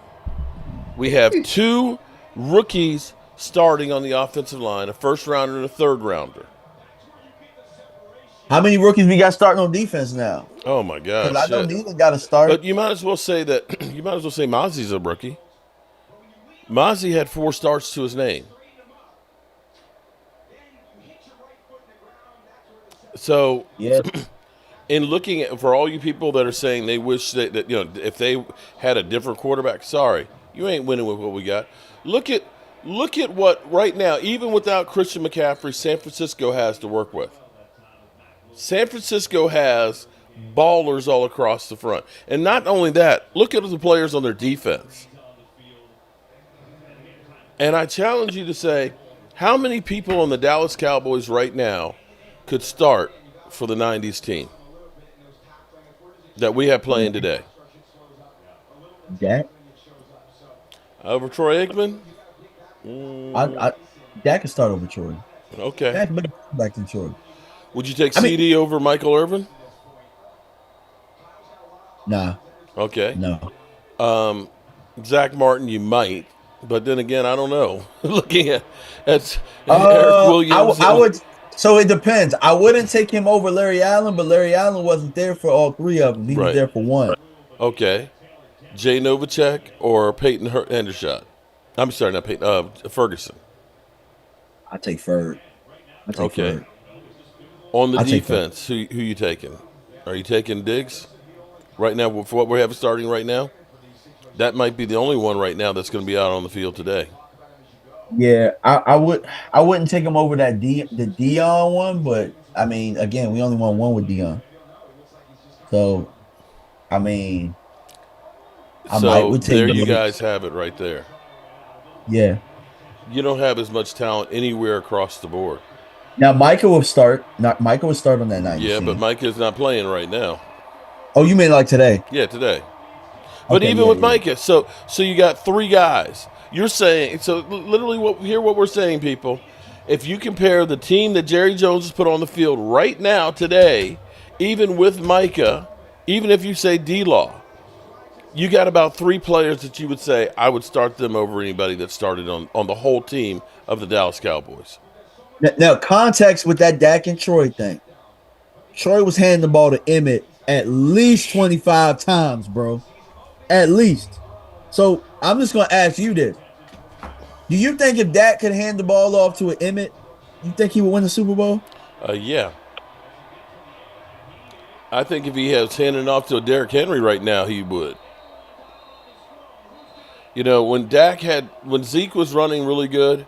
We have 2 rookies starting on the offensive line, a first rounder and a third rounder. How many rookies we got starting on defense now? Oh my Because gosh, I know shit. Nealon got to start. But you might as well say that. You might as well say Mozzie's a rookie. Mozzie had 4 starts to his name. So, yeah. in looking at, for all you people that are saying they wish that if they had a different quarterback, sorry, you ain't winning with what we got. Look at what right now, even without Christian McCaffrey, San Francisco has to work with. San Francisco has ballers all across the front. And not only that, look at the players on their defense. And I challenge you to say, how many people on the Dallas Cowboys right now could start for the 90s team that we have playing today? Dak? Over Troy Aikman? Dak can start over Troy. Okay. Dak better back than Troy. Would you take CD over Michael Irvin? Nah. Okay. No. Zach Martin, you might. But then again, I don't know. Looking at Eric Williams. I would. So it depends. I wouldn't take him over Larry Allen, but Larry Allen wasn't there for all 3 of them. He was there for 1. Okay. Jay Novacek or Peyton Hendershot? I'm sorry, not Peyton. Ferguson. I take Ferg. Okay. On the defense, who you taking? Are you taking Diggs right now for what we have starting right now? That might be the only one right now that's going to be out on the field today. Yeah, I wouldn't take him over the Dion one, but I mean, again, we only won 1 with Dion. So, I mean, would take there you guys have it right there. Yeah. You don't have as much talent anywhere across the board. Now Micah will start. Not Micah will start on that night Yeah, but machine. Micah's not playing right now. Oh, you mean like today? Yeah, today. But Okay, even yeah, with yeah. Micah, so you got three guys. You're saying so literally what we're saying, people. If you compare the team that Jerry Jones has put on the field right now today, even with Micah, even if you say D-Law, you got about three players that you would say I would start them over anybody that started on the whole team of the Dallas Cowboys. Now, context with that Dak and Troy thing. Troy was handing the ball to Emmett at least 25 times, bro. At least. So I'm just gonna ask you this. Do you think if Dak could hand the ball off to an Emmett, you think he would win the Super Bowl? Yeah. I think if he has handing off to a Derrick Henry right now, he would. You know, when Zeke was running really good,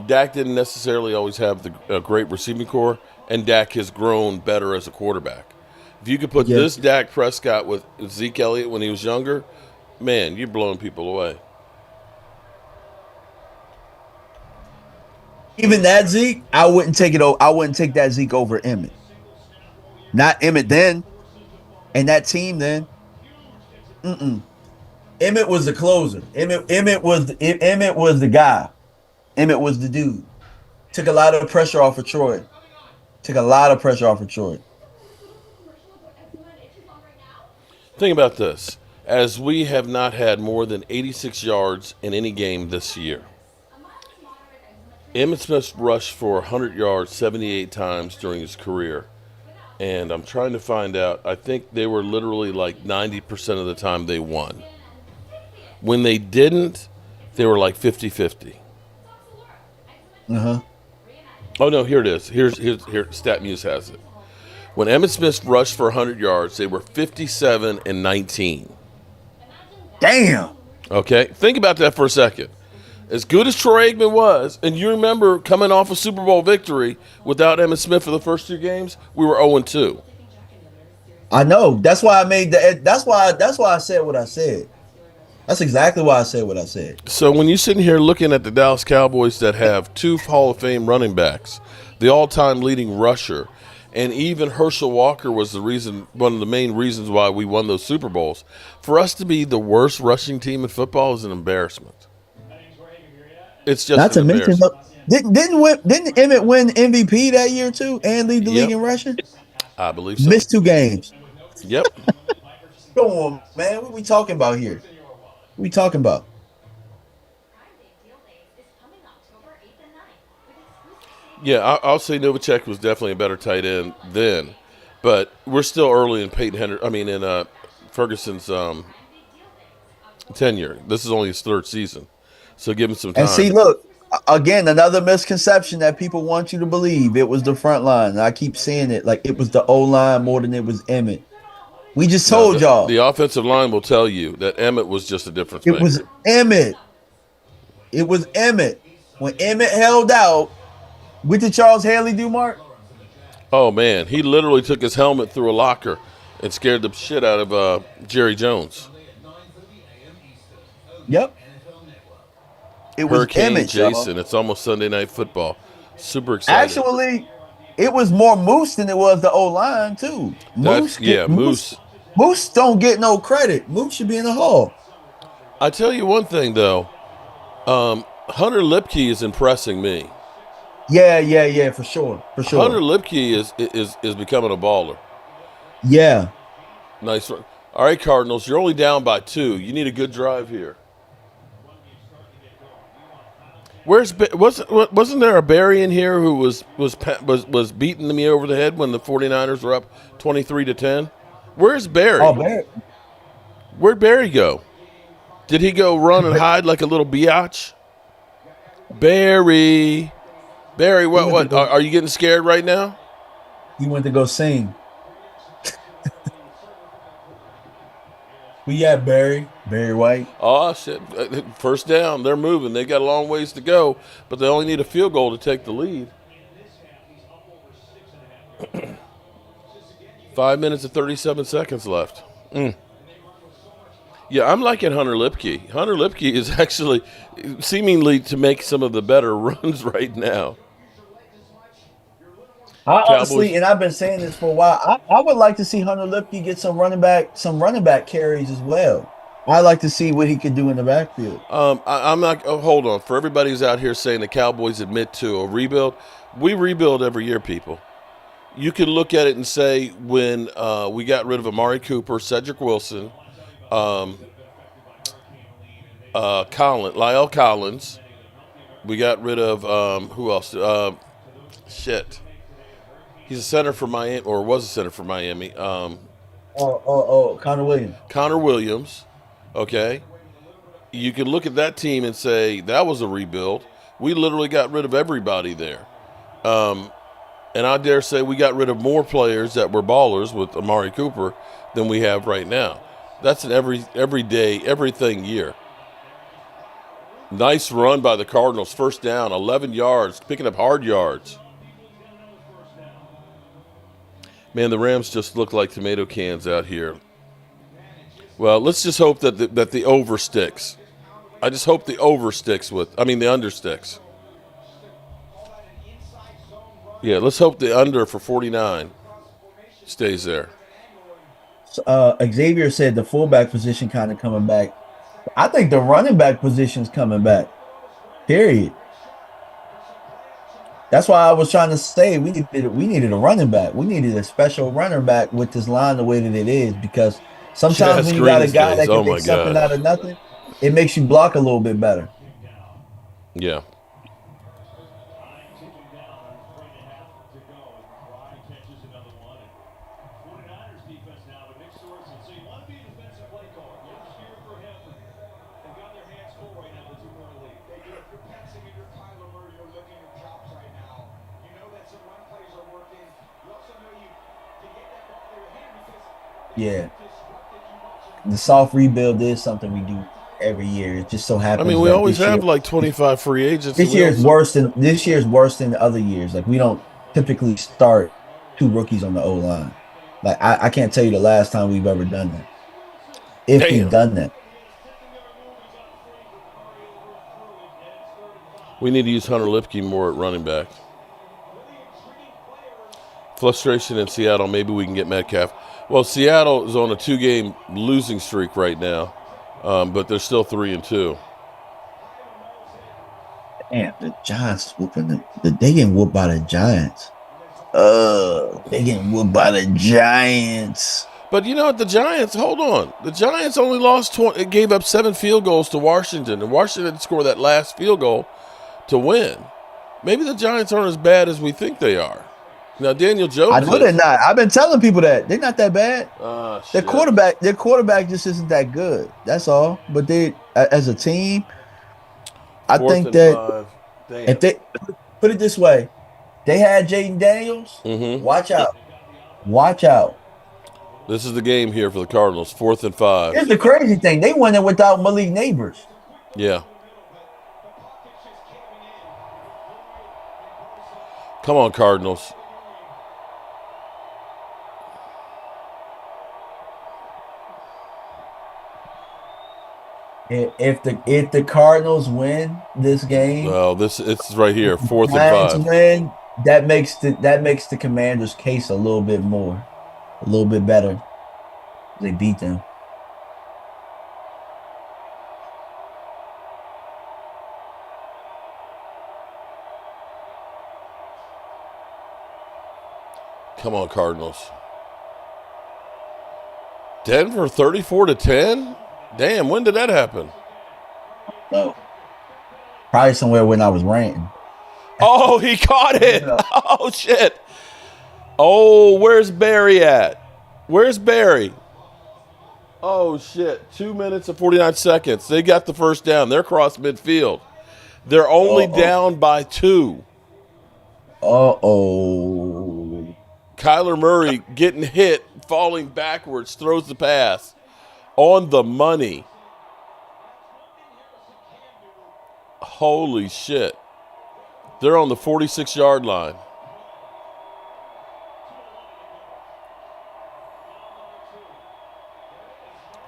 Dak didn't necessarily always have the great receiving core, and Dak has grown better as a quarterback. If you could put Yeah. this Dak Prescott with Zeke Elliott when he was younger, man, you're blowing people away. Even that Zeke, I wouldn't take it. I wouldn't take that Zeke over Emmett. Not Emmett then, and that team then. Mm-mm. Emmett was the closer. Emmett was the guy. Emmett was the dude. Took a lot of pressure off of Troy. Took a lot of pressure off of Troy. Think about this. As we have not had more than 86 yards in any game this year, Emmitt Smith rushed for 100 yards 78 times during his career. And I'm trying to find out, I think they were literally like 90% of the time they won. When they didn't, they were like 50-50. Uh-huh. Oh, no, here it is. Here, StatMuse has it. When Emmitt Smith rushed for 100 yards, they were 57-19. Damn. Okay, think about that for a second. As good as Troy Aikman was, and you remember coming off a Super Bowl victory without Emmitt Smith for the first two games, we were 0-2. I know. That's why I made the. That's why I said what I said. That's exactly why I said what I said. So when you're sitting here looking at the Dallas Cowboys that have two Hall of Fame running backs, the all-time leading rusher, and even Herschel Walker was one of the main reasons why we won those Super Bowls. For us to be the worst rushing team in football is an embarrassment. It's just Not an to mention, embarrassment. didn't Emmett win MVP that year too and lead the league in rushing? I believe so. Missed 2 games. Yep. Come on, man. What we talking about here? What we talking about? Yeah, I'll say Novacek was definitely a better tight end then, but we're still early in Ferguson's tenure. This is only his third season, so give him some time. And see, look, again, another misconception that people want you to believe it was the front line. I keep saying it like it was the O line more than it was Emmett. We just told y'all the offensive line will tell you that Emmett was just a difference maker. it was Emmett. It was Emmett. When Emmett held out, what did Charles Haley do, Mark? Oh man, he literally took his helmet through a locker and scared the shit out of Jerry Jones. Yep. It was Hurricane Emmett, Jason. y'all. It's almost Sunday Night Football. Super excited. Actually, it was more Moose than it was the O line too. Moose don't get no credit. Moose should be in the Hall. I tell you one thing though, Hunter Lipke is impressing me. Yeah, for sure. Hunter Lipke is becoming a baller. Yeah. Nice one. All right, Cardinals, you're only down by 2. You need a good drive here. Wasn't there a Barry in here who was beating me over the head when the 49ers were up 23-10? Where's Barry? Oh, Barry. Where'd Barry go? Did he go run and hide like a little biatch? Barry, what? Are you getting scared right now? He went to go sing. We at Barry White. Oh, shit. First down. They're moving. They got a long ways to go, but they only need a field goal to take the lead. 5 minutes and 37 seconds left. Yeah, I'm liking Hunter Lipke. Hunter Lipke is actually seemingly to make some of the better runs right now. I honestly, Cowboys. and I've been saying this for a while. I would like to see Hunter Lipke get some running back carries as well. I like to see what he could do in the backfield. I'm not. Oh, hold on. For everybody who's out here saying the Cowboys admit to a rebuild, we rebuild every year, people. You can look at it and say when we got rid of Amari Cooper, Cedric Wilson, Lyle Collins. We got rid of who else? Shit. He's a center for Miami, or was a center for Miami. Connor Williams. Connor Williams. Okay. You can look at that team and say that was a rebuild. We literally got rid of everybody there. And I dare say we got rid of more players that were ballers with Amari Cooper than we have right now. That's an everything year. Nice run by the Cardinals. First down, 11 yards, picking up hard yards. Man, the Rams just look like tomato cans out here. Well, let's just hope that the over sticks. I just hope the over sticks the under sticks. Yeah, let's hope the under for 49 stays there. Xavier said the fullback position kind of coming back. I think the running back position's coming back. Period. That's why I was trying to say we needed a running back. We needed a special running back with this line the way that it is, because sometimes when you got a guy that can make something out of nothing, it makes you block a little bit better. Yeah. Yeah. The soft rebuild is something we do every year. It just so happens. We always have like 25 free agents. This year's worse than the other years. Like, we don't typically start 2 rookies on the O line. Like, I can't tell you the last time we've ever done that. If we've done that. We need to use Hunter Lipke more at running back. Frustration in Seattle. Maybe we can get Metcalf. Well, Seattle is on a 2-game losing streak right now, but they're still 3-2. Damn, the Giants whooping they getting whooped by the Giants. They getting whooped by the Giants. But you know what? The Giants, hold on. The Giants only lost 20, gave up 7 field goals to Washington, and Washington scored that last field goal to win. Maybe the Giants aren't as bad as we think they are. Now, Daniel Jones. I know they're not. I've been telling people that they're not that bad. Their quarterback just isn't that good. That's all. But they, as a team, I think that if they put it this way, they had Jaden Daniels. Mm-hmm. Watch out. Watch out. This is the game here for the Cardinals. 4th and 5. Here's the crazy thing: they went in without Malik Neighbors. Yeah. Come on, Cardinals. If the Cardinals win this game, well, it's right here, 4th and 5. Win, that makes the Commanders' case a little bit better. They beat them. Come on, Cardinals. Denver 34-10? Damn, when did that happen? No. Probably somewhere when I was ranting. Oh, he caught it. Oh, shit. Oh, where's Barry at? Where's Barry? Oh, shit. 2 minutes and 49 seconds. They got the first down. They're across midfield. They're only down by 2. Uh-oh. Kyler Murray getting hit, falling backwards, throws the pass. On the money. Holy shit. They're on the 46-yard line.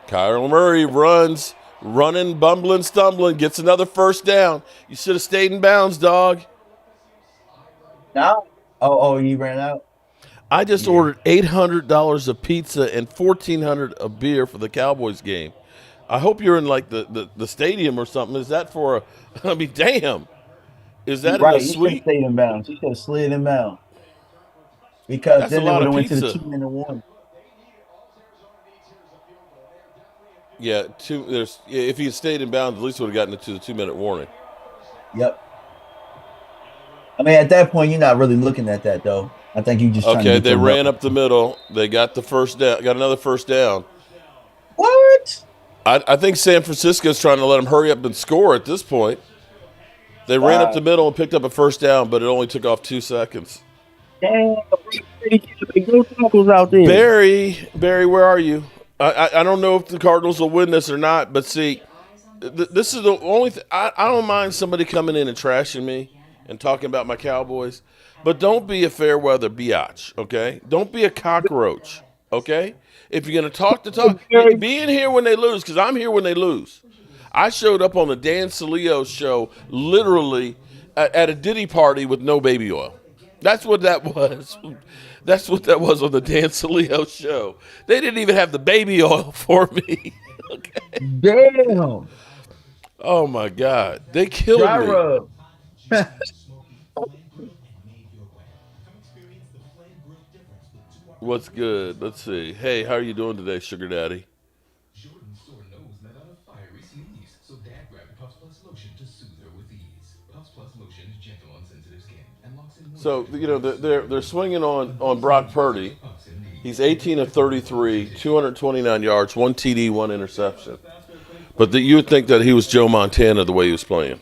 Kyler Murray runs, running, bumbling, stumbling, gets another first down. You should have stayed in bounds, dog. Now, Oh, you ran out. I just Yeah. ordered $800 of pizza and $1,400 of beer for the Cowboys game. I hope you're in like the stadium or something. Is that for a? I mean, damn. Is You're that in the right. You should have suite? stayed inbounds. You should have slid inbounds because That's a then they lot would of have went to the pizza. 2 minute warning. Yeah, if he had stayed in bounds, at least would have gotten into the 2 minute warning. Yep. I mean, at that point, you're not really looking at that though. I think you're just trying to Okay, get they your run. ran up the middle. They got the first down. Got another first down. What? I think San Francisco's trying to let them hurry up and score at this point. They ran up the Wow. middle and picked up a first down, but it only took off 2 seconds. Damn. No tackles out there. Barry, where are you? I don't know if the Cardinals will win this or not, but see, this is the only thing. I don't mind somebody coming in and trashing me and talking about my Cowboys, but don't be a fair weather biatch, okay? Don't be a cockroach, okay? If you're going to talk the talk, be in here when they lose, because I'm here when they lose. I showed up on the Dan Salio show literally at a Diddy party with no baby oil. That's what that was. That's what that was on the Dan Salio show. They didn't even have the baby oil for me. Okay. Damn. Oh my God. They killed Dry me. rub. What's good? Let's see. Hey, how are you doing today, Sugar Daddy? Jordan's sore nose let out a fiery sneeze, so Dad grabbed Puffs Plus lotion to soothe her with ease. Puffs Plus lotion is gentle on sensitive skin and locks in. So they're swinging on Brock Purdy. He's 18 of 33, 229 yards, 1 TD, 1 interception. But you would think that he was Joe Montana the way he was playing,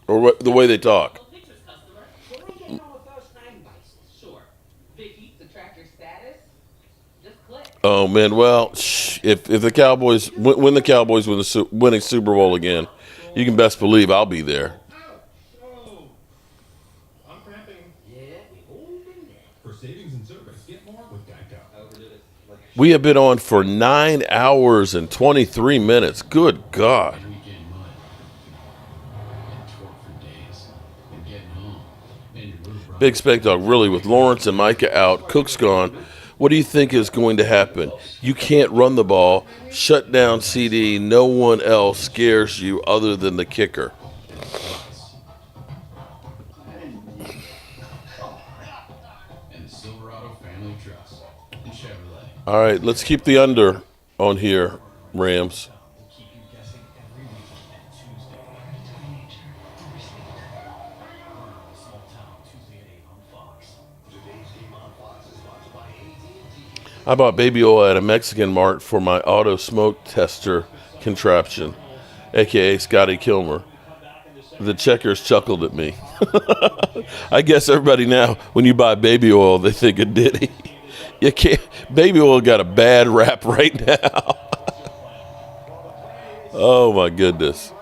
or the way they talk. Oh man, well, if the Cowboys win the Cowboys winning Super Bowl again, you can best believe I'll be there. I'm cramping. Yeah, we hold in there. For savings and service, get more with Geico. We have been on for 9 hours and 23 minutes. Good God. Weekend mud. And torque for days. And getting home. And your little brother. Big Spec Dog, really, with Lawrence and Micah out, Cook's gone. What do you think is going to happen? You can't run the ball, shut down CD. No one else scares you other than the kicker. And the Silverado Family Trust. And Chevrolet. All right, let's keep the under on here, Rams. Keep you guessing every weekend at Tuesday. Small Town, Tuesday at 8 on Fox. Today's game on Fox is sponsored by AT&T. I bought baby oil at a Mexican mart for my auto smoke tester contraption, a.k.a. Scotty Kilmer. The checkers chuckled at me. I guess everybody now, when you buy baby oil, they think of Diddy. You can't. Baby oil got a bad rap right now. Oh my goodness.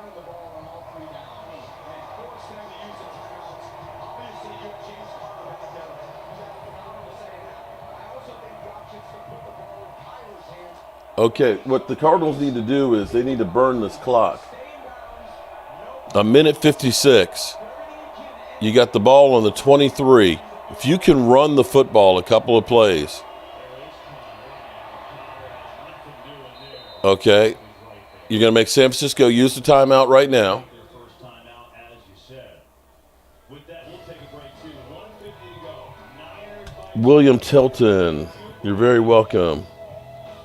Okay, what the Cardinals need to do is they need to burn this clock. A minute 56. You got the ball on the 23. If you can run the football a couple of plays. Okay. You're going to make San Francisco use the timeout right now. William Tilton, you're very welcome.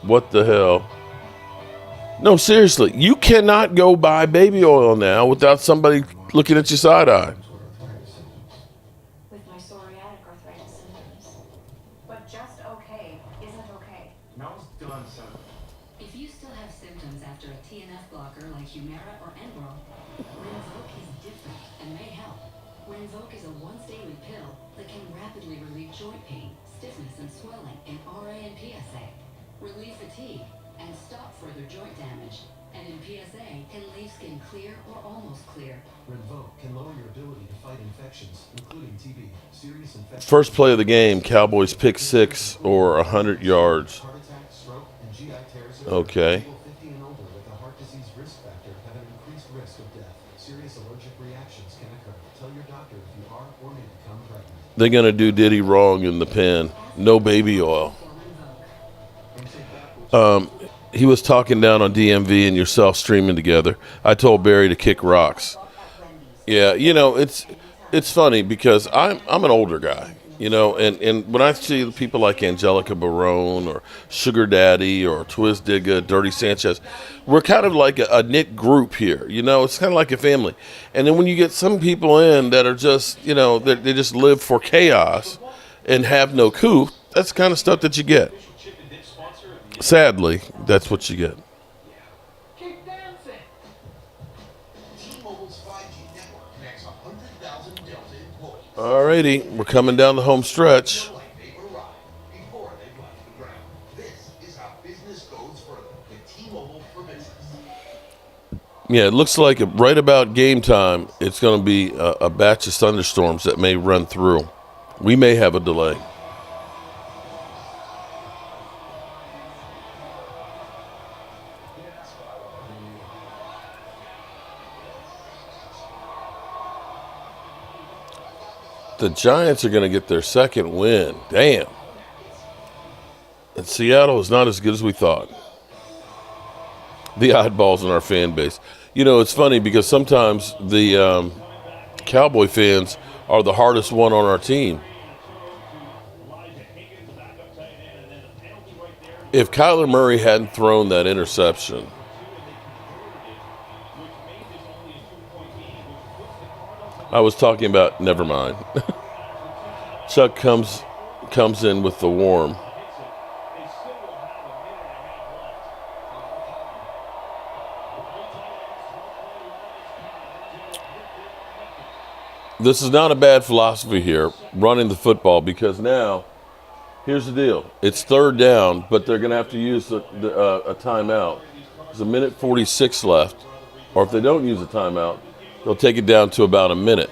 What the hell? No, seriously, you cannot go buy baby oil now without somebody looking at your side eye. With my psoriatic arthritis symptoms. But just okay isn't okay. Mel's done, son. If you still have symptoms after a TNF blocker like Humira or Enbrel, Rinvoq is different and may help. Rinvoq is a once-daily pill that can rapidly relieve joint pain, stiffness, and swelling in RA and PSA, relieve fatigue, and stop further joint damage. And in PSA, can leave skin clear or almost clear. Rinvoq can lower your ability to fight infections, including TB, serious infections. First play of the game, Cowboys pick 6 or 100 yards. Heart attack, stroke, and GI tears. Okay. People 50 and older with a heart disease risk factor have an increased risk of death. Serious allergic reactions can occur. Tell your doctor if you are or may become pregnant. they're going to do Diddy wrong in the pen. No baby oil. He was talking down on DMV and yourself streaming together. I told Barry to kick rocks. Yeah, it's funny because I'm an older guy, and when I see people like Angelica Barone or Sugar Daddy or Twiz Digga, Dirty Sanchez, we're kind of like a knit group here. It's kind of like a family. And then when you get some people in that are just, they just live for chaos and have no coup, that's the kind of stuff that you get. Sadly, that's what you get. Alrighty, we're coming down the home stretch. Yeah, it looks like right about game time, it's going to be a batch of thunderstorms that may run through. We may have a delay. The Giants are going to get their second win. Damn. And Seattle is not as good as we thought. The oddballs in our fan base. It's funny because sometimes the Cowboy fans are the hardest one on our team. If Kyler Murray hadn't thrown that interception, I was talking about, never mind. Chuck comes in with the warm. This is not a bad philosophy here, running the football, because now, here's the deal. It's third down, but they're going to have to use a timeout. There's 1:46 left, or if they don't use a timeout, they'll take it down to about a minute.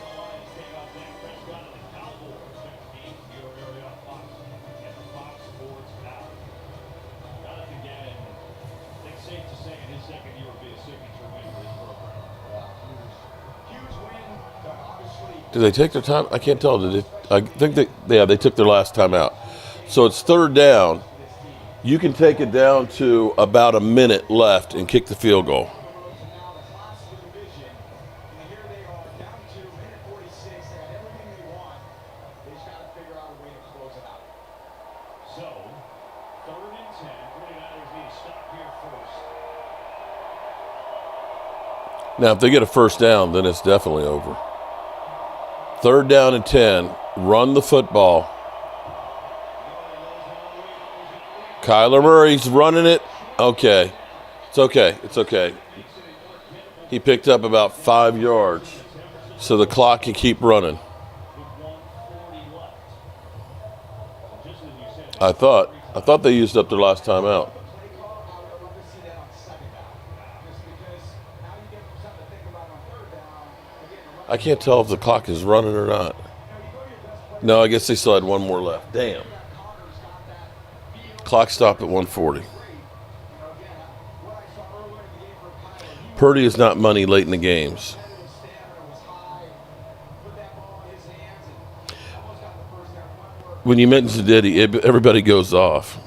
Did they take their time? I can't tell. Did they? I think they took their last time out. So it's third down. You can take it down to about a minute left and kick the field goal. Now, if they get a first down, then it's definitely over. Third down and 10. Run the football. Kyler Murray's running it. Okay. It's okay. It's okay. He picked up about 5 yards, so the clock can keep running. I thought they used up their last time out. I can't tell if the clock is running or not. No, I guess they still had one more left. Damn. Clock stopped at 1:40. Purdy is not money late in the games. When you mention Diddy, everybody goes off.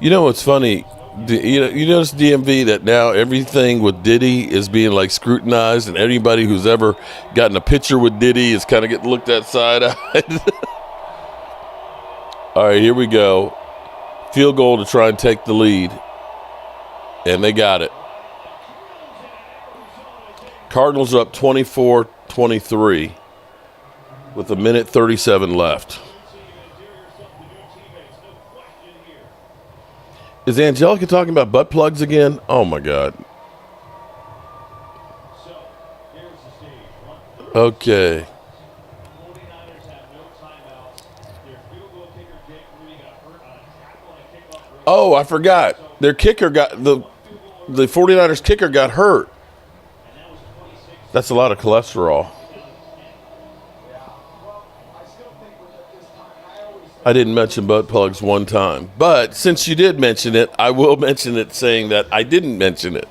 What's funny? You notice DMV that now everything with Diddy is being like scrutinized, and anybody who's ever gotten a picture with Diddy is kind of getting looked at side-eyed. All right, here we go. Field goal to try and take the lead, and they got it. Cardinals are up 24-23 with 1:37 left. Is Angelica talking about butt plugs again? Oh, my God. Okay. Oh, I forgot. Their kicker got the 49ers kicker got hurt. That's a lot of cholesterol. I didn't mention butt plugs one time. But since you did mention it, I will mention it saying that I didn't mention it.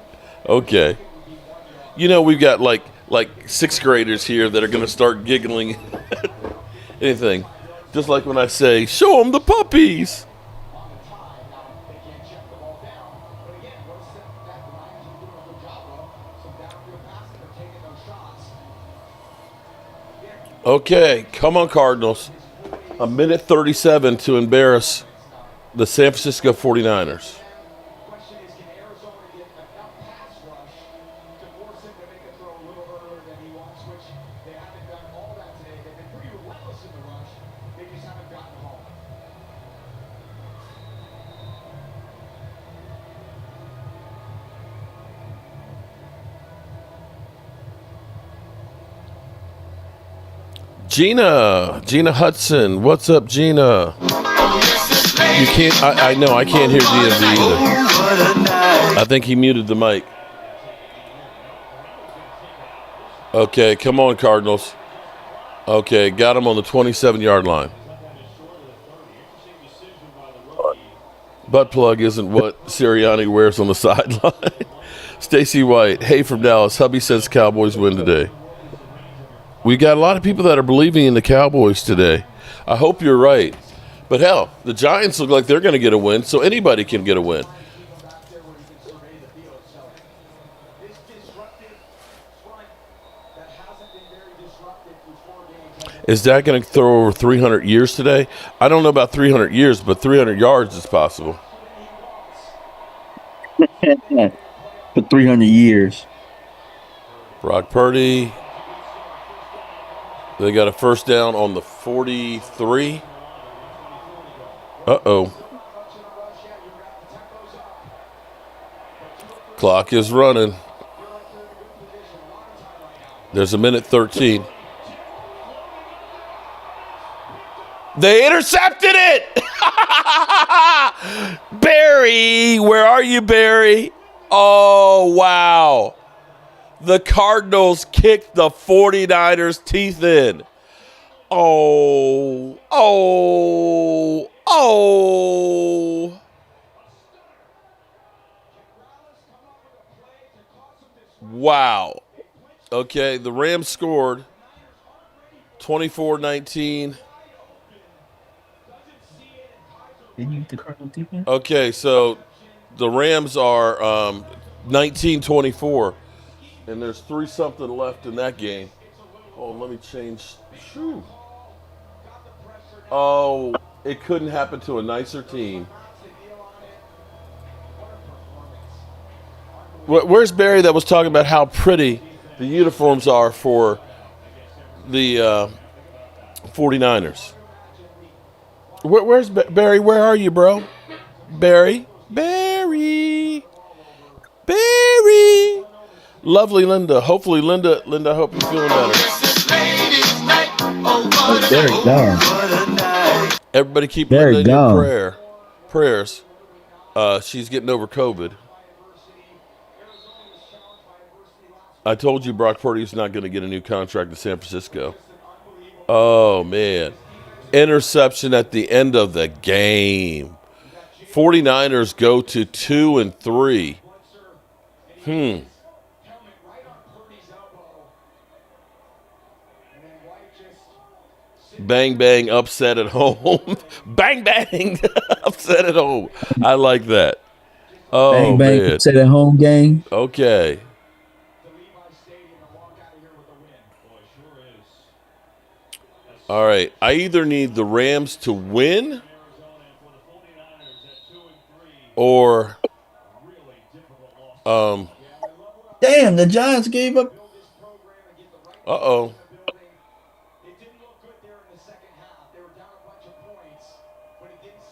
Okay. We've got like like sixth graders here that are going to start giggling at anything. Just like when I say, show them the puppies. Okay, come on, Cardinals. A minute 37 to embarrass the San Francisco 49ers. Gina Hudson, what's up, Gina? You can't. I know I can't hear DMV either. I think he muted the mic. Okay, come on, Cardinals. Okay, got him on the 27-yard line. Butt plug isn't what Sirianni wears on the sideline. Stacy White, hey from Dallas. Hubby says Cowboys win today. We got a lot of people that are believing in the Cowboys today. I hope you're right. But hell, the Giants look like they're going to get a win, so anybody can get a win. Is that going to throw over 300 years today? I don't know about 300 years, but 300 yards is possible. For 300 years. Brock Purdy. They got a first down on the 43. Uh-oh. Clock is running. There's a minute 13. They intercepted it! Barry, where are you, Barry? Oh, wow. The Cardinals kicked the 49ers' teeth in. Oh. Wow. Okay, the Rams scored 24-19. Okay, so the Rams are 19-24, and there's 3-something left in that game. Oh, let me change. Shoo. Oh, it couldn't happen to a nicer team. Where's Barry that was talking about how pretty the uniforms are for the 49ers? Where's Barry? Where are you, bro? Barry. Lovely Linda. Hopefully, Linda, I hope you're feeling better. Barry gone. Everybody keep Barry Linda in gone. your prayers. She's getting over COVID. I told you Brock Purdy's not going to get a new contract in San Francisco. Oh, man. Interception at the end of the game. 49ers go to 2-3. Bang, bang, upset at home. Bang, bang, upset at home. I like that. Oh, Bang, bang, man. upset at home game. Okay. All right. I either need the Rams to win or Damn, the Giants gave up. uh-oh.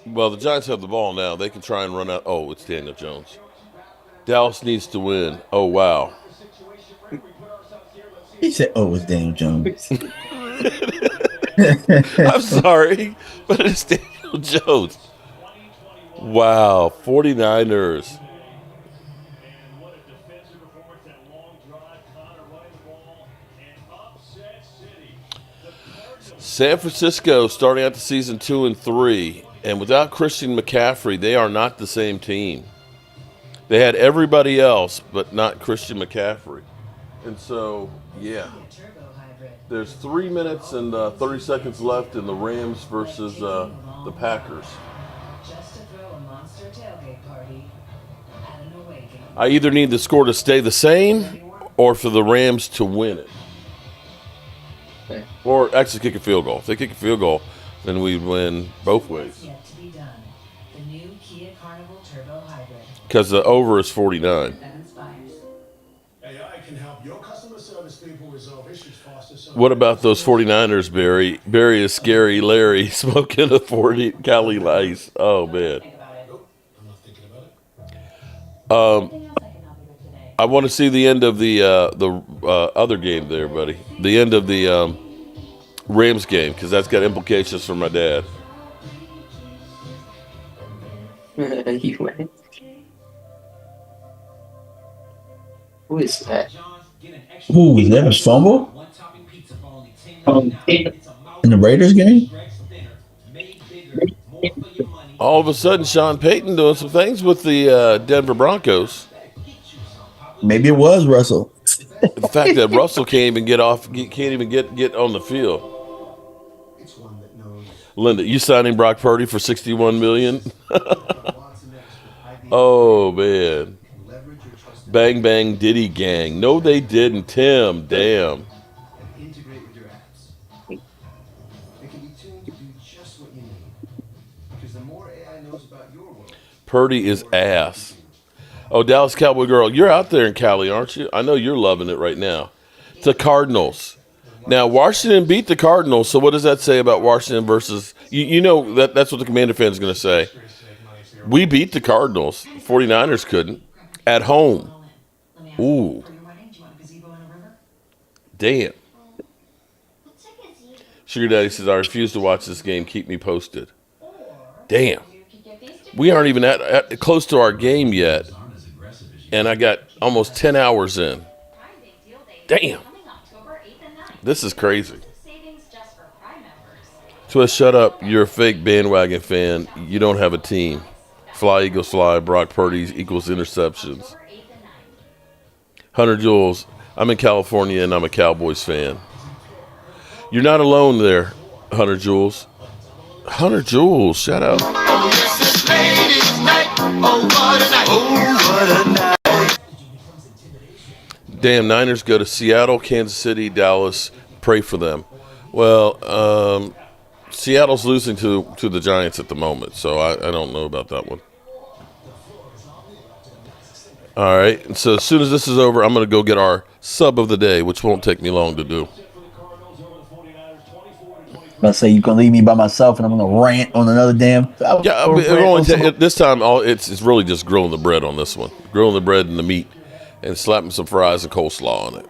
Well, the Giants have the ball now. They can try and run out. Oh, it's Daniel Jones. Dallas needs to win. Oh, wow. He said, oh, it's Daniel Jones. I'm sorry, but it's Daniel Jones. Wow, 49ers. San Francisco starting out the season 2-3, and without Christian McCaffrey, they are not the same team. They had everybody else, but not Christian McCaffrey. And so, yeah, Kia Turbo Hybrid. there's 3 minutes and 30 seconds left in the Rams versus the Packers. Just to throw a monster tailgate party at an away game. I either need the score to stay the same or for the Rams to win it. Or actually kick a field goal. If they kick a field goal, then we win both ways. Yet to be done. The new Kia Carnival Turbo Hybrid. Because the over is 49. That inspires. AI can help your customer service people resolve issues faster. So What about those 49ers, Barry? Barry is scary Larry smoking a 40 Cali Lice. Oh, man. I'm not thinking about it. I want to see the end of the other game there, buddy. The end of the Rams game, because that's got implications for my dad. You went. Who is that? Who was that? A fumble? In the Raiders game? All of a sudden, Sean Payton doing some things with the Denver Broncos. Maybe it was Russell. The fact that Russell can't even get on the field. Linda, you signing Brock Purdy for $61 million? Oh man! Bang bang Diddy gang. No, they didn't. Tim, damn. Integrate with your apps. It can be tuned to do just what you need. Because the more AI knows about your world, Purdy is ass. Oh, Dallas Cowboy girl, you're out there in Cali, aren't you? I know you're loving it right now. The Cardinals. Now, Washington beat the Cardinals, so what does that say about Washington versus... You know that's what the Commander fan is going to say. We beat the Cardinals. 49ers couldn't. At home. Ooh. Damn. Sugar Daddy says, I refuse to watch this game. Keep me posted. Damn. We aren't even at close to our game yet. And I got almost 10 hours in. Damn. This is crazy. Twist, shut up. You're a fake bandwagon fan. You don't have a team. Fly, Eagles, fly. Brock Purdy equals interceptions. Hunter Jules, I'm in California and I'm a Cowboys fan. You're not alone there, Hunter Jules. Hunter Jules, shout out. Oh, yes, it's ladies' night. Oh, what a night. Oh, what a night. Damn, Niners go to Seattle, Kansas City, Dallas. Pray for them. Well, Seattle's losing to the Giants at the moment, so I don't know about that one. All right, and so as soon as this is over, I'm going to go get our sub of the day, which won't take me long to do. I say you gonna leave me by myself, and I'm gonna rant on another damn. Yeah, this time it's really just grilling the bread on this one, grilling the bread and the meat, and slapping some fries and coleslaw on it.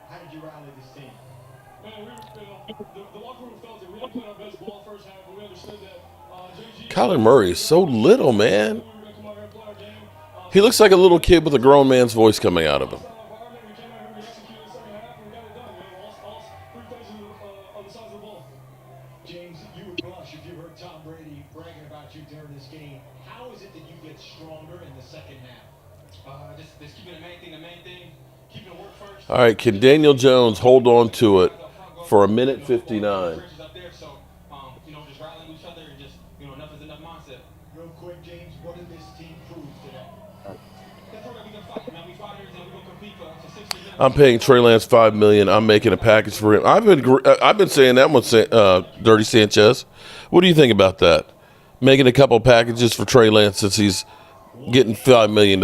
how did you rally this team? The locker room felt it. We didn't play our best ball first half, but we understood that Kyler Murray is so little, man. He looks like a little kid with a grown man's voice coming out of him. James, you would blush if you heard Tom Brady bragging about you during this game. How is it that you get stronger in the second half? Just keeping the main thing, keeping the work first. All right, can Daniel Jones hold on to it for a minute 59? Just rallying each other and just, enough is enough mindset. Real quick, James, what did this team prove today? They proved that we can fight. We fought everything. We're gonna compete for 60 minutes. I'm paying Trey Lance $5 million. I'm making a package for him. I've been saying that one, Dirty Sanchez. What do you think about that? Making a couple packages for Trey Lance since he's getting $5 million.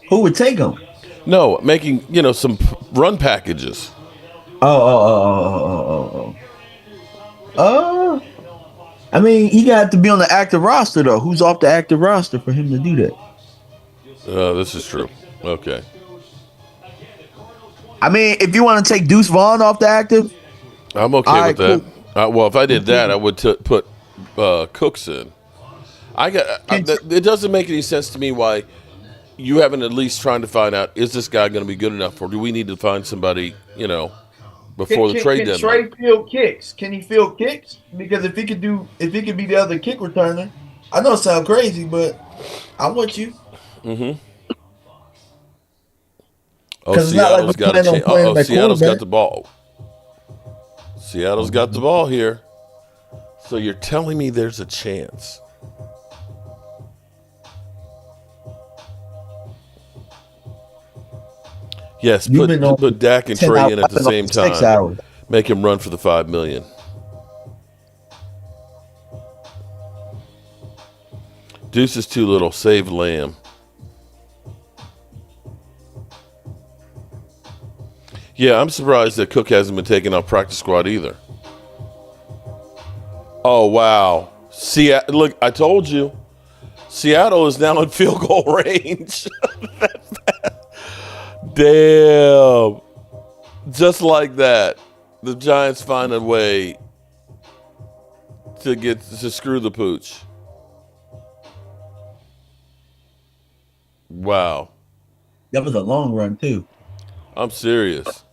Who would take him? No, making some run packages. I mean, he got to be on the active roster though. Who's off the active roster for him to do that? This is true. Okay. I mean, if you want to take Deuce Vaughn off the active, I'm okay with that. Cool. Well, if I did that, I would put Cooks in. It doesn't make any sense to me why you haven't at least trying to find out, is this guy going to be good enough, or do we need to find somebody, before the trade deadline? Can Trey field kicks? Can he field kicks? Because if he could be the other kick returner, I know it sounds crazy, but I want you. Mm-hmm. Oh, Because it's not like Seattle's we're got a planning on chance. playing Oh, that Seattle's got quarterback. the ball. Seattle's got the ball here. So you're telling me there's a chance? Yes, You've been on put Dak and 10 Trey hours. in at I've the been on same 6 time. hours. Make him run for the $5 million. Deuce is too little. Save Lamb. Yeah, I'm surprised that Cook hasn't been taken off practice squad either. Oh, wow. Look, I told you. Seattle is now in field goal range. Damn. Just like that, the Giants find a way to screw the pooch. Wow. That was a long run, too. I'm serious.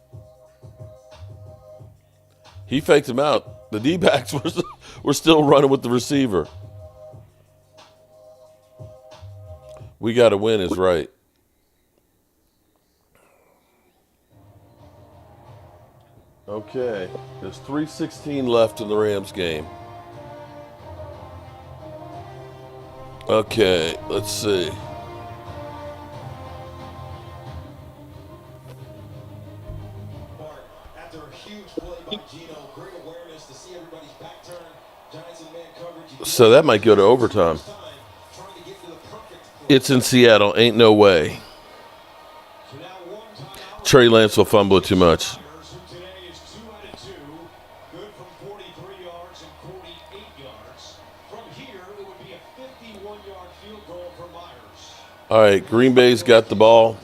He faked him out. The D-backs were still running with the receiver. We got to win is right. Okay. There's 3:16 left in the Rams game. Okay, let's see. After a huge play by Gino, great awareness to see everybody's back turn. Giants in man coverage. So that might go to overtime. It's in Seattle. Ain't no way. Trey Lance will fumble it too much. Today is 2 out of 2. Good from 43 yards and 48 yards. From here, it would be a 51-yard field goal for Myers. All right, Green Bay's got the ball.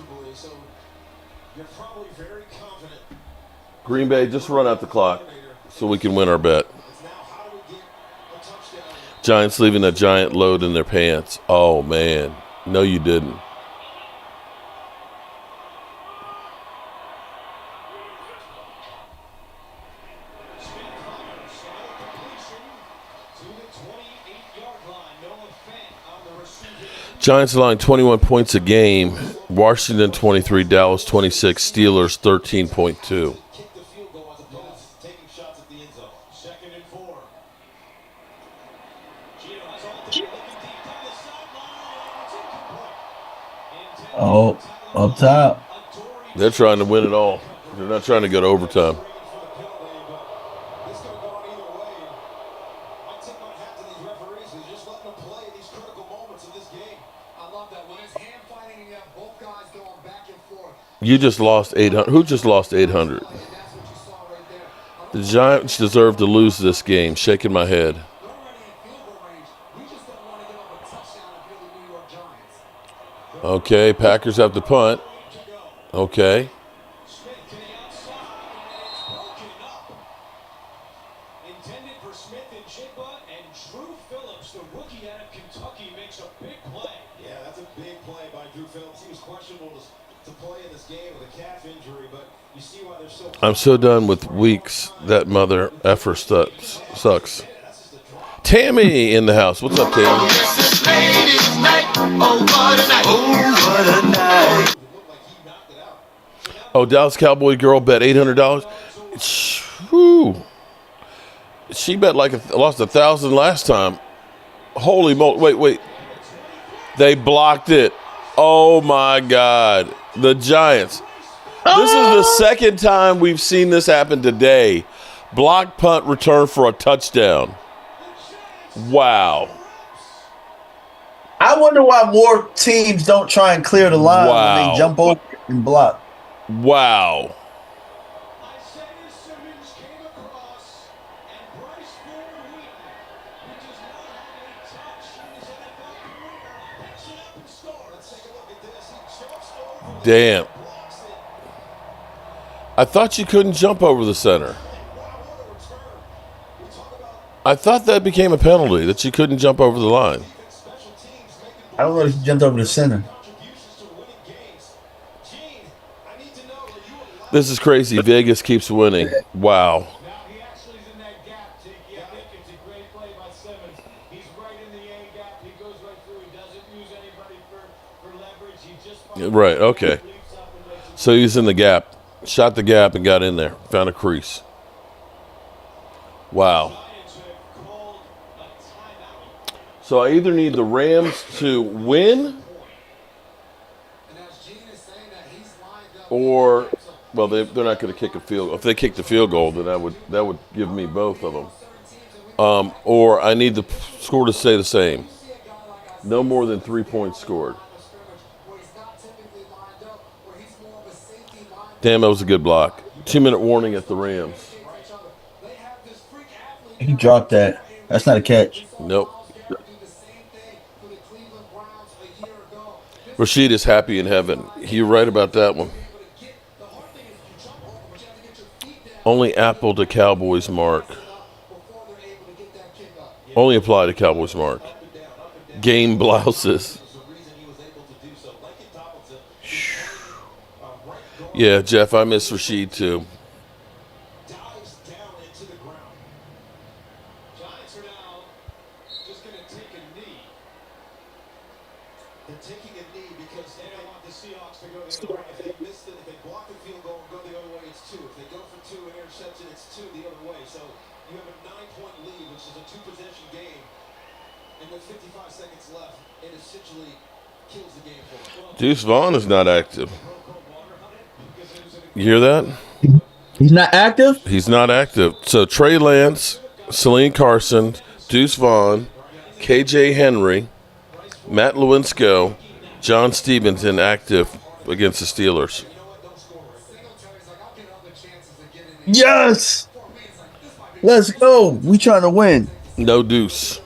Green Bay, just run out the clock so we can win our bet. Giants leaving a giant load in their pants. Oh, man. No, you didn't. Giants allowing 21 points a game. Washington 23, Dallas 26, Steelers 13.2. Oh, up top. They're trying to win it all. They're not trying to go to overtime. You just lost 800. Who just lost 800? The Giants deserve to lose this game. Shaking my head. Okay, Packers have to punt. Okay. Intended for Smith and Jigba, and Drew Phillips, the rookie out of Kentucky, makes a big play. Yeah, that's a big play by Drew Phillips. He was questionable to play in this game with a calf injury, but you see why they're so. I'm so done with weeks. That mother effer sucks. Tammy in the house. What's up, Tammy? Oh, Dallas Cowboy girl bet $800. Whew. She bet lost 1,000 last time. Holy moly! Wait. They blocked it. Oh my God! The Giants. This is the second time we've seen this happen today. Block punt return for a touchdown. Wow. I wonder why more teams don't try and clear the line when they jump over and block. Wow. Damn. I thought you couldn't jump over the center. I thought that became a penalty, that you couldn't jump over the line. I don't know if you jumped over the center. This is crazy. Vegas keeps winning. Wow. Right, okay. So he's in the gap. Shot the gap and got in there. Found a crease. Wow. So I either need the Rams to win or, well, they're not going to kick a field goal. If they kick the field goal, then that would give me both of them. Or I need the score to stay the same. No more than 3 points scored. Damn, that was a good block. 2-minute warning at the Rams. He dropped that. That's not a catch. Nope. Rashid is happy in heaven. You're right about that one. Only apple to Cowboys mark. Only apply to Cowboys mark. Game blouses. Yeah, Jeff, I miss Rashid too. Deuce Vaughn is not active. You hear that? He's not active? He's not active. So Trey Lance, Celine Carson, Deuce Vaughn, KJ Henry, Matt Lewinsky, John Stevens inactive against the Steelers. Yes! Let's go. We trying to win. No Deuce.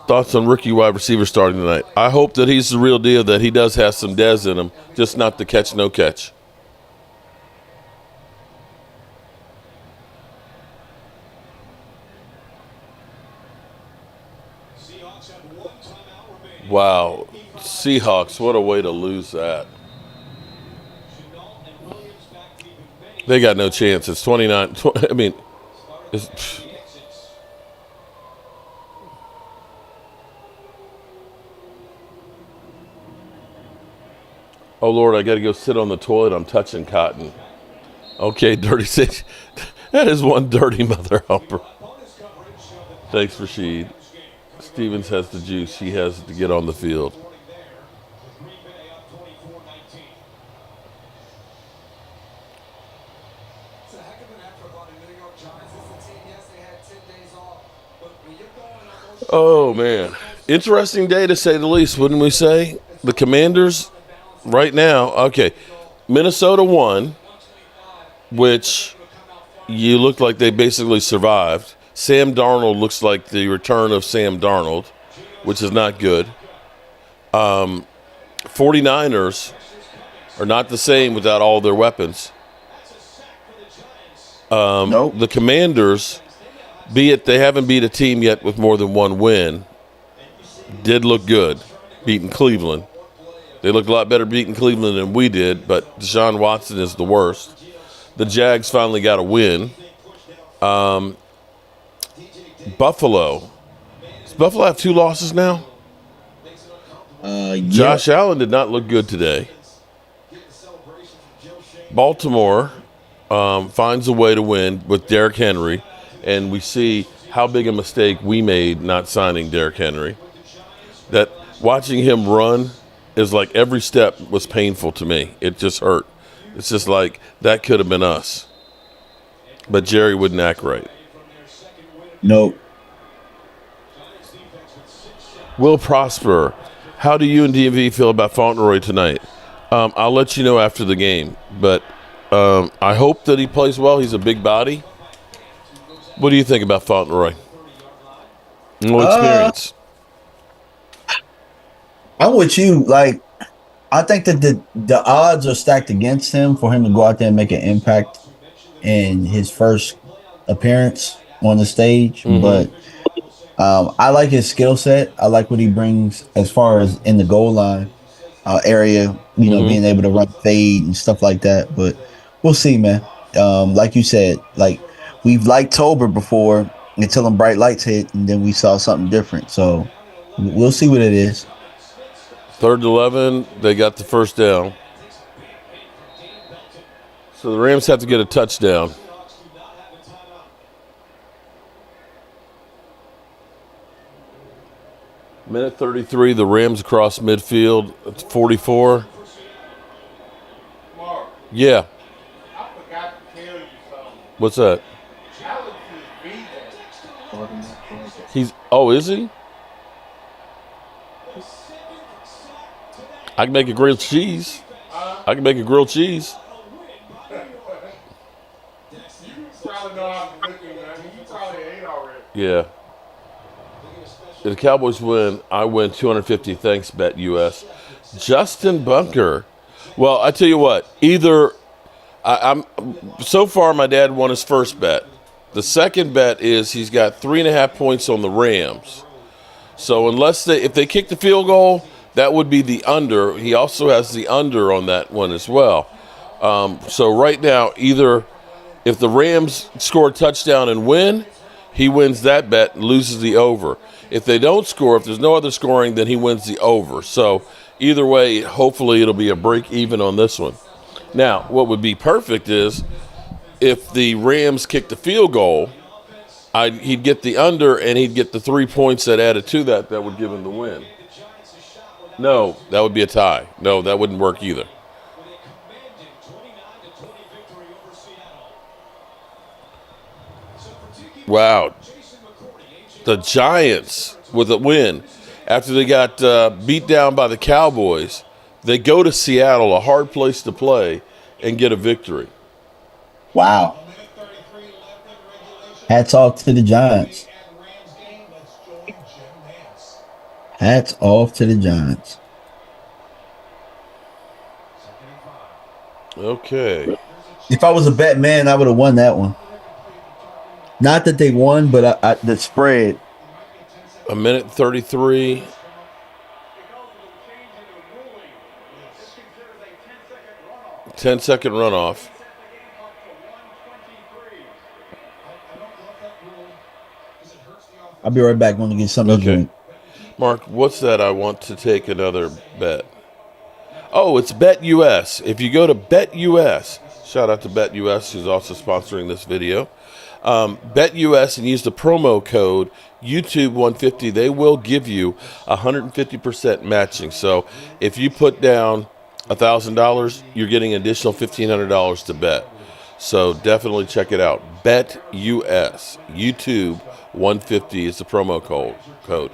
Thoughts on rookie wide receiver starting tonight? I hope that he's the real deal, that he does have some Dez in him, just not the catch, no catch. Wow. Seahawks, what a way to lose that. They got no chance. It's 29. I mean, it's... Oh, Lord, I got to go sit on the toilet. I'm touching cotton. Okay, Dirty Six. That is one dirty mother helper. Thanks, Rashid. Stevens has the juice. He has to get on the field. Oh, man. Interesting day, to say the least, wouldn't we say? The Commanders, right now, okay, Minnesota won, which you look like they basically survived. Sam Darnold looks like the return of Sam Darnold, which is not good. 49ers are not the same without all their weapons. Nope. The Commanders, be it they haven't beat a team yet with more than one win, did look good beating Cleveland. They looked a lot better beating Cleveland than we did, but Deshaun Watson is the worst. The Jags finally got a win. Buffalo. Does Buffalo have 2 losses now? Yeah. Josh Allen did not look good today. Baltimore finds a way to win with Derrick Henry, and we see how big a mistake we made not signing Derrick Henry. That watching him run is like every step was painful to me. It just hurt. It's just like that could have been us. But Jerry wouldn't act right. Nope. Will Prosper, how do you and DMV feel about Fauntleroy tonight? I'll let you know after the game. But I hope that he plays well. He's a big body. What do you think about Fauntleroy? No experience. I'm with you. Like, I think that the odds are stacked against him for him to go out there and make an impact in his first appearance on the stage. Mm-hmm. But I like his skill set. I like what he brings as far as in the goal line area, you know, being able to run fade and stuff like that. But we'll see, man. Like you said, like we've liked Tober before until them bright lights hit, and then we saw something different. So we'll see what it is. 3rd and 11. They got the first down. So the Rams have to get a touchdown. Minute 33, the Rams across midfield. It's 44. Mark, Yeah. I forgot to tell you something. What's that? Alex is vegan. Is he? I can make a grilled cheese. I can make a grilled cheese. You probably know how to cook it, man. You probably ate already. Yeah. If the Cowboys win, I win 250. Thanks, Bet US. Justin Bunker. Well, I tell you what. Either I'm so far, my dad won his first bet. The second bet is he's got 3.5 points on the Rams. So if they kick the field goal, that would be the under. He also has the under on that one as well. So right now, either if the Rams score a touchdown and win, he wins that bet and loses the over. If they don't score, if there's no other scoring, then he wins the over. So either way, hopefully it'll be a break even on this one. Now, what would be perfect is if the Rams kick the field goal, he'd get the under and he'd get the 3 points that added to that would give him the win. No, that would be a tie. No, that wouldn't work either. Wow. The Giants with a win. After they got beat down by the Cowboys, they go to Seattle, a hard place to play, and get a victory. Wow. Hats off to the Giants. Hats off to the Giants. Okay. If I was a bet man, I would have won that one. Not that they won, but the spread. A minute 33. Ten-second runoff. I'll be right back. Going to get something to drink. Mark, what's that? I want to take another bet. Oh, it's Bet US. If you go to Bet US, shout out to Bet US, who's also sponsoring this video. Bet US and use the promo code YouTube150. They will give you 150% matching. So if you put down $1,000, you're getting an additional $1,500 to bet. So definitely check it out. Bet US. YouTube 150 is the promo code.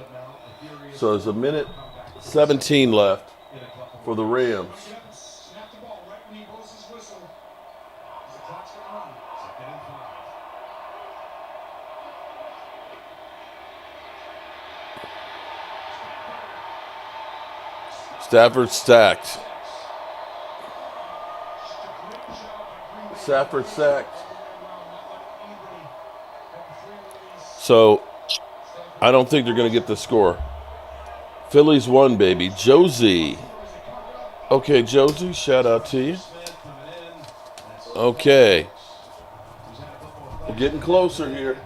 So there's a minute 17 left for the Rams. Stafford stacked. Stafford sacked. So I don't think they're going to get the score. Phillies won, baby. Josie. Okay, Josie, shout out to you. Okay. We're getting closer here.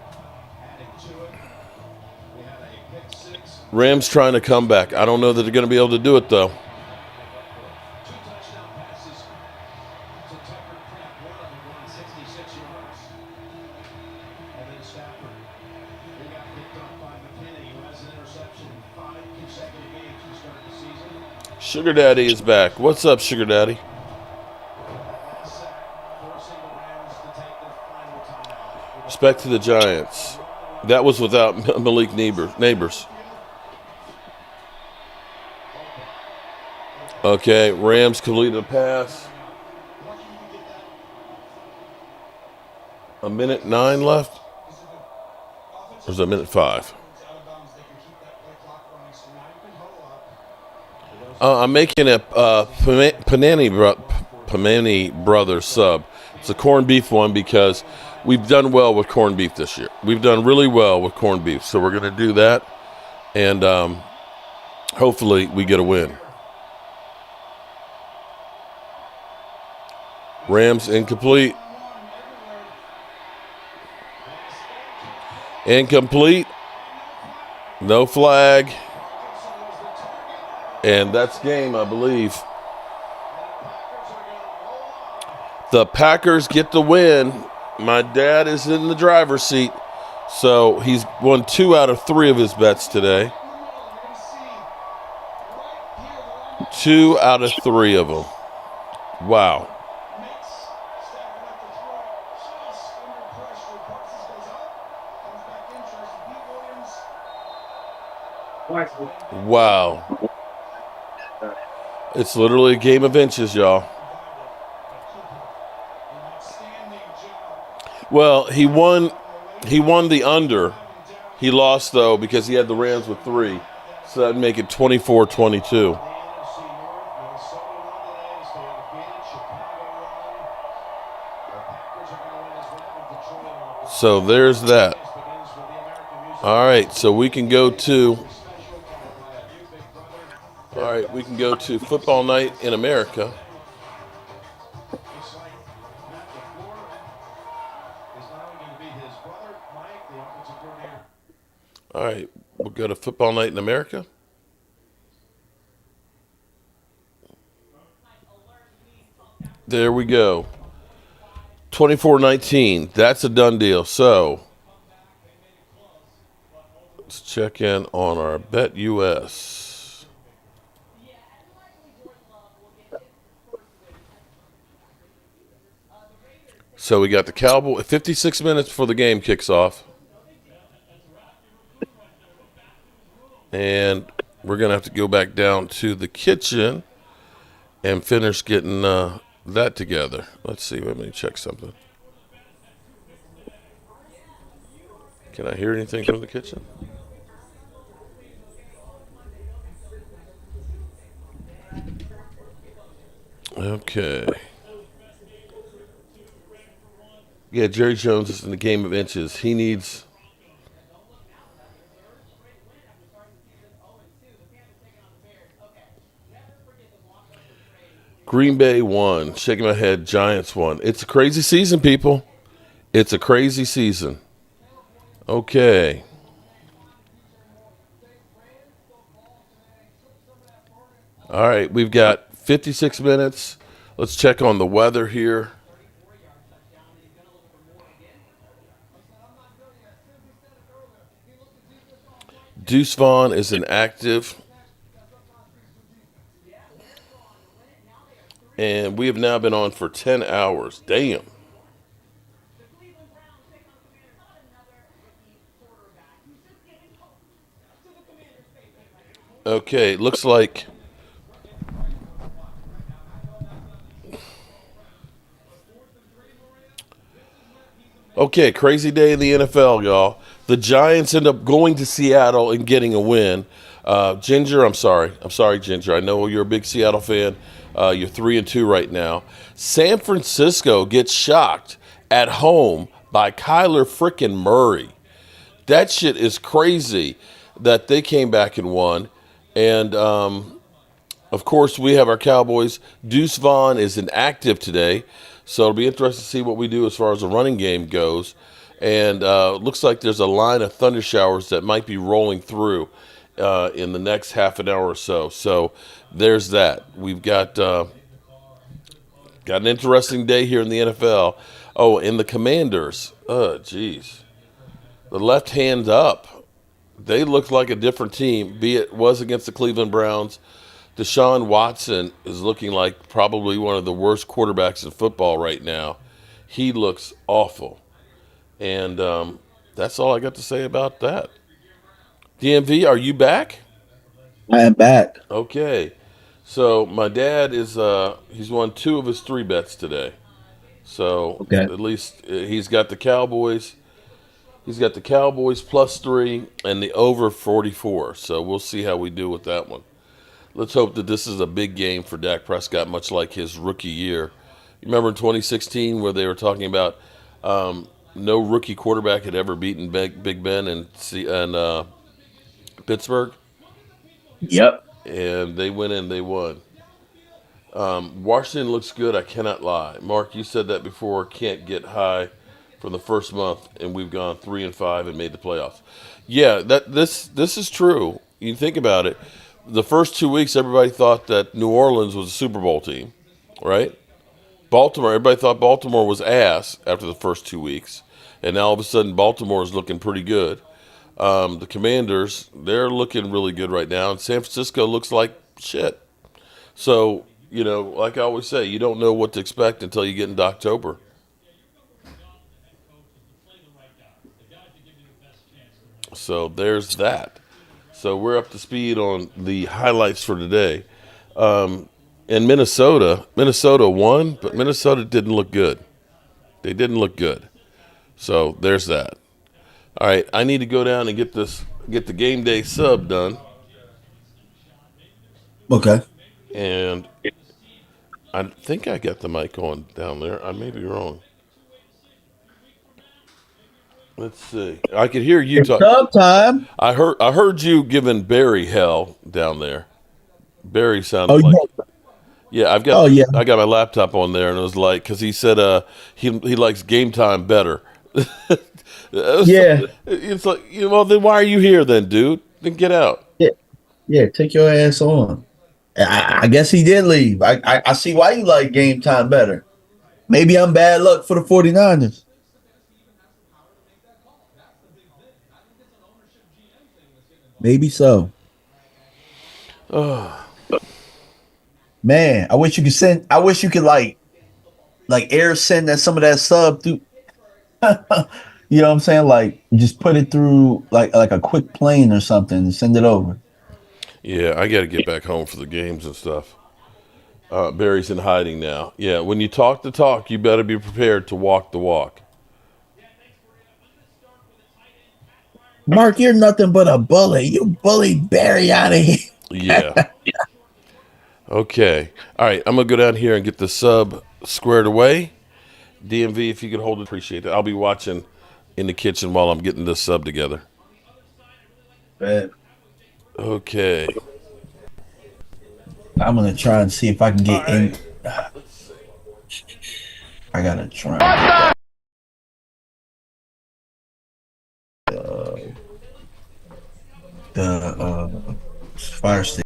Rams trying to come back. I don't know that they're going to be able to do it, though. Sugar Daddy is back. What's up, Sugar Daddy? Respect to the Giants. That was without Malik Neighbors. Okay, Rams completed a pass. A minute 9 left? Or is it a minute 5? I'm making a Panani Brothers sub. It's a corned beef one because we've done well with corned beef this year. We've done really well with corned beef. So we're going to do that. And hopefully we get a win. Rams incomplete. Incomplete. No flag. And that's game, I believe. The Packers get the win. My dad is in the driver's seat. So he's won 2 out of 3 of his bets today. 2 out of 3 of them. Wow. Wow. It's literally a game of inches, y'all. Well, he won the under. He lost, though, because he had the Rams with 3. So that'd make it 24-22. So there's that. All right, so we can go to Football Night in America. All right, we'll go to Football Night in America. There we go. 24-19. That's a done deal. So let's check in on our Bet US. So we got the Cowboys 56 minutes before the game kicks off. And we're going to have to go back down to the kitchen and finish getting that together. Let's see. Let me check something. Can I hear anything from the kitchen? Okay. Yeah, Jerry Jones is in the game of inches. He needs... Green Bay won. Shaking my head. Giants won. It's a crazy season, people. It's a crazy season. Okay. All right, we've got 56 minutes. Let's check on the weather here. Deuce Vaughn is inactive. And we have now been on for 10 hours. Damn. Okay, looks like... Okay, crazy day in the NFL, y'all. The Giants end up going to Seattle and getting a win. Ginger, I'm sorry, Ginger. I know you're a big Seattle fan. You're 3-2 right now. San Francisco gets shocked at home by Kyler frickin' Murray. That shit is crazy that they came back and won. And, of course, we have our Cowboys. Deuce Vaughn is inactive today. So it'll be interesting to see what we do as far as the running game goes. And looks like there's a line of thunder showers that might be rolling through in the next half an hour or so. So there's that. We've got an interesting day here in the NFL. Oh, and the Commanders. Geez. The left hand up. They looked like a different team, be it was against the Cleveland Browns. Deshaun Watson is looking like probably one of the worst quarterbacks in football right now. He looks awful. And that's all I got to say about that. DMV, are you back? I am back. Okay. So my dad is he's won 2 of his 3 bets today. So Okay. at least he's got the Cowboys. He's got the Cowboys +3 and the over 44. So we'll see how we do with that one. Let's hope that this is a big game for Dak Prescott, much like his rookie year. You remember in 2016 where they were talking about no rookie quarterback had ever beaten Big Ben and Pittsburgh? Yep. And they went in, they won. Washington looks good, I cannot lie. Mark, you said that before, can't get high for the first month, and we've gone 3-5 and made the playoffs. Yeah, this is true. You think about it. the first 2 weeks, everybody thought that New Orleans was a Super Bowl team, right? Baltimore, everybody thought Baltimore was ass after the first 2 weeks, and now all of a sudden Baltimore is looking pretty good. The Commanders, they're looking really good right now, and San Francisco looks like shit. So, like I always say, you don't know what to expect until you get into October. So there's that. So we're up to speed on the highlights for today. In Minnesota won, but Minnesota didn't look good. They didn't look good. So there's that. All right, I need to go down and get the game day sub done. Okay. And I think I got the mic on down there. I may be wrong. Let's see. I could hear you It's talk. sub time. I heard you giving Barry hell down there. Barry sounded Oh like. yeah. Yeah, Oh yeah. I got my laptop on there, and it was like, because he said he likes game time better. Yeah. It's like, well, then why are you here then, dude? Then get out. Yeah. Yeah. Take your ass on. I guess he did leave. I see why you like game time better. Maybe I'm bad luck for the 49ers. Maybe so. Oh, Man, I wish you could send. I wish you could like air send that some of that sub through. You know what I'm saying? Like just put it through like a quick plane or something and send it over. yeah, I got to get back home for the games and stuff. Barry's in hiding now. Yeah, when you talk the talk, you better be prepared to walk the walk. Mark, you're nothing but a bully. You bullied Barry out of here. Yeah. Okay. All right, I'm going to go down here and get the sub squared away. DMV, if you could hold it, appreciate it. I'll be watching in the kitchen while I'm getting this sub together. Man, Okay. I'm gonna try and see if I can get in. I gotta try. The fire stick.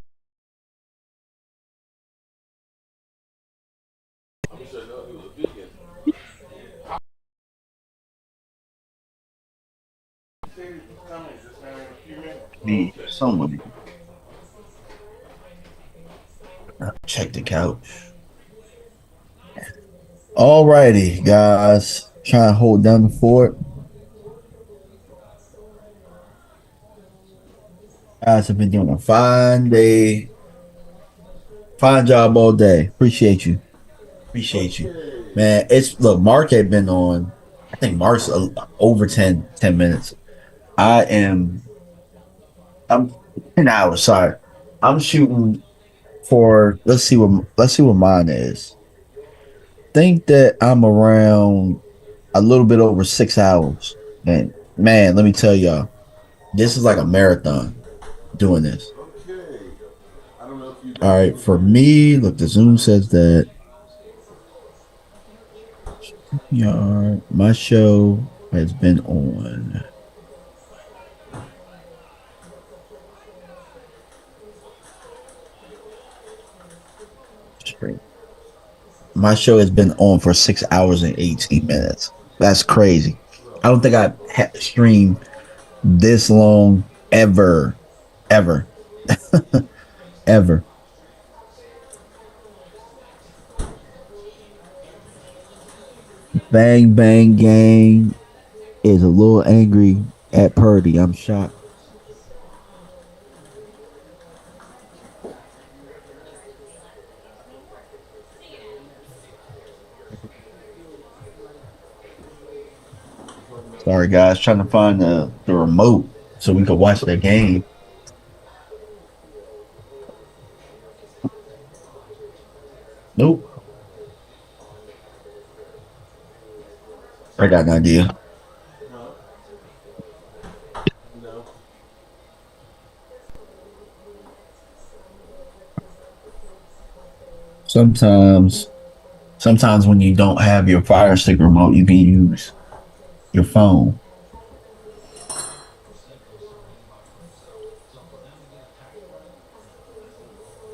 Need someone. Check the couch. Alrighty, guys. Try and hold down the fort. Guys have been doing a fine day. Fine job all day. Appreciate you. Appreciate you. Man, look, Mark had been on, I think Mark's over 10 minutes. I'm 10 hours, sorry. I'm shooting for let's see what mine is. Think that I'm around a little bit over 6 hours. And man, let me tell y'all, this is like a marathon doing this. All right, for me, look, the Zoom says that my show has been on. My show has been on for 6 hours and 18 minutes. That's crazy. I don't think I've streamed this long ever. Ever. Ever. Bang Bang Gang is a little angry at Purdy. I'm shocked. Sorry, guys. Trying to find the remote so we could watch the game. Nope. I got an idea. No. Sometimes when you don't have your Fire Stick remote, you can use your phone.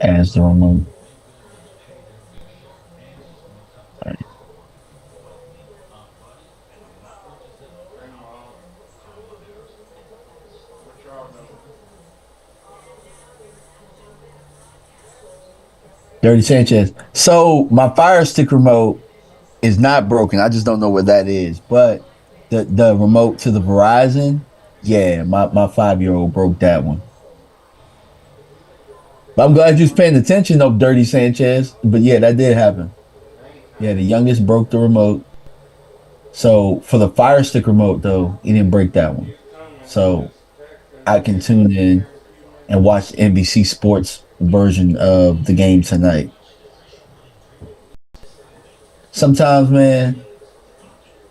as the remote. Hey, Mom. What y'all doing? Dirty Sanchez. So my Fire Stick remote is not broken. I just don't know where that is. But the remote to the Verizon, yeah, my 5 year old broke that one. But I'm glad you was paying attention, though, Dirty Sanchez. But yeah, that did happen. Yeah, the youngest broke the remote. So for the Fire Stick remote, though, he didn't break that one. So I can tune in and watch the NBC Sports version of the game tonight. Sometimes, man.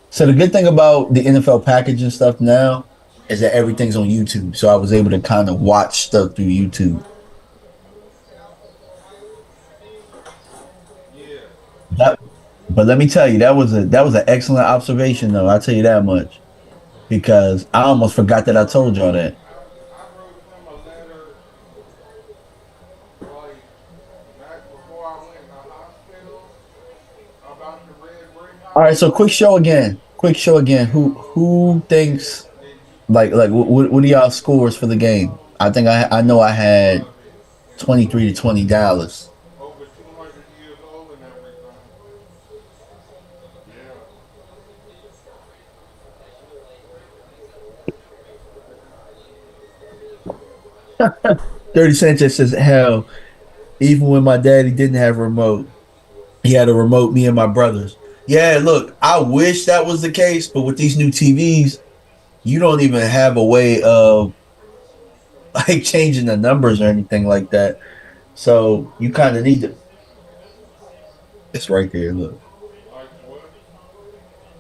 So the good thing about the NFL package and stuff now is that everything's on YouTube. So I was able to kind of watch stuff through YouTube. That, but let me tell you, that was an excellent observation, though. I'll tell you that much because I almost forgot that I told y'all that. I wrote him a letter, like, back before I went in the hospital about the red brick All right, house. so quick show again. Quick show again. Who thinks like what are y'all scores for the game? I think I know I had 23 to 20 Dallas. Over 200 years old and everything. Yeah. Dirty Sanchez says, hell, even when my daddy didn't have a remote, he had a remote, me and my brothers. Yeah, look, I wish that was the case, but with these new TVs, you don't even have a way of like changing the numbers or anything like that. So you kind of need to. It's right there. Look, Like what?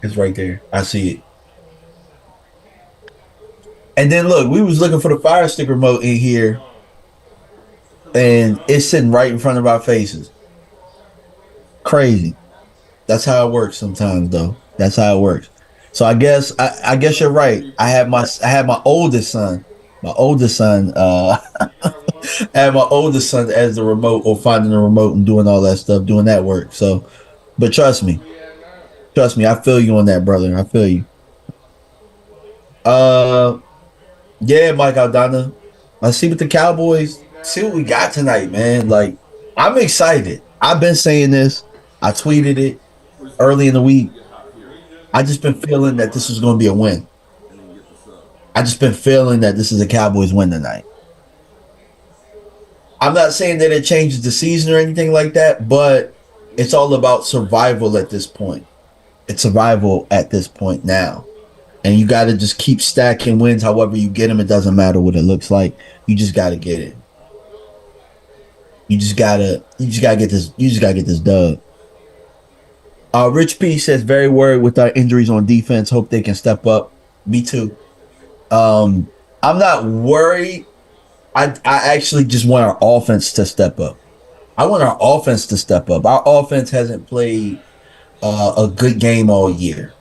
it's right there. I see it. And then look, we was looking for the Fire Stick remote in here, and it's sitting right in front of our faces. Crazy. That's how it works sometimes, though. That's how it works. So I guess you're right. I had my oldest son. My oldest son, I had my oldest son as the remote or finding the remote and doing all that stuff, doing that work. So, but trust me, I feel you on that, brother. I feel you. Uh, yeah, Mike Aldana. Let's see what the Cowboys see what we got tonight, man. Like, I'm excited. I've been saying this. I tweeted it early in the week. I just been feeling that this was going to be a win. I just been feeling that this is a Cowboys win tonight. I'm not saying that it changes the season or anything like that, but it's all about survival at this point. It's survival at this point now. And you got to just keep stacking wins however you get them. It doesn't matter what it looks like. You just got to get it. You just gotta get this. You just gotta get this dub. Rich P says very worried with our injuries on defense. Hope they can step up. Me too. I'm not worried. I actually just want our offense to step up. I want our offense to step up. Our offense hasn't played a good game all year,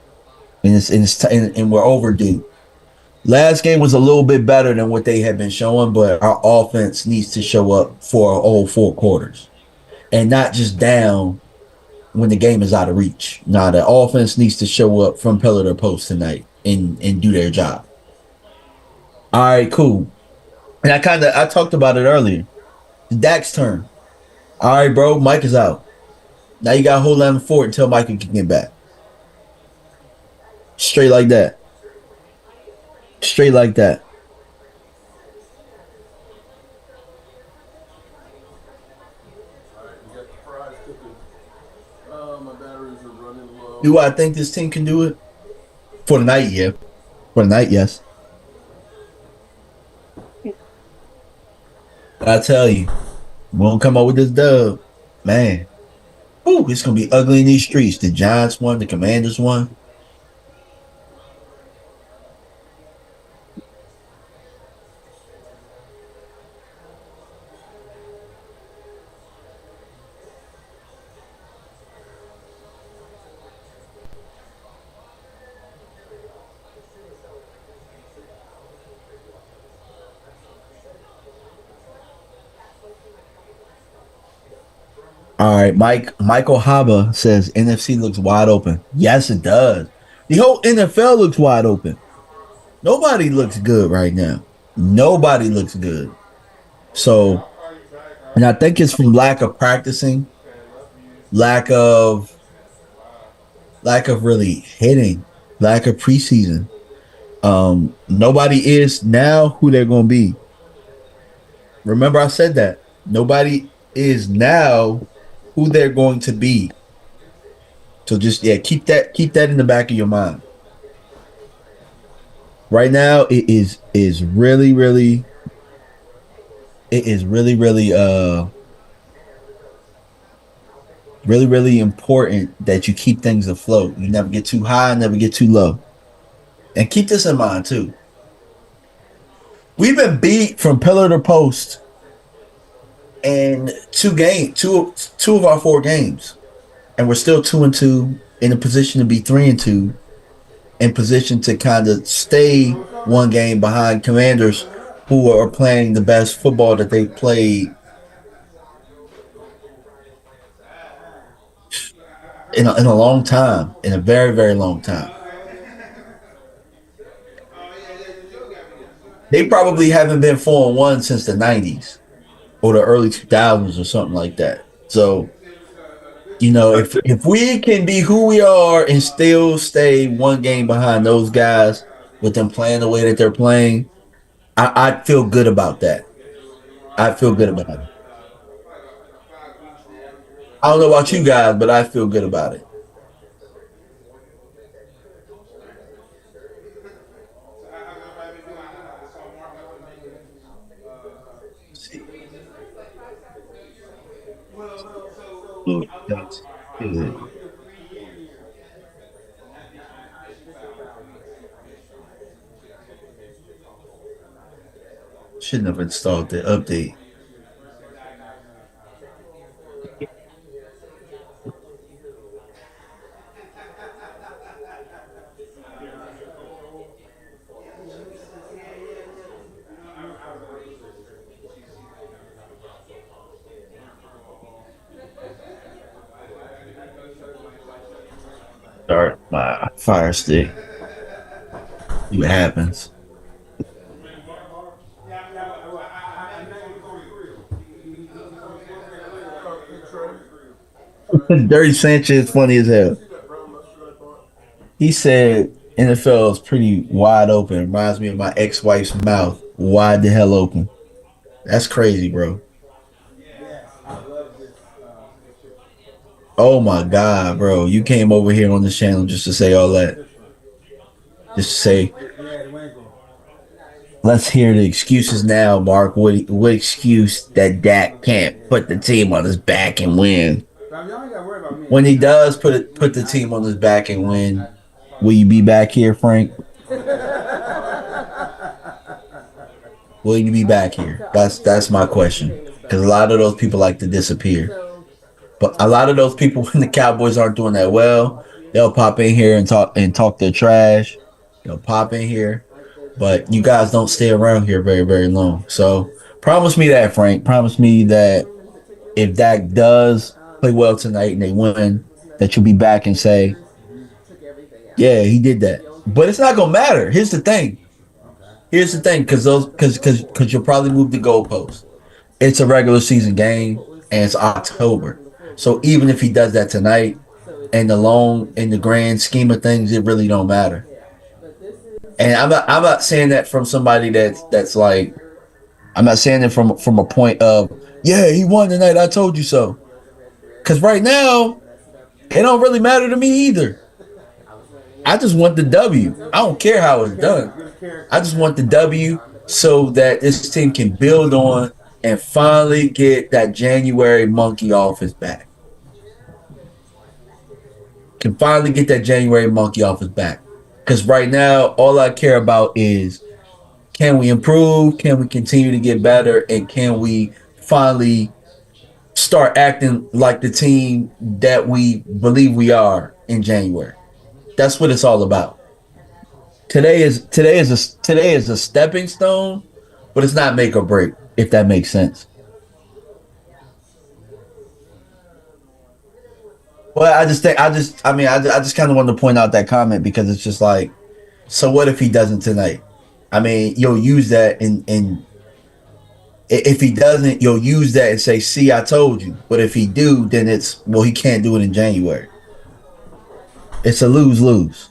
and we're overdue. Last game was a little bit better than what they had been showing, but our offense needs to show up for all 4 quarters and not just down when the game is out of reach. Now the offense needs to show up from pillar to post tonight and do their job. All right, cool. And I talked about it earlier. Dak's turn. All right, bro. Mike is out. Now you got to hold down the fort until Mike can get back. Straight like that. Straight like that. Do I think this team can do it? For the night, yeah. For the night, yes. I tell you, we won't come up with this dub. Man. Ooh, it's gonna be ugly in these streets. The Giants won, the Commanders won. All right, Michael Haba says NFC looks wide open. Yes, it does. The whole NFL looks wide open. Nobody looks good right now. Nobody looks good. So, and I think it's from lack of practicing, lack of lack of really hitting, lack of preseason. Nobody is now who they're going to be. Remember, I said that nobody is now who they're going to be. So just keep that in the back of your mind. Right now, it is really important that you keep things afloat. You never get too high, never get too low. And keep this in mind too. We've been beat from pillar to post in two of our 4 games. And we're still 2-2, in a position to be 3-2, in position to kind of stay 1 game behind Commanders, who are playing the best football that they've played in a long time, in a very, very long time. They probably haven't been 4-1 since the 90s or the early 2000s or something like that. So, if we can be who we are and still stay 1 game behind those guys with them playing the way that they're playing, I feel good about that. I feel good about it. I don't know about you guys, but I feel good about it. Look, that's good. Shouldn't have installed the update. Start my Fire Stick. See what happens. Dirty Sanchez funny as hell. He said NFL is pretty wide open. Reminds me of my ex-wife's mouth. Wide the hell open. That's crazy, bro. Oh my God, bro. You came over here on this channel just to say all that. Just to say, let's hear the excuses now, Mark. What excuse that Dak can't put the team on his back and win? When he does put the team on his back and win, will you be back here, Frank? Will you be back here? That's my question. Because a lot of those people like to disappear. But a lot of those people, when the Cowboys aren't doing that well, they'll pop in here and talk their trash. They'll pop in here, but you guys don't stay around here very, very long. So promise me that, Frank. Promise me that if Dak does play well tonight and they win, that you'll be back and say, yeah, he did that. But it's not gonna matter. Here's the thing, because you'll probably move the goalpost. It's a regular season game and it's October. So even if he does that tonight, in the grand scheme of things, it really don't matter. And I'm not saying that from somebody that's like, I'm not saying it from a point of, yeah, he won tonight, I told you so. Because right now, it don't really matter to me either. I just want the W. I don't care how it's done. I just want the W so that this team can build on and finally get that January monkey off his back. Can finally get that January monkey off his back. Because right now, all I care about is, can we improve? Can we continue to get better? And can we finally start acting like the team that we believe we are in January? That's what it's all about. Today is a stepping stone, but it's not make or break, if that makes sense. Well, I just think I just kind of wanted to point out that comment because it's just like, so what if he doesn't tonight? I mean, you'll use that and if he doesn't, you'll use that and say, "See, I told you." But if he do, then it's well, he can't do it in January. It's a lose lose.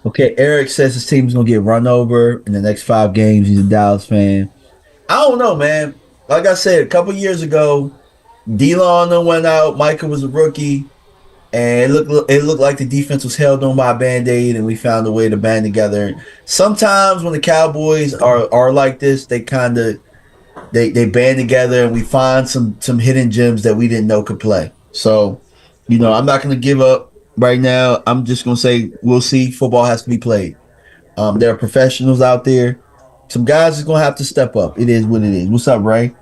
Okay, Eric says his team's gonna get run over in the next 5 games. He's a Dallas fan. I don't know, man. Like I said, a couple years ago, D-Lon went out. Micah was a rookie, and it looked like the defense was held on by a band-aid, and we found a way to band together. Sometimes when the Cowboys are like this, they kind of they band together and we find some hidden gems that we didn't know could play. So, I'm not gonna give up right now. I'm just gonna say we'll see. Football has to be played. There are professionals out there. Some guys is gonna have to step up. It is what it is. What's up, Ray?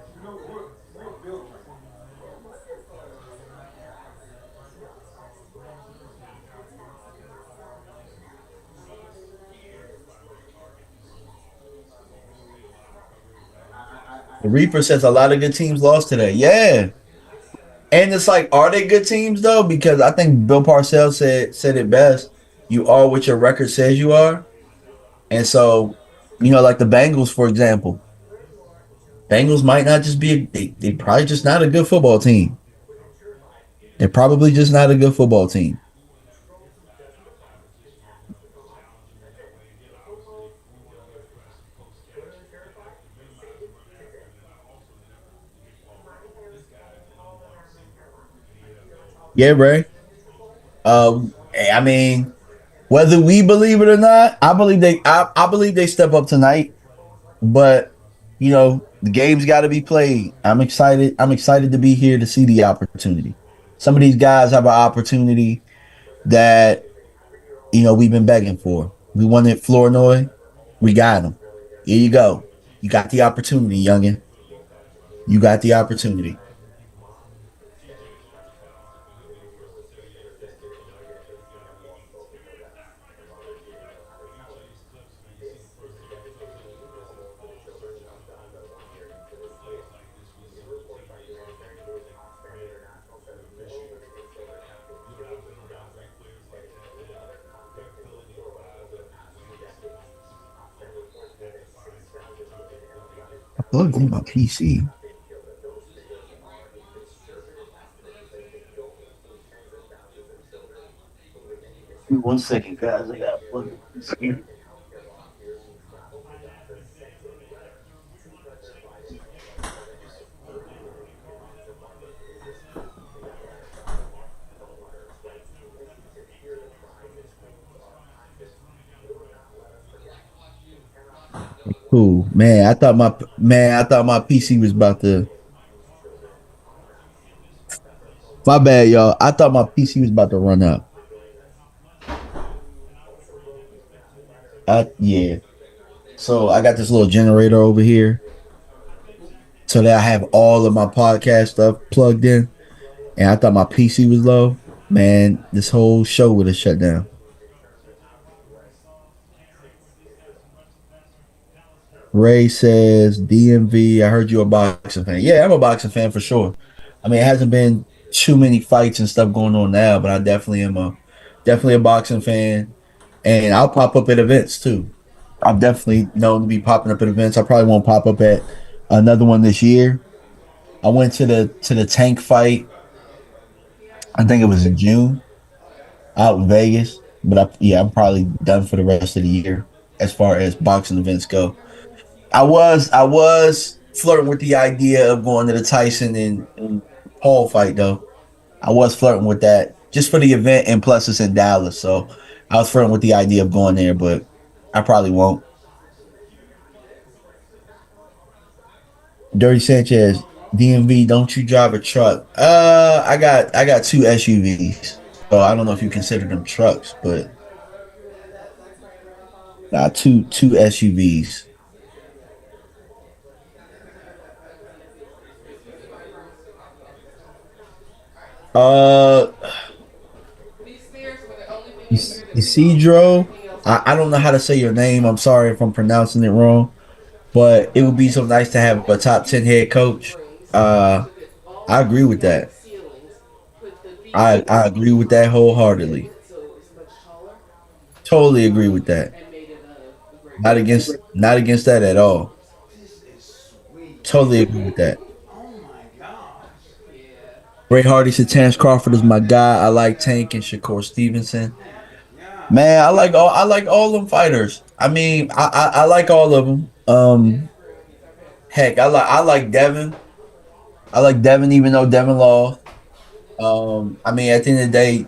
The Reaper says a lot of good teams lost today. Yeah. And it's like, are they good teams though? Because I think Bill Parcells said it best. You are what your record says you are. And so, like the Bengals, for example. Bengals might not just be they probably just not a good football team. They're probably just not a good football team. Yeah, Ray. I mean, whether we believe it or not, I believe they step up tonight. But the game's got to be played. I'm excited. I'm excited to be here to see the opportunity. Some of these guys have an opportunity that we've been begging for. We wanted Flournoy, we got him. Here you go. You got the opportunity, youngin. You got the opportunity. I love my PC. Give me 1 second, guys. I got plug this in. Cool, man. I thought my PC was about to. My bad, y'all. I thought my PC was about to run out. Yeah. So I got this little generator over here, so that I have all of my podcast stuff plugged in. And I thought my PC was low. Man, this whole show would have shut down. Ray says DMV. I heard you a boxing fan. Yeah, I'm a boxing fan for sure. I mean, it hasn't been too many fights and stuff going on now, but I definitely am definitely a boxing fan. And I'll pop up at events too. I'm definitely known to be popping up at events. I probably won't pop up at another one this year. I went to the Tank fight. I think it was in June out in Vegas. But I'm probably done for the rest of the year as far as boxing events go. I was flirting with the idea of going to the Tyson and Paul fight though. I was flirting with that just for the event, and plus it's in Dallas, so I was flirting with the idea of going there, but I probably won't. Dirty Sanchez, DMV, don't you drive a truck? I got 2 SUVs, so I don't know if you consider them trucks, but two SUVs. Uh, Isidro. I don't know how to say your name. I'm sorry if I'm pronouncing it wrong, but it would be so nice to have a top 10 head coach. I agree with that. I agree with that wholeheartedly. Totally agree with that. Not against that at all. Totally agree with that. Bray Hardy said Terrence Crawford is my guy. I like Tank and Shakur Stevenson. Man, I like all them fighters. I mean, I like all of them. Heck, I like Devin. I like Devin even though Devin lost. I mean, at the end of the day,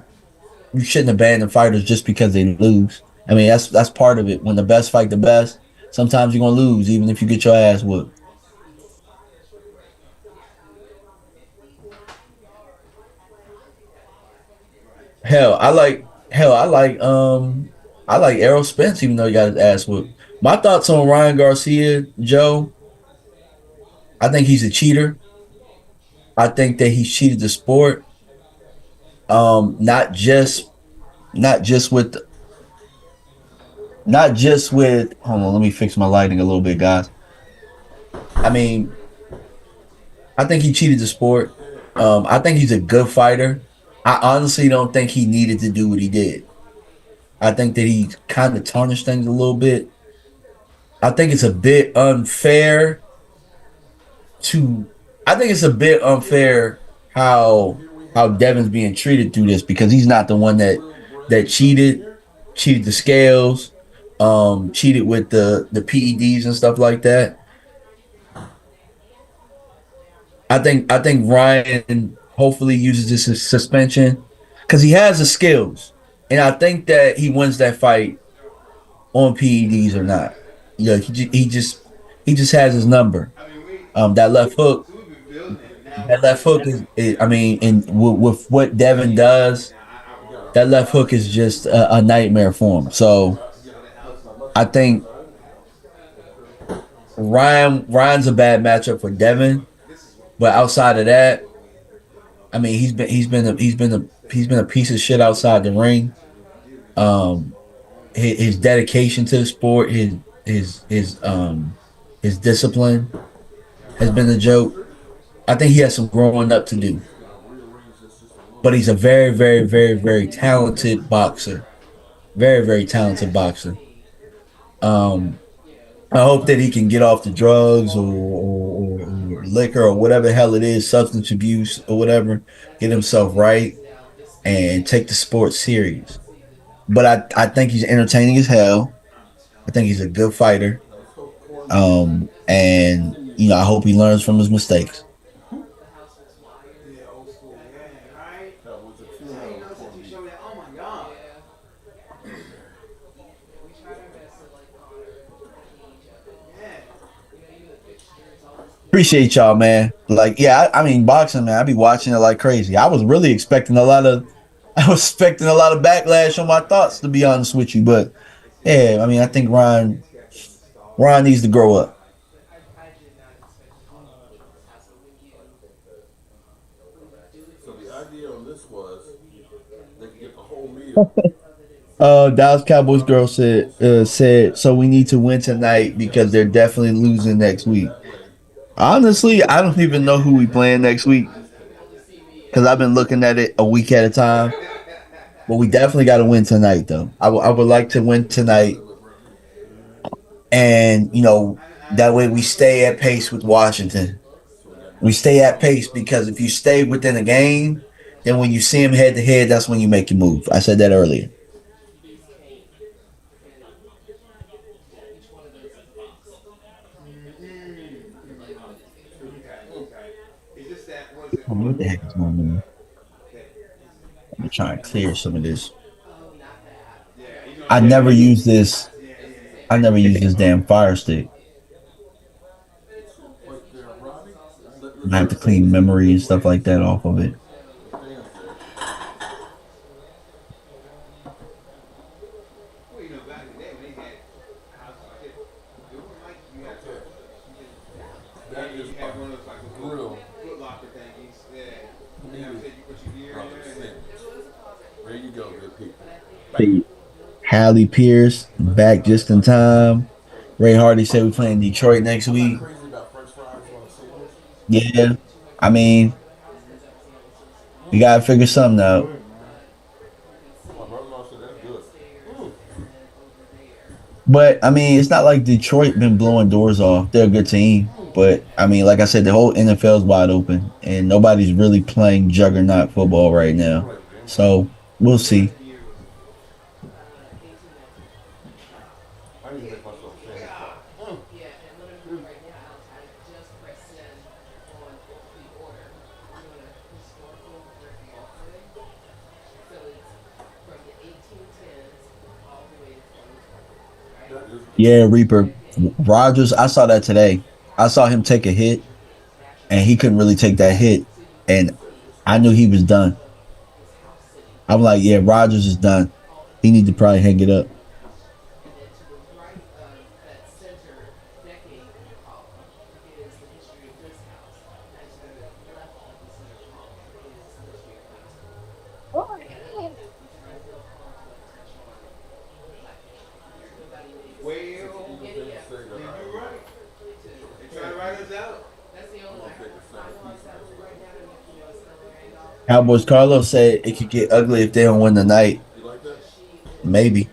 you shouldn't abandon fighters just because they lose. I mean, that's part of it. When the best fight the best, sometimes you're gonna lose, even if you get your ass whooped. I like Errol Spence, even though he got his ass whooped. My thoughts on Ryan Garcia, Joe. I think he's a cheater. I think that he's cheated the sport. Not just not just with not just with hold on, let me fix my lighting a little bit, guys. I mean, I think he cheated the sport. I think he's a good fighter. I honestly don't think he needed to do what he did. I think that he kind of tarnished things a little bit. I think it's a bit unfair to I think it's a bit unfair how Devin's being treated through this because he's not the one that cheated the scales, cheated with the PEDs and stuff like that. I think Ryan hopefully uses this as suspension because he has the skills, and I think that he wins that fight on PEDs or not. You know, he just has his number. That left hook, that left hook is I mean, and with what Devin does, that left hook is just a nightmare for him. So I think Ryan's a bad matchup for Devin, but outside of that, I mean, he's been a piece of shit outside the ring. Um, his dedication to the sport, his discipline has been a joke. I think he has some growing up to do, but he's a very, very, very, very talented boxer. Very, very talented boxer. Um, I hope that he can get off the drugs or liquor or whatever the hell it is, substance abuse or whatever, get himself right and take the sport serious. But I think he's entertaining as hell. I think he's a good fighter. And you know, I hope he learns from his mistakes. Appreciate y'all, man. Like, yeah, I mean, boxing, man. I be watching it like crazy. I was really expecting a lot of, I was expecting a lot of backlash on my thoughts, to be honest with you. But yeah, I mean, I think Ryan needs to grow up. So the idea on this was they could get the whole meter. Dallas Cowboys girl said so we need to win tonight because they're definitely losing next week. Honestly, I don't even know who we playing next week because I've been looking at it a week at a time. But we definitely got to win tonight, though. I would like to win tonight, and you know that way we stay at pace with Washington. We stay at pace because if you stay within a game, then when you see them head to head, that's when you make your move. I said that earlier. What the heck is going on? Let me try and clear some of this. I never use this. I never use this damn fire stick. I have to clean memory and stuff like that off of it. See, Hallie Pierce back just in time. Ray Hardy said we playing Detroit next week. Yeah, I mean, we gotta figure something out. But I mean, it's not like Detroit been blowing doors off. They're a good team, but I mean, like I said, the whole NFL is wide open, and nobody's really playing juggernaut football right now. So we'll see. Yeah, Reaper. Rogers, I saw that today. I saw him take a hit, and he couldn't really take that hit, and I knew he was done. I'm like, yeah, Rogers is done. He need to probably hang it up. Cowboys Carlos said it could get ugly if they don't win tonight. Maybe,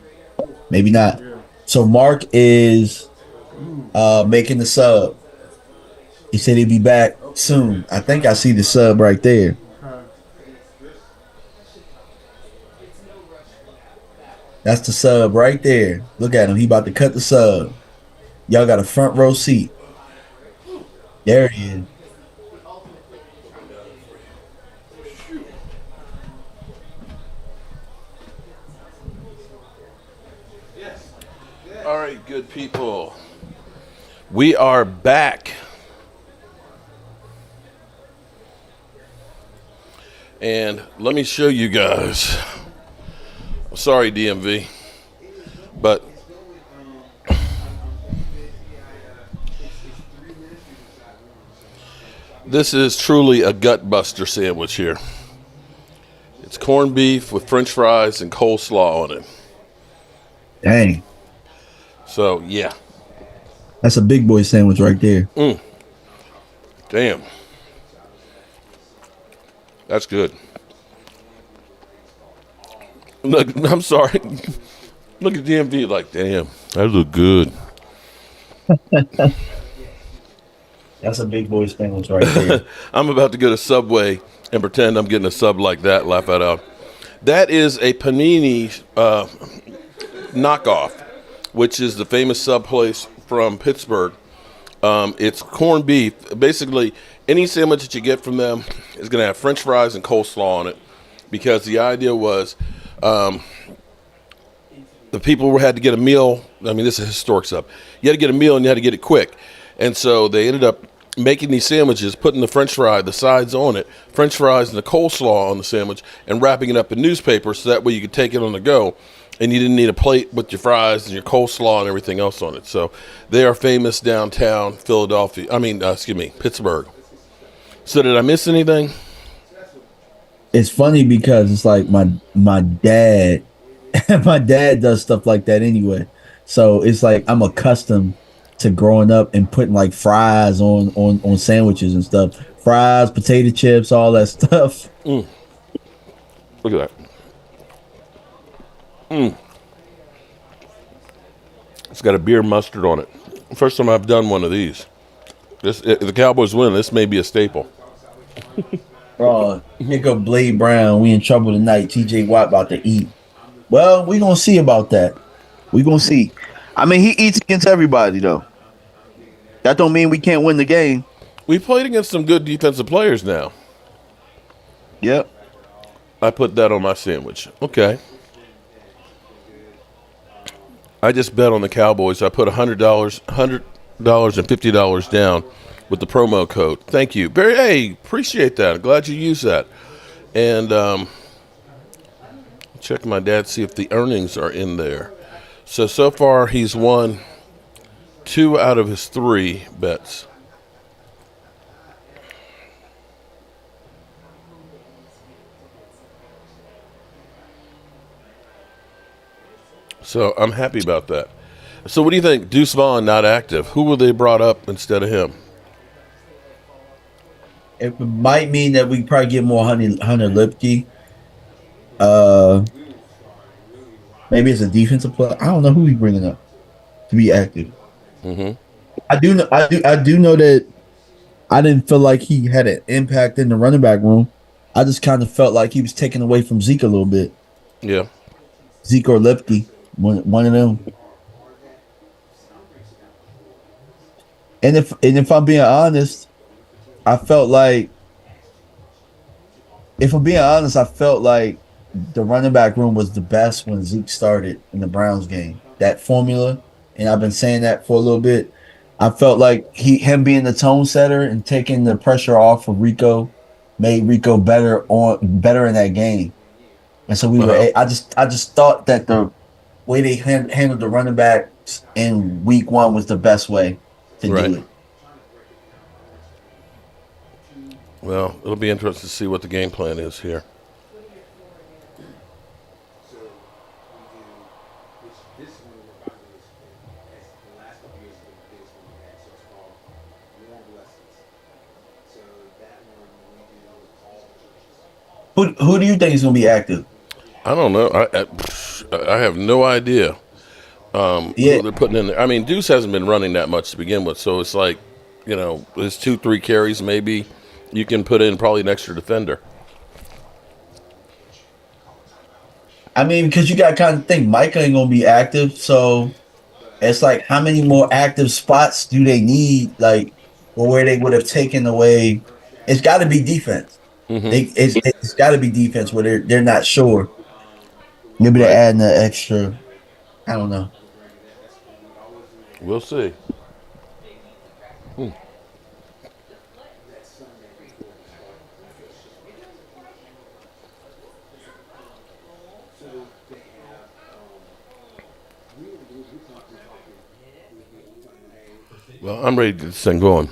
maybe not. So Mark is making the sub. He said he'd be back soon. I think I see the sub right there. That's the sub right there. Look at him. He about to cut the sub. Y'all got a front row seat. There he is. All right, good people. We are back. And let me show you guys. Sorry, DMV. But this is truly a gut buster sandwich here. It's corned beef with french fries and coleslaw on it. Dang. So, yeah. That's a big boy sandwich right there. Damn. That's good. Look, I'm sorry. Look at DMV like, damn, that look good. That's a big boy sandwich right there. I'm about to go to Subway and pretend I'm getting a sub like that, laugh it out. That is a panini knockoff, which is the famous sub place from Pittsburgh. It's corned beef. Basically, any sandwich that you get from them is going to have french fries and coleslaw on it, because the idea was the people had to get a meal. I mean, this is a historic sub. You had to get a meal and you had to get it quick. And so they ended up making these sandwiches, putting the french fry, the sides on it, french fries and the coleslaw on the sandwich, and wrapping it up in newspaper so that way you could take it on the go. And you didn't need a plate with your fries and your coleslaw and everything else on it. So they are famous downtown Pittsburgh. So did I miss anything? It's funny because it's like my dad my dad does stuff like that anyway. So it's like I'm accustomed to growing up and putting like fries on sandwiches and stuff. Fries, potato chips, all that stuff. Look at that. It's got a beer mustard on it. First time I've done one of these. If the Cowboys win, this may be a staple. Bro, here go Blade Brown. We in trouble tonight. TJ Watt about to eat. Well, we gonna see about that. We gonna see. I mean, he eats against everybody though. That don't mean we can't win the game. We played against some good defensive players now. Yep. I put that on my sandwich. Okay. I just bet on the Cowboys. I put $100 and $50 down with the promo code. Thank you. Appreciate that. I'm glad you used that. And check my dad, see if the earnings are in there. So far he's won 2 out of his 3 bets. So I'm happy about that. So what do you think? Deuce Vaughn not active. Who will they brought up instead of him? It might mean that we probably get more Hunter Lipke. Uh, maybe it's a defensive player. I don't know who he's bringing up to be active. Mm-hmm. I do know that I didn't feel like he had an impact in the running back room. I just kind of felt like he was taken away from Zeke a little bit. Yeah. Zeke or Lipke, one of them. And if I'm being honest, I felt like if I'm being honest, I felt like the running back room was the best when Zeke started in the Browns game. That formula, and I've been saying that for a little bit. I felt like him being the tone setter and taking the pressure off of Rico made Rico better in that game. And so Uh-huh. I just thought that the way they handled the running backs in week one was the best way to Right. do it. Well, it'll be interesting to see what the game plan is here. Who do you think is going to be active? I don't know. I have no idea Yeah, who they're putting in there. I mean, Deuce hasn't been running that much to begin with, so it's like, his 2-3 carries maybe you can put in probably an extra defender. I mean, because you got to kind of think Micah ain't going to be active, so it's like how many more active spots do they need? Like, or where they would have taken away? It's got to be defense. Mm-hmm. It's got to be defense where they're not sure. Maybe they're Right. adding the extra. I don't know. We'll see. Well, I'm ready to get this thing going.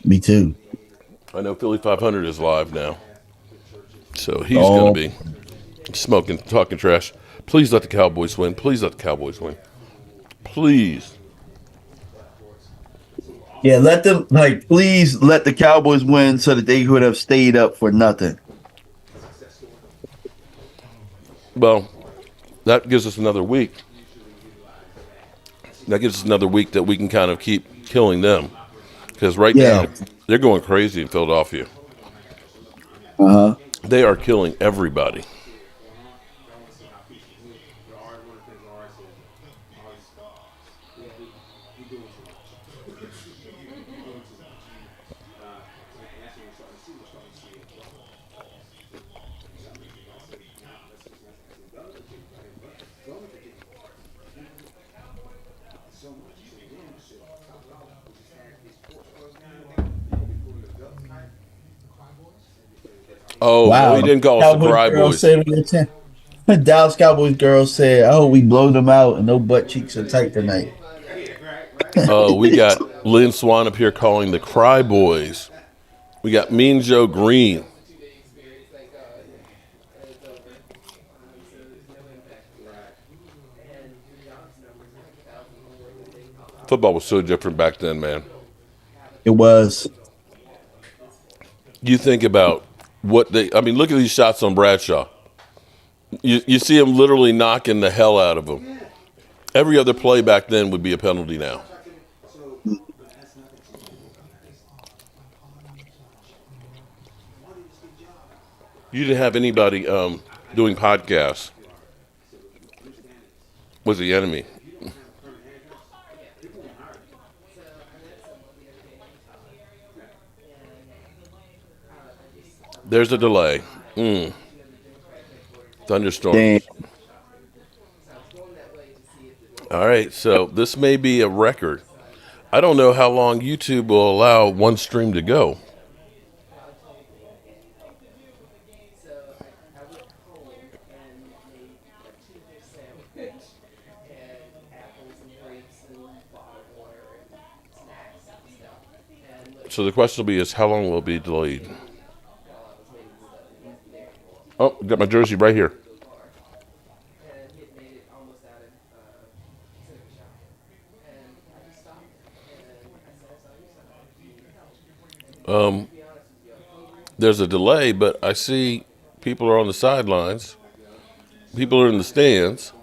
Me too. I know Philly 500 is live now, so he's going to Oh, be smoking, talking trash. Please let the Cowboys win. Please let the Cowboys win. Please. yeah. Let them please let the Cowboys win so that they would have stayed up for nothing. Well, that gives us another week. That gives us another week that we can kind of keep killing them. Because right Yeah. now, they're going crazy in Philadelphia. Uh huh. They are killing everybody. Oh, no, he Wow. didn't call us the Cowboys Cry girls Boys. said on their 10. Dallas Cowboys girls said, "I hope we blow them out and no butt cheeks are tight tonight." We got Lynn Swan up here calling the Cry Boys. We got Mean Joe Green. Football was so different back then, man. It was. You think about look at these shots on Bradshaw. You see him literally knocking the hell out of him. Every other play back then would be a penalty now. You didn't have anybody doing podcasts with the enemy. There's a delay. Damn. Thunderstorms. All right, so this may be a record. I don't know how long YouTube will allow one stream to go. So the question will be is how long will it be delayed? Oh, got my jersey right here. There's a delay, but I see people are on the sidelines. People are in the stands.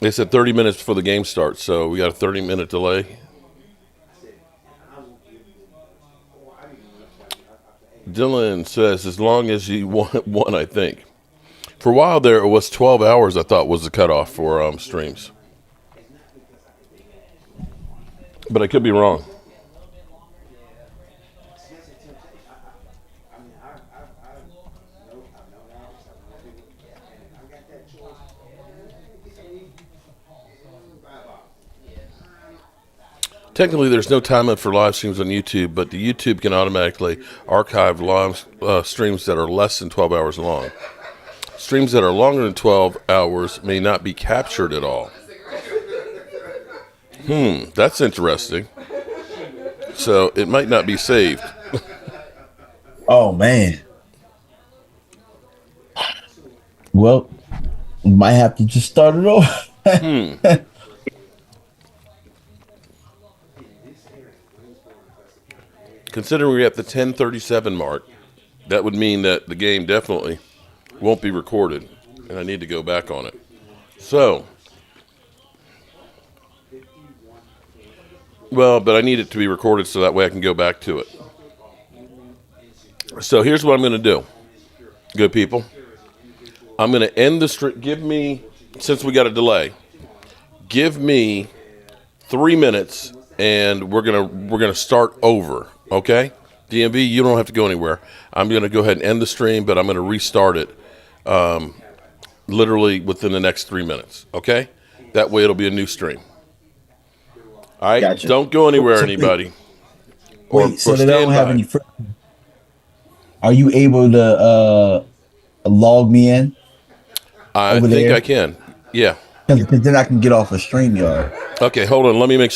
They said 30 minutes before the game starts, so we got a 30-minute delay. Dylan says, as long as you want one, I think. For a while there, it was 12 hours, I thought, was the cutoff for streams. But I could be wrong. Technically, there's no time limit for live streams on YouTube, but the YouTube can automatically archive live streams that are less than 12 hours long. Streams that are longer than 12 hours may not be captured at all. That's interesting. So it might not be saved. Oh, man. Well, we might have to just start it over. Considering we're at the 10:37 mark, that would mean that the game definitely won't be recorded, and I need to go back on it. So, but I need it to be recorded so that way I can go back to it. So here's what I'm going to do, good people. I'm going to end the stream. Give me, since we got a delay, give me 3 minutes, and we're gonna start over. Okay, DMV, you don't have to go anywhere. I'm going to go ahead and end the stream, but I'm going to restart it literally within the next 3 minutes. Okay, that way it'll be a new stream. All right, Gotcha. Don't go anywhere, anybody. So they don't have any. Are you able to log me in? I think I can. Yeah. Because then I can get off of StreamYard. Okay, hold on. Let me make sure.